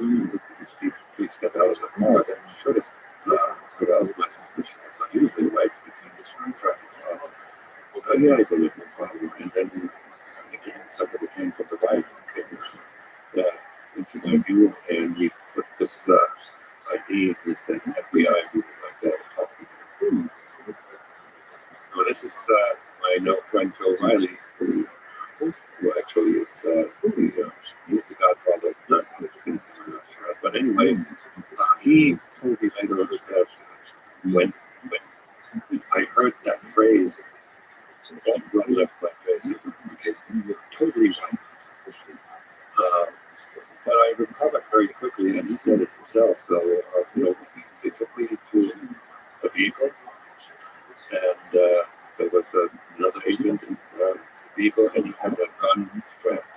"Please step out of the car." That should have aroused my suspicion. It's unusually right between this traffic stop. Yeah, I believe no problem. And then again, somebody came from the right, into my view, and he put this ID, and he said, "FBI, we would like to talk to you." Now, this is my now friend Joe Riley, who actually is he's the godfather of the but anyway, he told me later that when I heard that phrase, all blood left my face, because you were totally right. But I recovered very quickly, and he said it himself. So, they took me to the vehicle, and there was another agent in the vehicle, and he had a gun strapped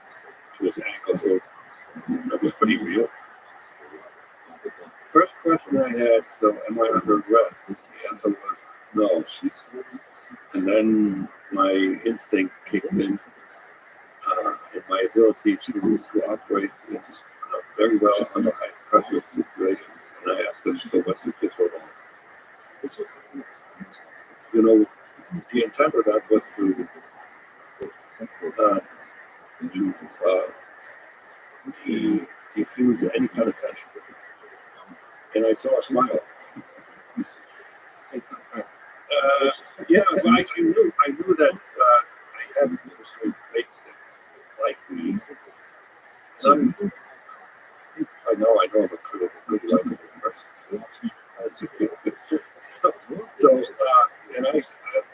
to his ankle, so that was pretty real. First question I had, so am I under arrest? The answer was no. And then my instinct kicked in, and my ability to operate very well under high pressure situations. And I asked him, "So what's the difference?" The intent of that was to defuse any kind of tension. And I saw a smile. Yeah, but I knew that I had some mates that like me. I know I'm a pretty likable person. So,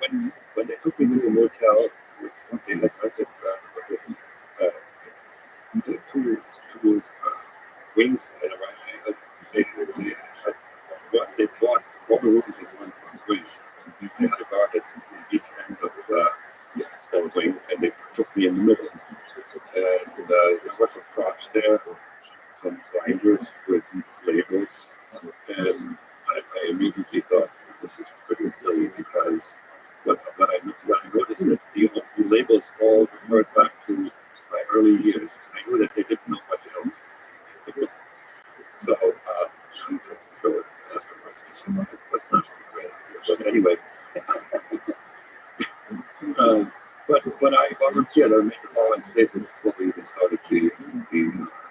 and when they took me to a motel, they had rented two wings, and they bought all the rooms in one wing. They had a guard at each end of the wing, and they took me in the middle. And there were some props there, some binders with labels, and I immediately thought, this is pretty silly, because what I noticed that the labels all referred back to my early years. I knew that they didn't know much else. So, but anyway, but I volunteered. I made the following statement before we even started the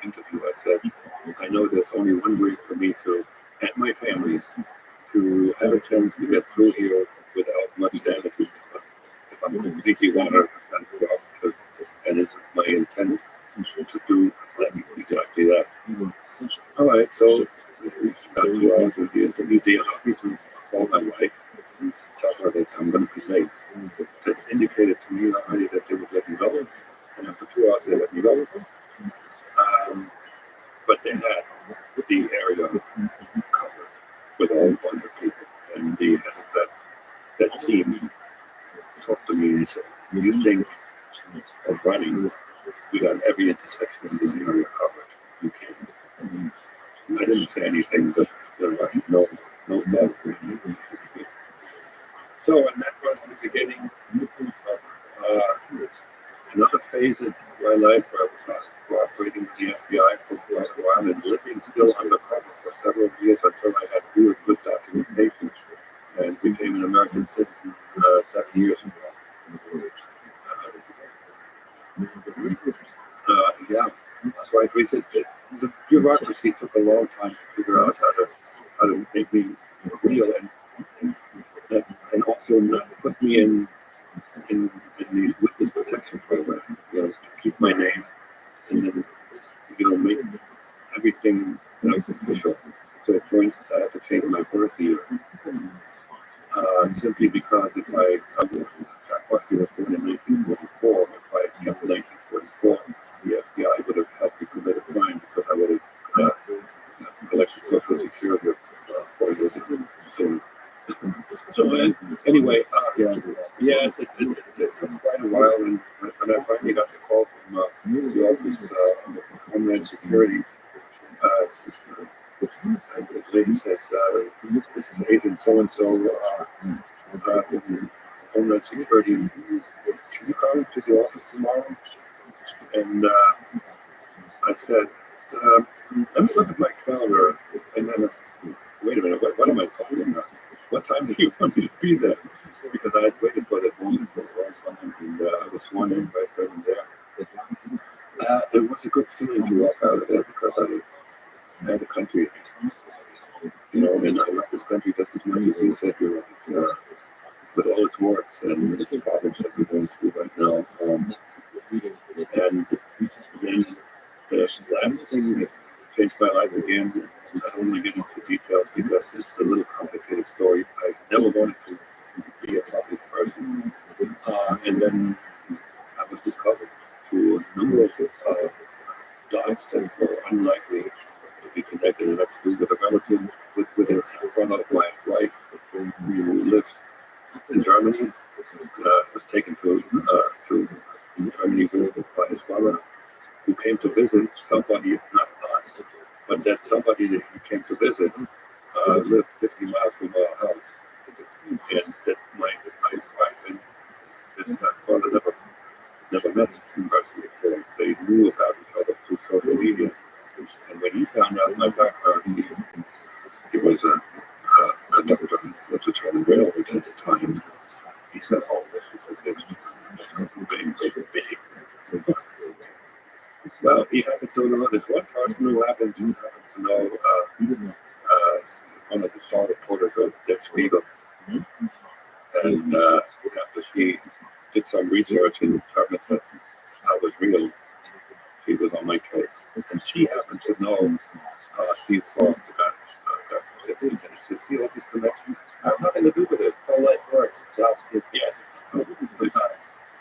interview. I said, I know there's only one way for me and my family to have a chance to get through here without much damage. If I'm completely 100% productive, and it's my intent to do exactly that. All right, so about 2 hours of the interview, they allowed me to call my wife, tell her that I'm going to be late. That indicated to me already that they would let me go, and after 2 hours they let me go. But they had the area covered with all bunch of people, and the head of that team talked to me and said, "You think of running? We got every intersection in this area covered. You can't." I didn't say anything, but no thought. So, and that was the beginning of another phase of my life where I was cooperating with the FBI for quite a while and living still undercover for several years until I had good documentation and became an American citizen 7 years ago. Yeah, that's right. The bureaucracy took a long time to figure out how to make me real and also not put me in the witness protection program, to keep my name and then, make everything nice official. So, for instance, I have to change my birth year simply because if Jack Buckley was born in 1944, if I had kept 1944, the FBI would have had me commit a crime because I would have collected Social Security 4 years ago. So anyway, yes, it took quite a while, and when I finally got the call from the Office of Homeland Security, the lady says, this is Agent so-and-so from Homeland Security. Can you come to the office tomorrow? And I said, let me look at my calendar. And then, wait a minute, what am I talking about? What time do you want me to be there? Because I had waited for that moment for a long time, and I was sworn in by someone there. It was a good feeling to walk out of there because I had a country, and I love this country just as much as you said you love it, with all its warts and its problems that we're going through right now. And then the last thing that changed my life again, I don't want to get into details because it's a little complicated story. I never wanted to be a public person. And then I was discovered through a number of dots that were unlikely to be connected, and that's to do with a relative, with a brother of my wife, who lives in Germany, was taken to Germany by his brother, who came to visit somebody, not us, but that somebody that he came to visit lived 50 miles from our house, and that my wife and his brother never met in person before. They knew about each other through social media, and when he found out my background, he was a conductor of the German Railroad at the time. He said, "Oh, this is a big." Well, he happened to know this one person who happened to know one of the star reporters of Der Spiegel. And after she did some research and determined that I was real, she was on my case. And she happened to know Steve Falk, and she said, "See all these connections? I have nothing to do with it. It's how life works. God's gift." Yes.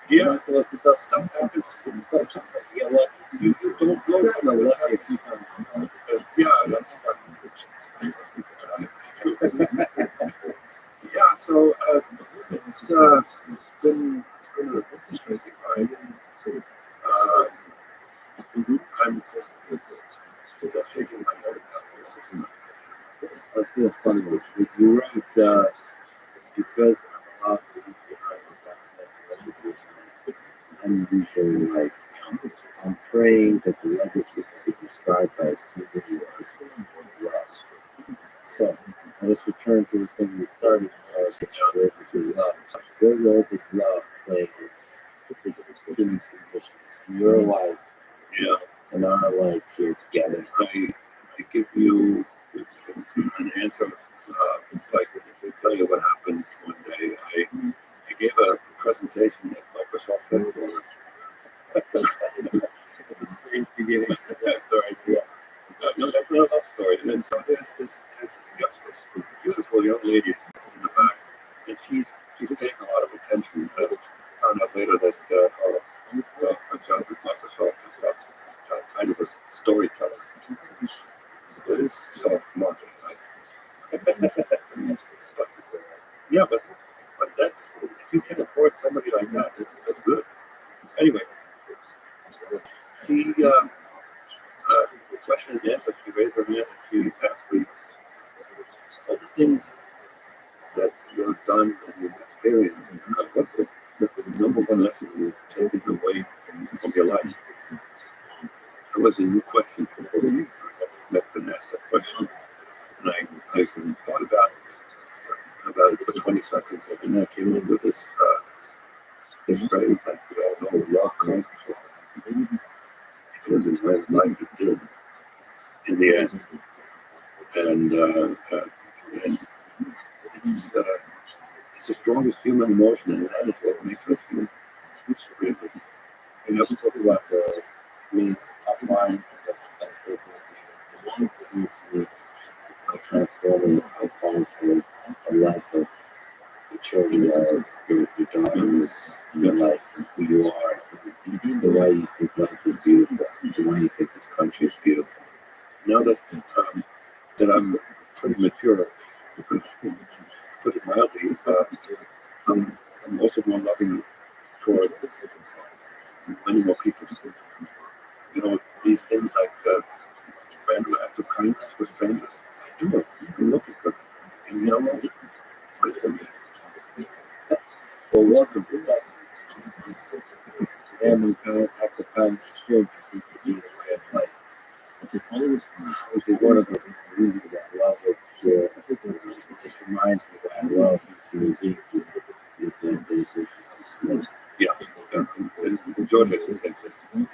Yeah, so it's stuff happens. Yeah, what? You don't know that unless you keep on. Yeah, that's yeah, so it's been an interesting ride. I'm just shaking my head about this. That's real funny. You wrote, because I'm allowed to leave behind a documentary, I'm usually like, I'm praying that the legacy can be described by a single word, love. So, let's return to the thing we started with, which is love. What role does love play in human conditions in your life and our life here together? I give you an answer, like to tell you what happened one day. I gave a presentation at Microsoft headquarters. It's a strange beginning to that story. Yeah. No, that's not a love story. And then so there's this beautiful young lady in the back, and she's paying a lot of attention. I found out later that her job at Microsoft is kind of a storyteller. It's soft marketing. Yeah, but that's, if you can afford somebody like that, that's good. Anyway, she question and answer. She raised her hand and she asked me all the things that you've done and you've experienced. What's the number one lesson you've taken away from your life? That was a new question for me. I never been asked that question, and I thought about it for 20 seconds, and then I came in with this phrase that we all know, love comes from. Because in my life it did, in the end, and it's the strongest human emotion, and that is what makes us human. And you also talk about offline as a best way to the ones that need to be really how powerful the life of your children are, your daughters, and your life, and who you are, and why you think life is beautiful, and why you think this country is beautiful. Now that I'm pretty mature, to put it mildly, I'm also more loving towards many more people. You know, these things like random acts of kindness for strangers. I do it. I'm looking for them. And you know what? It's good for me. Well, welcome to Texas. Random acts of kindness to strangers seems to be the way of life. Which is one of the reasons I love it here. It just reminds me what I love human beings is that they just explain. Yeah. And Georgia is the same thing.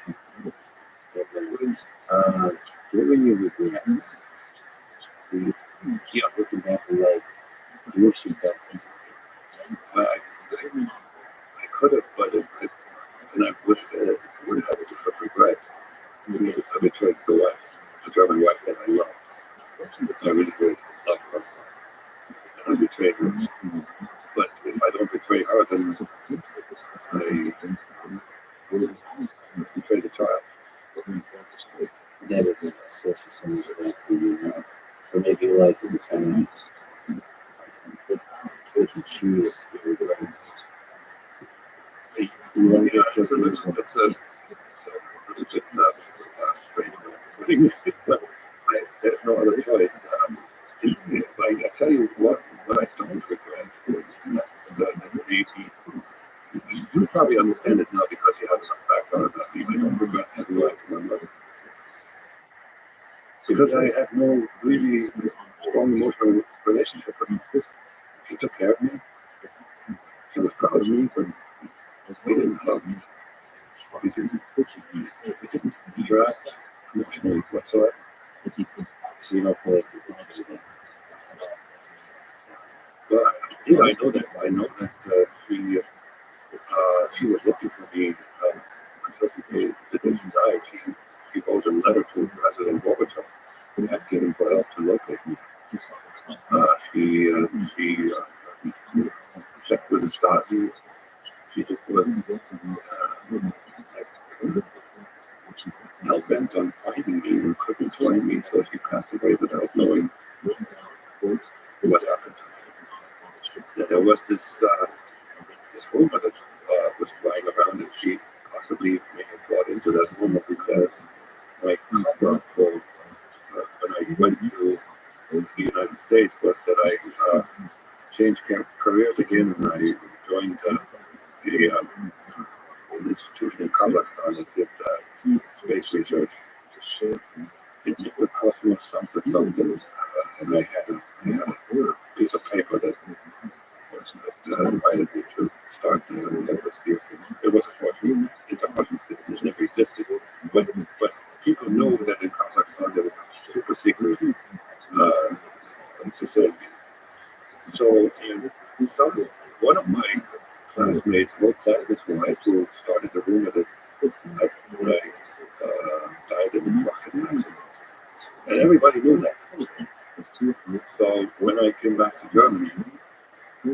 Do you have any regrets? Yeah. Looking back in life, you wish you'd done something. I could have, but and I wish I would have a different regret. I betrayed the wife, the German wife that I loved. I really did love her. And I betrayed her. But if I don't betray her, then I betray the child. That is a source of so much life for you now. So maybe your life is a kind of good to choose your regrets. You want to get to It's a little bit strange, but there's no other choice. I tell you what I don't regret. You probably understand it now because you have some background about me. I don't regret having life with my mother. Because I had no really strong emotional relationship with her. She took care of me. She was proud of me, but we didn't hug. We didn't interact emotionally whatsoever. so you don't feel like you're betrayed. Well, I know that. I know that she was looking for me until the day she died. She wrote a letter to President Rothschild asking him for help to locate me. She checked with the Stasi. She just was hell bent on finding me and couldn't find me, so she passed away without knowing what happened. There was this rumor that was flying around that she possibly may have brought into that rumor because my cover for when I went to the United States was that I changed careers again and I joined an institution in Kazakhstan that did space research. It would cost me something, and I had a piece of paper that invited me to start there, and that was beautiful. It was a fortune. Intercontinental business never existed, but people know that in Kazakhstan there were super secret facilities. So, one of my classmates, old classmates from high school, started the rumor that I died in a rocket accident, and everybody knew that. So when I came back to Germany, I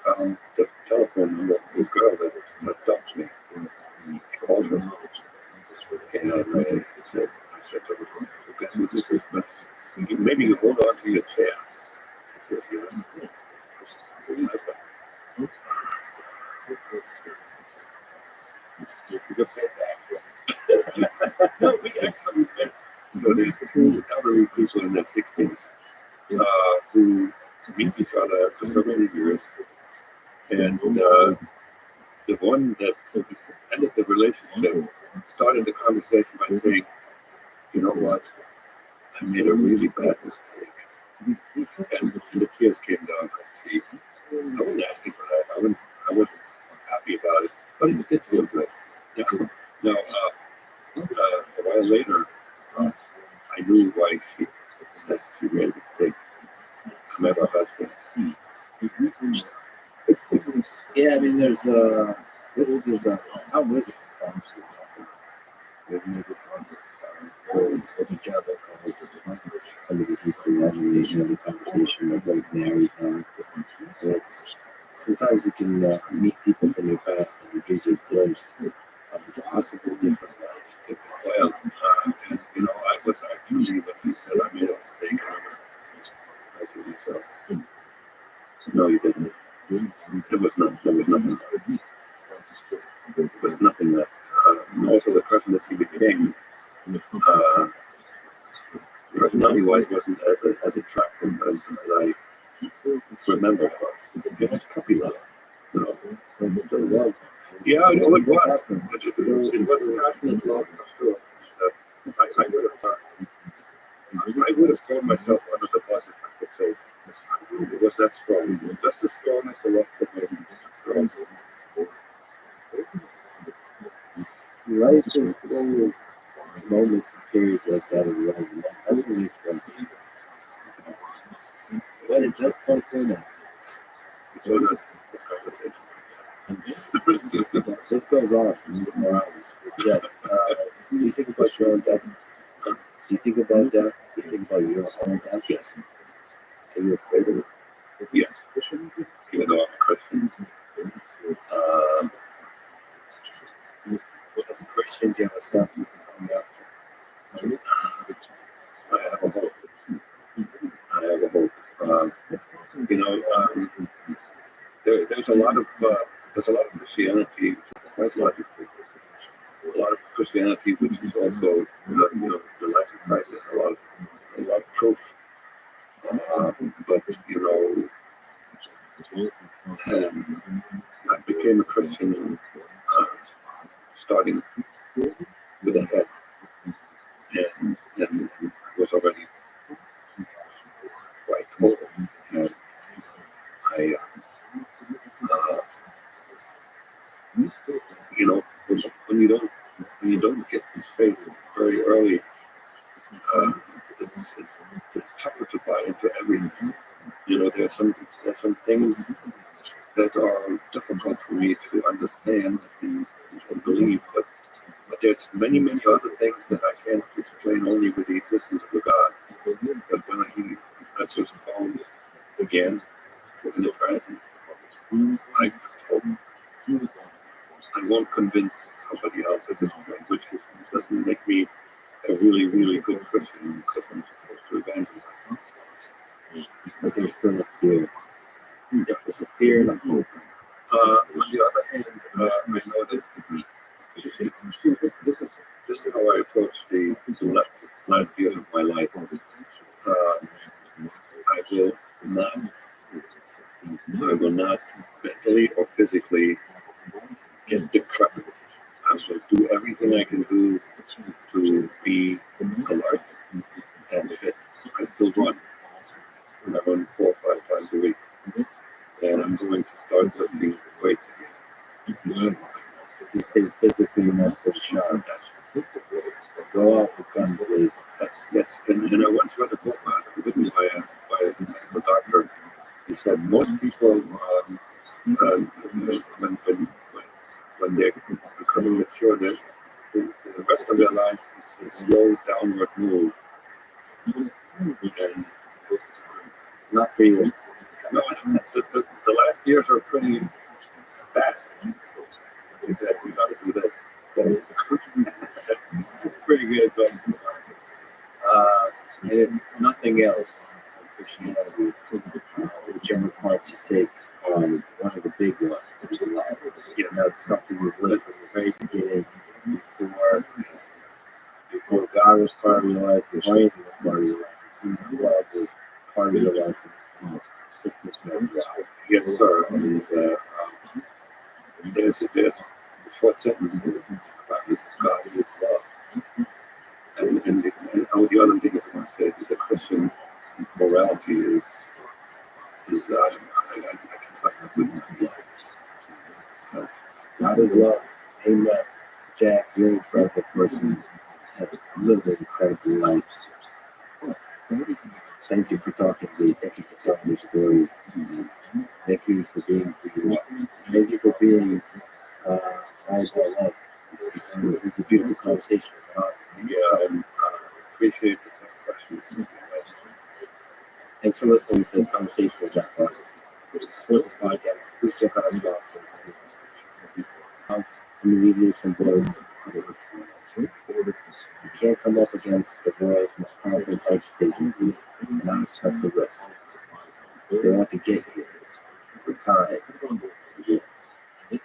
found the telephone number of this girl that dumped me. I called her, and I said to her, guess who this is? But maybe you hold on to your chair. I said, yeah. No, we actually met. So there's two elderly people in their 60s who meet each other for so many years. And the one that ended the relationship started the conversation by saying, you know what, I made a really bad mistake. And the tears came down her cheek. I wasn't asking for that. I wasn't happy about it, but it did feel good. Now, a while later, I knew why she said she made a mistake. I met her husband. Yeah, I mean, there's how was it? With each other, somebody who's been married, you have a conversation like getting married now. So it's sometimes you can meet people from your past and it gives you a glimpse of a possible different life. Well, and, you know, I was actually, what you said, I made a mistake. I told myself, no, you didn't. There was nothing. There was nothing that, also the person that he became, personality-wise, wasn't as attractive as I remember. It was puppy love, you know. Yeah, I know it was. It was passionate love for sure. I would have thrown myself under the bus if I could say it was that strong. Just as strong as the love for me. Life is full of moments and periods like that in life. And that's what makes fun. But it just comes in it. So that's the conversation. This goes on for more hours. Yes. Do you think about your own death? Do you think about death? Do you think about your own death? Yes. Are you afraid of it? Yes. Even though I'm a Christian. As a Christian, do you have a sense of what's coming up? I have a hope. You know, there's a lot of Christianity, quite logically. A lot of Christianity, which is also, you know, the life of Christ is a lot of proof. But you know, I became a Christian starting with a head, and was already quite old. And I, you know, when you don't get this faith very early, it's tougher to buy into everything. You know, there's some things that are difficult for me to understand and believe, but there's many other things that I can't explain only with the existence of a God. But when he answers the phone again for an eternity, I hope I won't convince somebody else at this point, which doesn't make me a really good Christian because I'm supposed to evangelize. But there's still a fear. Yeah. There's a fear and a hope. On the other hand, I know that this is how I approach the last years of my life. I will not mentally or physically get decrepit. I will do everything I can do to be alert and fit. I still run. I run 4 or 5 times a week. And I'm going to start lifting weights again. If you stay physically and mentally sharp, go out become blazing. That's and I once read a book written by a medical doctor. He said most people when they're becoming mature, the rest of their life is a slow downward move. And Not for you. no, the last years are pretty fast. He said, we got to do this. That's pretty good advice. And if nothing else, Christianity, whichever parts you take on one of the big ones, there's a lot. Yeah. And that's something we've lived from the very beginning, before God was part of your life, before anything was part of your life. It seems like love was part of your life. Consistent throughout. Yes, sir. And there's a short sentence about this God is love. And the other thing I want to say is the Christian morality is I can sign up with love. God is love. Amen. Jack, you're an incredible person. Have lived an incredible life. Thank you for talking to me. Thank you for telling your story. Thank you for being who you are. Thank you for being eyes by love. This is a beautiful conversation. Yeah, and appreciate the tough questions. Thanks for listening to this conversation with Jack Larson. To support this podcast, please check out our sponsors in the description. And we leave you some words. You can't come up against the world's most powerful intelligence agencies and not accept the risk. If they want to get you for time, you do. Thank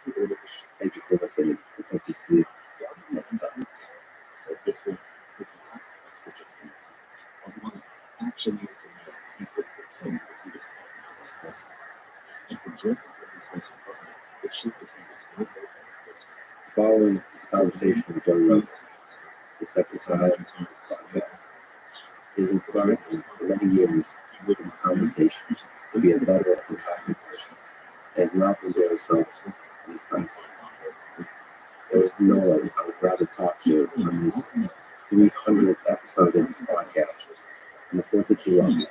you for listening. Hope to see you next time. Following this conversation with Joe Rothschild, the second side of this podcast, is inspired me for many years with this conversation to be a better and kinder person. It has not been there so as a friend. There is no one I would rather talk to on this 300th episode of this podcast on the 4th of July,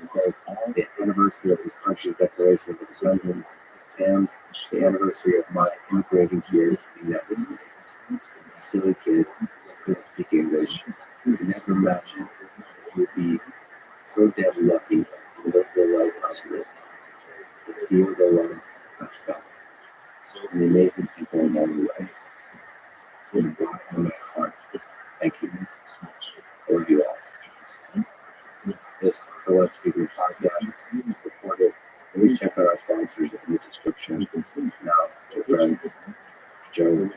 because the anniversary of this country's Declaration of Independence and the anniversary of my immigrating here to the United States. A silly kid who couldn't speak English, who never imagined he would be so damn lucky as to live the life I've lived, to feel the love I felt, and the amazing people along the way. From the bottom of my heart, thank you. I love you all. This is the Let's Speaking podcast. Support it. Please check out our sponsors in the description. Now, to friends, Joe.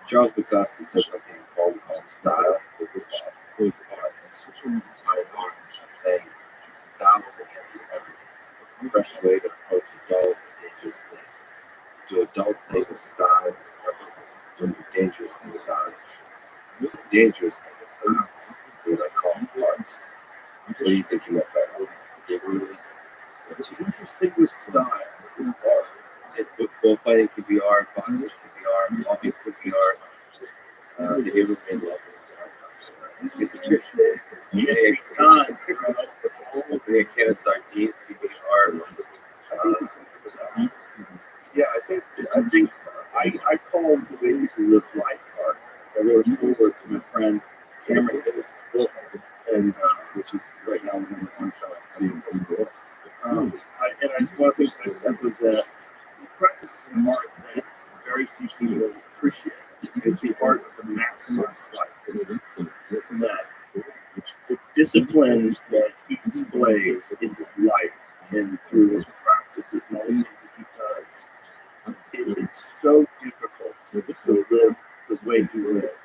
Charles Bukowski said something called style. My heart saying style is against everything. A fresh way to approach a dull and dangerous thing. To a dull thing of style is perfect. To a dangerous thing of style. The dangerous thing is style. Is what I call parts. What do you think you meant by that? What's interesting with style is art. Bullfighting could be art, boxing could be art, loving could be art. Have you ever been loving art? Yeah, every time. Opening a can of sardines could be art. Yeah, I call the way people live life art. I wrote a forward to my friend Cameron Guinness' book, and which is right now number one selling. And one of the things I said was that he practices an art that very few people appreciate. It's the art of the maximized life. That the discipline that he displays in his life and through his practices and all the things that he does, it's so difficult to live the way he lives.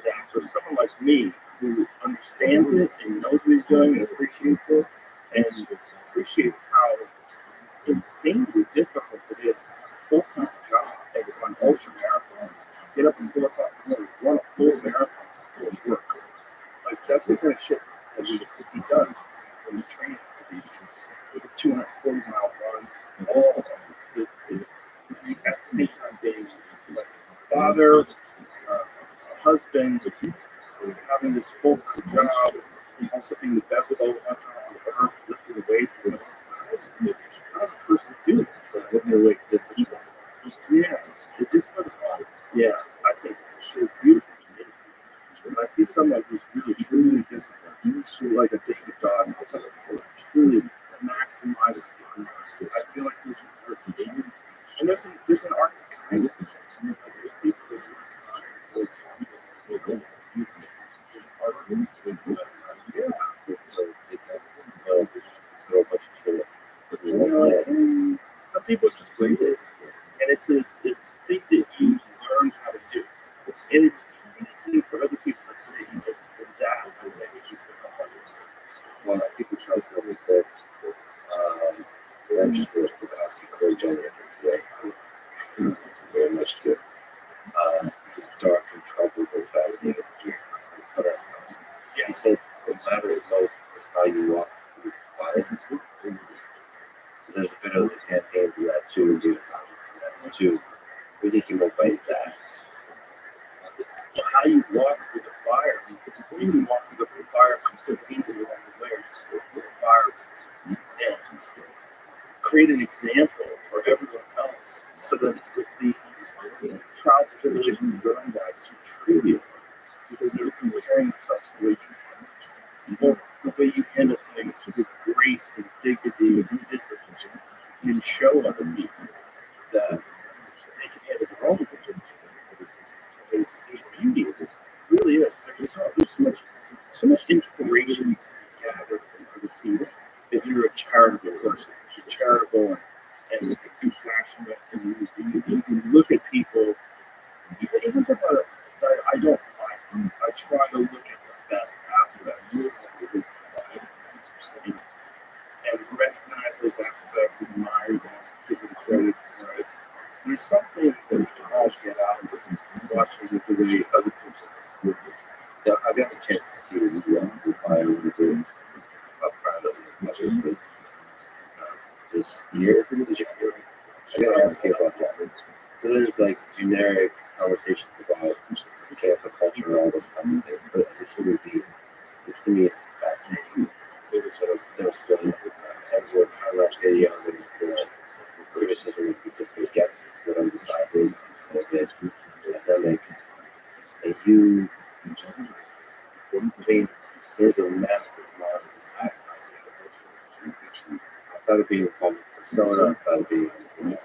That for someone like me who understands it and knows what he's doing and appreciates it, and appreciates how insanely difficult it is to have a full-time job and run ultra marathons, get up at 4 o'clock in the morning, run a full marathon and work. Like, that's the kind of shit that he does when he's training for these 240-mile runs, all of them. At the same time being like a father, a husband, having this full-time job, and also being the best bowler on earth, lifting weights. How does a person do it? So lifting the weight discipline. Yeah, the discipline is hard. Yeah, I think it's beautiful to me. When I see someone who's really truly disciplined, like a David Dodd, someone who truly maximizes the art, I feel like there's an art to it. And there's an art to kindness. There's people that are kind. Some people just bring it, and it's thing that you learn how to do, and it's easy for other people to see that. Well, I think because we said, I'm just a Bukowski core generator today. Very much too. This is dark and troubled and fascinating. He said, what matters most is how you walk through fire. So there's a bit of the campaign to that too. Too. We think you might bite that. How you walk through the fire. It's when you walk through the fire, you still people along the way, you the fire, and create an example for everyone else, so that with the trials and tribulations of their own lives, you treat you because they're comparing themselves to the way you do. the way you handle things with grace and dignity and discipline can show other people that they can handle their own things. There's beauty in this. It really is. There's so much inspiration to be gathered from other people. If you're a charitable person, you're charitable and compassionate, and you can look at people. Even the that I don't like, I try to look at the best aspects of it and recognize those aspects, admire them, give them credit for it. There's something that we can all get out of it, watching it the way other people do. Yeah, I got the chance to see it as well, the fire and the things privately this year, this January. I gotta ask you about that. So there's like generic conversations about cancel culture and all those kinds of things, but as a human being, this to me is fascinating. So sort of there's still as we're kind of getting on there's criticism of the different guests that on the sideways and pandemic, and you I mean, there's a massive amount of attack. Outside of being a public persona, outside of being a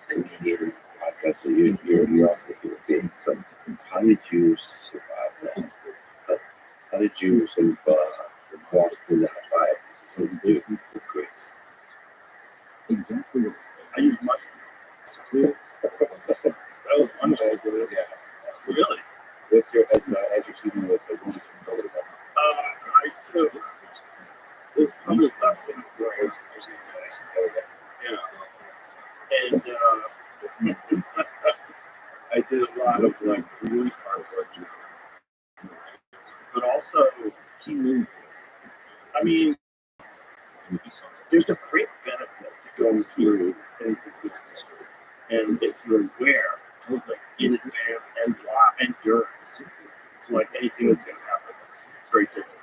comedian, podcaster, you're also a human being. So how did you survive that? How did you sort of walk through that fire? So you do with grace. Exactly. I use mushrooms. That was one way I did it. Yeah. Really? What's your as education was like? What is your go-to? I took. It was probably less than a grade. Yeah. And I did a lot of like really hard work, but also I mean, there's a great benefit to going through anything to this. And if you're aware, like in advance and during, like anything that's going to happen, it's very difficult.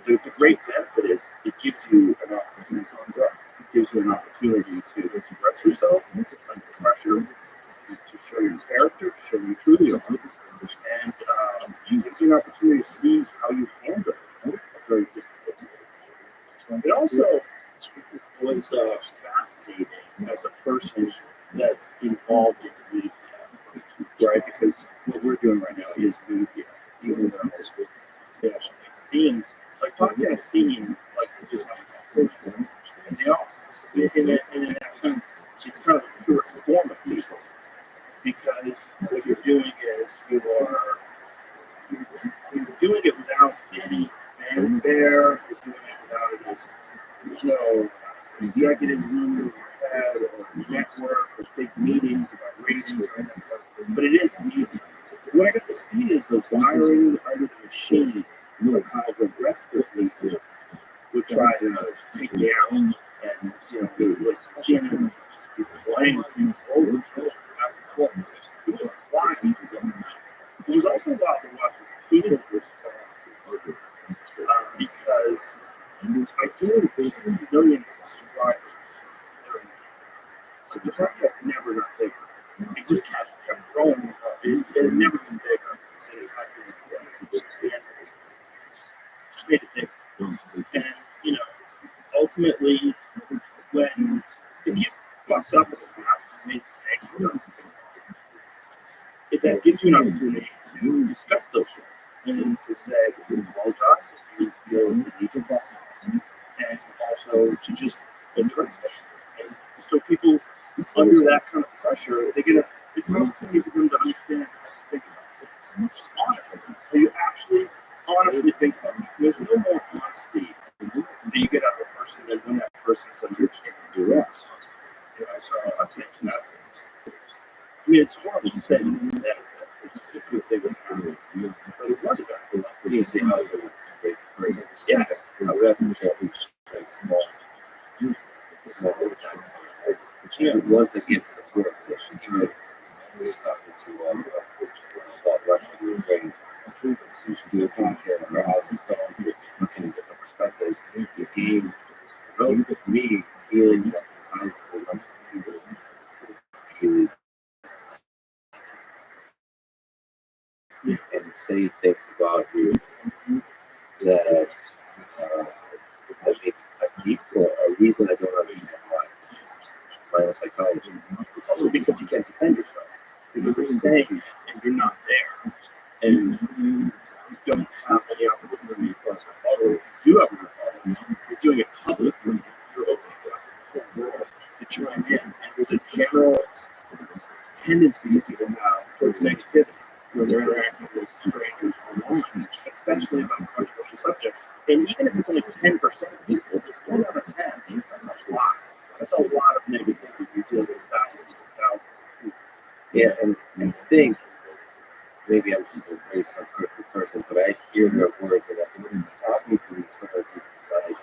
The great benefit is it gives you an opportunity to grow. It gives you an opportunity to express yourself under pressure, to show your character, to show you truly are, and it gives you an opportunity to see how you handle a very difficult situation. It also was fascinating as a person that's involved in media, right? Because what we're doing right now is media, even though it seems like podcasts seem like we're just having a conversation, and they are. In that sense, it's kind of a pure form of media, because what you're doing is you're doing it without any fanfare. You're doing it without any, executives in your head or network or big meetings about ratings or anything like that. But it is media. What I got to see is the wiring under the machine of how the rest of people would try to take me out. And, like CNN would just be playing things over and over. It was wild. It was also wild to watch as people respond because I gained 2 million subscribers. So the podcast never got bigger. It just kept growing. It had never been bigger. So it had been just made it bigger. And, ultimately, if you fucked up in the past and made mistakes, you're done. If that gives you an opportunity to discuss those things and to say, apologize if you feel the need to apologize, and also to just address it. And so people under that kind of pressure, it's an opportunity for them to understand how to think about it. Honestly. So you actually honestly think about it. There's no more honesty that you get out of a person than when that person is under extreme duress. So I think that's it. I mean, it's horrible to say it's a benefit. It's just a good thing to happen. But it was a benefit. It's the other way. Yes. I would have to say it's small. It was the gift of the poor. I was talking to about Russia and Ukraine. We were talking about how the stuff looking at different perspectives. The game, relative to me, feeling like the size of the number of people really and say things about you that that may be cut deep for a reason I don't understand why. My own psychology. It's also because you can't defend yourself. Because they're saying and you're not there. And you don't have any opportunity for us. Although you do have an opportunity, you're doing it publicly. You're opening it up to the world to chime in. And there's a general tendency people have towards negativity when they're interacting with strangers online, especially about controversial subjects. And even if it's only 10% of people, just 1 out of 10, that's a lot. That's a lot of negativity. You're dealing with thousands and thousands of people. Yeah, and I think maybe I'm just a very self-critical person, but I hear their words and I can probably somewhere deep inside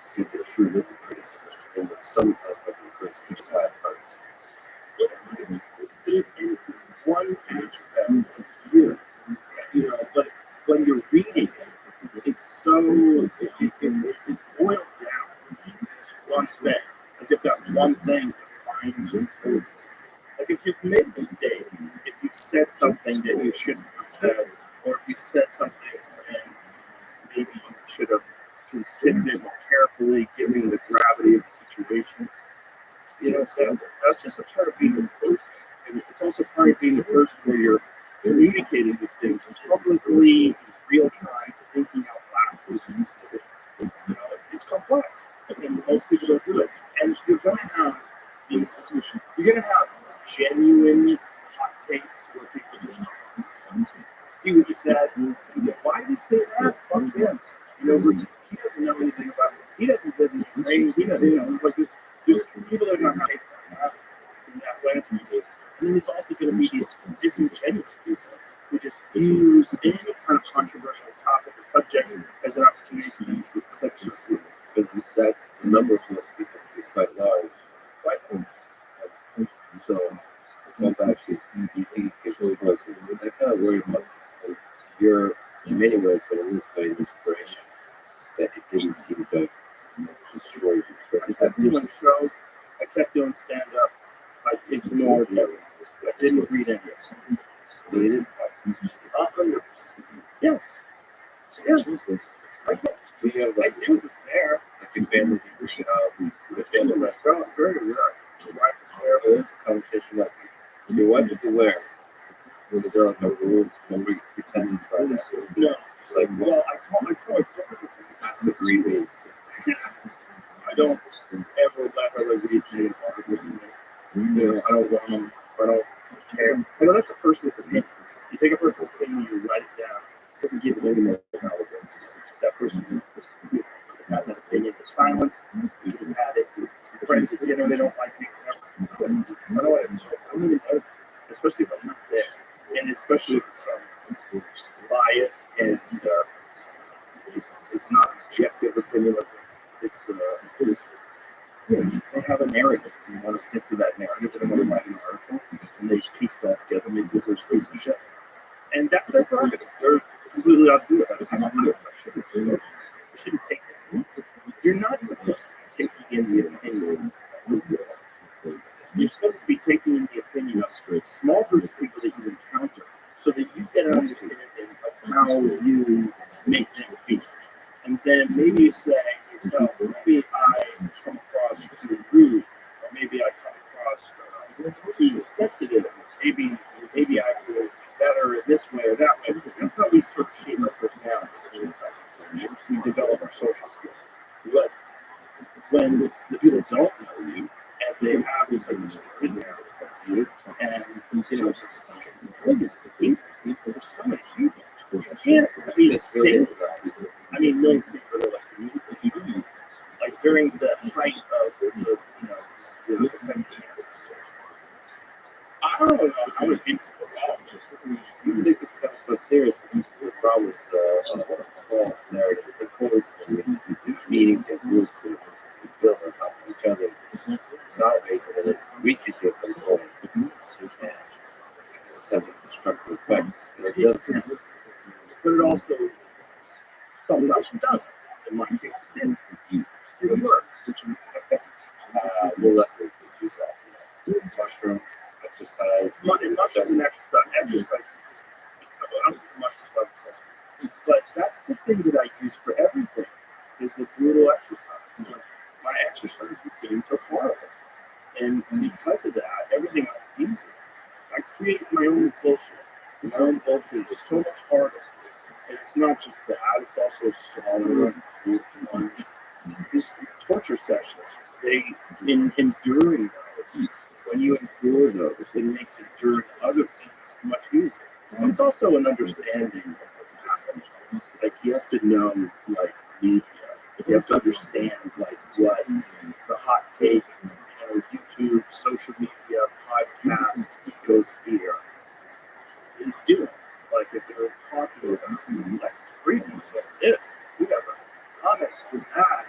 see the true living criticism. And some aspect of the criticism is why it hurts. In one aspect of you, but when you're reading it, it's so it's boiled down to one thing, as if that one thing defines your truth. Like if you've made a mistake, if you've said something that you shouldn't have said, or if you said something and maybe you should have considered it more carefully, given the gravity of the situation. That's just a part of being a person. And it's also part of being a person where you're communicating with things publicly, in real time, thinking out loud. It's complex, and most people don't do it. And you're gonna have genuine hot takes where people just see what you said. Why did he say that? Fuck him. He doesn't know anything about it. He doesn't live in Ukraine. He doesn't. It's like there's people that are going to take that in that way. And then there's also going to be these disingenuous people who just use any kind of controversial topic or subject as an opportunity to use for clicks or food. Because that the number of those people is quite large. So, going back to CDT, I kind of worry about this. You're, in many ways, but in this way, an inspiration that it didn't seem to destroy you. I kept doing shows, I kept doing stand-up, I ignored everything. I didn't read any of it. It is. Yes. Yes. We have I knew it was there. like your family, The family restaurant was very rare. The wife was there. there is a conversation like your wife is aware. Was there like a rule when we pretending by that? No. It's like, Well, I tell her after 3 weeks. I don't ever let her read any articles to me. I don't want them. I don't care. That's a person's opinion. You take a person's opinion, you write it down. It doesn't give it any more relevance. That person could have that opinion of silence. You can have it. Some friends at dinner, they don't like me. I don't want it. So I don't even know, especially if I'm not there. And especially if it's bias and it's not objective opinion. They have a narrative. And you want to stick to that narrative. They want to write an article, and they piece that together. Maybe there's a piece of shit, and that's their prerogative. They're completely allowed to do it. I'm not doing it. I shouldn't take that. You're not supposed to be taking in the opinion. You're supposed to be taking in the opinion of small groups of people that you encounter, so that you get an understanding of how you make them feel. And then maybe you say to yourself, maybe I come across too rude, or maybe I come across too sensitive. Maybe I feel better this way or that way. That's how we sort of shape our personalities. We develop our social skills. But when the people don't know you, and they have this distorted narrative of you, and there's so many people. You can't say millions of people are like, like during the height of the I don't know how many people You think this comes so seriously? The problem is the false narrative. The code meaning to groups to build on top of each other. Salvage and then it reaches you at some point. And it's got this destructive effects. And it does that. but it also sometimes doesn't. In my case, it didn't. It works. More lessons that you got. Mushrooms, exercise. Mushrooms and exercise. I'm mushrooms, but that's the thing. thing that I use for everything is a brutal exercise. My exercise routines are horrible. And because of that, everything else is easy. I create my own bullshit. My own bullshit is so much harder. And it's not just that, it's also swallowing, lunge. These torture sessions, in enduring those, when you endure those, it makes enduring other things much easier. And it's also an understanding of what's happening. Like, you have to know, like, media. You have to understand, like, what the hot take, YouTube, social media, podcast, ecosphere is doing. Like, if they're talking about Lex Friedman's like this, we have a comment for that.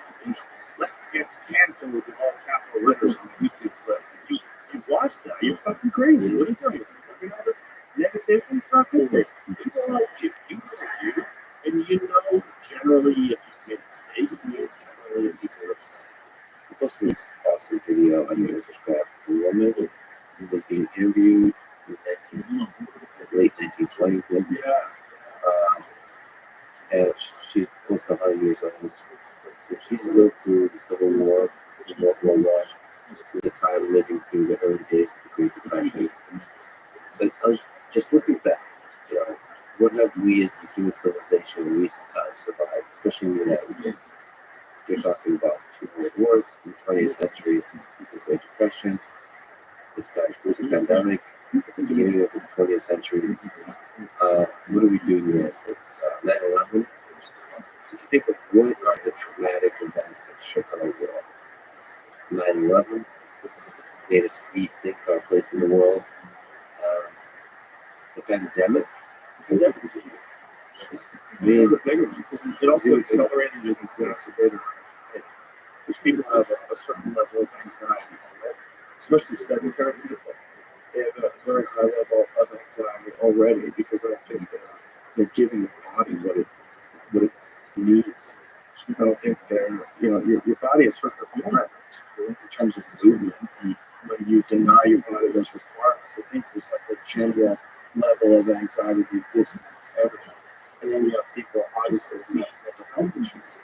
Lex gets canceled with all capital letters on YouTube. But you watch that, you're fucking crazy. What are you doing? You're all this negativity. It's not good. People like you. You know you. And you know, generally, if you make a mistake, you know, generally, if people are upset. I posted this awesome video on your Instagram. A woman was being interviewed in the late 1920s, maybe. And she's close to 100 years old. So she's lived through the Civil War, World War I, through the time living through the early days of the Great Depression. So I was just looking back, what have we as a human civilization in recent times survived, especially in the United States? You're talking about two world wars in the 20th century, the Great Depression, the Spanish flu pandemic, at the beginning of the 20th century. What do we do in the United States? 9/11. If you think of what are the traumatic events that shook our world, 9/11 made us rethink our place in the world. The pandemic. The pandemic was huge. It's One of the bigger ones, because it also accelerated and exacerbated anxiety. Because people have a certain level of anxiety, especially sedentary people. They have a very high level of anxiety already because I don't think they're giving the body what it needs. I don't think your body has certain requirements in terms of movement. And when you deny your body those requirements, I think there's like a general level of anxiety that exists amongst everyone. And then you have people obviously with mental health issues.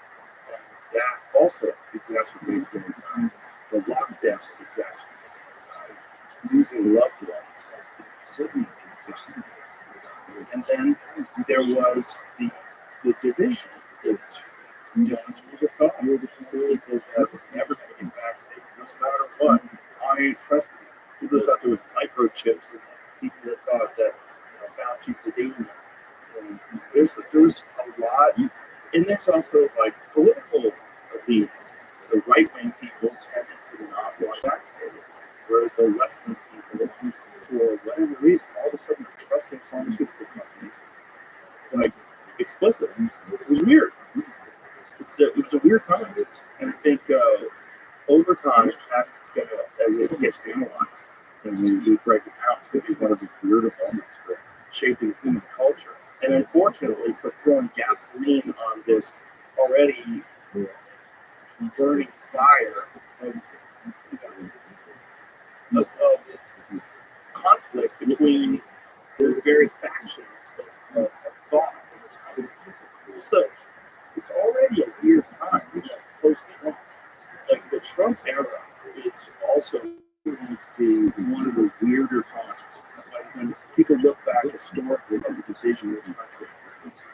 And that also exacerbates the anxiety. The lockdown exacerbates the anxiety. Losing loved ones certainly exacerbates the anxiety. And then there was the division. Schools of thought. You're the people that were never going to get vaccinated, no matter what. I ain't trusting you. People thought there was microchips, and people that thought that Fauci's the demon. There's a lot, and there's also like political opinions. The right wing people tended to not want vaccinated, whereas the left wing people, for whatever reason, all of a sudden are trusting pharmaceutical companies like explicitly. It was weird. It was a weird time, and I think over time, as it gets analyzed, and we break it out, it's going to be one of the weirder moments for shaping human culture. And unfortunately, for throwing gasoline on this already burning fire of conflict between the various factions of thought in this country. So it's already a weird time, post-Trump. Like the Trump era is also going to be one of the weirder times. Like when people look back historically at the division of this country,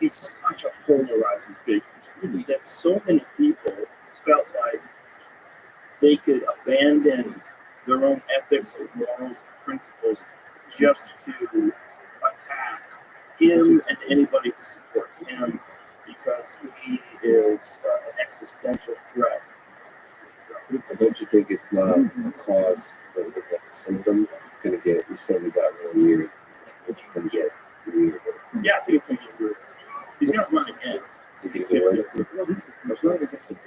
he's such a polarizing figure that so many people felt like they could abandon their own ethics and morals and principles just to attack him and anybody who supports him because he is an existential threat. Don't you think it's not a cause, but like a symptom? It's going to get, we said we got really weird. It's going to get weird. Yeah, I think it's going to get weird. He's going to run again. You think so? Well, he's running against a day.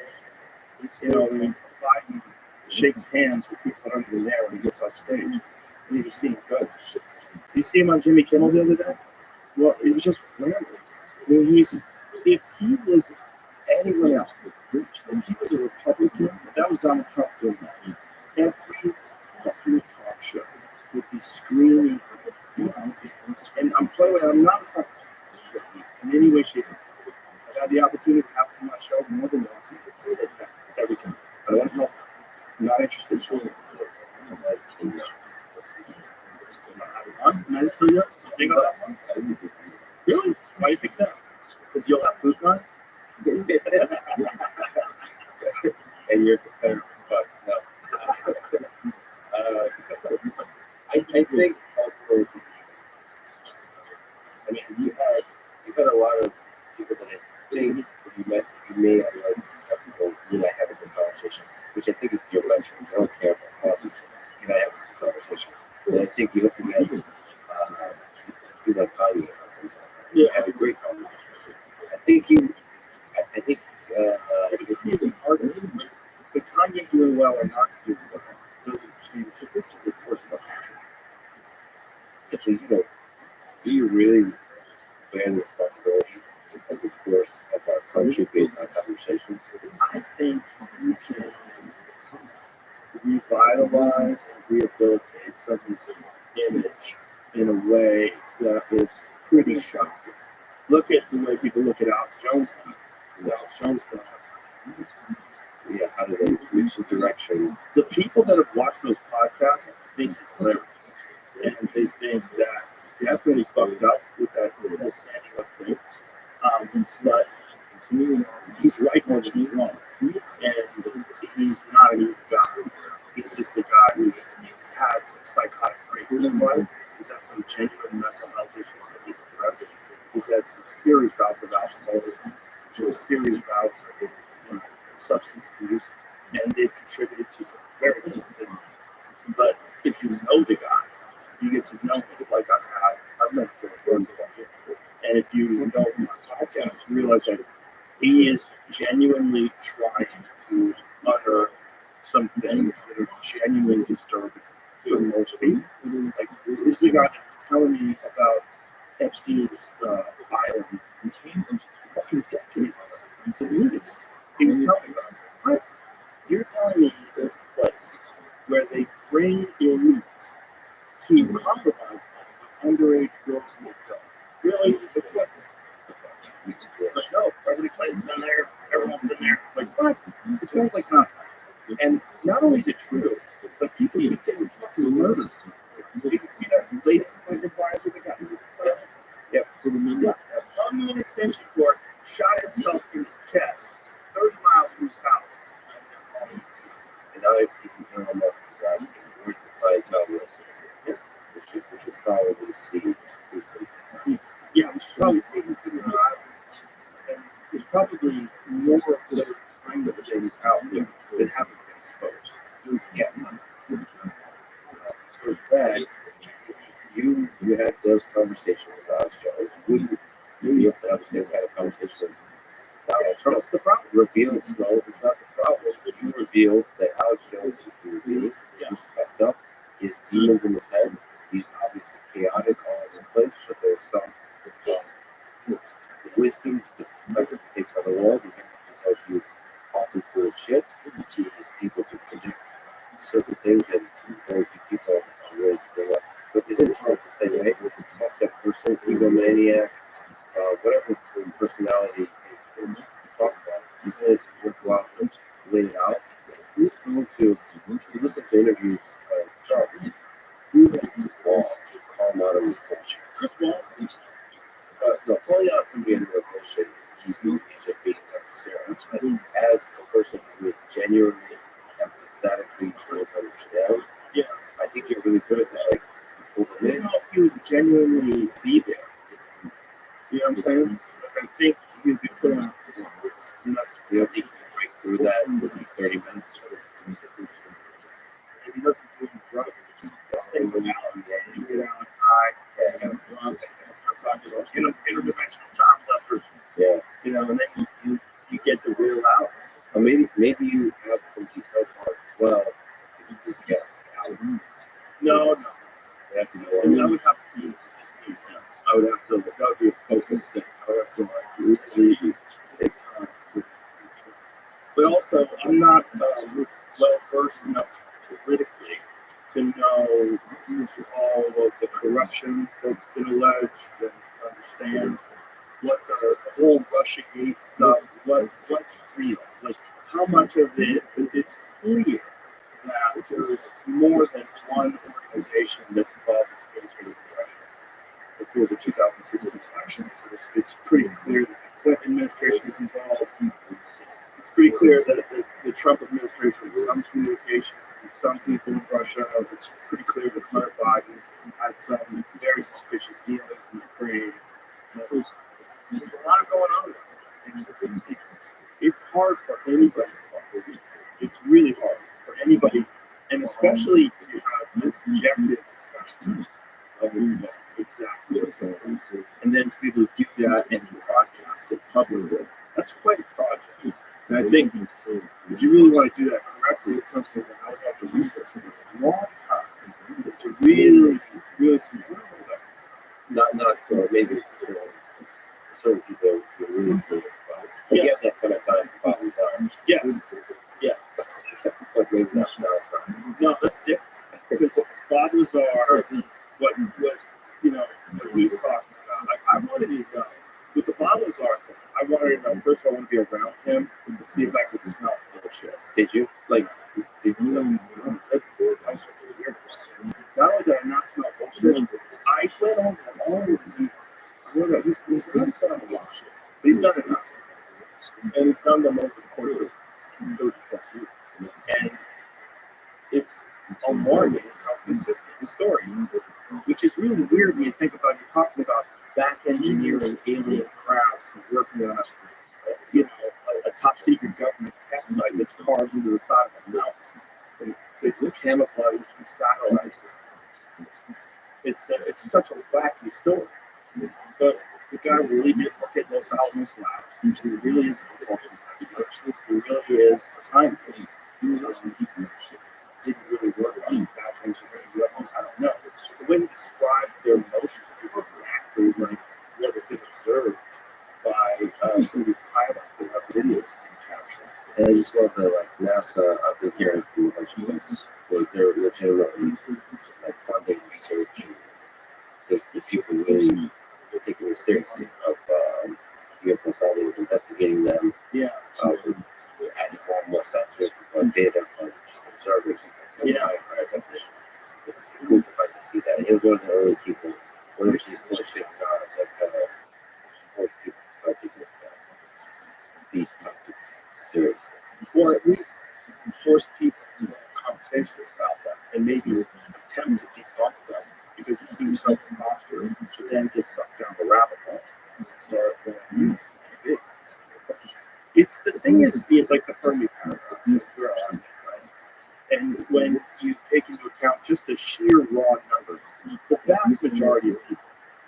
When Biden shakes hands with people under the air when he gets off stage, and you just see him go. Did you see him on Jimmy Kimmel the other day? Well, it was just random. I mean, if he was anyone else, if he was a Republican, if that was Donald Trump doing that, every fucking talk show would be screaming, and I'm not a Trump in any way, shape, or form. I've had the opportunity think on that one? Really? Why do you think that? Because you'll have food gone? And you're comparing stuff. No. I think also, I mean, you had a lot of people that I think you may have like skeptical. You might have a good conversation, which I think is your mention. I don't care about politics. Can I have a good conversation? And I think you have people like Kanye, for example. You have a great conversation. I think If he's an artist, but Kanye doing well or not doing well doesn't change the course of the country. actually, do you really bear the responsibility of the course of our country based on conversation? I think you can revitalize and rehabilitate somebody's image in a way that is pretty shocking. Look at the way people look at Alex Jones now. Because Alex Jones now. Yeah, how do they reach the direction? The people that have watched those podcasts think he's hilarious. And they think that definitely fucked up with that whole standing up thing. But he's right more than he's wrong. And he's not an evil guy. He's just a guy who's had some psychotic breaks in his life. He's had some genuine mental health issues that he's addressed. He's had some serious bouts of alcoholism, some serious bouts of substance abuse, and they've contributed to some very good things. But if you know the guy, you get to know him like I've met him for about him. And if you know him on podcast, you realize that he is genuinely trying to unearth some things that are genuinely disturbing for most people. Like this is the guy that was telling me about Epstein's island fucking decade ago. He was telling me about it. What? You're telling me there's a place where they bring elites to compromise them with underage girls and adults. Really? But no, President Clinton's been there, everyone's been there. Like, what? It sounds like nonsense. And not only is it true, but people keep getting fucking murdered. You can see that latest Clinton fires with the guy. Yeah, on an extension cord, shot himself in his chest, 30 miles from his house. And now if Elon Musk is asking, where's the clientele list? We should probably see who can. Yeah, we should probably see who can drive. And there's probably more of those kind of things out there that haven't been exposed. Yeah. For that, you had those conversations with Alex Jones. You have to have the same kind of conversation with Donald Trump. That's the problem. Revealed, no, it's not the problem, but you revealed that Alex Jones is a human being. He's fucked up. He has demons in his head. He's obviously chaotic all over the place, but there's some wisdom to the perspective he takes on the world. Because he's often full of shit. He uses people to predict certain things, and very few people are willing to bring up. But isn't Trump the same way? Fuck that person, egomaniac, whatever personality is talk about. Isn't it worthwhile to lay it out? Who's going to listen to interviews of Trump? Who has the balls to call him out on his bullshit? Chris Wallace. No, calling out somebody on their bullshit is easy. It's a big necessary. I think as a person who is genuinely empathetically trying to understand, I think you're really good at that. Like, I don't know if he would genuinely be there. You know what I'm saying? Like, I think he would be put on. and that's the other thing, you can break through that in 30 minutes. If he doesn't do any drugs, stay with Alex. You get Alex high, and drunk, and start talking about interdimensional child molesters. Yeah. You know, and then you get the real out. Or maybe you have some details on it as well. If you just guess Alex. No. They have to go And I on. would have to be just be intense. I would have to, that would be a focused thing. I would have to like really take time. But also, I'm not well versed enough politically to know all of the corruption that's been alleged and understand what the whole Russiagate stuff, what's real. Like, how much of it's clear that there's more than one organization that's involved in communicating with Russia. before the 2016 election. So it's pretty clear that the Clinton administration is involved. It's pretty clear that the Trump administration had some communication with some people in Russia. It's pretty clear that Hunter Biden had some very suspicious dealings in Ukraine. There's a lot going on there. And it's hard for anybody. It's really hard for anybody, and especially to have an objective assessment of exactly what's going on. And then to be able to do that and broadcast it publicly, that's quite a project. And I think if you really want to do that correctly, it's something that I would have to research for a long time to really see. Not for maybe for certain people who really curious about it. But yes, that kind of time for Bobby Time. Yes. Yes. But maybe not now. No, that's different. Because Bob Lazar, what he's talking about, I wanted to know, with the Bob Lazar thing, I wanted to know, first of all, I want to be around him and see if I could smell bullshit. Did you? Like, did you know? Not only did I not smell bullshit, I went over all of his he's done a lot. He's done enough. And he's done them over the course of 30 plus years. And it's alarming how consistent the story is, which is really weird when you think about, you're talking about back engineering alien crafts and working on a top secret government test site that's carved into the side of a mountain to camouflage these satellites. It's such a wacky story. But the guy really did look at this out in his labs. He really is a propulsion expert. He really is a scientist. Didn't really work on back engineering weapons. I don't know. The way he described their motion is exactly like what's been observed by some of these pilots that have videos being captured. And I just love that, like, NASA, I've been hearing from a bunch of folks, like, they're legitimately, like, funding research. And the people really taking this seriously of UFO sightings, investigating them. Yeah. Adding more sensors, data from just observers. Yeah. It's cool if I can see that. He was one of the early people, whether she's full of shit or not, that kind of forced people to start taking these topics seriously. Or at least force people to have conversations about them and maybe attempt to debunk them because it seems so preposterous to then get sucked down the rabbit hole and start going, It's the thing is like the Fermi paradox. Where are we, right? And when you take into account just the sheer raw numbers, the vast majority of people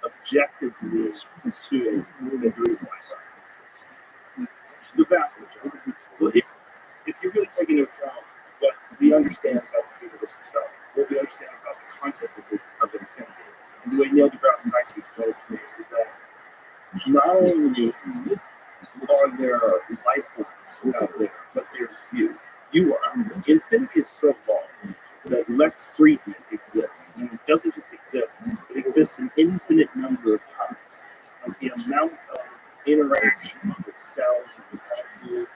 objectively assume that there is life. The vast majority. Well, if you really take into account what we understand about the universe itself, what we understand about the concept of infinity, and the way Neil deGrasse Tyson explained it to me is that not only are there life forms out there, but there's you. You are. Infinity is so long that Lex Friedman exists. And it doesn't just exist, it exists an infinite number of times. Like the amount of interactions that cells and molecules,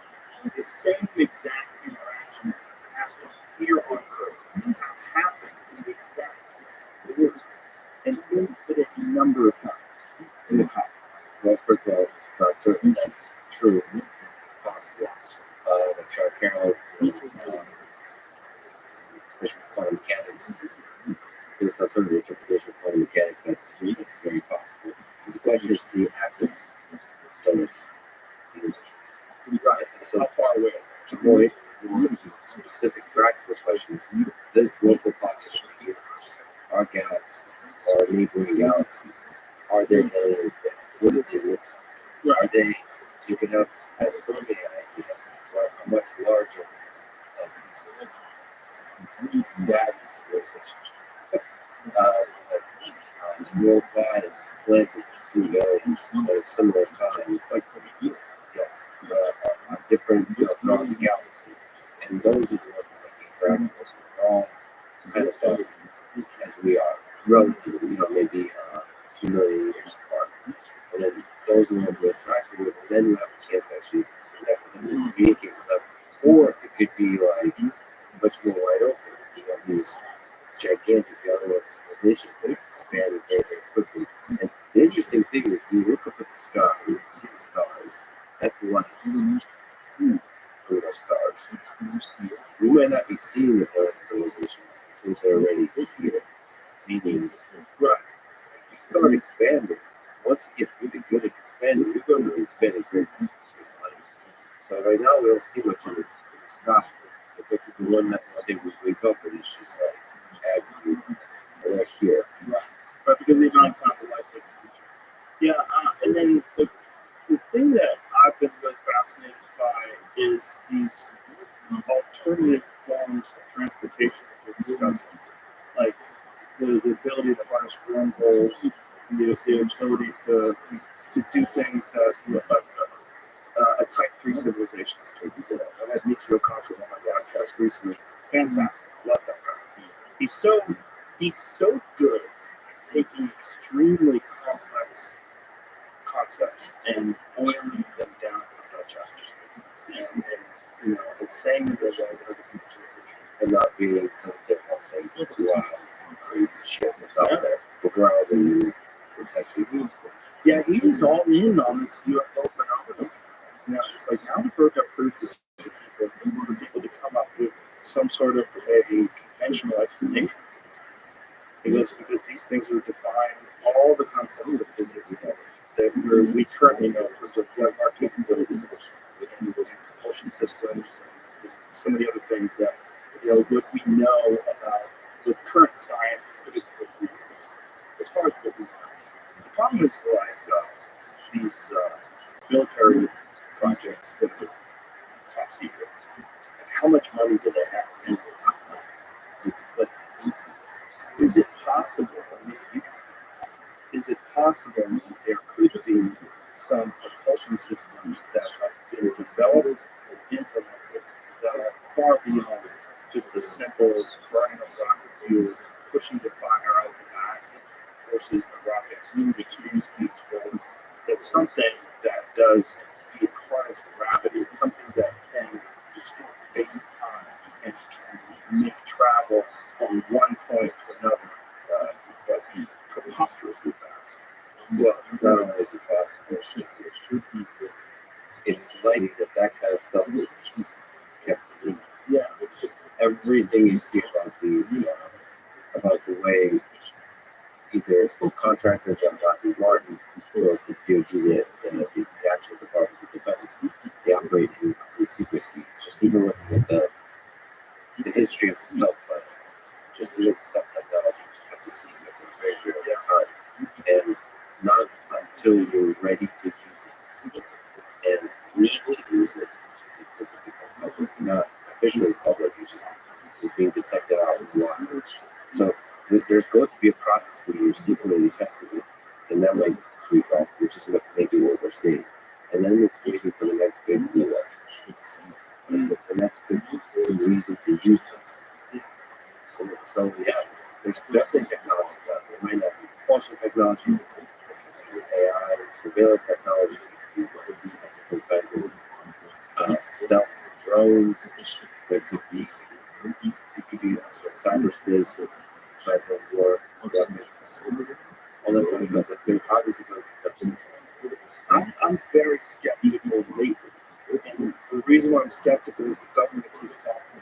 the same exact interactions that happen here on Earth have happened in the exact same order an infinite number of times in the cosmos. Well, first of all, it's not certain that's true. It's possible. Like Charles Carroll, especially quantum mechanics, there's not sort of interpretation of quantum mechanics that's very possible. The question is, can you access those? Right. So, how far away? More specific practical questions. This local pocket of the universe, our galaxy, our neighboring galaxies, are there aliens that what do they look like? Are they, so you can have as Fermi idea, or a much larger data civilization. Worldwide, it's planted through aliens at a similar time, like years, yes, different throughout the galaxy. And those are the ones that make it we're all kind of as we are, relatively, maybe a few million years apart. And then those are the ones we're interacting with, and then you have a chance to actually connect with them and communicate with them. Or it could be like much more wide open. You have these gigantic civilizations that expand very, very quickly, and The interesting thing is, when you look up at the sky, you see the stars. That's the light for those stars. We might not be seeing the earth civilization until they're already here. Meaning, right, you start expanding. Once you get really good at expanding, you're going to be expanding very fast. So right now we don't see much in the sky. But there could be one that one day we wake up and it's just like ag right here. Right, because they don't have time for life. Yeah, and then the thing that I've been really fascinated by is these alternative forms of transportation that you're discussing, like the ability to harness wormholes, the ability to do things that a Type 3 civilization is capable of. I had Michio Kaku on my podcast recently. Fantastic. Love that guy. He's so good at taking extremely complex concepts and boiling them down to digest. And and saying them in a way that other people can And not being hesitant on saying, wow, crazy shit that's out there. The ground and it's actually useful. Yeah, he's all in on this UFO phenomenon. Now it's like, now the broke up proof is to people, we want people to come up with some sort of a conventional explanation because these things are defying all the concepts of physics that we currently know in terms of what our capabilities and propulsion systems and so many other things that what we know about the current science is as far as what we know. The problem is like these military projects that are top secret. How much money do they have? And but is it possible? Is it possible that there could be some propulsion systems that have been developed and implemented that are far beyond just a simple burning of rocket fuel, pushing the fire out of the back versus the rocket move extreme speeds forward? It's something that does harness gravity, something that can distort space and time and can make travel from one point to another preposterously fast. Well, not only is it possible, it's likely that kind of stuff is kept secret. Yeah. It's just everything you see about these, about the way either contractors like Lockheed Martin or the DOD, the actual Department of Defense, they operate in complete secrecy. Just even looking at the history of the stealth fighter, just the stealth technology, just have to see it for a very, very long time. And not until you're ready to use it and need to use it does it become public. Not officially public, it's just being detected out in the water. So there's going to be a process where you're secretly testing it, and that might creep up, which is maybe what we're seeing. And then it's waiting for the next big the next big reason to use them. So yeah, there's definitely technology out there. It might not be propulsion technology, AI, surveillance technology, different kinds of stealth drones. There could be cyberspace, cyber war, weapons, all that kind of stuff. But they're obviously going to be. I'm very skeptical lately. And the reason why I'm skeptical is the government keeps talking.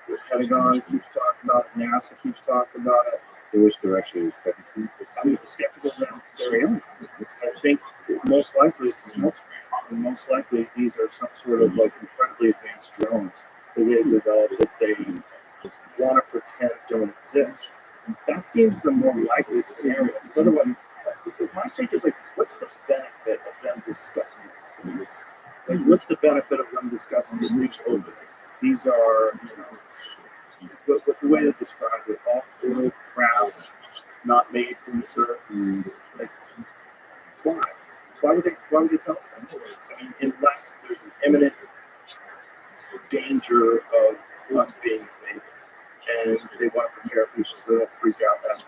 The Pentagon keeps talking about it, NASA keeps talking about it. In which direction is skeptical? I'm skeptical that they're aliens. I think most likely it's a smoke screen. And most likely these are some sort of like incredibly advanced drones that they've developed that they want to pretend don't exist. That seems the more likely scenario. Because otherwise, my take is like, what's the benefit of them discussing these things? Like, what's the benefit of them discussing these things openly? These are, but the way they describe it, off-world crafts not made from this earth. Like, why? Why would they tell us that? I mean, unless there's an imminent danger of us being invaded, and they want to prepare people so they don't freak out as much.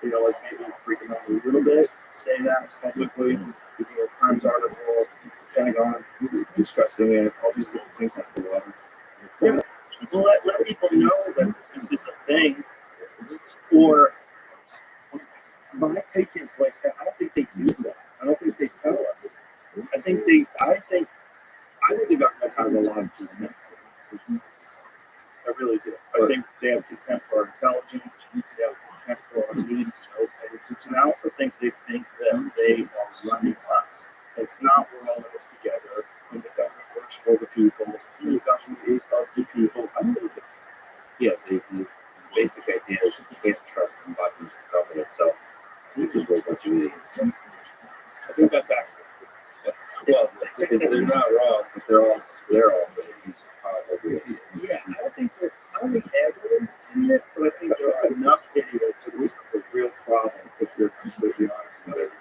Like maybe freak them out a little bit, say that publicly, the New York Times article, Pentagon discussing it, all these different things as to water. Yeah, well, let people know that this is a thing. Or my take is like that. I don't the government has a lot of contempt. I really do. I think they have contempt for our intelligence. They have contempt for our needs. And I also think they think that they are running us. It's not, we're all in this together. And the government works for the people. And the government is of the people. I believe it. Yeah, the basic idea is you can't trust the bottom of the government itself because we're a bunch of idiots. I think that's accurate. Well, they're not wrong, but they're also idiots. Yeah, I don't think everyone's an idiot, but I think there are enough idiots that it's a real problem if you're completely honest about it.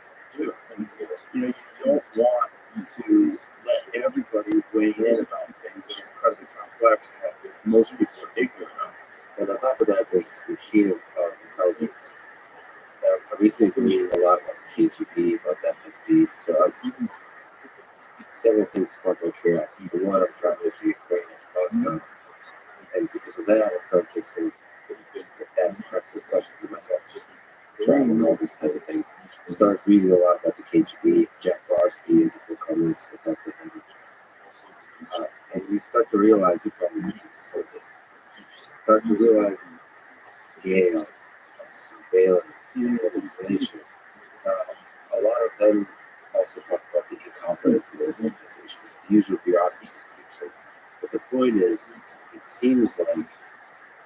And, you don't want to let everybody weigh in about things that are incredibly complex and that most people are ignorant of. And on top of that, there's this machine of intelligence. I've recently been reading a lot about KGB, about the FSB, so several things sparked my curiosity. The one, I'm traveling to Ukraine and Moscow, and because of that, I started to sort of ask practical questions of myself, just traveling all this type of thing. I started reading a lot about the KGB. Jack Barsky is a book on this. I talked to him. And you start to realize, you probably read this whole thing, you start to realize the scale of surveillance and manipulation. A lot of them also talk about the incompetence of those organizations, the usual bureaucracy. But the point is, it seems like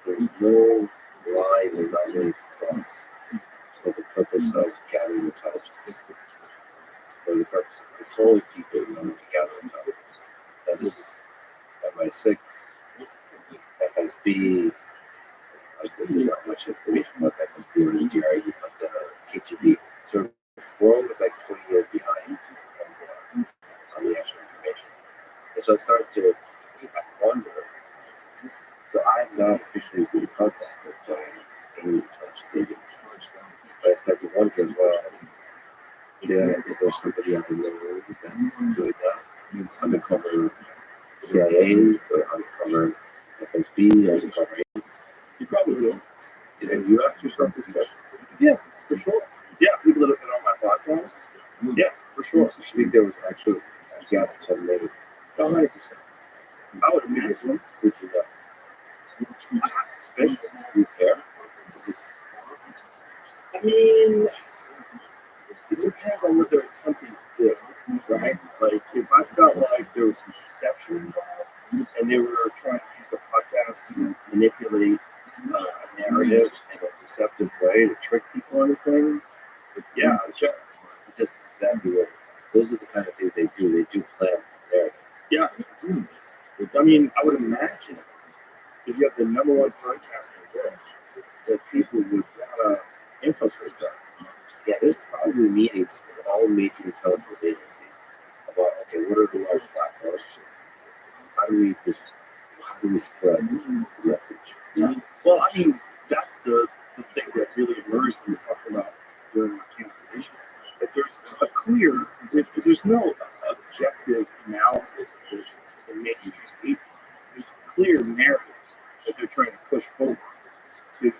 there's no line they're not willing to cross for the purpose of gathering intelligence, for the purpose of controlling people in order to gather intelligence. Now, this is MI6, FSB. There's not much information about FSB or the GRE, but the KGB. So we're almost like 20 years behind on the actual information. And so I started to wonder. So I'm not officially in contact with any intelligence agency. But I started wondering, well, is there somebody out in the room that's doing that? Undercover CIA, or undercover FSB, undercover. You probably will. Have you asked yourself this question? Yeah, for sure. Yeah, people that have been on my podcast. Yeah, for sure. Do you think there was actually a guess that made 100%. I would imagine. Would you know? I have suspicions. Do you care? Is this I mean, it depends on what they're attempting to do, right? Like, if I felt like there was some deception involved, and they were trying to use the podcast to manipulate a narrative in a deceptive way to trick people into things, yeah, I would care. this is exactly what those are the kind of things they do. They do plan narratives. Yeah. I mean, I would imagine if you have the number one podcast in the world, that people would want to infiltrate that. Yeah, there's probably meetings with all major intelligence agencies about, okay, what are the large platforms? How do we spread the message? Yeah. Well, I mean, that's the thing that really emerged when we talked about during the cancellation. That there's a clear, there's no objective analysis of this in mainstream media. There's clear narratives that they're trying to push forward to,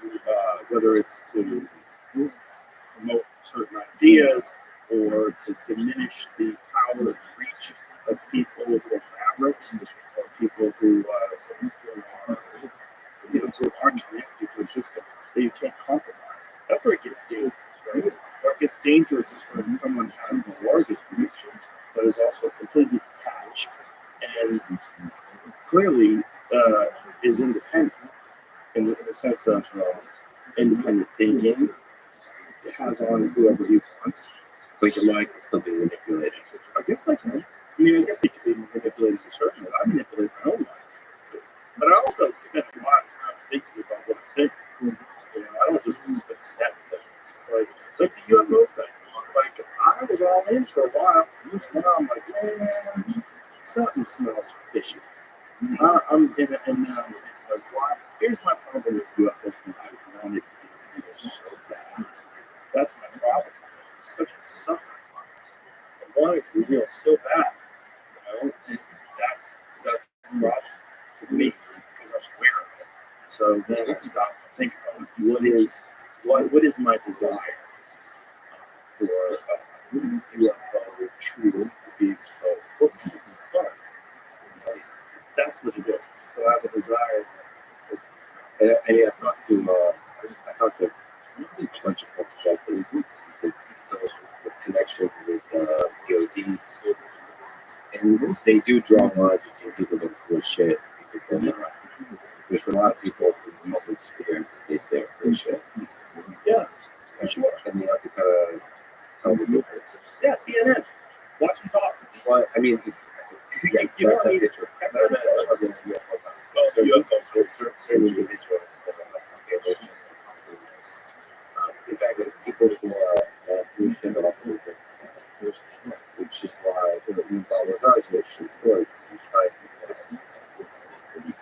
whether it's to promote certain ideas or to diminish the power and reach of people who are mavericks or people who aren't connected to a system that you can't compromise. That's where it gets dangerous, right? Where it gets dangerous is when someone has the largest reach, but is also completely detached and clearly is independent in the sense of independent thinking. It has on whoever he wants. But your mind can still be manipulated. I guess I can. I mean, I guess it can be manipulated to a certain way. I manipulate my own mind. But I also spend a lot of time thinking about what I think. You know, I don't just accept things. Like the UFO thing. Like, I was all in for a while. And now I'm like, man, something smells fishy. And then I'm thinking, like, why? Here's my problem with UFO thing. I want it to be so bad. That's my problem. It's such a sucker. I want it to be real so bad. You know? And that's the problem for me because I'm aware of it. So then I stop and think about what is my desire for UFO truth to be exposed. it's because it's fun. That's what it is. So I have a desire. And I talked to a bunch of folks about this. The connection with DOD, and they do draw lines between people that are full of shit and people that are not. There's a lot of people in the public sphere that they say are full of shit. Yeah, for sure. And you have to kind of tell the difference. Yeah, CNN. Watch them talk. Well, I mean, You don't need it. So there's certain individuals that are like, okay, they're just in fact, people who are blue shit off of it, which is why Lazar's a shit story, because he's trying to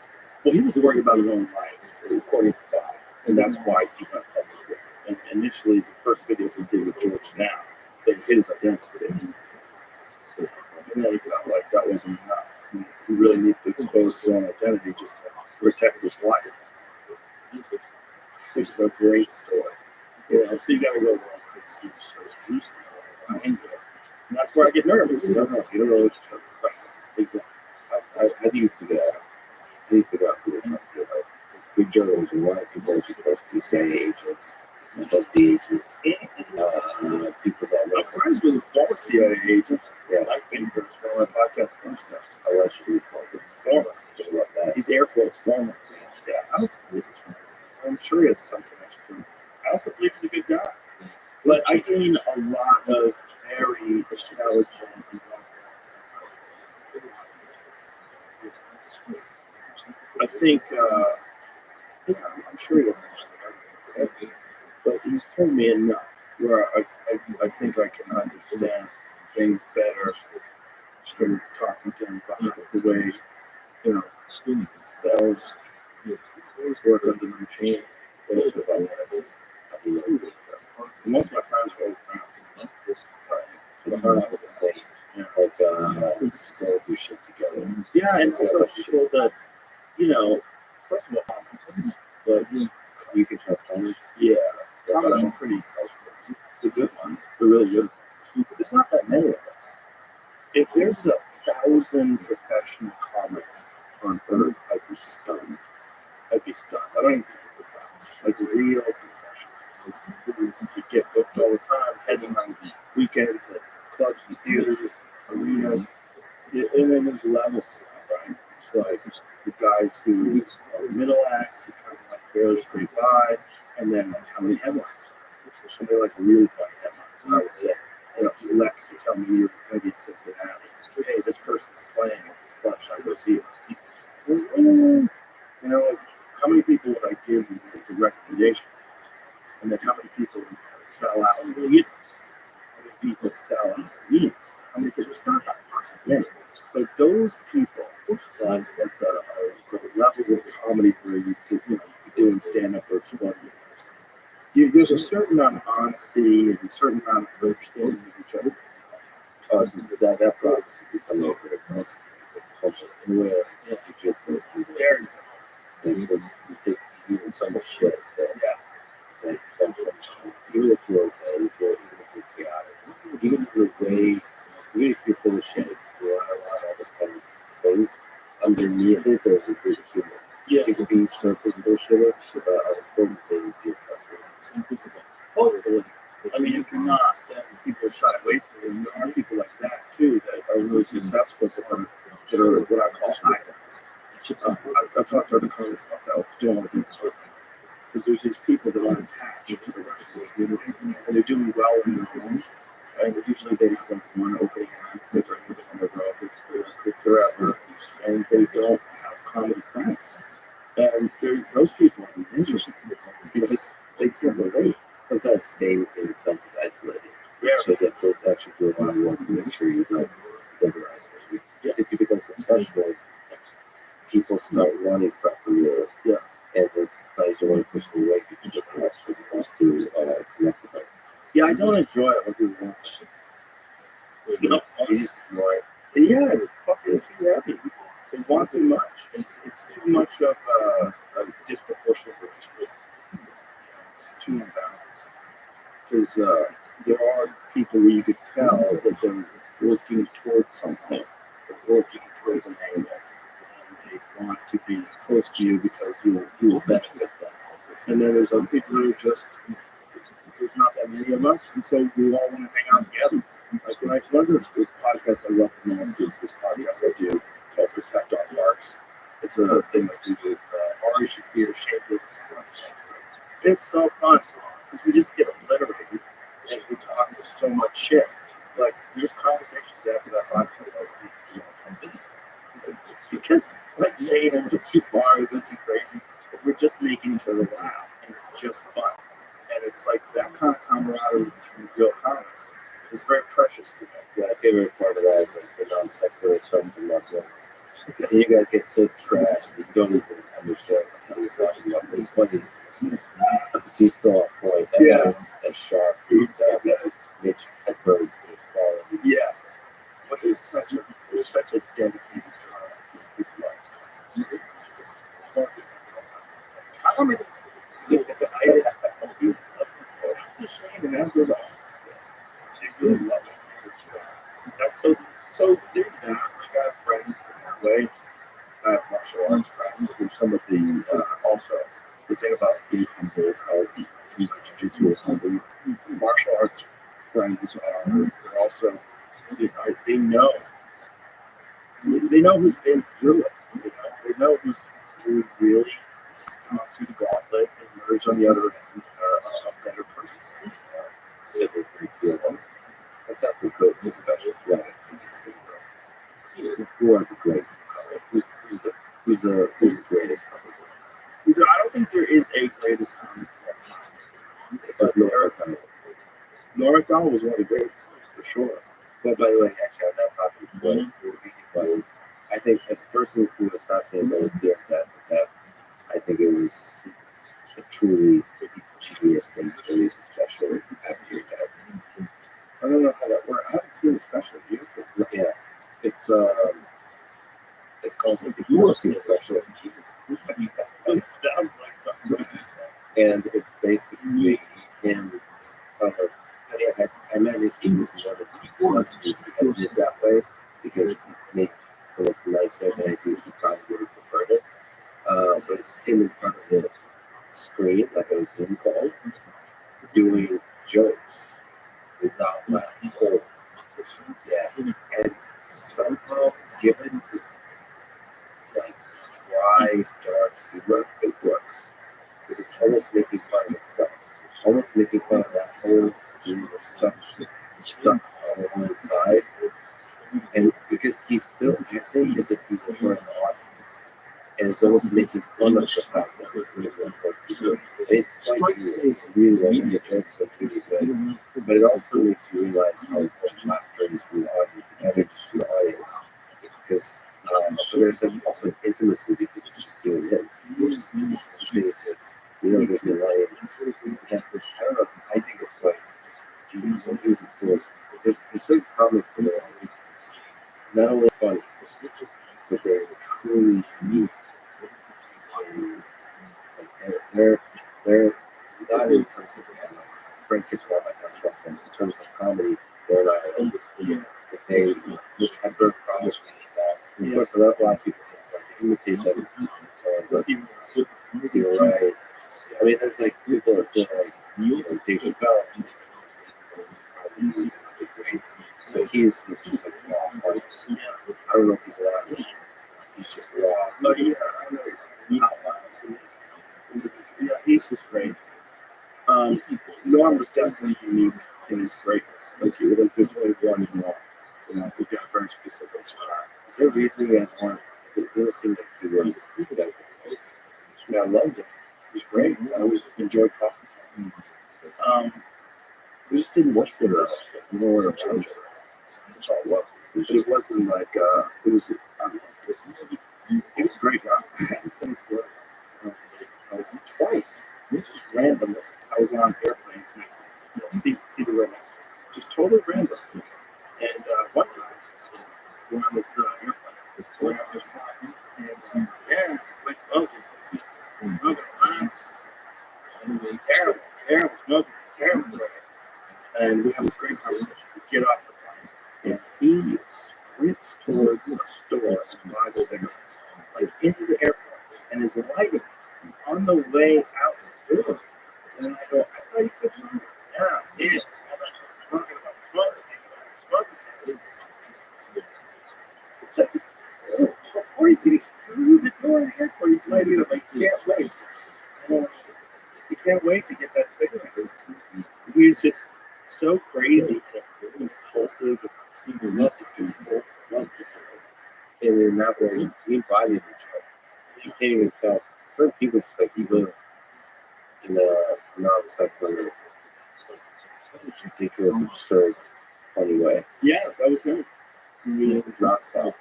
Well, he was worried about his own life, according to God, and that's why he went public with it. And initially, the first videos he did with George Now, they hid his identity. And then he felt like that wasn't enough. He really needed to expose his own identity just to protect his life, which is a great story. You know, so you gotta go, well, it seems so juicy. And that's where I get nervous. You don't know what to trust. Exactly. How do you figure out? How do you figure out who to trust? Like, good journalism, why people are supposed to say agents, SB agents, people that I'm friends with a former CIA agent. Yeah. Like him for my podcast first time. allegedly former. He's air quotes former. Yeah, I don't believe he's former. I'm sure he has some connection to him. I also believe he's a good guy. But I gain a lot of very intelligent I think, yeah, I'm sure he doesn't. But he's told me enough where I think I can understand things better from talking to him about the way, you know, that was work under the machine. Most of my friends were old friends. Sometimes they just go do shit together. Yeah, and also people that, you know, first of all, but You can trust them. yeah, comics are pretty trustworthy. The good ones, they're really good. There's not that many of us. If there's 1,000 professional comics on Earth, I'd be stunned. I don't even think it's like real professionals. You get booked all the time, heading on weekends at clubs and theaters, arenas, and then there's levels to that, right? It's like the guys who are middle acts, who kind of like barely scrape by, and then like how many headlines. And they're like really funny headlines. And I would say, you know, Lex would tell me you're going to be in Cincinnati. Hey, this person's playing at this club, should I go see it? You know, like, how many people would I give you the recommendation? And then how many people would sell out meetings? How many people sell out meetings? How many people? It's not that many. So those people, like at the levels of comedy where you're doing stand-up for 20 years, there's a certain amount of honesty and a certain amount of understanding of each other. So that process is becoming a bit of a culture. In a way, jiu-jitsu is because you take even so much shit that sometimes, even if you're chaotic, even if you're full of shit, you know, all those kind of things, underneath it, there's a good humor. Yeah. You can be surface bullshitter, but important things you're trusting. Totally. I mean, if you're not, then people shy away from you. There are people like that too that are really successful, that are what I call high guys. I've talked to other comics about that, doing other things because there's these people that aren't attached to the rest of the community, and they're doing well in their own. And usually they have like one opening act, they're on the road, forever, and they don't have comedy friends. And those people are miserable because they can't relate. Sometimes fame in itself is isolated. Yeah. So you have to actually do a lot of work to make sure you don't isolate you. Because if you become successful, people start wanting stuff from you. Yeah. And then sometimes you want to push them away because of that, as opposed to connect with them. Yeah, I don't enjoy it when people want it. You know, You just ignore it. yeah, it's fucking too heavy. They want too much. It's too much of a disproportionate relationship. It's too imbalanced. Because there are people where you could tell that they're working towards something, working towards an angle, and they want to be close to you because you will benefit them. And then there's other people who just, there's not that many of us, and so we all want to hang out together. Like one of the podcasts I love the most is this podcast I do called Protect Our Marks. It's a thing I do with Ari Shafir, Shane Davis. It's so fun because we just get obliterated and we talk so much shit. Like there's conversations after that podcast because like Shane went too far, we went too crazy. But we're just making each other laugh, and it's just fun. And it's like that kind of camaraderie between real comics is very precious to me. My favorite part of that is like the non-sequitur stuff from Russell. And you guys get so trashed that you don't even understand what he's talking about. But it's funny because he's still on point. That guy's as sharp as that Mitch Hedberg quality. Yes. But he's such a dedicated comic. How many? That's the shame, and that's goes on. They really love it. That's so there's that. I got friends in that way. I have martial arts friends who some of the also the thing about being humble, how using jiu-jitsu is humble. Martial arts friends are also, they know who's been through it. They know who really has come up through the gauntlet and emerged on the other end a better person. Said they're pretty good. That's not the good discussion. Right. Who are the greatest comic? Who's the greatest comic? I don't think there is a greatest comic of all time. It's like Laura comic. Laura Dahl was one of the greatest, for sure. But by the way, actually, on that topic, was I think as a person who was fascinated by the fear of death, I think it was a truly genius thing to release a special after your death. I don't know how that works. I haven't seen the special. It's called the Morrissey special. It sounds like something. And it's basically him. I managed to want to edit it that way because it made it look nicer than I think he probably would have preferred it. But it's him in front of the screen, like a Zoom call, doing jokes without laughing. Yeah. And somehow, given this like dry, dark humor, it works. Because it's almost making fun of itself. Almost making fun of that whole thing that's stuck on the inside. And because he's still acting as if he's in front of the audience. And it's almost making fun of the fact that it's really important to do. It's quite really the jokes are really good. But it also makes you realize how important laughter is for the audience, the energy for the audience. Because there's also an intimacy because it's just doing it. There's the alliance. I don't know. I think it's quite genius. Of course, there's certain comics that are not only funny, but they're truly unique. And they're not in terms of friendship or like that stuff. In terms of comedy, they're not they which have their problems with that. Of course, a lot of people start to imitate them. So, Stephen Wright. I mean, there's like people that feel like Dave Chappelle. But he's just like raw funny. I don't know if he's that. He's just raw. No, yeah, I know. Yeah, he's just great. Norm was definitely unique in his greatness. Like there's only one Norm. We've got a very specific style. Is there a reason you guys weren't? It doesn't seem like he was. Yeah, I loved it. It was great. I always enjoyed talking to him. We just didn't work together. We weren't around each other. That's all it was. It wasn't like it was. He was a great guy. Twice, just randomly. I was on airplanes next to him. See the road next to him. Just totally random. And one time, we're on this airplane. We're on this time. And yeah, like smoking. Smoking plants. Terrible smoking. Terrible. And we have this great conversation. We get off the plane. And he sprints towards us mostly people love the people, love the film. And in that way, we invited each other. You can't even tell. Some people just like you live in a non-secular, ridiculous, absurd, funny way. Yeah, that was him. I mean, Non-stop.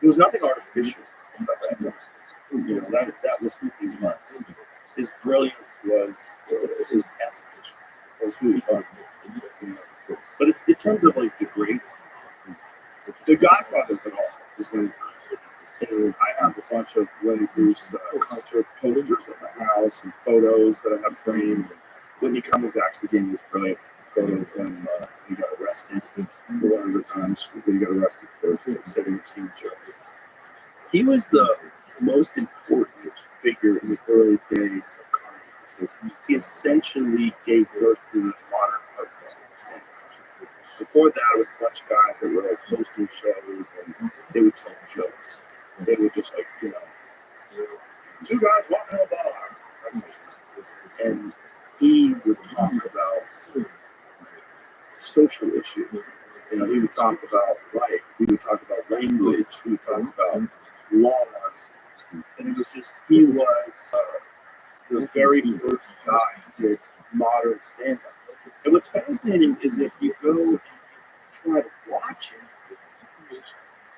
there was nothing artificial about that. You know, that was who he was. His brilliance was his essence. Was who he was. But it's in terms of like the greats, the Godfather of it all is Lenny Bruce. And I have a bunch of Lenny Bruce concert posters at my house and photos that I have framed. Whitney Cummings actually gave me this brilliant photo of him when he got arrested one of the times when he got arrested for setting up scene show. He was the most important figure in the early days of comedy because he essentially gave birth to the modern art form. Before that, it was a bunch of guys that were like hosting shows and they would tell jokes. They would just like, you know, two guys walking on a bar. And he would talk about social issues. You know, he would talk about life. He would talk about language. He would talk about laws. And it was just, he was the very first guy who did modern stand-up. And what's fascinating is if you go and try to watch it,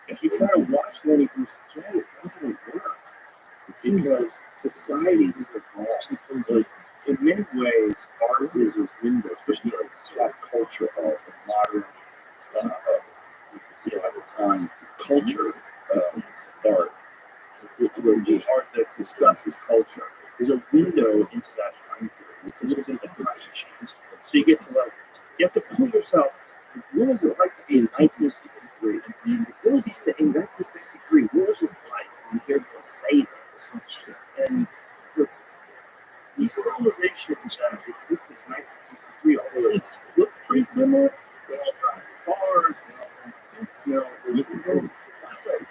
if you try to watch Lenny Bruce today, it doesn't work. Because society has evolved. Like, in many ways, art is a window, especially like pop culture art, modern, you know, at the time, culture art. The art that discusses culture is a window into that time period. It's a little bit of a time machine. So you get to like, you have to put yourself, what was it like to be in 1963? What was he saying in 1963? What was his life? You hear him say this. And the civilization that existed in 1963, although it looked pretty similar, they all got cars, you know,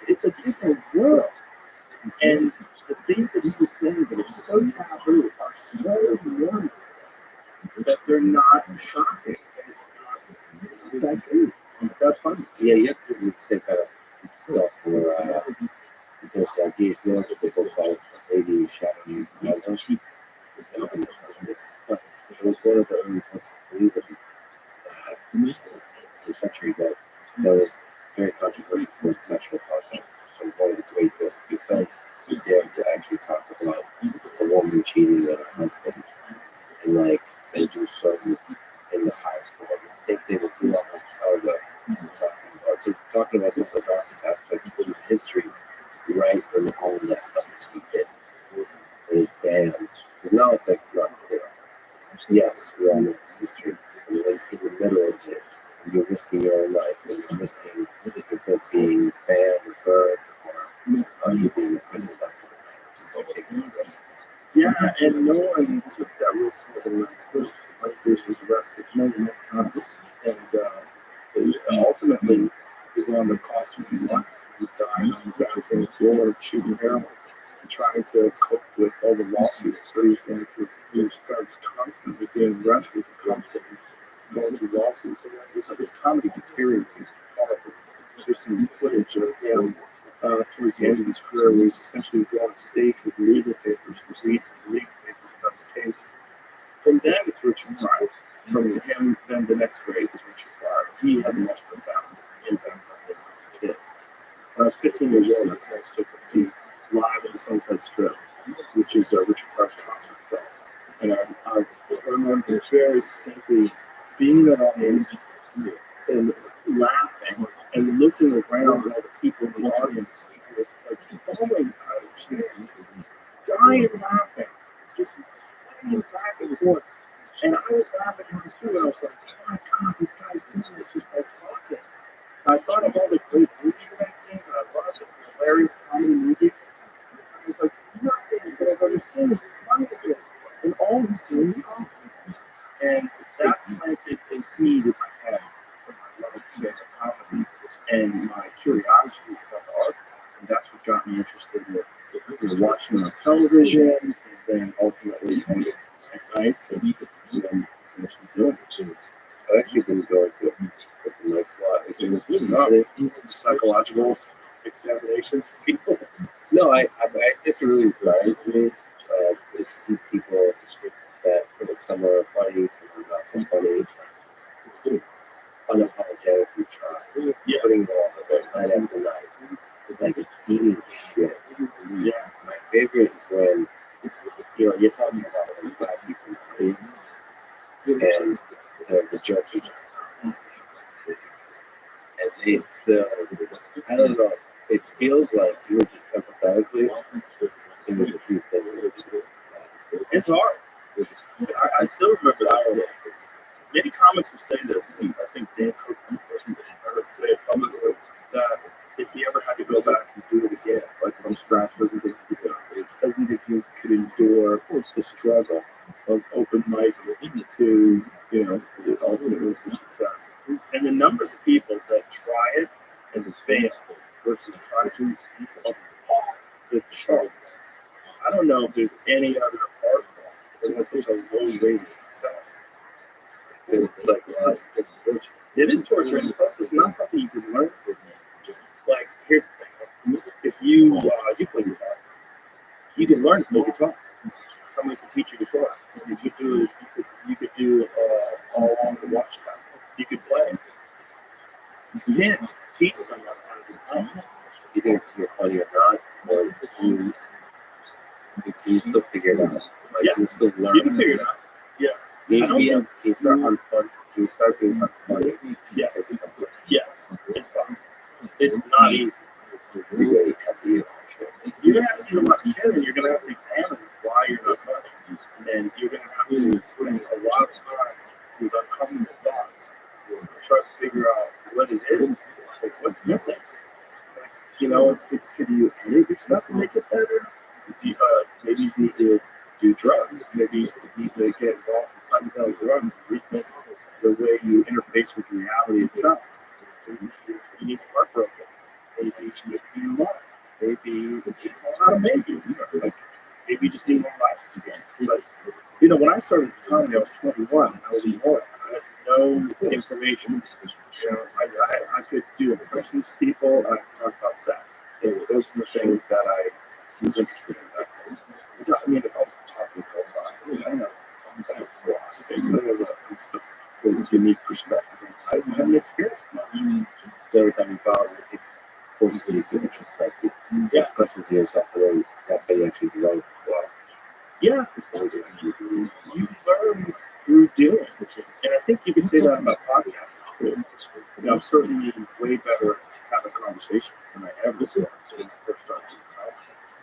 it's a different world. And the things that he was saying that are so taboo are so normal that they're not shocking. And it's not that good. It's not that funny. Yeah, you have to do the same kind of stuff for there's D.H. Lewis has a book called Lady Shadows Mellow. But it was one of the early books, I believe, in the century that was very controversial for its sexual content. So one of the great books because he dared to actually talk about a woman cheating on her husband and like and do so in the highest form. Same thing with Blue Chicago talking about some of the darkest aspects of history right from all of that stuff is we did. It is banned. Because now it's like not clear. Yes, we all know this history. And like in the middle of it, you're risking your own life, and you're risking your book being banned or burned, or you being in prison. That's what matters. Don't take any risk. Yeah, and no one took that risk for the Bruce. Like Bruce was arrested many times. And ultimately, it wound up costing his life. He died on the bathroom floor shooting heroin and trying to cope with all the lawsuits that he was going through. He was constantly being arrested, constantly going through lawsuits. And his comedy deteriorated. There's some footage of him towards the end of his career where he's essentially go on stage with legal papers and read from legal papers about his case. From them, it's Richard Pryor. From him, then the next grade is Richard Pryor. He had the most profound impact on me as a kid. When I was 15 years old, my parents took me to see Live at the Sunset Strip, which is Richard Pryor's concert film. And I remember very distinctly being in that audience and laughing and looking around at all the people in the audience, like falling out of chairs, dying laughing, just swaying back and forth. And I was laughing at him too, and I was like, oh my God, these guys do this just by talking. I thought of all the great movies that I'd seen, and I loved the hilarious comedy movies. I was like, nothing that I've ever seen is wonderful. And all he's doing is talking. And that planted a seed in my head for my love of stand-up comedy and my curiosity about the art. And that's what got me interested in watching on television, and then ultimately going at nights and then finished doing it. I've actually been going to a couple nights psychological examinations of people. No, it's really inspiring to me to see people that some are funny, some are not so funny, unapologetically try, putting it all out there night after night, like eating shit. Yeah. My favorite is when you're talking about when black people in the audience, and the jokes are just and they still, I don't know, it feels like you were just empathetically, and there's a few things. It's hard. I still remember that. Many comics will say this, and I think Dan Cook heard say it publicly, that if he ever had to go back and do it again, like from scratch, doesn't think he could endure the struggle of open mic to, the ultimate route to success. And the numbers of people that try it and fail versus try to see off the charts. I don't know if there's any other art form that has such a low rate of success. It's like, it's torture. It is torture, and it's not something you can learn from. Like, here's the thing: if you play guitar, you can learn to play guitar. Someone can teach you guitar. You could do all along the watchtower. You could play. You can't teach someone how to do it. You think it's your funny or not, or can you still figure it out? Like, Yeah. you still learn. You can figure it out. Yeah. Maybe can you start on fun? Can you start being unfunny? Yes. Yes. It's possible. It's not easy. You're going to cut the ear off. You're going to have to do a lot of shit, and you're going to have to examine why you're not funny. And you're going to have to spend a lot of time with uncomfortable thoughts and try to figure out what it is, like what's missing. Could you maybe stuff to make it better? Maybe you need to do drugs. Maybe you need to get involved in psychedelic drugs and rethink the way you interface with reality itself. You need to be heartbroken. Maybe you need to be in love. Maybe it's not a maybe. Maybe you just need more life again. But when I started comedy, I was 21. I was in Florida. I had no information. I could do impressions of people. I could talk about sex. Those were the things that I was interested in. If I was talking philosophy, I don't know. I'm philosophy. I don't know a unique perspective. I haven't experienced much. So every time you follow it forces you to introspect it. Ask questions to yourself, and then that's how you actually develop philosophy. Yeah. You learn through doing. And I think you can say that about podcasts too. I'm certainly way better at having conversations than I ever was when I first started.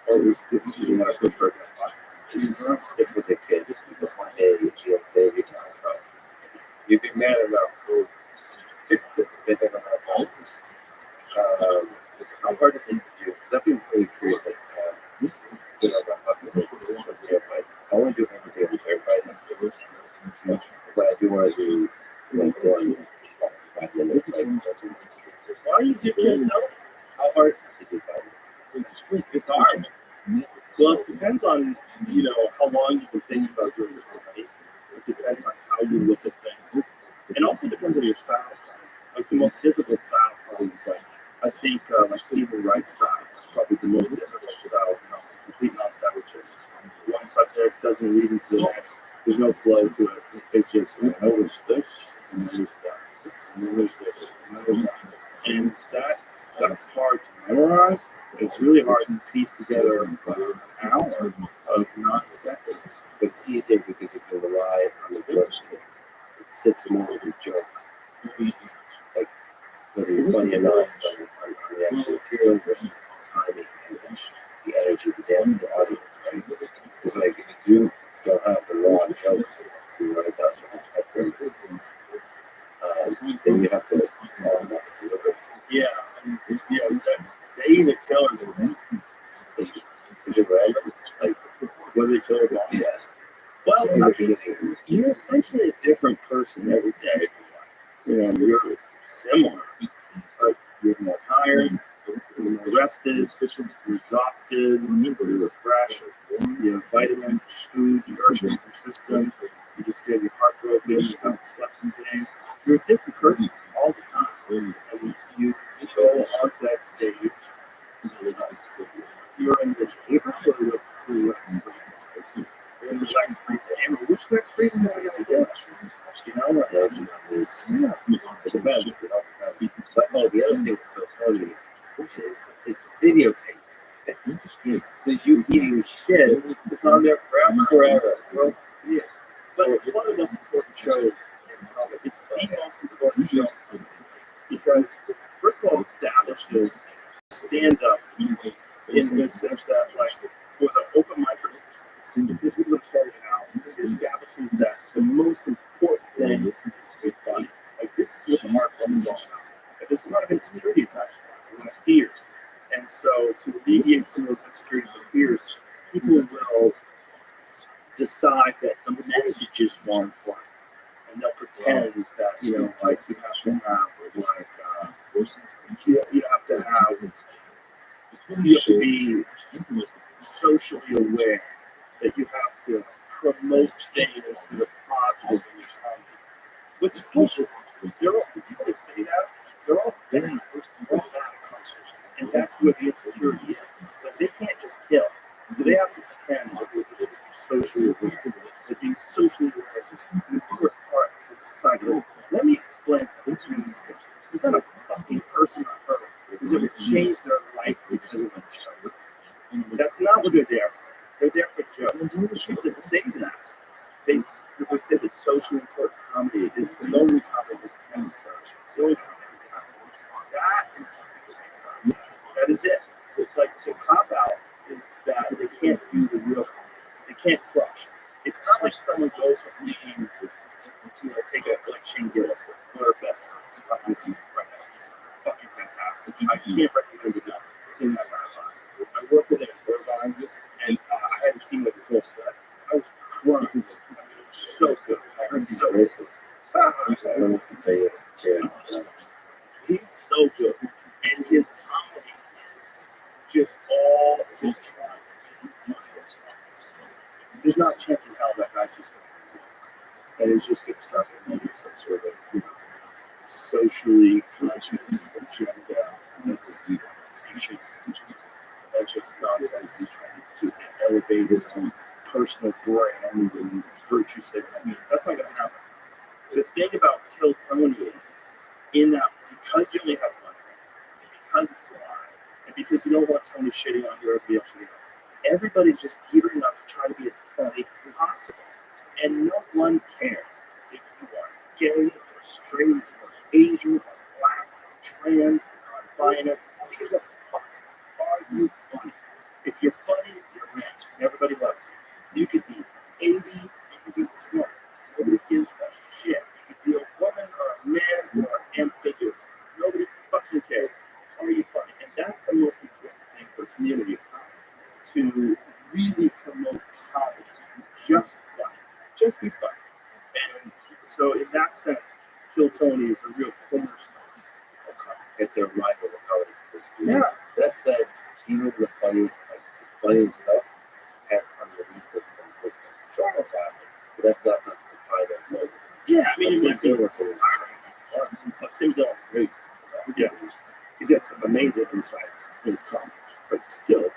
Or at least when I first started a podcast. Stick with it, kid. Just because one day you'll say you're trying to try. You've been mad about food. How hard is it to do? Because I've been really curious, about how people terrified. I want to do everything I'm terrified. But I do want to do one 5 minutes. Why you can't tell how hard to do 5 minutes? It's hard. Well, it depends on how long you've been thinking about doing it already. It depends on how you look at things, and also depends on your style. Like the most difficult style probably is I think Stephen Wright's style is probably the most difficult style. Complete non-saboteurs. One subject doesn't lead into the next. There's no flow to it. It's just there's this, and then there's that, and then there's this, and then there's that. And that's hard to memorize. It's really hard to piece together an hour of non-seconds. But it's easier because you can rely on the joke. It sits more with the joke. Like, whether you're funny or not, it's on the actual material versus timing and the energy of the dance of the audience, right? Because, if you don't have the raw jokes to write down then you have to deliver. Yeah, they either kill or they win. Is it random? Whether they kill or not. Yeah. Well, you're essentially a different person every day. You're similar, but you're more tired, you're more rested, you're exhausted, you're refreshed, you have vitamins, food, nourishment in your system, you just get your heart broken, you haven't slept some days. You're a different person all the time. And But oh, the other thing that's so funny is videotape. It's interesting. So you eating shit is on there forever. Well, yeah. But it's one of the most important shows. It's the most important show because, first of all, it establishes stand-up in the sense that, like, for the open micers, the people that are starting out, it establishes that the most important thing is to be funny. Like, this is what the art form is all about. Like, there's a lot of insecurity attached to it, a lot of fears. And so, to alleviate some of those insecurities and fears, people will decide that the message is more important. And they'll pretend that, you know, like, you have to have, like, you have to be socially aware, that you have to promote things that are positive in your economy. Which is bullshit. They're all, the people that say that, they're all bad. They're all bad culture. And that's where the insecurity is. So they can't just kill. So they have to pretend that they're just socially aware. That being socially aware is an important part to society. Let me explain something to you. There's not a fucking person on earth who's ever changed their life because of a joke. That's not what they're there for. They're there for jokes. The people that say that, they say that socially important comedy is the only comedy that's necessary. It's the only comedy that's necessary. That is it. It's like the cop out is that they can't do the real comedy. They can't crush. It's not like someone goes from being, you know, take a like Shane Gillis, one of our best comics, fucking right now. He's fucking fantastic. I can't recommend it enough. Seeing that guy. I worked with him in Irvine, and I hadn't seen like his whole set. I was crying. I mean, it was so good. I heard he's so racist. I don't listen to you. He's so good, and his comedy is just all just trying. There's not a chance in hell that guy's just going to, and it's just going to start maybe some sort of, you know, socially conscious agenda that's, you know, just a bunch of nonsense. He's trying to elevate his own personal brand and virtue signaling. That's not going to happen. The thing about Kill Tony is, in that, because you only have one, and because it's live, and because you don't want Tony shitting on you or everybody else shitting on you, everybody's just gearing up to try to be as funny as possible. And no one cares if you are gay or straight or Asian or black or trans or albino. Who gives a fuck? Are you funny? If you're funny, you're rich. Everybody loves you. You could be 80, you could be 20. Nobody gives a shit. You could be a woman or a man or ambiguous. Nobody fucking cares. Are you funny? And that's the most important thing for community to really promote comedy. Just funny. Just be funny. And so in that sense, Kill Tony is a real cornerstone of comedy. It's a rival of comedy supposed to be. Yeah. That said, even the funny stuff has underneath it some trauma clapping. But that's not the kind of Yeah, I mean, Tim Dillon's Tim Dillon's great. Yeah. He's got some amazing insights in his comedy. But still,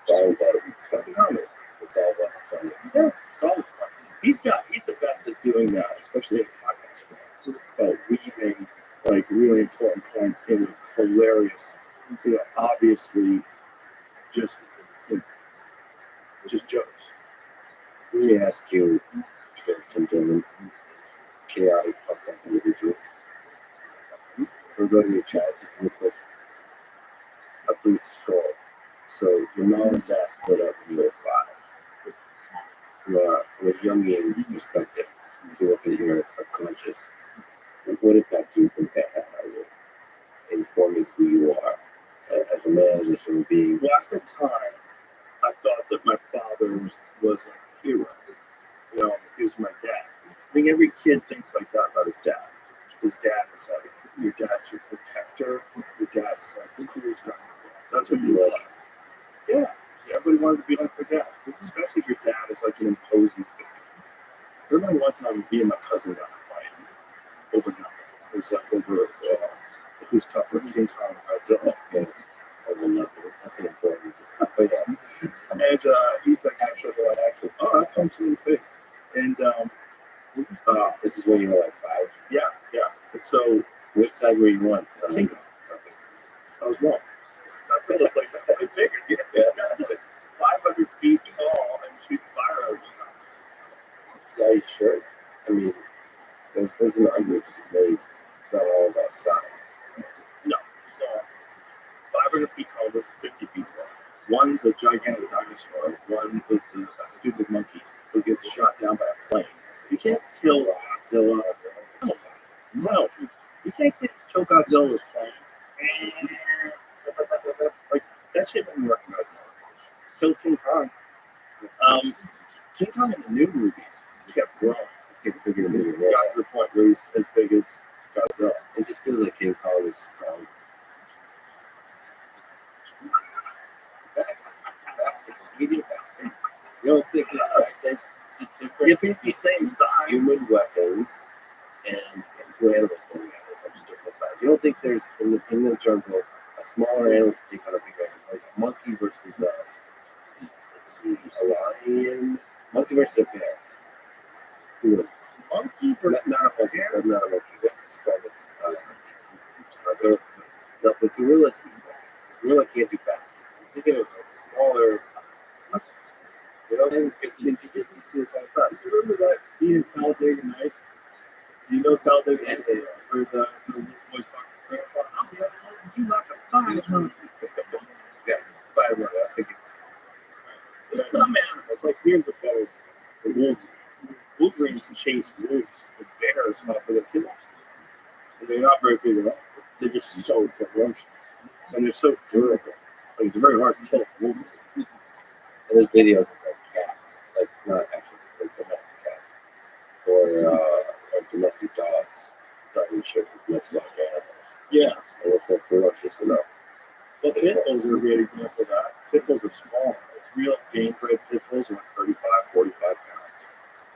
it's all about fucking comedy. it's all about the funny. Yeah, it's all fun. He's the best at doing that, especially in podcast form, about weaving like really important points in with hilarious, you know, obviously just jokes. Let me ask you, Tim Dillon, chaotic, fucked up individual. We'll go to your childhood real quick. A brief story. So your mom and dad split up when you were 5. From a young age perspective, if you look at your subconscious, what impact do you think that had on you in forming who you are as a man, as a human being? Well, at the time, I thought that my father was a hero. You know, he was my dad. I think every kid thinks like that about his dad. His dad is like, your dad's your protector. Your dad is like the coolest guy. That's what you like. Yeah. Everybody wants to be like their dad, especially if your dad is like an imposing figure. I remember one time me and my cousin got in a fight over nothing. It was like over who's tougher, King Kong or Godzilla. Yeah, over nothing. That's important. But yeah. And he's like, actually, I punched him in the face. And This is when you were like 5. yeah. And so Which side were you on? King Kong. I was wrong. Godzilla's like way bigger. Yeah. Godzilla's 500 feet tall and shoots fire out of his mouth. Are you sure? I mean, there's an argument to be made. It's not all about size. No, so 500 feet tall versus 50 feet tall. One's a gigantic dinosaur. One is a stupid monkey who gets shot down by a plane. You can't kill Godzilla. No. You can't kill Godzilla with a plane. Like, that shit didn't work in Godzilla. Kill King Kong. King Kong in the new movies kept growing. It's getting bigger and bigger. He got to the point where he's as big as Godzilla. It just feels like King Kong is strong. You don't think it's a different If it's the same size, human weapons and two animals going at it of a different size? You don't think there's in the jungle a smaller animal can take on a big animal, like a monkey versus a lion, monkey versus a bear? Who wins? monkey versus Not a monkey. Not a monkey. What's the strongest? No, the gorilla can't do that. Thinking of a smaller. You know, because you see this all the time. Do you remember that scene in Talladega Nights? Do you know Talladega Nights? Where the boys talking to Grandpa? Oh, yeah, you like a spider. Yeah, Spider-Man. I was thinking. There's some animals, like here's a pose. The wolves. Wolverines chase wolves and bears off of the kills. And they're not very big at all. They're just so ferocious. And they're so durable. Like, it's very hard to kill wolves. And there's videos of like cats, like not actually like domestic cats, or domestic dogs starting shit with much like animals. Yeah. And if they're ferocious enough. Well, pit bulls are a great example of that. Pit bulls are small. Real game bred pit bulls are like 35, 45 pounds.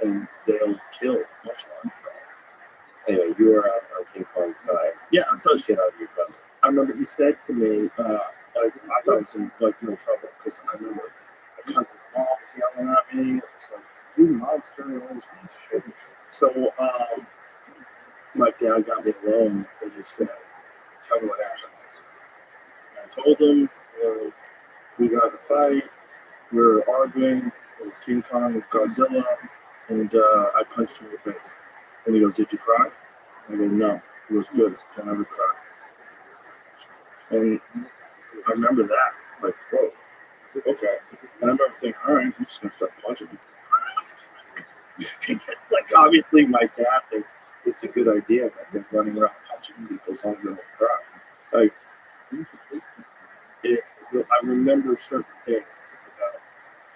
And they'll kill much larger dogs. Anyway, you were on King Kong's side. Yeah, I'm so Shit out of your cousin. I remember he said to me, like, I thought I was in like no trouble because I remember my cousin's mom was yelling at me. It was like, you monster, and all this piece of shit. So, my dad got me alone and he said, tell me what happened. And I told him, we got in a fight, we were arguing with King Kong and Godzilla, and I punched him in the face. And he goes, did you cry? I go, no, it was good. I never cried. And I remember that, like, whoa, okay. And I remember thinking, all right, I'm just gonna start punching people. It's like, obviously, my dad thinks it's a good idea that they're running around punching people as long as they don't cry. Like, I remember certain things about,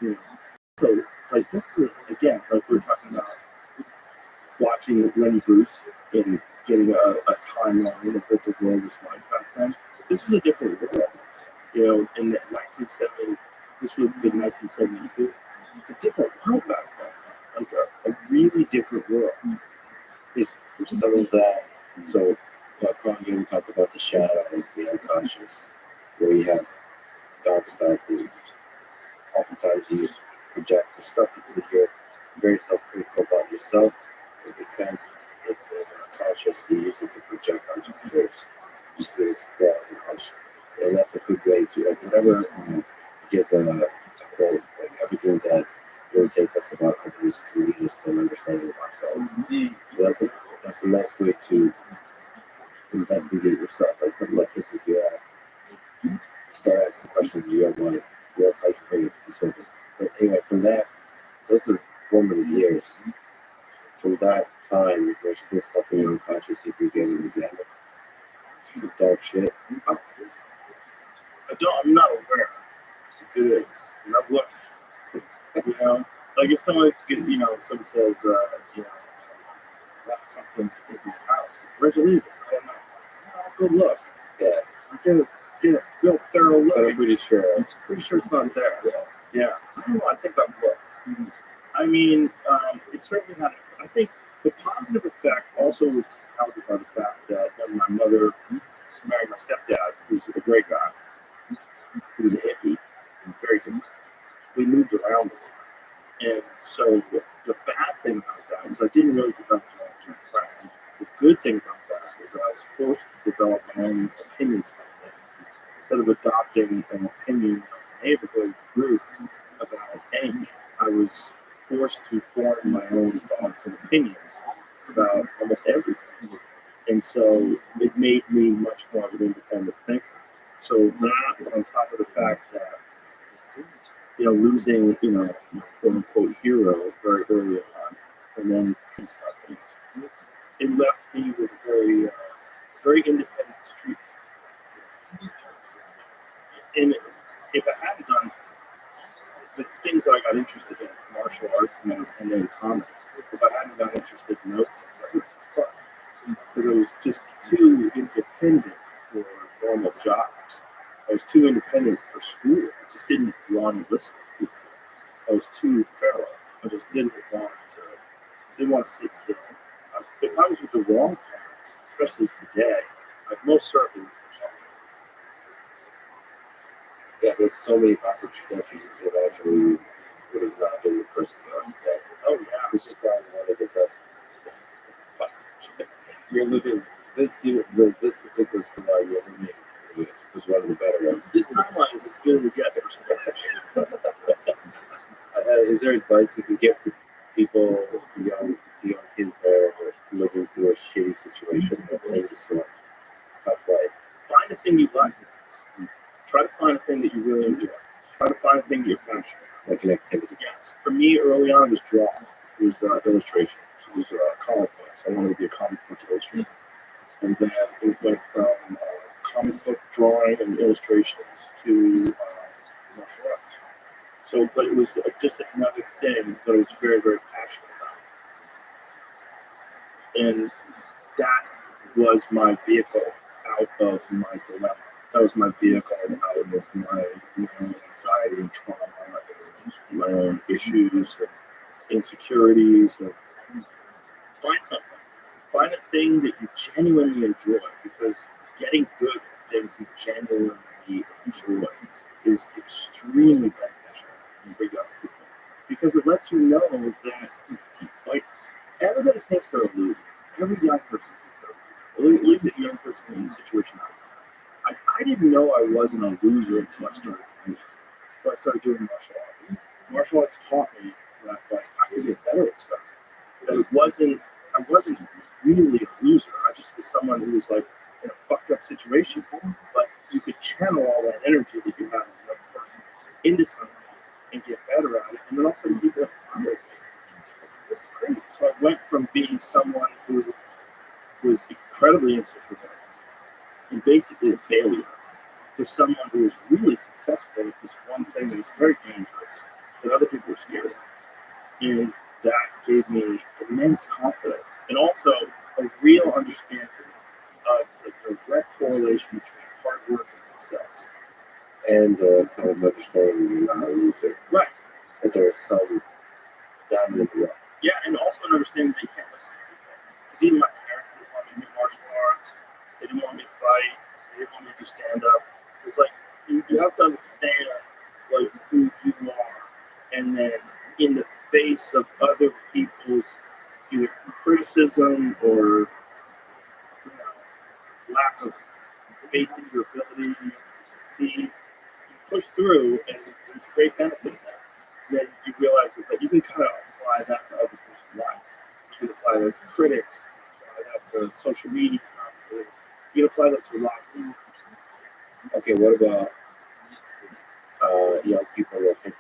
you know. So, like, this is, again, like we're talking about watching Lenny Bruce and getting a timeline of what the world was like back then. This was a different world. You know, in the 1970s, this would have been 1972. It's a different world back then. Like a really different world. Is some of that, so Kong, you talk about the shadow and the unconscious, where you have dark stuff, and oftentimes you project the stuff that you're very self-critical about yourself, and because it's unconscious, you use it to project onto others. You see it's unconscious. And that's a good way to, like, whatever gives a quote, like, everything that irritates us about others can lead us to an understanding of ourselves. So that's a nice way to investigate yourself. Like something like this is your start asking questions in your mind. That's how you bring it to the surface. But anyway, from that, those are formative years. From that time, is there still stuff in your unconscious you can get and examine? Dark shit. I'm not aware if it is. And I've looked. You know, like if someone, you know, someone says, you know, left something in your house, where'd you leave it? I don't know. I'll go look. Yeah. Get a real thorough look. But I'm pretty sure. I'm pretty sure it's not there. Yeah. I don't know. I think I've looked. I mean, it certainly had. I think the positive effect also was compounded by the fact that when my mother married my stepdad, who's a great guy, he was a hippie, very good. We moved around a lot. And so the bad thing about that was I didn't really develop long-term friends. The good thing about that was I was forced to develop own opinions on things. Instead of adopting an opinion of the neighborhood group about anything, I was forced to form my own thoughts and opinions about almost everything. And so it made me much more of an independent thinker. So that, on top of the fact that, losing, quote unquote hero very early on, and then things about things, it left me with a very independent street. And if I hadn't done the things that I got interested in, martial arts and then comics, if I hadn't got interested in those things, I would have fucked. Because I was just too independent for normal jobs. I was too independent for school. I just didn't want to listen to people. I was too feral. I just didn't want to sit still. If I was with the wrong parents, especially today, I'd most certainly would have. Yeah, there's so many possible trajectories that actually would have not been the person you are today. Oh yeah, This is probably one of the best. you're living. This particular story you're living was one of the better ones. This timeline is as good as it gets. Is there advice you can give to people, to young kids that are living through a shitty situation and just tough life? Find a thing you like. Try to find a thing that you really enjoy. Try to find a thing that you're passionate about. Like an activity. Yes. For me, early on, it was drawing. It was illustration. It was comic books. I wanted to be a comic book illustrator. And then it went from comic book drawing and illustrations to martial arts. So, but it was just another thing that I was very, very passionate about. And that was my vehicle out of my dilemma. That was my vehicle out of my own anxiety and trauma, my own issues and insecurities. And find something. Find a thing that you genuinely enjoy, because getting good at things you genuinely enjoy is extremely beneficial for young people, because it lets you know that, like, everybody thinks they're a loser. Every young person thinks they're a loser. At least a young person in the situation I was in. I didn't know I wasn't a loser until I started doing it. Until I started doing martial arts. Martial arts taught me that, like, I could get better at stuff. That I wasn't really a loser. I just was someone who was, like, in a fucked up situation, but you could channel all that energy that you have as another person into something and get better at it, and then also people have fun with it. This is crazy. So I went from being someone who was incredibly insecure and basically a failure to someone who was really successful at this one thing that was very dangerous that other people were scared of. And that gave me immense confidence, and also a real understanding of the direct correlation between hard work and success. And kind of understanding you're not a loser. Right. That there is some dominant rough. Yeah, and also an understanding that you can't listen to people. Because even my parents didn't want me to do martial arts. They didn't want me to fight. They didn't want me to do stand-up. It's like, you have to understand, like, who you are. And then in the face of other people's either criticism or lack of faith in your ability to succeed, you push through, and there's great benefit in that. Then you realize that you can kind of apply that to other people's life. You can apply that to critics, you can apply that to social media, you can apply that to a lot of things. Okay, what about young people in their 50s?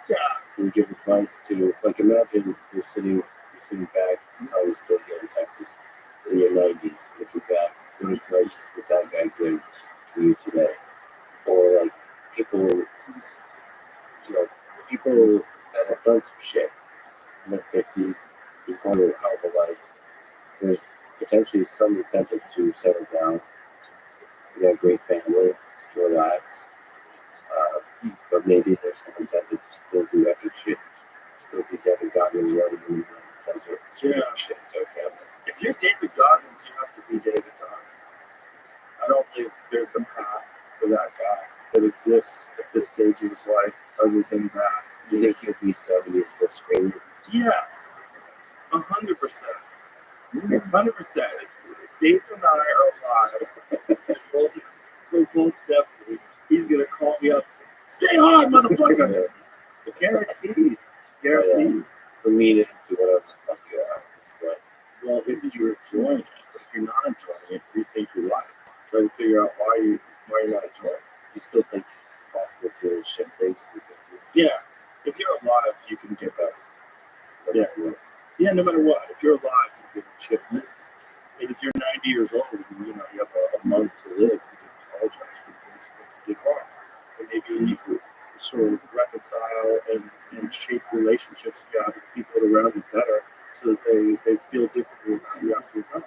Yeah. Can you give advice to, like, imagine you're sitting back, probably still here in Texas, in your 90s, looking back, what advice would that guy give to you today? Or, like, people that have done some shit in their 50s, you've gone through a hell of a life, there's potentially some incentive to settle down, you have a great family, to relax, but maybe there's some incentive to still do epic shit, still be David Goggins running in the desert, shit, so If you're David Goggins, you have to be David Goggins. I don't think there's a path for that guy that exists at this stage of his life other than that. Do you think he'll be somebody who's still screaming? Yes, 100%. 100%. Dave and I are alive. We're both definitely. He's gonna call me up. Stay hard, motherfucker. Guaranteed. Guaranteed. For me to whatever the fuck you are. But Well, if you're enjoying it, but if you're not enjoying it, rethink your life. Try to figure out why you're not enjoying it. you still think it's possible to shift things? Yeah. If you're alive, you can get better. Yeah. Yeah, no matter what. If you're alive, you can shift things. And if you're 90 years old and you have a month to live, you can apologize for things that you did wrong. And maybe you could sort of reconcile and shape relationships you have with people around you better so that they feel differently about you after you're gone.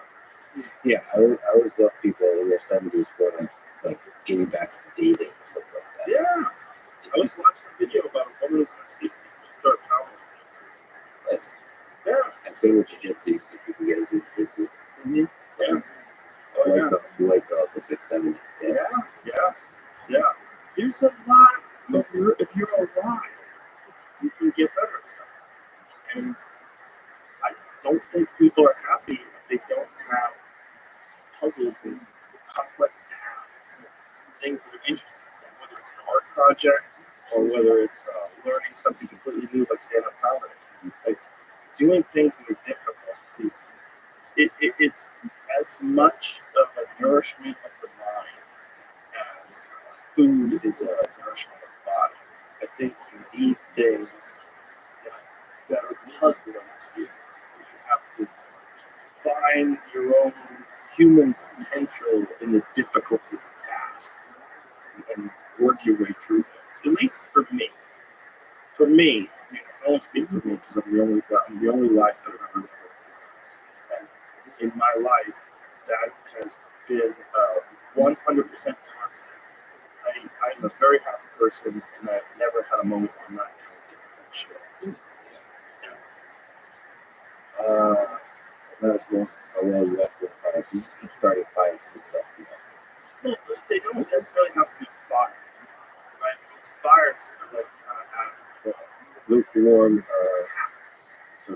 Yeah, I always love people in their 70s going like getting back into dating or something like that. Yeah. I was watching a video about a woman who's in her 60s who just started pounding. Nice. Yeah. I sing with jiu-jitsu, so you can get into jiu-jitsu. Mm-hmm. Yeah. Oh, yeah. White belt at 670. Yeah. Yeah. There's a lot of if you're alive, you can get better at stuff. And I don't think people are happy if they don't have puzzles and complex tasks and things that are interesting, whether it's an art project or whether it's learning something completely new like stand-up comedy. Like doing things that are difficult it's as much of a nourishment of the mind as food is a nourishment of the body. I think you need things that are puzzling to you. You have to find your own human potential in the difficulty of the task and work your way through things. At least for me. For me, I won't speak for me because I'm the only life that I've ever lived. And in my life, that has been 100% constant. I'm a very happy person, and I've never had a moment where I'm not doing difficult shit. Not as much how well you have to fires. You just keep starting fires for yourself. Well, they don't necessarily have to be fires, right? Because fires are like kind of out of control. Lukewarm Tasks. So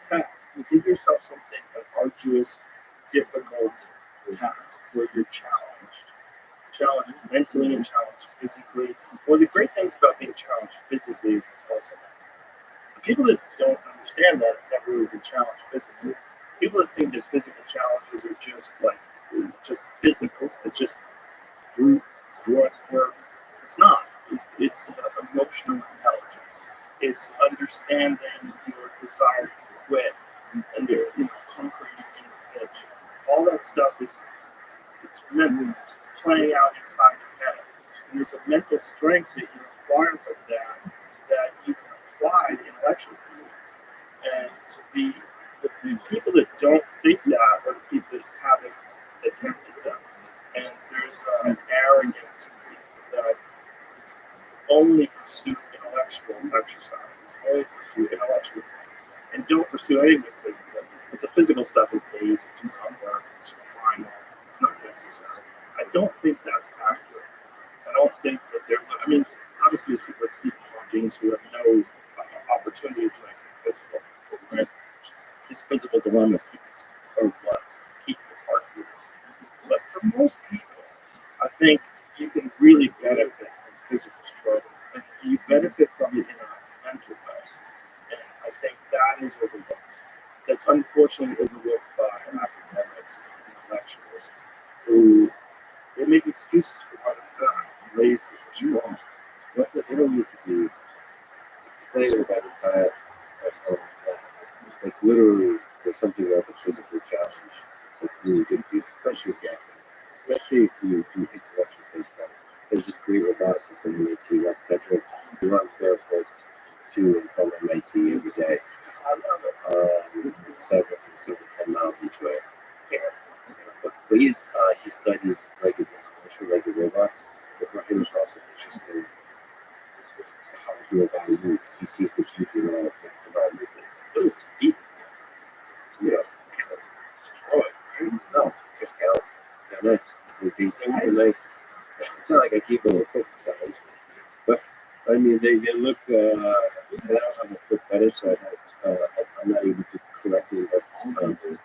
tasks. Give yourself something, an arduous, difficult task where you're challenged mentally and challenged physically. One of the great things about being challenged physically is it's also mental. The people that don't understand that have never really been challenged physically. People that think that physical challenges are just physical, it's just brute work. It's not. It's emotional intelligence. It's understanding your desire to quit and your conquering your inner pitch. All that stuff it's mental. It's playing out inside your head. And there's a mental strength that you acquire from that you can apply intellectually. And the people that don't think that are the people that haven't attempted that. And there's an arrogance to people that only pursue intellectual exercises, only pursue intellectual things, and don't pursue anything physical. But the physical stuff is basic, it's homework, it's primal, it's not necessary. I don't think that's accurate. I don't think that obviously there's people like Stephen Hawking who have no opportunity to do anything physical. Right? His physical dilemmas keep his heart beating. But for most people, I think you can really benefit from physical struggle. And you benefit from it in a mental way. And I think that is overlooked. That's unfortunately overlooked by academics and intellectuals who they make excuses for why they're not lazy or strong. What they don't need to be saying about the diet at home. Like literally, there's something about the physical challenge that's really good for you, especially if you do intellectual-based stuff. There's this great robotic system in MIT, West Tetra. He runs barefoot to and from MIT every day. 7 to 10 miles each way. But he studies legged robots. But for him, it's also interesting how to do a body moves. He sees the beauty in all of the body movements. It's deep. Destroy it. No, just counts. They're nice. They're nice. It's not like I keep them a foot size. But, I mean, they look, I don't have a foot fetish, so I'm not able to correctly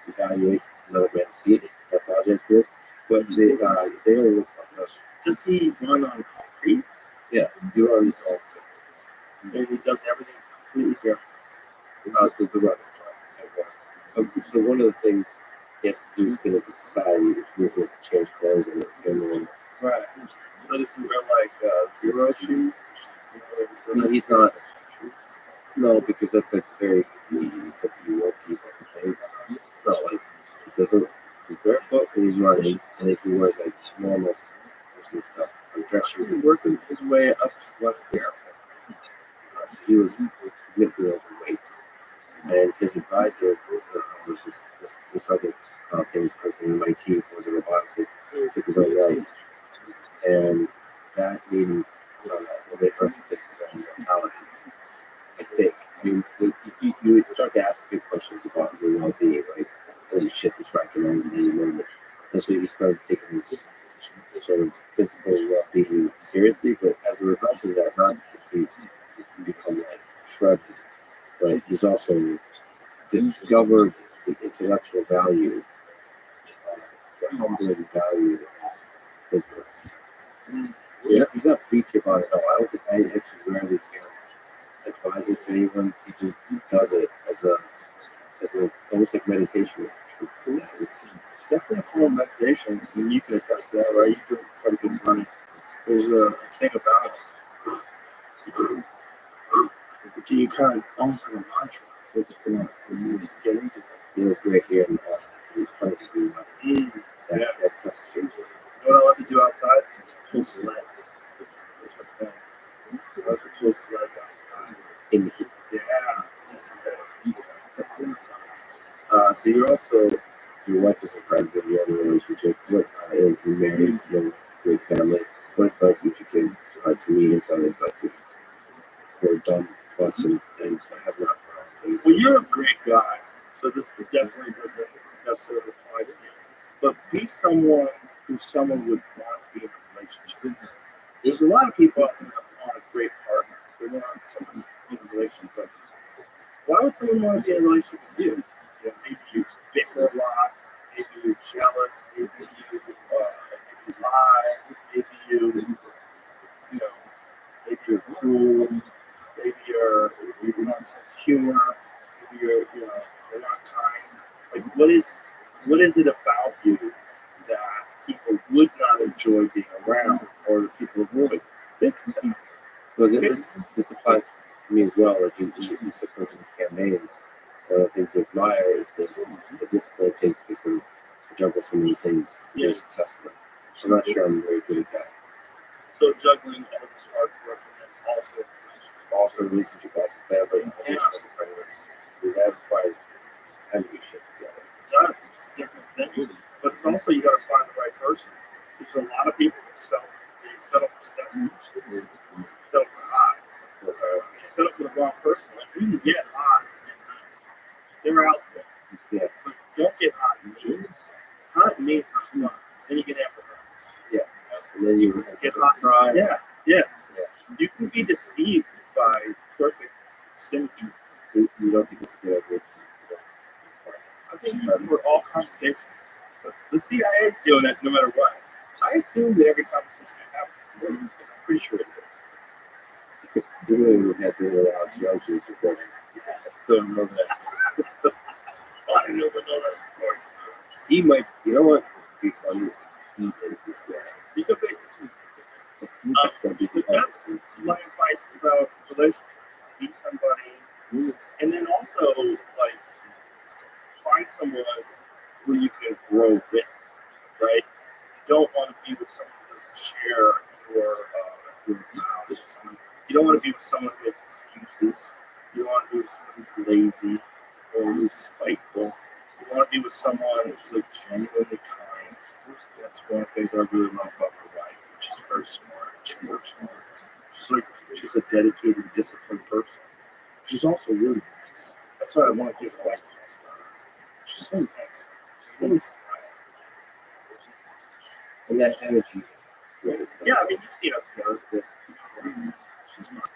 evaluate another man's feet. I apologize for this, but they don't look like us. Does he run on concrete? Yeah, do all these all things. And he does everything completely different. The running part. So one of the things he has to do is fit into society, which means he has to change clothes and Right. So does he wear like zero shoes? no, he's not. No, because that's like very worky thing. No, like he doesn't. He's barefoot when he's running, and if he wears like normal looking stuff, like dress shoes. He's working his way up to running barefoot. He was significantly overweight, and his advisor, this other famous person in MIT, was a roboticist, took his own life, and that made him made her fix his own mortality. I think. I mean, you would start to ask big questions about your well-being, right? Holy shit, this recommended any moment. And so he started taking his sort of physical well-being seriously, but as a result of that, not that he become like shredded, but he's also discovered the intellectual value, the humbling value of his work. Yeah, he's not preachy about it. No, I don't think I actually rarely hear him advise it to anyone. He just does it as a almost like meditation. It's definitely a form of meditation. I mean, you can attest to that, right? You do quite a good running. There's a thing about it. You kind of almost like a mantra. It's when you get into it. It was great here in Austin. It was 100-degree weather. That tests you. You know what I love to do outside? Pull sleds. That's my thing. I love to pull sleds outside. In the heat. Yeah. So you're also, Your wife is a president, you have a relationship, what, you're married, you have a great family. What advice would you give to me and others like you who are dumb fucks and have not found well, you're a great guy. So this definitely doesn't necessarily apply to you. But be someone who someone would want to be in a relationship. There's a lot of people out there that want a great partner. They want someone in a relationship. But why would someone want to be in a relationship with you? You know, maybe you bicker a lot. Maybe you're jealous. Maybe you lie. Maybe you know, maybe you're cruel. Maybe you don't have sense of humor. Maybe you're not kind. Like, what is it about you that people would not enjoy being around, or that people avoid? Well, this applies to me as well. Like you support the campaigns. One of the things you admire is the discipline it takes to sort of juggle so many things very successfully. I'm not sure I'm very good at that. So juggling all this hard work and Also relationship, also family, also priorities. That requires having good shit together. It does. It's a different thing. But it's also, you got to find the right person. There's a lot of people that settle for sex. Settle for hot. Settle for the wrong person. Like, you can get hot and nice. They're out there. Yeah. But don't get hot and mean. Hot and mean is not fun. Then you get apprehensive. Yeah. And then you Get hot. try. Yeah. You can be deceived by perfect symmetry. So you don't think it's a good idea. I think for all conversations, the CIA is doing it no matter what. I assume that every conversation I have, I'm pretty sure it is. Even though we had to allow judges recording. I still don't know that. I don't know that story. He might, you know what? It'd be funny. He is this guy. You could be. But that's my advice about relationships. Be somebody, and then also like find someone who you can grow with, right? You don't want to be with someone who doesn't share your values. You don't want to be with someone who has excuses. You don't want to be with someone who's lazy or who's spiteful. You want to be with someone who's like genuinely kind. That's one of the things I really love about my wife. She's very smart. She works hard. She's a dedicated, disciplined person. She's also really nice. That's why I want to give her life about her. She's so nice. She's really smart. And that energy is great. Yeah, I mean, you've seen us together. She's smart.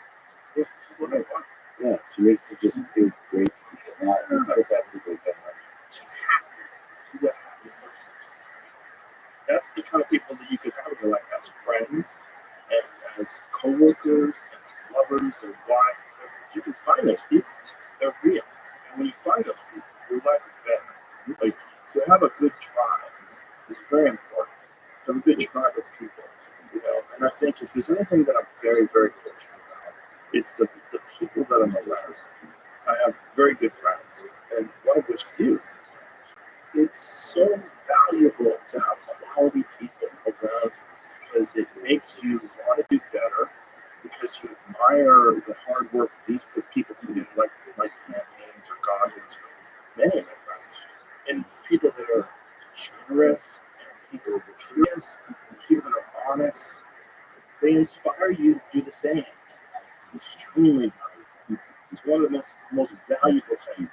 Yeah, she's a lot of fun. Yeah, she makes you just feel great. She's happy. She's happy. She's a happy person. that's the kind of people that you could have in your life as friends and as co-workers and as lovers and wives. You can find those people. They're real. And when you find those people, your life is better. Like, to have a good tribe is very important. Have a good tribe of people, you know. And I think if there's anything that I'm very, very fortunate about, it's the people that I'm around. I have very good friends, and one of which is you. It's so valuable to have quality people around because it makes you want to do better, because you admire the hard work these people put in, like campaigns or Goggins, or many of my friends, and people that are generous, and people that are curious, and people that are honest. They inspire you to do the same. It's extremely valuable. It's one of the most valuable things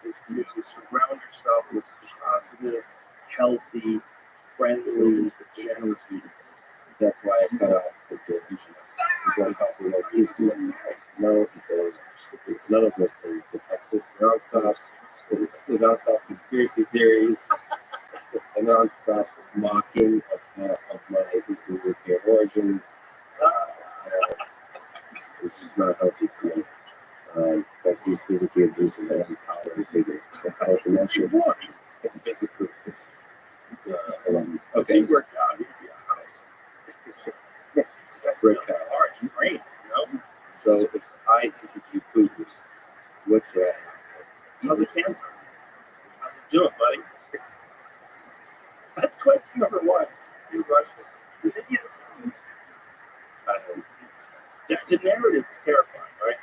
is to surround yourself with positive, healthy, friendly, generous people. That's why I cut off the going off the history of no, because it's none of those things. The Texas nonstop, the nonstop conspiracy theories, the nonstop mocking of my history with their origins. It's just not healthy for me. That's he's physically abusing every power and figure. Health and mental. Physically. Okay, you worked out. You'd be a house. Brick house. Large brain, you know? So if I interview Putin, what should I ask him? How's the cancer? How's it doing, buddy? That's question number one. You rushed it. You think he has I don't think so. Yeah, the narrative is terrifying, right?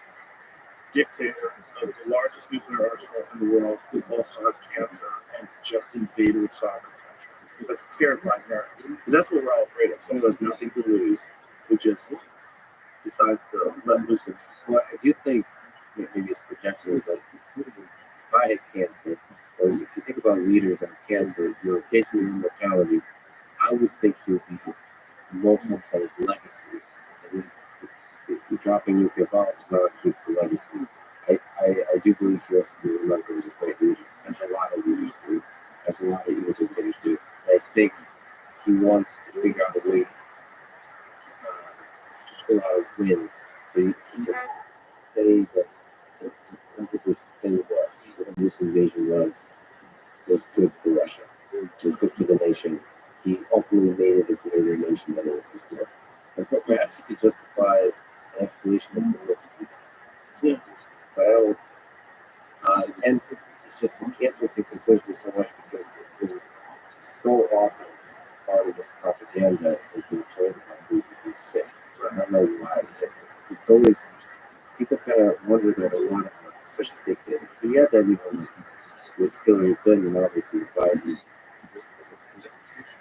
Dictator of the largest nuclear arsenal in the world who also has cancer and just invaded a sovereign country. That's a terrifying narrative. Because that's what we're all afraid of. Someone who has nothing to lose who just decides to let loose. Well, I do think maybe it's projecting, but if I had cancer, or if you think about leaders that have cancer, your case of mortality, I would think he would be multiple times legacy. I mean, dropping nuclear bombs is not good for legacy. I do believe he also be remembered as a great leader, as a lot of leaders do, as a lot of evil dictators do. I think he wants to figure out a way to pull out a win, so he can say that whatever this thing was, whatever this invasion was good for Russia. It was good for the nation. He ultimately made it a greater nation than it was before. And perhaps he could justify an escalation of war. Yeah. But I don't. And it's just the cancer thing concerns me so much because it's been so often part of this propaganda has been told about who is sick. I don't know why. It's always people kind of wonder that a lot of, especially dictators. We had that even with Hillary Clinton, obviously Biden.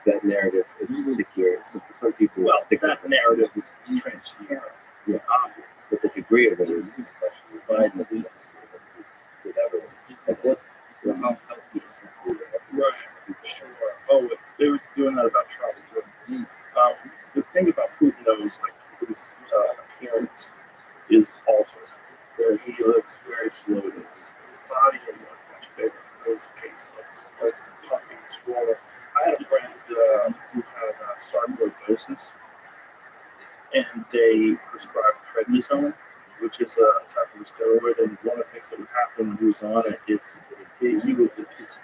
That narrative is stickier. So for some people, Well, it's stickier. that narrative is transparent. Yeah, obvious. But the degree of it is questionable. Biden is yes, with everyone. Like what's how healthy is this leader? That's Russia, sure. Oh, they were doing that about Trump too. The thing about Putin, though, is like his appearance is altered, where he looks very bloated. His body is much bigger. His face looks like puffy and swollen. I had a friend who had sarcoidosis, and they prescribed prednisone, which is a type of a steroid. And one of the things that would happen when he was on it, his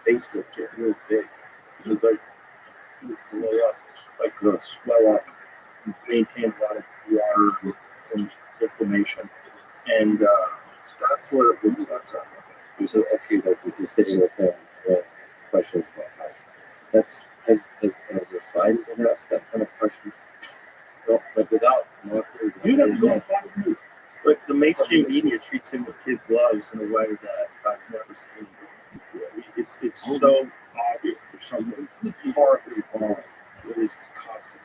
face would get real big. It was like he would blow up, like swell up, maintain a lot of water and inflammation, and that's what it looks like. so actually like if you're sitting with him, questions about health. That's as a Biden been asked that kind of question. Well, like without mockery, You'd have to go on Fox News. Like the mainstream media treats him with kid gloves in a way that I've never seen. It's so obvious there's something horribly wrong with his costume.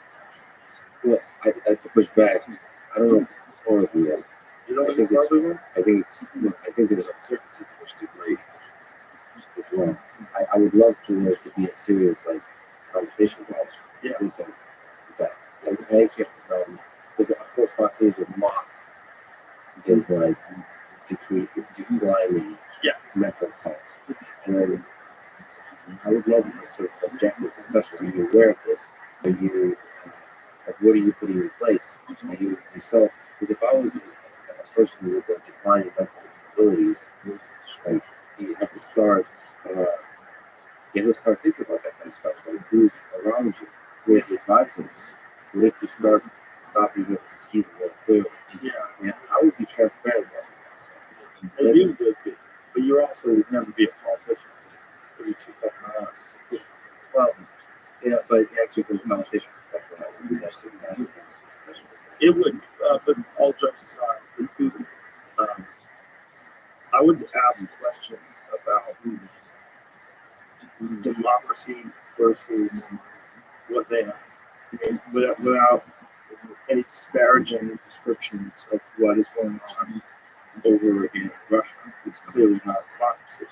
well, I have to push back. I don't know if it's horribly wrong. You know I what think it's it's horribly wrong? I think there's uncertainty to which degree it's wrong. I would love to there to be a serious like conversation about Yeah. everything. But I actually have to because of course Fox News would mock his like declining Yeah. mental health. And then I would love a sort of objective discussion. Are you aware of this? Are you like, what are you putting in place? Are you yourself? Because if I was a person with a declining mental abilities, like you have to start. You have to start thinking about that kind of stuff. Like who's around you? Who are the advisors? What if you start stopping able to see the world clearly? Yeah, I would be transparent about it. And you would be, but you also would never be a politician because you're too fucking honest. Well, yeah, but actually from a conversation perspective, I would be less than that. It would, but all jokes aside, I would ask questions about democracy versus what they have. I mean, without any disparaging descriptions of what is going on over in Russia. It's clearly not a democracy.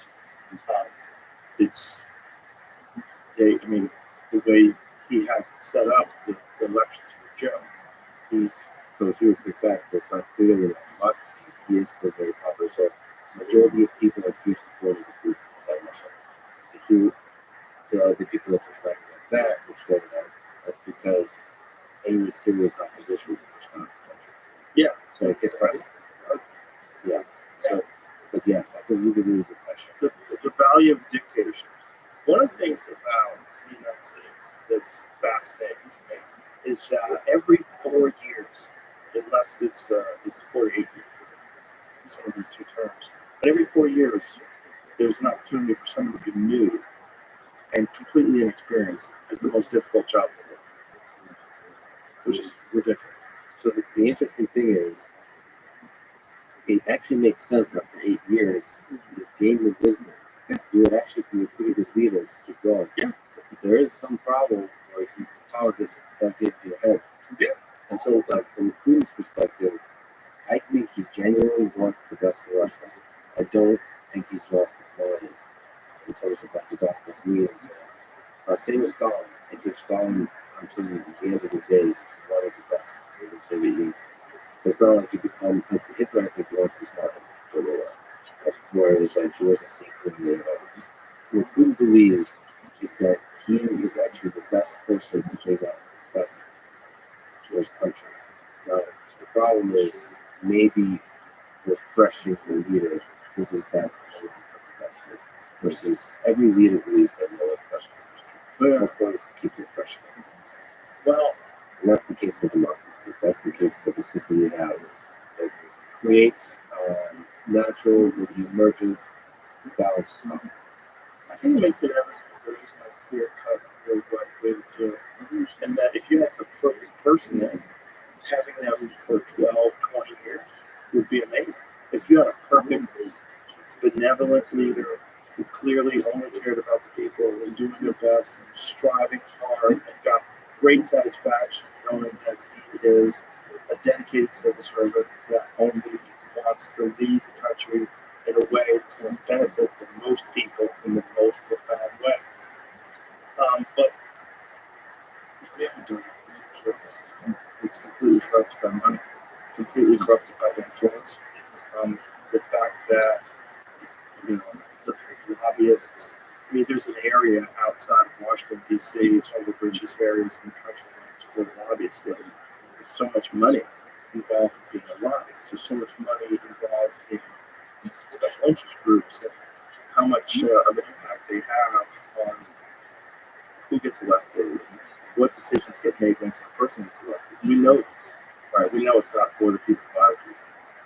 It's I mean, the way he has it set up, the elections were joke. So he would be fact that's not clearly a democracy. He is still very popular. So majority of people that he supporters of group inside Russia. There are the people that push back against that, which say that that's because any serious opposition is pushed out of the country. Yeah. So his question. Yeah. So, but yes, that's a really, really good question. The value of dictatorship. One of the things about the United States that's fascinating to me is that every 4 years, unless it's 4 to 8 years, some of these two terms, but every 4 years, there's an opportunity for someone to be new and completely inexperienced at the most difficult job in the world, which is ridiculous. So the interesting thing is, it actually makes sense after 8 years, you gain the wisdom. You would actually be a pretty good leader to keep going. Yeah. But there is some problem where power gets stuck into your head. Yeah. And so, like, from Putin's perspective, I think he genuinely wants the best for Russia. I don't think he's lost his mind in terms of like his awful greed and so on. Same with Stalin. I think Stalin, until the end of his days, wanted the best for the Soviet Union. It's not like he become Hitler. I think wants this market for a while, where it was like he wasn't seeing clearly at all. What Putin believes is that he is actually the best person to bring that best to his country. Now, the problem is maybe refreshing the leader is in fact the best thing, versus every leader believes that no one's best for the country. The point is to keep refreshing. Well, and that's the case for democracy. That's the case for the system we have. It creates natural, maybe emergent balance. I think it makes it evident that there is no clear cut, really right way to do it. And that if you have the perfect person in, having them for 12, 20 years would be amazing. If you had a perfect, benevolent leader who clearly only cared about the people and doing their best and striving hard and got great satisfaction knowing that he is a dedicated civil servant that only wants to lead the country in a way that's going to benefit the most people in the most profound way. But we haven't done that in the political system. It's completely corrupted by money, completely corrupted by influence. The fact that, you know, the lobbyists, I mean, there's an area outside of Washington, D.C., it's one of the richest areas in the country where lobbyists live. There's so much money involved in being a lobbyist. There's so much money involved in special interest groups and how much of an impact they have on who gets elected and what decisions get made once a person gets elected. We know this, right? We know it's not for the people, by the people.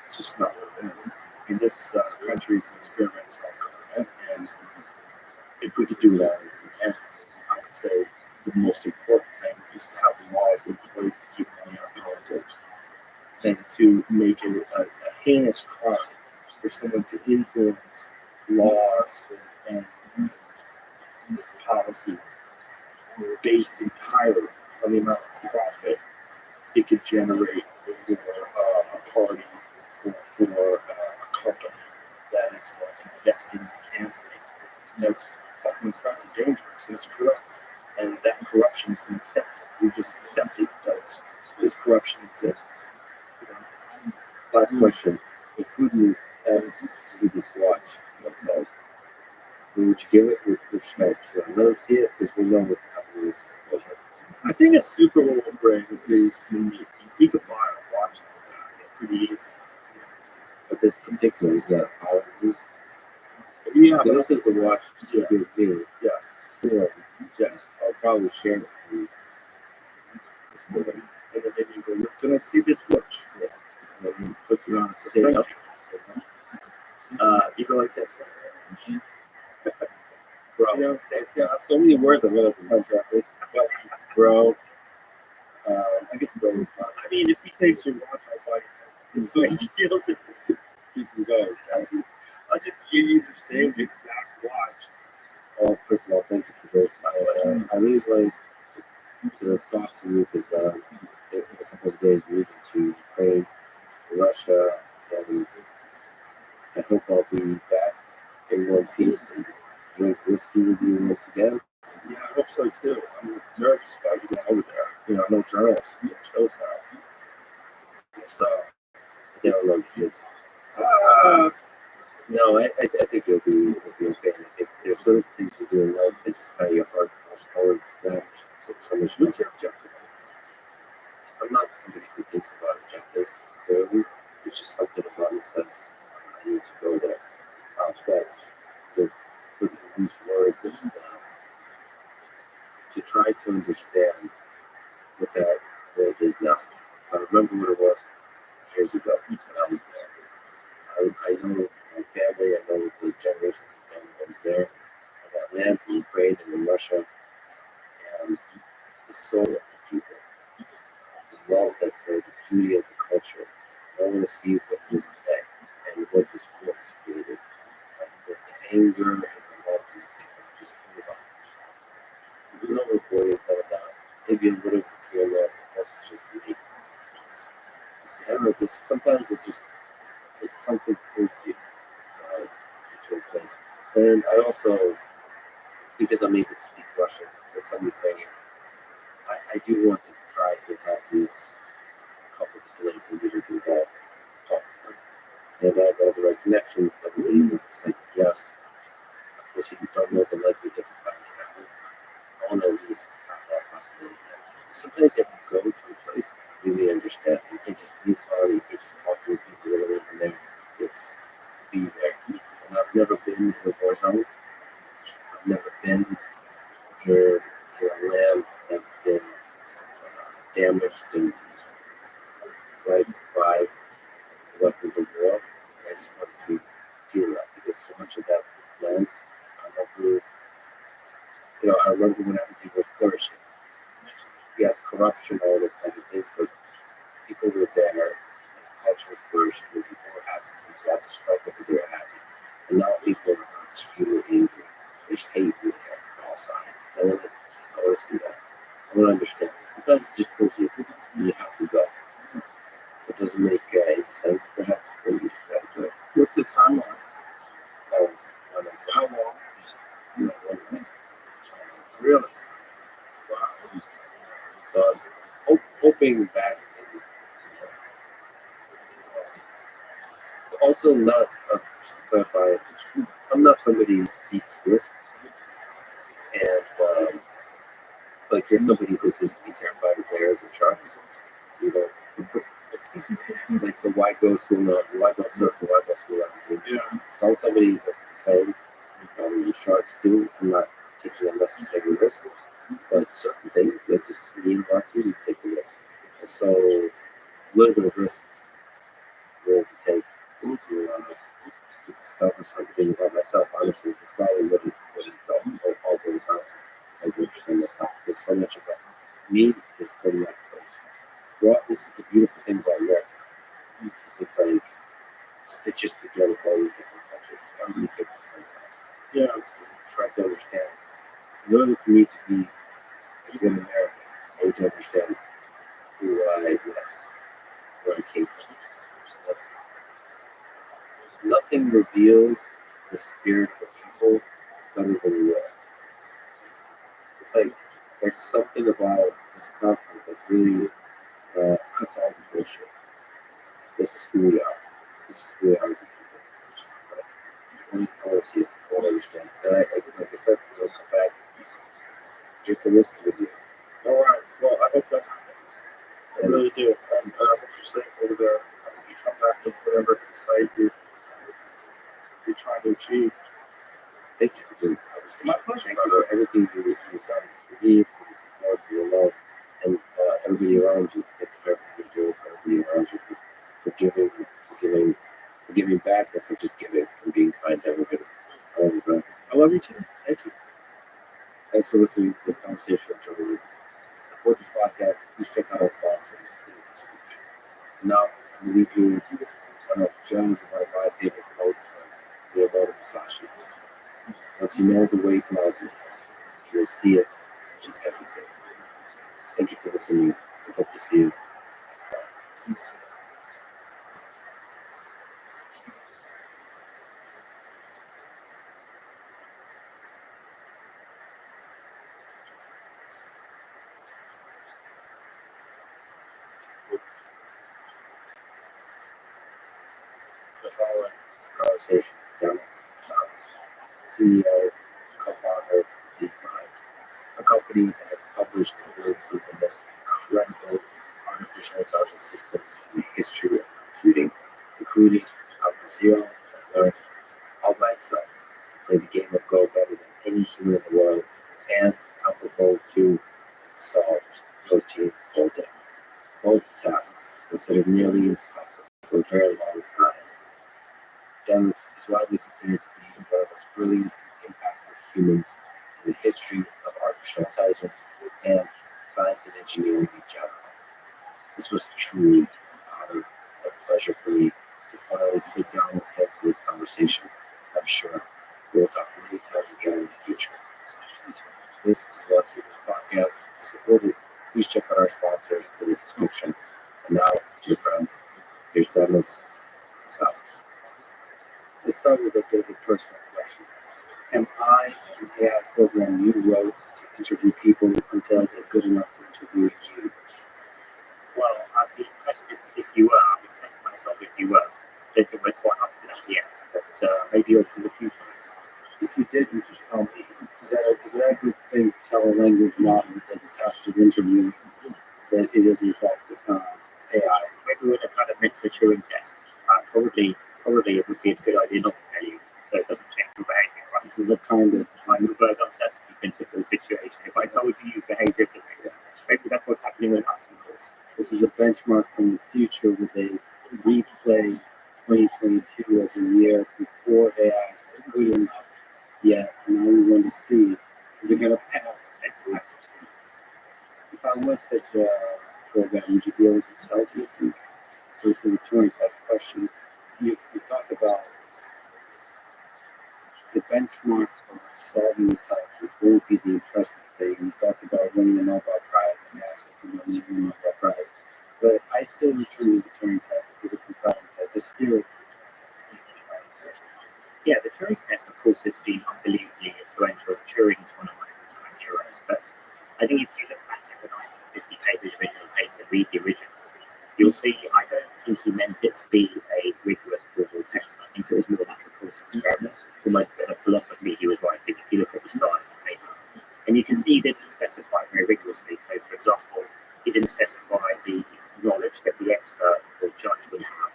It's just not what it is. And this country is an experiment on government, and if we could do that, we can. I would say the most important thing is to have laws in place to keep money out of politics and to make it a heinous crime for someone to influence laws and policy based entirely on the amount of profit it could generate for a party or for a company that is investing in a campaign. That's fucking incredibly dangerous and it's corrupt. And that corruption has been accepted. We just accepted that this corruption exists. Last question. If Putin asks to see this watch, what tells? Who would you give it? With Schneid's. So let them see it because we know what happens. I think a Super Bowl break is unique. You could buy a watch like that pretty easy. But this particular is not a power move. Yeah, So but this is the watch to give me. yes, Score. yes. I'll probably share it with you. Score. And then maybe you go, look, can I see this watch? Yeah. And then he puts it on his Say table. no. You go like this. Bro. You know, there's so many words I'm going to contrast this. But, bro, I guess bro is fine. I mean, if he takes your watch, I'll buy it. If he steals it, He can go. I'll just give you the same exact watch. Well, first of all, thank you for this. I really like to talk to you because in a couple of days we're moving to Ukraine, Russia, and I hope I'll be back in one piece and drink whiskey with you once again. Yeah, I hope so too. I'm nervous about you going over there. You know, no journalists being killed now. It's I don't know the kids. uh, No, I think it'll be okay. I think there's certain things to do in life that just kind of your heart goes towards that. So someone should what's your objective? I'm not somebody who thinks about objectives clearly. It's just something about me says I need to go there. But to put in loose words is to try to understand what it is now. I remember what it was years ago when I was there. I know my family, I know the generations of family that was there. I got land in Ukraine and in Russia, and the soul of the people, the love that's there, the beauty of the culture. I want to see what it is today and what this war has created. Like the anger and the love for the people just think about it. There's no recordings that are done. Maybe a little bit here and there, but that's just me. I don't know, this sometimes it's something crazy to a place. And I also, because I'm able to speak Russian and some Ukrainian, I do want to try to have these couple of political leaders involved, talk to them. And I have all the right connections. I believe it's like, yes, of course, you don't know the likelihood of what happens. I want to at least have that possibility. Sometimes you have to go to a place and really understand. You can't just move on, you can't just talk to people that are living there. You have to be there. And I've never been in a war zone. I've never been near a land that's been damaged and right by weapons of war. I just want to feel that because so much of that land, I remember when everything was flourishing. Yes, corruption, all those kinds of things, but people were there, culture was flourishing, and people were happy. There's lots of struggle, but they were happy. And now people are extremely angry. There's hate in there on all sides. I want to see that. I want to understand. Sometimes it's just bullshit. You have to go. It doesn't make any sense, perhaps, but you just got to do it. What's the timeline? How long? You know, 1 minute. Really? Wow. So hoping that. Also, not just to clarify, I'm not somebody who seeks risk, and like you're somebody who seems to be terrified of bears and sharks. You know, like so why go swim out? Why go surf? Why go swim out? Yeah. So I'm somebody that's the same. The sharks too. I'm not taking unnecessary risk, but certain things that just mean a lot to you, take the risk. And so a little bit of risk willing to take to discover something about myself. Honestly, it's probably all goes out to understand myself. There's so much about me is from that place. Well, this is the beautiful thing about America. It's like stitches together all these different cultures. I'm really different from else. Yeah. Try to understand. In order for me to be a good American, I need to understand who I was, where I came from. That's, nothing reveals the spirit of people better than war. It's like there's something about this conflict that really cuts all the bullshit. This is who we are. This is who we are as a people. I want to see it. don't understand. And like I said, we'll come back, drink some whiskey with you. All right. Well, I hope that happens. I really do. And I hope you're safe over there. I hope you come back with whatever insight you're trying to achieve. Thank you for doing this conversation. My pleasure, Thank you brother. for everything you've done for me, for the support, for your love, and everybody around you. Thank you for everything you're doing for everybody around you, for giving back, and for just giving and being kind to everybody. I love you, bro. I love you too. Thank you. Thanks for listening to this conversation with Joe. Support this podcast. Please check out our sponsors in the description. Now, I'm going to leave you with one of Joe's and one of my favorite quotes from Leonardo Musashi. Once you know the way God is, you'll see it in everything. Thank you for listening. I hope to see you next time. The following conversation with Dennis Shabbos, CEO, co-founder of DeepMind, a company that has published and built some of the most incredible artificial intelligence systems in the history of computing, including AlphaZero that learned all by itself to play the game of Go better than any human in the world, and AlphaFold 2 that solved protein folding. Both tasks considered nearly impossible for a very long time. Dennis is widely considered to be one of the most brilliant and impactful humans in the history of artificial intelligence and science and engineering in general. This was truly an honor and a pleasure for me to finally sit down with him for this conversation. I'm sure we'll talk many times again in the future. This is Rothschild Podcast. To support it, please check out our sponsors in the description. And now, dear friends, here's Dennis Salas. Let's start with a bit of a personal question. Am I an AI program you wrote to interview people until they're good enough to interview you? Well, I'd be impressed if you were. I'd be impressed with myself if you were. I don't think we're quite up to that yet, but maybe over the future. If you did, you could tell me. Is that a good thing to tell a language model that's tasked with interviewing that it is in fact AI? Maybe with a kind of mental Turing test. Probably it would be a good idea not to tell you, so it doesn't change your behaviour. Right? This is a kind of Heisenberg uncertainty principle situation. If I told you behave differently, maybe that's what's happening with us, of course. this is a benchmark from the future where they replay 2022 as a year before AI is good enough yet. And now we want to see, is it going to pass? If I was such a program, would you be able to tell these things? So to the Turing test question, you talked about the benchmark for solving the type, which won't be the impressive thing. You talked about winning a Nobel Prize and access to winning a Nobel Prize. But I still return to the Turing test as a compelling test, the spirit of the Turing test. Yeah, the Turing test, of course, it's been unbelievably influential. Turing is one of my all-time heroes, but I think if you look back at the 1950 paper's original paper, read the original, you'll see I don't think he meant it to be a rigorous formal test. I think it was more like a thought experiment, almost a bit of philosophy he was writing, if you look at the start of the paper. And you can see he didn't specify very rigorously. So, for example, he didn't specify the knowledge that the expert or judge would have,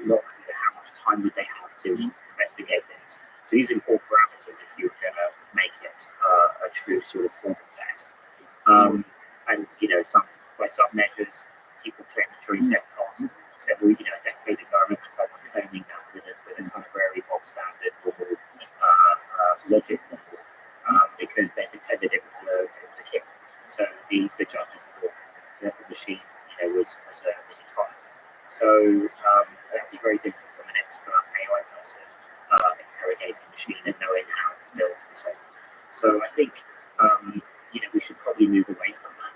not how much time would they have to investigate this. So these are important parameters if you're going to make it a true sort of formal test. And, by some measures, people claim the Turing test passed several, a decade ago. I remember someone claiming that with a kind of very bog standard normal logic model, because they pretended it was a kit. So the judges thought that the machine, was a product. So that would be very different from an expert AI person interrogating a machine and knowing how it's built and so on. So I think we should probably move away from that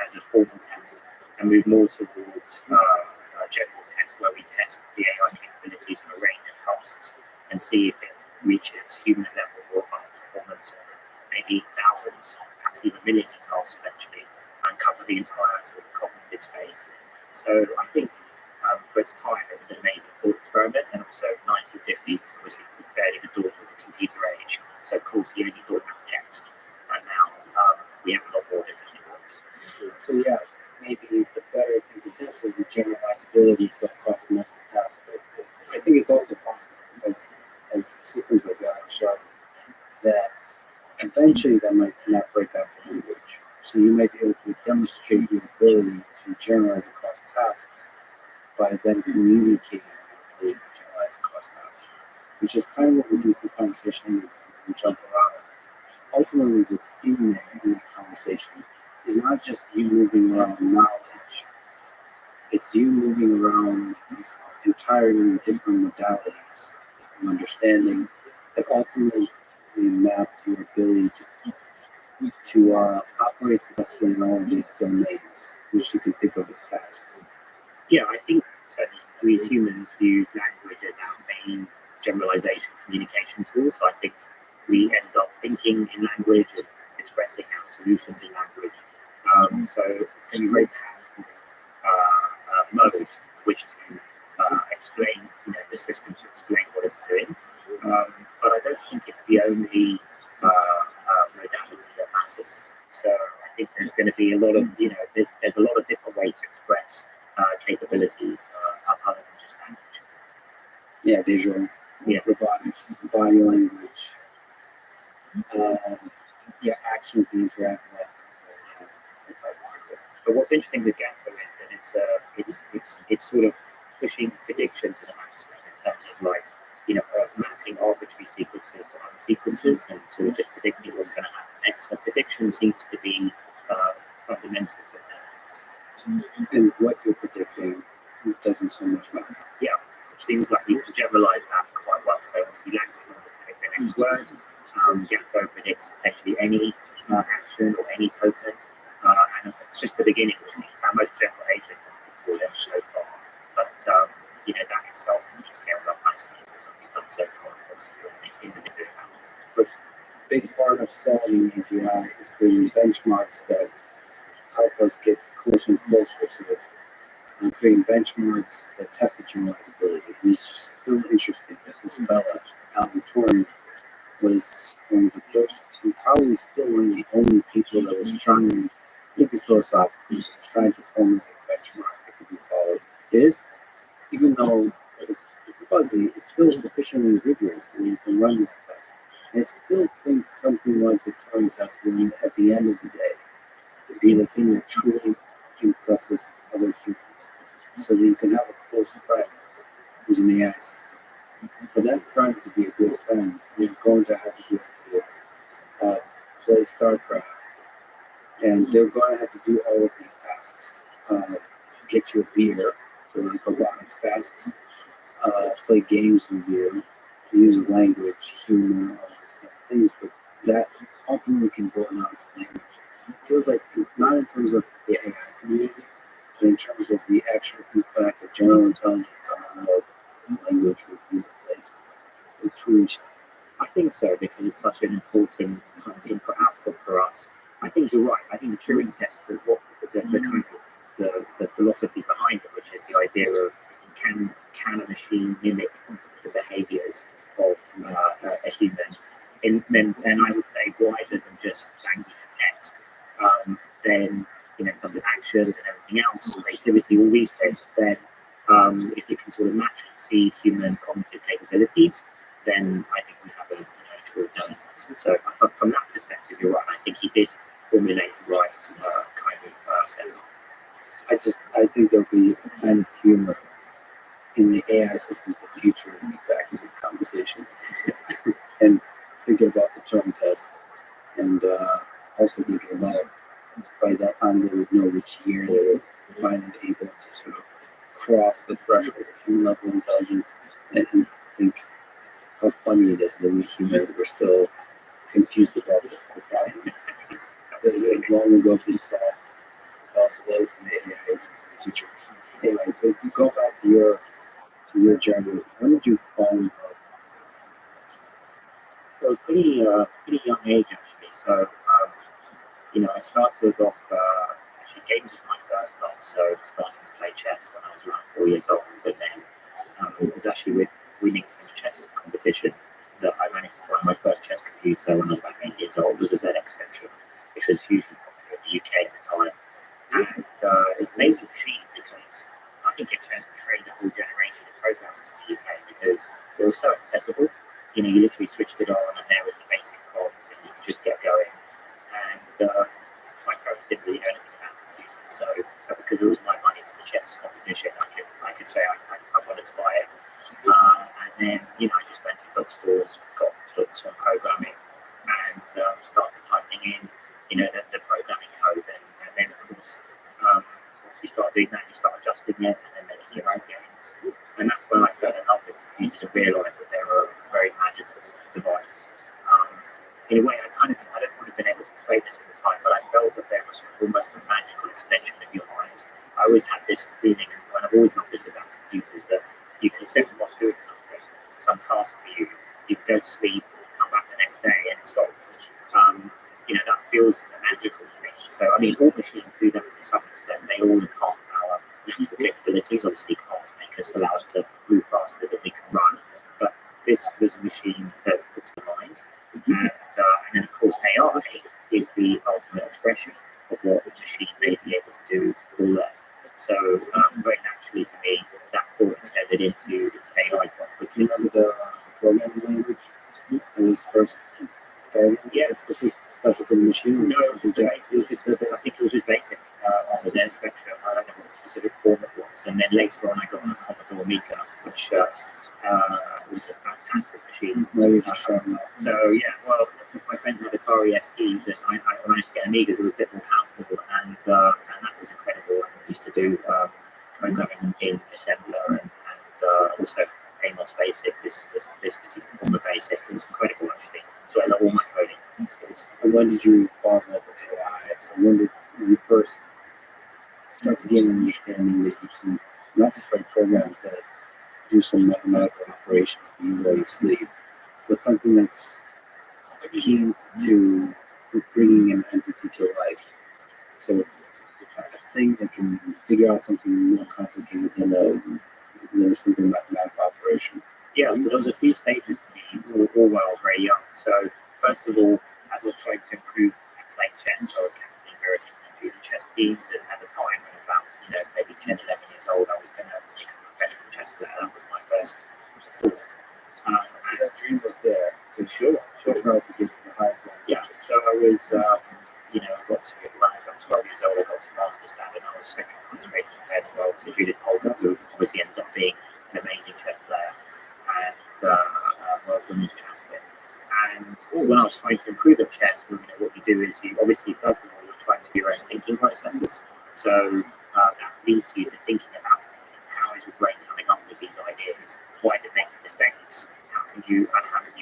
as a formal test and move more towards a general test where we test the AI capabilities on a range of tasks and see if it reaches human level or above performance, or maybe thousands, perhaps even millions of tasks eventually, and cover the entire sort of cognitive space. So I think for its time it was an amazing thought experiment, and also 1950s obviously was barely the dawn of the computer. computer age. So of course he only thought about text. Right now, we have a lot more different inputs. So yeah, maybe the better thing to test is the generalizability so across multiple tasks. But I think it's also possible as systems like that show that eventually that might not break out for language. So you might be able to demonstrate your ability to generalize across tasks by then communicating your ability to generalize across tasks, which is kind of what we do through conversation. We jump around. Ultimately, what's in there in the conversation is not just you moving around knowledge, it's you moving around these entirely different modalities of understanding that ultimately map your ability to operate successfully in all of these domains, which you can think of as tasks. Yeah, I think certainly we as humans use language as our main generalization communication tool. So I think we end up thinking in language and expressing our solutions in language. So it's going to be very powerful mode which to explain, the system to explain what it's doing. But I don't think it's the only modality that matters. So I think there's going to be a lot of, there's a lot of different ways to express capabilities other than just language. Yeah, visual, robotics, body language, actions, the interactive aspects of it. But what's interesting with Ganther is that it's sort of pushing prediction to the maximum in terms of mapping arbitrary sequences to other sequences and sort of just predicting what's going to happen next. So prediction seems to be fundamental for intelligence. And what you're predicting doesn't so much matter. Yeah, it seems like you can generalize that quite well. So obviously language will predict the next word. Ganther predicts actually any action or any token. And it's just the beginning. It's our most general agent we've done so far. But that itself can be scaled up massively. We've done so far, obviously, in the video. But a big part of solving AGI is creating benchmarks that help us get closer and closer to it. And creating benchmarks that test the generalizability. And it's just still interesting that this fella, Alan Turing, was one of the first, and probably still one of the only people that was trying, maybe philosophically, trying to formulate a benchmark that could be followed. It is, even though it's fuzzy, it's still sufficiently rigorous that you can run that test. And I still think something like the Turing test will, at the end of the day, be the thing that truly impresses other humans. So that you can have a close friend who's an AI system. For that friend to be a good friend, you're going to have to be able to play StarCraft, and they're going to have to do all of these tasks. Get you a beer, so like robotics tasks, play games with you, use language, humor, all these kinds of things, but that ultimately can boil down to language. It feels like, not in terms of the AI community, but in terms of the actual impact of general intelligence on how language would be replaced. It truly shines. I think so, because it's such an important kind of input-output for us. I think you're right. I think the Turing test, the kind of the philosophy behind it, which is the idea of can a machine mimic the behaviors of a human, and I would say wider than just language and text. Then in terms of actions and everything else, creativity, all these things, then if you can sort of match and exceed human cognitive capabilities, then I think we have a true intelligence. So from that perspective, you're right. I think he did formulate the right kind of setup. I think there'll be a kind of humor in the AI systems of the future and get back to this conversation. And thinking about the Turing test, and also thinking about by that time they would know which year they were finally able to sort of cross the threshold of human level intelligence, and think how funny it is that we humans were still confused about this whole problem. This is long ago been solved. Flow to the AI agents in the future. Anyway, so if you go back to your journey, when did you fall in love? It was pretty young age actually. So I started off actually games was my first love. So starting to play chess when I was around 4 years old, and then it was actually with winning the chess competition that I managed to find my computer when I was about 8 years old was a ZX Spectrum, which was hugely popular in the UK at the time. And it's an amazing machine because I think it trained a whole generation of programmers in the UK because it was so accessible. You know, you literally switched it on and there was the basic prompts and you could just get going. And my parents didn't really know anything about computers, so because it was my money for the chess competition, I could say I wanted to buy it. And then, you know, I just went to bookstores, got books on programming, and started typing in, you know, the programming code. And then, of course, once you start doing that, you start adjusting it and then making your own games. And that's when I fell in love with computers and realised that they were a very magical device. In a way, I don't want to have been able to explain this at the time, but I felt that there was almost a magical extension of your mind. I always had this feeling, and I've always loved this about computers, that you can set them off doing something, some task for you. You can go to sleep, come back the next day, and it's solved. You know, that feels magical to me. So, I mean, all machines do that to some extent. They all enhance our natural capabilities. Obviously, can't make us allow us to move faster than we can run. But this was a machine that puts the mind. And then, of course, AI is the ultimate expression of what the machine may be able to do or learn. So, very naturally for me, that thought extended into AI quite quickly. Remember the programming language when it was first started? Yes. This is special to the machine. No, it was just basic. I think it was just basic on the Zen Spectrum. I don't know what the specific form it was. And then later on, I got on a Commodore Amiga, which was a fantastic machine. So yeah, well, some of my friends had Atari STs, and I managed to get Amigas. It was a bit more powerful, and that was incredible. I used to do programming in assembler and also Amos Basic. This particular form of Basic, it was incredible actually. So I love all my coding skills. And when did you fall in love with AI? So when did you first start to get an understanding that you can not just write programs that do some mathematical operations for you while you sleep, but something that's key to bringing an entity to life? So a thing that can figure out something more complicated than a simple mathematical operation. Yeah, so there was a few stages for me, all while I was very young. So first of all, as I was trying to improve at playing chess, I was captaining various computer chess teams, and at the time, I was about, you know, maybe 10, 11 years old, I was going to become a professional chess player. That was my first thought. And that dream was there, for sure. Try to get to the highest level. Yeah, so I was, you know, I got to, when I was about 12 years old, I got to master standard, and I was second on the rating compared to Judith Polgar, who obviously ended up being an amazing chess player and world women's champion. And when I was trying to improve at chess, you know, what you do is you obviously, first of all, you try to do your own thinking processes. So that leads you to thinking about how is your brain coming up with these ideas? Why is it making mistakes? How can you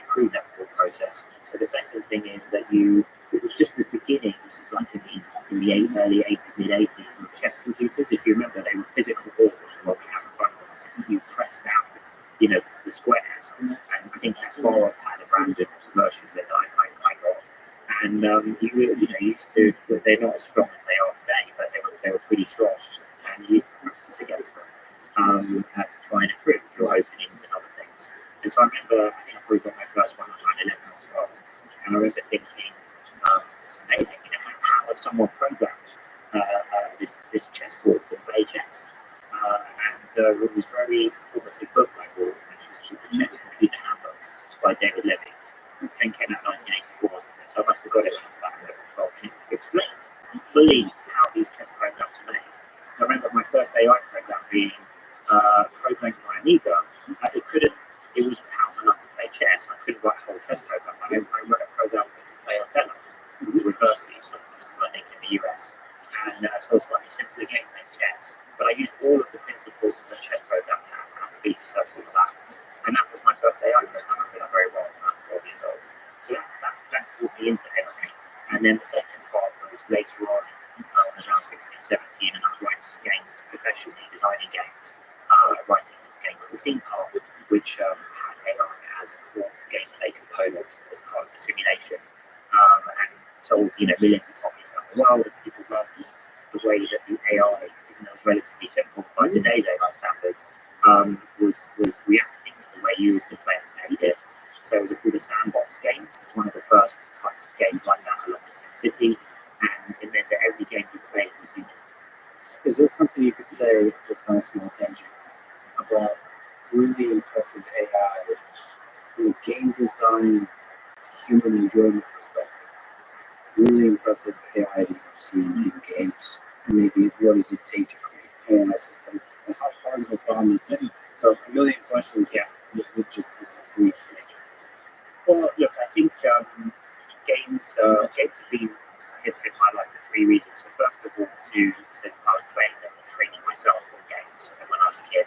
prove that thought process? But the second thing is that it was just the beginning. This was like in the early 80s, mid 80s of chess computers. If you remember, they were physical boards, what we have in front of us. You press down, you know, the squares. And I think Kasparov had a random version that I got. And you used to, they're not as strong as they are today, but they were pretty strong. And you used to practice against them to try and improve your openings and other things. And so I remember, I think I probably got my first one at 11 or 12. And I remember thinking, it's amazing, you know, how has someone programmed this chessboard to play chess? And it was very informative book I bought, which was called The Chess Computer Handbook by David Levy. This thing came out in 1984 or something, so I must have got it when I was about 11 or 12, and it explained fully how these chess programs are made. I remember my first AI program being programmed by Amiga. It was powerful enough to play chess. I couldn't write a whole chess program. I wrote a program that could play Othello, reversely, sometimes I think in the US. And so it's like a simpler game playing chess. But I used all of the principles that chess programs have, alphabet, circle, and that. And that was my first AI program. I did that very well when I was 12 years old. So that brought me into AI. And then the second part was later on, I was around 16, 17, and I was writing games professionally, designing games, writing a game called Theme Park, which had AI as a core gameplay component as part of the simulation, and sold, you know, millions of copies around the world, and people loved the way that the AI, even though it was relatively simple by today's AI standards, was reacting to the way you as the player played it. So it was called a sandbox game. It was one of the first just on a small tangent, about really impressive AI from a game design, human enjoyment perspective. Really impressive AI that you've seen in games. Maybe what does it take to create an AI system? And how hard of a problem is that? So a million questions, yeah, with just this brief tangent. Well, look, I think games have been a significant highlight for three reasons. So first of all, I was playing and training myself on games when I was a kid.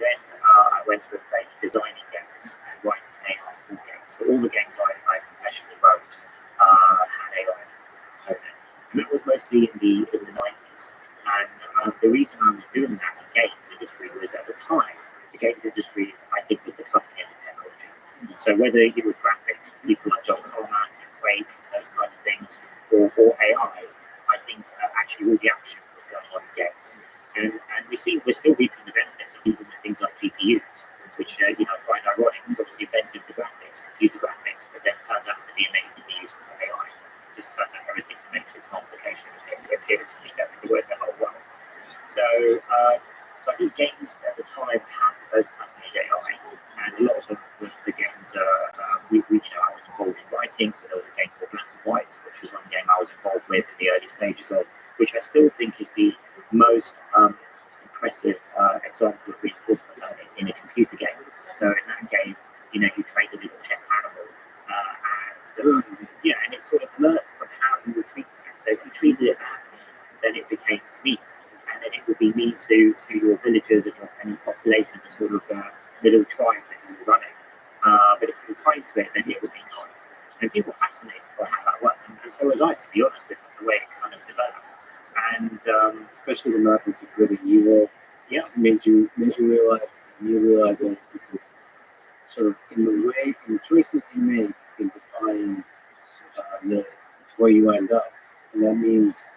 Then I went through a phase of designing games and writing AI for games. So all the games I professionally wrote had AI as a component, and that was mostly in the 90s. And the reason I was doing that in the games industry was at the time the games industry I think was the cutting edge of technology. So whether it was graphics, people like John Carmack and Craig, those kind of things, or AI, I think actually all the action was going on in games. And we're still reaping the benefits of even with things like GPUs, which I find ironic. It's obviously invented for graphics, computer graphics, but then turns out to be amazingly useful for AI. It just turns out everything's a matrix multiplication. It appears the word the whole world. So I think games at the time had those cutting edge AI, and a lot of the games I was involved in writing. So there was a game called Black and White, which was one game I was involved with in the early stages of, which I still think is the most impressive example of reinforcement learning in a computer game. So in that game, you train a little pet animal, and it sort of learned from how you were treating it. So if you treated it badly, then it became mean, and then it would be mean to your villagers and your population, the sort of little tribe that you were running. But if you were kind to it, then it would be kind. And people were fascinated by how that worked, and so was I, to be honest, with the way it kind of developed. And Especially the map into good and evil. Yeah, made you realize that sort of in the choices you make can define where you end up, and that means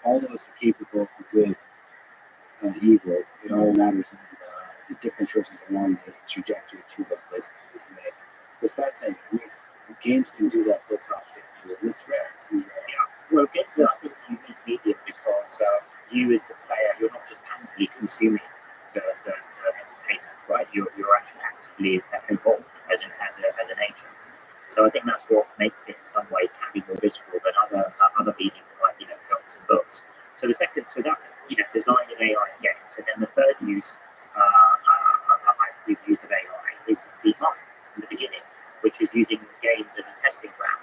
all of us are capable of the good and evil. It all matters in the different choices along the trajectory to those places that we make. It's fascinating. Games can do that philosophically. It's rare. Well, games are, I think, a unique medium because you as the player, you're not just passively consuming the entertainment, right? You're actually actively involved as an agent. So I think that's what makes it in some ways can be more visceral than other mediums like films and books. So that was designing AI in games. And then the third use we've used of AI is design in the beginning, which is using games as a testing ground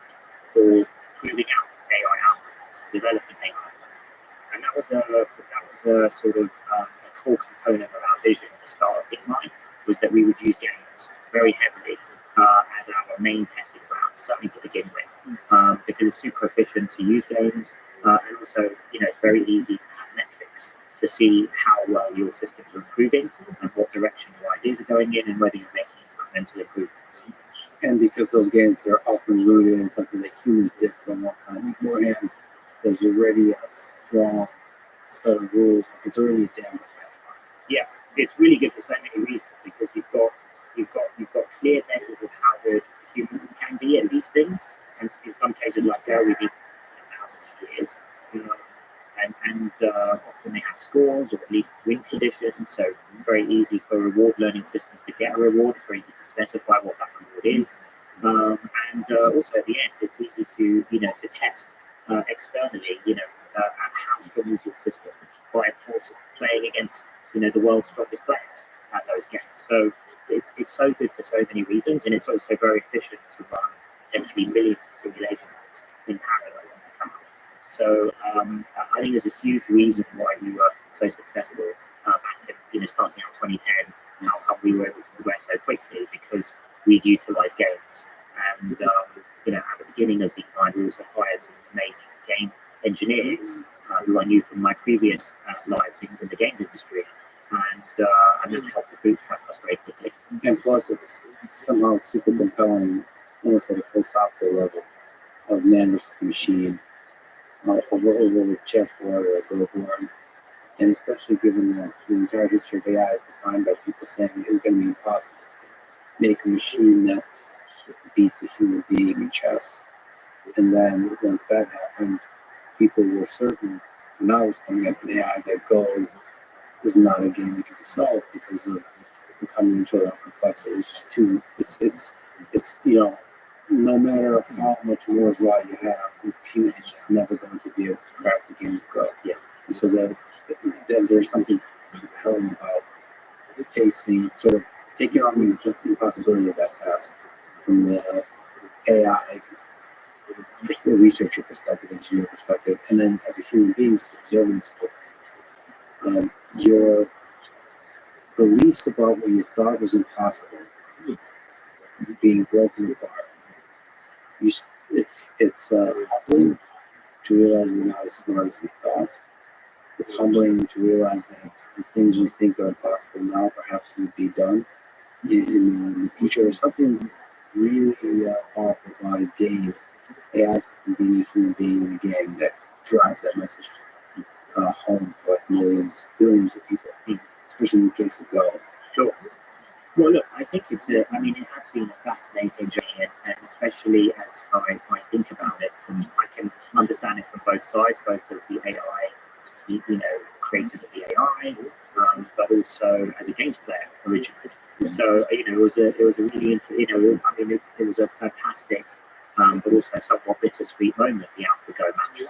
for proving out AI algorithms, developing AI algorithms. And that was a sort of a core component of our vision at the start of DeepMind, was that we would use games very heavily as our main testing ground, certainly to begin with, because it's super efficient to use games, and also it's very easy to have metrics to see how well your systems are improving and what direction your ideas are going in and whether you're making incremental improvements. And because those games are often rooted in something that humans did for a long time beforehand, there's already a strong set of rules. It's already a damn good benchmark. Yes, it's really good for so many reasons because you've got clear measures of how good humans can be at these things, and in some cases like Go, we've been thousands of years. And often they have scores or at least win conditions, so it's very easy for reward learning systems to get a reward. It's very easy to specify what that reward is, and also at the end, it's easy to test externally, how strong is your system by, of course, playing against the world's strongest players at those games. So it's so good for so many reasons, and it's also very efficient to run potentially millions of simulations in parallel on the cloud. So I think there's a huge reason why we were so successful back in starting out 2010. How we were able to progress so quickly because we utilised games, and at the beginning of DeepMind, we also hired some amazing game engineers who I knew from my previous lives in the games industry, and that helped to bootstrap us very quickly. And plus, it's somehow super compelling, almost at a philosophical level, of man versus machine, over a chessboard or a go board. And especially given that the entire history of AI is defined by people saying it's going to be impossible to make a machine that beats a human being in chess. And then once that happened, people were certain, when I was coming up in AI, that Go is not a game that can be solved because of the combinatorial complexity. It's just too. It's no matter how much Moore's law you have, compute is just never going to be able to crack the game of Go. Yeah. And so then there's something compelling about facing, sort of taking on the impossibility of that task from the AI researcher perspective, engineer perspective, and then as a human being, just observing stuff. Your beliefs about what you thought was impossible being broken apart. It's humbling to realize we're not as smart as we thought. It's humbling to realize that the things we think are impossible now perhaps would be done in the future. There's something really powerful about a game, AI being a human being in a game that drives that message home for like millions, billions of people, especially in the case of Go. Sure. Well, look, I think it has been a fascinating journey, and especially as I think about it, I can understand it from both sides, both as the AI, creators of the AI, but also as a games player originally. So, it was a really, it was a fantastic, but also somewhat bittersweet moment, the AlphaGo match,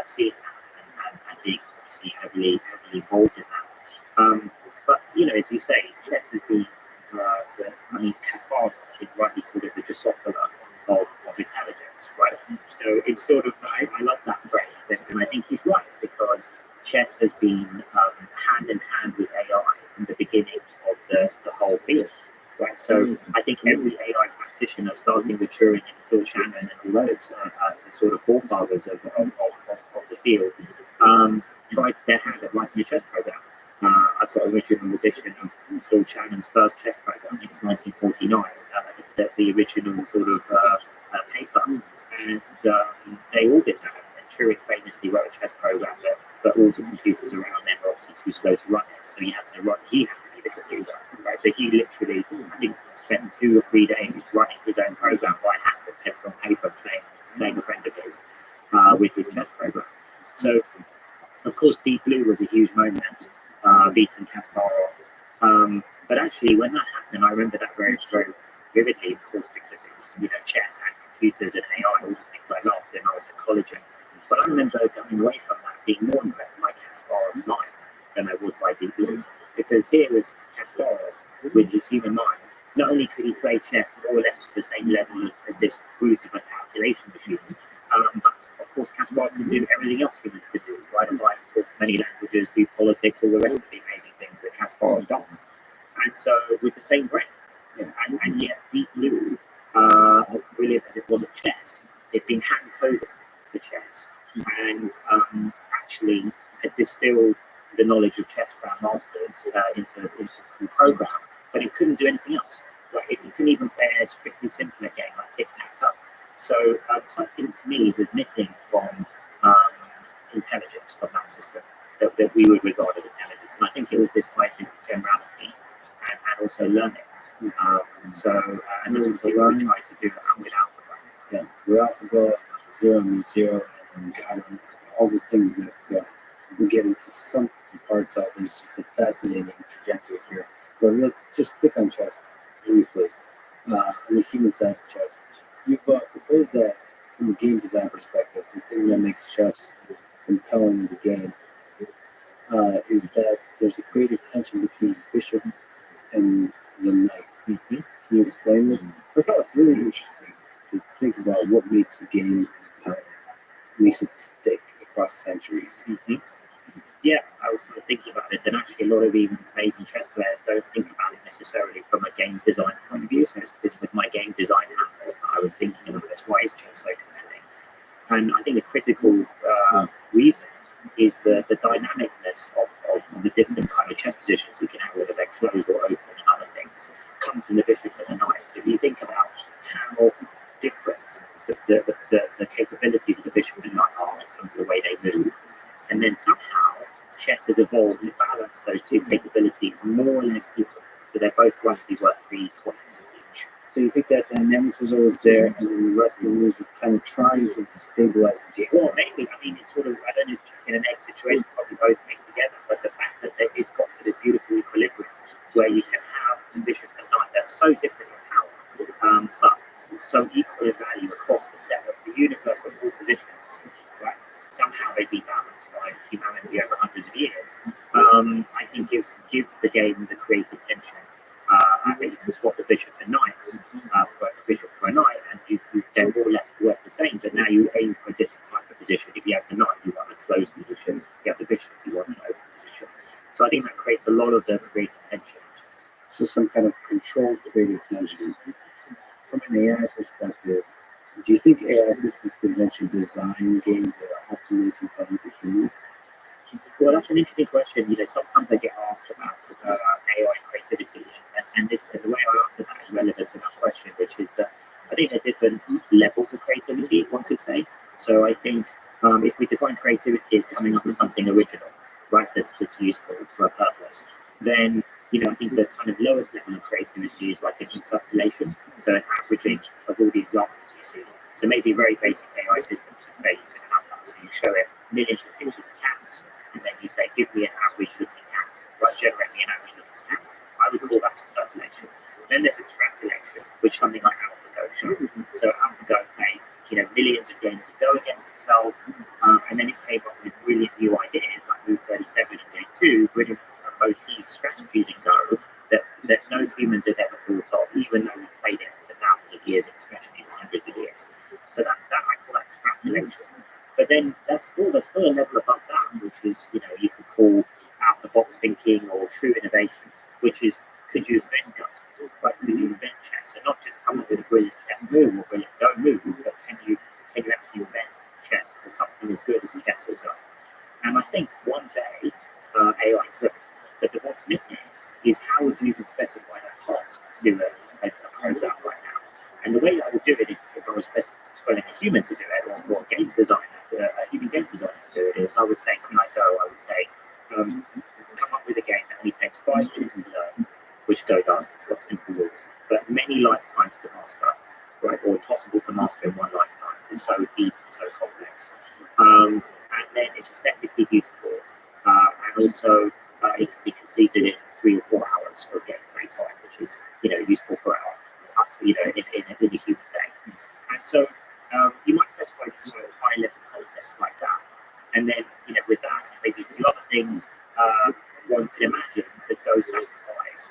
seeing that and being obviously heavily involved in that. But as you say, chess has been, Kasparov rightly called it the Drosophila of intelligence, right? So it's sort of, I love that phrase, and I think he's right, because chess has been hand in hand with AI from the beginning of the whole field, right? So I think every AI practitioner, starting with Turing and Phil Shannon and all those, the sort of forefathers of the field, tried their hand at writing a chess program. I've got an original edition of Phil Shannon's first chess program. I think it's 1949. The original sort of paper, and they all did that. And Turing famously wrote a chess program but all the computers around them were obviously too slow to run it. So he had to be the computer, right? So he literally, I think, spent 2 or 3 days writing his own program by hand with pencil and paper, playing a friend of his with his chess program. So, of course, Deep Blue was a huge moment, beating Kasparov. But actually, when that happened, I remember that very, very vividly, of course, because it was, chess and computers and AI, all the things I loved when I was at college. But I remember going away from that being more impressed by Kasparov's mind than I was by Deep Blue. Because here was Kasparov with his human mind. Not only could he play chess more or less to the same level as this brute of a calculation machine, but of course Kasparov could do everything else humans could do, ride a bike, talk many languages, do politics, all the rest of the amazing things that Kasparov does. And so with the same brain, and yet Deep Blue, brilliant as it was at chess, it'd been hand-coded for chess, and actually had distilled the knowledge of chess grandmasters into the program, but it couldn't do anything else. Like it couldn't even play a strictly simpler game like tic-tac-toe. So something to me was missing from intelligence from that system that we would regard as intelligence. And I think it was this idea of generality and also learning. And that's what we tried to do with AlphaGo. Yeah, with AlphaGo, zero means zero, and God, all the things that we get into some parts of. There's just a fascinating trajectory here. But let's just stick on chess briefly. On the human side of chess, you've proposed that from a game design perspective, the thing that makes chess compelling as a game is that there's a greater tension between the bishop and the knight. Mm-hmm. Can you explain this? I thought it's really interesting to think about what makes a game compelling, makes it stick across centuries. Mm-hmm. Yeah, I was sort of thinking about this, and actually a lot of even amazing chess players don't think about it necessarily from a games design point of view. So it's with my game design hat, I was thinking about this. Why is chess so compelling? And I think the critical reason is the dynamicness of the different kind of chess positions we can have, whether they're closed or open and other things, come from the bishop and the knight. So if you think about how different the capabilities of the bishop and knight are in terms of the way they move, and then somehow chess has evolved to balance those two capabilities more or less equally. So they're both roughly worth 3 points each. So you think that dynamics was always there, and then the rest of the rules were kind of trying to stabilize the game? Well, maybe. I mean, it's sort of, I don't know, it's chicken and egg situation, probably both made together, but the fact that it's got to this beautiful equilibrium where you can have a bishop and knight that's so different in power, but so equal in value across the set of the universe of all positions, right? Somehow they'd be balanced by humanity over hundreds of years. I think gives the game the creative tension. I think you can swap the bishop and knights for a bishop for a knight, and they're more or less work the same, but now you aim for a different type of position. If you have the knight, you want a closed position. If you have the bishop, you want an open position. So I think that creates a lot of the creative tension. So some kind of controlled creative tension. From an AI perspective, do you think AI systems can eventually design games that are optimally compelling to humans? Well, that's an interesting question. Sometimes I get asked about AI creativity, and the way I answer that is relevant to that question, which is that I think there are different levels of creativity, one could say. So I think if we define creativity as coming up with something original, right, that's useful for a purpose, then I think the kind of lowest level of creativity is like an interpolation, so an averaging of all the examples you see. So maybe a very basic AI system can say you can have that. So you show it millions of pictures of cats, and then you say, give me an average looking cat, right, generate me an average looking cat. I would call that interpolation. Then there's extrapolation, which something like AlphaGo showed. So AlphaGo played millions of games of Go against itself, and then it came up with brilliant new ideas like Move 37 and Game 2, brilliant motif strategies in Go that no humans had ever thought of, even though we played it for thousands of years and professionally for hundreds of years. So that I call that extrapolation. But then there's still a level above that, which is, you could call out the box thinking or true innovation, which is, could you invent Go? Right? Could you invent chess? And not just come up with a brilliant chess move or brilliant Go move, but can you actually invent chess or something as good as chess or Go? And I think one day AI could, but what's missing is how would you even specify that task to a program right now? And the way I would do it, if I was telling a human to do it, or a games designer, a human games designer to do it, is I would say something like Go. I would say, come up with a game that only takes 5 minutes to learn, which Go does. It's got simple rules, but many lifetimes to master, right? Or impossible to master in one lifetime. It's so deep, and so complex, and then it's aesthetically beautiful, and also it can be completed in 3 or 4 hours of gameplay time, which is useful for us, in a human day. And so you might specify sort of high level concepts like that, and then with that maybe a few other things, one could imagine that Go satisfies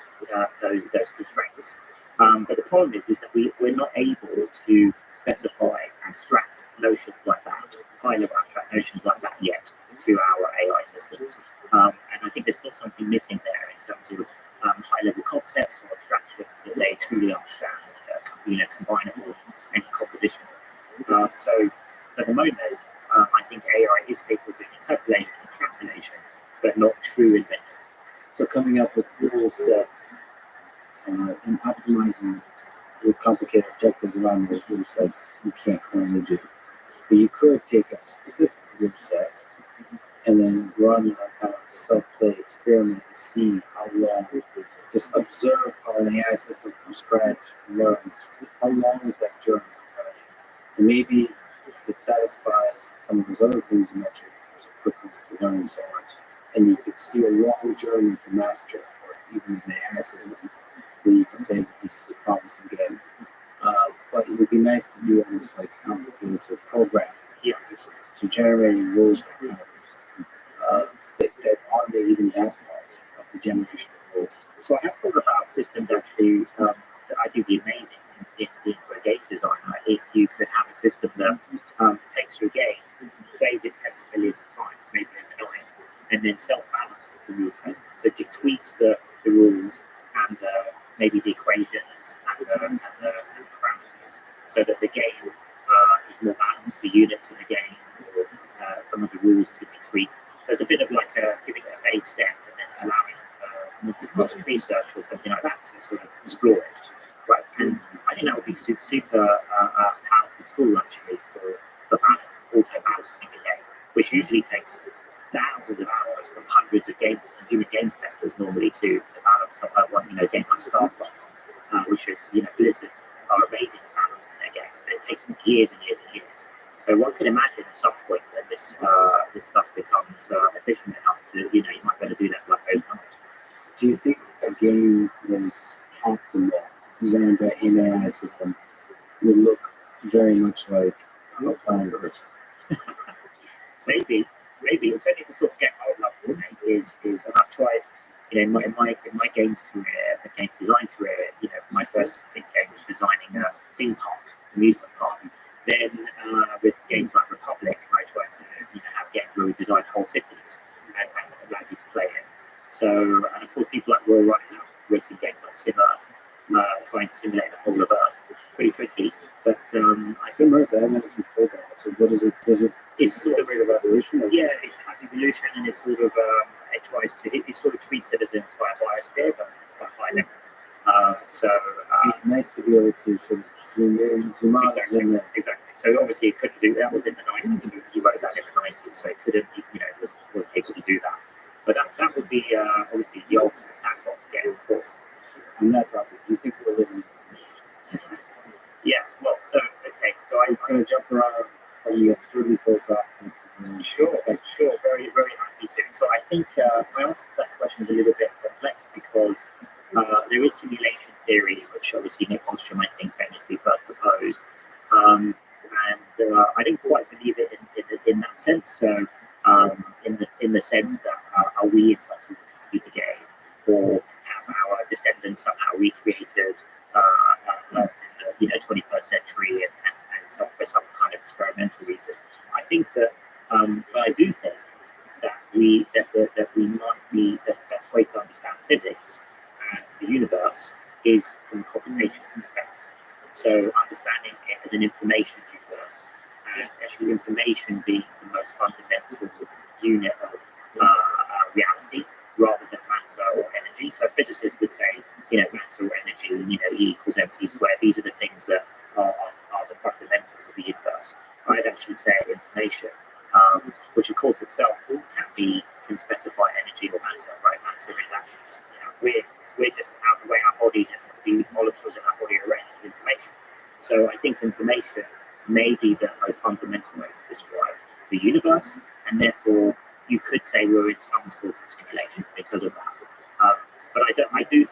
those constraints. But the problem is that we're not able to specify abstract notions like that, high level abstract notions like that yet to our AI systems. And I think there's still something missing there in terms of high level concepts or abstractions that they truly understand, combinable and composition. So at the moment, I think AI is capable of interpolation and extrapolation, but not true invention. So coming up with rule sets and optimizing with complicated objectives around those rule sets, you can't currently do. But you could take a specific rule set and then run a kind of self-play experiment to see how long, just observe how an AI system from scratch learns. How long is that journey? And maybe if it satisfies some of those other things you mentioned, there's a quickness to learn and so on, and you could see a long journey to master, or even an AI system, where you could say that this is a promising game. But it would be nice to do almost like AlphaGo to program, to generating rules that kind of that automate even that part of the generation of rules. So I have thought about systems actually that I think would be amazing for a game designer if you could have a system that takes your game, plays it tens of millions of times, maybe overnight, and then self-balances the rules. So it tweaks the rules and maybe the equations and the parameters so that the game is more balanced, the units in the game, or some of the rules could be tweaked. So it's a bit of like giving it a base set and then allowing multi-part tree search or something like that to sort of explore it. Right, and I think that would be super powerful tool actually for balance, auto-balancing the game, which usually takes thousands of hours from hundreds of games and human games testers normally to balance one game like StarCraft, which is Blizzard are amazing balance in their games, but it takes them years and years and years. So one could imagine at some point that this stuff becomes efficient enough to, you might be able to do that like overnight. Do you think a game that is optimal, designed by an AI system, would look very much like Planet Earth? Maybe. It's only the sort of game I would love to make is and I've tried, in my games career, the games design career, my first big game was designing a theme park, amusement park. Then with games like Republic, I tried to have games where we designed whole cities and allowed you to play it. So, and of course, people like Roy right now written games like Sim Earth, trying to simulate the whole of Earth. Pretty tricky, but I Sim Earth, I don't know if you played that. So what is it? it's sort of a revolution? yeah, it has evolution, and it's sort of it sort of treats it as an entire biosphere, but quite high level. It's nice to be able to sort of zoom in, zoom out, zoom in. Exactly. So obviously it couldn't do that. Was in the 90s. He wrote that in the 90s, so it couldn't. Wasn't able to do that. But that would be obviously the ultimate sandbox game, of course. On that topic, do you think we're living in this? Yes. Well, so I'm going to jump around from the absurdly philosophical. Sure. Very, very happy to. So I think my answer to that question is a little bit complex because there is simulation theory, which obviously Nick Bostrom, I think, famously first proposed. And I don't quite believe it in that sense. So in the sense that are we in some sort of computer game, or have our descendants somehow recreated Earth in the 21st century and for some kind of experimental reason? I think that, but I do think that we might be the best way to understand physics and the universe is from a computational perspective. So understanding it as an information universe, and actually information being the most fundamental unit of reality rather than matter or energy. So physicists would say, matter or energy, E equals mc squared. These are the things that are the fundamentals of the universe. I'd actually say information, which of course itself can specify energy or matter, right? Matter is actually just, we're just out the way our bodies and the molecules in our body are arranged as information. So I think information may be the most fundamental way to describe the universe, and therefore you could say we're in some sort of simulation because of that. But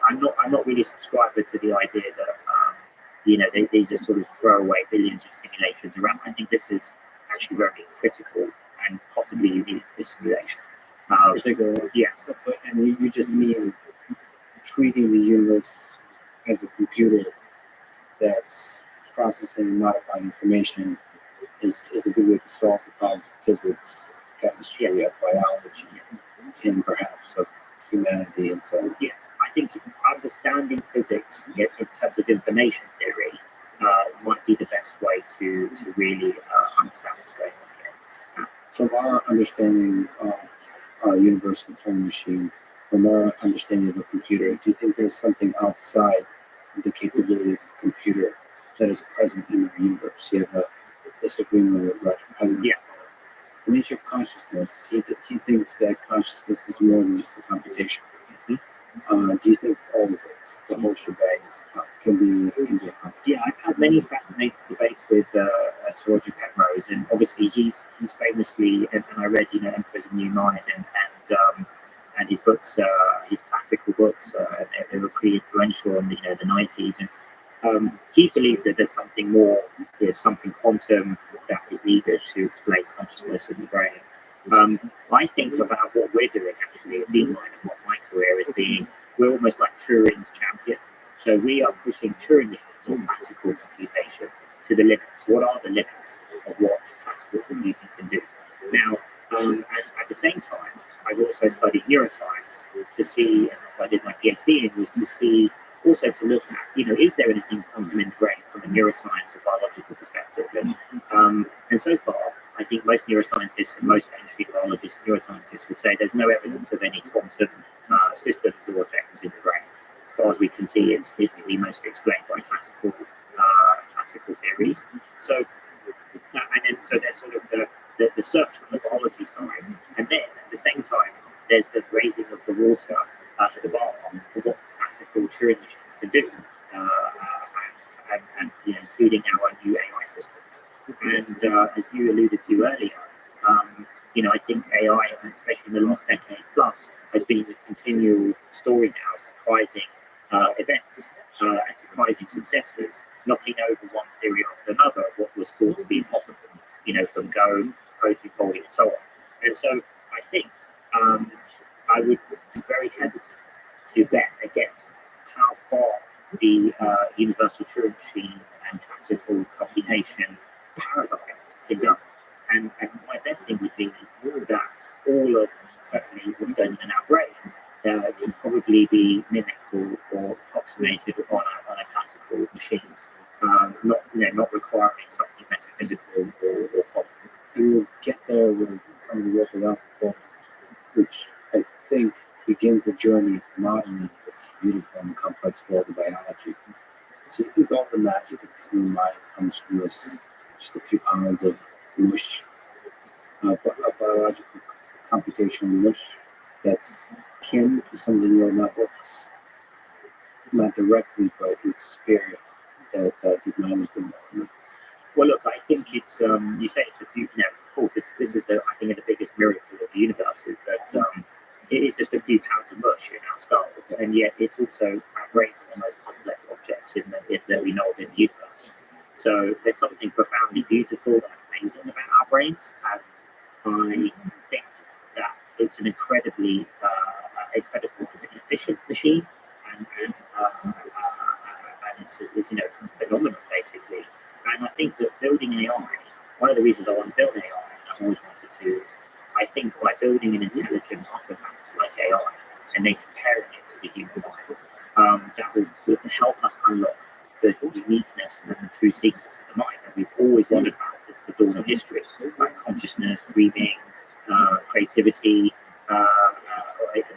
I'm not really a subscriber to the idea that these are sort of throwaway billions of simulations around. I think this is actually very critical and possibly unique, this simulation. Particularly, yes. And you just mean treating the universe as a computer that's processing and modifying information is a good way to solve the problems of physics, chemistry, of biology, and perhaps of humanity and so on. Yes, I think understanding physics in terms of information theory might be the best way to really understand what's going on here. From our understanding of a universal Turing machine, from our understanding of a computer, do you think there's something outside of the capabilities of a computer that is present in our universe? You have a disagreement with Rothschild. Yes. The nature of consciousness, he thinks that consciousness is more than just a computation. Mm-hmm. Do you think all of it, the whole shebang, can be a computation? Yeah, I've had many fascinating debates with Sir Roger Penrose, and obviously he's famously, and I read, Emperor's New Mind, and his books, his classical books, they were pretty influential in the 90s, and he believes that there's something more, something quantum that is needed to explain consciousness in the brain. I think about what we're doing actually at DeepMind and what my career is being, we're almost like Turing's champion. So we are pushing Turing machines or classical computation to the limits. What are the limits of what classical computing can do? Now, and at the same time, I've also studied neuroscience to see, and that's what I did my PhD in, was to see, also to look at, is there anything quantum in the brain from a neuroscience or biological perspective? And so far, I think most neuroscientists and most mainstream biologists and neuroscientists would say there's no evidence of any quantum systems or effects in the brain. As far as we can see, it can be mostly explained by classical theories. So there's sort of the search for the biology side, and then at the same time, there's the raising of the water at the bar for what classical Turing machines can do, and including our new AI systems. And as you alluded to earlier, I think AI, especially in the last decade plus, has been a continual story now, surprising events and surprising successes, knocking over one theory after another, what was thought to be impossible, from Go, protein folding, and so on. And so I think I would be very hesitant to bet against how far the universal Turing machine and classical computation paradigm can go. And my betting would be that all of certainly what's going on in our brain can probably be mimicked or approximated on a classical machine, not requiring something metaphysical or quantum. And we'll get there with some of the work of AlphaFold, which I think begins the journey of modeling this beautiful and complex world of biology. So you think all the magic of the human mind comes from this, just a few pounds of mush, biological computational mush that's akin to some of the neural networks, not directly, but its spirit that deep mind has been working. Well, look, I think it's you say it's a few. Of course, this is I think the biggest miracle of the universe is that it is just a few pounds of mush in our skulls, and yet it's also our brains are the most complex objects that we know of in the universe. So there's something profoundly beautiful and amazing about our brains, and I think that it's an incredibly efficient machine, and it's phenomenal basically. And I think that building AI, one of the reasons I want to build AI, and I've always wanted to, is I think by building an intelligent artifact like AI and then comparing it to the human mind, that will help us unlock the uniqueness and the true secrets of the mind that we've always wondered about since the dawn of history, like consciousness, breathing, creativity,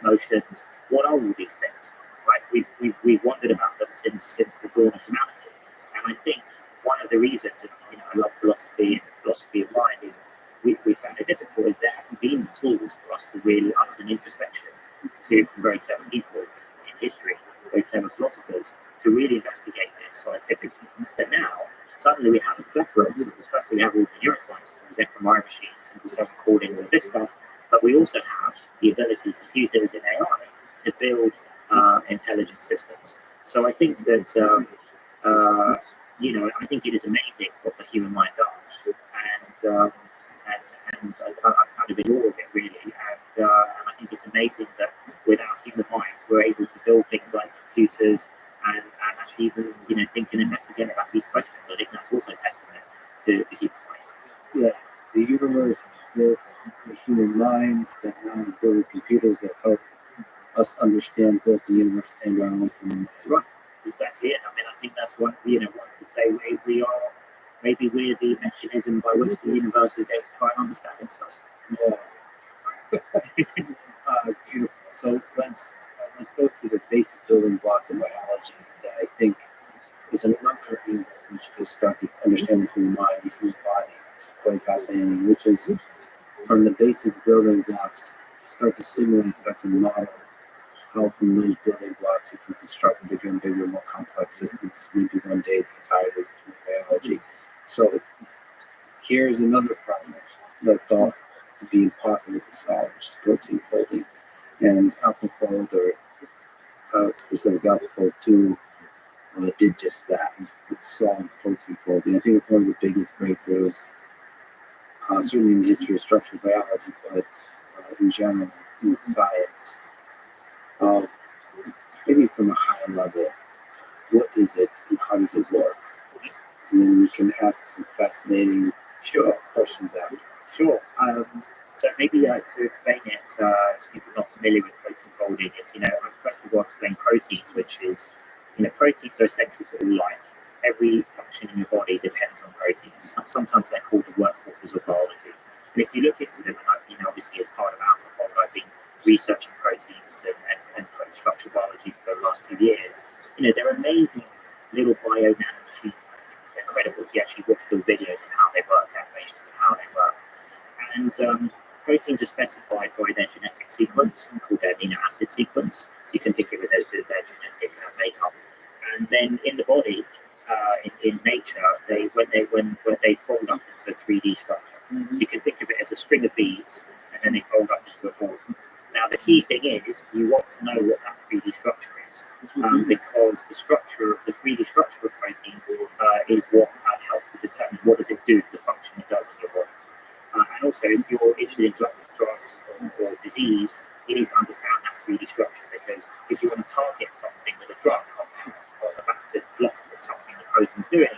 emotions. What are all these things? Right? We've wondered about them since the dawn of humanity, and I think one of the reasons, I love philosophy and philosophy of mind, is we found it difficult is there haven't been tools for us to really, other than introspection, from very clever people in history, very clever philosophers, to really investigate this scientifically. But now, suddenly we have a plethora of tools. Firstly, we have all the neuroscience tools, fMRI machines, simple self-recording, all this stuff, but we also have the ability of computers and AI to build intelligent systems. So I think that I think it is amazing what the human mind does, and I'm kind of in awe of it really, and I think it's amazing that with our human minds we're able to build things like computers and actually even think and investigate about these questions. I think that's also a testament to the human mind. Yeah, the universe built the human mind that now build computers that help us understand both the universe and our own human mind. Right. Exactly it. I mean, I think that's one could say maybe we're the mechanism by which the universe is going to try and understand itself. Yeah. It's beautiful. So let's go to the basic building blocks of biology that I think is another thing we should just start to understand the human mind, the human body. It's quite fascinating, which is from the basic building blocks, start to simulate, start to model how from those building blocks you can construct bigger and bigger, more complex systems. Maybe one day the entire human biology. So here's another problem that thought to be impossible to solve, which is protein folding. And AlphaFold, or specifically AlphaFold 2, did just that. It solved protein folding. I think it's one of the biggest breakthroughs, certainly in the history of structural biology, but in general in science. Maybe from a high level, what is it and how does it work? And then we can ask some fascinating questions after. Sure. So maybe to explain it to people not familiar with protein folding, is first of all explain proteins, which is proteins are essential to all life. Every function in your body depends on proteins. Sometimes they're called the workhorses of biology. And if you look into them, and obviously as part of AlphaFold, I've been researching proteins and structural biology for the last few years. They're amazing little bio-nano machine proteins. They're incredible if you actually watch the videos of how they work, animations of how they work. And proteins are specified by their genetic sequence, called their amino acid sequence. So you can think of it as their genetic makeup. And then in the body, in know what that 3D structure is, because the 3D structure of protein is what helps to determine what does it do, the function it does in your body. And also, if you're interested in drugs or disease, you need to understand that 3D structure, because if you want to target something with a drug compound or about to block something the protein's doing,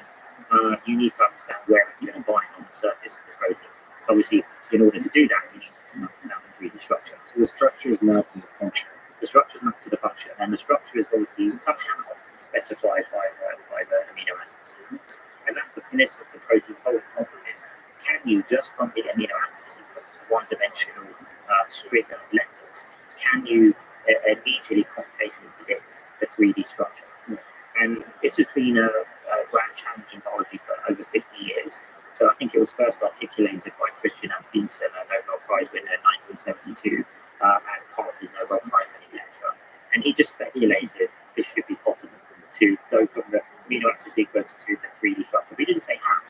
you need to understand where it's going to bind on the surface of the protein. So obviously, in order to do that, you need to understand the 3D structure. So the structure is mapped to the function. The structure is mapped to the function, and the structure is obviously somehow specified by the amino acid sequence. And that's the premise of the protein folding problem is, can you, just from the amino acid sequence, one-dimensional string of letters, can you immediately computationally predict the 3D structure? And this has been a grand challenge in biology for over 50 years. So I think it was first articulated by Christian Amundsen, a Nobel Prize winner in 1972, as part of his Nobel Prize winning lecture. And he just speculated this should be possible to go from the amino acid sequence to the 3D structure. But he didn't say how.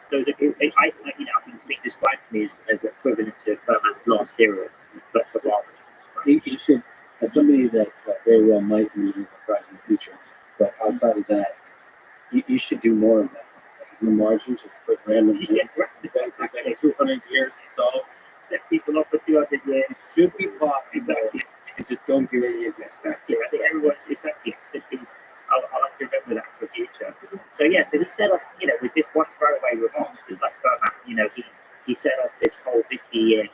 So I think it's been described to me as equivalent to Fermat's last theorem, but for biology. You should, as somebody that very well might be in the prize in the future, but outside of that, you should do more of that. Like in the margins, just put random things. Exactly. 200 years to solve. Set people up for 200 years. Should be possible. Exactly. And just don't give any attention. Yeah, I think everyone exactly should be. I'll have to remember that for the future. So yeah, so he set off, with this one throwaway remark, which is like Fermat, he set off this whole 50-year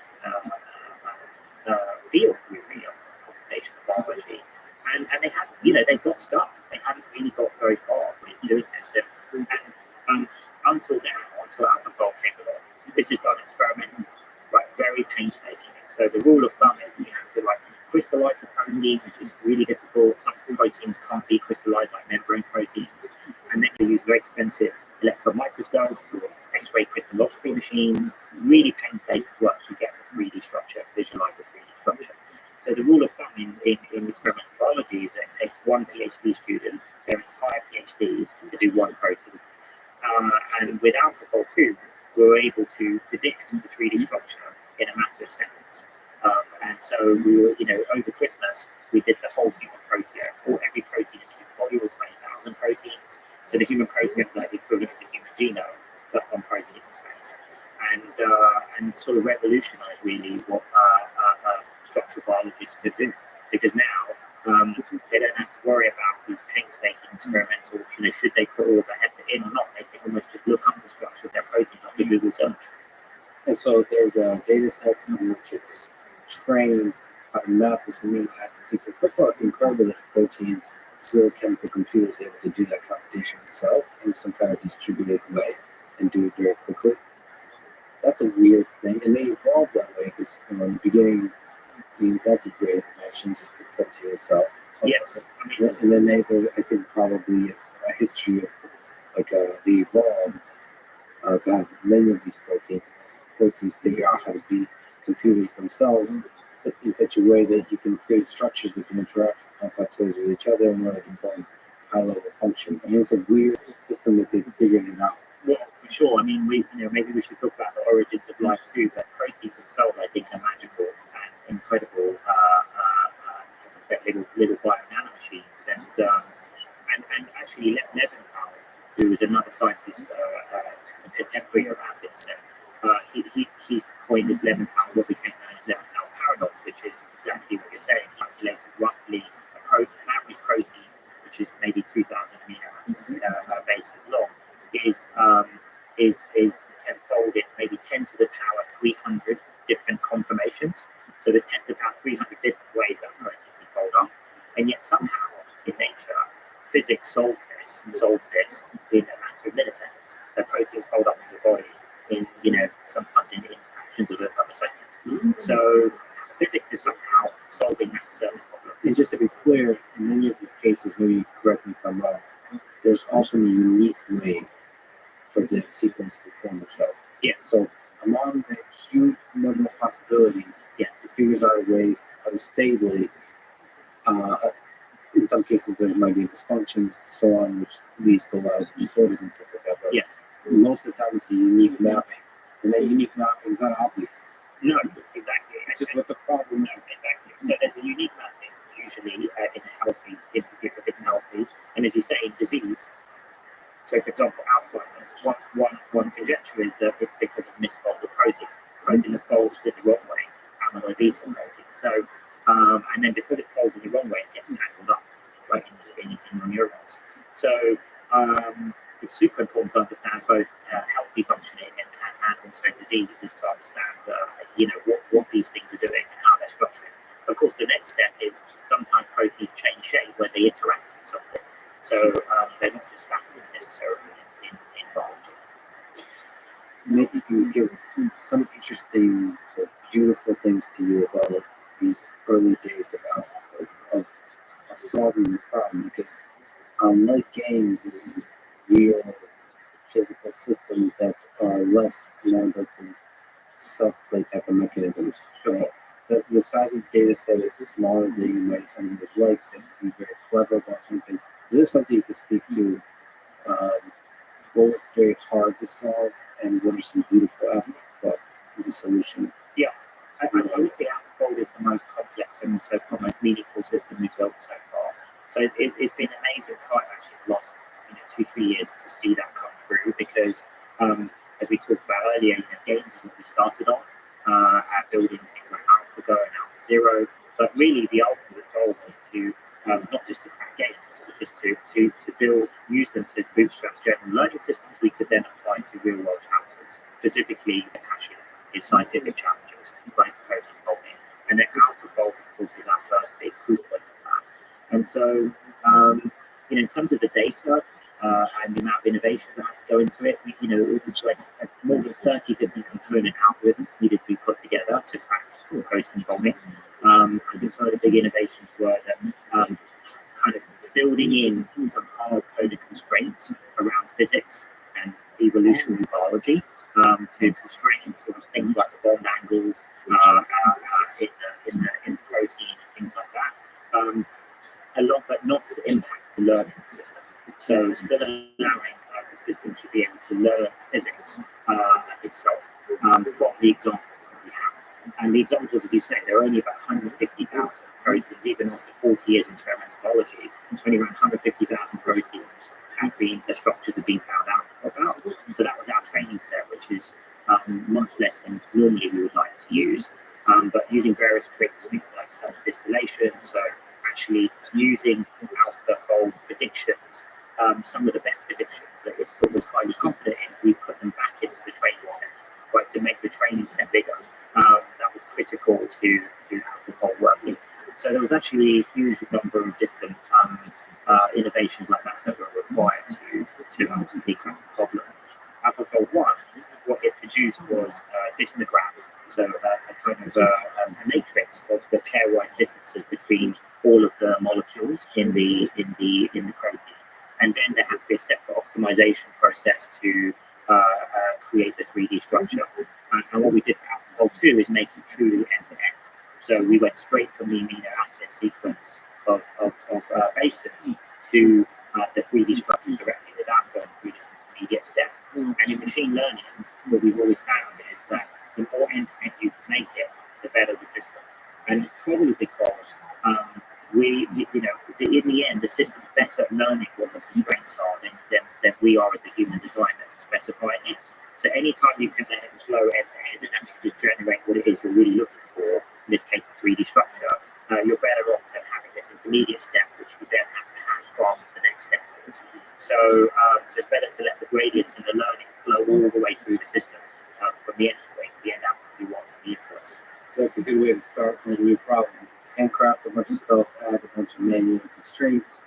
field really of computational biology, and they had, they got stuck. They hadn't really got very far with doing this, and until alcohol came along, this is done experimentally, right? Very painstaking. So the rule of thumb is you have to crystallize the protein, which is really difficult. Some proteins can't be crystallized like membrane proteins, and then you use very expensive electron microscopes or X-ray crystallography machines. Really painstaking work to get the 3D structure, visualize the 3D structure. So the rule of thumb in experimental biology is that it takes one PhD student their entire PhD to do one protein. And with alcohol too, we were able to predict the 3D structure in a matter of seconds. And so we were, over Christmas, we did the whole human proteome, or every protein in the human body, or 20,000 proteins. So the human proteome is like the equivalent of the human genome, but on protein space. And sort of revolutionized really what structural biologists could do. Because now they don't have to worry about these painstaking experimental, should they put all the effort in or not? They can almost just look up the structure of their proteins on the Google search. And so there's a data set which is trained how to map this amino acid sequence. First of all, it's incredible that a protein, zero chemical computer is able to do that computation itself in some kind of distributed way and do it very quickly. That's a weird thing, and they evolved that way because in the beginning, that's a great invention, just the protein itself. Yes. And then there's, I think, probably a history of they evolved to have many of these proteins. And as proteins figure out how to be computers themselves in such a way that you can create structures that can interact with complex ways with each other in order to perform high-level functions. I mean, it's a weird system that they've figured it out. Well, for sure. I mean, maybe we should talk about the origins of life too. But proteins themselves, I think, are magical and incredible. As I said, little bio-nanomachines, and actually, Leventhal, who was another scientist, contemporary of Amundsen, he coined this Leventhal, what became known as Leventhal's paradox, which is exactly what you're saying. Calculated roughly an average protein, which is maybe 2,000 amino acids bases long, is tenfold in maybe 10 to the power 300 different conformations. So there's 10 to the power 300 different ways that protein can fold up, and yet somehow in nature, physics solves this in a matter of milliseconds. So proteins fold up in the body in sometimes in fractions of a second. So physics is somehow solving that certain problem. And just to be clear, in many of these cases, maybe correct me if I'm wrong, there's also a unique way for the sequence to form itself. Yes. So among the huge number of possibilities, yes, it figures out a way how to stably, in some cases there might be dysfunctions, so on, which leads to a lot of disorders and stuff like that. But yes. Most of the time it's a unique mapping. And that unique mapping is not obvious. No, exactly. It's just what the problem is. Exactly. So there's a unique mapping. usually in a healthy, if it's healthy. And as you say, in disease. So, for example, Alzheimer's, one conjecture is that it's because of misfolded protein that folds in the wrong way, amyloid beta protein. So, and then because it folds in the wrong way, it gets tangled up right in your neurons. So, it's super important to understand both healthy functioning and also disease, is to understand, what these things are doing and how they're structured. Of course, the next step is sometimes proteins change shape when they interact with something. So they're not just factored necessarily in biology. Maybe you can give some interesting, beautiful things to you about these early days of solving this problem, because unlike games, this is real physical systems that are less amenable to self-play type of mechanisms. Right? The size of the data set is smaller than you might otherwise like, so be very clever about some things. Is there something you could speak to? What was very hard to solve, and what are some beautiful aspects about the solution? Yeah, I would say AlphaFold is the most complex and also the most meaningful system we've built so far. So it's been amazing time actually the last 2-3 years to see that come through, because as we talked about earlier, games is what we started on, at building things like AlphaGo and AlphaZero, but really the ultimate goal was to not just to crack games, but just to use them to bootstrap general learning systems we could then apply to real world challenges, specifically the passion in scientific challenges like protein folding. And then AlphaFold, of course, is our first big proof point of that. And so, in terms of the data and the amount of innovations that had to go into it, it was like more than 30 different component algorithms needed to be put together to crack protein folding. I think some of the big innovations were that kind of building in some hard-coded constraints around physics and evolutionary biology to constrain sort of things like the bond angles in protein and things like that. A lot, but not to impact the learning system. So still allowing the system to be able to learn physics itself from the examples that we have. And the examples, as you say, there are only about 150,000 proteins, even after 40 years in experimental biology, only around 150,000 proteins the structures have been found out about. So that was our training set, which is much less than normally we would like to use, but using various tricks, things like self-distillation, so actually using AlphaFold predictions, some of the best predictions that we thought was highly confident in, we put them back into the training set, right, to make the training set bigger. That was critical to AlphaFold working. So there was actually a huge number of different innovations like that were required to ultimately crack the problem. AlphaFold 1, what it produced was a disintegram, so a kind of a matrix of the pairwise distances between all of the molecules in the protein, and then there had to be a separate optimization process to create the 3D structure. And what we did for AlphaFold 2 is make it truly end-to-end. So we went straight from the amino acid sequence of bases to the 3D structure directly without going through this intermediate step. And in machine learning, what we've always found is that the more end-to-end you can make it, the better the system. And it's probably because in the end, the system's better at learning what the constraints are than we are as the human designers specifying it. So anytime you can let it flow end-to-end and actually just generate what it is you're really looking for, in this case, the 3D structure, you're better off than having this intermediate step, which you then have to have from the next step. So it's better to let the gradients and the learning flow all the way through the system from the end point, the end output you want to be influenced. So that's a good way to start with a new problem. Handcraft a bunch of stuff, add a bunch of manual constraints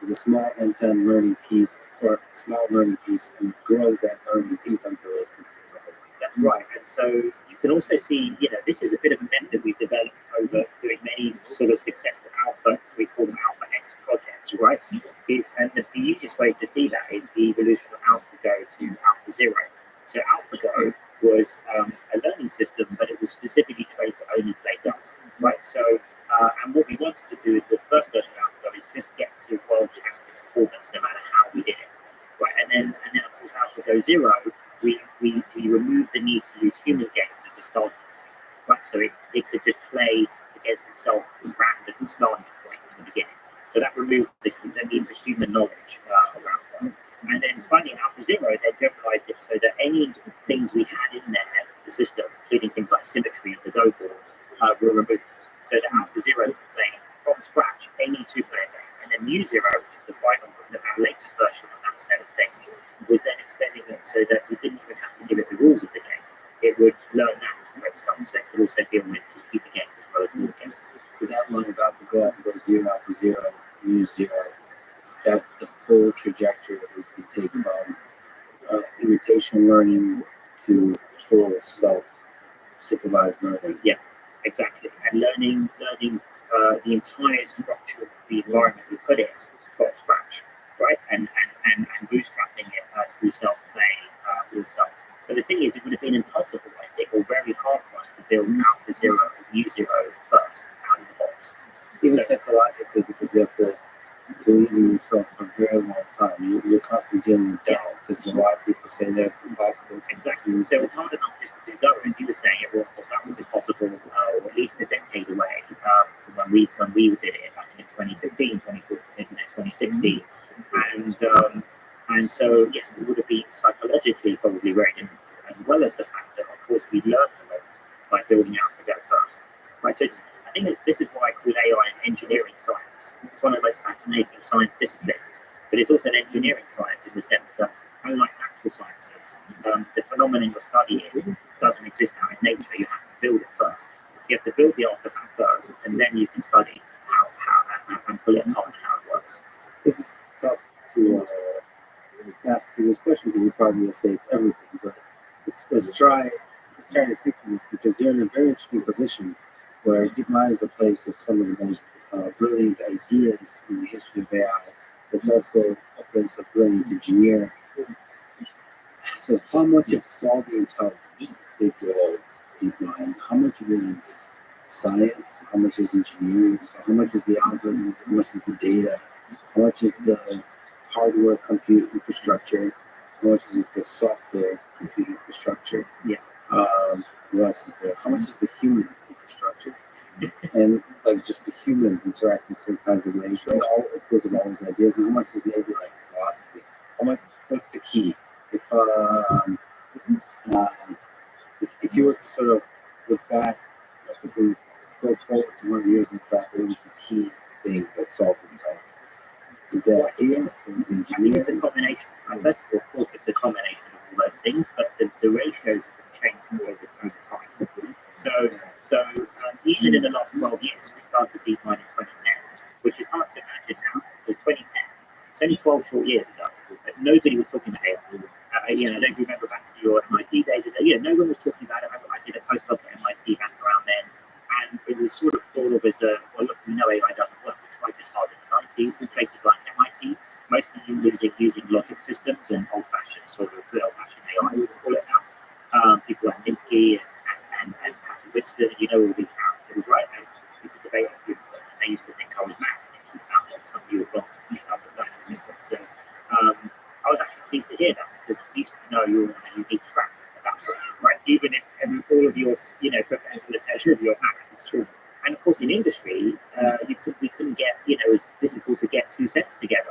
with a small end-to-end learning piece, or a small learning piece, and grow that learning piece until it takes the whole. That's right. And so you can also see, this is a bit of a method we've developed over doing many sort of successful alpha, we call them alpha X projects, right? And the easiest way to see that is the evolution of AlphaGo to AlphaZero. So AlphaGo was a learning system, but it was specifically trained to only play Go, right? So, and what we wanted to do with the first version of AlphaGo is just get to world champion performance no matter how we did it, right? And then of course AlphaGo Zero, we removed the need to use human games as a starting point, right? So it could just play against itself in random starting point. So that removed the need for human knowledge around that. And then finally, in Alpha Zero, they generalized it so that any things we had in there, the system, including things like symmetry of the Go board, were removed. So that Alpha Zero could play from scratch any two-player game. And then Mu Zero, which is the final, the latest version of that set of things, was then extending it so that we didn't even have to give it the rules of the game. It would learn that great stuff, so it could also deal with computer games as well as board games. So that one about the go zero, alpha zero, use zero, that's the full trajectory that we could take from imitation learning to full self-supervised learning. Yeah, exactly. And learning the entire structure of the environment we put in from scratch, right? And bootstrapping it through self-play yourself. But the thing is, it would have been impossible, I think, or very hard for us to build Alpha Zero and Mu Zero first out of the box. Even So, psychologically, because you have to believe in yourself for a very long time. You're constantly getting down because a lot of people say that's impossible. exactly. So it's hard enough just to do Go, as you were saying. Everyone thought that was impossible, or at least a decade away from when we did it back in 2015, 2016. And so, yes, it would have been psychologically probably very difficult, as well as the fact that, of course, we learned a lot by building out the Go first. Right, so I think that this is why I call AI an engineering science. It's one of the most fascinating science disciplines, but it's also an engineering science in the sense that, unlike actual sciences, the phenomenon you're studying doesn't exist out in nature. You have to build it first. So you have to build the artifact first, and then you can study how and pull it apart and how it works. This is tough to ask you this question because you probably will say it's everything, but let's try to think of this because you're in a very interesting position where DeepMind is a place of some of the most brilliant ideas in the history of AI. It's also a place of brilliant engineering. So how much of solving intelligence is DeepMind? How much of it is science? How much is engineering? So how much is the algorithms? How much is the data? How much is the hardware compute infrastructure? How much is the software compute infrastructure? Yeah. What else is there? How much is the human infrastructure? And like just the humans interact in certain kinds of ways. And all it goes with all these ideas. And how much is maybe like philosophy? How much? What's the key? If you were to sort of look back, like if we go forward to 100 years in the back, what was the key thing that solved intelligence? Is there ideas and I think engineering? it's a combination. First of all, of course, it's a combination of all those things, but the ratios have changed over time. So even in the last 12 years, we started DeepMind in 2010, which is hard to imagine now. It was 2010. It's only 12 short years ago. But nobody was talking about AI. I don't remember back to your MIT days ago. No one was talking about it. I did a postdoc at MIT back around then, and it was sort of thought of as well, look, we know AI doesn't work. We tried this hard in the 90s in places like MIT, mostly using logic systems and old-fashioned old-fashioned AI, we would call it now. People like Minsky and Patrick Winston, all these characters, right? And we used to debate on people, and they used to think I was mad and keep out on some new advanced coming up with learning systems. So I was actually pleased to hear that because at least you're on a unique track at that point, right? Even if all of your, professors attention of your back is true. And of course, in industry, we couldn't get, it was difficult to get two sets together,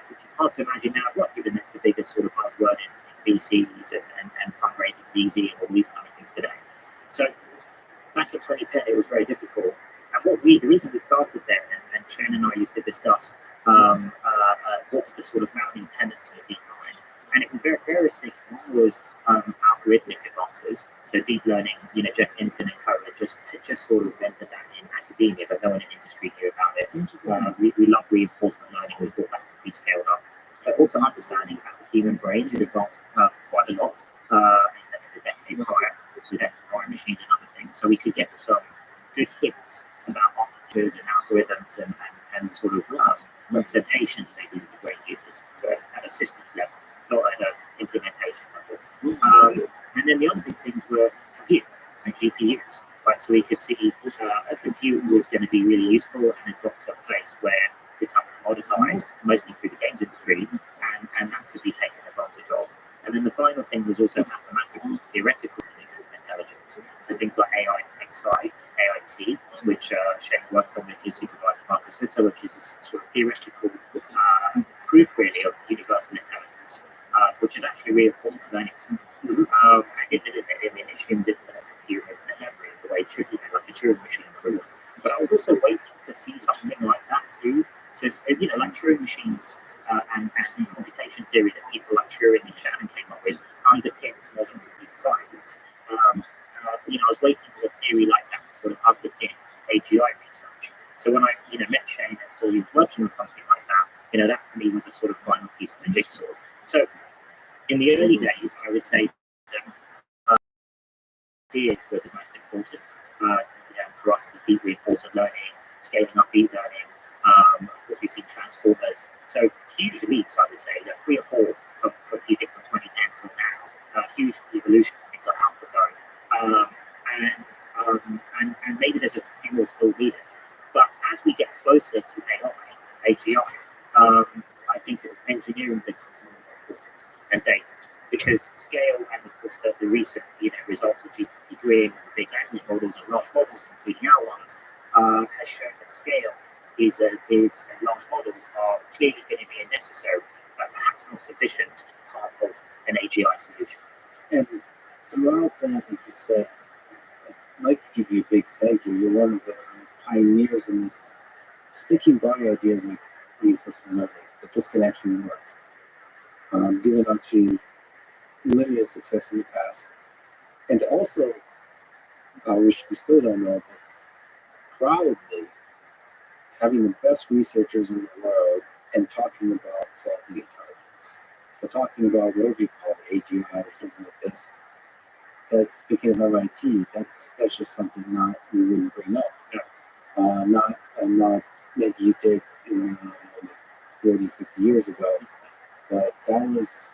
which is hard to imagine now as well, given that's the biggest sort of buzzword in VCs and fundraising is easy and all these kind of things today. So back in 2010, it was very difficult. And the reason we started there, and Shane and I used to discuss what were the sort of founding tenets of DeepMind, and it was various things. One was algorithmic advances, so deep learning. Jeff Hinton and co just sort of invented that in academia, but no one in industry knew about it. We love reinforcement learning. We thought that could be scaled up, but also understanding that the human brain had advanced quite a lot in the decade prior with fMRI machines and other things, so we could get some good hints about architectures and algorithms and sort of representations maybe of the brain uses, so at a systems level, not at an implementation level. And then the other big things were compute and GPUs, right? So we could see a compute was going to be really useful, and it got to a place where it became commoditized, mostly through the games industry, and that could be taken advantage of. And then the final thing was also mathematical, theoretical things of intelligence. So things like AIXI, AIT, which Shane worked on with his supervisor Marcus Hutter, which is use sort of theoretical proof really of universal intelligence, which is actually really important learning system. And it assumes infinite computing, infinite memory, the way like a Turing machine proves. But I was also waiting to see something like that too. So like Turing machines and computation theory that people like Turing and Shannon came up with underpins modern computer science. I was waiting for a theory like that to sort of underpin AGI research. So when I met Shane and saw he was working on something like that, that to me was a sort of final piece of the jigsaw. So in the early days, I would say that ideas were the most important. For us, it was deep reinforcement learning, scaling up deep learning. Of course, we've seen transformers. So huge leaps, I would say, 3 or 4 of computing from 2010 till now. Huge evolution, things like AlphaGo. And maybe there's a few more still needed. But as we get closer to AI, AGI, I think engineering becomes more important than data, because scale and of course the recent results of GPT-3 and the big language models and large models, including our ones, has shown that scale is large models are clearly going to be a necessary, but perhaps not sufficient part of an AGI solution. And throughout that, like you said, I'd like to give you a big thank you. You're one of the pioneers in this, sticking by ideas like reinforcement learning, that this can actually work. Given actually limited success in the past. And also, which we still don't know, but proudly having the best researchers in the world and talking about solving intelligence. So talking about whatever you call it, AGI or something like this. Speaking of MIT, that's just something not you wouldn't bring up. Not maybe you did 40, 50 years ago, but that was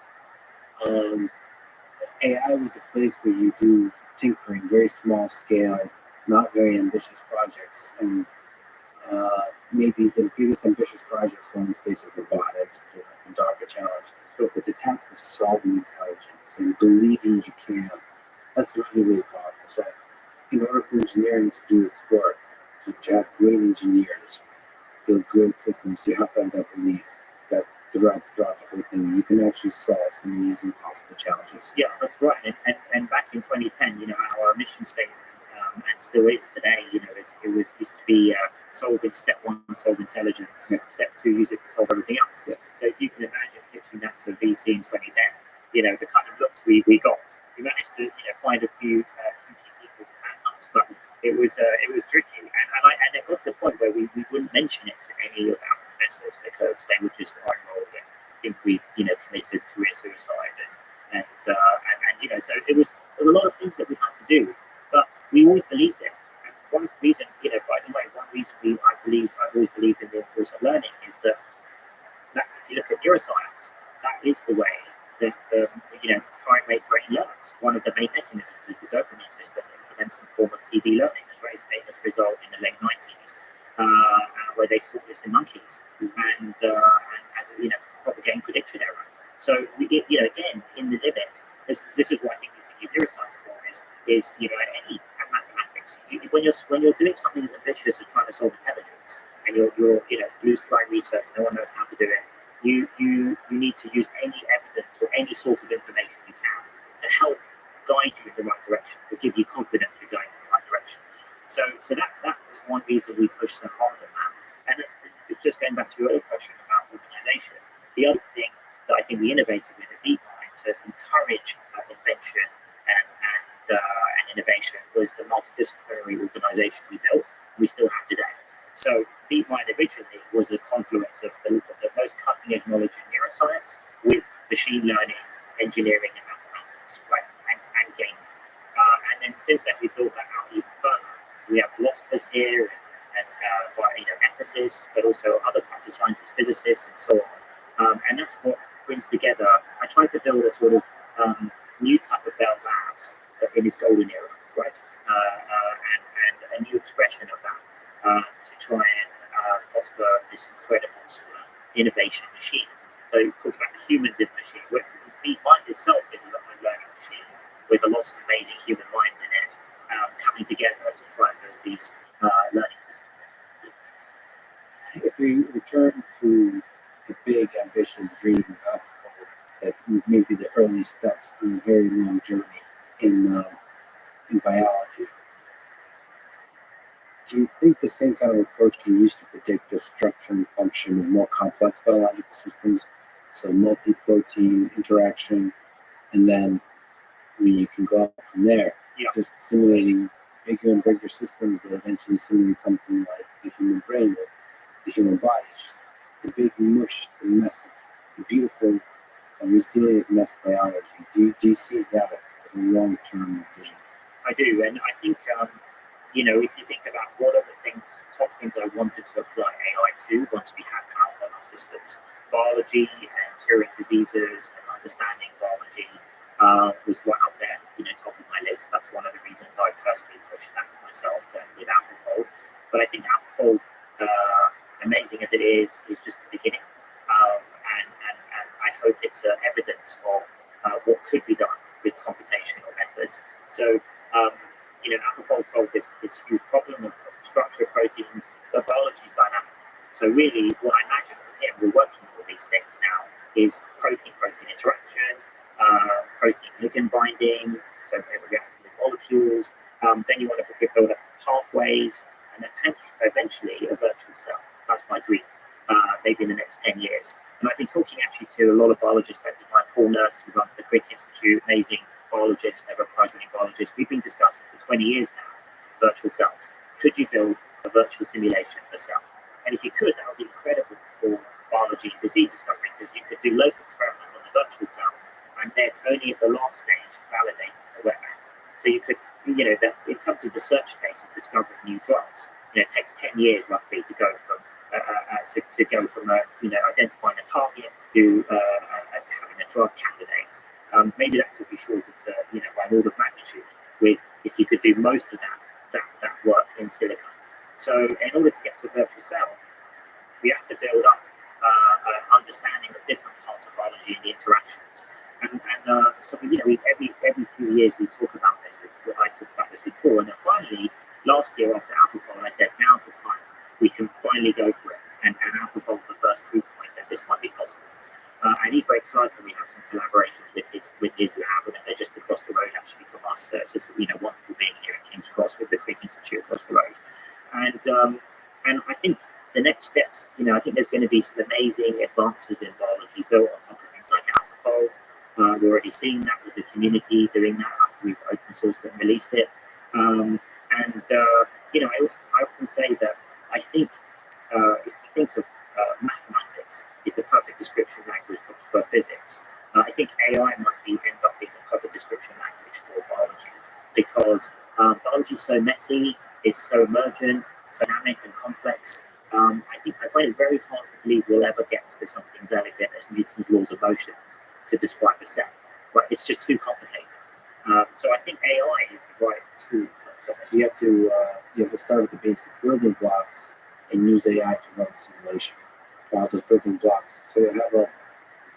AI was a place where you do tinkering, very small scale, not very ambitious projects, and maybe the biggest ambitious projects were in the space of robotics, the DARPA challenge, but the task of solving intelligence and believing you can. That's really, really powerful. So in order for engineering to do its work, to have great engineers, build great systems, you have to have that belief that throughout the whole thing, you can actually solve some of these impossible challenges. Yeah, that's right. And back in 2010, our mission statement, and still is today, it used to be solving step 1, solve intelligence, step 2, use it to solve everything else. Yes. So if you can imagine pitching that to a VC in 2010, the kind of looks we got. We managed to find a few key people to back us, but it was tricky, and it got to the point where we wouldn't mention it to any of our professors because they would just roll and think we committed career suicide and so there was a lot of things that we had to do, but we always believed it. And one reason, by the way, I've always believed in reinforcement learning is that if you look at neuroscience, that is the way that primate brain learns. One of the main mechanisms is the dopamine system that implements some form of TV learning. There's a very famous result in the late 90s where they saw this in monkeys, and as propagating prediction error. So again, in the limit, this is what I think you can use neuroscience for is any mathematics. When you're doing something as ambitious as trying to solve intelligence, and you're blue sky research, no one knows how to do it. You need to use any evidence or any source of information you can to help guide you in the right direction, to give you confidence you're going in the right direction. So that's one reason we push so hard on that. And it's just going back to your other question about organization. The other thing that I think we innovated with at DeepMind to encourage invention and innovation was the multidisciplinary organization we built. We still have today. So DeepMind originally was a confluence of the most cutting-edge knowledge in neuroscience with machine learning, engineering, and mathematics, right, and gaming. And then since then, we built that out even further. So we have philosophers here, and ethicists, but also other types of scientists, physicists, and so on. And that's what brings together. I tried to build a sort of new type of Bell Labs in this golden era, right, and a new expression of that. To try and foster this incredible sort of innovation machine. So you talk about the humans in the machine. DeepMind itself is a learning machine with lots of amazing human minds in it coming together to try and build these learning systems. if we return to the big ambitious dream of AlphaFold, that maybe the early steps in a very long journey in biology, do you think the same kind of approach can be used to predict the structure and function of more complex biological systems? So multi-protein interaction, and then you can go up from there, just simulating bigger and bigger systems that eventually simulate something like the human brain or the human body. It's just a big mush and mess of beautiful and resilient mess of biology. Do you see that as a long-term vision? I do, and I think if you think about what are the top things I wanted to apply AI to once we had powerful enough systems, biology and curing diseases and understanding biology was right up there, top of my list. That's one of the reasons I personally pushed that myself with AlphaFold. But I think AlphaFold, amazing as it is just the beginning. And I hope it's evidence of what could be done with computational methods. So, AlphaFold solved this huge problem of structure of proteins, but biology is dynamic. So really, what I imagine from here, we're working on all these things now, is protein-protein interaction, protein-ligand binding, so reacting with molecules. Then you want to build up pathways, and then eventually a virtual cell. That's my dream, maybe in the next 10 years. And I've been talking actually to a lot of biologists, friends of mine, Paul Nurse, who runs the Crick Institute, amazing biologist, never prize-winning biologist. We've been discussing for 20 years now, virtual cells. Could you build a virtual simulation of a cell? And if you could, that would be incredible for biology and disease discovery, because you could do loads of experiments on the virtual cell, and then only at the last stage validate the wet lab. So you could, that in terms of research space of discovering new drugs, it takes 10 years roughly to go from identifying a target to having a drug candidate. Maybe that could be shorter to, by an order of magnitude, with if you could do most of that work in silico. So in order to get to a virtual cell, we have to build up an understanding of different parts of biology and the interactions. So every few years we talk about this. I talked about this before, and then finally last year after AlphaFold, I said now's the time. We can finally go for it, and AlphaFold's the first proof point that this might be possible. And he's very excited. We have some collaborations with his lab, and they're just across the road actually from us. So it's wonderful being here in King's Cross with the Crick Institute across the road. And I think the next steps, I think there's going to be some amazing advances in biology built on top of things like AlphaFold. We're already seeing that with the community doing that after we've open sourced it and released it. I often say that I think if you think of mathematics is the perfect description language for physics, I think AI might end up being the perfect description language for biology, because biology is so messy, it's so emergent, so dynamic and complex. I find it very hard to believe we'll ever get to something as elegant as Newton's laws of motion to describe a cell. Right? It's just too complicated. So I think AI is the right tool for this. You have to start with the basic building blocks and use AI to run the simulation for all those building blocks. So you have a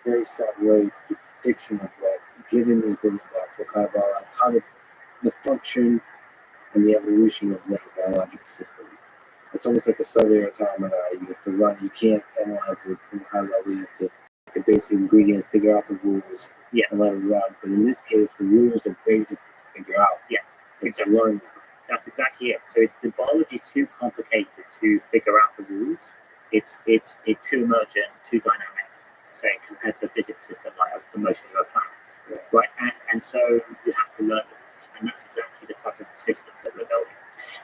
very strong way to do prediction of what, given these building blocks, what kind of how the function and the evolution of the biological system. It's almost like a cellular automata. You have to run. You can't analyze it from a high level. You have to take the basic ingredients, figure out the rules, and let it run. But in this case, the rules are very difficult to figure out. Yes, it's exactly. To learn. That's exactly it. So the biology is too complicated to figure out the rules. It's too emergent, too dynamic, say, compared to a physics system like the motion of a planet, right? And so you have to learn the rules, and that's exactly the type of system that we're building.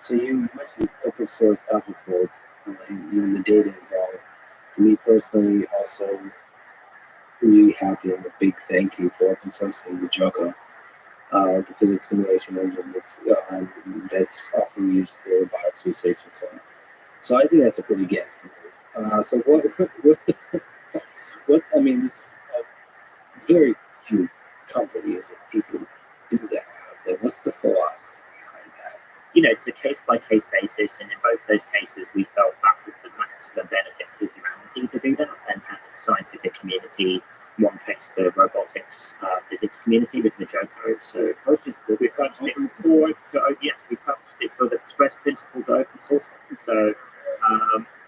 So you mentioned open source AlphaFold, even the data involved. To me personally, also really happy and a big thank you for open sourcing the Joga, the physics simulation engine that's often used for robotics research and so on. So I think that's a pretty gas move. So this very few companies or people do that out there. What's the philosophy behind that? It's a case-by-case basis, and in both those cases, we felt that was the maximum benefit to humanity to do that, and the scientific community. One case, the robotics physics community with Majoko. So we published it for the express principle to open source. So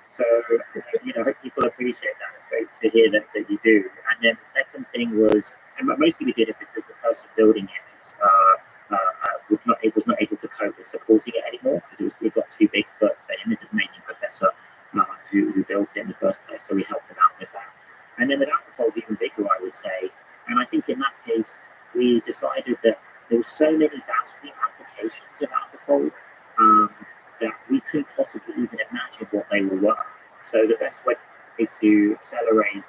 So, hope people appreciate that. It's great to hear that you do. And then the second thing was, and mostly we did it because the person building it was not able to cope with supporting it anymore because it got too big for him. He's an amazing professor who built it in the first place, so we helped him out with that. And then with AlphaFold, even bigger, I would say. And I think in that case, we decided that there were so many downstream applications of AlphaFold that we couldn't possibly even imagine what they were worth. So the best way to accelerate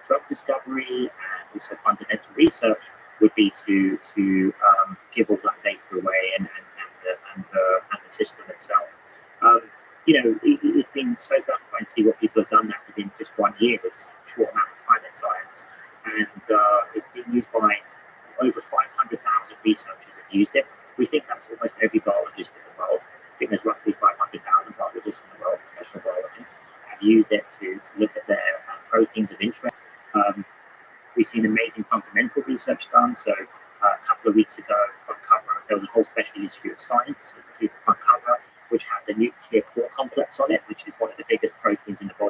drug discovery and also fundamental research would be to give all that data away and the system itself. It's been so gratifying to see what people have done that within just 1 year, which is a short amount of time in science. And it's been used by over 500,000 researchers have used it. We think that's almost every biologist in the world. I think there's roughly 500,000 biologists in the world, professional biologists, have used it to look at their proteins of interest. We've seen amazing fundamental research done. So a couple of weeks ago, front cover, there was a whole special issue of Science with the front cover, which had the nuclear core complex on it, which is one of the biggest proteins in the body.